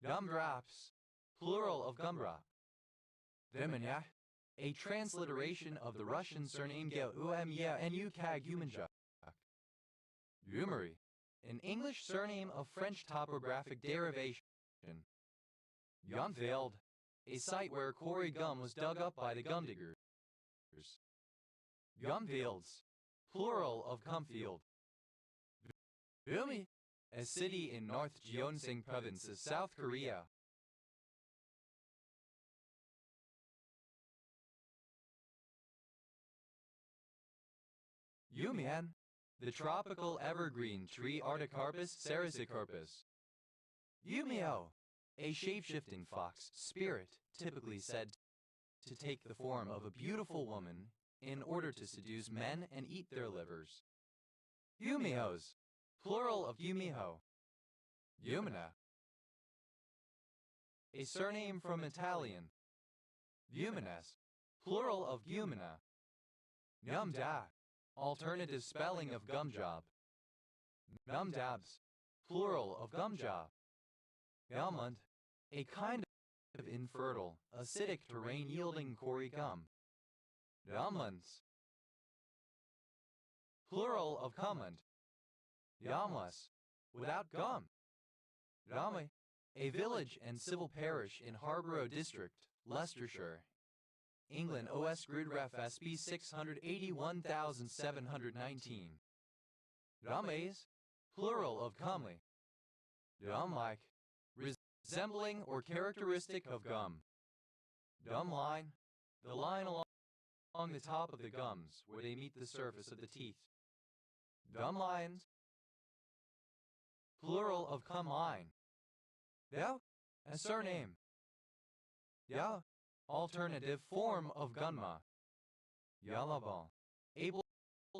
Gumdrops, plural of gumdrop. Demonyah, a transliteration of the Russian surname Geumya. Gumery, an English surname of French topographic derivation. Gumfield, a site where Cory gum was dug up by the gumdiggers. Gumfields, plural of gumfield. Gumi, a city in North Gyeongsang Province, South Korea. Yumian, the tropical evergreen tree Artocarpus sericocarpus. Yumio, a shape-shifting fox spirit, typically said to take the form of a beautiful woman in order to seduce men and eat their livers. Yumihos, plural of yumiho. Gumina. A surname from Italian. Gumines, plural of gumina. Gumda, alternative spelling of gumjob. Gumdabs, plural of gumjob. Gumland, a kind of infertile, acidic terrain yielding quarry gum. Gumlands, plural of gumland. Gumless, without gum. Gummy, a village and civil parish in Harborough District, Leicestershire, England. OS Gridref SB 681,719. Gummies, plural of gumly. Gum-like, resembling or characteristic of gum. Gum line, the line along the top of the gums where they meet the surface of the teeth. Gum lines, plural of gum line. Yeah, a surname. Yeah, alternative form of gunma. Yalabal, able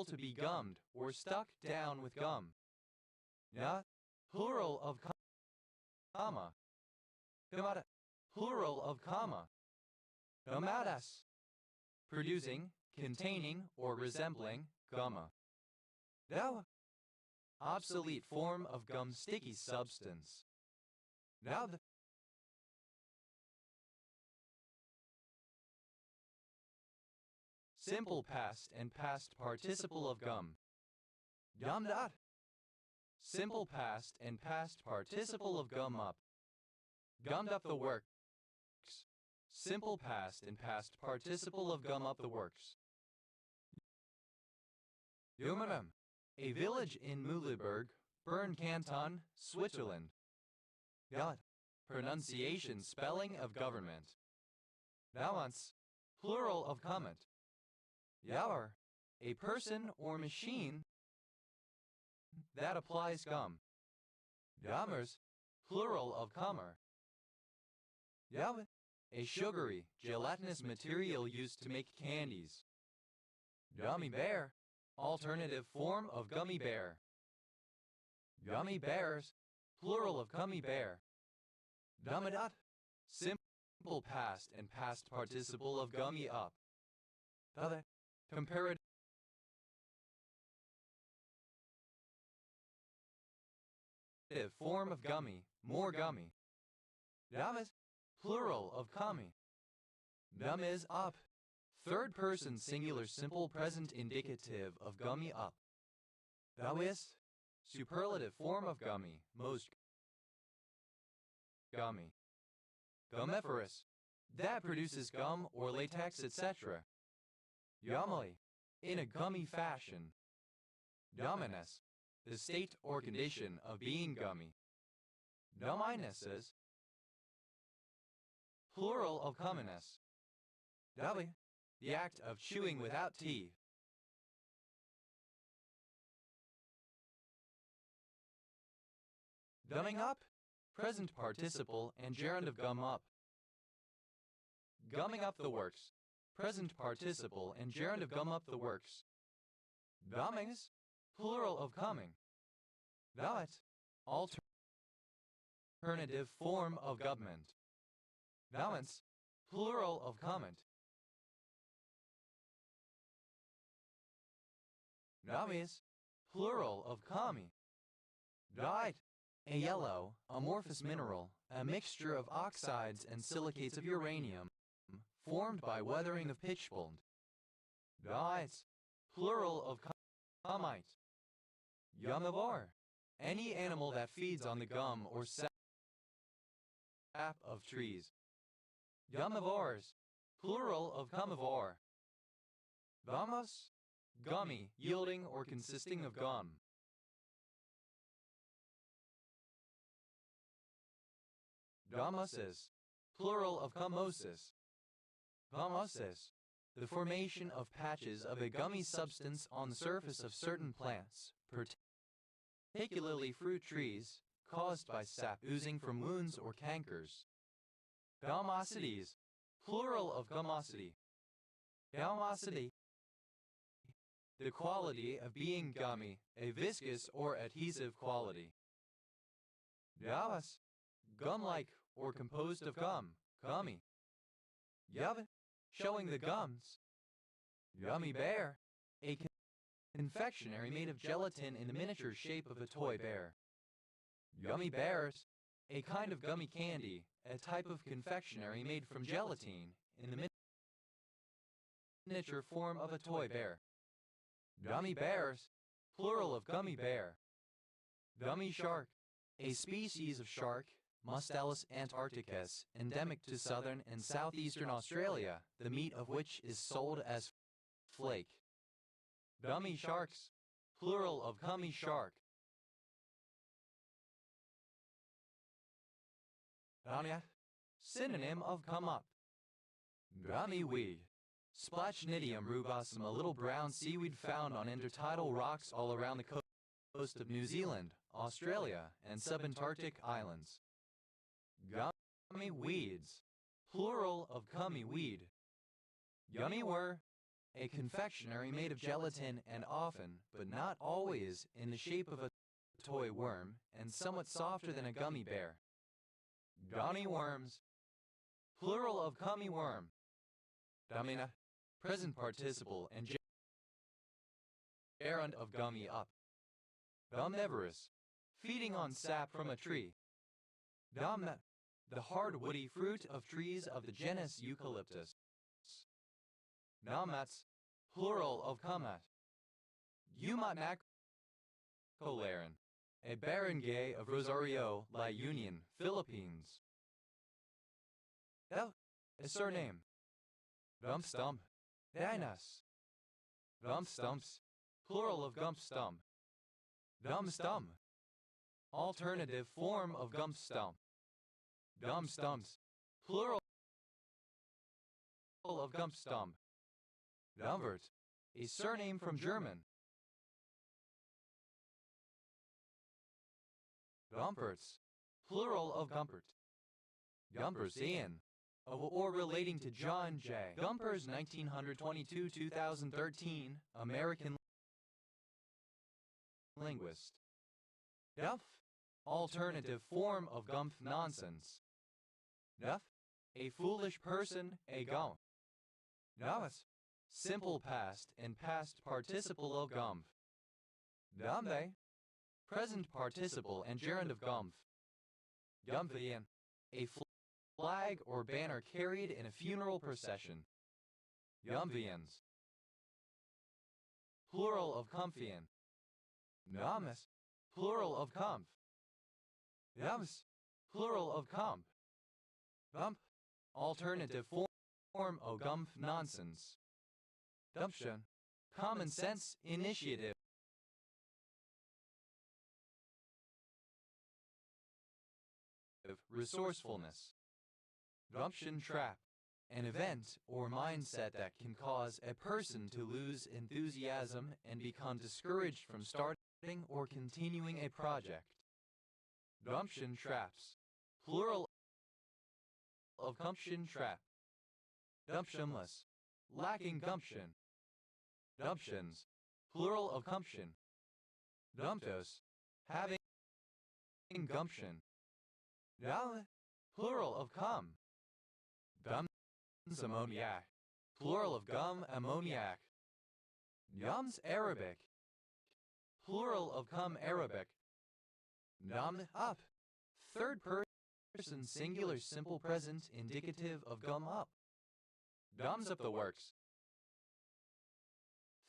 to be gummed or stuck down with gum. Yeah, plural of kama. Kamada, plural of kama. Kamadas, producing, containing, or resembling gumma. Now, obsolete form of gum sticky substance. Now the simple past and past participle of gum. Gummed up. Simple past and past participle of gum up. Gummed up the works. Simple past and past participle of gum up the works. Gumenum, a village in Mühleberg, Bern Canton, Switzerland. God, pronunciation spelling of government. Balance, plural of comment. Yawer, a person or machine that applies gum. Gummers, plural of gummer. Yawit, a sugary, gelatinous material used to make candies. Gummy bear, alternative form of gummy bear. Gummy bears, plural of gummy bear. Gummadot, simple past and past participle of gummy up. Other, comparative form of gummy, more gummy. Damas, plural of gummy. Dum is up. Third person singular simple present indicative of gummy up. Thouist, superlative form of gummy, most gummy. Gummiferous, that produces gum or latex, etc. Gummily, in a gummy fashion. Gumminess, the state or condition of being gummy. Gumminesses, plural of gumminess. W, the act of chewing without teeth. Gumming up, present participle and gerund of gum up. Gumming up the works, present participle and gerund of gum up the works. Gummings, plural of gumming. That, alternative form of government. Gumments, plural of comment. Gummies, plural of gummy. Guide, a yellow, amorphous mineral, a mixture of oxides and silicates of uranium, formed by weathering of pitchblende. Guides, plural of gummite. Gummivore, any animal that feeds on the gum or sap of trees. Gummivores, plural of gummivore. Gummos, gummy, yielding or consisting of gum. Gummosis, plural of gummosis. Gummosis, the formation of patches of a gummy substance on the surface of certain plants, particularly fruit trees, caused by sap oozing from wounds or cankers. Gummosities, plural of gummosity. Gummosity, the quality of being gummy, a viscous or adhesive quality. Yavas, gum-like or composed of gum, gummy. Yav, showing the gums. Gummy bear, a confectionery made of gelatin in the miniature shape of a toy bear. Gummy bears, a kind of gummy candy, a type of confectionery made from gelatin in the miniature form of a toy bear. Gummy bears, plural of gummy bear. Gummy shark, a species of shark, Mustelus antarcticus, endemic to southern and southeastern Australia, the meat of which is sold as flake. Gummy sharks, plural of gummy shark. Gummy, synonym of come up. Gummy weed, Splatchnidium rubosum, a little brown seaweed found on intertidal rocks all around the coast of New Zealand, Australia, and subantarctic islands. Gummy weeds, plural of gummy weed. Gummy were, a confectionery made of gelatin and often, but not always, in the shape of a toy worm and somewhat softer than a gummy bear. Gummy worms, plural of gummy worm. Gummina, present participle and gerund of gummy up. Gumnivorous, feeding on sap from a tree. Gumnut, the hard woody fruit of trees of the genus Eucalyptus. Gumnuts, plural of gumnut. Umat macolaran, a barangay of Rosario, La Union, Philippines. A surname. Gump stump, Dinas. Gump stumps, plural of gump stump. Gum stump, alternative form of gump stump. Gum stumps, plural of gump stump. Gumbert, a surname from German. Gumperts, plural of Gumpert. Gumpersian, of or relating to John J. Gumper's 1922-2013 American linguist. Guff, alternative form of gumph nonsense. Guff, a foolish person, a gump. Guffs, simple past and past participle of gumph. Gumbe, present participle and gerund of gumph. Gumphian, a flag or banner carried in a funeral procession. Gumvians, plural of Gumphian. Gummus, plural of Gumph. Gums, plural of Gump. Gump, alternative form of gumph nonsense. Gumption, common sense initiative. Resourcefulness. Gumption trap, an event or mindset that can cause a person to lose enthusiasm and become discouraged from starting or continuing a project. Gumption traps, plural of gumption trap. Gumptionless, lacking gumption. Gumptions, plural of gumption. Gumptos, having gumption. Gum, plural of gum. Gums ammoniac, plural of gum ammoniac. Gums Arabic, plural of gum Arabic. Gum up, third person singular simple present indicative of gum up. Gums up the works.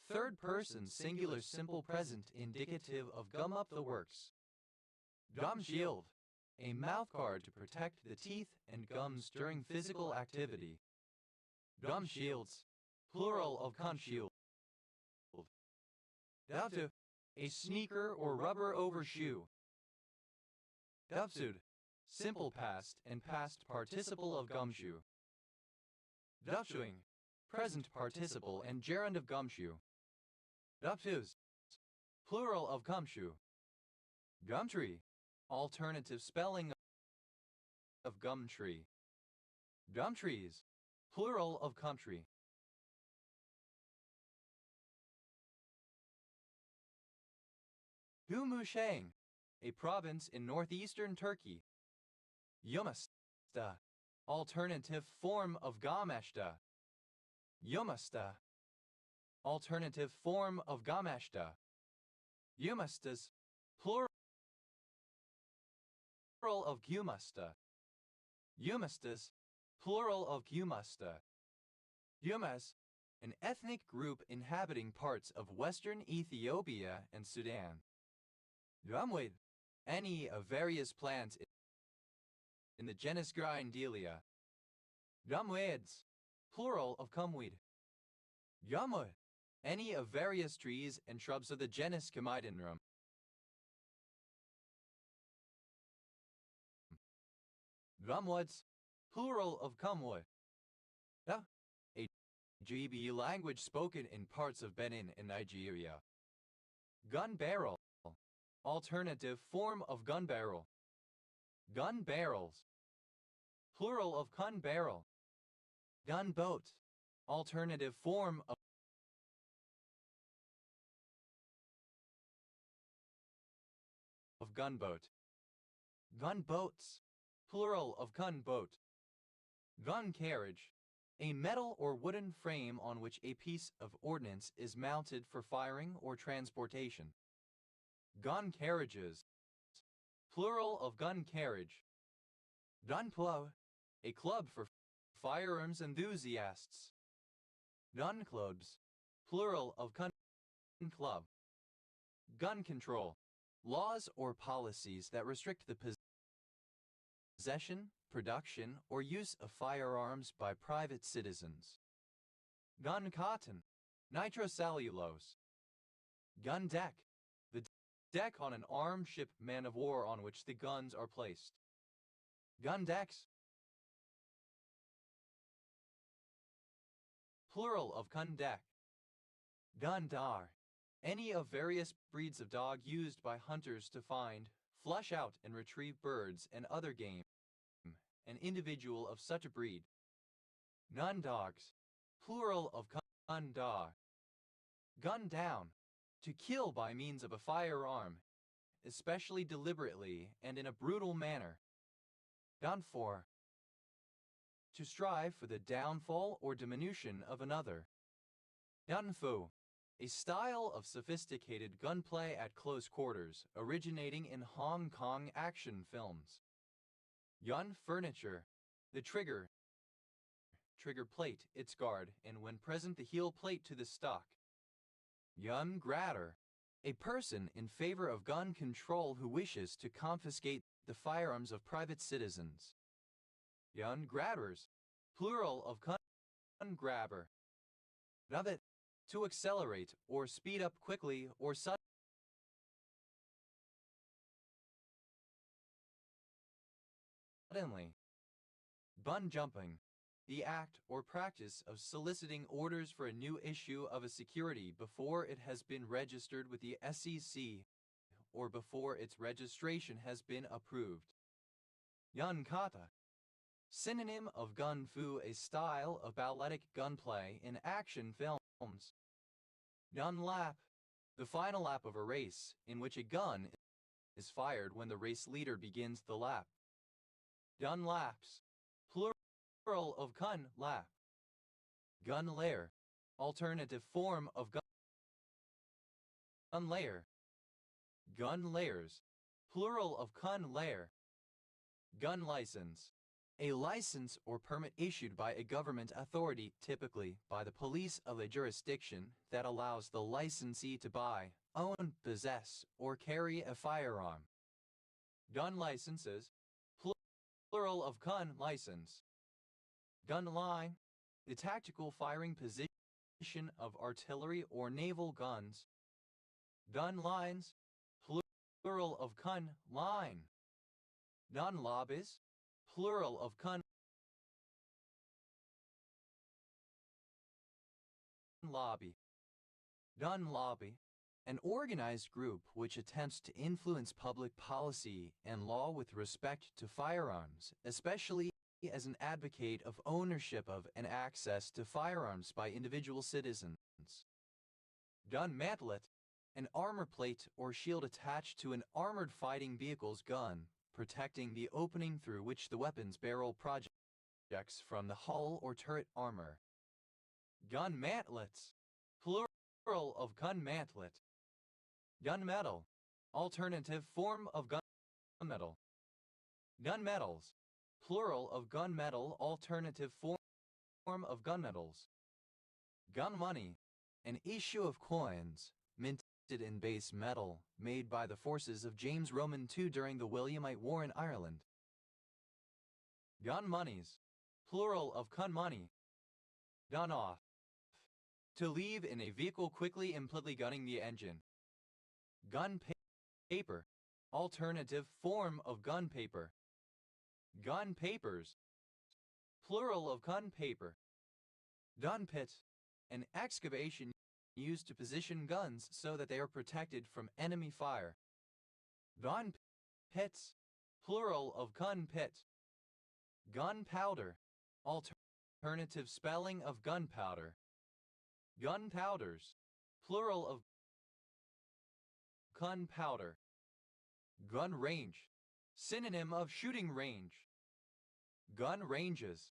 Third person singular simple present indicative of gum up the works. Gum shield, a mouthguard to protect the teeth and gums during physical activity. Gum shields, plural of gum shield. Dovtu, a sneaker or rubber overshoe. Dovsud, simple past and past participle of gumshoe. Dovshoeing, present participle and gerund of gumshoe. Dovtus, plural of gumshoe. Gumtree, alternative spelling of gumtree. Gumtrees, plural of gumtree. Gumusheng, a province in northeastern Turkey. Yumasta, alternative form of Gameshta. Yumasta, alternative form of Gameshta. Yumastas, plural of Gumasta. Yumastas, plural of Gumasta. Yumas, an ethnic group inhabiting parts of western Ethiopia and Sudan. Gumweed, any of various plants in the genus Grindelia. Gumweeds, plural of cumweed. Gumweed, any of various trees and shrubs of the genus Comedonrum. Gumwoods, plural of cumwood. A GB language spoken in parts of Benin and Nigeria. Gun barrel, alternative form of gun barrel. Gun barrels, plural of gun barrel. Gunboat, alternative form of gunboat. Gunboats, plural of gunboat. Gun carriage, a metal or wooden frame on which a piece of ordnance is mounted for firing or transportation. Gun carriages, plural of gun carriage. Gun club, a club for firearms enthusiasts. Gun clubs, plural of gun club. Gun control, laws or policies that restrict the possession, production, or use of firearms by private citizens. Gun cotton, nitrocellulose. Gun deck, the deck on an armed ship man of war on which the guns are placed. Gun decks, plural of gun deck. Gun dar, any of various breeds of dog used by hunters to find, flush out and retrieve birds and other game. An individual of such a breed. Gun dogs, plural of gun dog. Gun down, to kill by means of a firearm, especially deliberately and in a brutal manner. Gun for, to strive for the downfall or diminution of another. Gun fu, a style of sophisticated gunplay at close quarters originating in Hong Kong action films. Gun furniture, the trigger plate, its guard, and when present the heel plate to the stock. Gun grabber, a person in favor of gun control who wishes to confiscate the firearms of private citizens. Gun grabbers, plural of gun grabber. Rabbit, to accelerate or speed up quickly or suddenly. Bun jumping, the act or practice of soliciting orders for a new issue of a security before it has been registered with the SEC or before its registration has been approved. Gun kata, synonym of gun fu, a style of balletic gunplay in action films. Gun lap, the final lap of a race in which a gun is fired when the race leader begins the lap. Gun laps, plural of gun lap. Gun layer, alternative form of gun layer. Gun layers, plural of gun layer. Gun license, a license or permit issued by a government authority, typically by the police of a jurisdiction, that allows the licensee to buy, own, possess, or carry a firearm. Gun licenses, plural of gun license. Gun line, the tactical firing position of artillery or naval guns. Gun lines, plural of gun line. Gun lobbies, plural of gun lobby. Gun lobby, an organized group which attempts to influence public policy and law with respect to firearms, especially as an advocate of ownership of and access to firearms by individual citizens. Gun mantlet, an armor plate or shield attached to an armored fighting vehicle's gun, protecting the opening through which the weapon's barrel projects from the hull or turret armor. Gun mantlets, plural of gun mantlet. Gunmetal, alternative form of gunmetal. Gunmetals, plural of gunmetal, alternative form of gunmetals. Gun money, an issue of coins, minted in base metal, made by the forces of James Roman II during the Williamite War in Ireland. Gun monies, plural of gun money. Gun off, to leave in a vehicle quickly implicitly gunning the engine. Gun paper, alternative form of gun paper. Gun papers, plural of gun paper. Gun pit, an excavation used to position guns so that they are protected from enemy fire. Gun pits, plural of gun pit. Gunpowder, alternative spelling of gunpowder. Gunpowders, plural of gunpowder. Gun range, synonym of shooting range. Gun ranges,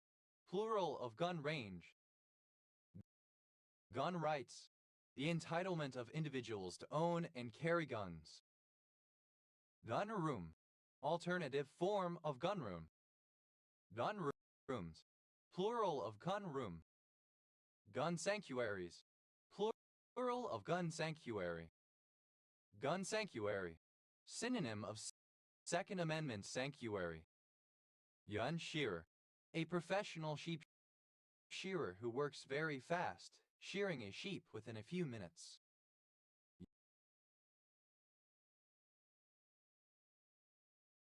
plural of gun range. Gun rights, the entitlement of individuals to own and carry guns. Gun room, alternative form of gun room. Gun rooms, plural of gun room. Gun sanctuaries, plural of gun sanctuary. Gun sanctuary, synonym of Second Amendment sanctuary. Gun shearer, a professional sheep shearer who works very fast, shearing a sheep within a few minutes.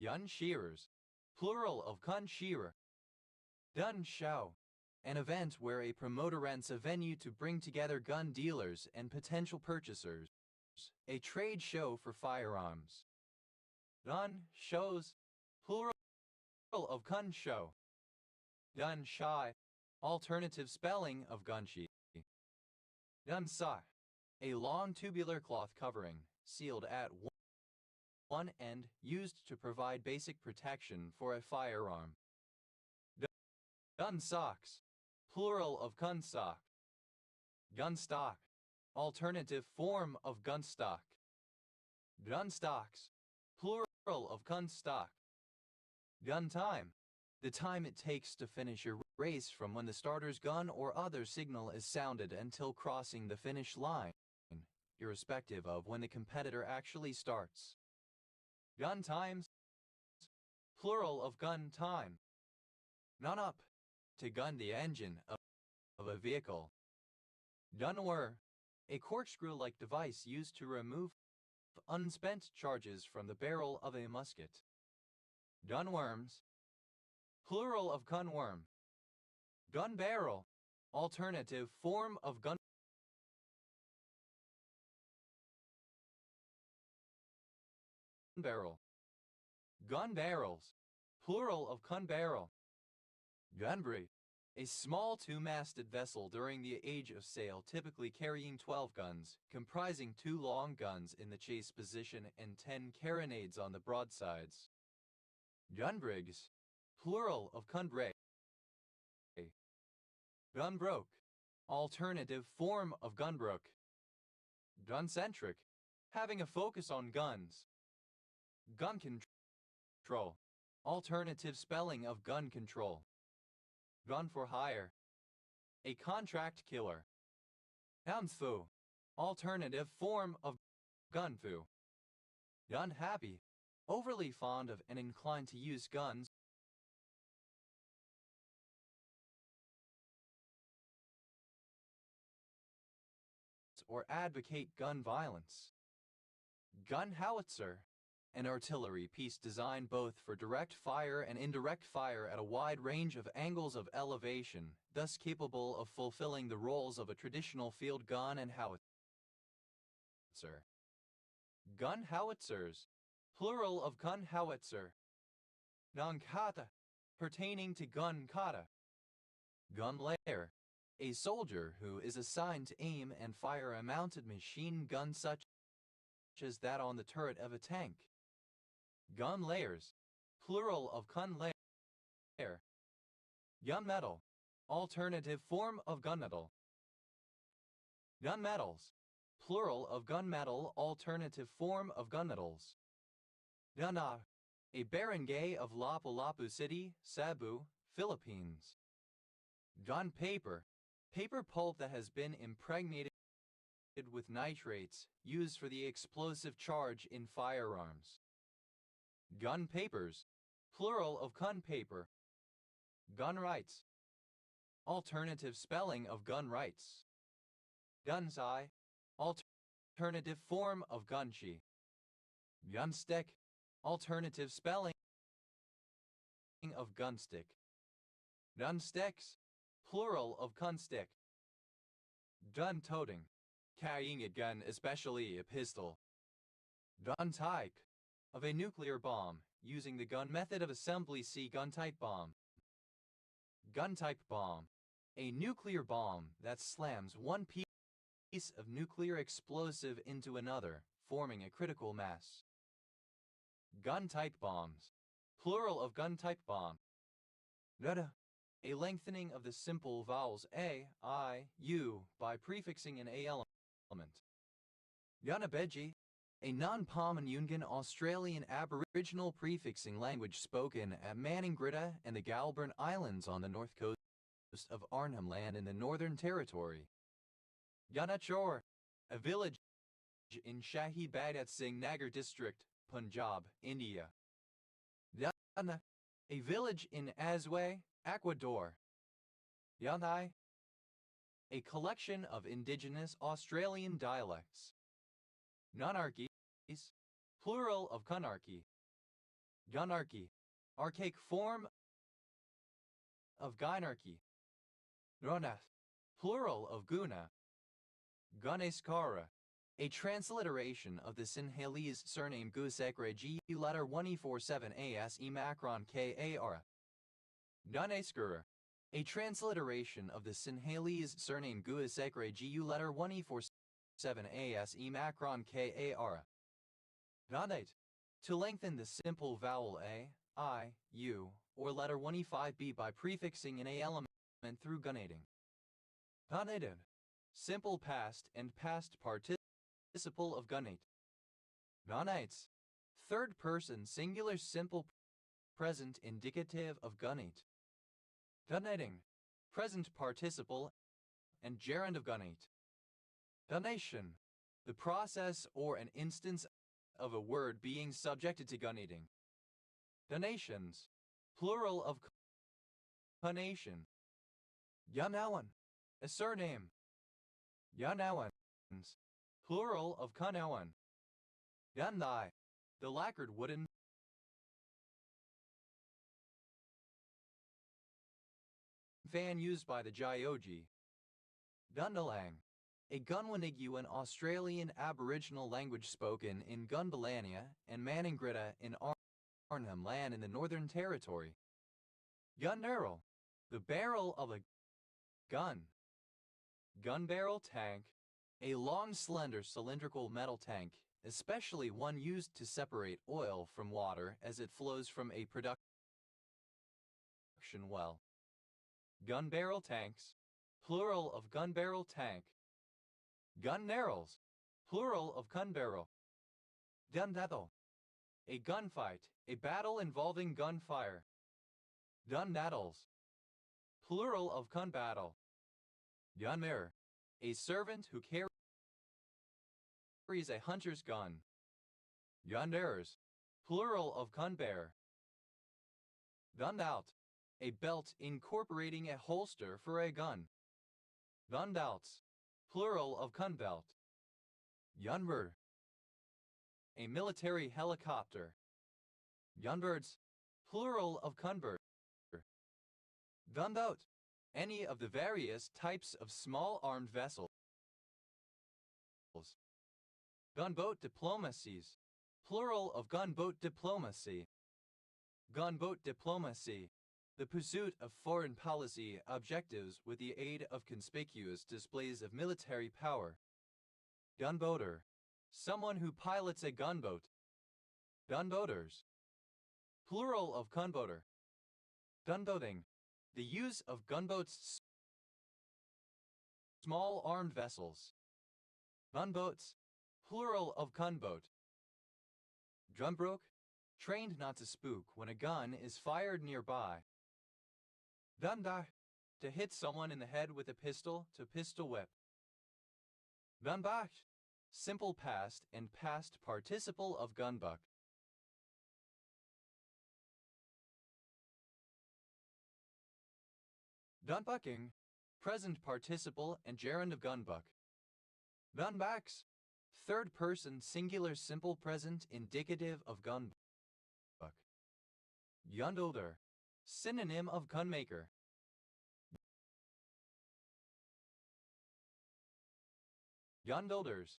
Gun shearers, plural of gun shearer. Gun show, an event where a promoter rents a venue to bring together gun dealers and potential purchasers. A trade show for firearms. Gun shows, plural of gun show. Gun shy, alternative spelling of gun sheath. Gun sock, a long tubular cloth covering, sealed at one end, used to provide basic protection for a firearm. Gun socks, plural of gun sock. Gun stock, alternative form of gun stock. Gun stocks, plural of gun stock. Gun time, the time it takes to finish a race from when the starter's gun or other signal is sounded until crossing the finish line, irrespective of when the competitor actually starts. Gun times, plural of gun time. Gun up, to gun the engine of a vehicle. Gun whir, a corkscrew-like device used to remove unspent charges from the barrel of a musket. Gun worms, plural of gun worm. Gun barrel, alternative form of gun barrel. Gun barrels, plural of gun barrel. Gunbrig, a small two-masted vessel during the age of sail, typically carrying 12 guns, comprising 2 long guns in the chase position and 10 carronades on the broadsides. Gunbrigs, plural of gunbrig. Gunbroke, alternative form of gunbroke. Guncentric, having a focus on guns. Gun control, alternative spelling of gun control. Gun for hire, a contract killer. Gunfu, alternative form of gunfu. Gun happy, overly fond of and inclined to use guns or advocate gun violence. Gun howitzer, an artillery piece designed both for direct fire and indirect fire at a wide range of angles of elevation, thus capable of fulfilling the roles of a traditional field gun and howitzer. Gun howitzers, plural of gun howitzer. Gun kata, pertaining to gun kata. Gun layer, a soldier who is assigned to aim and fire a mounted machine gun such as that on the turret of a tank. Gun layers, plural of gun layer. Gunmetal, alternative form of gunmetal. Gunmetals, plural of gunmetal, alternative form of gunmetals. Gunnar, a barangay of Lapu-Lapu City, Cebu, Philippines. Gun paper, paper pulp that has been impregnated with nitrates used for the explosive charge in firearms. Gun papers, plural of gun paper. Gun rights, alternative spelling of gun rights. Gunsi, alternative form of gunchi. Gunstick, alternative spelling of gunstick. Gunsticks, plural of gunstick. Gun toting, carrying a gun, especially a pistol. Gun type, of a nuclear bomb, using the gun method of assembly. See gun type bomb. Gun type bomb, a nuclear bomb that slams one piece of nuclear explosive into another, forming a critical mass. Gun type bombs, plural of gun type bomb. Rada, a lengthening of the simple vowels a, I, u by prefixing an a element. Gunabeji, a non-Pamanungan Australian Aboriginal prefixing language spoken at Maningrida and the Goulburn Islands on the north coast of Arnhem Land in the Northern Territory. Gunachor, a village in Shahi Bhagat Singh Nagar district, Punjab, India. Yana, a village in Azway, Ecuador. Yanai, a collection of indigenous Australian dialects. Gunarchy, plural of gunarchy. Gunarchy, archaic form of gynarchy. Gunath, plural of guna. Guneskara, a transliteration of the Sinhalese surname Gusekre G letter 147 as Macron Kara. Guneskara, a transliteration of the Sinhalese surname Gusekre Gu letter 147 as Macron Kara. Gunate, to lengthen the simple vowel a, I, u, or letter 1e5b by prefixing an a element through gunating. Gunated, simple past and past participle of gunate. Gunates, third person singular simple present indicative of gunate. Gunating, present participle and gerund of gunate. Gunation, the process or an instance of a word being subjected to gunating. Gunations, plural of gunation. Gunawan, a surname. Gunawans, plural of Kunawan. Gundai, the lacquered wooden fan used by the Gyoji. Gundalang, a Gunwaniguan Australian Aboriginal language spoken in Gunbalania and Maningrida in Arnhem Land in the Northern Territory. Gunbarrel, the barrel of a gun. Gun barrel tank, a long slender cylindrical metal tank, especially one used to separate oil from water as it flows from a production well. Gun barrel tanks, plural of gun barrel tank. Gun barrels, plural of gun barrel. Gundattle, a gunfight, a battle involving gunfire. Gun battles, plural of gun battle. Gunbearer, a servant who carries a hunter's gun. Gunbearers, plural of gunbearer. Gunned out, a belt incorporating a holster for a gun. Gunned outs, plural of gun belt. Gunbird, a military helicopter. Gunbirds, plural of gunbird. Gunboat, any of the various types of small armed vessels. Gunboat diplomacies, plural of gunboat diplomacy. Gunboat diplomacy, the pursuit of foreign policy objectives with the aid of conspicuous displays of military power. Gunboater, someone who pilots a gunboat. Gunboaters. Plural of gunboater. Gunboating. The use of gunboats, small armed vessels. Gunboats. Plural of gunboat. Gunbrook. Trained not to spook when a gun is fired nearby. Gundah. To hit someone in the head with a pistol, to pistol whip. Gunbach. Simple past and past participle of gunbuck. Gunbucking. Present participle and gerund of gunbuck. Gunbacks. Third person singular simple present indicative of gunbuck. Gundoder. Synonym of gunmaker. Gundolders.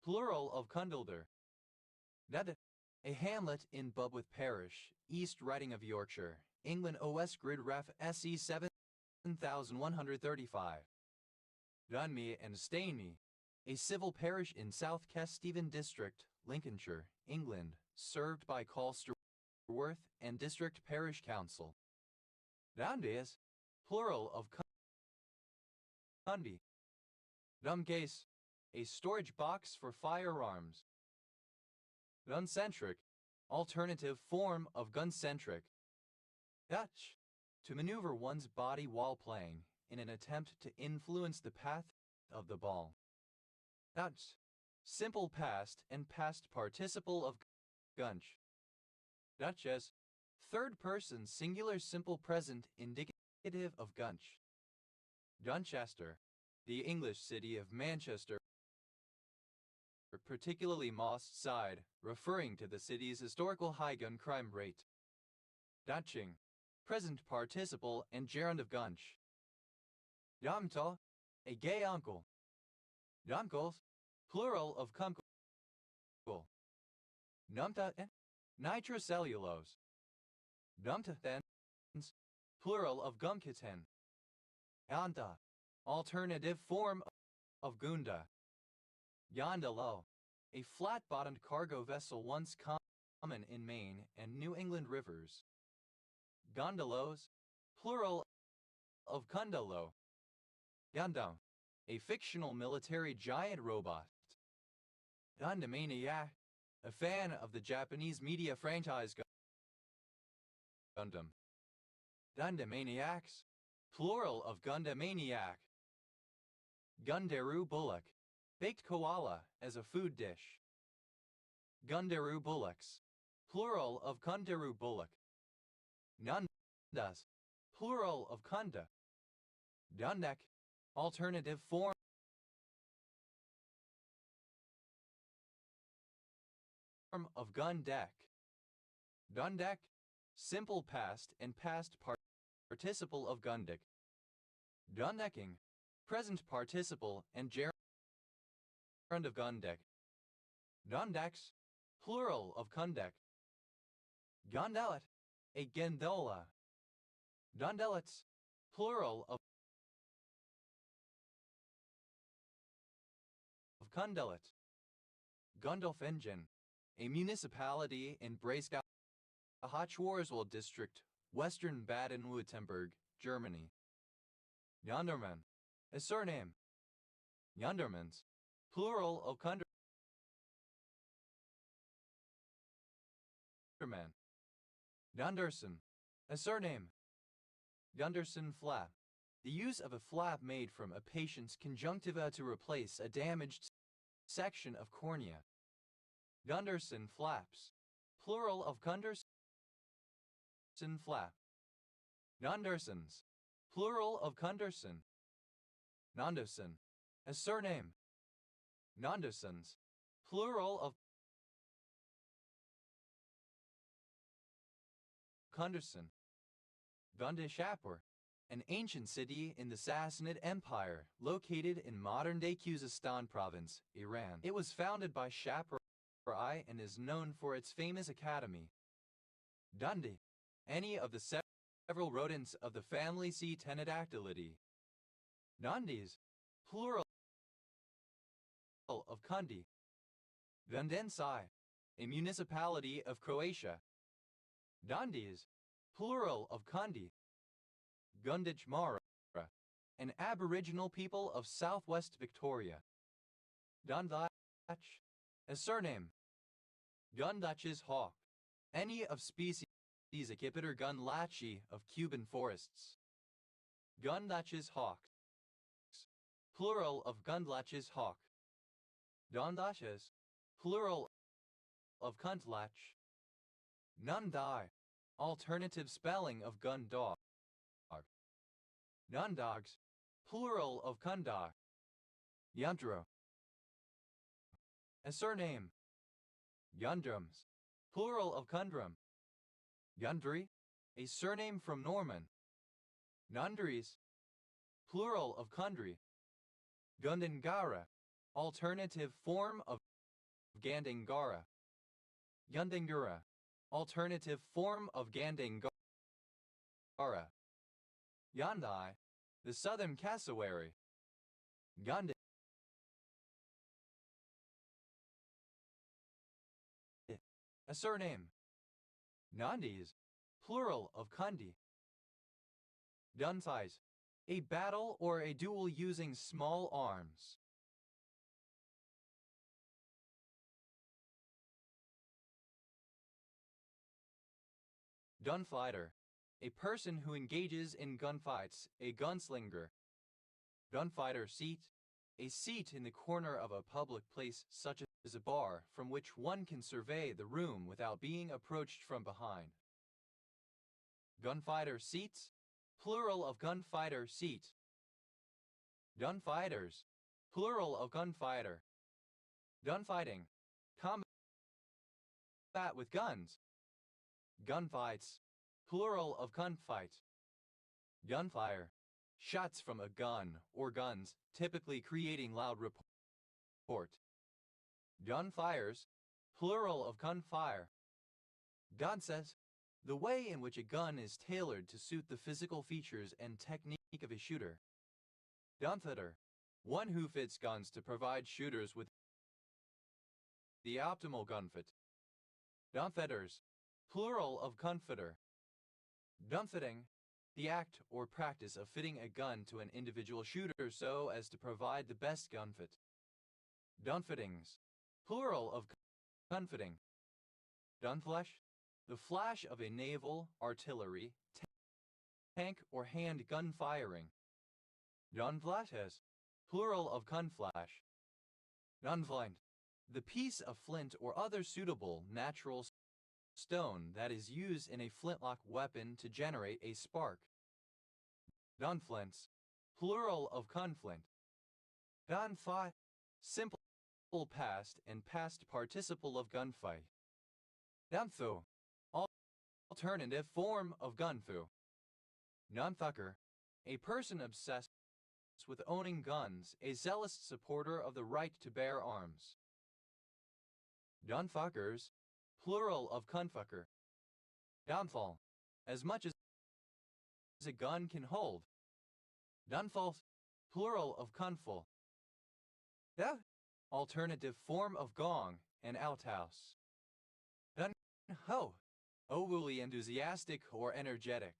Plural of Cundolder. Ned. A hamlet in Budworth Parish, East Riding of Yorkshire, England. OS Grid Ref SE 7135. Dunme and Stainme. A civil parish in South Kesteven District, Lincolnshire, England, served by Colsterworth and District Parish Council. Dundeas. Plural of Cunby. Dumcase. A storage box for firearms. Guncentric. Alternative form of guncentric. Dutch. To maneuver one's body while playing, in an attempt to influence the path of the ball. Dutch. Simple past and past participle of gunch. Duchess. Third person singular simple present indicative of gunch. Dunchester. The English city of Manchester, particularly Moss Side, referring to the city's historical high gun crime rate. Dutching. Present participle and gerund of gunch. Yamta. A gay uncle. Yamkels. Plural of kumkul. Numta. Nitrocellulose. Numtathens. Plural of gumkiten. Yanda. Alternative form of gunda. Yondalo. A flat-bottomed cargo vessel once common in Maine and New England rivers. Gondolos. Plural of Kundalo. Gundam. A fictional military giant robot. Gundamaniac. A fan of the Japanese media franchise Gundam. Gundamaniacs. Plural of Gundamaniac. Gundaroo Bullock. Baked koala as a food dish. Gundaroo bullocks. Plural of Kundaroo bullock. Nundas. Plural of Kunda. Dundek. Alternative form of gun deck. Dundek. Simple past and past participle of gundeck. Dundecking. Present participle and gerund of gundeck. Dundex. Plural of kundek. Gondelet. A gondola. Dundelets. Plural of Kundelet. Gundolf Engine. A municipality in Breisgau, Hochschwarzwald district, western Baden-Württemberg, Germany. Yonderman. A surname. Yondermans. Plural of Kunderman. Gunderson. A surname. Gunderson flap. The use of a flap made from a patient's conjunctiva to replace a damaged section of cornea. Gunderson flaps. Plural of Gunderson flap. Gundersons. Plural of Gunderson. Nonderson. A surname. Nondersons. Plural of Gunderson. Gundeshapur. An ancient city in the Sassanid Empire, located in modern-day Khuzestan province, Iran. It was founded by Shapur I and is known for its famous academy. Dundi. Any of the several rodents of the family C. Pterodactylidae. Dundis. Plural of Kundi. Gundenci, a municipality of Croatia. Dundies, plural of Kundi. Gunditj Mara, an Aboriginal people of southwest Victoria. Dundach, a surname. Gundach's hawk, any of species Acipiter gunlachi of Cuban forests. Gundach's hawks, plural of Gundlach's hawk. Dondaches, plural of Kuntlach. Nundai, alternative spelling of gun dog. Nundogs, plural of Kundog. Yundro, a surname. Yundrums, plural of Kundrum. Yundri, a surname from Norman. Nundries, plural of Kundri. Gundengara, alternative form of Gandengara. Gundengara, alternative form of Gandengara. Yundai, the southern cassowary. Gundin, a surname. Nundis, plural of Kundi. Dunsize, a battle or a duel using small arms. Gunfighter, a person who engages in gunfights, a gunslinger. Gunfighter seat, a seat in the corner of a public place such as a bar from which one can survey the room without being approached from behind. Gunfighter seats, plural of gunfighter seat. Gunfighters, plural of gunfighter. Gunfighting, combat with guns. Gunfights, plural of gunfight. Gunfire, shots from a gun or guns, typically creating loud report. Gunfires, plural of gunfire. Gunses, the way in which a gun is tailored to suit the physical features and technique of a shooter. Gunfighter, one who fits guns to provide shooters with the optimal gunfit. Gunfitters, plural of gunfitter. Gunfitting, the act or practice of fitting a gun to an individual shooter so as to provide the best gunfit. Gunfittings, plural of gunfitting. Gunflash, the flash of a naval, artillery, tank or hand gun firing. Gunflashes, plural of gunflash. Gunflint, the piece of flint or other suitable natural stone that is used in a flintlock weapon to generate a spark. Gunflints, plural of gunflint. Gunfight, simple past and past participle of gunfight. Gunfu, alternative form of gunfu. Gunthucker, a person obsessed with owning guns, a zealous supporter of the right to bear arms. Gunfuckers, plural of gunfucker. Gunfall, as much as a gun can hold. Gunfalls, plural of gunful. Alternative form of gong and outhouse. Gun-ho, overly enthusiastic or energetic.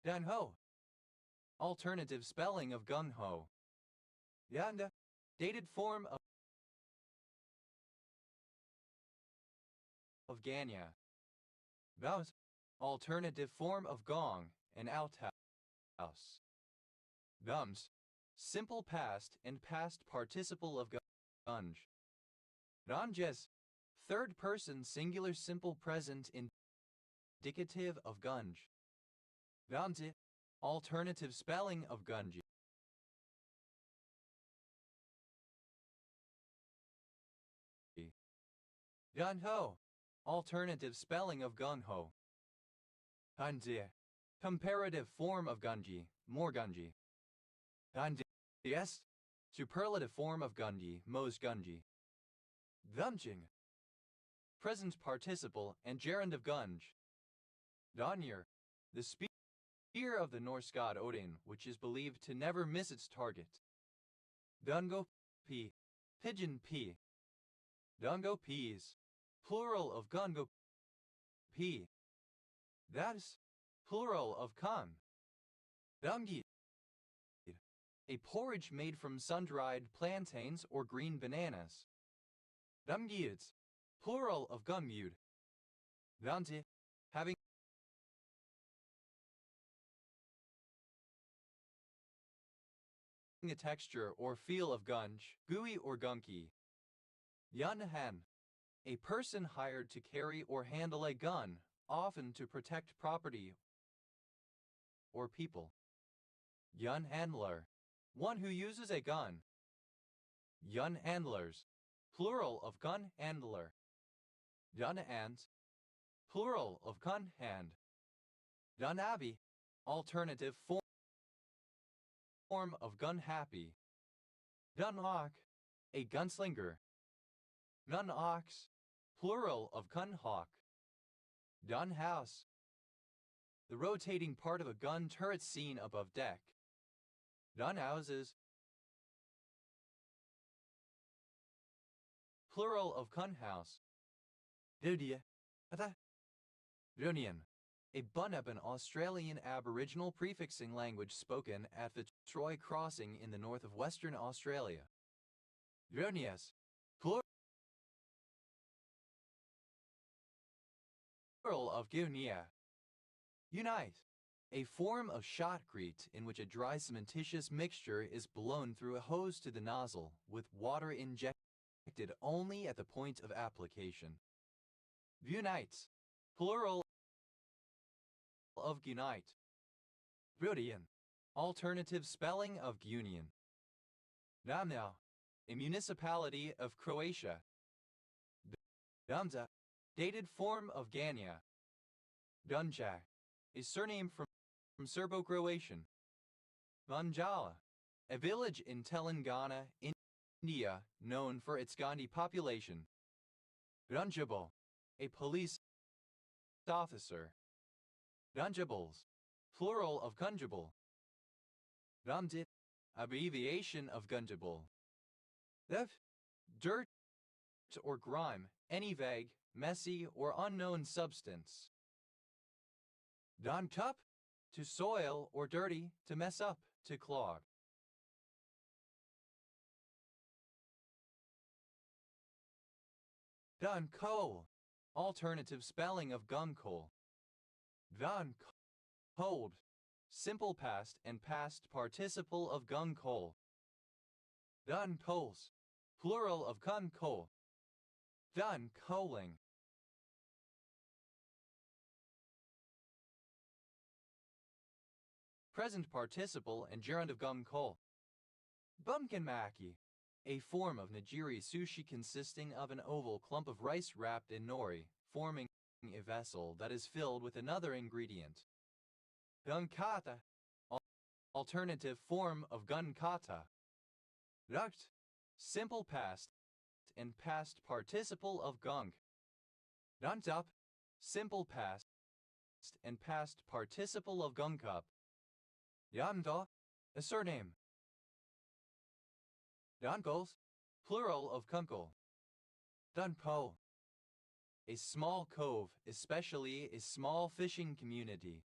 Gun-ho, alternative spelling of gung-ho. Yanda, dated form of Ganya. Vows, alternative form of gong and outhouse. Gums, simple past and past participle of gunge. Ganges, third person singular simple present indicative of gunge. Ganzi, alternative spelling of gunji. Gun-ho, alternative spelling of gung-ho. Ganzi, comparative form of gunji, more gunji. Ganji, superlative form of gunji, most gunji. Gumjing, present participle and gerund of gunge. Danir, the spear of the Norse god Odin, which is believed to never miss its target. Dungo, p, pigeon p. Dungo peas, plural of gungo pea. That is plural of kun. Dungid, a porridge made from sun-dried plantains or green bananas. Dungids, plural of gungud. Dunti, having a texture or feel of gunge, gooey or gunky. Yunhan, a person hired to carry or handle a gun, often to protect property or people. Yun handler, one who uses a gun. Yun handlers, plural of gun handler. Yun hands, plural of gun hand. Dun abbey, alternative form of gun happy. Dun hawk, a gunslinger. Dun ox, plural of gun hawk. Dun house, the rotating part of a gun turret seen above deck. Dun houses, plural of gun house. Dudia, Dunian, a Bunabin Australian Aboriginal prefixing language spoken at the Troy Crossing in the north of Western Australia. Dunias, plural of Gunia. Unite, a form of shotcrete in which a dry cementitious mixture is blown through a hose to the nozzle, with water injected only at the point of application. Unites, plural of unite. Brodian, alternative spelling of Gunian. Damnau, a municipality of Croatia. Damza, dated form of Gania. Dunjak, a surname from Serbo-Croatian. Vanjala, a village in Telangana, India, known for its Gandhi population. Gunjabal, a police officer. Gunjables, plural of Gunjabal. Gundit, abbreviation of Gunjabal. Dirt or grime, any vague, messy, or unknown substance. Dun cup, to soil or dirty, to mess up, to clog. Dun coal, alternative spelling of gun coal. Dun cold, simple past and past participle of gun coal. Dun coals, plural of gun coal. Dun coaling. Present participle and gerund of gun coal. Bunkinmaki, a form of nigiri sushi consisting of an oval clump of rice wrapped in nori, forming a vessel that is filled with another ingredient. Gunkata, alternative form of gunkata. Rukt, simple past and past participle of gunk. Duntup, simple past and past participle of gunkup. Yamda, a surname. Dunkles, plural of kunkel. Dunpo, a small cove, especially a small fishing community.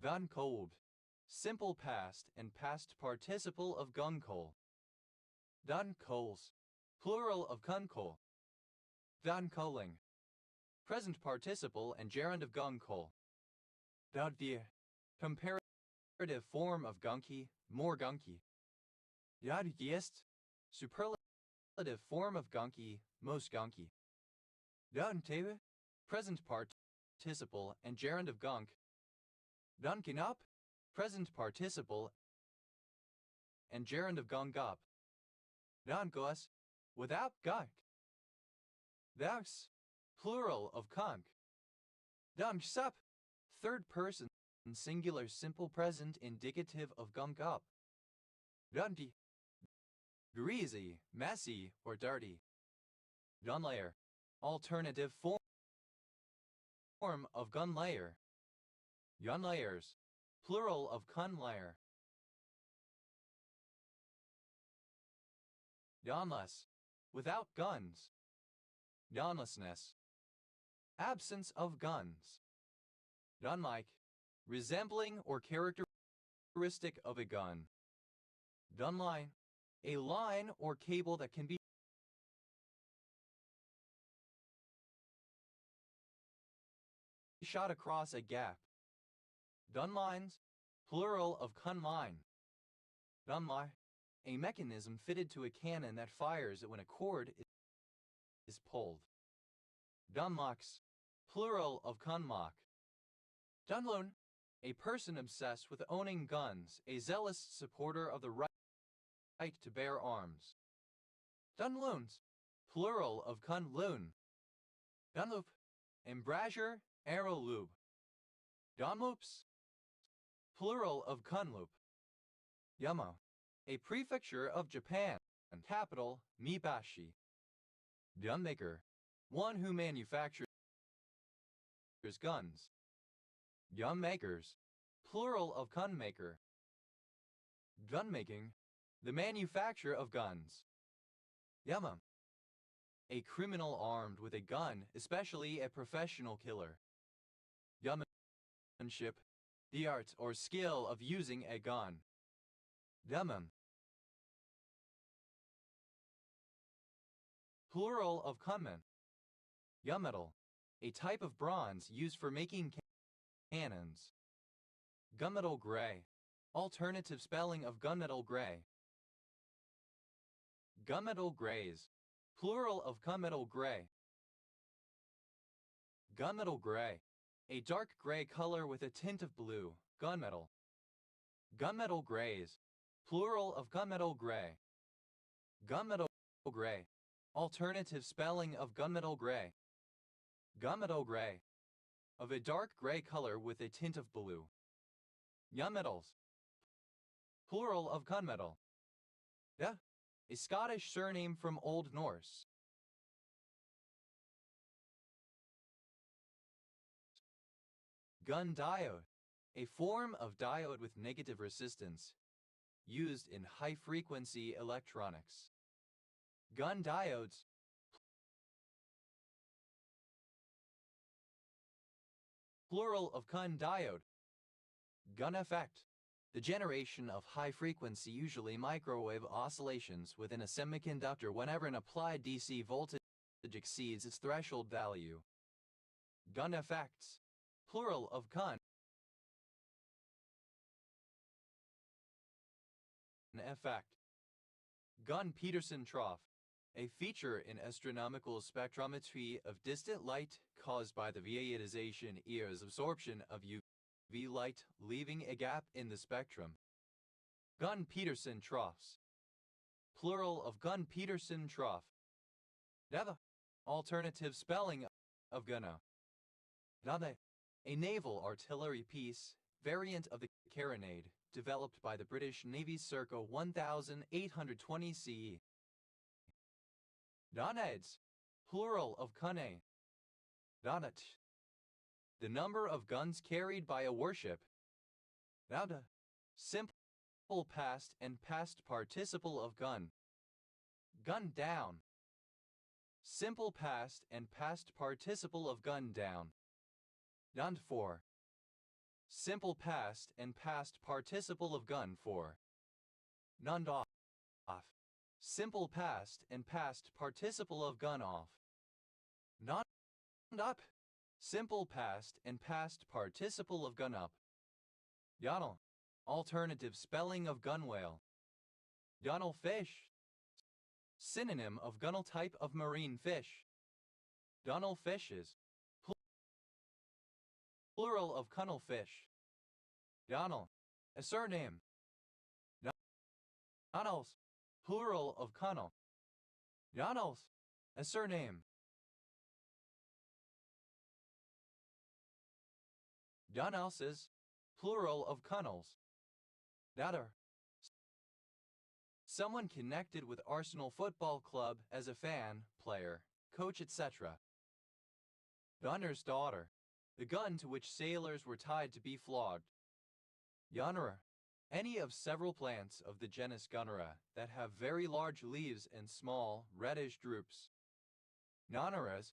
Guncold, simple past and past participle of gunkol. Duncoals, plural of gunkol. Duncoling, present participle and gerund of gunkol. Dudvir, comparative form of gunky, more gunky. Yadgiest, superlative form of gunky, most gunky. Dunteve, present participle and gerund of gunk. Dunkin up, present participle and gerund of gunk up. Dungoas, without gunk. Dunks, plural of kunk. Dunksup, third person singular simple present indicative of gunk up. Dunty, greasy, messy, or dirty. Gunlayer, alternative form of gun layer. Gunlayers, plural of gunlayer. Gunless, without guns. Gunlessness, absence of guns. Gunlike, resembling or characteristic of a gun. Gunline, a line or cable that can be shot across a gap. Gunlines, plural of gunline. Gunline, a mechanism fitted to a cannon that fires when a cord is pulled. Gunlocks, plural of gunlock. Gunloan, a person obsessed with owning guns, a zealous supporter of the right to bear arms. Gunloans, plural of gunloon. Gunloop, embrasure, arrow loop. Gunloops, plural of gunloop. Yama, a prefecture of Japan, capital, Mibashi. Gunmaker, one who manufactures guns. Gunmakers, plural of gunmaker. Gunmaking, the manufacture of guns. Yama, a criminal armed with a gun, especially a professional killer. Gunmanship, the art or skill of using a gun. Gunman, plural of gunman. Gunmetal, a type of bronze used for making cannons. Gunmetal gray, alternative spelling of gunmetal gray. Gunmetal grays, plural of gunmetal gray. Gunmetal gray, a dark gray color with a tint of blue, gunmetal. Gunmetal grays, plural of gunmetal gray. Gunmetal gray, alternative spelling of gunmetal gray. Gunmetal gray, of a dark gray color with a tint of blue. Gunmetals, plural of gunmetal. Yeah, a Scottish surname from Old Norse. Gun diode, a form of diode with negative resistance, used in high-frequency electronics. Gun diodes, plural of gun diode. Gun effect, the generation of high-frequency, usually microwave oscillations within a semiconductor whenever an applied DC voltage exceeds its threshold value. Gun effects, plural of gun effect. Gunn-Peterson trough, a feature in astronomical spectrometry of distant light caused by the vioitization EO's absorption of UV light, leaving a gap in the spectrum. Gunn-Peterson troughs, plural of Gunn-Peterson trough. Dava, alternative spelling of gunna. Dava, a naval artillery piece, variant of the carronade, developed by the British Navy circa 1820 CE. Donades, plural of cunne. Donat, the number of guns carried by a warship. Nauda, simple past and past participle of gun. Gun down, simple past and past participle of gun down. Done for, simple past and past participle of gun for. Nunned off, simple past and past participle of gun off. Nunned up, simple past and past participle of gun up. Yonnel, alternative spelling of gun whale. Gunnel fish, synonym of gunnel, type of marine fish. Gunnel fishes, plural of gunnel fish. Gunnel, a surname. Gunnels, plural of gunnel. Gunnels, a surname. Gunnelses, plural of gunnels. Datter, someone connected with Arsenal Football Club as a fan, player, coach, etc. Gunner's daughter, the gun to which sailors were tied to be flogged. Gunnerer, Any of several plants of the genus Gunnera that have very large leaves and small, reddish drupes. Noneras,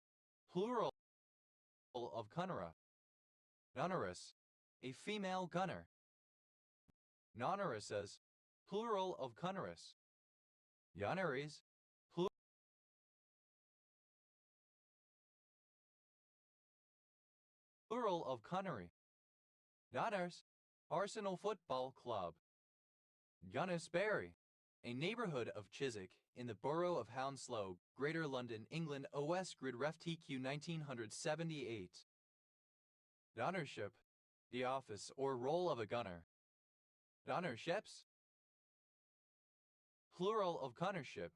plural of Gunnera. Noneras, a female gunner. Nonerasses, plural of Gunneras. Gunneries, plural of Gunnery. Gunners, Arsenal Football Club. Gunnersbury, a neighborhood of Chiswick in the borough of Hounslow, Greater London, England. OS Grid Ref TQ 1978. Gunnership, the office or role of a gunner. Gunnerships, plural of gunnership.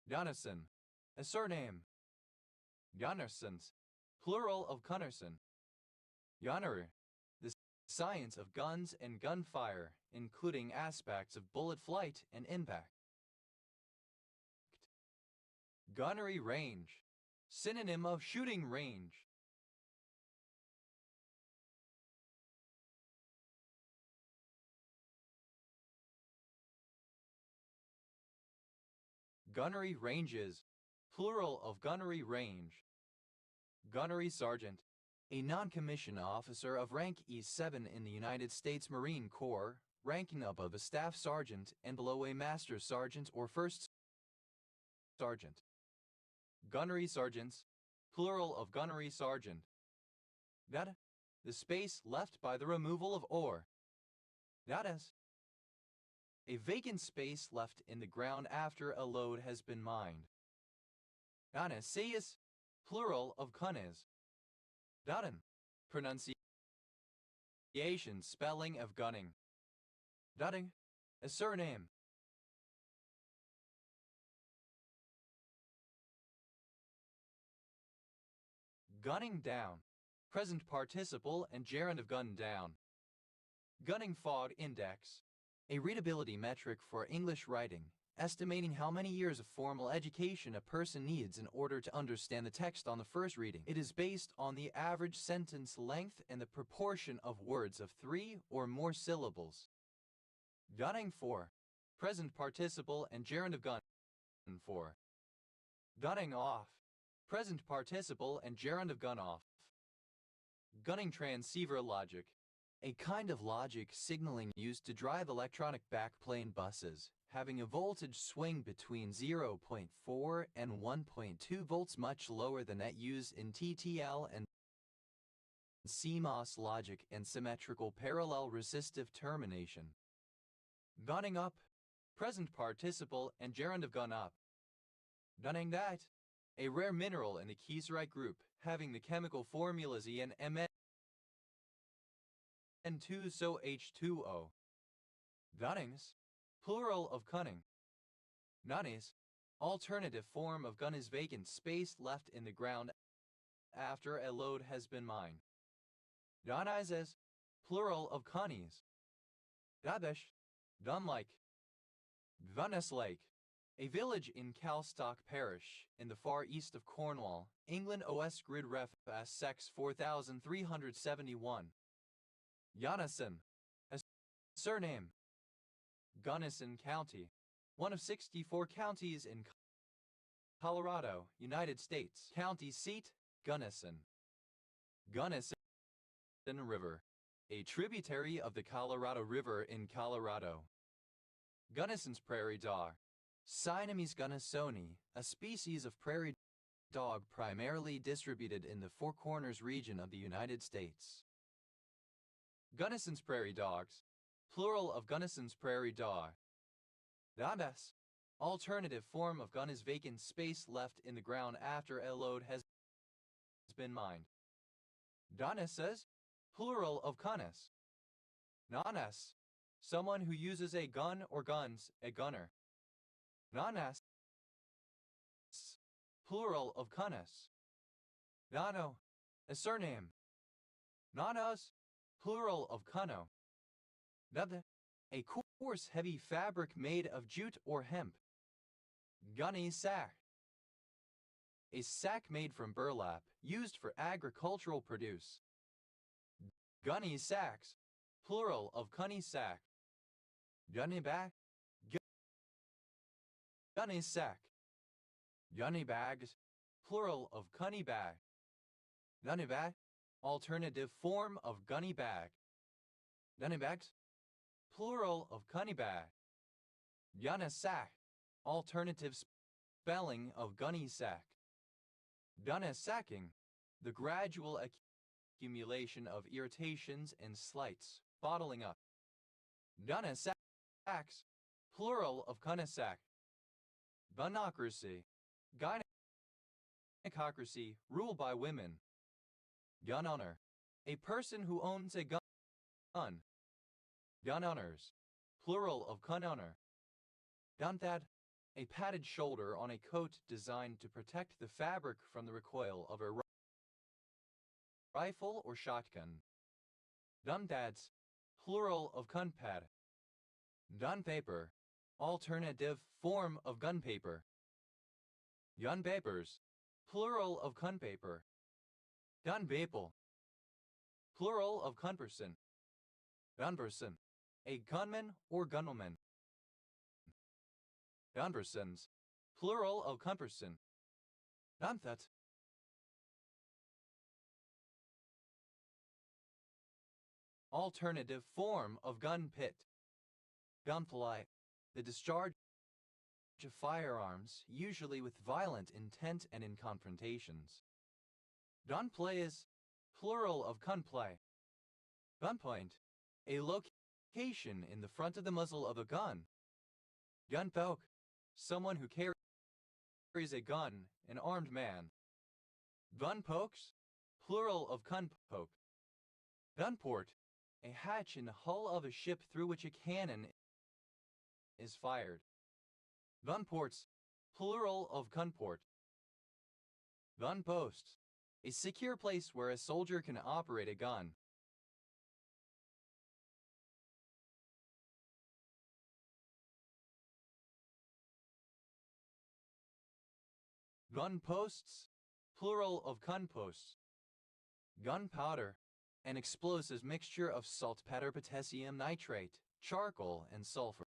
Gunnison, a surname. Gunnersons, plural of Gunnerson. Gunnery, the science of guns and gunfire, including aspects of bullet flight and impact. Gunnery range, synonym of shooting range. Gunnery ranges, plural of gunnery range. Gunnery sergeant, a non-commissioned officer of rank E7 in the United States Marine Corps, ranking above a staff sergeant and below a master sergeant or first sergeant. Gunnery sergeants, plural of gunnery sergeant. Data, the space left by the removal of ore. Datas, a vacant space left in the ground after a lode has been mined. Anaseus, plural of kunes. Dutton, pronunciation spelling of gunning. Dutting, a surname. Gunning down, present participle and gerund of gun down. Gunning Fog Index, a readability metric for English writing, estimating how many years of formal education a person needs in order to understand the text on the first reading. It is based on the average sentence length and the proportion of words of 3 or more syllables. Gunning for, present participle and gerund of gun for. Gunning off, present participle and gerund of gun off. Gunning transceiver logic, a kind of logic signaling used to drive electronic backplane buses, having a voltage swing between 0.4 and 1.2 volts, much lower than that used in TTL and CMOS logic and symmetrical parallel resistive termination. Gunning up, present participle and gerund of gun up. Gunning that, a rare mineral in the kieserite group, having the chemical formulas E and Mn2SO H2O. Gunnings, plural of cunning. Gunnies, alternative form of gun is vacant space left in the ground after a lode has been mined. Gunizes, plural of cunnies. Gubbish, gun-like. Gunneslake, a village in Calstock Parish, in the far east of Cornwall, England. OS Grid Ref Sex 4371. Gunnison, a surname. Gunnison County, one of 64 counties in Colorado, United States. County seat, Gunnison. Gunnison River, a tributary of the Colorado River in Colorado. Gunnison's prairie dog, Siamese Gunnisoni, a species of prairie dog primarily distributed in the Four Corners region of the United States. Gunnison's prairie dogs, plural of Gunnison's prairie dog. Gundas, alternative form of gun is vacant space left in the ground after a lode has been mined. Gunnesses, plural of gunnes. Nanas, someone who uses a gun or guns, a gunner. Nanas, plural of gunnes. Nano, a surname. Nanos, plural of gunno. Nubda, a coarse heavy fabric made of jute or hemp. Gunny sack, a sack made from burlap, used for agricultural produce. Gunny sacks, plural of gunny sack. Gunny-bag, gunny-sack. Gunny-bags, plural of gunny-bag. Gunny-bag, alternative form of gunny-bag. Gunny-bags, plural of gunny-bag. Gunny-sack, alternative spelling of gunny-sack. Gunny-sacking, the gradual accumulation of irritations and slights, bottling up. Gunny-sacks, plural of gunny-sack. Gunocracy, gynecocracy, rule by women. Gun owner, a person who owns a gun. Gun owners, plural of gun owner. Gun pad, a padded shoulder on a coat designed to protect the fabric from the recoil of a rifle or shotgun. Gun pads, plural of gun pad. Gun paper, alternative form of gun paper. Gun papers, plural of gun paper. Gun people, plural of gun person. Gun person, a gunman or gunwoman. Gun persons, plural of gun person. Gun that. Alternative form of gun pit. Gunplay, the discharge of firearms, usually with violent intent and in confrontations. Gunplay is plural of gunplay. Gunpoint, a location in the front of the muzzle of a gun. Gunpoke, someone who carries a gun, an armed man. Gunpokes, plural of gunpoke. Gunport, a hatch in the hull of a ship through which a cannon is fired. Gunports, plural of gunport. Gunposts, a secure place where a soldier can operate a gun. Gunposts, plural of gunposts. Gunpowder, an explosive mixture of saltpeter, potassium nitrate, charcoal, and sulfur.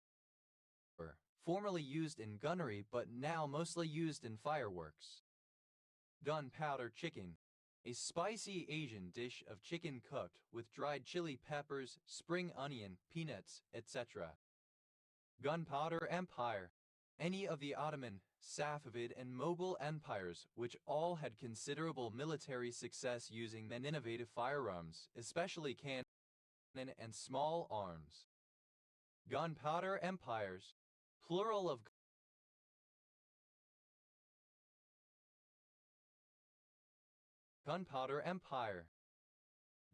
Formerly used in gunnery but now mostly used in fireworks. Gunpowder chicken, a spicy Asian dish of chicken cooked with dried chili peppers, spring onion, peanuts, etc. Gunpowder Empire, any of the Ottoman, Safavid, and Mughal empires, which all had considerable military success using then innovative firearms, especially cannon and small arms. Gunpowder empires, plural of Gunpowder Empire.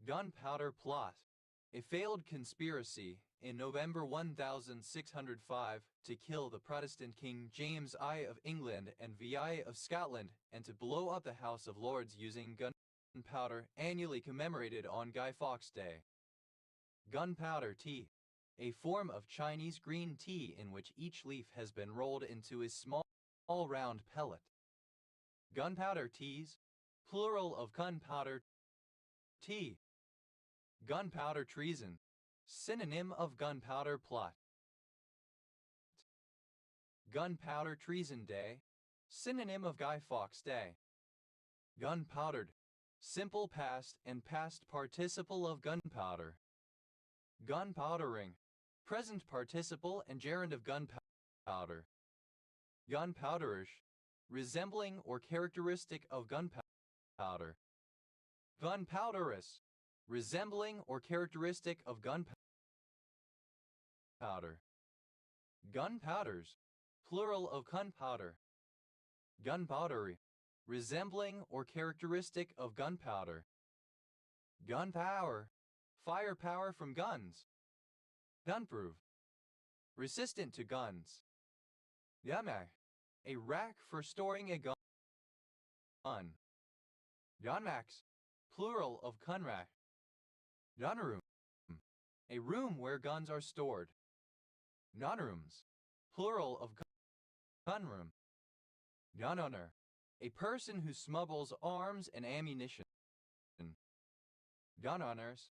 Gunpowder Plot, a failed conspiracy in November 1605 to kill the Protestant King James I of England and VI of Scotland and to blow up the House of Lords using gunpowder, annually commemorated on Guy Fawkes Day. Gunpowder tea, a form of Chinese green tea in which each leaf has been rolled into a small round pellet. Gunpowder teas, plural of gunpowder tea. Gunpowder treason, synonym of gunpowder plot. Gunpowder Treason Day, synonym of Guy Fawkes Day. Gunpowdered, simple past and past participle of gunpowder. Gunpowdering, present participle and gerund of gunpowder. Gunpowderish, resembling or characteristic of gunpowder. Gunpowderous, resembling or characteristic of gunpowder. Gunpowders, plural of gunpowder. Gunpowdery, resembling or characteristic of gunpowder. Gunpower, firepower from guns. Gunproof, resistant to guns. Gunmac, a rack for storing a gun. Gunmax, plural of gunrack. Gunroom, a room where guns are stored. Gunrooms, plural of gunroom. Gunowner, a person who smuggles arms and ammunition. Gunowners,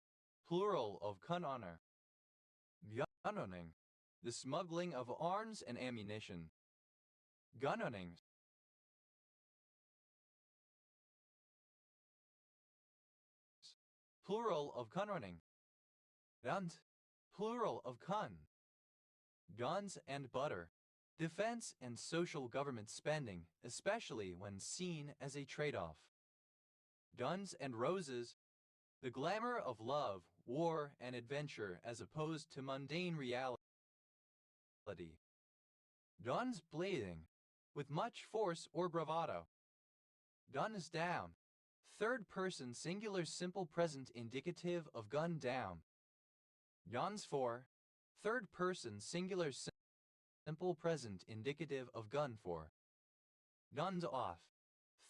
plural of gunowner. Gunowning, the smuggling of arms and ammunition. Gunrunning. Plural of gunrunning. Guns, plural of gun. Guns and butter. Defense and social government spending, especially when seen as a trade-off. Guns and roses. The glamour of love, war, and adventure as opposed to mundane reality. Guns blazing. With much force or bravado. Guns down. Third person singular simple present indicative of gun down. Guns for. Third person singular simple present indicative of gun for. Guns off.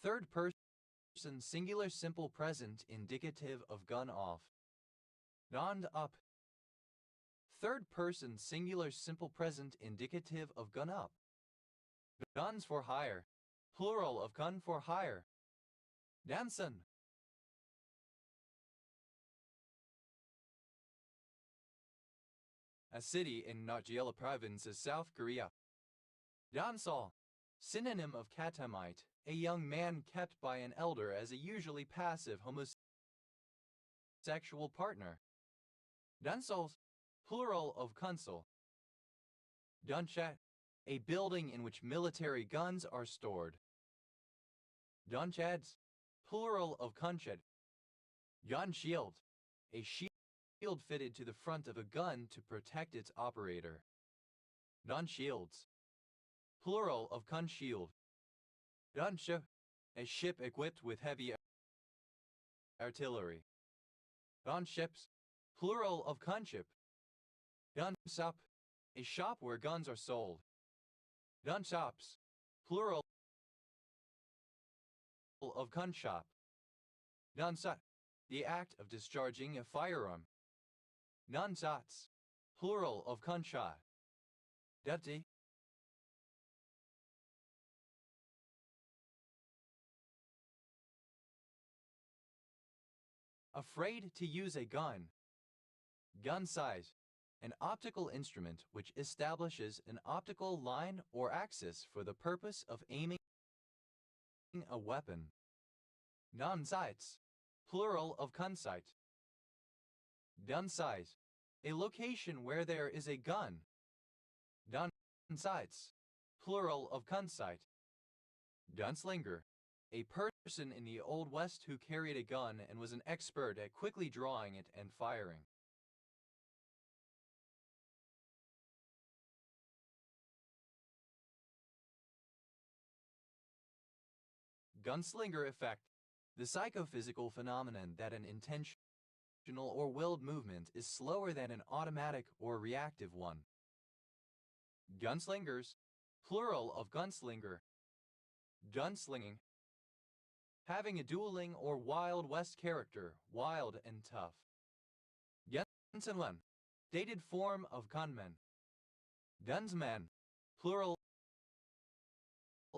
Third person singular simple present indicative of gun off. Gunned up. Third person singular simple present indicative of gun up. Guns for hire. Plural of gun for hire. Gansan. A city in Najeela province of South Korea. Dansol. Synonym of catamite, a young man kept by an elder as a usually passive homosexual partner. Dansols. Plural of consul. Dunchat. A building in which military guns are stored. Dunchads. Plural of kunchet. Gun shield. A shield fitted to the front of a gun to protect its operator. Gun shields. Plural of kun shield. Gunship. A ship equipped with heavy artillery. Gunships. Plural of kunship. Gunshop. A shop where guns are sold. Gunshops. Plural of gunshop. Gunsot. The act of discharging a firearm. Gunshots. Plural of gunshot. Deputy. Afraid to use a gun. Gun size. An optical instrument which establishes an optical line or axis for the purpose of aiming a weapon. Gun sights. Plural of gun sight. Gun size. A location where there is a gun. Gun sights. Plural of gun sight. Gunslinger. A person in the Old West who carried a gun and was an expert at quickly drawing it and firing. Gunslinger effect. The psychophysical phenomenon that an intentional or willed movement is slower than an automatic or reactive one. Gunslingers. Plural of gunslinger. Gunslinging. Having a dueling or Wild West character, wild and tough. Gunsenwen. Dated form of gunman. Gunsman. Plural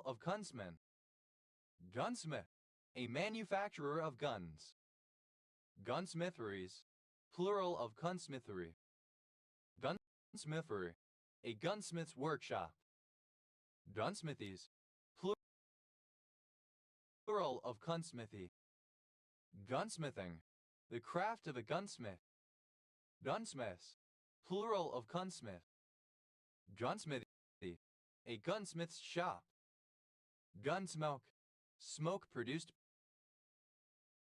of gunsman. Gunsmith. A manufacturer of guns. Gunsmitheries. Plural of gunsmithery. Gunsmithery. A gunsmith's workshop. Gunsmithies. Plural of gunsmithy. Gunsmithing. The craft of a gunsmith. Gunsmiths. Plural of gunsmith. Gunsmithy. A gunsmith's shop. Gunsmoke. Smoke produced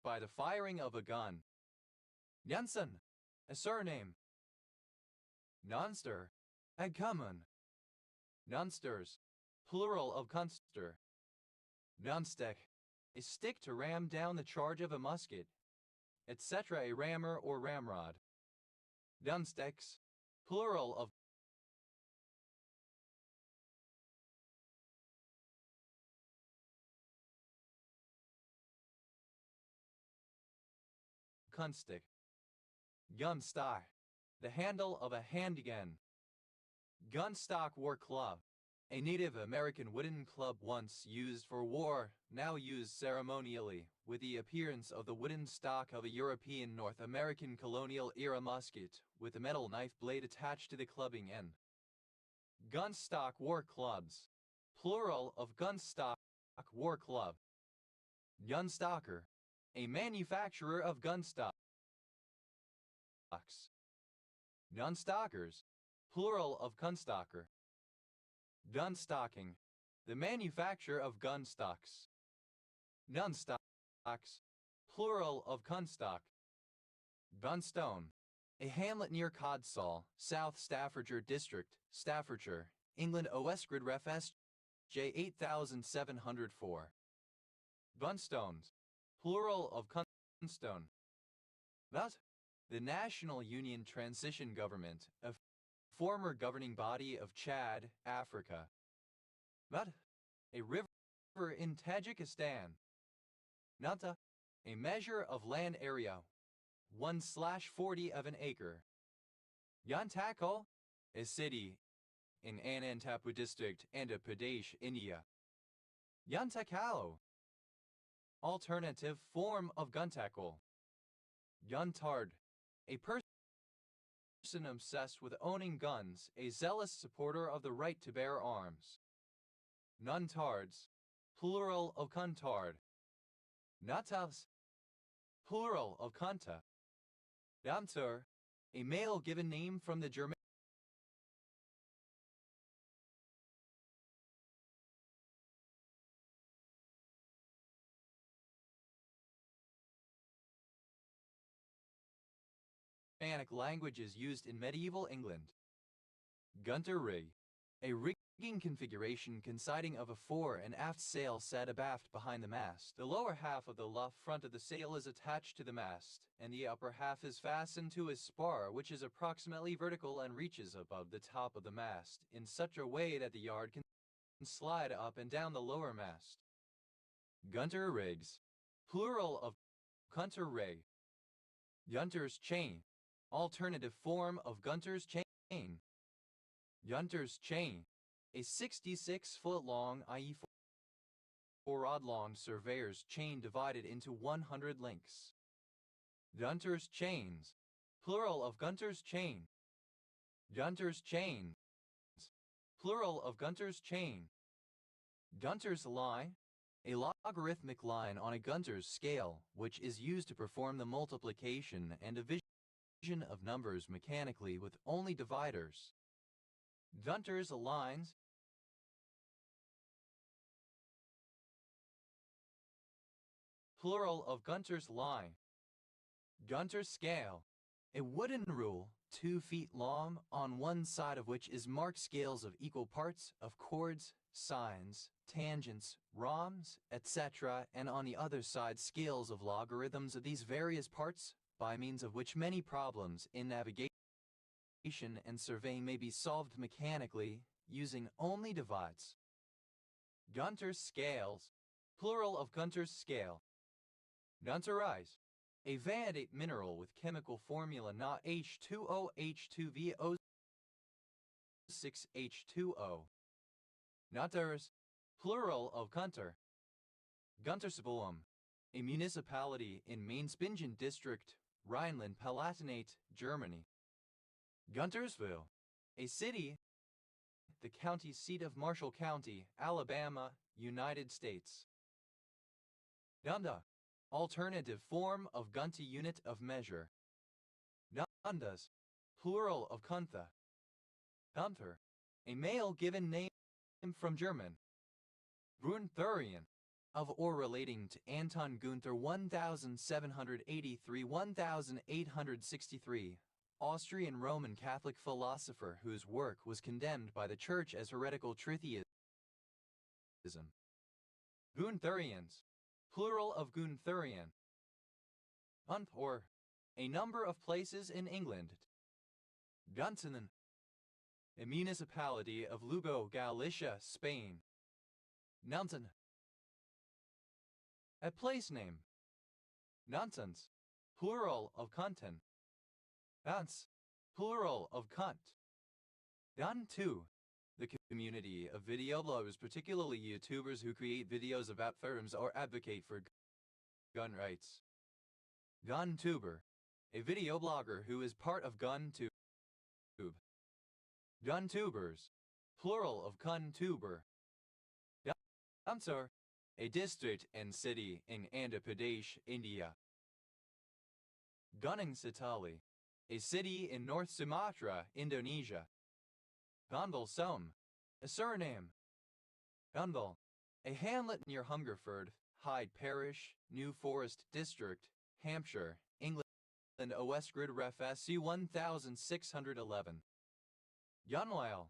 by the firing of a gun. Janssen. A surname. Nonster. A common. Nonsters. Plural of gunster. Gunstick. A stick to ram down the charge of a musket, etc. A rammer or ramrod. Gunsticks. Plural of gunstick. Gunstock. The handle of a handgun. Gunstock war club. A Native American wooden club once used for war, now used ceremonially, with the appearance of the wooden stock of a European North American colonial-era musket, with a metal knife blade attached to the clubbing end. Gunstock War Clubs. Plural of Gunstock War Club. Gunstocker. A manufacturer of gunstocks. Gunstockers. Plural of Gunstocker. Gunstocking. The manufacture of gunstocks. Gunstocks. Plural of Gunstock. Gunstone. A hamlet near Codsall, South Staffordshire District, Staffordshire, England. Osgrid Ref S.J. 8704. Gunstones. Plural of Gunstone. Thus, the National Union Transition Government, a former governing body of Chad, Africa. But a river in Tajikistan. Nata, a measure of land area, 1/40 of an acre. Yantakal, a city in Anantapur district, Andhra Pradesh, India. Yantakalo, alternative form of Guntakal. Guntard, a person obsessed with owning guns, a zealous supporter of the right to bear arms. Nuntards, plural of Kuntard. Natas, plural of Kunta. Damtur, a male given name from the Germanic languages used in medieval England. Gunter rig, a rigging configuration consisting of a fore and aft sail set abaft behind the mast. The lower half of the luff front of the sail is attached to the mast, and the upper half is fastened to a spar which is approximately vertical and reaches above the top of the mast in such a way that the yard can slide up and down the lower mast. Gunter rigs, plural of Gunter rig. Gunter's chain, alternative form of Gunter's chain. Gunter's chain, a 66-foot-long, i.e. 4-rod-long surveyor's chain divided into 100 links. Gunter's chains, plural of Gunter's chain. Gunter's chains, plural of Gunter's chain. Gunter's line, a logarithmic line on a Gunter's scale, which is used to perform the multiplication and division of numbers mechanically with only dividers. Gunter's lines, plural of Gunter's line. Gunter's scale, a wooden rule 2 feet long, on one side of which is marked scales of equal parts of chords, sines, tangents, rhombs, etc., and on the other side scales of logarithms of these various parts, by means of which many problems in navigation and surveying may be solved mechanically, using only divides. Gunter's scales, plural of Gunter's scale. Gunterize, a vanadate mineral with chemical formula Na H2OH2VO6H2O. Gunters, plural of Gunter. Guntersboom, a municipality in Mainz-Bingen district, Rhineland-Palatinate, Germany. Guntersville, a city, the county seat of Marshall County, Alabama, United States. Gunda, alternative form of Gunta unit of measure. Gundas, plural of Kuntha. Gunther, a male given name from German. Grunthurian, of or relating to Anton Gunther 1783-1863, Austrian Roman Catholic philosopher whose work was condemned by the Church as heretical tritheism. Gunthurians, plural of Gunthurian. Gunthor, a number of places in England. Guntanen, a municipality of Lugo, Galicia, Spain. Nunton, a place name. Nuntons, plural of Cunton. Gunts, plural of cunt. Gun2, the community of video bloggers, particularly YouTubers who create videos about firms or advocate for gun rights. GunTuber, a video blogger who is part of GunTube. GunTubers, plural of Kun Tuber. Damsar, a district and city in Andhra Pradesh, India. Gunung Sitali, a city in North Sumatra, Indonesia. Gondal Som, a surname. Gondal, a hamlet near Hungerford, Hyde Parish, New Forest District, Hampshire, England. OS Grid Ref SC 1611. Gunwale,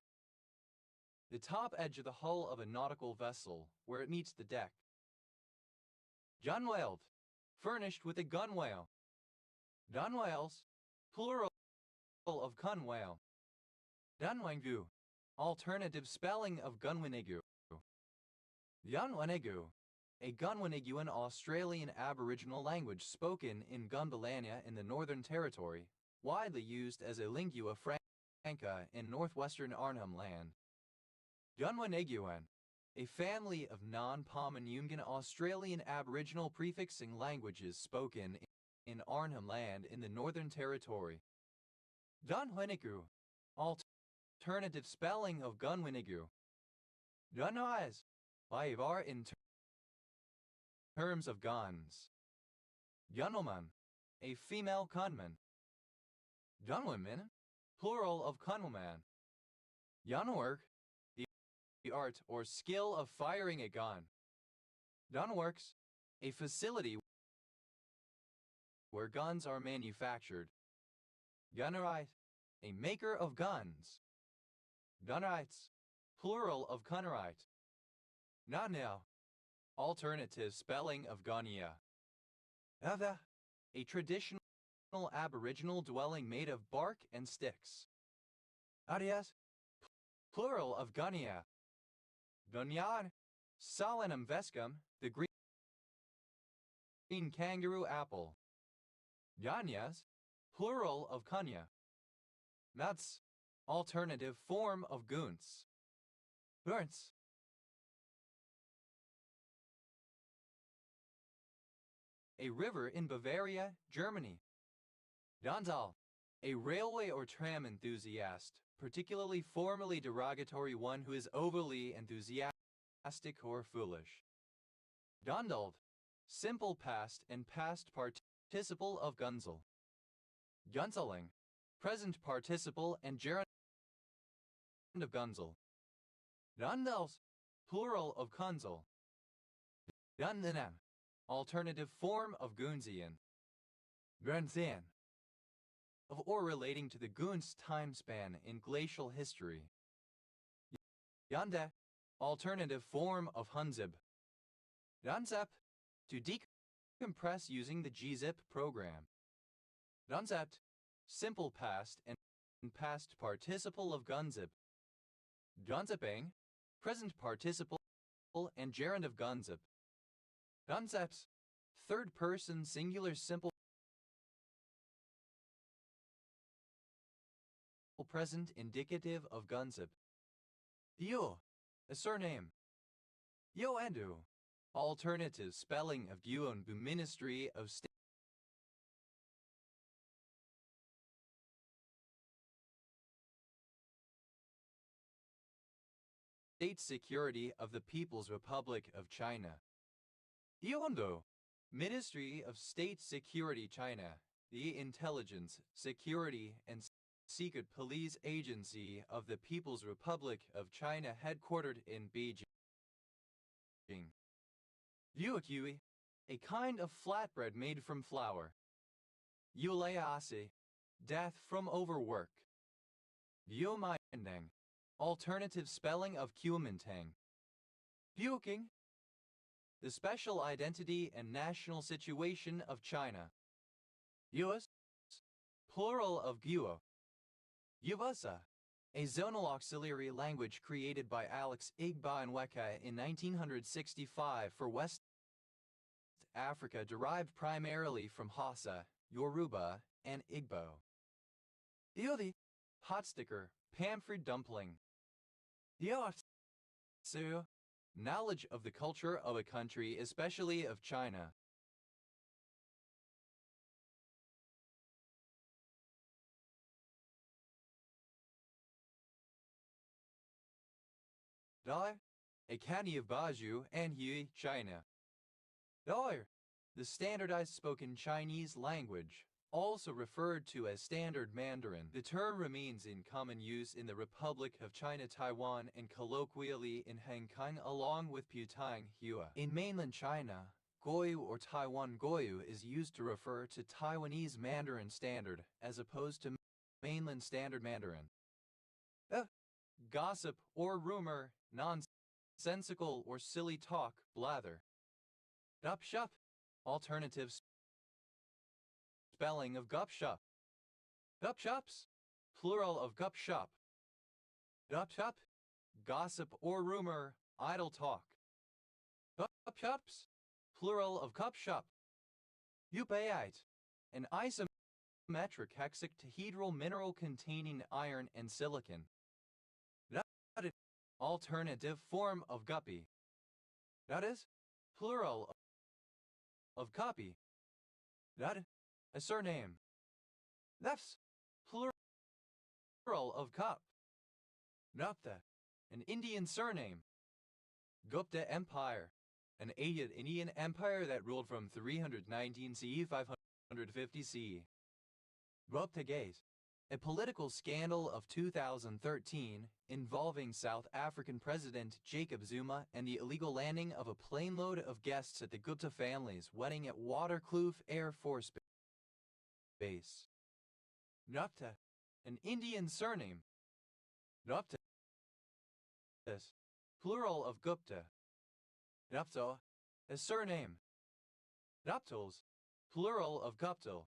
the top edge of the hull of a nautical vessel, where it meets the deck. Gunwale, furnished with a gunwale. Gunwales, plural of gunwale. Gunwanggu, alternative spelling of Gunwinigu. Gunwinigu, a Gunwiniguan Australian Aboriginal language spoken in Gundalanya in the Northern Territory, widely used as a lingua franca in northwestern Arnhem Land. Gunwiniguan, a family of non-Pominunian Australian Aboriginal prefixing languages spoken in Arnhem Land in the Northern Territory. Gunwinigu, alternative spelling of Gunwinigu. Gunwise, Baivar in terms of guns. Gunwoman, a female gunman. Gunwomen, plural of gunwoman. Gunwork, the art or skill of firing a gun. Gunworks, a facility where guns are manufactured. Gunnerite, a maker of guns. Gunnerites, plural of gunnerite. Gunnia, alternative spelling of Gunya. Ava, a traditional Aboriginal dwelling made of bark and sticks. Arias, plural of Gunya. Gunyan, Solanum vescum, the green kangaroo apple. Ganyas, plural of Kunya. Nuts, alternative form of Gunts. Gunts, a river in Bavaria, Germany. Donsal, a railway or tram enthusiast, particularly formally derogatory one who is overly enthusiastic or foolish. Gundald, simple past and past participle of Gunzel. Gunseling, present participle and gerund of Gunzel. Gundels, plural of Kunzel. Gundinan, alternative form of Gunzian. Gunzian, of or relating to the Gunz time span in glacial history. Yanda, alternative form of Hunzib. Dunzep, to decompress using the gzip program. Dunzept, simple past and past participle of Gunzip. Gunzipping, present participle and gerund of Gunzip. Gunzeps, third person singular simple present indicative of Gunzip. Yo, a surname. Yo Andu, alternative spelling of Guonbu Ministry of State Security of the People's Republic of China. Yondo, Ministry of State Security China, the Intelligence, Security and Secret Police Agency of the People's Republic of China headquartered in Beijing. Yuakui, a kind of flatbread made from flour. Yulease, death from overwork. Yuomindang, alternative spelling of Kuomintang. Buking, the special identity and national situation of China. Yuas, plural of Guo. Yuvasa, a zonal auxiliary language created by Alex Igbanweka in 1965 for West Africa, derived primarily from Hausa, Yoruba, and Igbo. Iodi, hot sticker, pamphlet dumpling. Yoatsu, knowledge of the culture of a country, especially of China. Dai, a county of Baju and Hui, China. Dai, the standardized spoken Chinese language, also referred to as Standard Mandarin. The term remains in common use in the Republic of China, Taiwan, and colloquially in Hangkang along with Putang Hua. In mainland China, Goyu or Taiwan Goyu is used to refer to Taiwanese Mandarin Standard as opposed to mainland Standard Mandarin. Gossip or rumor, nonsensical or silly talk, blather. Gupshup, alternative spelling of gupshup. Gupshups, plural of gupshup. Gupshup, gossip or rumor, idle talk. Gupshups, plural of gupshup. Upayite, an isometric hexactahedral mineral containing iron and silicon. Alternative form of guppy. That is, plural of guppy. That, a surname. That's, plural of cup. Gupta, an Indian surname. Gupta Empire, an ancient Indian empire that ruled from 319 CE 550 CE. Gupta Gate, a political scandal of 2013 involving South African President Jacob Zuma and the illegal landing of a plane load of guests at the Gupta family's wedding at Waterkloof Air Force Base. Gupta, an Indian surname. Gupta, plural of Gupta. Gupta, a surname. Guptals, plural of Guptal.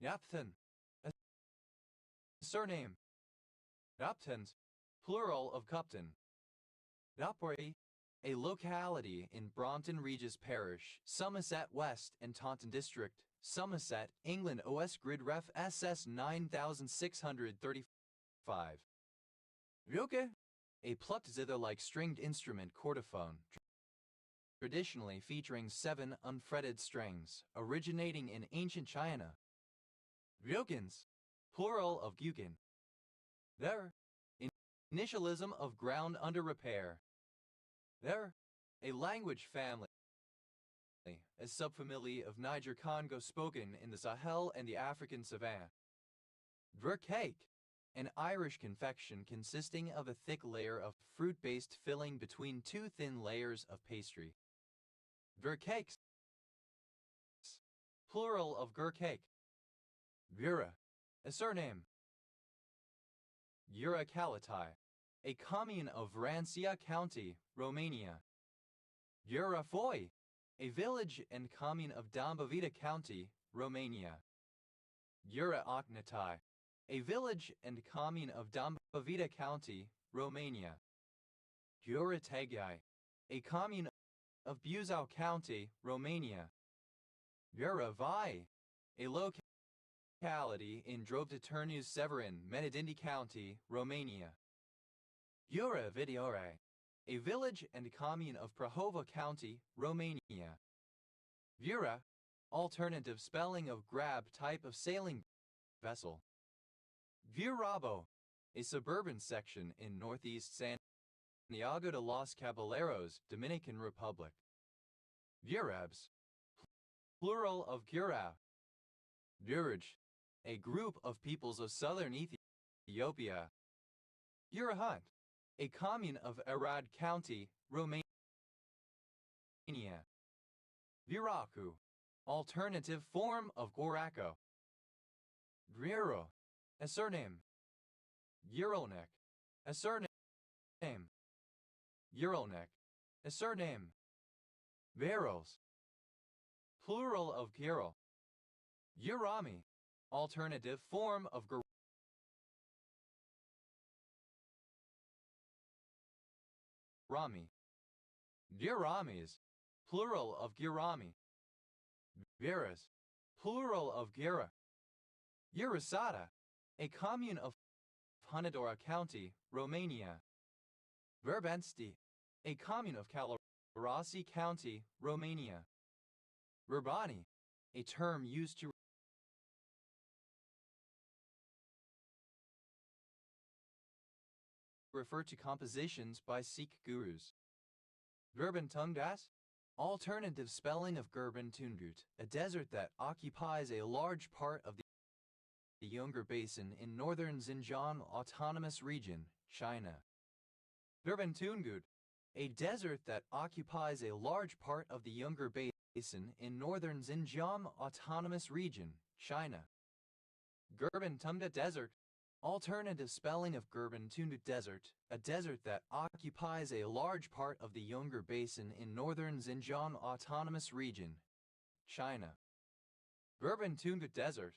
Guptan, a surname. Guptans, plural of Guptan. Gupwary, a locality in Brompton Regis Parish, Somerset West and Taunton District, Somerset, England. OS Grid Ref SS 9635. Ryoke, a plucked zither-like stringed instrument chordophone, traditionally featuring 7 unfretted strings, originating in ancient China. Ryokins, plural of gyukin. There, initialism of ground under repair. There, a language family, a subfamily of Niger-Congo spoken in the Sahel and the African savanna. Dwercake, an Irish confection consisting of a thick layer of fruit-based filling between 2 thin layers of pastry. Dwercakes, plural of gurcake. Gura, a surname. Gura Kalatai, a commune of Vrancia County, Romania. Gura Foi, a village and commune of Dâmbovița County, Romania. Gura Oknatai, a village and commune of Dâmbovița County, Romania. Gura Tegai, a commune of Buzău County, Romania. Gura Vai, a locality in Drobeta Târnu Severin, Menedindi County, Romania. Gura Videore, a village and commune of Prahova County, Romania. Vura, alternative spelling of grab type of sailing vessel. Viurabo, a suburban section in northeast Santiago de los Caballeros, Dominican Republic. Viurabs, plural of Gurab. Guraj, a group of peoples of southern Ethiopia. Gurahunt, a commune of Arad County, Romania. Viraku, alternative form of Gorako. Griro, a surname. Uralnek, a surname. Uralnek, a surname. Veros, plural of Giro. Urami, alternative form of Gurami. Guramis, plural of Gurami. Viras, plural of Gira. Urasada, a commune of Hunedoara County, Romania. Verbensti, a commune of Calarasi County, Romania. Verbani, a term used to refer to compositions by Sikh gurus. Gurban Tungdas? Alternative spelling of Gurban Tungut, a desert that occupies a large part of the Yongur Basin in northern Xinjiang Autonomous Region, China. Gurban Tungut, a desert that occupies a large part of the Yongur Basin in northern Xinjiang Autonomous Region, China. Gurban Tungda Desert, alternative spelling of Gurban Tundut Desert, a desert that occupies a large part of the Yongur Basin in northern Xinjiang Autonomous Region, China. Gurban Tundut Desert,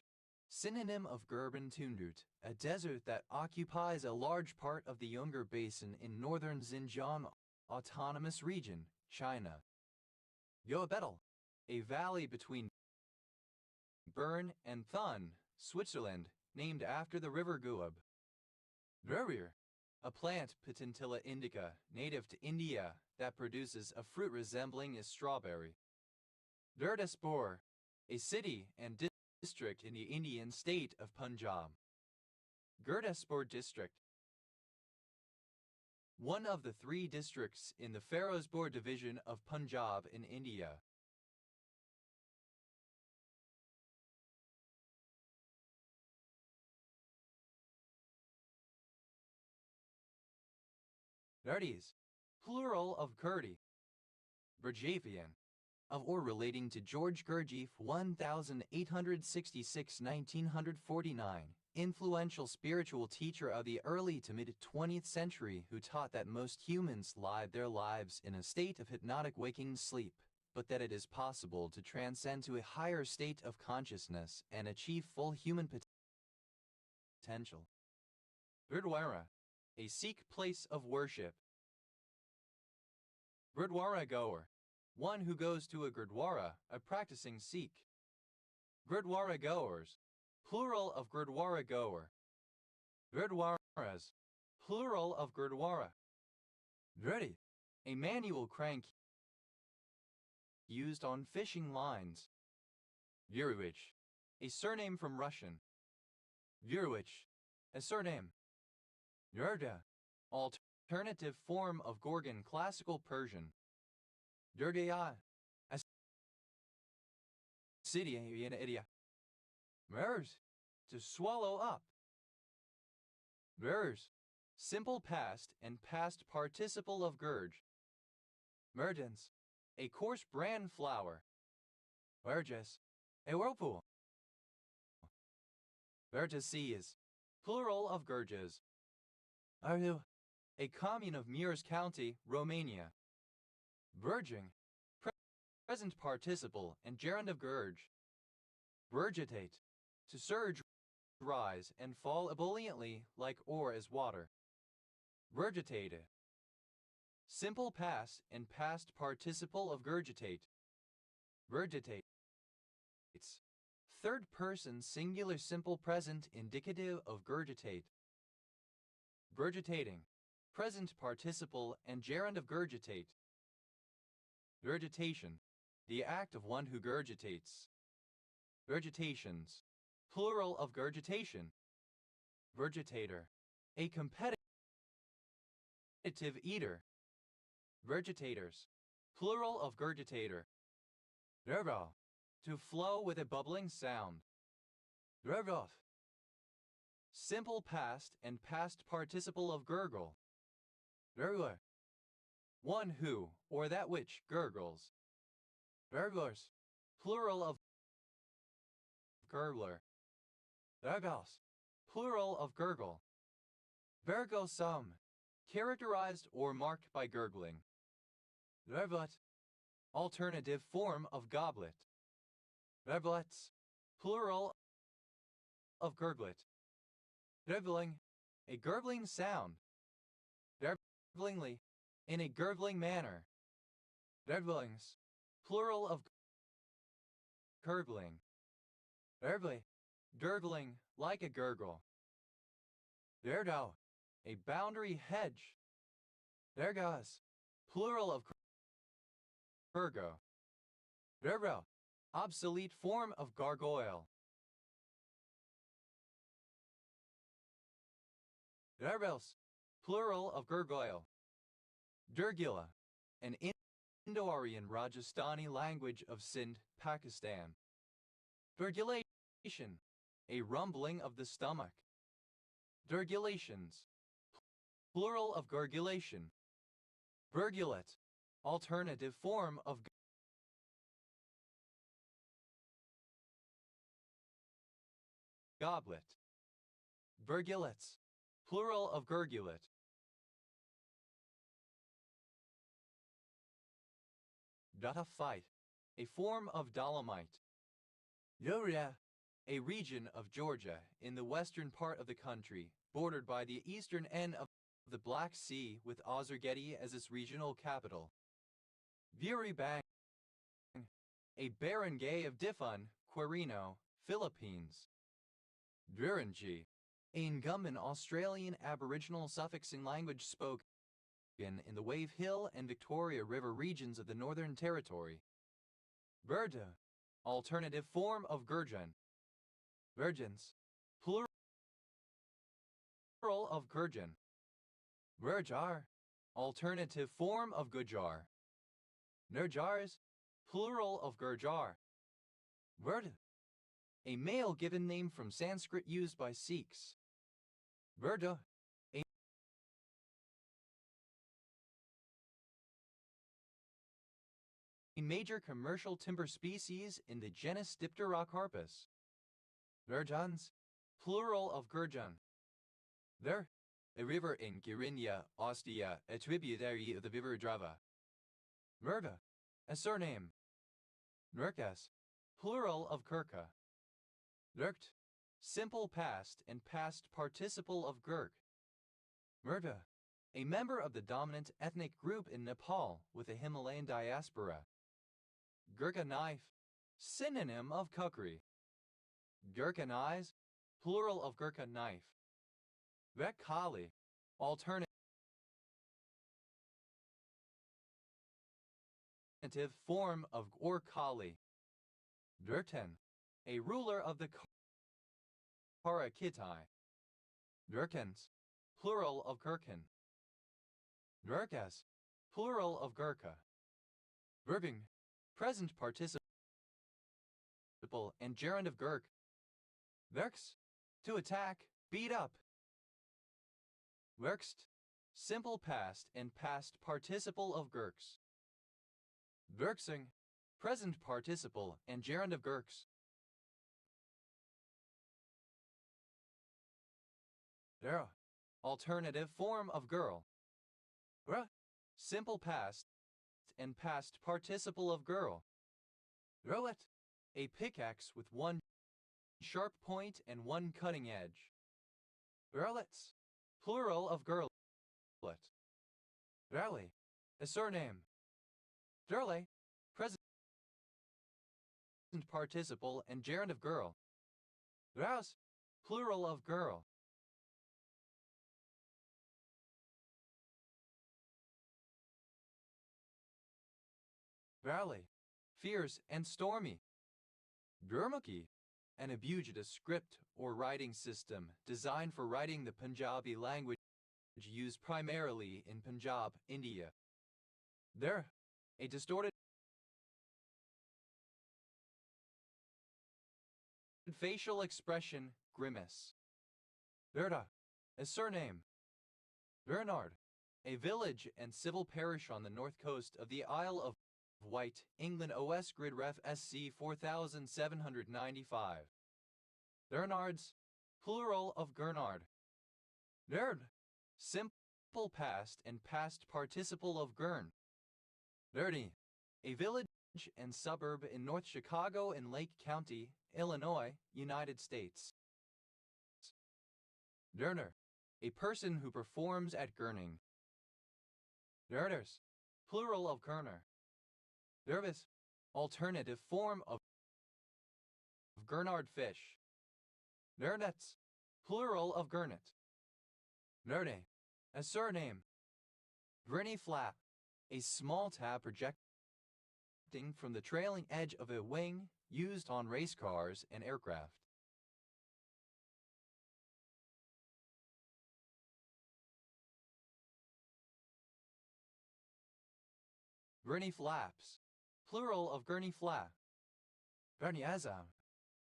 synonym of Gurban Tundut, a desert that occupies a large part of the Yongur Basin in northern Xinjiang Autonomous Region, China. Goebetel, a valley between Bern and Thun, Switzerland, named after the river Guab. Drurier, a plant Potentilla indica, native to India, that produces a fruit resembling a strawberry. Gurdaspur, a city and district in the Indian state of Punjab. Gurdaspur district, one of the 3 districts in the Ferozpur division of Punjab in India. Gurdis, plural of Kurdi. Gurdjieffian, of or relating to George Gurdjieff 1866–1949, influential spiritual teacher of the early to mid-20th century who taught that most humans live their lives in a state of hypnotic waking sleep, but that it is possible to transcend to a higher state of consciousness and achieve full human potential. Gurdwara, a Sikh place of worship. Gurdwara goer, one who goes to a Gurdwara, a practicing Sikh. Gurdwara goers, plural of Gurdwara goer. Gurdwaras, plural of Gurdwara. Gurdi, a manual crank used on fishing lines. Gurewicz, a surname from Russian. Gurewicz, a surname. Gurda, alternative form of Gorgon Classical Persian. Gurgaya, a city in India. Mers, to swallow up. Gurs, simple past and past participle of Gurj. Merdens, a coarse bran flour. Verges, a whirlpool. Vertices, plural of Gurges. Ardu, a commune of Mureș County, Romania. Verging, present participle and gerund of Gurj. Vergitate, to surge, rise, and fall ebulliently like ore as water. Vergitate, simple past and past participle of gurgitate. Vergitates, third person singular simple present indicative of gurgitate. Gurgitating, present participle and gerund of gurgitate. Gurgitation, the act of one who gurgitates. Gurgitations, plural of gurgitation. Gurgitator, a competitive eater. Gurgitators, plural of gurgitator. Gurgle, to flow with a bubbling sound. Gurgov, simple past and past participle of gurgle. Gurgler, one who, or that which, gurgles. Gurglers, plural of gurgler. Gurgles, plural of gurgle. Gurglesome, characterized or marked by gurgling. Gurglet, alternative form of goblet. Gurglets, plural of gurglet. Gurgling, a gurgling sound. Gurglingly, in a gurgling manner. Gurglings, plural of gurgling. Gurgly, gurgling like a gurgle. Gurgo, a boundary hedge. Gurgos, plural of gurgo. Gurgo, obsolete form of gargoyle. Gurgles, plural of Gurgoyle. Durgila, an Indo-Aryan Rajasthani language of Sindh, Pakistan. Gurgulation, a rumbling of the stomach. Gurgulations, plural of gurgulation. Gurgulet, alternative form of goblet. Gurgulets, plural of gurgulet. Fight, a form of dolomite. Yoria, a region of Georgia in the western part of the country, bordered by the eastern end of the Black Sea with Ozurgeti as its regional capital. Viribang, a barangay of Difon, Quirino, Philippines. Wiradjuri, a Ngumban Australian Aboriginal suffixing language spoken in the Wave Hill and Victoria River regions of the Northern Territory. Gurja, alternative form of Gurjan. Gurjans, plural of Gurjan. Gurjar, alternative form of Gujar. Nurjars, plural of Gurjar. Gurda, a male given name from Sanskrit used by Sikhs. Gurda, a major commercial timber species in the genus Dipterocarpus. Gurjans, plural of Gurjan. There, a river in Girinya, Ostia, a tributary of the river Drava. Murda, a surname. Nurkas, plural of Kirka. Nurkt, simple past and past participle of Gurk. Murda, a member of the dominant ethnic group in Nepal with a Himalayan diaspora. Gurkha knife, synonym of kukri. Gurkha eyes, plural of Gurkha knife. Vekkali, alternative form of Gorkali. Durten, a ruler of the Karakitai. Gurkhans, plural of Gurkhan. Gurkhas, plural of Gurkha. Verbing, present participle and gerund of Gurk. Verks, to attack, beat up. Verkst, simple past and past participle of Gurks. Verksing, present participle and gerund of Gurks. Era, alternative form of girl. Ra, simple past and past participle of girl. Roet, a pickaxe with one sharp point and one cutting edge. Girlets, plural of girlet. Rally, a surname. Derle, present participle and gerund of girl. Rouse, plural of girl. Valley, fierce and stormy. Gurmukhi, an abugida script or writing system designed for writing the Punjabi language used primarily in Punjab, India. There, a distorted facial expression, grimace. Verda, a surname. Bernard, a village and civil parish on the north coast of the Isle of Wight, England. OS Grid Ref SC 4795. Bernards, plural of Gernard. Nerd, simple past and past participle of Gern. Nerdy, a village and suburb in North Chicago in Lake County, Illinois, United States. Nerner, a person who performs at Gurning. Nerders, plural of Kerner. Nervous, alternative form of Gernard fish. Nernets, plural of Gurnet. Nerde, a surname. Grinny flap, a small tab projecting from the trailing edge of a wing used on race cars and aircraft. Gurney Flaps, plural of Gurney Flap. Gurney Azam.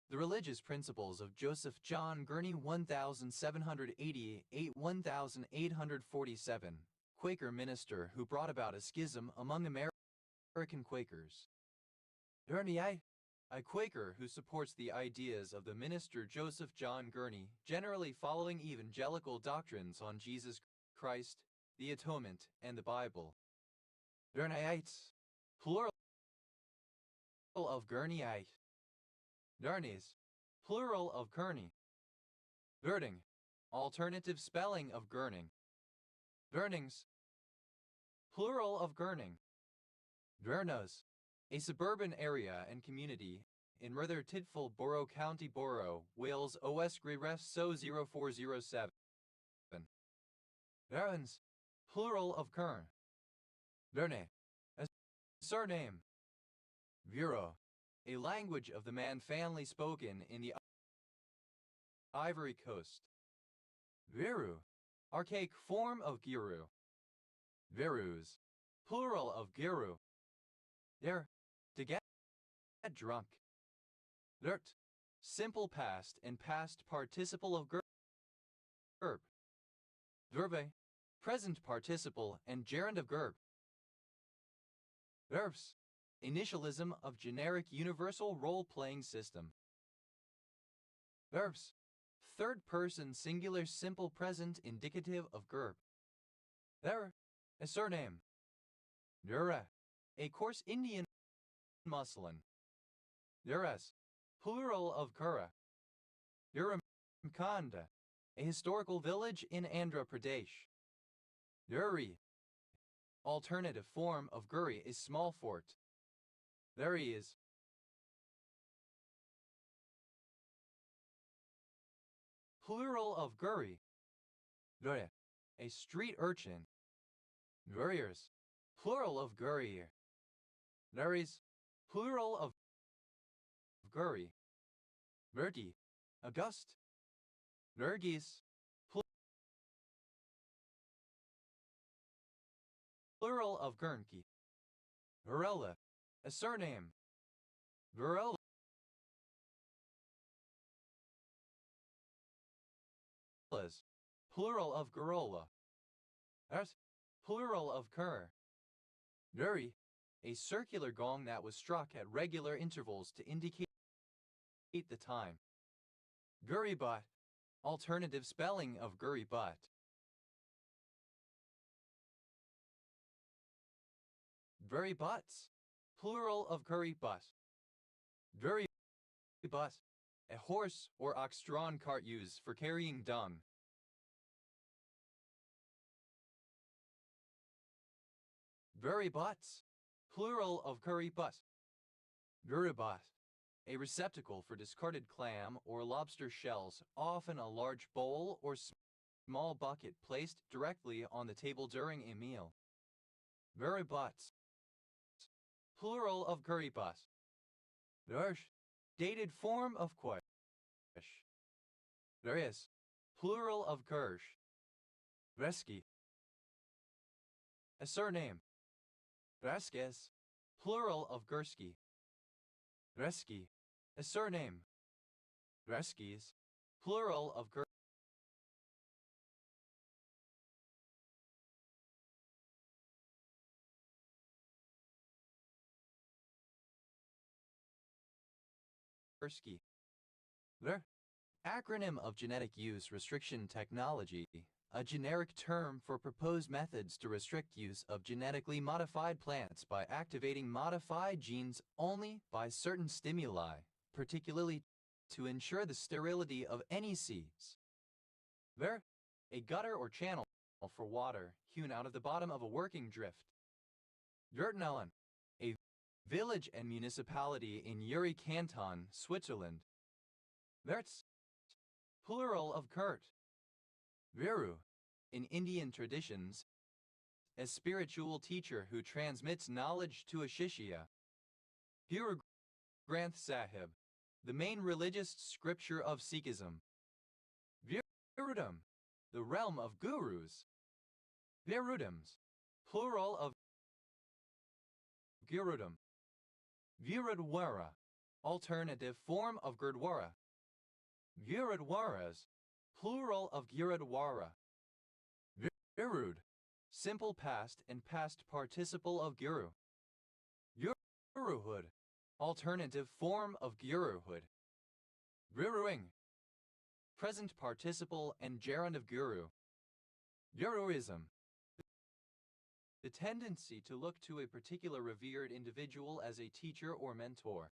The religious principles of Joseph John Gurney 1788-1847, Quaker minister who brought about a schism among American Quakers. Gurney a Quaker who supports the ideas of the minister Joseph John Gurney, generally following evangelical doctrines on Jesus Christ, the Atonement, and the Bible. Gurneyites, plural of Gurneyite. Gurneys, plural of Gurney. Girding, alternative spelling of Gurning. Gurnings, plural of Gurning. Gurnos, a suburban area and community in Merthyr Tydfil Borough County Borough, Wales OS Gres So 0407. Gurns, plural of Kern. Gurney, a surname. Viro, a language of the Man family spoken in the Ivory Coast. Viru, archaic form of Giru. Virus, plural of Giru. There, to get drunk. Dirt, simple past and past participle of gerb. Gerbe, present participle and gerund of gerb. Verbs, initialism of generic universal role-playing system. Verbs, third-person singular simple present indicative of gerb. There, a surname. Dura, a coarse Indian muslin. Duras, plural of Kura. Duramkanda, a historical village in Andhra Pradesh. Duri, alternative form of Guri is small fort. There he is. Plural of Guri. Gure, a street urchin. Guriers, plural of Gurier. Guris, plural of Guri. Gurgi, August. Gurgis, plural of Gurnki. Gurella, a surname. Gurella, plural of Gurola. Ars, plural of Kur. Guri, a circular gong that was struck at regular intervals to indicate the time. Guribut, alternative spelling of Guribut. Guributs, plural of Guribus. Guribus, a horse or ox-drawn cart used for carrying dung. Guributs, plural of Guribus. Guribus, a receptacle for discarded clam or lobster shells, often a large bowl or small bucket placed directly on the table during a meal. Guributs, plural of Guribus. Gersh, dated form of Quish. Gurius, plural of Gersh. Greski, a surname. Greskes, plural of Gursky. Greski, a surname. Greskis, plural of Gursky. Gr, acronym of Genetic Use Restriction Technology, a generic term for proposed methods to restrict use of genetically modified plants by activating modified genes only by certain stimuli, particularly to ensure the sterility of any seeds. Ver, a gutter or channel for water hewn out of the bottom of a working drift. Gürtenellen, a village and municipality in Uri Canton, Switzerland. Verts, plural of Kurt. Viru, in Indian traditions, a spiritual teacher who transmits knowledge to a shishya. Guru Granth Sahib, the main religious scripture of Sikhism. Virudam, the realm of gurus. Virudams, plural of Gurudam. Virudwara, alternative form of Gurdwara. Virudwaras, plural of Gurudwara. Virud, simple past and past participle of Guru. Guruhood, alternative form of Guruhood. Guruing, present participle and gerund of Guru. Guruism, the tendency to look to a particular revered individual as a teacher or mentor.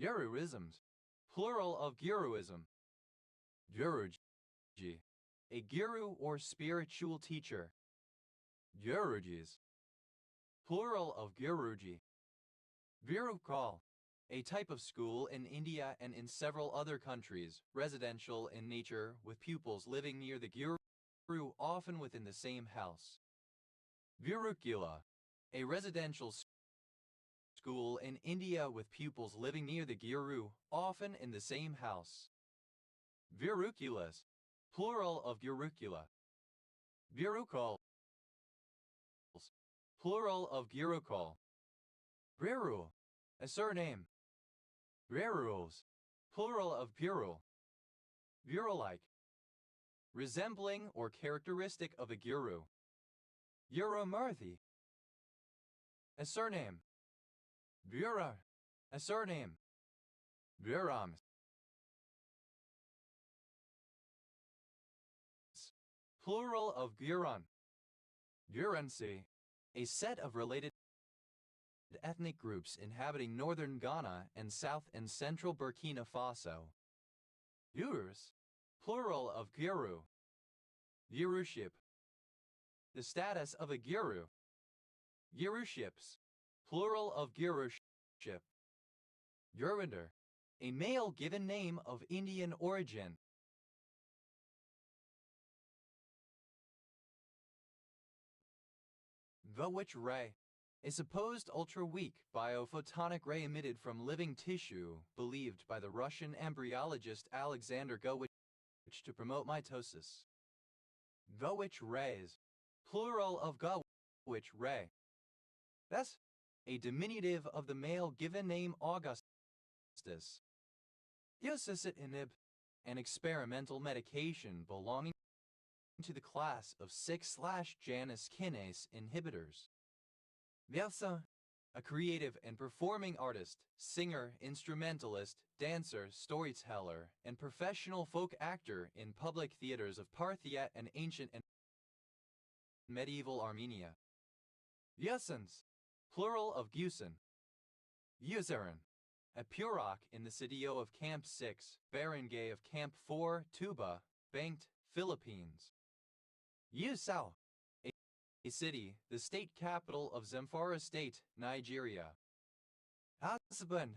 Guruisms, plural of Guruism. Guruji, a guru or spiritual teacher. Gurujis, plural of Guruji. Gurukul, a type of school in India and in several other countries, residential in nature with pupils living near the guru, often within the same house. Gurukula, a residential school in India with pupils living near the guru, often in the same house. Gurukulas, plural of Gurukula. Gurukuls, plural of Gurukul. Guru, a surname. Guruls, plural of Gurul. Guru-like, resembling or characteristic of a guru. Gurumarthi, a surname. Gura, a surname. Gurams, plural of Guran. Guransi, a set of related ethnic groups inhabiting northern Ghana and south and central Burkina Faso. Gurus, plural of Guru. Guruship, the status of a guru. Guruships, plural of Guruship. Gurinder, a male given name of Indian origin. The which ray, a supposed ultra-weak biophotonic ray emitted from living tissue, believed by the Russian embryologist Alexander Gowich to promote mitosis. Gowich rays, plural of Gowich ray. Thus, a diminutive of the male given name Augustus. Usicit inhib, an experimental medication belonging to the class of 6/Janus kinase inhibitors. Vyasa, a creative and performing artist, singer, instrumentalist, dancer, storyteller, and professional folk actor in public theaters of Parthia and ancient and medieval Armenia. Vyasans, plural of Gusan. Yuzaran, a Purok in the CDO of Camp 6, Barangay of Camp 4, Tuba, Banked, Philippines. Yusao, a city, the state capital of Zamfara State, Nigeria. Husband,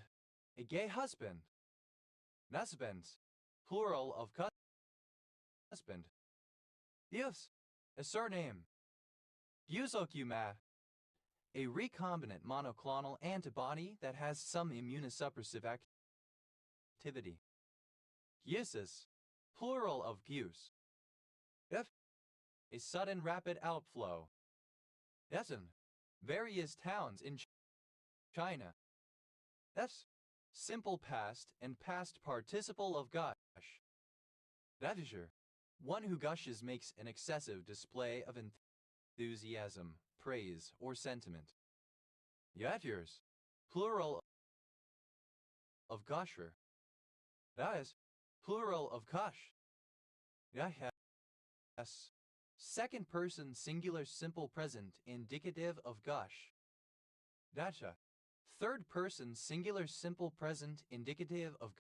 a gay husband. Husbands, plural of husband. Yus, a surname. Yuzokuma, a recombinant monoclonal antibody that has some immunosuppressive activity. Yusis, plural of Gus. If, a sudden rapid outflow. Essen, various towns in China. S, simple past and past participle of gush. Davisher, one who gushes makes an excessive display of enthusiasm, praise, or sentiment. Yatirs, plural of gusher. That is, plural of gush. Yahas, second person singular simple present indicative of gush. Dacha, third person singular simple present indicative of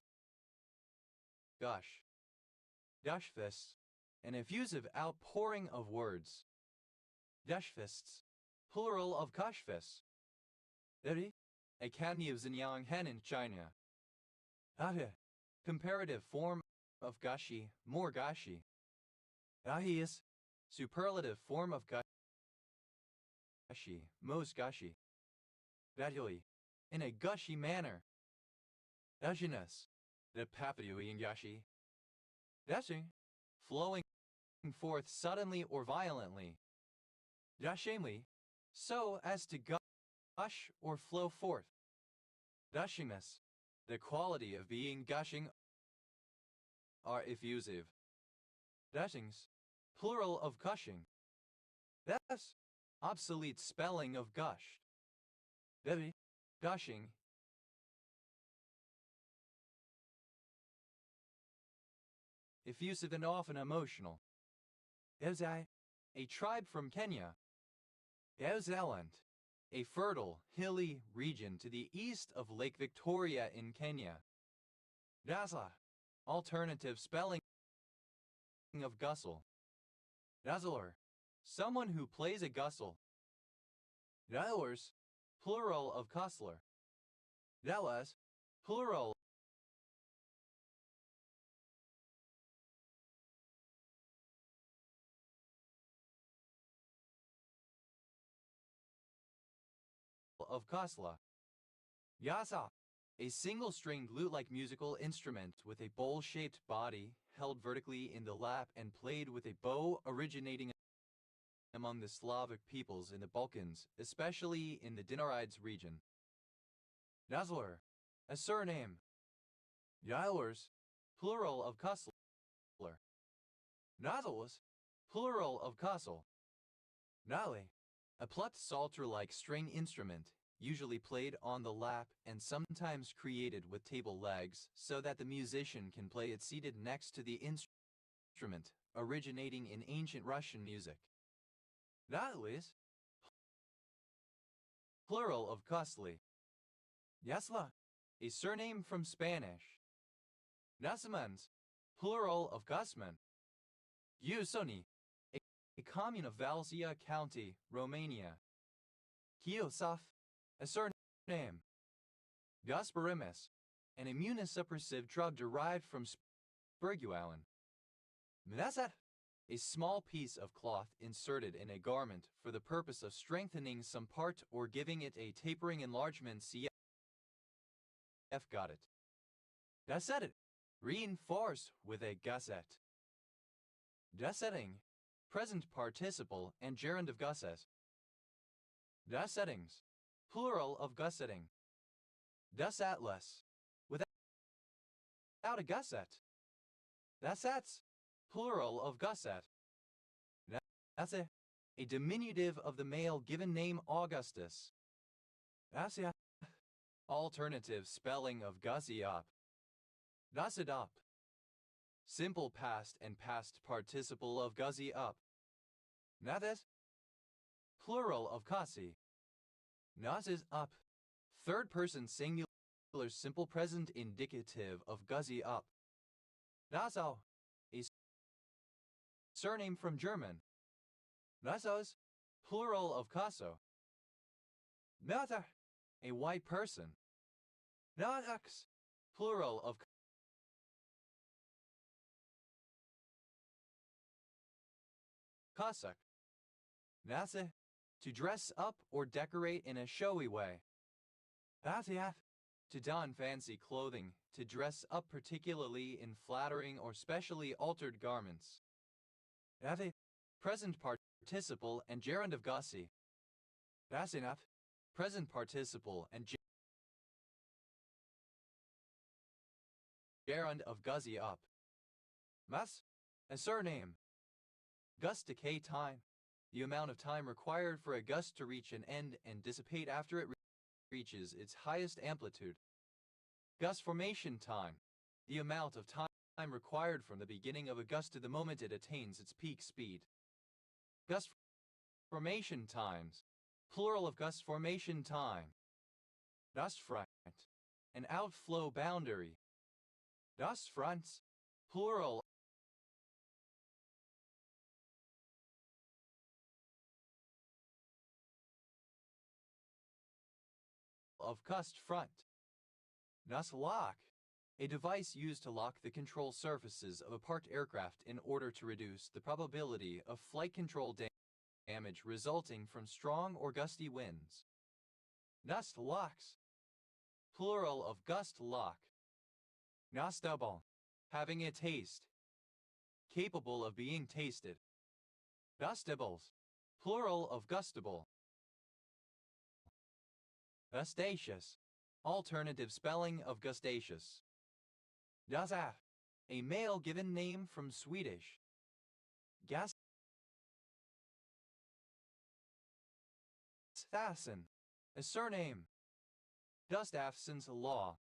gush. Dashfists, an effusive outpouring of words. Dashfists, plural of kashfists. Eri, a county of Xinjiang Hen in China. Ahe, comparative form of gashi, more gashi. Ahiis, superlative form of gashi, most gashi. Gradually, in a gushy manner. Dashiness, the papayui in gashi. Dashing, flowing forth suddenly or violently. Dashamely, so as to gush or flow forth. Gushiness, the quality of being gushing or effusive. Gushings, plural of gushing. Thus, obsolete spelling of gushed. Debbie, gushing. Effusive and often emotional. Euzai, a tribe from Kenya. Euzealand, a fertile, hilly region to the east of Lake Victoria in Kenya. Dazzler, alternative spelling of gussel. Dazzler, someone who plays a gussel. Dazzlers, plural of cussler. Dallas, plural of Kasla. Yasa, a single-stringed lute-like musical instrument with a bowl-shaped body held vertically in the lap and played with a bow, originating among the Slavic peoples in the Balkans, especially in the Dinarides region. Dazzler, a surname. Yailers, plural of Kussler. Nazels, plural of Kussel. Nale, a plucked psalter-like string instrument, usually played on the lap and sometimes created with table legs so that the musician can play it seated next to the instrument, originating in ancient Russian music. Natalis, plural of Kusli. Yasla, a surname from Spanish. Nasamans, plural of Gusman. Giusoni, a commune of Valzia County, Romania. Kiosaf, a surname. Gasparimus, an immunosuppressive drug derived from spergualin. Mnesat, a small piece of cloth inserted in a garment for the purpose of strengthening some part or giving it a tapering enlargement. Cf. Got it. Gasset, reinforce with a gusset. Gussetting, present participle and gerund of gusset. Gussettings, plural of gussetting. Gusatlas, without a gusset. Gussets, plural of gusset. Nasse, a diminutive of the male given name Augustus. Nassia, alternative spelling of Gussiop. Gussidop, simple past and past participle of Guzzy up. Nathes, plural of Kasi. Nas up, third person singular simple present indicative of Guzzy up. Nassau, a surname from German. Nassaus, plural of Kaso. Nata, a white person. Nataks, plural of Cossack. Nase, to dress up or decorate in a showy way. Athiath, to don fancy clothing, to dress up particularly in flattering or specially altered garments. Athi, present participle and gerund of gussi. Asinath, present participle and gerund of guzzy up. Mas, a surname. Gust decay time, the amount of time required for a gust to reach an end and dissipate after it reaches its highest amplitude. Gust formation time, the amount of time required from the beginning of a gust to the moment it attains its peak speed. Gust formation times, plural of gust formation time. Dustfront, an outflow boundary. Dustfronts, plural of gust front. Nuslock, a device used to lock the control surfaces of a parked aircraft in order to reduce the probability of flight control damage resulting from strong or gusty winds. Nustlocks, plural of gust lock. Nostable, having a taste. Capable of being tasted. Gustables, plural of gustable. Gustacious. Alternative spelling of Gustacious. Gustaf. A male given name from Swedish. Gustafsson. A surname. Gustafsson's law.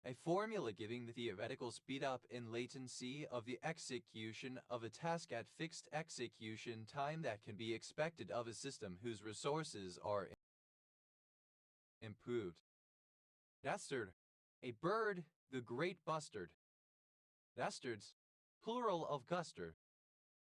A formula giving the theoretical speed-up in latency of the execution of a task at fixed execution time that can be expected of a system whose resources are improved. Bastard. A bird, the great bustard. Bastards. Plural of Guster.